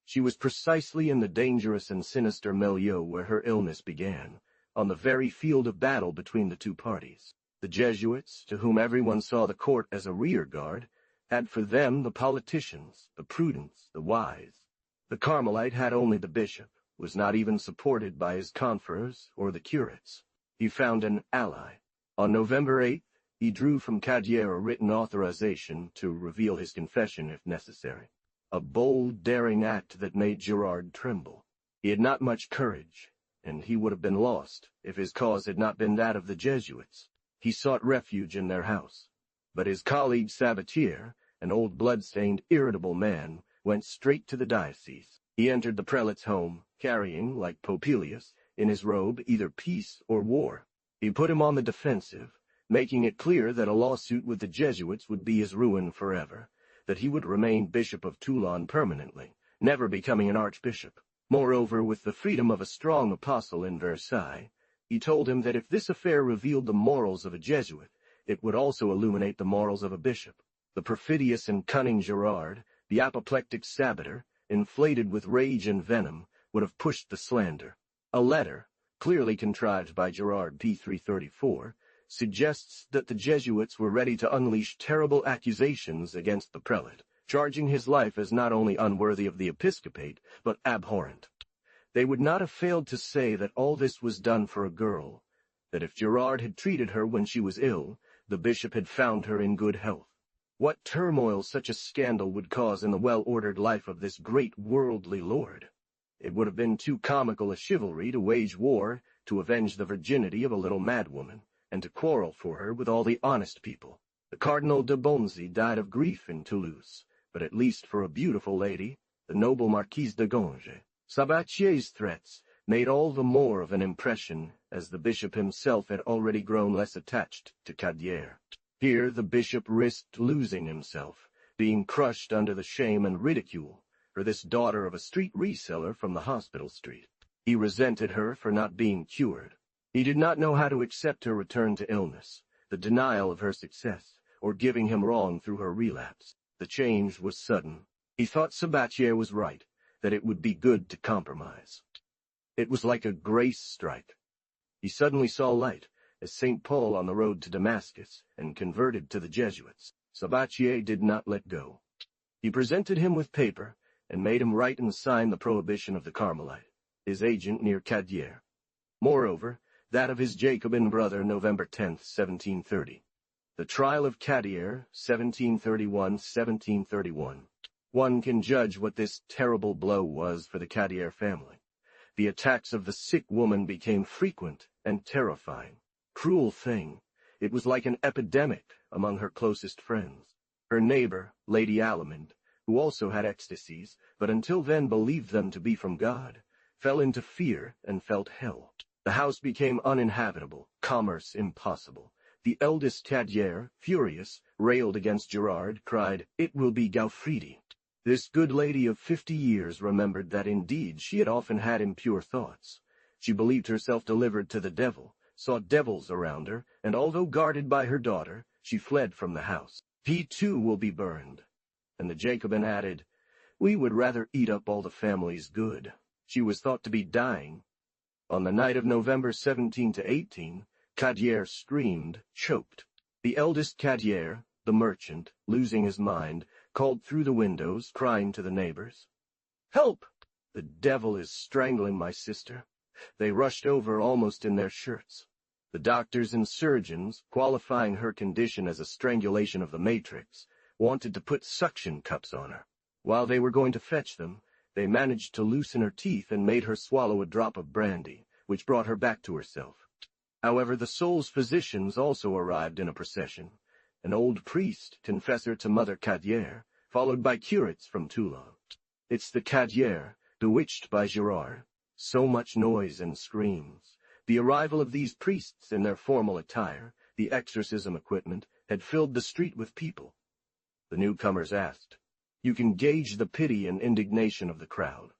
She was precisely in the dangerous and sinister milieu where her illness began, on the very field of battle between the 2 parties. The Jesuits, to whom everyone saw the court as a rear guard, had for them the politicians, the prudents, the wise. The Carmelite had only the bishop, was not even supported by his confreres or the curates. He found an ally. On November 8th, he drew from Cadière a written authorization to reveal his confession if necessary. A bold, daring act that made Gerard tremble. He had not much courage, and he would have been lost if his cause had not been that of the Jesuits. He sought refuge in their house. But his colleague Sabatier, an old blood-stained, irritable man, went straight to the diocese. He entered the prelate's home, carrying, like Popilius, in his robe either peace or war. He put him on the defensive, making it clear that a lawsuit with the Jesuits would be his ruin forever, that he would remain Bishop of Toulon permanently, never becoming an archbishop. Moreover, with the freedom of a strong apostle in Versailles, he told him that if this affair revealed the morals of a Jesuit, it would also illuminate the morals of a bishop. The perfidious and cunning Gerard, the apoplectic Sabater, inflated with rage and venom, would have pushed the slander. A letter, clearly contrived by Gerard p. 334, suggests that the Jesuits were ready to unleash terrible accusations against the prelate, charging his life as not only unworthy of the episcopate, but abhorrent. They would not have failed to say that all this was done for a girl, that if Gerard had treated her when she was ill, the bishop had found her in good health. What turmoil such a scandal would cause in the well-ordered life of this great worldly lord! It would have been too comical a chivalry to wage war, to avenge the virginity of a little madwoman, and to quarrel for her with all the honest people. The Cardinal de Bonzy died of grief in Toulouse, but at least for a beautiful lady, the noble Marquise de Ganges. Sabatier's threats made all the more of an impression, as the bishop himself had already grown less attached to Cadière. Here the bishop risked losing himself, being crushed under the shame and ridicule, for this daughter of a street reseller from the hospital street. He resented her for not being cured. He did not know how to accept her return to illness, the denial of her success, or giving him wrong through her relapse. The change was sudden. He thought Sabatier was right, that it would be good to compromise. It was like a grace strike. He suddenly saw light, as St. Paul on the road to Damascus, and converted to the Jesuits. Sabatier did not let go. He presented him with paper, and made him write and sign the prohibition of the Carmelite, his agent near Cadière. Moreover, that of his Jacobin brother, November 10, 1730. The trial of Cadière, 1731-1731. One can judge what this terrible blow was for the Cadière family. The attacks of the sick woman became frequent and terrifying. Cruel thing, it was like an epidemic among her closest friends. Her neighbor, Lady Allemande, who also had ecstasies, but until then believed them to be from God, fell into fear and felt hell. The house became uninhabitable, commerce impossible. The eldest Cadière, furious, railed against Gerard, cried, "It will be Gaufridi." This good lady of 50 years remembered that indeed she had often had impure thoughts. She believed herself delivered to the devil, saw devils around her, and although guarded by her daughter, she fled from the house. "He too will be burned." And the Jacobin added, "We would rather eat up all the family's good." She was thought to be dying. On the night of November 17 to 18, Cadière screamed, choked. The eldest Cadière, the merchant, losing his mind, called through the windows, crying to the neighbors, "Help! The devil is strangling my sister." They rushed over almost in their shirts. The doctors and surgeons, qualifying her condition as a strangulation of the matrix, wanted to put suction cups on her. While they were going to fetch them, they managed to loosen her teeth and made her swallow a drop of brandy, which brought her back to herself. However, the soul's physicians also arrived in a procession, an old priest, confessor to Mother Cadière, followed by curates from Toulon. It's the Cadière, bewitched by Gerard. So much noise and screams. The arrival of these priests in their formal attire, the exorcism equipment, had filled the street with people. The newcomers asked. You can gauge the pity and indignation of the crowd.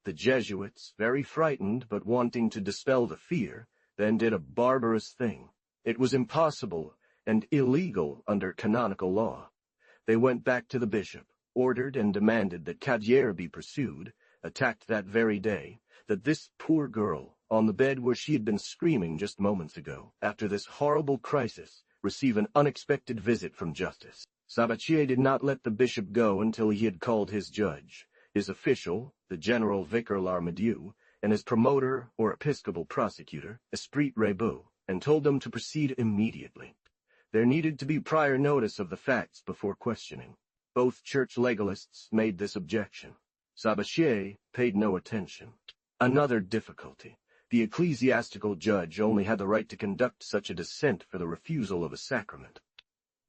The Jesuits, very frightened but wanting to dispel the fear, then did a barbarous thing. It was impossible and illegal under canonical law. They went back to the bishop, ordered and demanded that Cadière be pursued, attacked that very day, that this poor girl, on the bed where she had been screaming just moments ago, after this horrible crisis, receive an unexpected visit from justice. Sabatier did not let the bishop go until he had called his judge, his official, the general vicar Larmadieu, and his promoter or episcopal prosecutor, Esprit Rebeau, and told them to proceed immediately. There needed to be prior notice of the facts before questioning. Both church legalists made this objection. Sabatier paid no attention. Another difficulty. The ecclesiastical judge only had the right to conduct such a dissent for the refusal of a sacrament.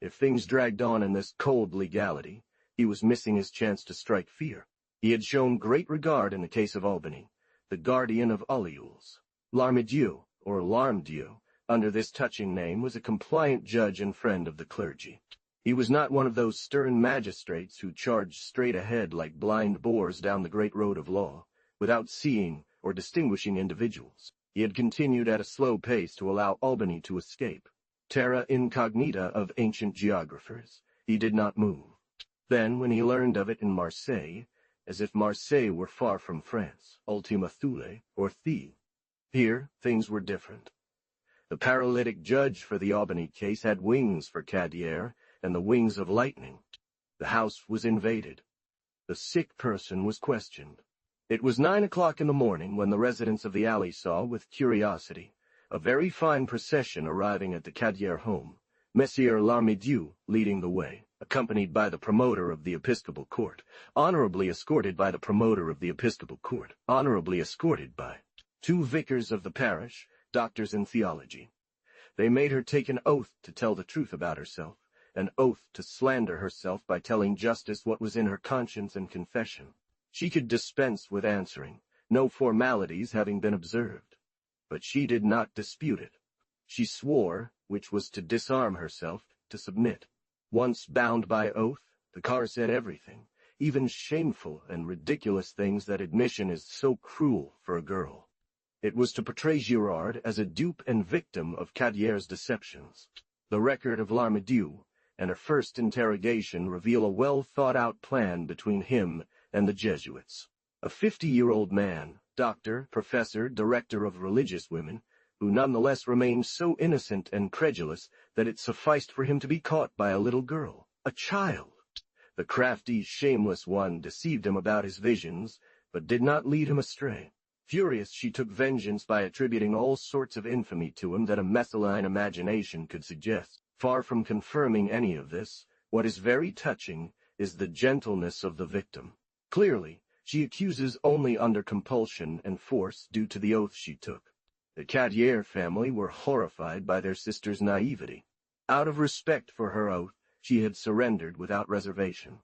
If things dragged on in this cold legality, he was missing his chance to strike fear. He had shown great regard in the case of Albany, the guardian of Ollioules. Larmadieu, or Larmadieu, under this touching name, was a compliant judge and friend of the clergy. He was not one of those stern magistrates who charged straight ahead like blind boars down the great road of law, without seeing or distinguishing individuals. He had continued at a slow pace to allow Albany to escape. Terra incognita of ancient geographers, he did not move. Then, when he learned of it in Marseille, as if Marseille were far from France, Ultima Thule, or Thie, here things were different. The paralytic judge for the Albany case had wings for Cadière, and the wings of lightning. The house was invaded. The sick person was questioned. It was 9 o'clock in the morning when the residents of the alley saw, with curiosity, a very fine procession arriving at the Cadière home, Messieurs Larmidieu leading the way, accompanied by the promoter of the Episcopal Court, honorably escorted by the promoter of the Episcopal Court, honorably escorted by 2 vicars of the parish, doctors in theology. They made her take an oath to tell the truth about herself, an oath to slander herself by telling justice what was in her conscience and confession. She could dispense with answering, no formalities having been observed. But she did not dispute it. She swore, which was to disarm herself, to submit. Once bound by oath, the car said everything, even shameful and ridiculous things that admission is so cruel for a girl. It was to portray Girard as a dupe and victim of Cadière's deceptions. The record of Larmidieu and her first interrogation reveal a well-thought-out plan between him and the Jesuits. A 50-year-old man, doctor, professor, director of religious women, who nonetheless remained so innocent and credulous that it sufficed for him to be caught by a little girl, a child. The crafty, shameless one deceived him about his visions, but did not lead him astray. Furious, she took vengeance by attributing all sorts of infamy to him that a methylene imagination could suggest. Far from confirming any of this, what is very touching is the gentleness of the victim. Clearly, she accuses only under compulsion and force due to the oath she took. The Cadière family were horrified by their sister's naivety. Out of respect for her oath, she had surrendered without reservation.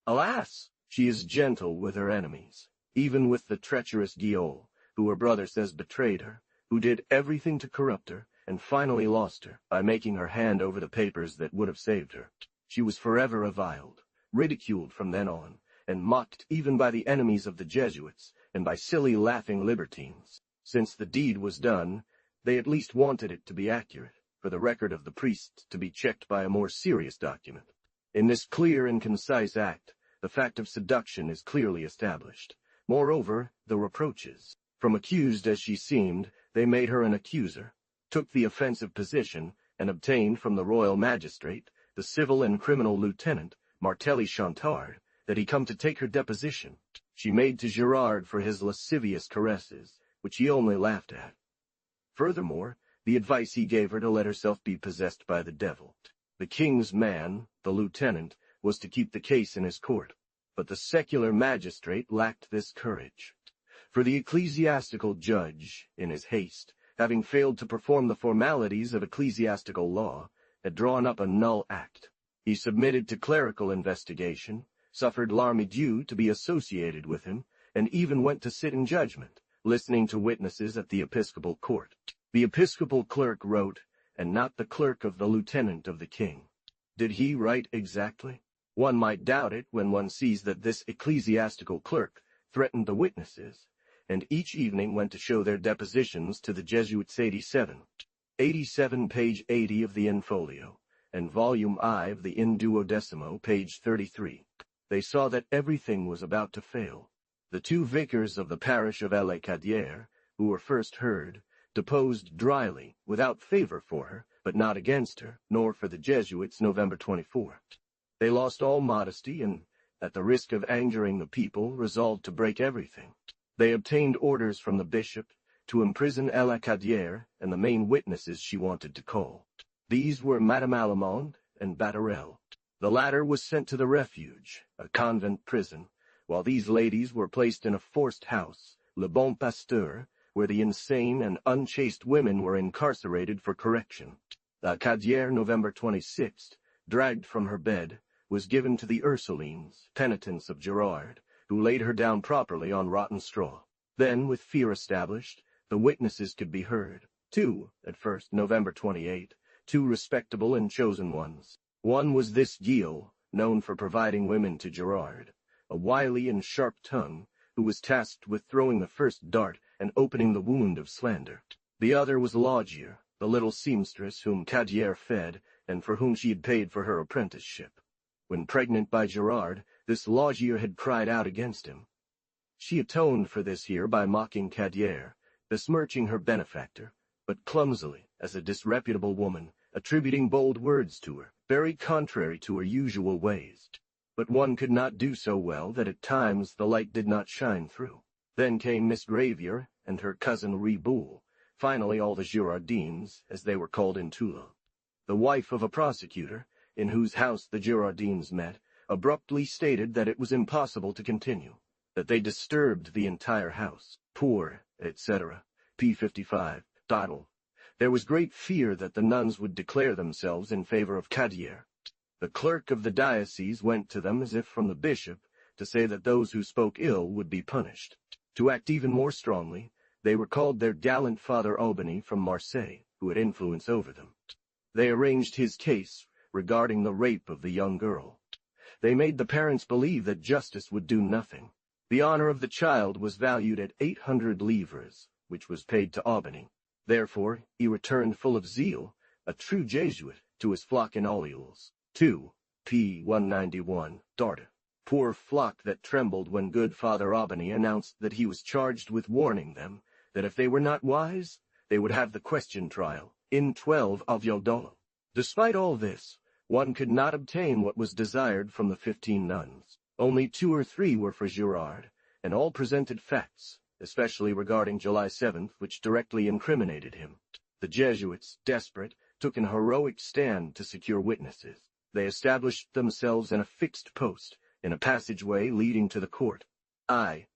Alas, she is gentle with her enemies, even with the treacherous Guillaume, who her brother says betrayed her, who did everything to corrupt her, and finally lost her by making her hand over the papers that would have saved her. She was forever reviled, ridiculed from then on, and mocked even by the enemies of the Jesuits and by silly laughing libertines. Since the deed was done, they at least wanted it to be accurate, for the record of the priest to be checked by a more serious document. In this clear and concise act, the fact of seduction is clearly established. Moreover, the reproaches. From accused as she seemed, they made her an accuser, took the offensive position, and obtained from the royal magistrate, the civil and criminal lieutenant, Martelly Chantard, that he come to take her deposition. She made to Girard for his lascivious caresses, which he only laughed at. Furthermore, the advice he gave her to let herself be possessed by the devil. The king's man, the lieutenant, was to keep the case in his court, but the secular magistrate lacked this courage. For the ecclesiastical judge, in his haste, having failed to perform the formalities of ecclesiastical law, had drawn up a null act. He submitted to clerical investigation, suffered Larmidieu to be associated with him, and even went to sit in judgment, listening to witnesses at the Episcopal Court. The Episcopal clerk wrote, and not the clerk of the lieutenant of the king. Did he write exactly? One might doubt it when one sees that this ecclesiastical clerk threatened the witnesses, and each evening went to show their depositions to the Jesuits 87, page 80 of the in-folio, and volume I of the in-duodecimo, page 33. They saw that everything was about to fail. The 2 vicars of the parish of Les Cadières, who were first heard, deposed dryly, without favor for her, but not against her, nor for the Jesuits, November 24. They lost all modesty and, at the risk of angering the people, resolved to break everything. They obtained orders from the bishop to imprison Les Cadières and the main witnesses she wanted to call. These were Madame Allemande and Batterel. The latter was sent to the Refuge, a convent prison, while these ladies were placed in a forced house, Le Bon Pasteur, where the insane and unchaste women were incarcerated for correction. La Cadière, November 26th, dragged from her bed, was given to the Ursulines, penitents of Girard, who laid her down properly on rotten straw. Then, with fear established, the witnesses could be heard. 2, at first, November 28, 2 respectable and chosen ones. One was this Gilles, known for providing women to Girard, a wily and sharp tongue, who was tasked with throwing the first dart and opening the wound of slander. The other was Laugier, the little seamstress whom Cadière fed and for whom she had paid for her apprenticeship. When pregnant by Girard, this Laugier had cried out against him. She atoned for this here by mocking Cadière, besmirching her benefactor, but clumsily, as a disreputable woman, attributing bold words to her, very contrary to her usual ways. but one could not do so well that at times the light did not shine through. Then came Miss Gravier and her cousin Reboul, finally all the Girardins, as they were called in Toulon. The wife of a prosecutor, in whose house the Girardins met, abruptly stated that it was impossible to continue, that they disturbed the entire house, poor, etc. p. 55, Dottle. There was great fear that the nuns would declare themselves in favor of Cadier. The clerk of the diocese went to them as if from the bishop, to say that those who spoke ill would be punished. To act even more strongly, they recalled their gallant Father Albany from Marseille, who had influence over them. They arranged his case regarding the rape of the young girl. They made the parents believe that justice would do nothing. The honor of the child was valued at 800 livres, which was paid to Albany. Therefore, he returned full of zeal, a true Jesuit, to his flock in Orleans. 2. p. 191, Darda. Poor flock that trembled when good Father Albany announced that he was charged with warning them that if they were not wise, they would have the question trial, in 12 Aviodolo. Despite all this, one could not obtain what was desired from the 15 nuns. Only 2 or 3 were for Girard, and all presented facts, especially regarding July 7th, which directly incriminated him. The Jesuits, desperate, took an heroic stand to secure witnesses. They established themselves in a fixed post, in a passageway leading to the court.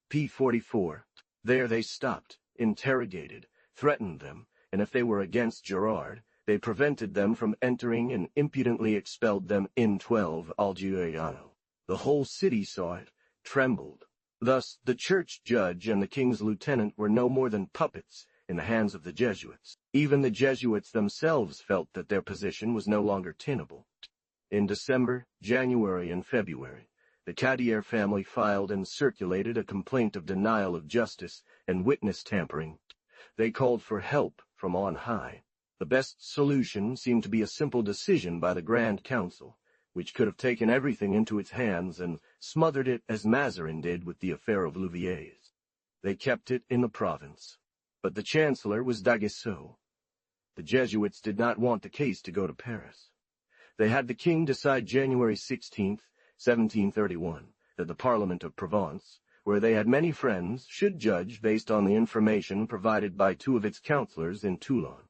p. 44. There they stopped, interrogated, threatened them, and if they were against Girard, they prevented them from entering and impudently expelled them in 12 Algiano. The whole city saw it, trembled. Thus the church judge and the king's lieutenant were no more than puppets in the hands of the Jesuits. Even the Jesuits themselves felt that their position was no longer tenable. In December, January, and February, the Cadier family filed and circulated a complaint of denial of justice and witness tampering. They called for help from on high. The best solution seemed to be a simple decision by the Grand Council, which could have taken everything into its hands and smothered it as Mazarin did with the affair of Louviers. They kept it in the province, but the chancellor was D'Aguesseau. The Jesuits did not want the case to go to Paris. They had the king decide January 16, 1731, that the Parliament of Provence, where they had many friends, should judge based on the information provided by 2 of its councillors in Toulon.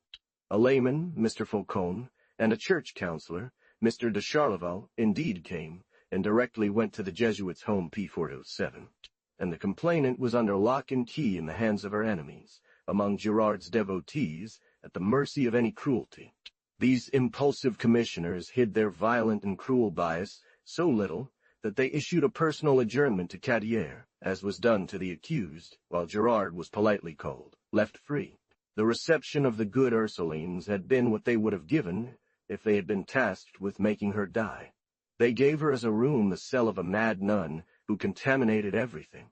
A layman, Mr. Faucon, and a church councillor, Mr. de Charleval, indeed came, and directly went to the Jesuits' home p. 407. And the complainant was under lock and key in the hands of her enemies, among Girard's devotees, at the mercy of any cruelty. These impulsive commissioners hid their violent and cruel bias so little that they issued a personal adjournment to Cadier, as was done to the accused, while Girard was politely called, left free. The reception of the good Ursulines had been what they would have given if they had been tasked with making her die. They gave her as a room the cell of a mad nun who contaminated everything.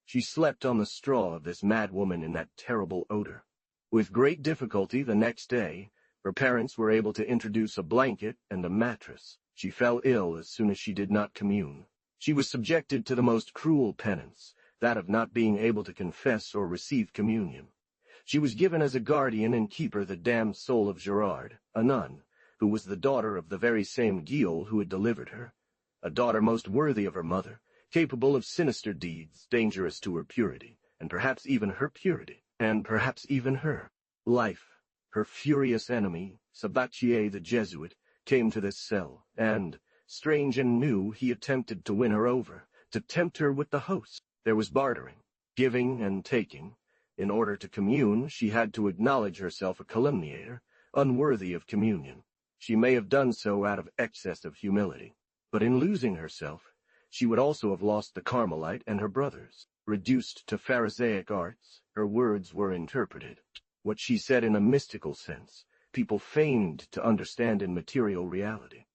She slept on the straw of this mad woman in that terrible odor. With great difficulty the next day, her parents were able to introduce a blanket and a mattress. She fell ill as soon as she did not commune. She was subjected to the most cruel penance, that of not being able to confess or receive communion. She was given as a guardian and keeper the damned soul of Girard, a nun, who was the daughter of the very same Guillaume who had delivered her, a daughter most worthy of her mother, capable of sinister deeds, dangerous to her purity, and perhaps even her purity, and perhaps even her life. Her furious enemy, Sabatier the Jesuit, came to this cell, and, strange and new, he attempted to win her over, to tempt her with the host. There was bartering, giving and taking. In order to commune, she had to acknowledge herself a calumniator, unworthy of communion. She may have done so out of excess of humility, but in losing herself, she would also have lost the Carmelite and her brothers. Reduced to Pharisaic arts, her words were interpreted. What she said in a mystical sense, people feigned to understand in material reality.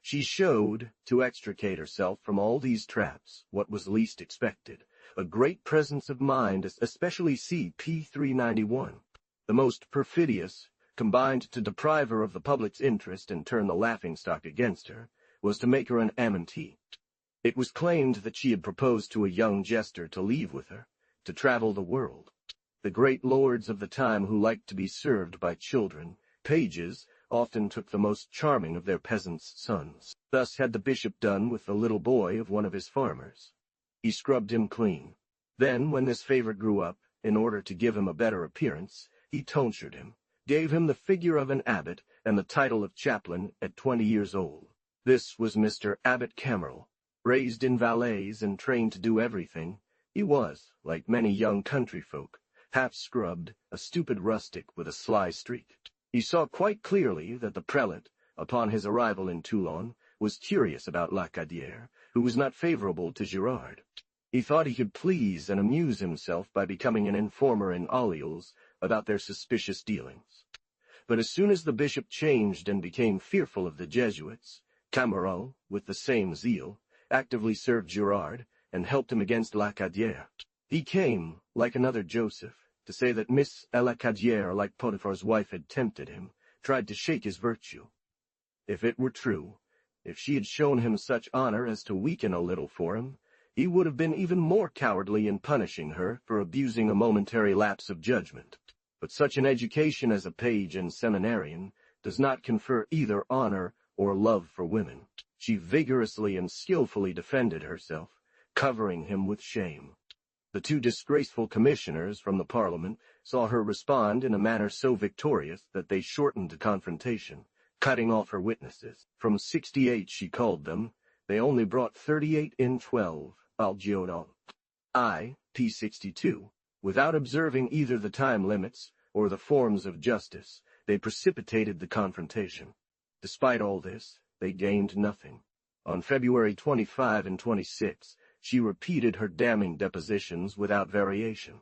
She showed, to extricate herself from all these traps, what was least expected, a great presence of mind, especially c. p. 391. The most perfidious, combined to deprive her of the public's interest and turn the laughing-stock against her, was to make her an amantee. It was claimed that she had proposed to a young jester to leave with her, to travel the world. The great lords of the time who liked to be served by children, pages, often took the most charming of their peasants' sons. Thus had the bishop done with the little boy of one of his farmers. He scrubbed him clean. Then, when this favorite grew up, in order to give him a better appearance, he tonsured him, gave him the figure of an abbot and the title of chaplain at 20 years old. This was Mr. Abbot Camerel. Raised in Valais and trained to do everything, he was, like many young country folk, half-scrubbed, a stupid rustic with a sly streak. He saw quite clearly that the prelate, upon his arrival in Toulon, was curious about Lacadière, who was not favorable to Girard. He thought he could please and amuse himself by becoming an informer in Orleans about their suspicious dealings. But as soon as the bishop changed and became fearful of the Jesuits, Camerel, with the same zeal, actively served Girard and helped him against Lacadière. He came, like another Joseph, to say that Miss Lacadière, like Potiphar's wife, had tempted him, tried to shake his virtue. If it were true, if she had shown him such honor as to weaken a little for him, he would have been even more cowardly in punishing her for abusing a momentary lapse of judgment. But such an education as a page and seminarian does not confer either honor or love for women. She vigorously and skillfully defended herself, covering him with shame. The two disgraceful commissioners from the Parliament saw her respond in a manner so victorious that they shortened the confrontation, cutting off her witnesses. From 68 she called them. They only brought 38 in 12, Algiono. P62. Without observing either the time limits or the forms of justice, they precipitated the confrontation. Despite all this, they gained nothing. On February 25 and 26, she repeated her damning depositions without variation.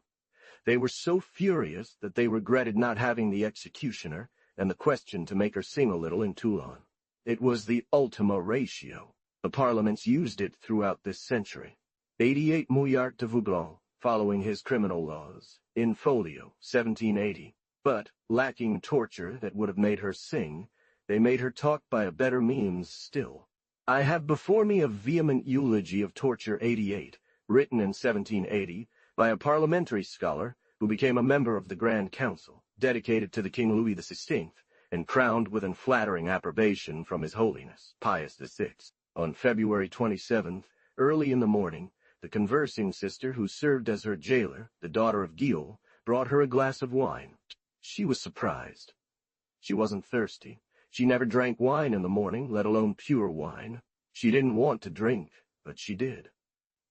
They were so furious that they regretted not having the executioner and the question to make her sing a little in Toulon. It was the ultima ratio. The parliaments used it throughout this century. 88 Mouillart de Vauglan, following his criminal laws, in folio, 1780. But, lacking torture that would have made her sing, they made her talk by a better means still. I have before me a vehement eulogy of Torture 88, written in 1780, by a parliamentary scholar who became a member of the Grand Council, dedicated to the King Louis XVI, and crowned with unflattering approbation from His Holiness, Pius VI. On February 27th, early in the morning, the conversing sister who served as her jailer, the daughter of Guillaume, brought her a glass of wine. She was surprised. She wasn't thirsty. She never drank wine in the morning, let alone pure wine. She didn't want to drink, but she did.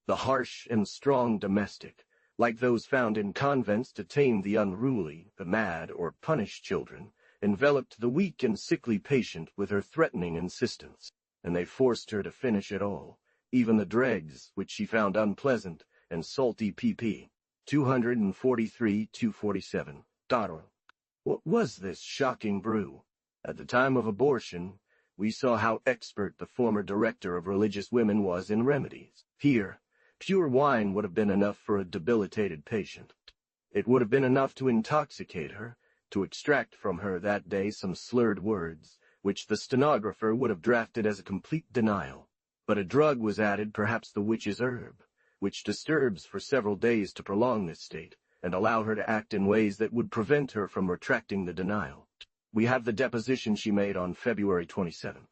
The harsh and strong domestic, like those found in convents to tame the unruly, the mad, or punish children, enveloped the weak and sickly patient with her threatening insistence, and they forced her to finish it all, even the dregs, which she found unpleasant and salty. pp. 243-247. What was this shocking brew? At the time of abortion, we saw how expert the former director of religious women was in remedies. Here, pure wine would have been enough for a debilitated patient. It would have been enough to intoxicate her, to extract from her that day some slurred words, which the stenographer would have drafted as a complete denial. But a drug was added, perhaps the witch's herb, which disturbs for several days to prolong this state, and allow her to act in ways that would prevent her from retracting the denial. We have the deposition she made on February 27th.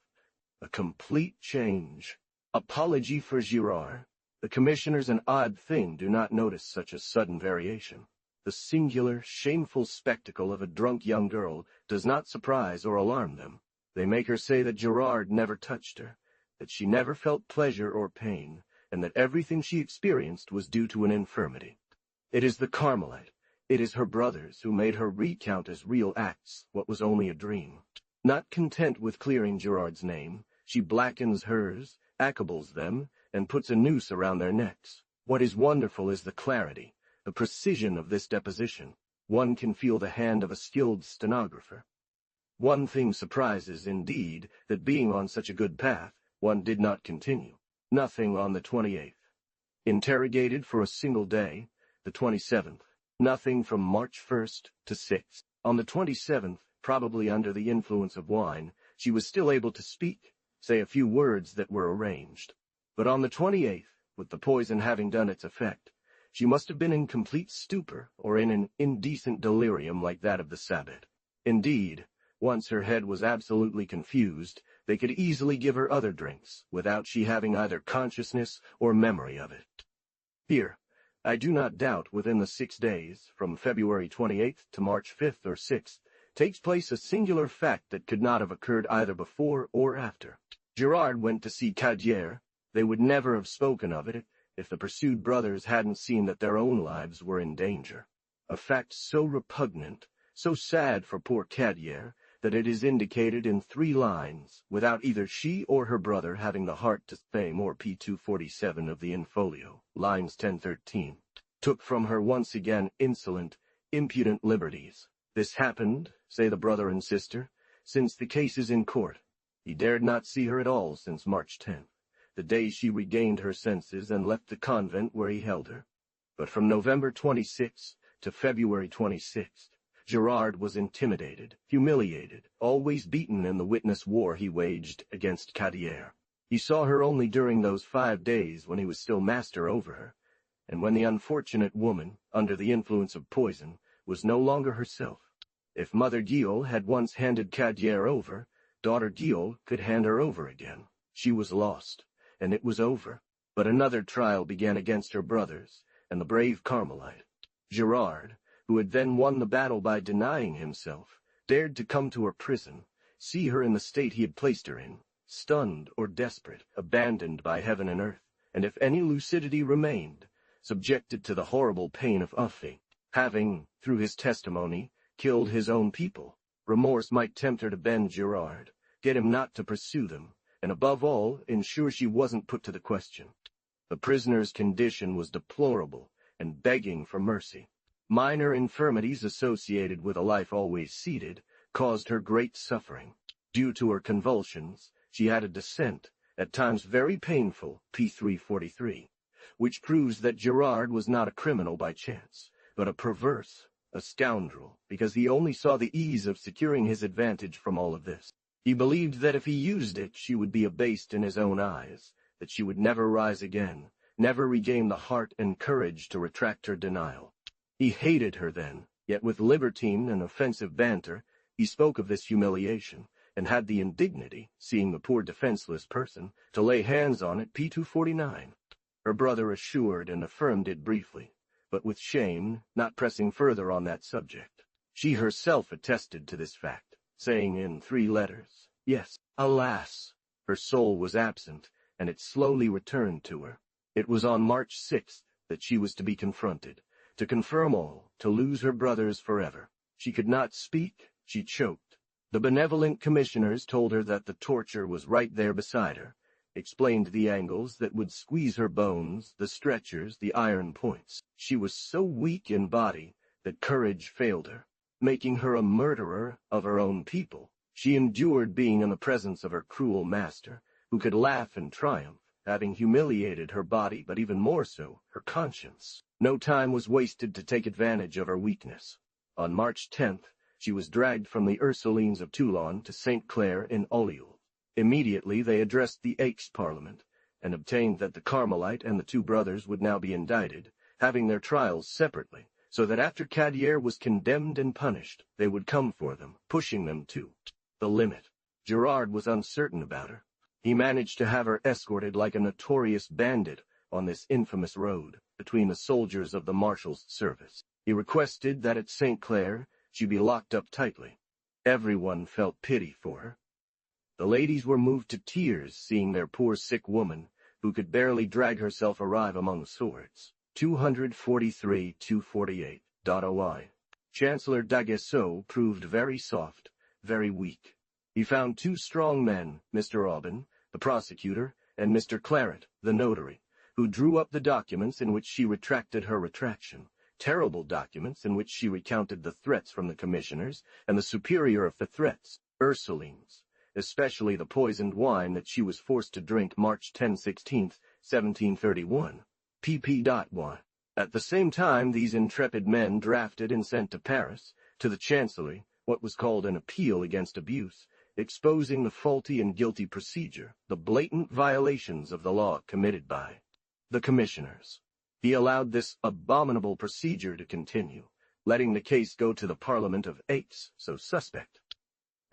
A complete change. Apology for Girard. The commissioners, an odd thing, do not notice such a sudden variation. The singular, shameful spectacle of a drunk young girl does not surprise or alarm them. They make her say that Girard never touched her, that she never felt pleasure or pain, and that everything she experienced was due to an infirmity. It is the Carmelite. It is her brothers who made her recount as real acts what was only a dream. Not content with clearing Girard's name, she blackens hers, accables them, and puts a noose around their necks. What is wonderful is the clarity, the precision of this deposition. One can feel the hand of a skilled stenographer. One thing surprises, indeed, that being on such a good path, one did not continue. Nothing on the 28th. Interrogated for a single day, the 27th. Nothing from March 1st to 6th. On the 27th, probably under the influence of wine, she was still able to speak, say a few words that were arranged. But on the 28th, with the poison having done its effect, she must have been in complete stupor or in an indecent delirium like that of the Sabbat. Indeed, Once her head was absolutely confused, they could easily give her other drinks, without she having either consciousness or memory of it. Here, I do not doubt within the 6 days, from February 28th to March 5th or 6th, takes place a singular fact that could not have occurred either before or after. Gerard went to see Cadier. They would never have spoken of it if the pursued brothers hadn't seen that their own lives were in danger. A fact so repugnant, so sad for poor Cadier, that it is indicated in 3 lines, without either she or her brother having the heart to say more. P247 of the in-folio, lines 10-13, took from her once again insolent, impudent liberties. This happened, say the brother and sister, since the case is in court. He dared not see her at all since March 10th, the day she regained her senses and left the convent where he held her. But from November 26th to February 26th, Gerard was intimidated, humiliated, always beaten in the witness war he waged against Cadier. He saw her only during those 5 days when he was still master over her, and when the unfortunate woman, under the influence of poison, was no longer herself. If Mother Guillaume had once handed Cadier over, daughter Guillaume could hand her over again. She was lost, and it was over. But another trial began against her brothers and the brave Carmelite. Gerard, who had then won the battle by denying himself, dared to come to her prison, see her in the state he had placed her in, stunned or desperate, abandoned by heaven and earth, and if any lucidity remained, subjected to the horrible pain of Uffing. Having, through his testimony, killed his own people, remorse might tempt her to bend Gerard, get him not to pursue them, and above all, ensure she wasn't put to the question. The prisoner's condition was deplorable, and begging for mercy. Minor infirmities associated with a life always seated caused her great suffering. Due to her convulsions, she had a descent, at times very painful, P343, which proves that Gerard was not a criminal by chance, but a perverse, a scoundrel, because he only saw the ease of securing his advantage from all of this. He believed that if he used it, she would be abased in his own eyes, that she would never rise again, never regain the heart and courage to retract her denial. He hated her then, yet with libertine and offensive banter, he spoke of this humiliation, and had the indignity, seeing the poor defenseless person, to lay hands on it. P249. Her brother assured and affirmed it briefly, but with shame, not pressing further on that subject. She herself attested to this fact, saying in 3 letters, yes, alas, her soul was absent, and it slowly returned to her. It was on March 6th that she was to be confronted, to confirm all, to lose her brothers forever. She could not speak, she choked. The benevolent commissioners told her that the torture was right there beside her, explained the angles that would squeeze her bones, the stretchers, the iron points. She was so weak in body that courage failed her, making her a murderer of her own people. She endured being in the presence of her cruel master, who could laugh and triumph, having humiliated her body, but even more so, her conscience. No time was wasted to take advantage of her weakness. On March 10th, she was dragged from the Ursulines of Toulon to St. Clair in Ollioules. Immediately they addressed the Aix Parliament, and obtained that the Carmelite and the 2 brothers would now be indicted, having their trials separately, so that after Cadier was condemned and punished, they would come for them, pushing them to the limit. Gerard was uncertain about her. He managed to have her escorted like a notorious bandit on this infamous road, between the soldiers of the marshal's service. He requested that at St. Clair she be locked up tightly. Everyone felt pity for her. The ladies were moved to tears seeing their poor sick woman, who could barely drag herself arrive among swords. 243-248.oi. Chancellor D'Aguesseau proved very soft, very weak. He found 2 strong men, Mr. Aubin, the prosecutor, and Mr. Claret, the notary, who drew up the documents in which she retracted her retraction, terrible documents in which she recounted the threats from the commissioners, and the superior of the threats, Ursulines, especially the poisoned wine that she was forced to drink March 10-16, 1731, pp.1. At the same time, these intrepid men drafted and sent to Paris, to the Chancellery, what was called an appeal against abuse, exposing the faulty and guilty procedure, the blatant violations of the law committed by the commissioners. He allowed this abominable procedure to continue, letting the case go to the Parliament of Aix, so suspect.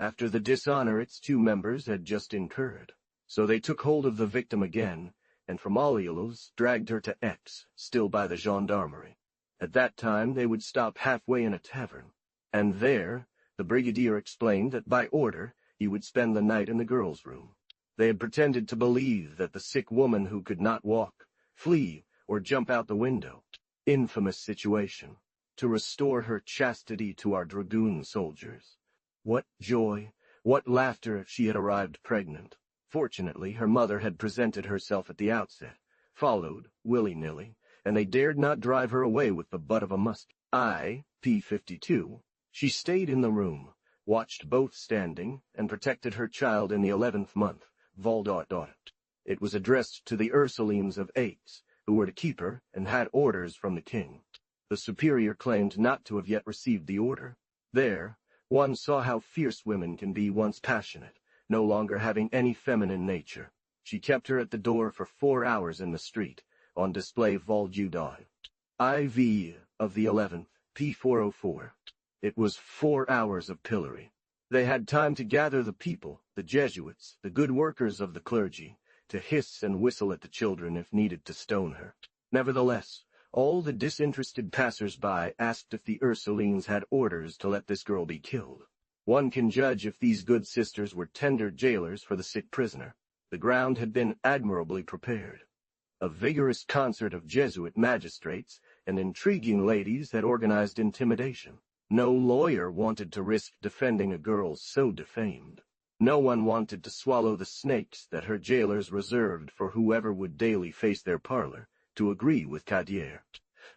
after the dishonor its two members had just incurred. So they took hold of the victim again, and from Allielos dragged her to X, still by the gendarmerie. At that time they would stop halfway in a tavern, and there, the brigadier explained that by order he would spend the night in the girls' room. They had pretended to believe that the sick woman who could not walk, flee, or jump out the window, infamous situation, to restore her chastity to our dragoon soldiers. What joy, what laughter if she had arrived pregnant. Fortunately, her mother had presented herself at the outset, followed, willy-nilly, and they dared not drive her away with the butt of a musket. P-52. She stayed in the room, watched both standing, and protected her child in the 11th month, vol. It was addressed to the Ursulines of Aix, who were to keep her, and had orders from the king. The superior claimed not to have yet received the order. There, one saw how fierce women can be once passionate, no longer having any feminine nature. She kept her at the door for 4 hours in the street, on display vol. IV of the 11th, P404. It was 4 hours of pillory. They had time to gather the people, the Jesuits, the good workers of the clergy, to hiss and whistle at the children if needed to stone her. Nevertheless, all the disinterested passers-by asked if the Ursulines had orders to let this girl be killed. One can judge if these good sisters were tender jailers for the sick prisoner. The ground had been admirably prepared. A vigorous concert of Jesuit magistrates and intriguing ladies had organized intimidation. No lawyer wanted to risk defending a girl so defamed. No one wanted to swallow the snakes that her jailers reserved for whoever would daily face their parlor, to agree with Cadier.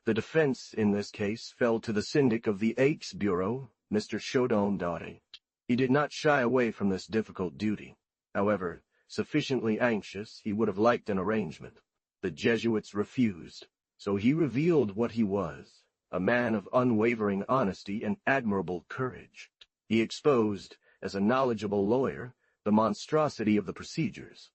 The defense in this case fell to the syndic of the Aix Bureau, Mr. Chaudon Daudet. He did not shy away from this difficult duty. However, sufficiently anxious, he would have liked an arrangement. The Jesuits refused, so he revealed what he was, a man of unwavering honesty and admirable courage. He exposed, as a knowledgeable lawyer, the monstrosity of the procedures.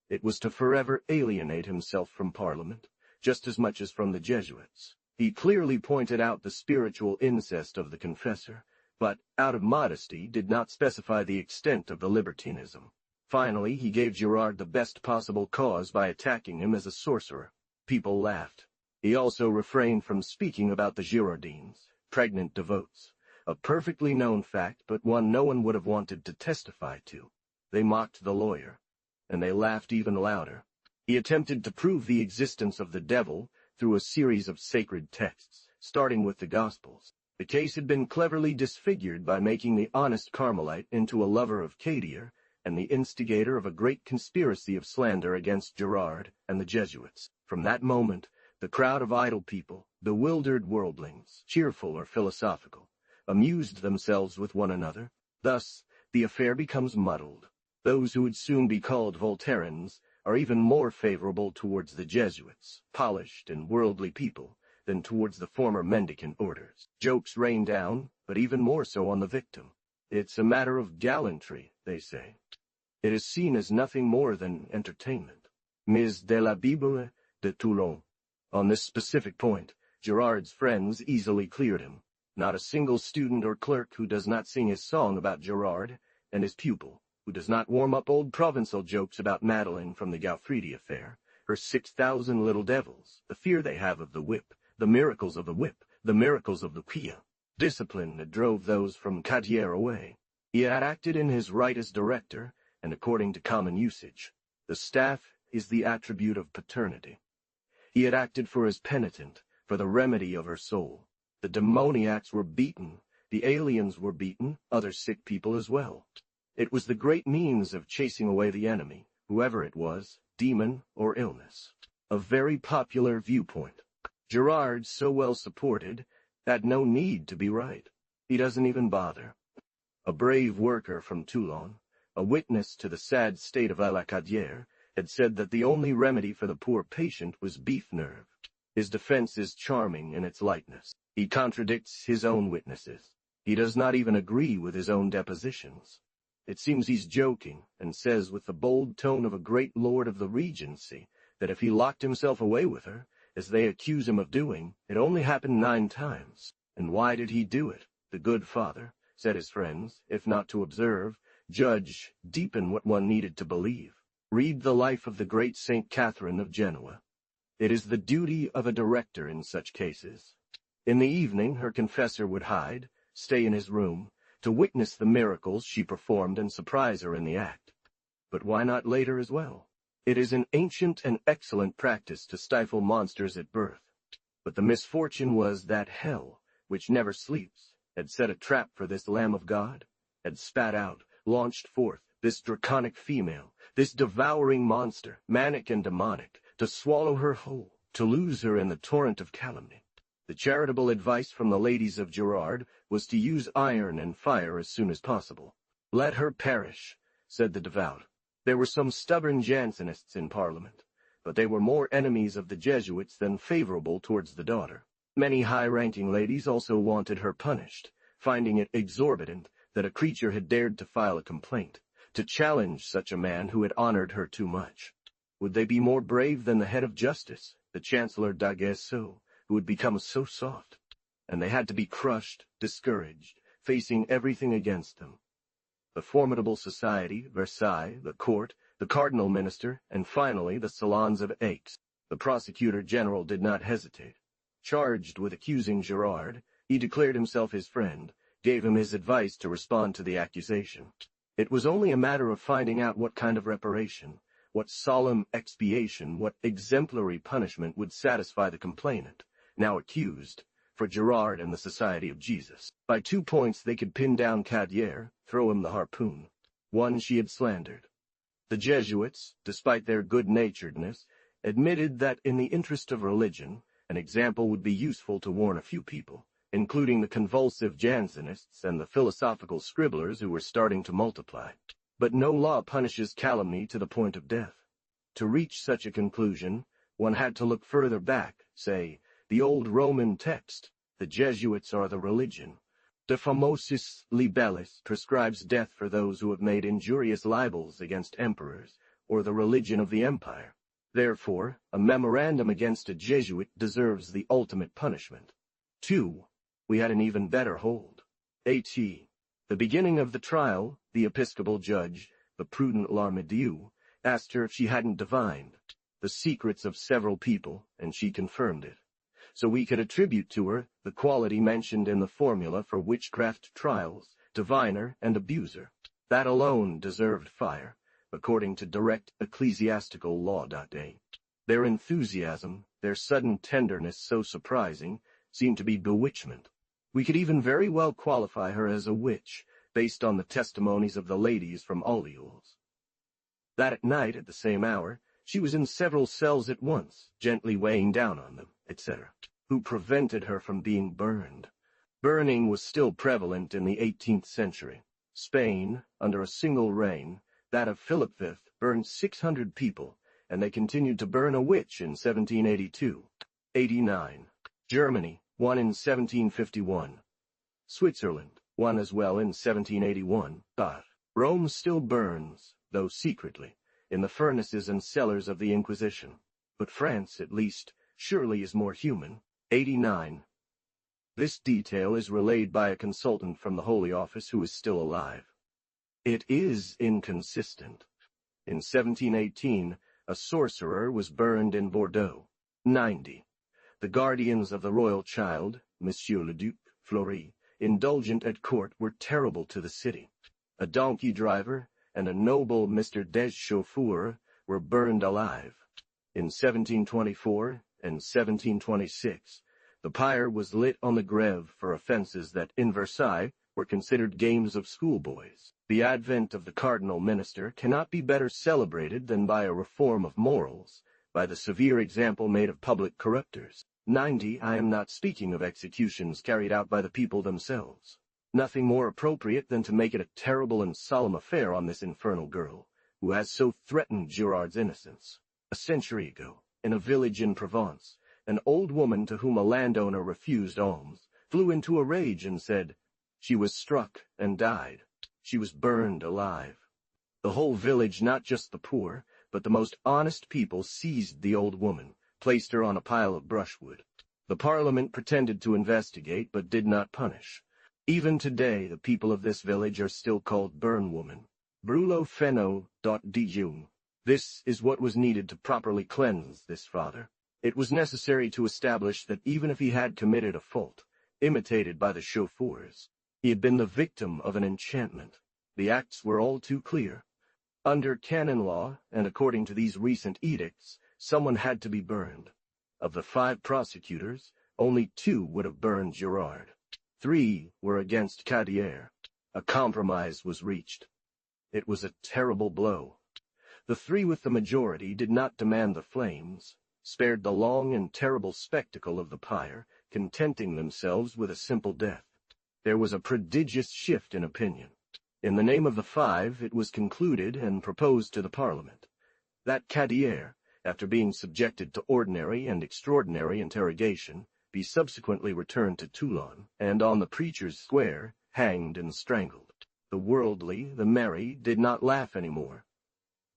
It was to forever alienate himself from Parliament, just as much as from the Jesuits. He clearly pointed out the spiritual incest of the confessor, but, out of modesty, did not specify the extent of the libertinism. Finally, he gave Girard the best possible cause by attacking him as a sorcerer. People laughed. He also refrained from speaking about the Girardins, pregnant devotes, a perfectly known fact, but one no one would have wanted to testify to. They mocked the lawyer, and they laughed even louder. He attempted to prove the existence of the devil through a series of sacred texts, starting with the Gospels. The case had been cleverly disfigured by making the honest Carmelite into a lover of Cadier and the instigator of a great conspiracy of slander against Girard and the Jesuits. From that moment, the crowd of idle people, bewildered worldlings, cheerful or philosophical, amused themselves with one another. Thus, the affair becomes muddled. Those who would soon be called Voltairans are even more favorable towards the Jesuits, polished and worldly people, than towards the former mendicant orders. Jokes rain down, but even more so on the victim. It's a matter of gallantry, they say. It is seen as nothing more than entertainment. Ms. de la Bible de Toulon. On this specific point, Girard's friends easily cleared him. Not a single student or clerk who does not sing his song about Girard and his pupil, who does not warm up old Provençal jokes about Madeleine from the Gaufridi affair, her 6,000 little devils, the fear they have of the whip, the miracles of the whip, the miracles of the Pia. Discipline that drove those from Cadier away. He had acted in his right as director, and according to common usage. The staff is the attribute of paternity. He had acted for his penitent, for the remedy of her soul. The demoniacs were beaten, the aliens were beaten, other sick people as well. It was the great means of chasing away the enemy, whoever it was, demon or illness. A very popular viewpoint. Girard, so well supported, had no need to be right. He doesn't even bother. A brave worker from Toulon, a witness to the sad state of Alacadière, had said that the only remedy for the poor patient was beef nerve. His defense is charming in its lightness. He contradicts his own witnesses. He does not even agree with his own depositions. It seems he's joking, and says with the bold tone of a great lord of the Regency, that if he locked himself away with her, as they accuse him of doing, it only happened 9 times. And why did he do it, the good father, said his friends, if not to observe, judge, deepen what one needed to believe. Read the life of the great Saint Catherine of Genoa. It is the duty of a director in such cases. In the evening her confessor would hide, stay in his room, to witness the miracles she performed and surprise her in the act. But why not later as well? It is an ancient and excellent practice to stifle monsters at birth. But the misfortune was that hell, which never sleeps, had set a trap for this Lamb of God, had spat out, launched forth, this draconic female, this devouring monster, manic and demonic, to swallow her whole, to lose her in the torrent of calumny. The charitable advice from the ladies of Girard was to use iron and fire as soon as possible. Let her perish, said the devout. There were some stubborn Jansenists in Parliament, but they were more enemies of the Jesuits than favorable towards the daughter. Many high-ranking ladies also wanted her punished, finding it exorbitant that a creature had dared to file a complaint, to challenge such a man who had honored her too much. Would they be more brave than the head of justice, the Chancellor d'Aguesseau, who had become so soft? And they had to be crushed, discouraged, facing everything against them. The formidable society, Versailles, the court, the cardinal minister, and finally the salons of Aix. The prosecutor general did not hesitate. Charged with accusing Girard, he declared himself his friend, gave him his advice to respond to the accusation. It was only a matter of finding out what kind of reparation, what solemn expiation, what exemplary punishment would satisfy the complainant, now accused, for Girard and the Society of Jesus. By 2 points they could pin down Cadier, throw him the harpoon. One she had slandered. The Jesuits, despite their good-naturedness, admitted that in the interest of religion, an example would be useful to warn a few people, including the convulsive Jansenists and the philosophical scribblers who were starting to multiply. But no law punishes calumny to the point of death. To reach such a conclusion, one had to look further back, say, the old Roman text, the Jesuits are the religion. De famosis libellis prescribes death for those who have made injurious libels against emperors, or the religion of the empire. Therefore, a memorandum against a Jesuit deserves the ultimate punishment. 2. We had an even better hold. A.T. The beginning of the trial, the episcopal judge, the prudent Larmadieu, asked her if she hadn't divined the secrets of several people, and she confirmed it. So we could attribute to her the quality mentioned in the formula for witchcraft trials, diviner and abuser. That alone deserved fire, according to direct ecclesiastical law. Their enthusiasm, their sudden tenderness so surprising, seemed to be bewitchment. We could even very well qualify her as a witch, based on the testimonies of the ladies from Orleans. That at night, at the same hour, she was in several cells at once, gently weighing down on them, etc., who prevented her from being burned. Burning was still prevalent in the 18th century. Spain, under a single reign, that of Philip V, burned 600 people, and they continued to burn a witch in 1782. 89. Germany, one in 1751. Switzerland, one as well in 1781. Rome still burns, though secretly, in the furnaces and cellars of the Inquisition. But France, at least, surely is more human. 89. This detail is relayed by a consultant from the Holy Office who is still alive. It is inconsistent. In 1718, a sorcerer was burned in Bordeaux. 90. The guardians of the royal child, Monsieur le Duc, Fleury, indulgent at court, were terrible to the city. A donkey driver and a noble Mr. Des Chauffeurs were burned alive. In 1724 and 1726, the pyre was lit on the Grève for offenses that, in Versailles, were considered games of schoolboys. The advent of the cardinal minister cannot be better celebrated than by a reform of morals, by the severe example made of public corrupters. 90. I am not speaking of executions carried out by the people themselves. Nothing more appropriate than to make it a terrible and solemn affair on this infernal girl, who has so threatened Girard's innocence. A century ago, in a village in Provence, an old woman to whom a landowner refused alms flew into a rage and said, she was struck and died. She was burned alive. The whole village, not just the poor, but the most honest people, seized the old woman, placed her on a pile of brushwood. The Parliament pretended to investigate, but did not punish. Even today the people of this village are still called Burn Woman. Brulo Feno. Dijung. This is what was needed to properly cleanse this father. It was necessary to establish that even if he had committed a fault, imitated by the chauffeurs, he had been the victim of an enchantment. The acts were all too clear. Under canon law, and according to these recent edicts, someone had to be burned. Of the 5 prosecutors, only 2 would have burned Gerard. 3 were against Cadier. A compromise was reached. It was a terrible blow. The 3 with the majority did not demand the flames, spared the long and terrible spectacle of the pyre, contenting themselves with a simple death. There was a prodigious shift in opinion. In the name of the 5, it was concluded and proposed to the Parliament that Cadier, after being subjected to ordinary and extraordinary interrogation, be subsequently returned to Toulon, and on the Preacher's Square, hanged and strangled. The worldly, the merry, did not laugh any more.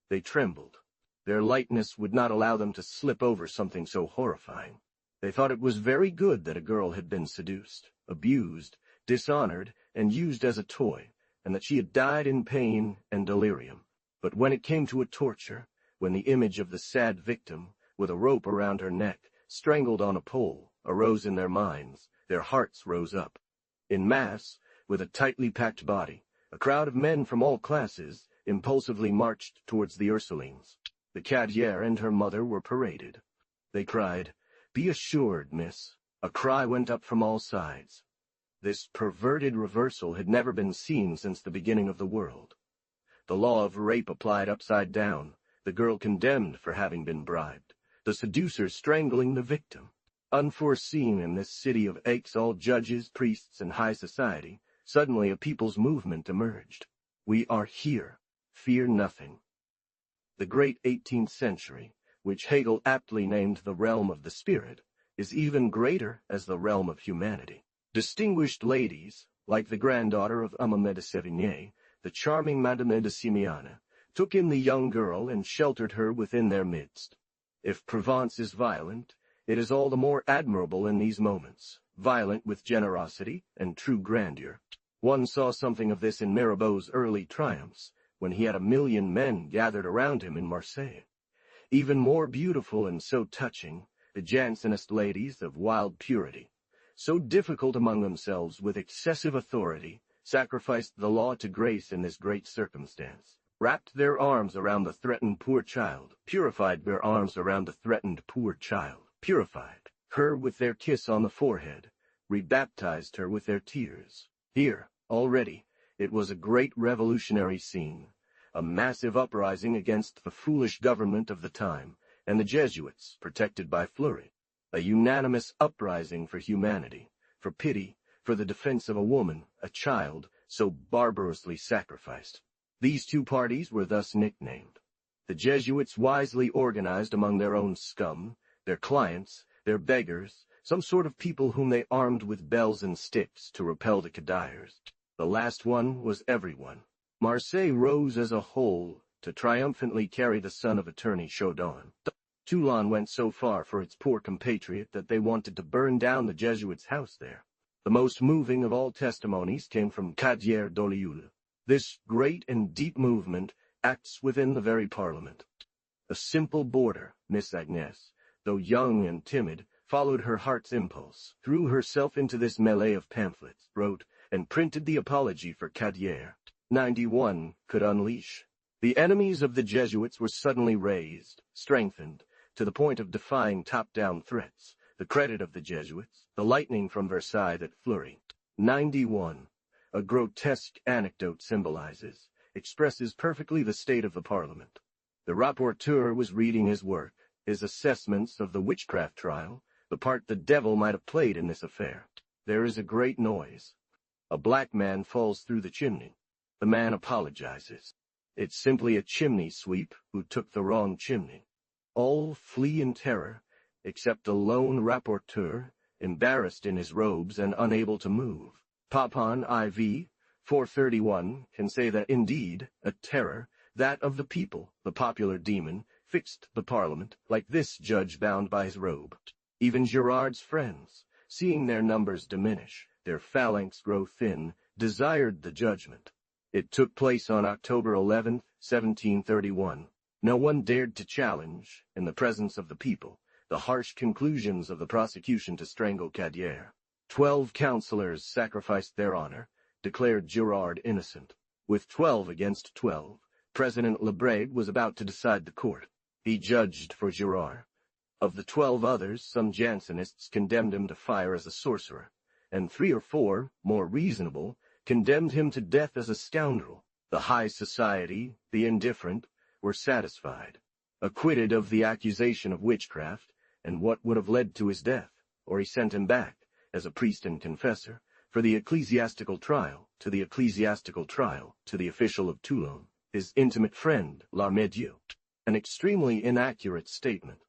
They trembled. Their lightness would not allow them to slip over something so horrifying. They thought it was very good that a girl had been seduced, abused, dishonored, and used as a toy, and that she had died in pain and delirium. But when it came to a torture, when the image of the sad victim, with a rope around her neck, strangled on a pole, arose in their minds, their hearts rose up. In mass, with a tightly packed body, a crowd of men from all classes impulsively marched towards the Ursulines. The Cadier and her mother were paraded. They cried, "Be assured, miss." A cry went up from all sides. This perverted reversal had never been seen since the beginning of the world. The law of rape applied upside down, the girl condemned for having been bribed, the seducer strangling the victim. Unforeseen in this city of aches, all judges, priests, and high society, suddenly a people's movement emerged. We are here. Fear nothing. The great 18th century, which Hegel aptly named the realm of the spirit, is even greater as the realm of humanity. Distinguished ladies, like the granddaughter of Amame de Sévigné, the charming Madame de Simiane, took in the young girl and sheltered her within their midst. If Provence is violent, it is all the more admirable in these moments, violent with generosity and true grandeur. One saw something of this in Mirabeau's early triumphs, when he had 1,000,000 men gathered around him in Marseille. Even more beautiful and so touching, the Jansenist ladies of wild purity, so difficult among themselves with excessive authority, sacrificed the law to grace in this great circumstance, wrapped their arms around the threatened poor child, purified their arms around the threatened poor child, purified her with their kiss on the forehead, rebaptized her with their tears. Here, already, it was a great revolutionary scene, a massive uprising against the foolish government of the time, and the Jesuits, protected by Fleury. A unanimous uprising for humanity, for pity, for the defense of a woman, a child, so barbarously sacrificed. These 2 parties were thus nicknamed. The Jesuits wisely organized among their own scum, their clients, their beggars, some sort of people whom they armed with bells and sticks to repel the Cadiers. The last one was everyone. Marseille rose as a whole to triumphantly carry the son of attorney Chaudon. Toulon went so far for its poor compatriot that they wanted to burn down the Jesuits' house there. The most moving of all testimonies came from Cadier d'Olioule. This great and deep movement acts within the very Parliament. A simple boarder, Miss Agnès, though young and timid, followed her heart's impulse, threw herself into this melee of pamphlets, wrote, and printed the apology for Cadier. 91 could unleash. The enemies of the Jesuits were suddenly raised, strengthened, to the point of defying top-down threats, the credit of the Jesuits, the lightning from Versailles that Fleury. 91. A grotesque anecdote symbolizes, expresses perfectly the state of the Parliament. The rapporteur was reading his work, his assessments of the witchcraft trial, the part the devil might have played in this affair. There is a great noise. A black man falls through the chimney. The man apologizes. It's simply a chimney sweep who took the wrong chimney. All flee in terror, except a lone rapporteur, embarrassed in his robes and unable to move. Papon IV 431 can say that indeed, a terror, that of the people, the popular demon, fixed the Parliament, like this judge bound by his robe. Even Girard's friends, seeing their numbers diminish, their phalanx grow thin, desired the judgment. It took place on October 11, 1731. No one dared to challenge, in the presence of the people, the harsh conclusions of the prosecution to strangle Cadier. 12 councillors sacrificed their honor, declared Girard innocent. With 12 against 12, President Lebrade was about to decide the court. He judged for Girard. Of the 12 others, some Jansenists condemned him to fire as a sorcerer, and 3 or 4, more reasonable, condemned him to death as a scoundrel. The high society, the indifferent, were satisfied, acquitted of the accusation of witchcraft, and what would have led to his death, or he sent him back, as a priest and confessor, for the ecclesiastical trial, to the official of Toulon, his intimate friend, L'Armédieu. An extremely inaccurate statement,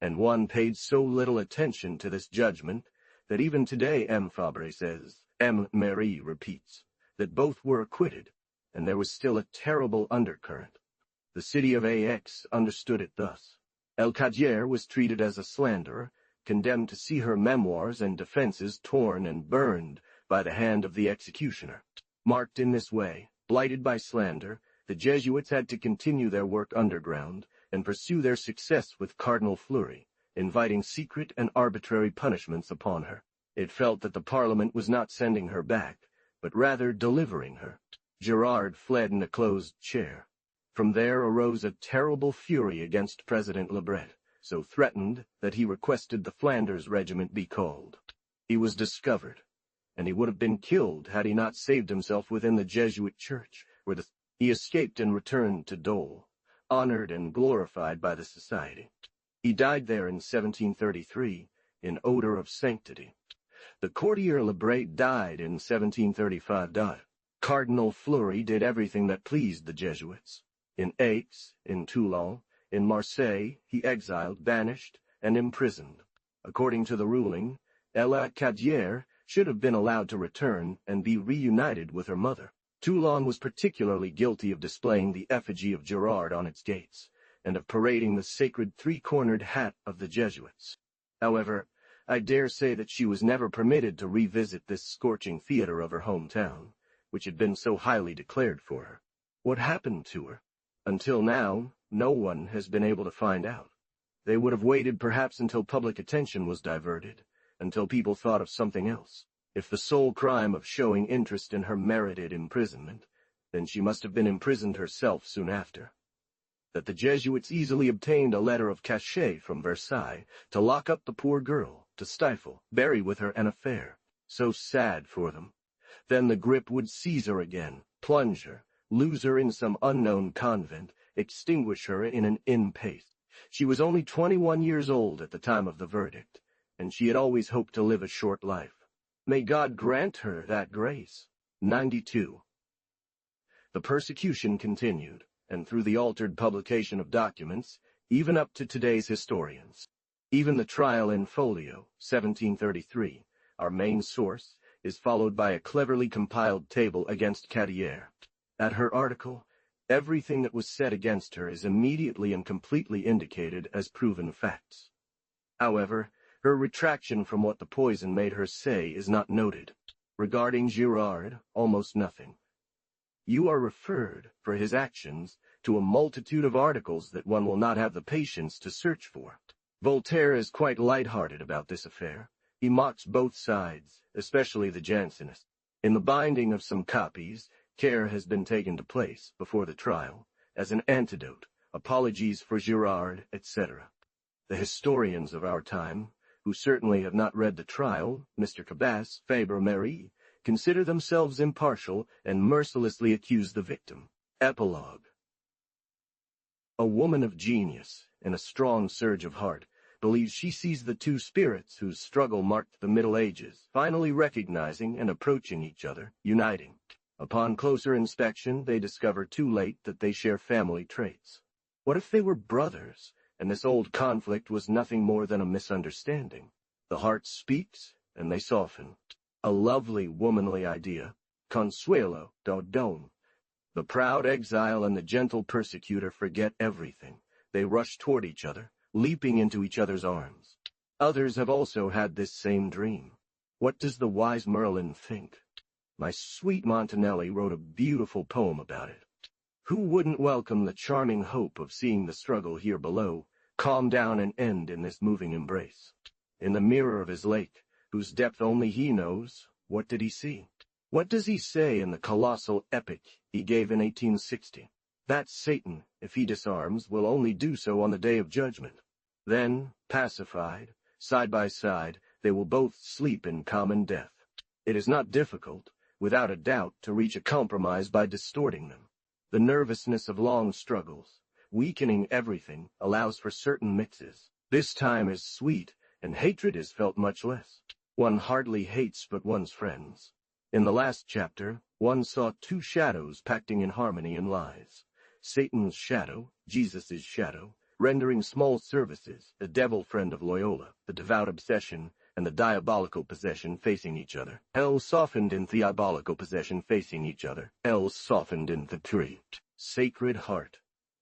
and one paid so little attention to this judgment that even today M. Fabre says, M. Marie repeats, that both were acquitted, and there was still a terrible undercurrent. The city of Aix understood it thus. El Cadier was treated as a slanderer, condemned to see her memoirs and defenses torn and burned by the hand of the executioner. Marked in this way, blighted by slander, the Jesuits had to continue their work underground and pursue their success with Cardinal Fleury, inviting secret and arbitrary punishments upon her. It felt that the Parliament was not sending her back, but rather delivering her. Girard fled in a closed chair. From there arose a terrible fury against President Lebrade, so threatened that he requested the Flanders Regiment be called. He was discovered, and he would have been killed had he not saved himself within the Jesuit church, where he escaped and returned to Dole, honored and glorified by the society. He died there in 1733, in odor of sanctity. The courtier Lebrade died in 1735. Cardinal Fleury did everything that pleased the Jesuits. In Aix, in Toulon, in Marseille, he exiled, banished, and imprisoned. According to the ruling, Ella Cadier should have been allowed to return and be reunited with her mother. Toulon was particularly guilty of displaying the effigy of Girard on its gates, and of parading the sacred three-cornered hat of the Jesuits. However, I dare say that she was never permitted to revisit this scorching theater of her hometown, which had been so highly declared for her. What happened to her? Until now, no one has been able to find out. They would have waited perhaps until public attention was diverted, until people thought of something else. If the sole crime of showing interest in her merited imprisonment, then she must have been imprisoned herself soon after. That the Jesuits easily obtained a letter of cachet from Versailles to lock up the poor girl, to stifle, bury with her an affair. So sad for them. Then the grip would seize her again, plunge her, lose her in some unknown convent, extinguish her in an in-pace. She was only 21 years old at the time of the verdict, and she had always hoped to live a short life. May God grant her that grace. 92. The persecution continued, and through the altered publication of documents, even up to today's historians. Even the trial in folio, 1733, our main source, is followed by a cleverly compiled table against Cadier. At her article, everything that was said against her is immediately and completely indicated as proven facts. However, her retraction from what the poison made her say is not noted. Regarding Girard, almost nothing. You are referred, for his actions, to a multitude of articles that one will not have the patience to search for. Voltaire is quite light-hearted about this affair. He mocks both sides, especially the Jansenists. In the binding of some copies, care has been taken to place, before the trial, as an antidote, apologies for Girard, etc. The historians of our time, who certainly have not read the trial, Mr. Cabas, Fabre Marie, consider themselves impartial and mercilessly accuse the victim. Epilogue. A woman of genius, and a strong surge of heart, believes she sees the two spirits whose struggle marked the Middle Ages, finally recognizing and approaching each other, uniting. Upon closer inspection, they discover too late that they share family traits. What if they were brothers, and this old conflict was nothing more than a misunderstanding? The heart speaks, and they soften. A lovely, womanly idea. Consuelo, Dodon. The proud exile and the gentle persecutor forget everything. They rush toward each other, leaping into each other's arms. Others have also had this same dream. What does the wise Merlin think? My sweet Montanelli wrote a beautiful poem about it. Who wouldn't welcome the charming hope of seeing the struggle here below calm down and end in this moving embrace? In the mirror of his lake, whose depth only he knows, what did he see? What does he say in the colossal epic he gave in 1860? That Satan, if he disarms, will only do so on the day of judgment. Then, pacified, side by side, they will both sleep in common death. It is not difficult, without a doubt, to reach a compromise by distorting them. The nervousness of long struggles, weakening everything, allows for certain mixes. This time is sweet, and hatred is felt much less. One hardly hates but one's friends. In the last chapter, one saw two shadows pacting in harmony and lies. Satan's shadow, Jesus' shadow, rendering small services, the devil friend of Loyola, the devout obsession, and the diabolical possession facing each other. Hell softened in diabolical possession facing each other. Hell softened in the tree. Sacred Heart.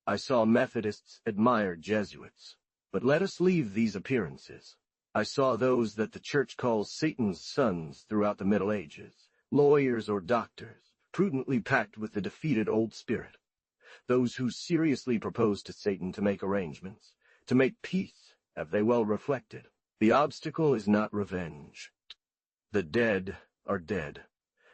I saw Methodists admire Jesuits. But let us leave these appearances. I saw those that the Church calls Satan's sons throughout the Middle Ages, lawyers or doctors, prudently packed with the defeated old spirit. Those who seriously propose to Satan to make arrangements, to make peace, have they well reflected. The obstacle is not revenge. The dead are dead.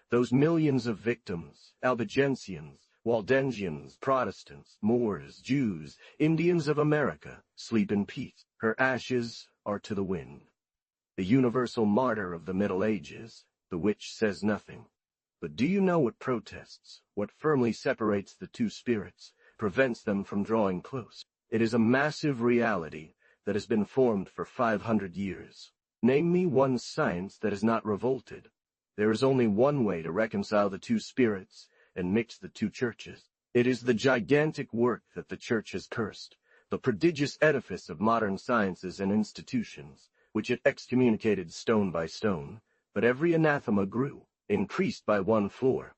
Those millions of victims, Albigensians, Waldensians, Protestants, Moors, Jews, Indians of America, sleep in peace. Her ashes are to the wind. The universal martyr of the Middle Ages, the witch says nothing. But do you know what protests, what firmly separates the two spirits, prevents them from drawing close? It is a massive reality that has been formed for 500 years. Name me one science that has not revolted. There is only one way to reconcile the two spirits and mix the two churches. It is the gigantic work that the Church has cursed, the prodigious edifice of modern sciences and institutions, which it excommunicated stone by stone, but every anathema grew, increased by one floor.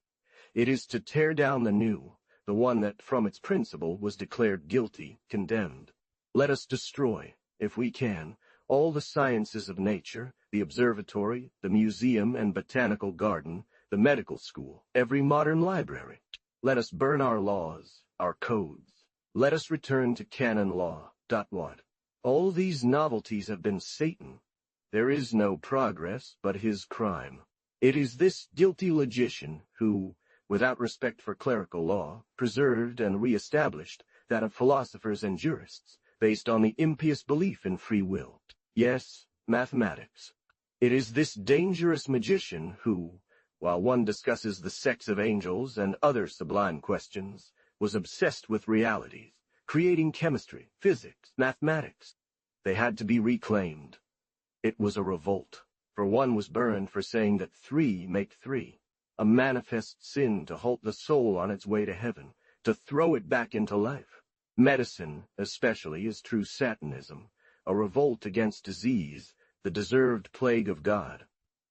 It is to tear down the new, the one that from its principle was declared guilty, condemned. Let us destroy, if we can, all the sciences of nature, the observatory, the museum and botanical garden, the medical school, every modern library. Let us burn our laws, our codes. Let us return to canon law. What? All these novelties have been Satan. There is no progress but his crime. It is this guilty logician who, without respect for clerical law, preserved and re-established that of philosophers and jurists, based on the impious belief in free will. Yes, mathematics. It is this dangerous magician who, while one discusses the sex of angels and other sublime questions, was obsessed with realities, creating chemistry, physics, mathematics. They had to be reclaimed. It was a revolt, for one was burned for saying that three make three, a manifest sin to halt the soul on its way to heaven, to throw it back into life. Medicine, especially, is true Satanism, a revolt against disease, the deserved plague of God.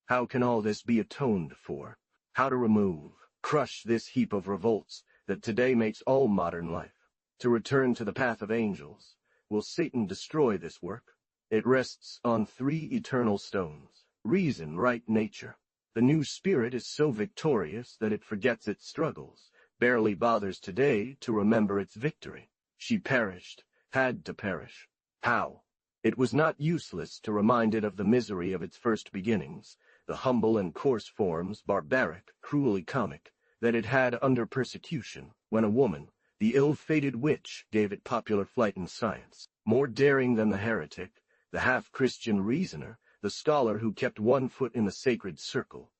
How can all this be atoned for? How to remove, crush this heap of revolts that today makes all modern life? To return to the path of angels, will Satan destroy this work? It rests on three eternal stones: reason, right, nature. The new spirit is so victorious that it forgets its struggles, barely bothers today to remember its victory. She perished, had to perish. How? It was not useless to remind it of the misery of its first beginnings, the humble and coarse forms, barbaric, cruelly comic, that it had under persecution, when a woman, the ill-fated witch, gave it popular flight in science. More daring than the heretic, the half-Christian reasoner, the scholar who kept one foot in the sacred circle.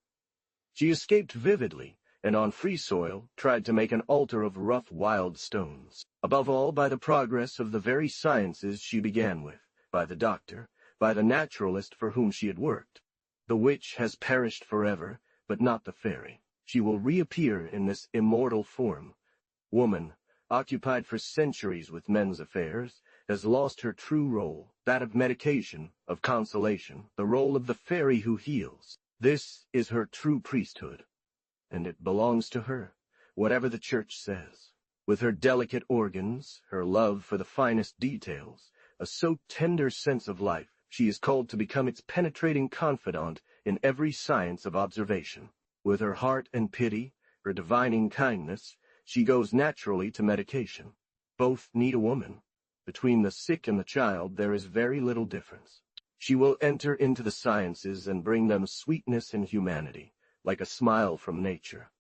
She escaped vividly, and on free soil tried to make an altar of rough, wild stones. Above all, by the progress of the very sciences she began with, by the doctor, by the naturalist for whom she had worked. The witch has perished forever, but not the fairy. She will reappear in this immortal form. Woman, occupied for centuries with men's affairs, has lost her true role, that of medication, of consolation, the role of the fairy who heals. This is her true priesthood, and it belongs to her, whatever the Church says. With her delicate organs, her love for the finest details, a so tender sense of life, she is called to become its penetrating confidant in every science of observation. With her heart and pity, her divining kindness, she goes naturally to medication. Both need a woman. Between the sick and the child there is very little difference. She will enter into the sciences and bring them sweetness and humanity, like a smile from nature.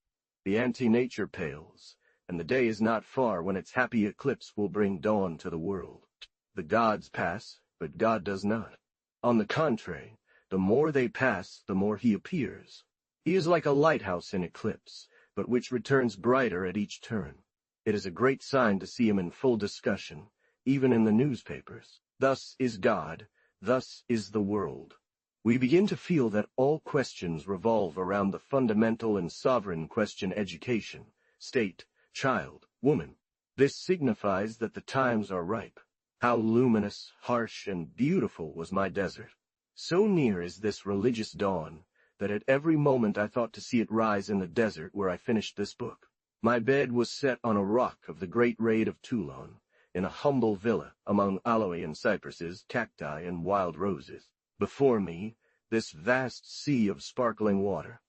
The anti-nature pales, and the day is not far when its happy eclipse will bring dawn to the world. The gods pass, but God does not. On the contrary, the more they pass, the more he appears. He is like a lighthouse in eclipse, but which returns brighter at each turn. It is a great sign to see him in full discussion, even in the newspapers. Thus is God, thus is the world. We begin to feel that all questions revolve around the fundamental and sovereign question: education, state, child, woman. This signifies that the times are ripe. How luminous, harsh, and beautiful was my desert. So near is this religious dawn, that at every moment I thought to see it rise in the desert where I finished this book. My bed was set on a rock of the great raid of Toulon, in a humble villa among aloe and cypresses, cacti and wild roses. Before me, this vast sea of sparkling water.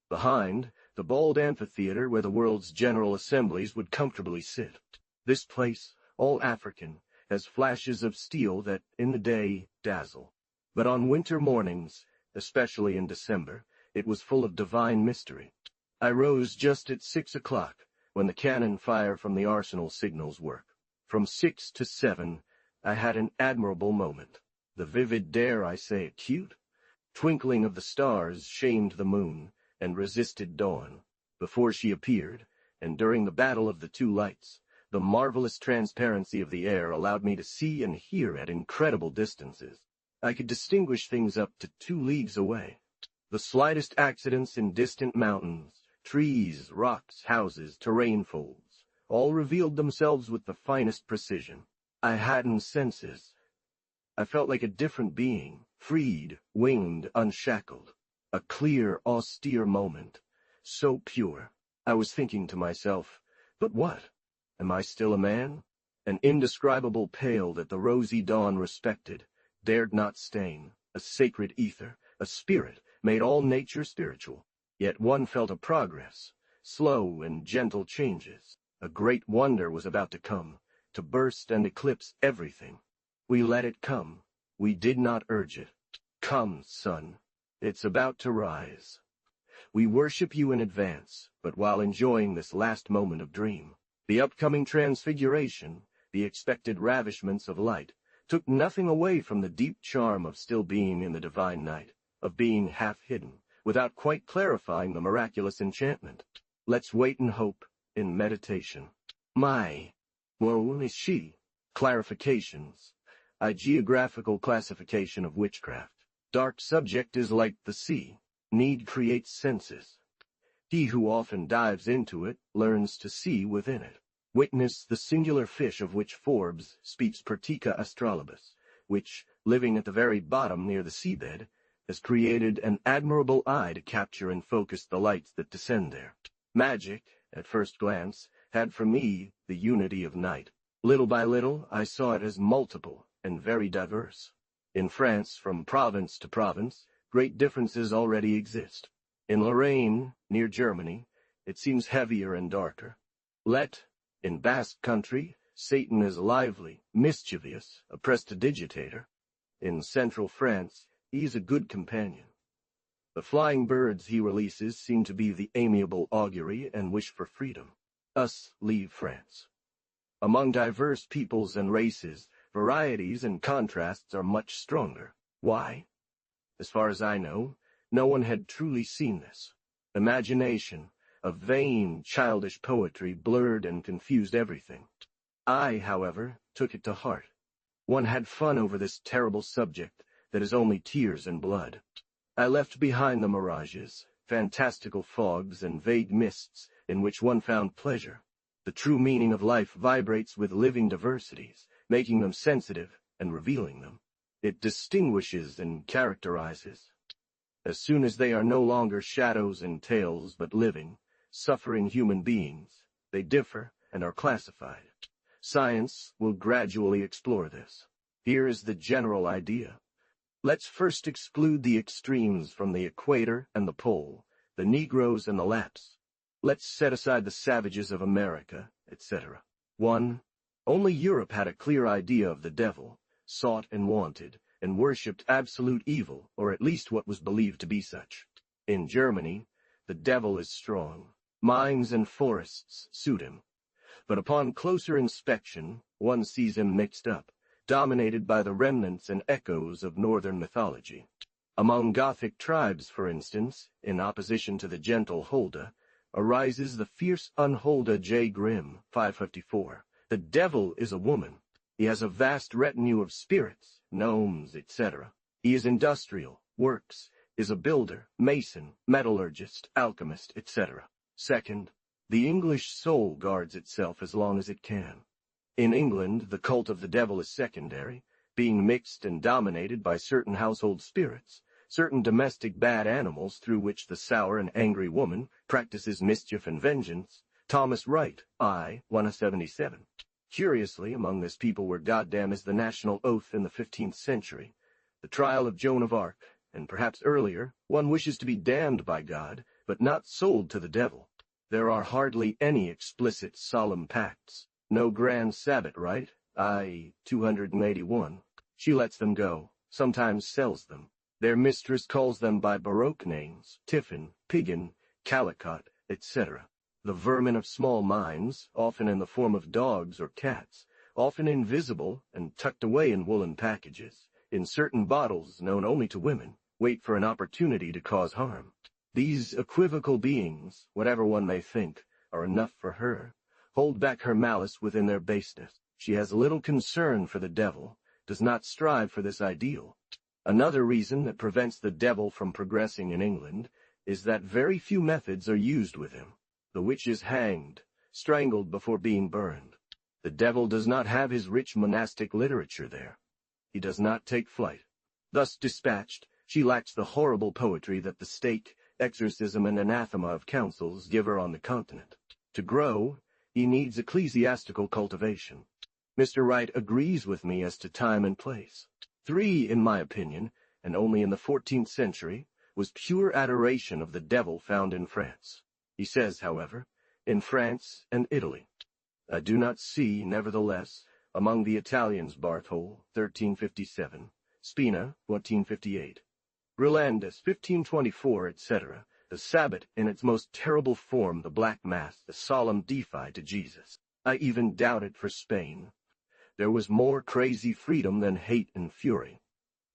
Behind, the bald amphitheater where the world's general assemblies would comfortably sit. This place, all African, has flashes of steel that, in the day, dazzle. But on winter mornings, especially in December, it was full of divine mystery. I rose just at 6 o'clock, when the cannon fire from the arsenal signals work. From 6 to 7, I had an admirable moment. The vivid, dare I say, acute twinkling of the stars shamed the moon and resisted dawn. Before she appeared, and during the battle of the two lights, the marvelous transparency of the air allowed me to see and hear at incredible distances. I could distinguish things up to 2 leagues away. The slightest accidents in distant mountains, trees, rocks, houses, terrain folds, all revealed themselves with the finest precision. I hadn't senses. I felt like a different being, freed, winged, unshackled. A clear, austere moment, so pure. I was thinking to myself, but what? Am I still a man? An indescribable pale that the rosy dawn respected, dared not stain, a sacred ether, a spirit, made all nature spiritual. Yet one felt a progress, slow and gentle changes. A great wonder was about to come, to burst and eclipse everything. We let it come. We did not urge it. Come, sun. It's about to rise. We worship you in advance, but while enjoying this last moment of dream. The upcoming transfiguration, the expected ravishments of light, took nothing away from the deep charm of still being in the divine night, of being half hidden, without quite clarifying the miraculous enchantment. Let's wait and hope, in meditation. My, woe is she. Clarifications. A geographical classification of witchcraft. Dark subject is like the sea. Need creates senses. He who often dives into it learns to see within it. Witness the singular fish of which Forbes speaks, Pertica astrolabus, which, living at the very bottom near the seabed, has created an admirable eye to capture and focus the lights that descend there. Magic, at first glance, had for me the unity of night. Little by little, I saw it as multiple and very diverse. In France, from province to province, great differences already exist. In Lorraine, near Germany, it seems heavier and darker. In Basque country, Satan is lively, mischievous, a prestidigitator. In central France, he is a good companion. The flying birds he releases seem to be the amiable augury and wish for freedom. Us leave France. Among diverse peoples and races, varieties and contrasts are much stronger. Why? As far as I know, no one had truly seen this. Imagination, a vain, childish poetry blurred and confused everything. I, however, took it to heart. One had fun over this terrible subject that is only tears and blood. I left behind the mirages, fantastical fogs and vague mists in which one found pleasure. The true meaning of life vibrates with living diversities, making them sensitive and revealing them. It distinguishes and characterizes. As soon as they are no longer shadows and tales but living, suffering human beings, they differ and are classified. Science will gradually explore this. Here is the general idea. Let's first exclude the extremes from the equator and the pole, the Negroes and the Lapps. Let's set aside the savages of America, etc. 1. Only Europe had a clear idea of the devil, sought and wanted, and worshipped absolute evil, or at least what was believed to be such. In Germany, the devil is strong. Mines and forests suit him. But upon closer inspection, one sees him mixed up, dominated by the remnants and echoes of northern mythology. Among Gothic tribes, for instance, in opposition to the gentle Hulda, arises the fierce Unhulda J. Grimm, 554. The devil is a woman. He has a vast retinue of spirits, gnomes, etc. He is industrial, works, is a builder, mason, metallurgist, alchemist, etc. Second, the English soul guards itself as long as it can. In England, the cult of the devil is secondary, being mixed and dominated by certain household spirits, certain domestic bad animals through which the sour and angry woman practices mischief and vengeance. Thomas Wright, I. 177. Curiously, among this people where goddamn is the national oath in the 15th century, the trial of Joan of Arc, and perhaps earlier, one wishes to be damned by God, but not sold to the devil. There are hardly any explicit solemn pacts. No grand Sabbath rite, i.e., 281. She lets them go, sometimes sells them. Their mistress calls them by Baroque names, Tiffin, Piggin, Calicut, etc. The vermin of small minds, often in the form of dogs or cats, often invisible and tucked away in woolen packages, in certain bottles known only to women, wait for an opportunity to cause harm. These equivocal beings, whatever one may think, are enough for her. Hold back her malice within their baseness. She has little concern for the devil, does not strive for this ideal. Another reason that prevents the devil from progressing in England is that very few methods are used with him. The witch is hanged, strangled before being burned. The devil does not have his rich monastic literature there. He does not take flight. Thus dispatched, she lacks the horrible poetry that the stake, exorcism, and anathema of councils give her on the continent. To grow, he needs ecclesiastical cultivation. Mr. Wright agrees with me as to time and place. 3, in my opinion, and only in the 14th century, was pure adoration of the devil found in France. He says, however, in France and Italy. I do not see, nevertheless, among the Italians Barthol, 1357, Spina, 1458, Brillandus, 1524, etc., the Sabbat in its most terrible form, the Black Mass, the solemn defi to Jesus. I even doubt it for Spain. There was more crazy freedom than hate and fury.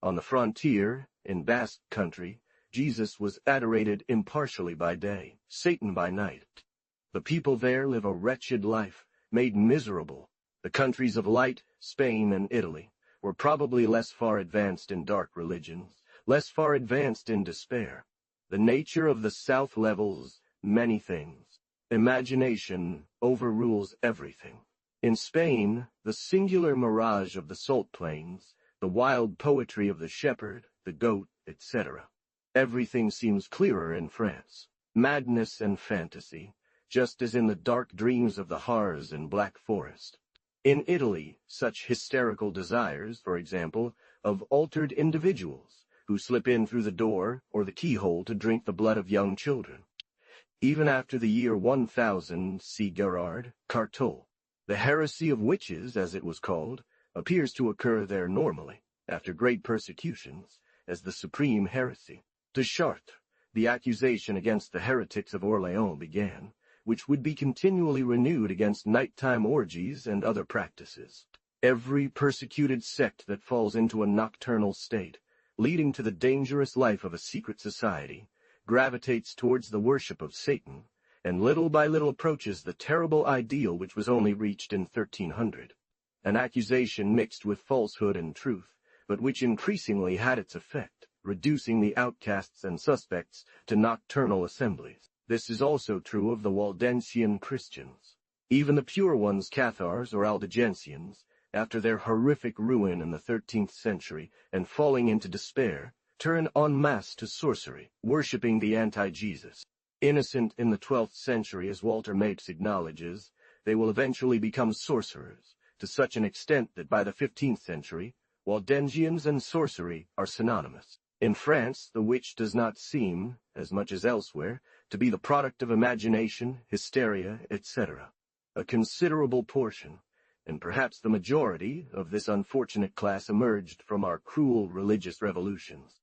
On the frontier, in Basque country, Jesus was adorated impartially by day, Satan by night. The people there live a wretched life, made miserable. The countries of light, Spain and Italy, were probably less far advanced in dark religions, less far advanced in despair. The nature of the South levels many things. Imagination overrules everything. In Spain, the singular mirage of the salt plains, the wild poetry of the shepherd, the goat, etc. Everything seems clearer in France. Madness and fantasy, just as in the dark dreams of the Harz and Black Forest. In Italy, such hysterical desires, for example, of altered individuals, who slip in through the door or the keyhole to drink the blood of young children. Even after the year 1000, see Gerard, Cartol. The heresy of witches, as it was called, appears to occur there normally, after great persecutions, as the supreme heresy. To Chartres, the accusation against the heretics of Orléans began, which would be continually renewed against nighttime orgies and other practices. Every persecuted sect that falls into a nocturnal state, leading to the dangerous life of a secret society, gravitates towards the worship of Satan, and little by little approaches the terrible ideal which was only reached in 1300. An accusation mixed with falsehood and truth, but which increasingly had its effect, reducing the outcasts and suspects to nocturnal assemblies. This is also true of the Waldensian Christians. Even the pure ones, Cathars or Albigensians, after their horrific ruin in the 13th century and falling into despair, turn en masse to sorcery, worshipping the anti-Jesus. Innocent in the 12th century, as Walter Mapes acknowledges, they will eventually become sorcerers, to such an extent that by the 15th century, Waldensians and sorcery are synonymous. In France, the witch does not seem, as much as elsewhere, to be the product of imagination, hysteria, etc. A considerable portion, and perhaps the majority, of this unfortunate class emerged from our cruel religious revolutions.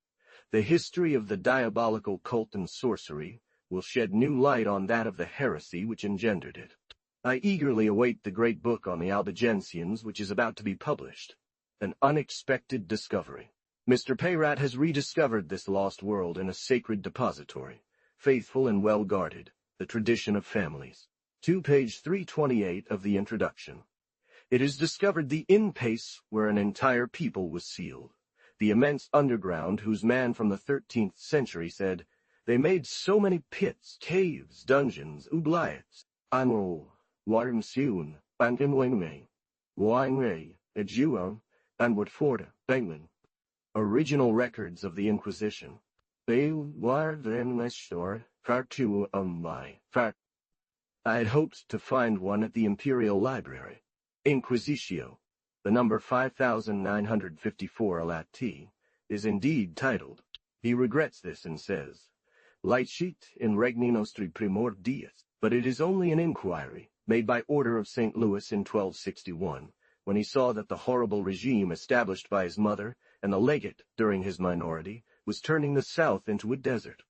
The history of the diabolical cult and sorcery will shed new light on that of the heresy which engendered it. I eagerly await the great book on the Albigensians which is about to be published. An unexpected discovery. Mr. Peyrat has rediscovered this lost world in a sacred depository, faithful and well guarded, the tradition of families. To page 328 of the introduction. It has discovered the in-pace where an entire people was sealed, the immense underground whose man from the 13th century said, "They made so many pits, caves, dungeons, oubliettes, anro, warmsioen, pankenwingme, wingme, adjuon, and Watford, England." Original records of the Inquisition. They were then restored, fartu my fart. I had hoped to find one at the Imperial Library. Inquisitio, the number 5954 Alati, is indeed titled. He regrets this and says, "Licit in regni nostri primor dies," but it is only an inquiry made by order of St. Louis in 1261, when he saw that the horrible regime established by his mother and the legate during his minority was turning the South into a desert.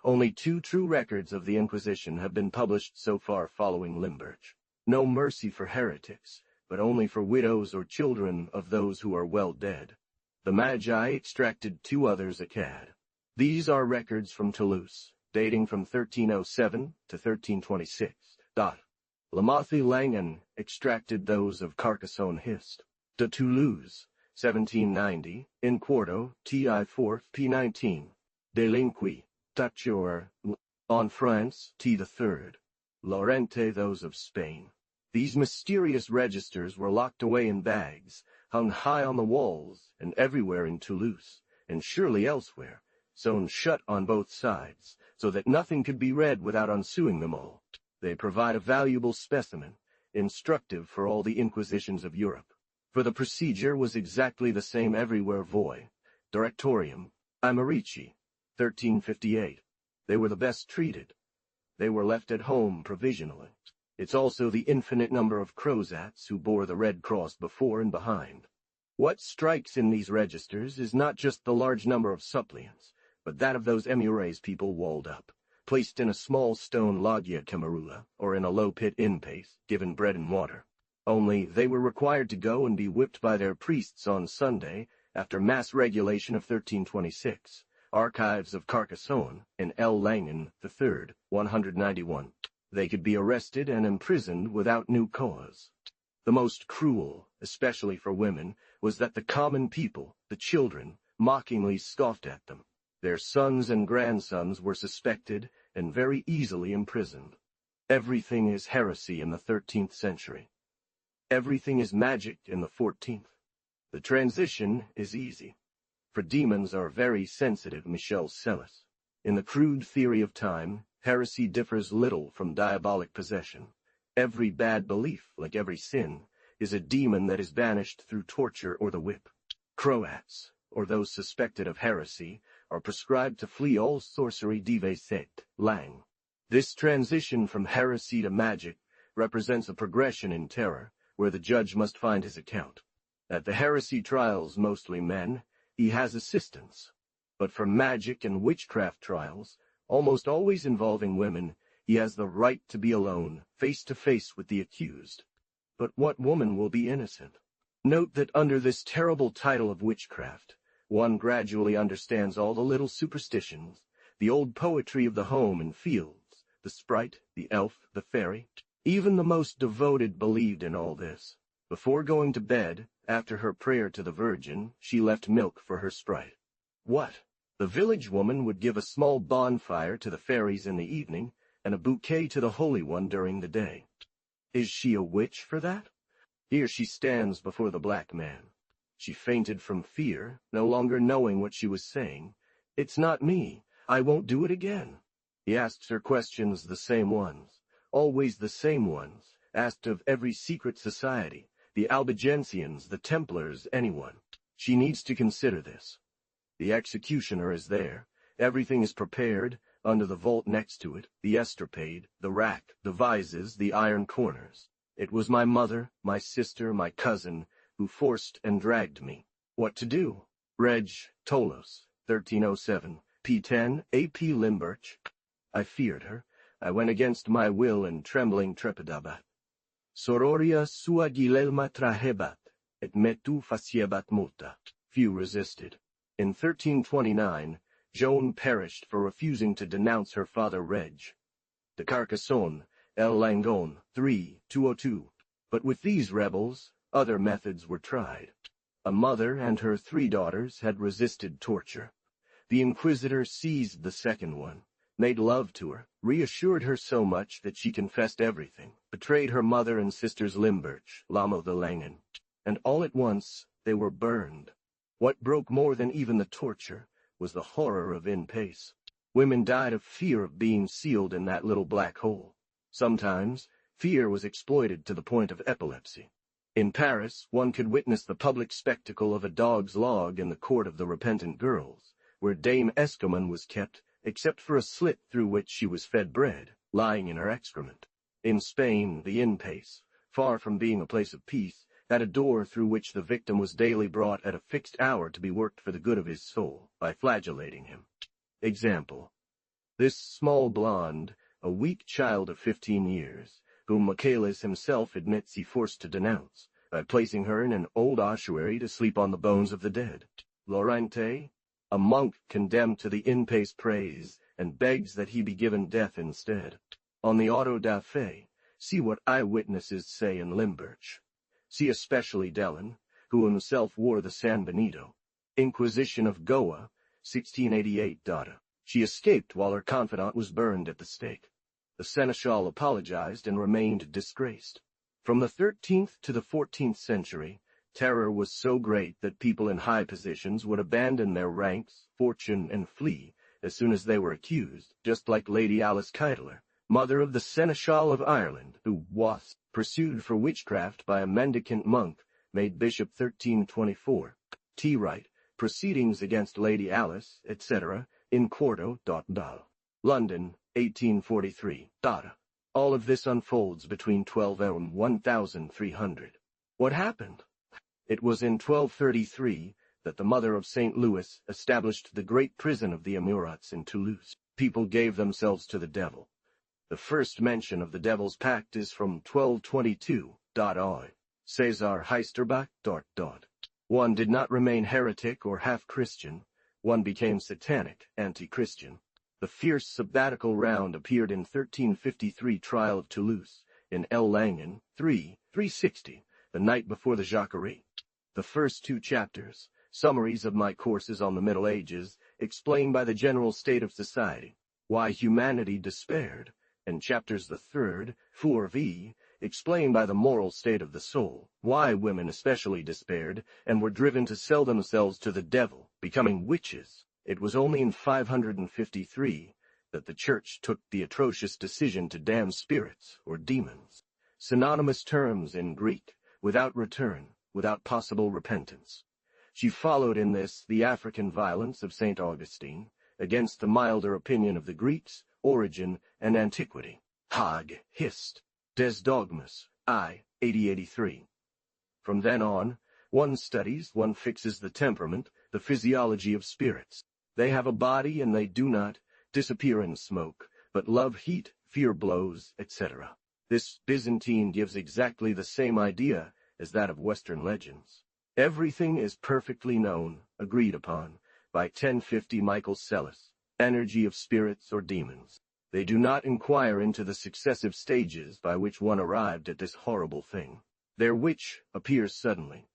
Only 2 true records of the Inquisition have been published so far following Limburg. No mercy for heretics, but only for widows or children of those who are well dead. The Magi extracted 2 others acad. These are records from Toulouse, dating from 1307 to 1326. Lamothi Langen extracted those of Carcassonne Hist. De Toulouse, 1790, in quarto, Ti4, P19. Delinqui, Tachor, on France, T3. Lorente those of Spain. These mysterious registers were locked away in bags, hung high on the walls, and everywhere in Toulouse, and surely elsewhere, sewn shut on both sides, so that nothing could be read without unsuing them all. They provide a valuable specimen, instructive for all the Inquisitions of Europe. For the procedure was exactly the same everywhere. Voi, Directorium, Americi, 1358. They were the best treated. They were left at home provisionally. It's also the infinite number of Crozats who bore the Red Cross before and behind. What strikes in these registers is not just the large number of suppliants, but that of those emures people walled up, placed in a small stone loggia camarula, or in a low pit in-pace, given bread and water. Only they were required to go and be whipped by their priests on Sunday after mass regulation of 1326. Archives of Carcassonne, in L. Langen III, 191. They could be arrested and imprisoned without new cause. The most cruel, especially for women, was that the common people, the children, mockingly scoffed at them. Their sons and grandsons were suspected and very easily imprisoned. Everything is heresy in the 13th century. Everything is magic in the 14th. The transition is easy, for demons are very sensitive. Michel Celis. In the crude theory of time, heresy differs little from diabolic possession. Every bad belief, like every sin, is a demon that is banished through torture or the whip. Croats, or those suspected of heresy, are prescribed to flee all sorcery. Dive set, Lang. This transition from heresy to magic represents a progression in terror, where the judge must find his account. At the heresy trials, mostly men, he has assistants. But for magic and witchcraft trials, almost always involving women, he has the right to be alone, face to face with the accused. But what woman will be innocent? Note that under this terrible title of witchcraft, one gradually understands all the little superstitions, the old poetry of the home and fields, the sprite, the elf, the fairy. Even the most devoted believed in all this. Before going to bed, after her prayer to the Virgin, she left milk for her sprite. What? The village woman would give a small bonfire to the fairies in the evening, and a bouquet to the Holy One during the day. Is she a witch for that? Here she stands before the black man. She fainted from fear, no longer knowing what she was saying. It's not me. I won't do it again. He asks her questions, the same ones, always the same ones, asked of every secret society, the Albigensians, the Templars, anyone. She needs to consider this. The executioner is there. Everything is prepared, under the vault next to it, the estrapade, the rack, the vises, the iron corners. It was my mother, my sister, my cousin, who forced and dragged me. What to do? Reg. Tolos, 1307, P10, A.P. Limburch. I feared her. I went against my will and trembling trepidabat. Sororia sua gilelma trahebat, et metu faciebat multa. Few resisted. In 1329, Joan perished for refusing to denounce her father Reg. De Carcassonne, El Langon, 202. But with these rebels, other methods were tried. A mother and her 3 daughters had resisted torture. The Inquisitor seized the second one, made love to her, reassured her so much that she confessed everything, betrayed her mother and sisters Limburch, Lamo the Langen, and all at once they were burned. What broke more than even the torture was the horror of in-pace. Women died of fear of being sealed in that little black hole. Sometimes, fear was exploited to the point of epilepsy. In Paris, one could witness the public spectacle of a dog's log in the court of the repentant girls, where Dame Escoman was kept, except for a slit through which she was fed bread, lying in her excrement. In Spain, the in-pace, far from being a place of peace, had a door through which the victim was daily brought at a fixed hour to be worked for the good of his soul, by flagellating him. Example. This small blonde, a weak child of 15 years, whom Michelet himself admits he forced to denounce, by placing her in an old ossuary to sleep on the bones of the dead. Laurente, a monk condemned to the in-pace prays, and begs that he be given death instead. On the auto da fe, see what eyewitnesses say in Limburch. See especially Dellin, who himself wore the San Benito. Inquisition of Goa, 1688. She escaped while her confidant was burned at the stake. The seneschal apologized and remained disgraced. From the 13th to the 14th century, terror was so great that people in high positions would abandon their ranks, fortune, and flee as soon as they were accused, just like Lady Alice Keitler, mother of the Seneschal of Ireland, who was pursued for witchcraft by a mendicant monk, made Bishop 1324. T. Wright, Proceedings against Lady Alice, etc., in quarto. Dal. London, 1843. All of this unfolds between 12 and 1300. What happened? It was in 1233 that the mother of St. Louis established the great prison of the Amurats in Toulouse. People gave themselves to the devil. The first mention of the devil's pact is from 1222. Cesar Heisterbach. One did not remain heretic or half-Christian. One became satanic, anti-Christian. The fierce sabbatical round appeared in 1353 Trial of Toulouse, in El Langen, 360, the night before the Jacquerie. The first 2 chapters, summaries of my courses on the Middle Ages, explained by the general state of society, why humanity despaired, and chapters the 3rd, 4v, explained by the moral state of the soul, why women especially despaired, and were driven to sell themselves to the devil, becoming witches. It was only in 553 that the Church took the atrocious decision to damn spirits, or demons, synonymous terms in Greek, without return, without possible repentance. She followed in this the African violence of St. Augustine, against the milder opinion of the Greeks, Origin, and Antiquity. Hag, Hist, Des Dogmas, I, 8083. From then on, one studies, one fixes the temperament, the physiology of spirits. They have a body and they do not disappear in smoke, but love heat, fear blows, etc. This Byzantine gives exactly the same idea as that of Western legends. Everything is perfectly known, agreed upon, by 1050 Michael Sellis, energy of spirits or demons. They do not inquire into the successive stages by which one arrived at this horrible thing. Their witch appears suddenly,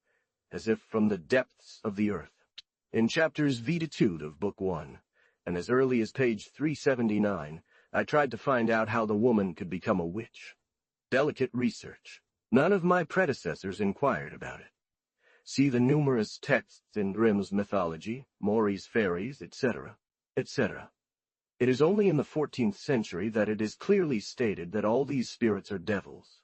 as if from the depths of the earth. In chapters Vitude of Book 1, and as early as page 379, I tried to find out how the woman could become a witch. Delicate research. None of my predecessors inquired about it. See the numerous texts in Grimm's mythology, Maury's fairies, etc., etc. It is only in the 14th century that it is clearly stated that all these spirits are devils.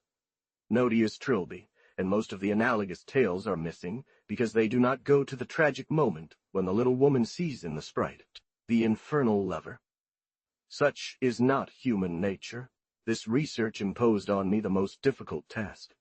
Notius Trilby, and most of the analogous tales are missing, because they do not go to the tragic moment when the little woman sees in the sprite the infernal lover. Such is not human nature. This research imposed on me the most difficult task.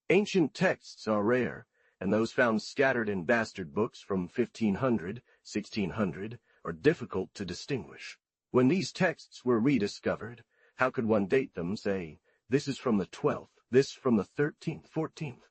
Ancient texts are rare, and those found scattered in bastard books from 1500, 1600, are difficult to distinguish. When these texts were rediscovered, how could one date them, say, this is from the 12th, this from the 13th, 14th?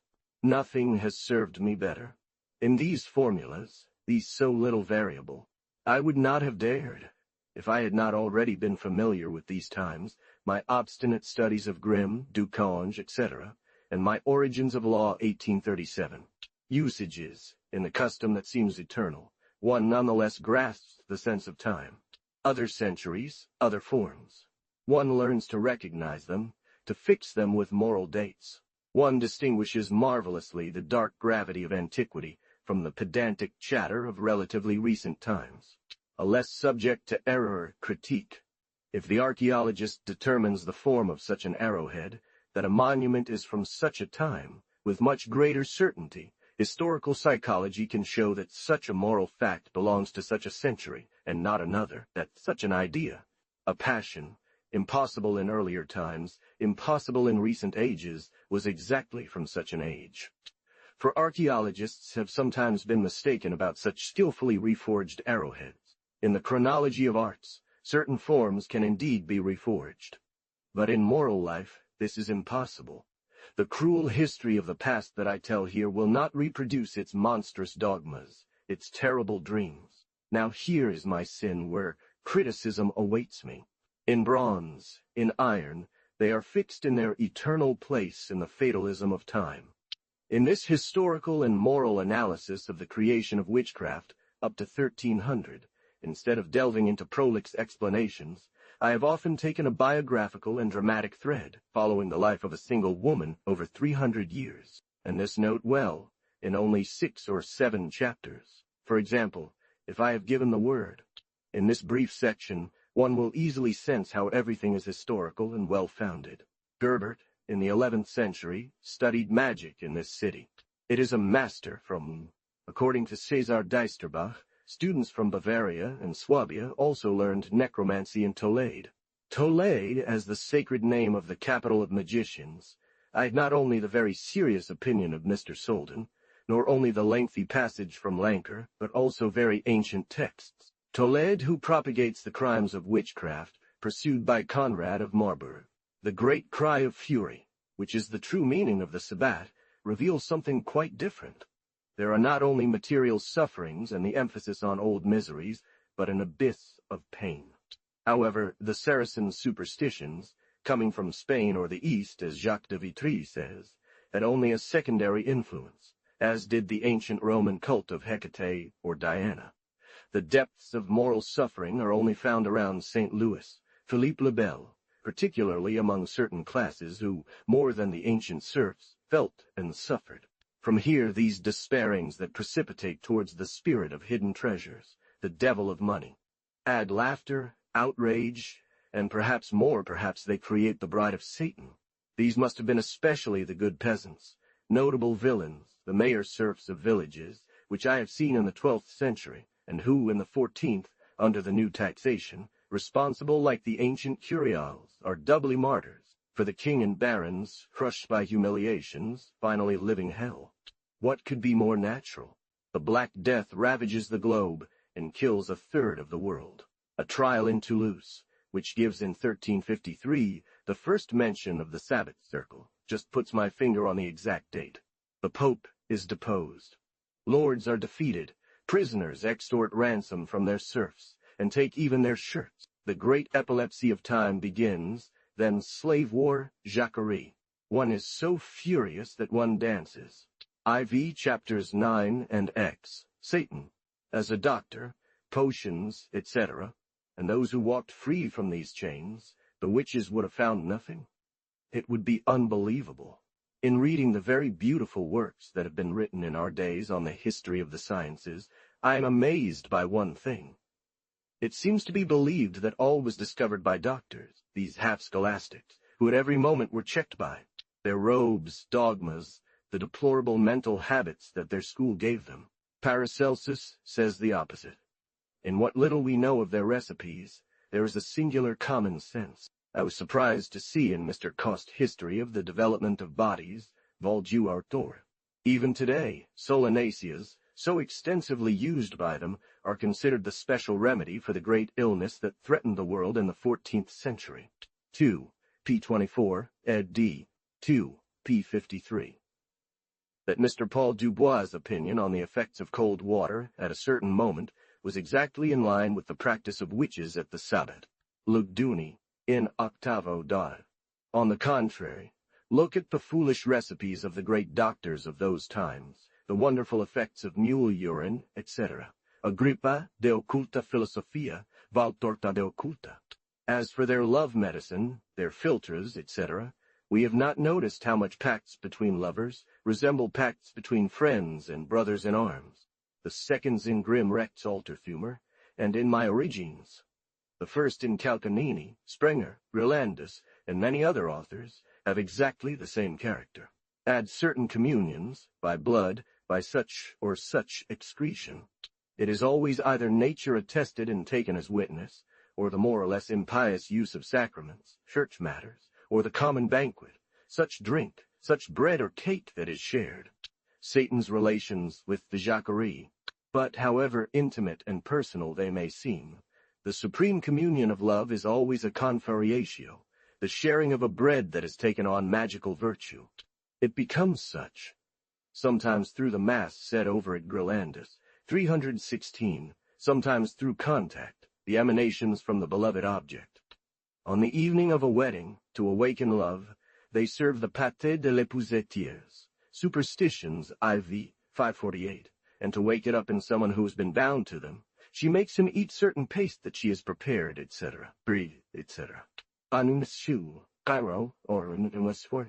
Nothing has served me better. In these formulas, these so little variable, I would not have dared, if I had not already been familiar with these times, my obstinate studies of Grimm, Ducange, etc., and my Origins of Law 1837. Usages, in the custom that seems eternal, one nonetheless grasps the sense of time. Other centuries, other forms. One learns to recognize them, to fix them with moral dates. One distinguishes marvelously the dark gravity of antiquity from the pedantic chatter of relatively recent times, a less subject to error critique. If the archaeologist determines the form of such an arrowhead, that a monument is from such a time, with much greater certainty, historical psychology can show that such a moral fact belongs to such a century, and not another, that such an idea, a passion, impossible in earlier times, impossible in recent ages, was exactly from such an age. For archaeologists have sometimes been mistaken about such skillfully reforged arrowheads. In the chronology of arts, certain forms can indeed be reforged. But in moral life, this is impossible. The cruel history of the past that I tell here will not reproduce its monstrous dogmas, its terrible dreams. Now here is my sin where criticism awaits me. In bronze, in iron, they are fixed in their eternal place in the fatalism of time. In this historical and moral analysis of the creation of witchcraft up to 1300, instead of delving into prolix explanations, I have often taken a biographical and dramatic thread, following the life of a single woman over 300 years, and this note well, in only 6 or 7 chapters. For example, if I have given the word, in this brief section, one will easily sense how everything is historical and well-founded. Gerbert, in the 11th century, studied magic in this city. It is a master from, according to Cesar Dijsterbach, students from Bavaria and Swabia also learned necromancy in Toledo. Toledo, as the sacred name of the capital of magicians, I had not only the very serious opinion of Mr. Soldan, nor only the lengthy passage from Lancre, but also very ancient texts. Toledo, who propagates the crimes of witchcraft, pursued by Conrad of Marburg. The great cry of fury, which is the true meaning of the Sabbat, reveals something quite different. There are not only material sufferings and the emphasis on old miseries, but an abyss of pain. However, the Saracen superstitions, coming from Spain or the East, as Jacques de Vitry says, had only a secondary influence, as did the ancient Roman cult of Hecate or Diana. The depths of moral suffering are only found around St. Louis, Philippe le Bel, particularly among certain classes who, more than the ancient serfs, felt and suffered. From here these despairings that precipitate towards the spirit of hidden treasures, the devil of money. Add laughter, outrage, and perhaps more, perhaps they create the bride of Satan. These must have been especially the good peasants, notable villains, the mayor serfs of villages, which I have seen in the 12th century, and who, in the 14th, under the new taxation, responsible like the ancient curials, are doubly martyrs, for the king and barons, crushed by humiliations, finally living hell. What could be more natural? The Black Death ravages the globe and kills a third of the world. A trial in Toulouse, which gives in 1353 the first mention of the Sabbath circle, just puts my finger on the exact date. The Pope is deposed. Lords are defeated. Prisoners extort ransom from their serfs, and take even their shirts. The great epilepsy of time begins, then slave war, Jacquerie. One is so furious that one dances. IV chapters 9 and X. Satan, as a doctor, potions, etc., and those who walked free from these chains, the witches would have found nothing. It would be unbelievable. In reading the very beautiful works that have been written in our days on the history of the sciences, I am amazed by one thing. It seems to be believed that all was discovered by doctors, these half-scholastics, who at every moment were checked by their robes, dogmas, the deplorable mental habits that their school gave them. Paracelsus says the opposite. In what little we know of their recipes, there is a singular common sense. I was surprised to see in Mr. Cost's History of the Development of Bodies, Vol. du Auteur. Even today, solanaceas, so extensively used by them, are considered the special remedy for the great illness that threatened the world in the 14th century. 2. p. 24, ed. D. 2. p. 53. That Mr. Paul Dubois' opinion on the effects of cold water at a certain moment was exactly in line with the practice of witches at the Sabbat. Luc Duny, in Octavo Dot. On the contrary, look at the foolish recipes of the great doctors of those times, the wonderful effects of mule urine, etc. Agrippa de occulta philosophia, Valtorta de occulta. As for their love medicine, their philtres, etc., we have not noticed how much pacts between lovers resemble pacts between friends and brothers in arms. The seconds in Grimm Rex Alterthumer, and in my Origines. The first in Calcanini, Sprenger, Rolandus, and many other authors, have exactly the same character. Add certain communions, by blood, by such or such excretion. It is always either nature attested and taken as witness, or the more or less impious use of sacraments, church matters, or the common banquet, such drink, such bread or cake that is shared. Satan's relations with the Jacquerie. But however intimate and personal they may seem, the supreme communion of love is always a conferratio, the sharing of a bread that has taken on magical virtue. It becomes such, sometimes through the Mass said over at Grolandus, 316, sometimes through contact, the emanations from the beloved object. On the evening of a wedding, to awaken love, they serve the pâté de l'épousetiers, Superstitions IV, 548, and to wake it up in someone who has been bound to them, she makes him eat certain paste that she has prepared, etc., breathe, etc. Anunsu, Cairo, or Westford.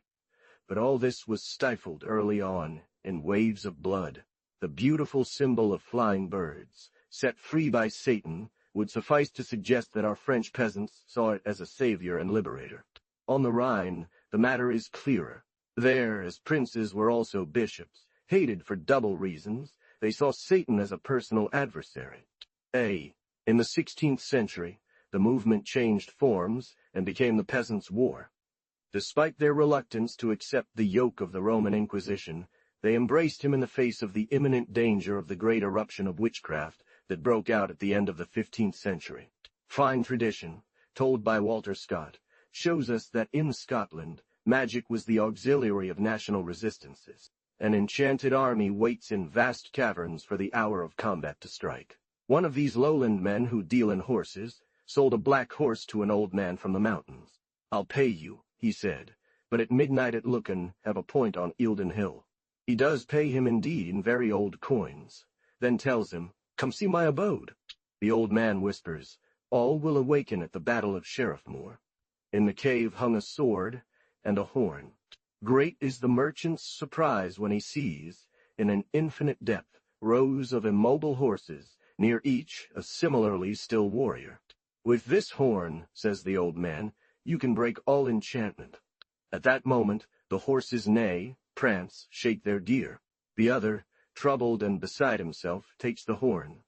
But all this was stifled early on in waves of blood. The beautiful symbol of flying birds, set free by Satan, would suffice to suggest that our French peasants saw it as a savior and liberator. On the Rhine, the matter is clearer. There, as princes were also bishops, hated for double reasons, they saw Satan as a personal adversary. In the 16th century, the movement changed forms and became the Peasants' War. Despite their reluctance to accept the yoke of the Roman Inquisition, they embraced him in the face of the imminent danger of the great eruption of witchcraft that broke out at the end of the 15th century. Fine tradition, told by Walter Scott, shows us that in Scotland, magic was the auxiliary of national resistances. An enchanted army waits in vast caverns for the hour of combat to strike. One of these lowland men who deal in horses sold a black horse to an old man from the mountains. "I'll pay you," he said, "but at midnight at Lucan have a point on Eildon Hill." He does pay him indeed in very old coins, then tells him, "Come see my abode." The old man whispers, "All will awaken at the Battle of Sheriffmuir." In the cave hung a sword and a horn. Great is the merchant's surprise when he sees, in an infinite depth, rows of immobile horses, near each a similarly still warrior. "With this horn," says the old man, "you can break all enchantment." At that moment, the horses neigh, prance, shake their gear. The other, troubled and beside himself, takes the horn,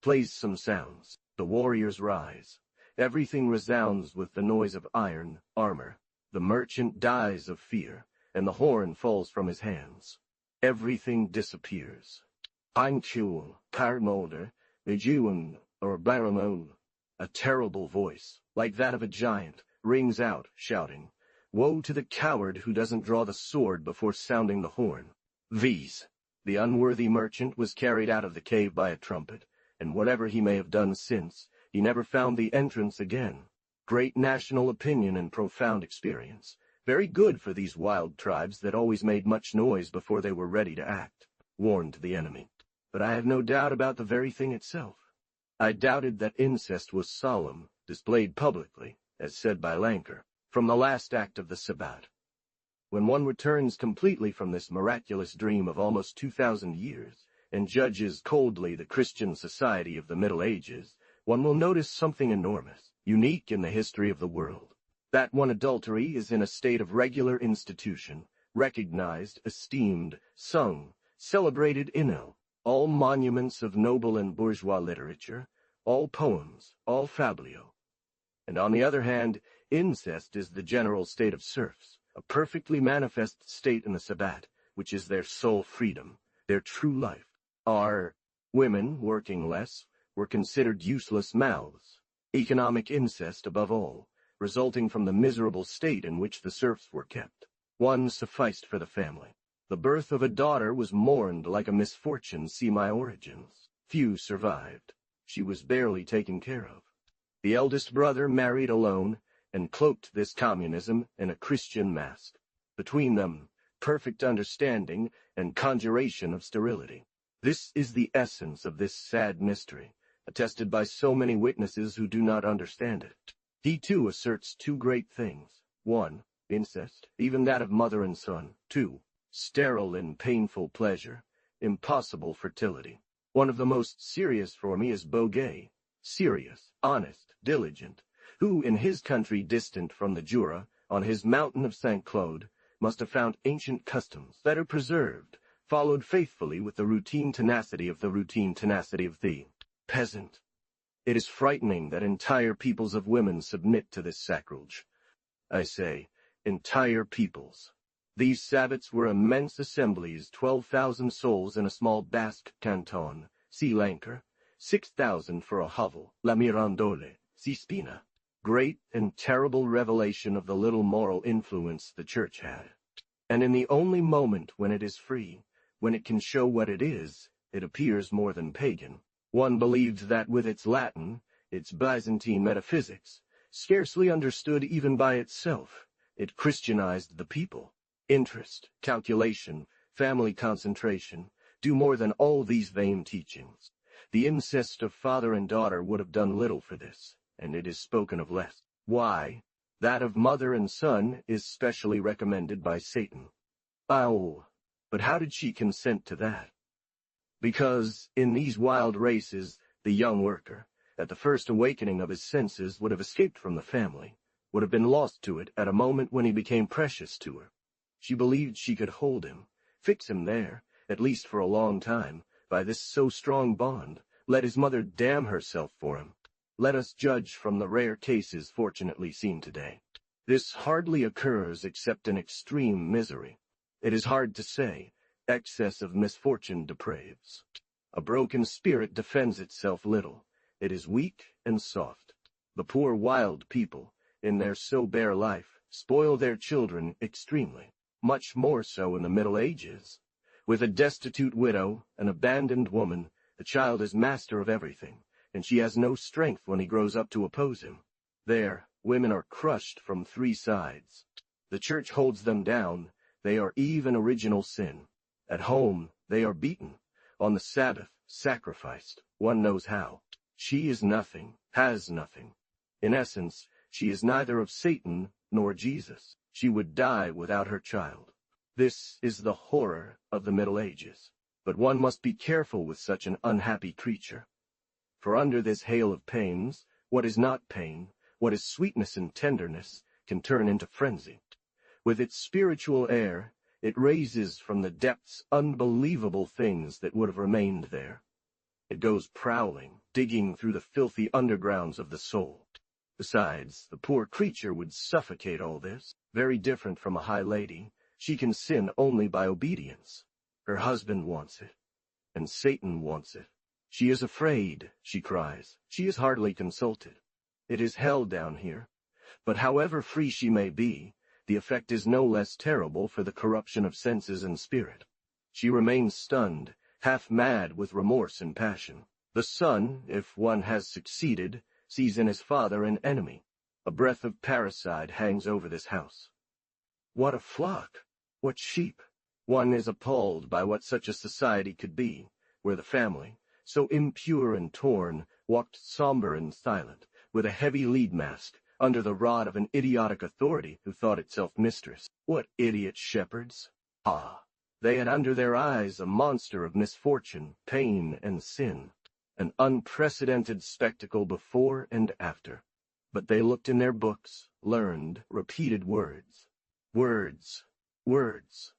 plays some sounds. The warriors rise. Everything resounds with the noise of iron, armor. The merchant dies of fear, and the horn falls from his hands. Everything disappears. Einkuhl, Karmolder, Bejuan, or Baramol. A terrible voice, like that of a giant, rings out, shouting, "Woe to the coward who doesn't draw the sword before sounding the horn." These. The unworthy merchant was carried out of the cave by a trumpet, and whatever he may have done since, he never found the entrance again. Great national opinion and profound experience. Very good for these wild tribes that always made much noise before they were ready to act, warned the enemy. But I have no doubt about the very thing itself. I doubted that incest was solemn, displayed publicly, as said by Lanker, from the last act of the Sabbat. When one returns completely from this miraculous dream of almost 2,000 years, and judges coldly the Christian society of the Middle Ages, one will notice something enormous, unique in the history of the world. That one adultery is in a state of regular institution, recognized, esteemed, sung, celebrated all monuments of noble and bourgeois literature, all poems, all fablio. And on the other hand, incest is the general state of serfs, a perfectly manifest state in the Sabbat, which is their sole freedom, their true life. Our women, working less, were considered useless mouths, economic incest above all, resulting from the miserable state in which the serfs were kept. One sufficed for the family. The birth of a daughter was mourned like a misfortune. See my origins. Few survived. She was barely taken care of. The eldest brother married alone and cloaked this communism in a Christian mask. Between them, perfect understanding and conjuration of sterility. This is the essence of this sad mystery, attested by so many witnesses who do not understand it. He too asserts two great things. 1. Incest, even that of mother and son. 2. Sterile and painful pleasure, impossible fertility. One of the most serious for me is Boguet, serious, honest, diligent, who in his country distant from the Jura, on his mountain of St. Claude, must have found ancient customs, better preserved, followed faithfully with the routine tenacity of the peasant. It is frightening that entire peoples of women submit to this sacrilege. I say, entire peoples. These sabbats were immense assemblies, 12,000 souls in a small Basque canton, see Lanker, 6,000 for a hovel, La Mirandole, see Spina. Great and terrible revelation of the little moral influence the Church had. And in the only moment when it is free, when it can show what it is, it appears more than pagan. One believed that with its Latin, its Byzantine metaphysics, scarcely understood even by itself, it Christianized the people. Interest, calculation, family concentration, do more than all these vain teachings. The incest of father and daughter would have done little for this, and it is spoken of less. Why? That of mother and son is specially recommended by Satan. Oh, but how did she consent to that? Because, in these wild races, the young worker, at the first awakening of his senses, would have escaped from the family, would have been lost to it at a moment when he became precious to her. She believed she could hold him, fix him there, at least for a long time, by this so strong bond, let his mother damn herself for him. Let us judge from the rare cases fortunately seen today. This hardly occurs except in extreme misery. It is hard to say. Excess of misfortune depraves. A broken spirit defends itself little. It is weak and soft. The poor wild people, in their so bare life, spoil their children extremely, much more so in the Middle Ages. With a destitute widow, an abandoned woman, the child is master of everything, and she has no strength when he grows up to oppose him. There, women are crushed from three sides. The Church holds them down. They are Eve in original sin. At home, they are beaten. On the Sabbath, sacrificed. One knows how. She is nothing, has nothing. In essence, she is neither of Satan nor Jesus. She would die without her child. This is the horror of the Middle Ages. But one must be careful with such an unhappy creature. For under this hail of pains, what is not pain, what is sweetness and tenderness, can turn into frenzy. With its spiritual air, it raises from the depths unbelievable things that would have remained there. It goes prowling, digging through the filthy undergrounds of the soul. Besides, the poor creature would suffocate all this. Very different from a high lady, she can sin only by obedience. Her husband wants it, and Satan wants it. She is afraid, she cries. She is hardly consulted. It is hell down here. But however free she may be, the effect is no less terrible for the corruption of senses and spirit. She remains stunned, half mad with remorse and passion. The son, if one has succeeded, sees in his father an enemy. A breath of parricide hangs over this house. What a flock! What sheep! One is appalled by what such a society could be, where the family, so impure and torn, walked somber and silent, with a heavy lead mask, under the rod of an idiotic authority who thought itself mistress. What idiot shepherds! Ah! They had under their eyes a monster of misfortune, pain, and sin, an unprecedented spectacle before and after. But they looked in their books, learned, repeated words. Words. Words.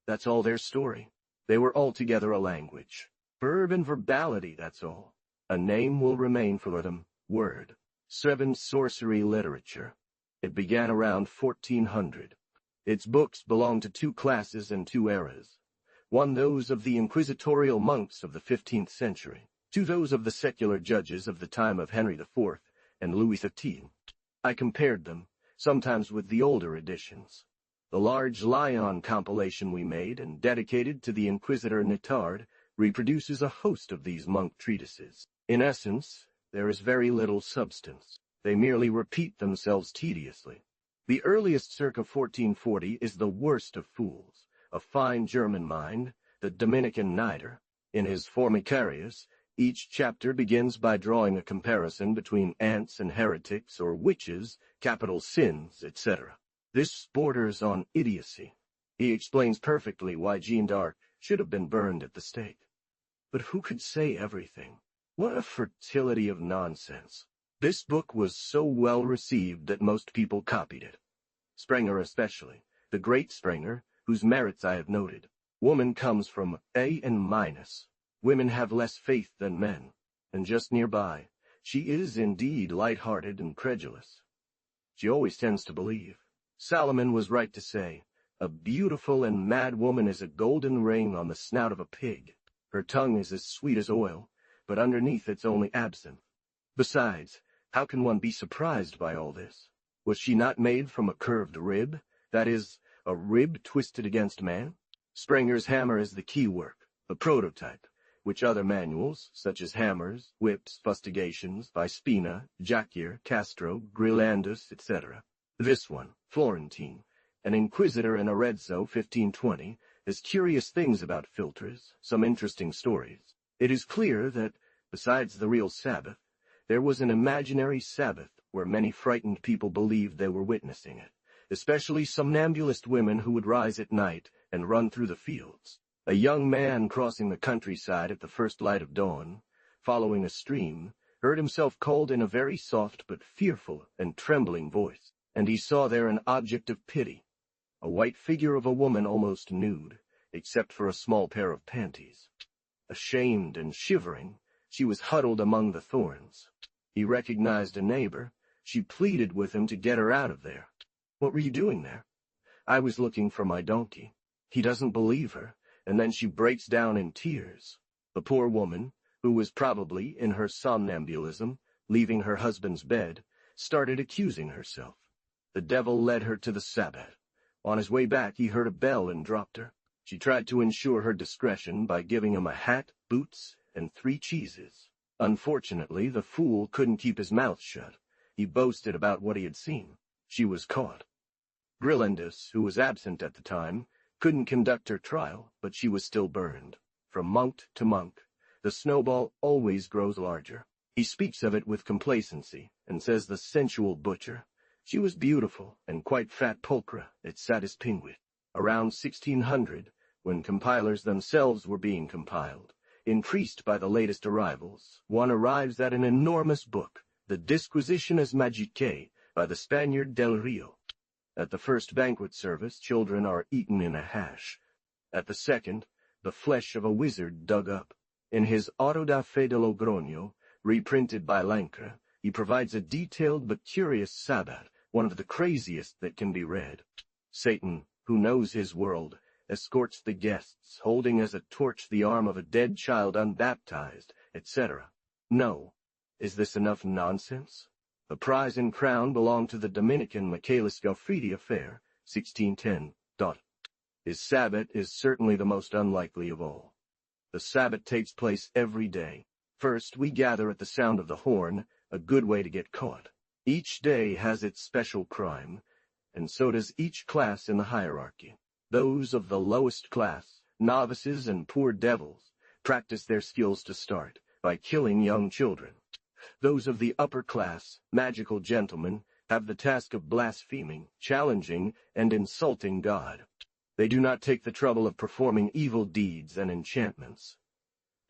That's all their story. They were altogether a language. Verb and verbality, that's all. A name will remain for them, word. 7. Sorcery literature. It began around 1400. Its books belong to two classes and two eras. One, those of the inquisitorial monks of the 15th century. Two, those of the secular judges of the time of Henry IV and Louis XV. I compared them, sometimes with the older editions. The large Lyon compilation we made and dedicated to the Inquisitor Nithard reproduces a host of these monk treatises. In essence, there is very little substance. They merely repeat themselves tediously. The earliest, circa 1440, is the worst of fools, a fine German mind, the Dominican Nider. In his Formicarius, each chapter begins by drawing a comparison between ants and heretics or witches, capital sins, etc. This borders on idiocy. He explains perfectly why Jeanne d'Arc should have been burned at the stake. But who could say everything? What a fertility of nonsense. This book was so well received that most people copied it. Sprenger especially, the great Sprenger, whose merits I have noted. Woman comes from A and minus. Women have less faith than men, and just nearby, she is indeed light-hearted and credulous. She always tends to believe. Solomon was right to say, a beautiful and mad woman is a golden ring on the snout of a pig. Her tongue is as sweet as oil, but underneath it's only absinthe. Besides, how can one be surprised by all this? Was she not made from a curved rib, that is, a rib twisted against man? Sprenger's hammer is the key work, the prototype, which other manuals, such as Hammers, Whips, Fustigations, by Spina, Jacquier, Castro, Grillandus, etc. This one, Florentine, an inquisitor in Arezzo, 1520, has curious things about philters, some interesting stories. It is clear that, besides the real Sabbath, there was an imaginary Sabbath where many frightened people believed they were witnessing it, especially somnambulist women who would rise at night and run through the fields. A young man crossing the countryside at the first light of dawn, following a stream, heard himself called in a very soft but fearful and trembling voice, and he saw there an object of pity, a white figure of a woman almost nude, except for a small pair of panties. Ashamed and shivering, she was huddled among the thorns. He recognized a neighbor. She pleaded with him to get her out of there. What were you doing there? I was looking for my donkey. He doesn't believe her, and then she breaks down in tears. The poor woman, who was probably, in her somnambulism, leaving her husband's bed, started accusing herself. The devil led her to the Sabbat. On his way back he heard a bell and dropped her. She tried to ensure her discretion by giving him a hat, boots, and 3 cheeses. Unfortunately, the fool couldn't keep his mouth shut. He boasted about what he had seen. She was caught. Grillandus, who was absent at the time, couldn't conduct her trial, but she was still burned. From monk to monk, the snowball always grows larger. He speaks of it with complacency, and says the sensual butcher. She was beautiful, and quite fat pulchra, et satis pinguit. Around 1600, when compilers themselves were being compiled, increased by the latest arrivals, one arrives at an enormous book, the Disquisitiones Magicae, by the Spaniard Del Rio. At the first banquet service, children are eaten in a hash. At the second, the flesh of a wizard dug up. In his Auto da Fe de Logroño, reprinted by Lancre, he provides a detailed but curious sabbat, one of the craziest that can be read. Satan, who knows his world, escorts the guests, holding as a torch the arm of a dead child unbaptized, etc. No. Is this enough nonsense? The prize and crown belonged to the Dominican Michaelis Gaufridi affair, 1610. His sabbat is certainly the most unlikely of all. The sabbat takes place every day. First, we gather at the sound of the horn, a good way to get caught. Each day has its special crime, and so does each class in the hierarchy. Those of the lowest class, novices and poor devils, practice their skills to start, by killing young children. Those of the upper class, magical gentlemen, have the task of blaspheming, challenging, and insulting God. They do not take the trouble of performing evil deeds and enchantments.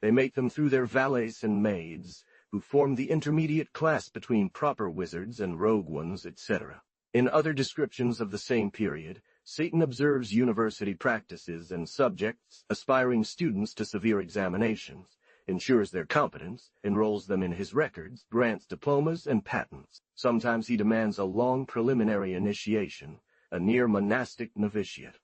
They make them through their valets and maids, who form the intermediate class between proper wizards and rogue ones, etc. In other descriptions of the same period, Satan observes university practices and subjects aspiring students to severe examinations, ensures their competence, enrolls them in his records, grants diplomas and patents. Sometimes he demands a long preliminary initiation, a near monastic novitiate.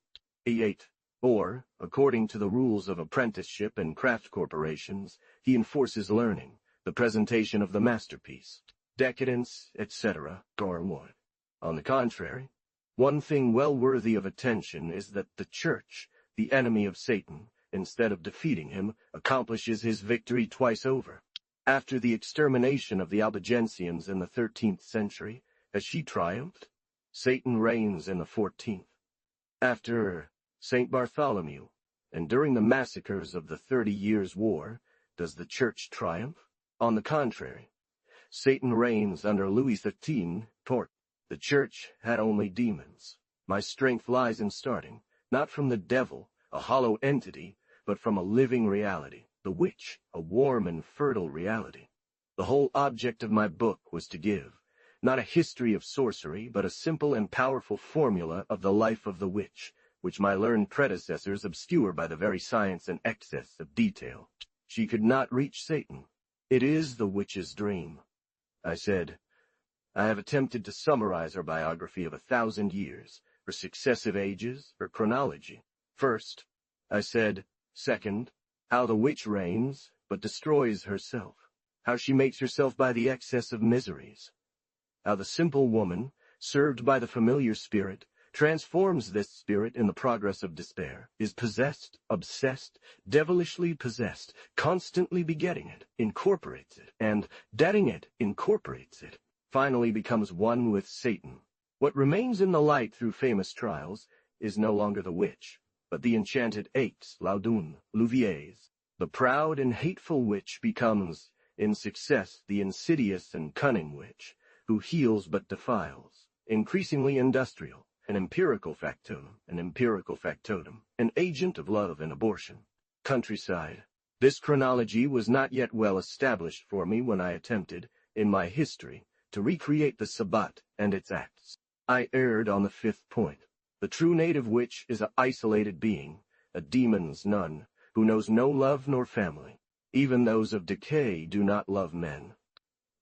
8. Or, according to the rules of apprenticeship and craft corporations, he enforces learning, the presentation of the masterpiece, decadence, etc. Or 1. On the contrary, one thing well worthy of attention is that the Church, the enemy of Satan, instead of defeating him, accomplishes his victory twice over. After the extermination of the Albigensians in the 13th century, has she triumphed? Satan reigns in the 14th. After St. Bartholomew, and during the massacres of the 30 Years' War, does the Church triumph? On the contrary, Satan reigns under Louis XIII. The Church had only demons. My strength lies in starting, not from the devil, a hollow entity, but from a living reality, the witch, a warm and fertile reality. The whole object of my book was to give, not a history of sorcery, but a simple and powerful formula of the life of the witch, which my learned predecessors obscure by the very science and excess of detail. She could not reach Satan. It is the witch's dream. I said, I have attempted to summarize her biography of 1,000 years, her successive ages, her chronology. First, I said, second, how the witch reigns, but destroys herself, how she makes herself by the excess of miseries, how the simple woman, served by the familiar spirit, transforms this spirit in the progress of despair, is possessed, obsessed, devilishly possessed, constantly begetting it, incorporates it, and, dadding it, incorporates it, finally becomes one with Satan. What remains in the light through famous trials is no longer the witch, but the enchanted apes, Laudun, Louviers. The proud and hateful witch becomes, in success, the insidious and cunning witch, who heals but defiles, increasingly industrial, an empirical factotum, an agent of love and abortion. Countryside. This chronology was not yet well established for me when I attempted, in my history, to recreate the Sabbat and its acts. I erred on the 5th point. The true native witch is an isolated being, a demon's nun, who knows no love nor family. Even those of decay do not love men.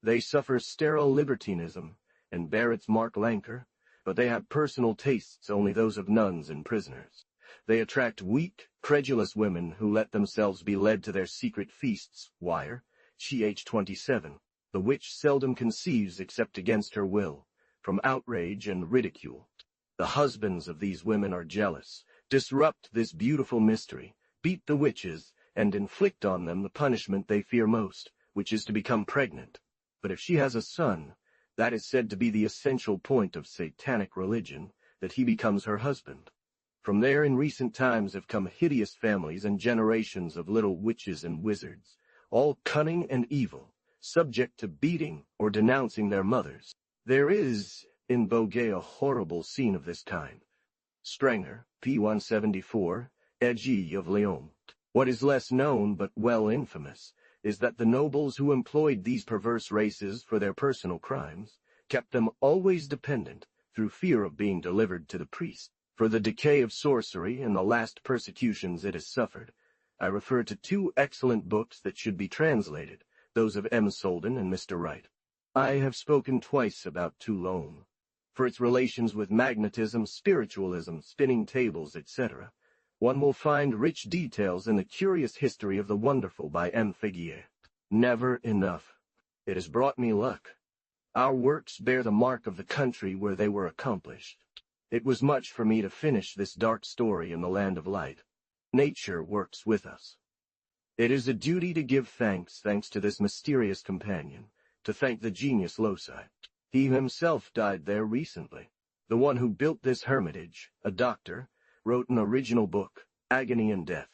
They suffer sterile libertinism, and bear its mark rancor, but they have personal tastes only those of nuns and prisoners. They attract weak, credulous women who let themselves be led to their secret feasts. Wire, ch. 27. The witch seldom conceives except against her will, from outrage and ridicule. The husbands of these women are jealous, disrupt this beautiful mystery, beat the witches, and inflict on them the punishment they fear most, which is to become pregnant. But if she has a son, that is said to be the essential point of satanic religion, that he becomes her husband. From there in recent times have come hideous families and generations of little witches and wizards, all cunning and evil, subject to beating or denouncing their mothers. There is, in Boguet, a horrible scene of this kind. Strenger, p. 174, Edgy of Lyon. What is less known, but well infamous, is that the nobles who employed these perverse races for their personal crimes kept them always dependent, through fear of being delivered to the priest. For the decay of sorcery and the last persecutions it has suffered, I refer to 2 excellent books that should be translated, those of M. Soldan and Mr. Wright. I have spoken twice about Toulon, for its relations with magnetism, spiritualism, spinning tables, etc. One will find rich details in the curious history of the wonderful by M. Figuier. Never enough. It has brought me luck. Our works bear the mark of the country where they were accomplished. It was much for me to finish this dark story in the land of light. Nature works with us. It is a duty to give thanks to this mysterious companion, to thank the genius loci. He himself died there recently. The one who built this hermitage, a doctor, wrote an original book, Agony and Death.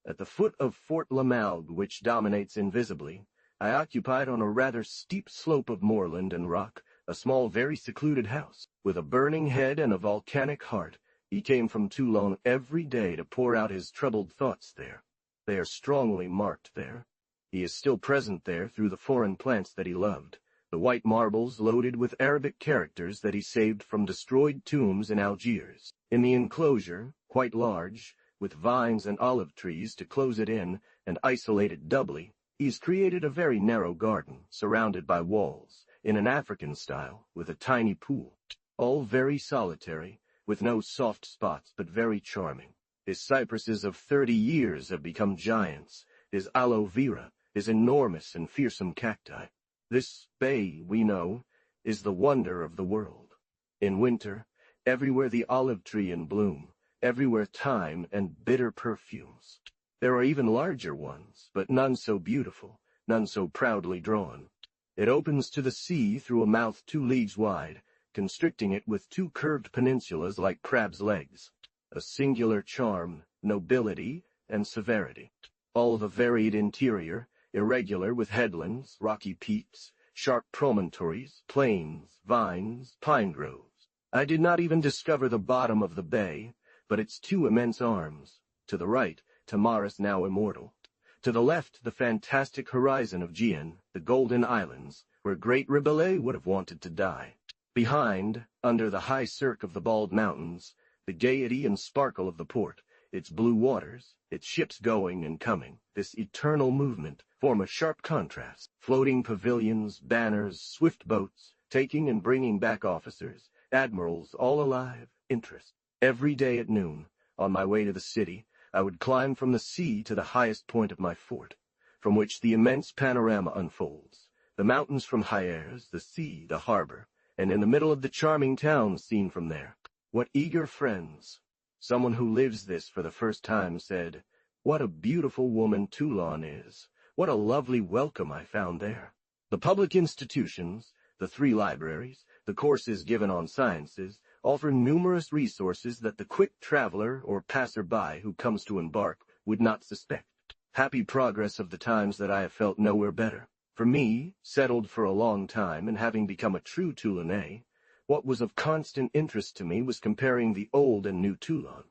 At the foot of Fort Lamalgue, which dominates invisibly, I occupied on a rather steep slope of moorland and rock a small, very secluded house. With a burning head and a volcanic heart, he came from Toulon every day to pour out his troubled thoughts there. They are strongly marked there. He is still present there through the foreign plants that he loved, the white marbles loaded with Arabic characters that he saved from destroyed tombs in Algiers. In the enclosure, quite large, with vines and olive trees to close it in and isolate it doubly, he's created a very narrow garden, surrounded by walls, in an African style, with a tiny pool. All very solitary, with no soft spots but very charming. His cypresses of 30 years have become giants, his aloe vera, his enormous and fearsome cacti. This bay, we know, is the wonder of the world. In winter, everywhere the olive tree in bloom, everywhere thyme and bitter perfumes. There are even larger ones, but none so beautiful, none so proudly drawn. It opens to the sea through a mouth 2 leagues wide, constricting it with 2 curved peninsulas like crab's legs. A singular charm, nobility, and severity. All the varied interior, irregular with headlands, rocky peaks, sharp promontories, plains, vines, pine groves. I did not even discover the bottom of the bay, but its 2 immense arms. To the right, Tamaris now immortal. To the left, the fantastic horizon of Gian, the Golden Islands, where great Rabelais would have wanted to die. Behind, under the high cirque of the bald mountains, the gaiety and sparkle of the port, its blue waters, its ships going and coming, this eternal movement, form a sharp contrast. Floating pavilions, banners, swift boats, taking and bringing back officers, admirals, all alive, interest. Every day at noon, on my way to the city, I would climb from the sea to the highest point of my fort, from which the immense panorama unfolds. The mountains from Hyères, the sea, the harbor, and in the middle of the charming town seen from there. What eager friends! Someone who lives this for the first time said, "What a beautiful woman Toulon is! What a lovely welcome I found there!" The public institutions, the 3 libraries, the courses given on sciences, offer numerous resources that the quick traveler or passer-by who comes to embark would not suspect. Happy progress of the times that I have felt nowhere better. For me, settled for a long time and having become a true Toulonnais, what was of constant interest to me was comparing the old and new Toulon.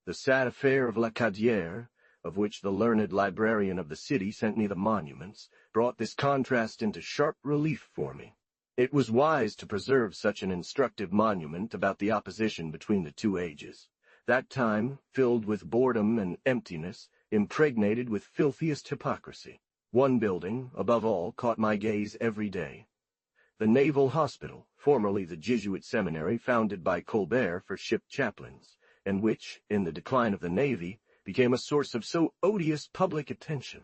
The sad affair of La Cadière, of which the learned librarian of the city sent me the monuments, brought this contrast into sharp relief for me. It was wise to preserve such an instructive monument about the opposition between the 2 ages. That time, filled with boredom and emptiness, impregnated with filthiest hypocrisy. One building, above all, caught my gaze every day. The Naval Hospital, formerly the Jesuit seminary founded by Colbert for ship chaplains, and which, in the decline of the Navy, became a source of so odious public attention.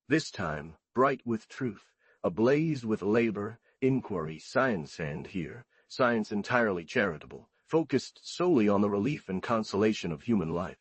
This time, bright with truth, ablaze with labor, inquiry, science, and here, science entirely charitable, focused solely on the relief and consolation of human life.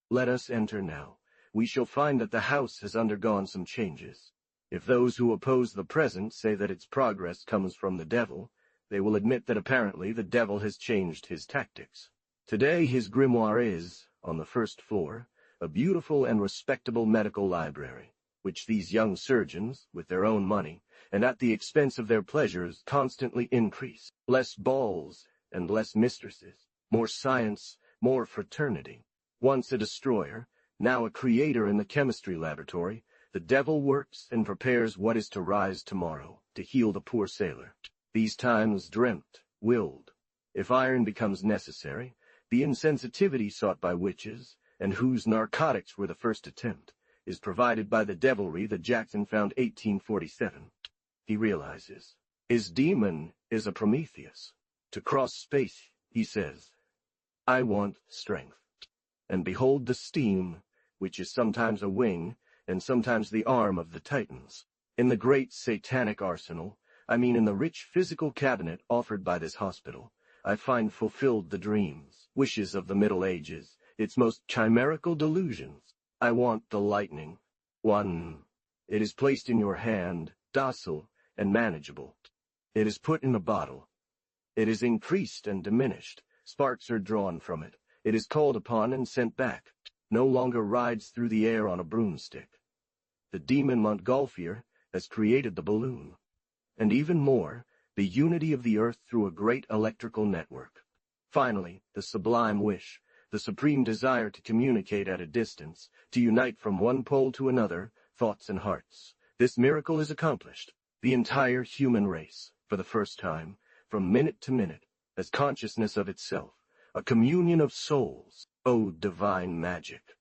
Let us enter now. We shall find that the house has undergone some changes. If those who oppose the present say that its progress comes from the devil, they will admit that apparently the devil has changed his tactics. Today his grimoire is, on the first floor, a beautiful and respectable medical library, which these young surgeons, with their own money, and at the expense of their pleasures, constantly increase. Less balls and less mistresses, more science, more fraternity. Once a destroyer, now a creator in the chemistry laboratory, the devil works and prepares what is to rise tomorrow, to heal the poor sailor. These times dreamt, willed. If iron becomes necessary, the insensitivity sought by witches, and whose narcotics were the first attempt, is provided by the devilry that Jackson found 1847. He realizes. His demon is a Prometheus. To cross space, he says, "I want strength." And behold the steam, which is sometimes a wing, and sometimes the arm of the Titans. In the great satanic arsenal, I mean in the rich physical cabinet offered by this hospital, I find fulfilled the dreams, wishes of the Middle Ages, its most chimerical delusions. I want the lightning. One. It is placed in your hand, docile and manageable. It is put in a bottle. It is increased and diminished. Sparks are drawn from it. It is called upon and sent back. No longer rides through the air on a broomstick. The demon Montgolfier has created the balloon. And even more, the unity of the earth through a great electrical network. Finally, the sublime wish, the supreme desire to communicate at a distance, to unite from one pole to another, thoughts and hearts. This miracle is accomplished. The entire human race, for the first time, from minute to minute, has consciousness of itself, a communion of souls. O divine magic!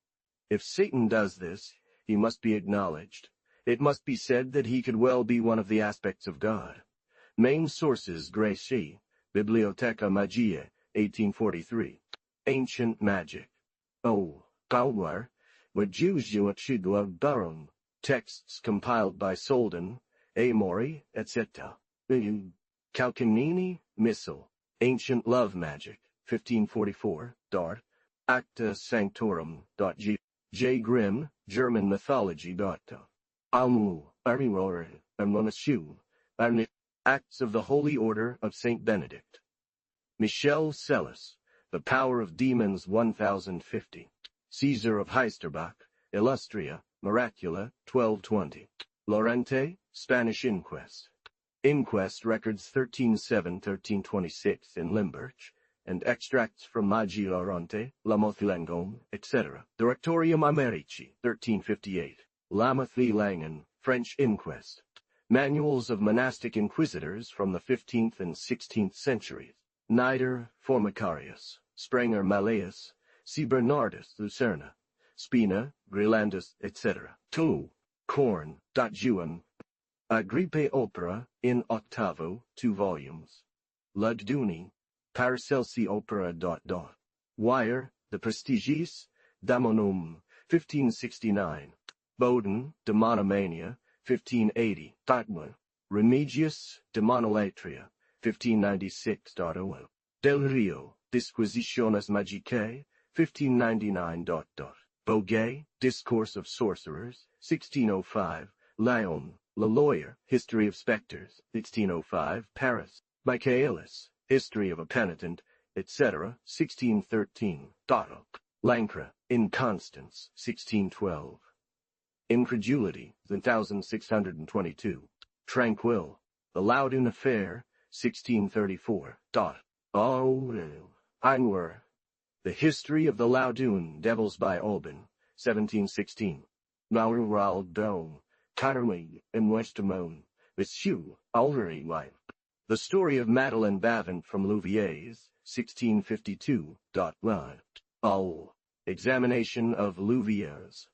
If Satan does this, he must be acknowledged. It must be said that he could well be one of the aspects of God. Main sources: Gracie, Bibliotheca Magiae, 1843. Ancient Magic. O. Galwar, Wajujuachidwa Durham. Texts compiled by Soldan, Amory, etc. Calcanini, Missal. Ancient Love Magic, 1544. Dart. Acta Sanctorum. G. J. Grimm, German Mythology. Almu, Ariror, Armonashu, Arnit. Acts of the Holy Order of Saint Benedict. Michel Celis, The Power of Demons, 1050. Caesar of Heisterbach, Illustria, Miracula, 1220. Lorente, Spanish Inquest. Inquest records 1307-1326 in Limburg, and extracts from Magi Lorente, La Mothilengome, etc. Directorium Americi, 1358. Lamathi Langen, French Inquest. Manuals of monastic inquisitors from the 15th and 16th centuries. Nider, Formicarius, Sprenger Malleus, C. Bernardus Lucerna, Spina, Grilandus, etc. 2. Korn. Juan. Agrippe Opera, in octavo, 2 volumes. Luduni, Paracelsi Opera. Wire, The Prestigiis, Damonum, 1569. Boden, Demonomania, 1580. Tatma, Remigius, Demonolatria, 1596. Del Rio, Disquisitiones Magicae, 1599. Boguet, Discourse of Sorcerers, 1605. Lyon, Le Lawyer, History of Spectres, 1605. Paris. Michaelis, History of a Penitent, etc., 1613. Lancre, Inconstance, 1612. Incredulity, 1622. Tranquil, The Loudon Affair, 1634. Einwer, The History of the Loudon Devils by Alban, 1716. Maurald Dome, Carmi, and Westermone, Monsieur, Alvery Wife. The Story of Madeleine Bavant from Louvier's, 1652. Examination of Louvier's.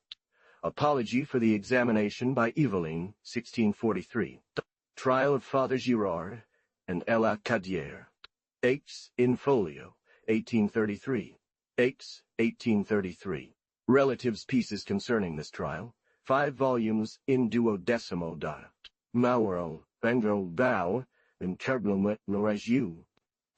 Apology for the Examination by Eveline, 1643. Trial of Father Girard and Ella Cadier. Aix, in folio, 1833. Aix, 1833. Relatives' pieces concerning this trial, 5 volumes in 12mo. Mauro, Bengo Bao, and Kerblamet Loregiu.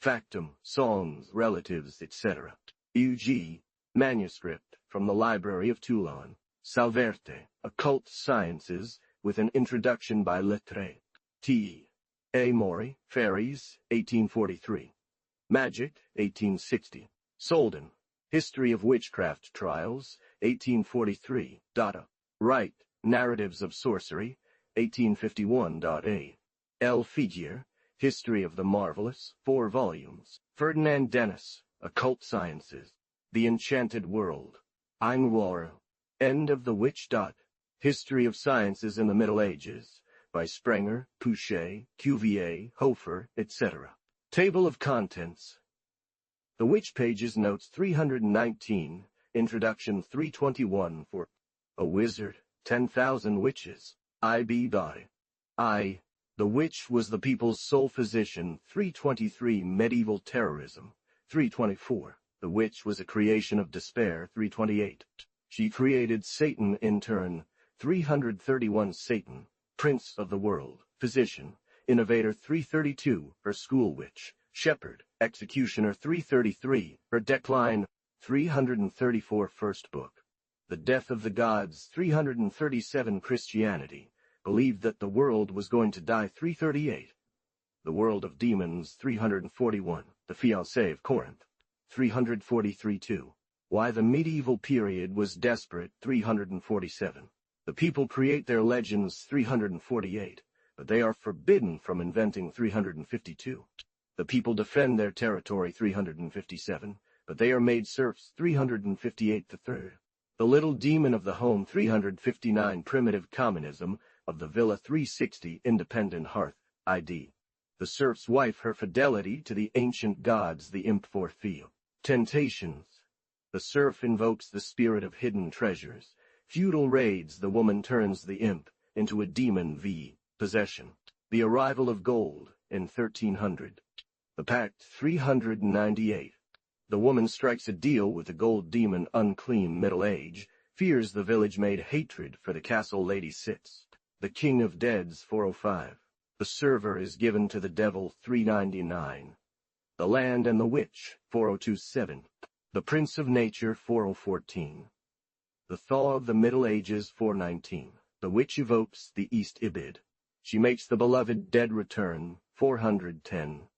Factum, Songs, Relatives, etc. U.G. Manuscript, from the Library of Toulon. Salverte, Occult Sciences, with an introduction by Lettre. T. A. Maury, Fairies, 1843. Magic, 1860. Soldan, History of Witchcraft Trials, 1843. Wright, Narratives of Sorcery, 1851. A. L. Figuier, History of the Marvelous, 4 volumes. Ferdinand Dennis, Occult Sciences. The Enchanted World. Einwar, End of the Witch. History of Sciences in the Middle Ages, by Sprenger, Pouchet, Cuvier, Hofer, etc. Table of Contents. The Witch Pages notes 319, Introduction 321 for A Wizard, 10,000 Witches. I.B. I. The Witch was the people's sole physician, 323. Medieval Terrorism, 324. The Witch was a creation of despair, 328. She created Satan in turn, 331. Satan, Prince of the World, Physician, Innovator, 332. Her School Witch, Shepherd, Executioner, 333. Her Decline, 334. First Book. The Death of the Gods, 337. Christianity believed that the world was going to die, 338. The World of Demons, 341. The Fiancée of Corinth, 343-2. Why the Medieval Period was Desperate, 347. The people create their legends, 348, but they are forbidden from inventing, 352. The people defend their territory, 357, but they are made serfs, 358. The third. The Little Demon of the Home, 359. Primitive Communism of the Villa, 360. Independent Hearth, ID. The serf's wife, her fidelity to the ancient gods, the Imp for Theo. Temptations. The serf invokes the spirit of hidden treasures. Feudal raids. The woman turns the imp into a demon. Possession. The arrival of gold in 1300. The Pact 398. The woman strikes a deal with the gold demon. Unclean. Middle Age. Fears the village made hatred for the castle lady sits. The King of Deads 405. The server is given to the devil 399. The Land and the Witch 4027. The Prince of Nature 4014. The Thaw of the Middle Ages 419. The Witch evokes the East Ibid. She makes the beloved dead return 410.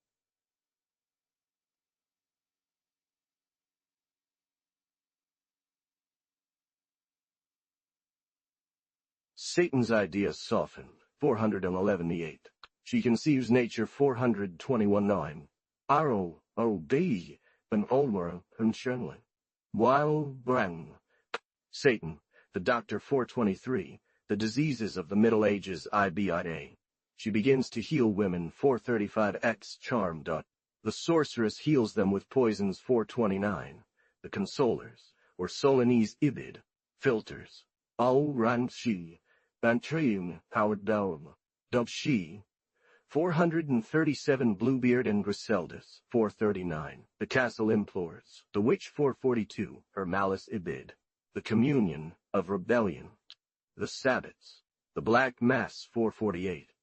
Satan's idea softened 411. She conceives nature 421. Arrow, obey, and Olmer, and Shenley. While Brang. Satan, the Doctor 423, the diseases of the Middle Ages IBIA. She begins to heal women 435x charm. The sorceress heals them with poisons 429. The consolers, or Solanese Ibid, filters. Au Ran Shi, Bantreum, Howard Dowm, Dub Shi. 437 Bluebeard and Griseldis 439. The Castle Implores. The Witch 442. Her Malice Ibid. The Communion of Rebellion. The Sabbats. The Black Mass 448.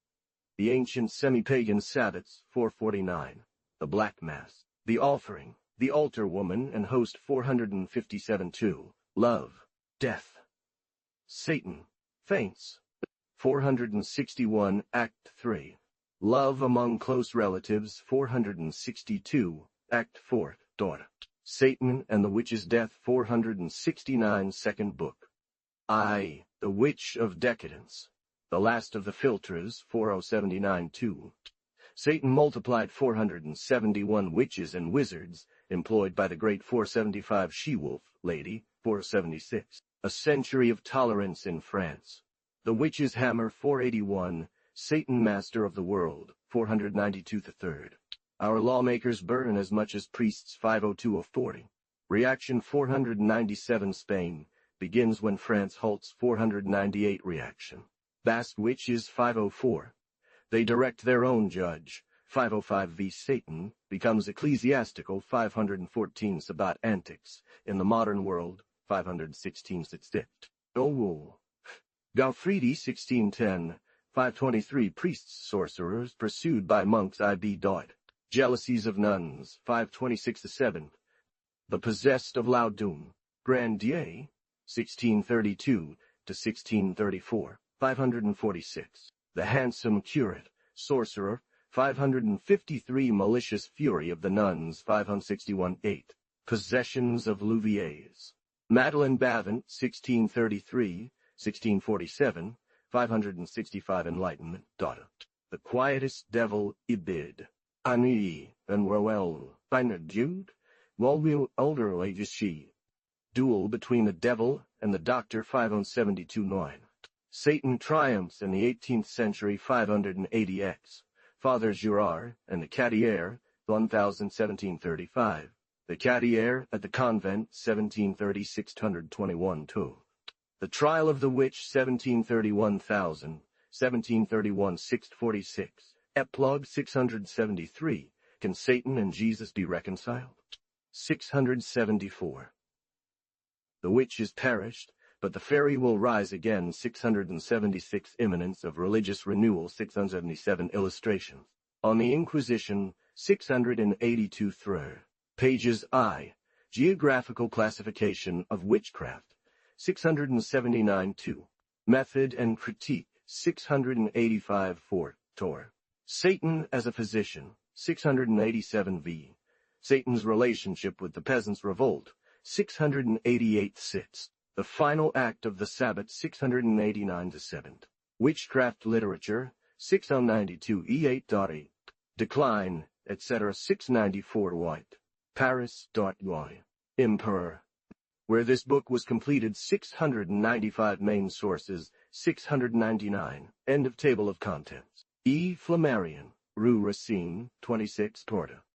The Ancient Semi-Pagan Sabbats 449. The Black Mass. The Offering. The Altar Woman and Host 457. 2. Love. Death. Satan. Faints. 461. Act 3. Love among close relatives 462. Act 4. Daughter. Satan and the Witch's Death 469. Second Book. I, the Witch of Decadence. The Last of the Filters 4079. 2. Satan multiplied 471 witches and wizards employed by the great 475 She-Wolf Lady 476. A Century of Tolerance in France. The Witch's Hammer 481. Satan Master of the World 492. 3rd. Our lawmakers burn as much as priests 502 of 40. Reaction 497. Spain begins when France halts 498. Reaction. Basque Witches 504. They direct their own judge 505 v. Satan becomes ecclesiastical 514. Sabbat Antics in the modern world 516. Oh, Gaufridi 1610. 523 Priests sorcerers pursued by monks IB. Jealousies of nuns 526-7. The Possessed of Laudun. Grandier 1632-1634 546. The Handsome Curate Sorcerer 553. Malicious Fury of the Nuns 561-8. Possessions of Louviers. Madeleine Bavant 1633-1647 565. Enlightenment. The Quietest Devil Ibid. Ani and Roel. Finer Jude. Walwil Elder Ages She. Duel between the Devil and the Doctor 572-9. Satan triumphs in the 18th century 580x. Father Girard and the Cadier 1017-35. The Cadier at the Convent 1730-621-2. The Trial of the Witch 1731,000, 1731-646, Epilogue 673, Can Satan and Jesus be reconciled? 674. The witch is perished, but the fairy will rise again 676. Imminence of religious renewal 677. Illustrations. On the Inquisition 682. Pages I. Geographical classification of witchcraft 679. 2. Method and Critique 685. 4. Tor. Satan as a Physician 687. V. Satan's relationship with the Peasants' Revolt 688. 6. The Final Act of the Sabbath 689. 7. Witchcraft Literature 692. E8.8. Decline, etc. 694. White. Paris. Y. Emperor. Where this book was completed 695. Main sources 699. End of table of contents. E. Flammarion, Rue Racine, 26 Porta.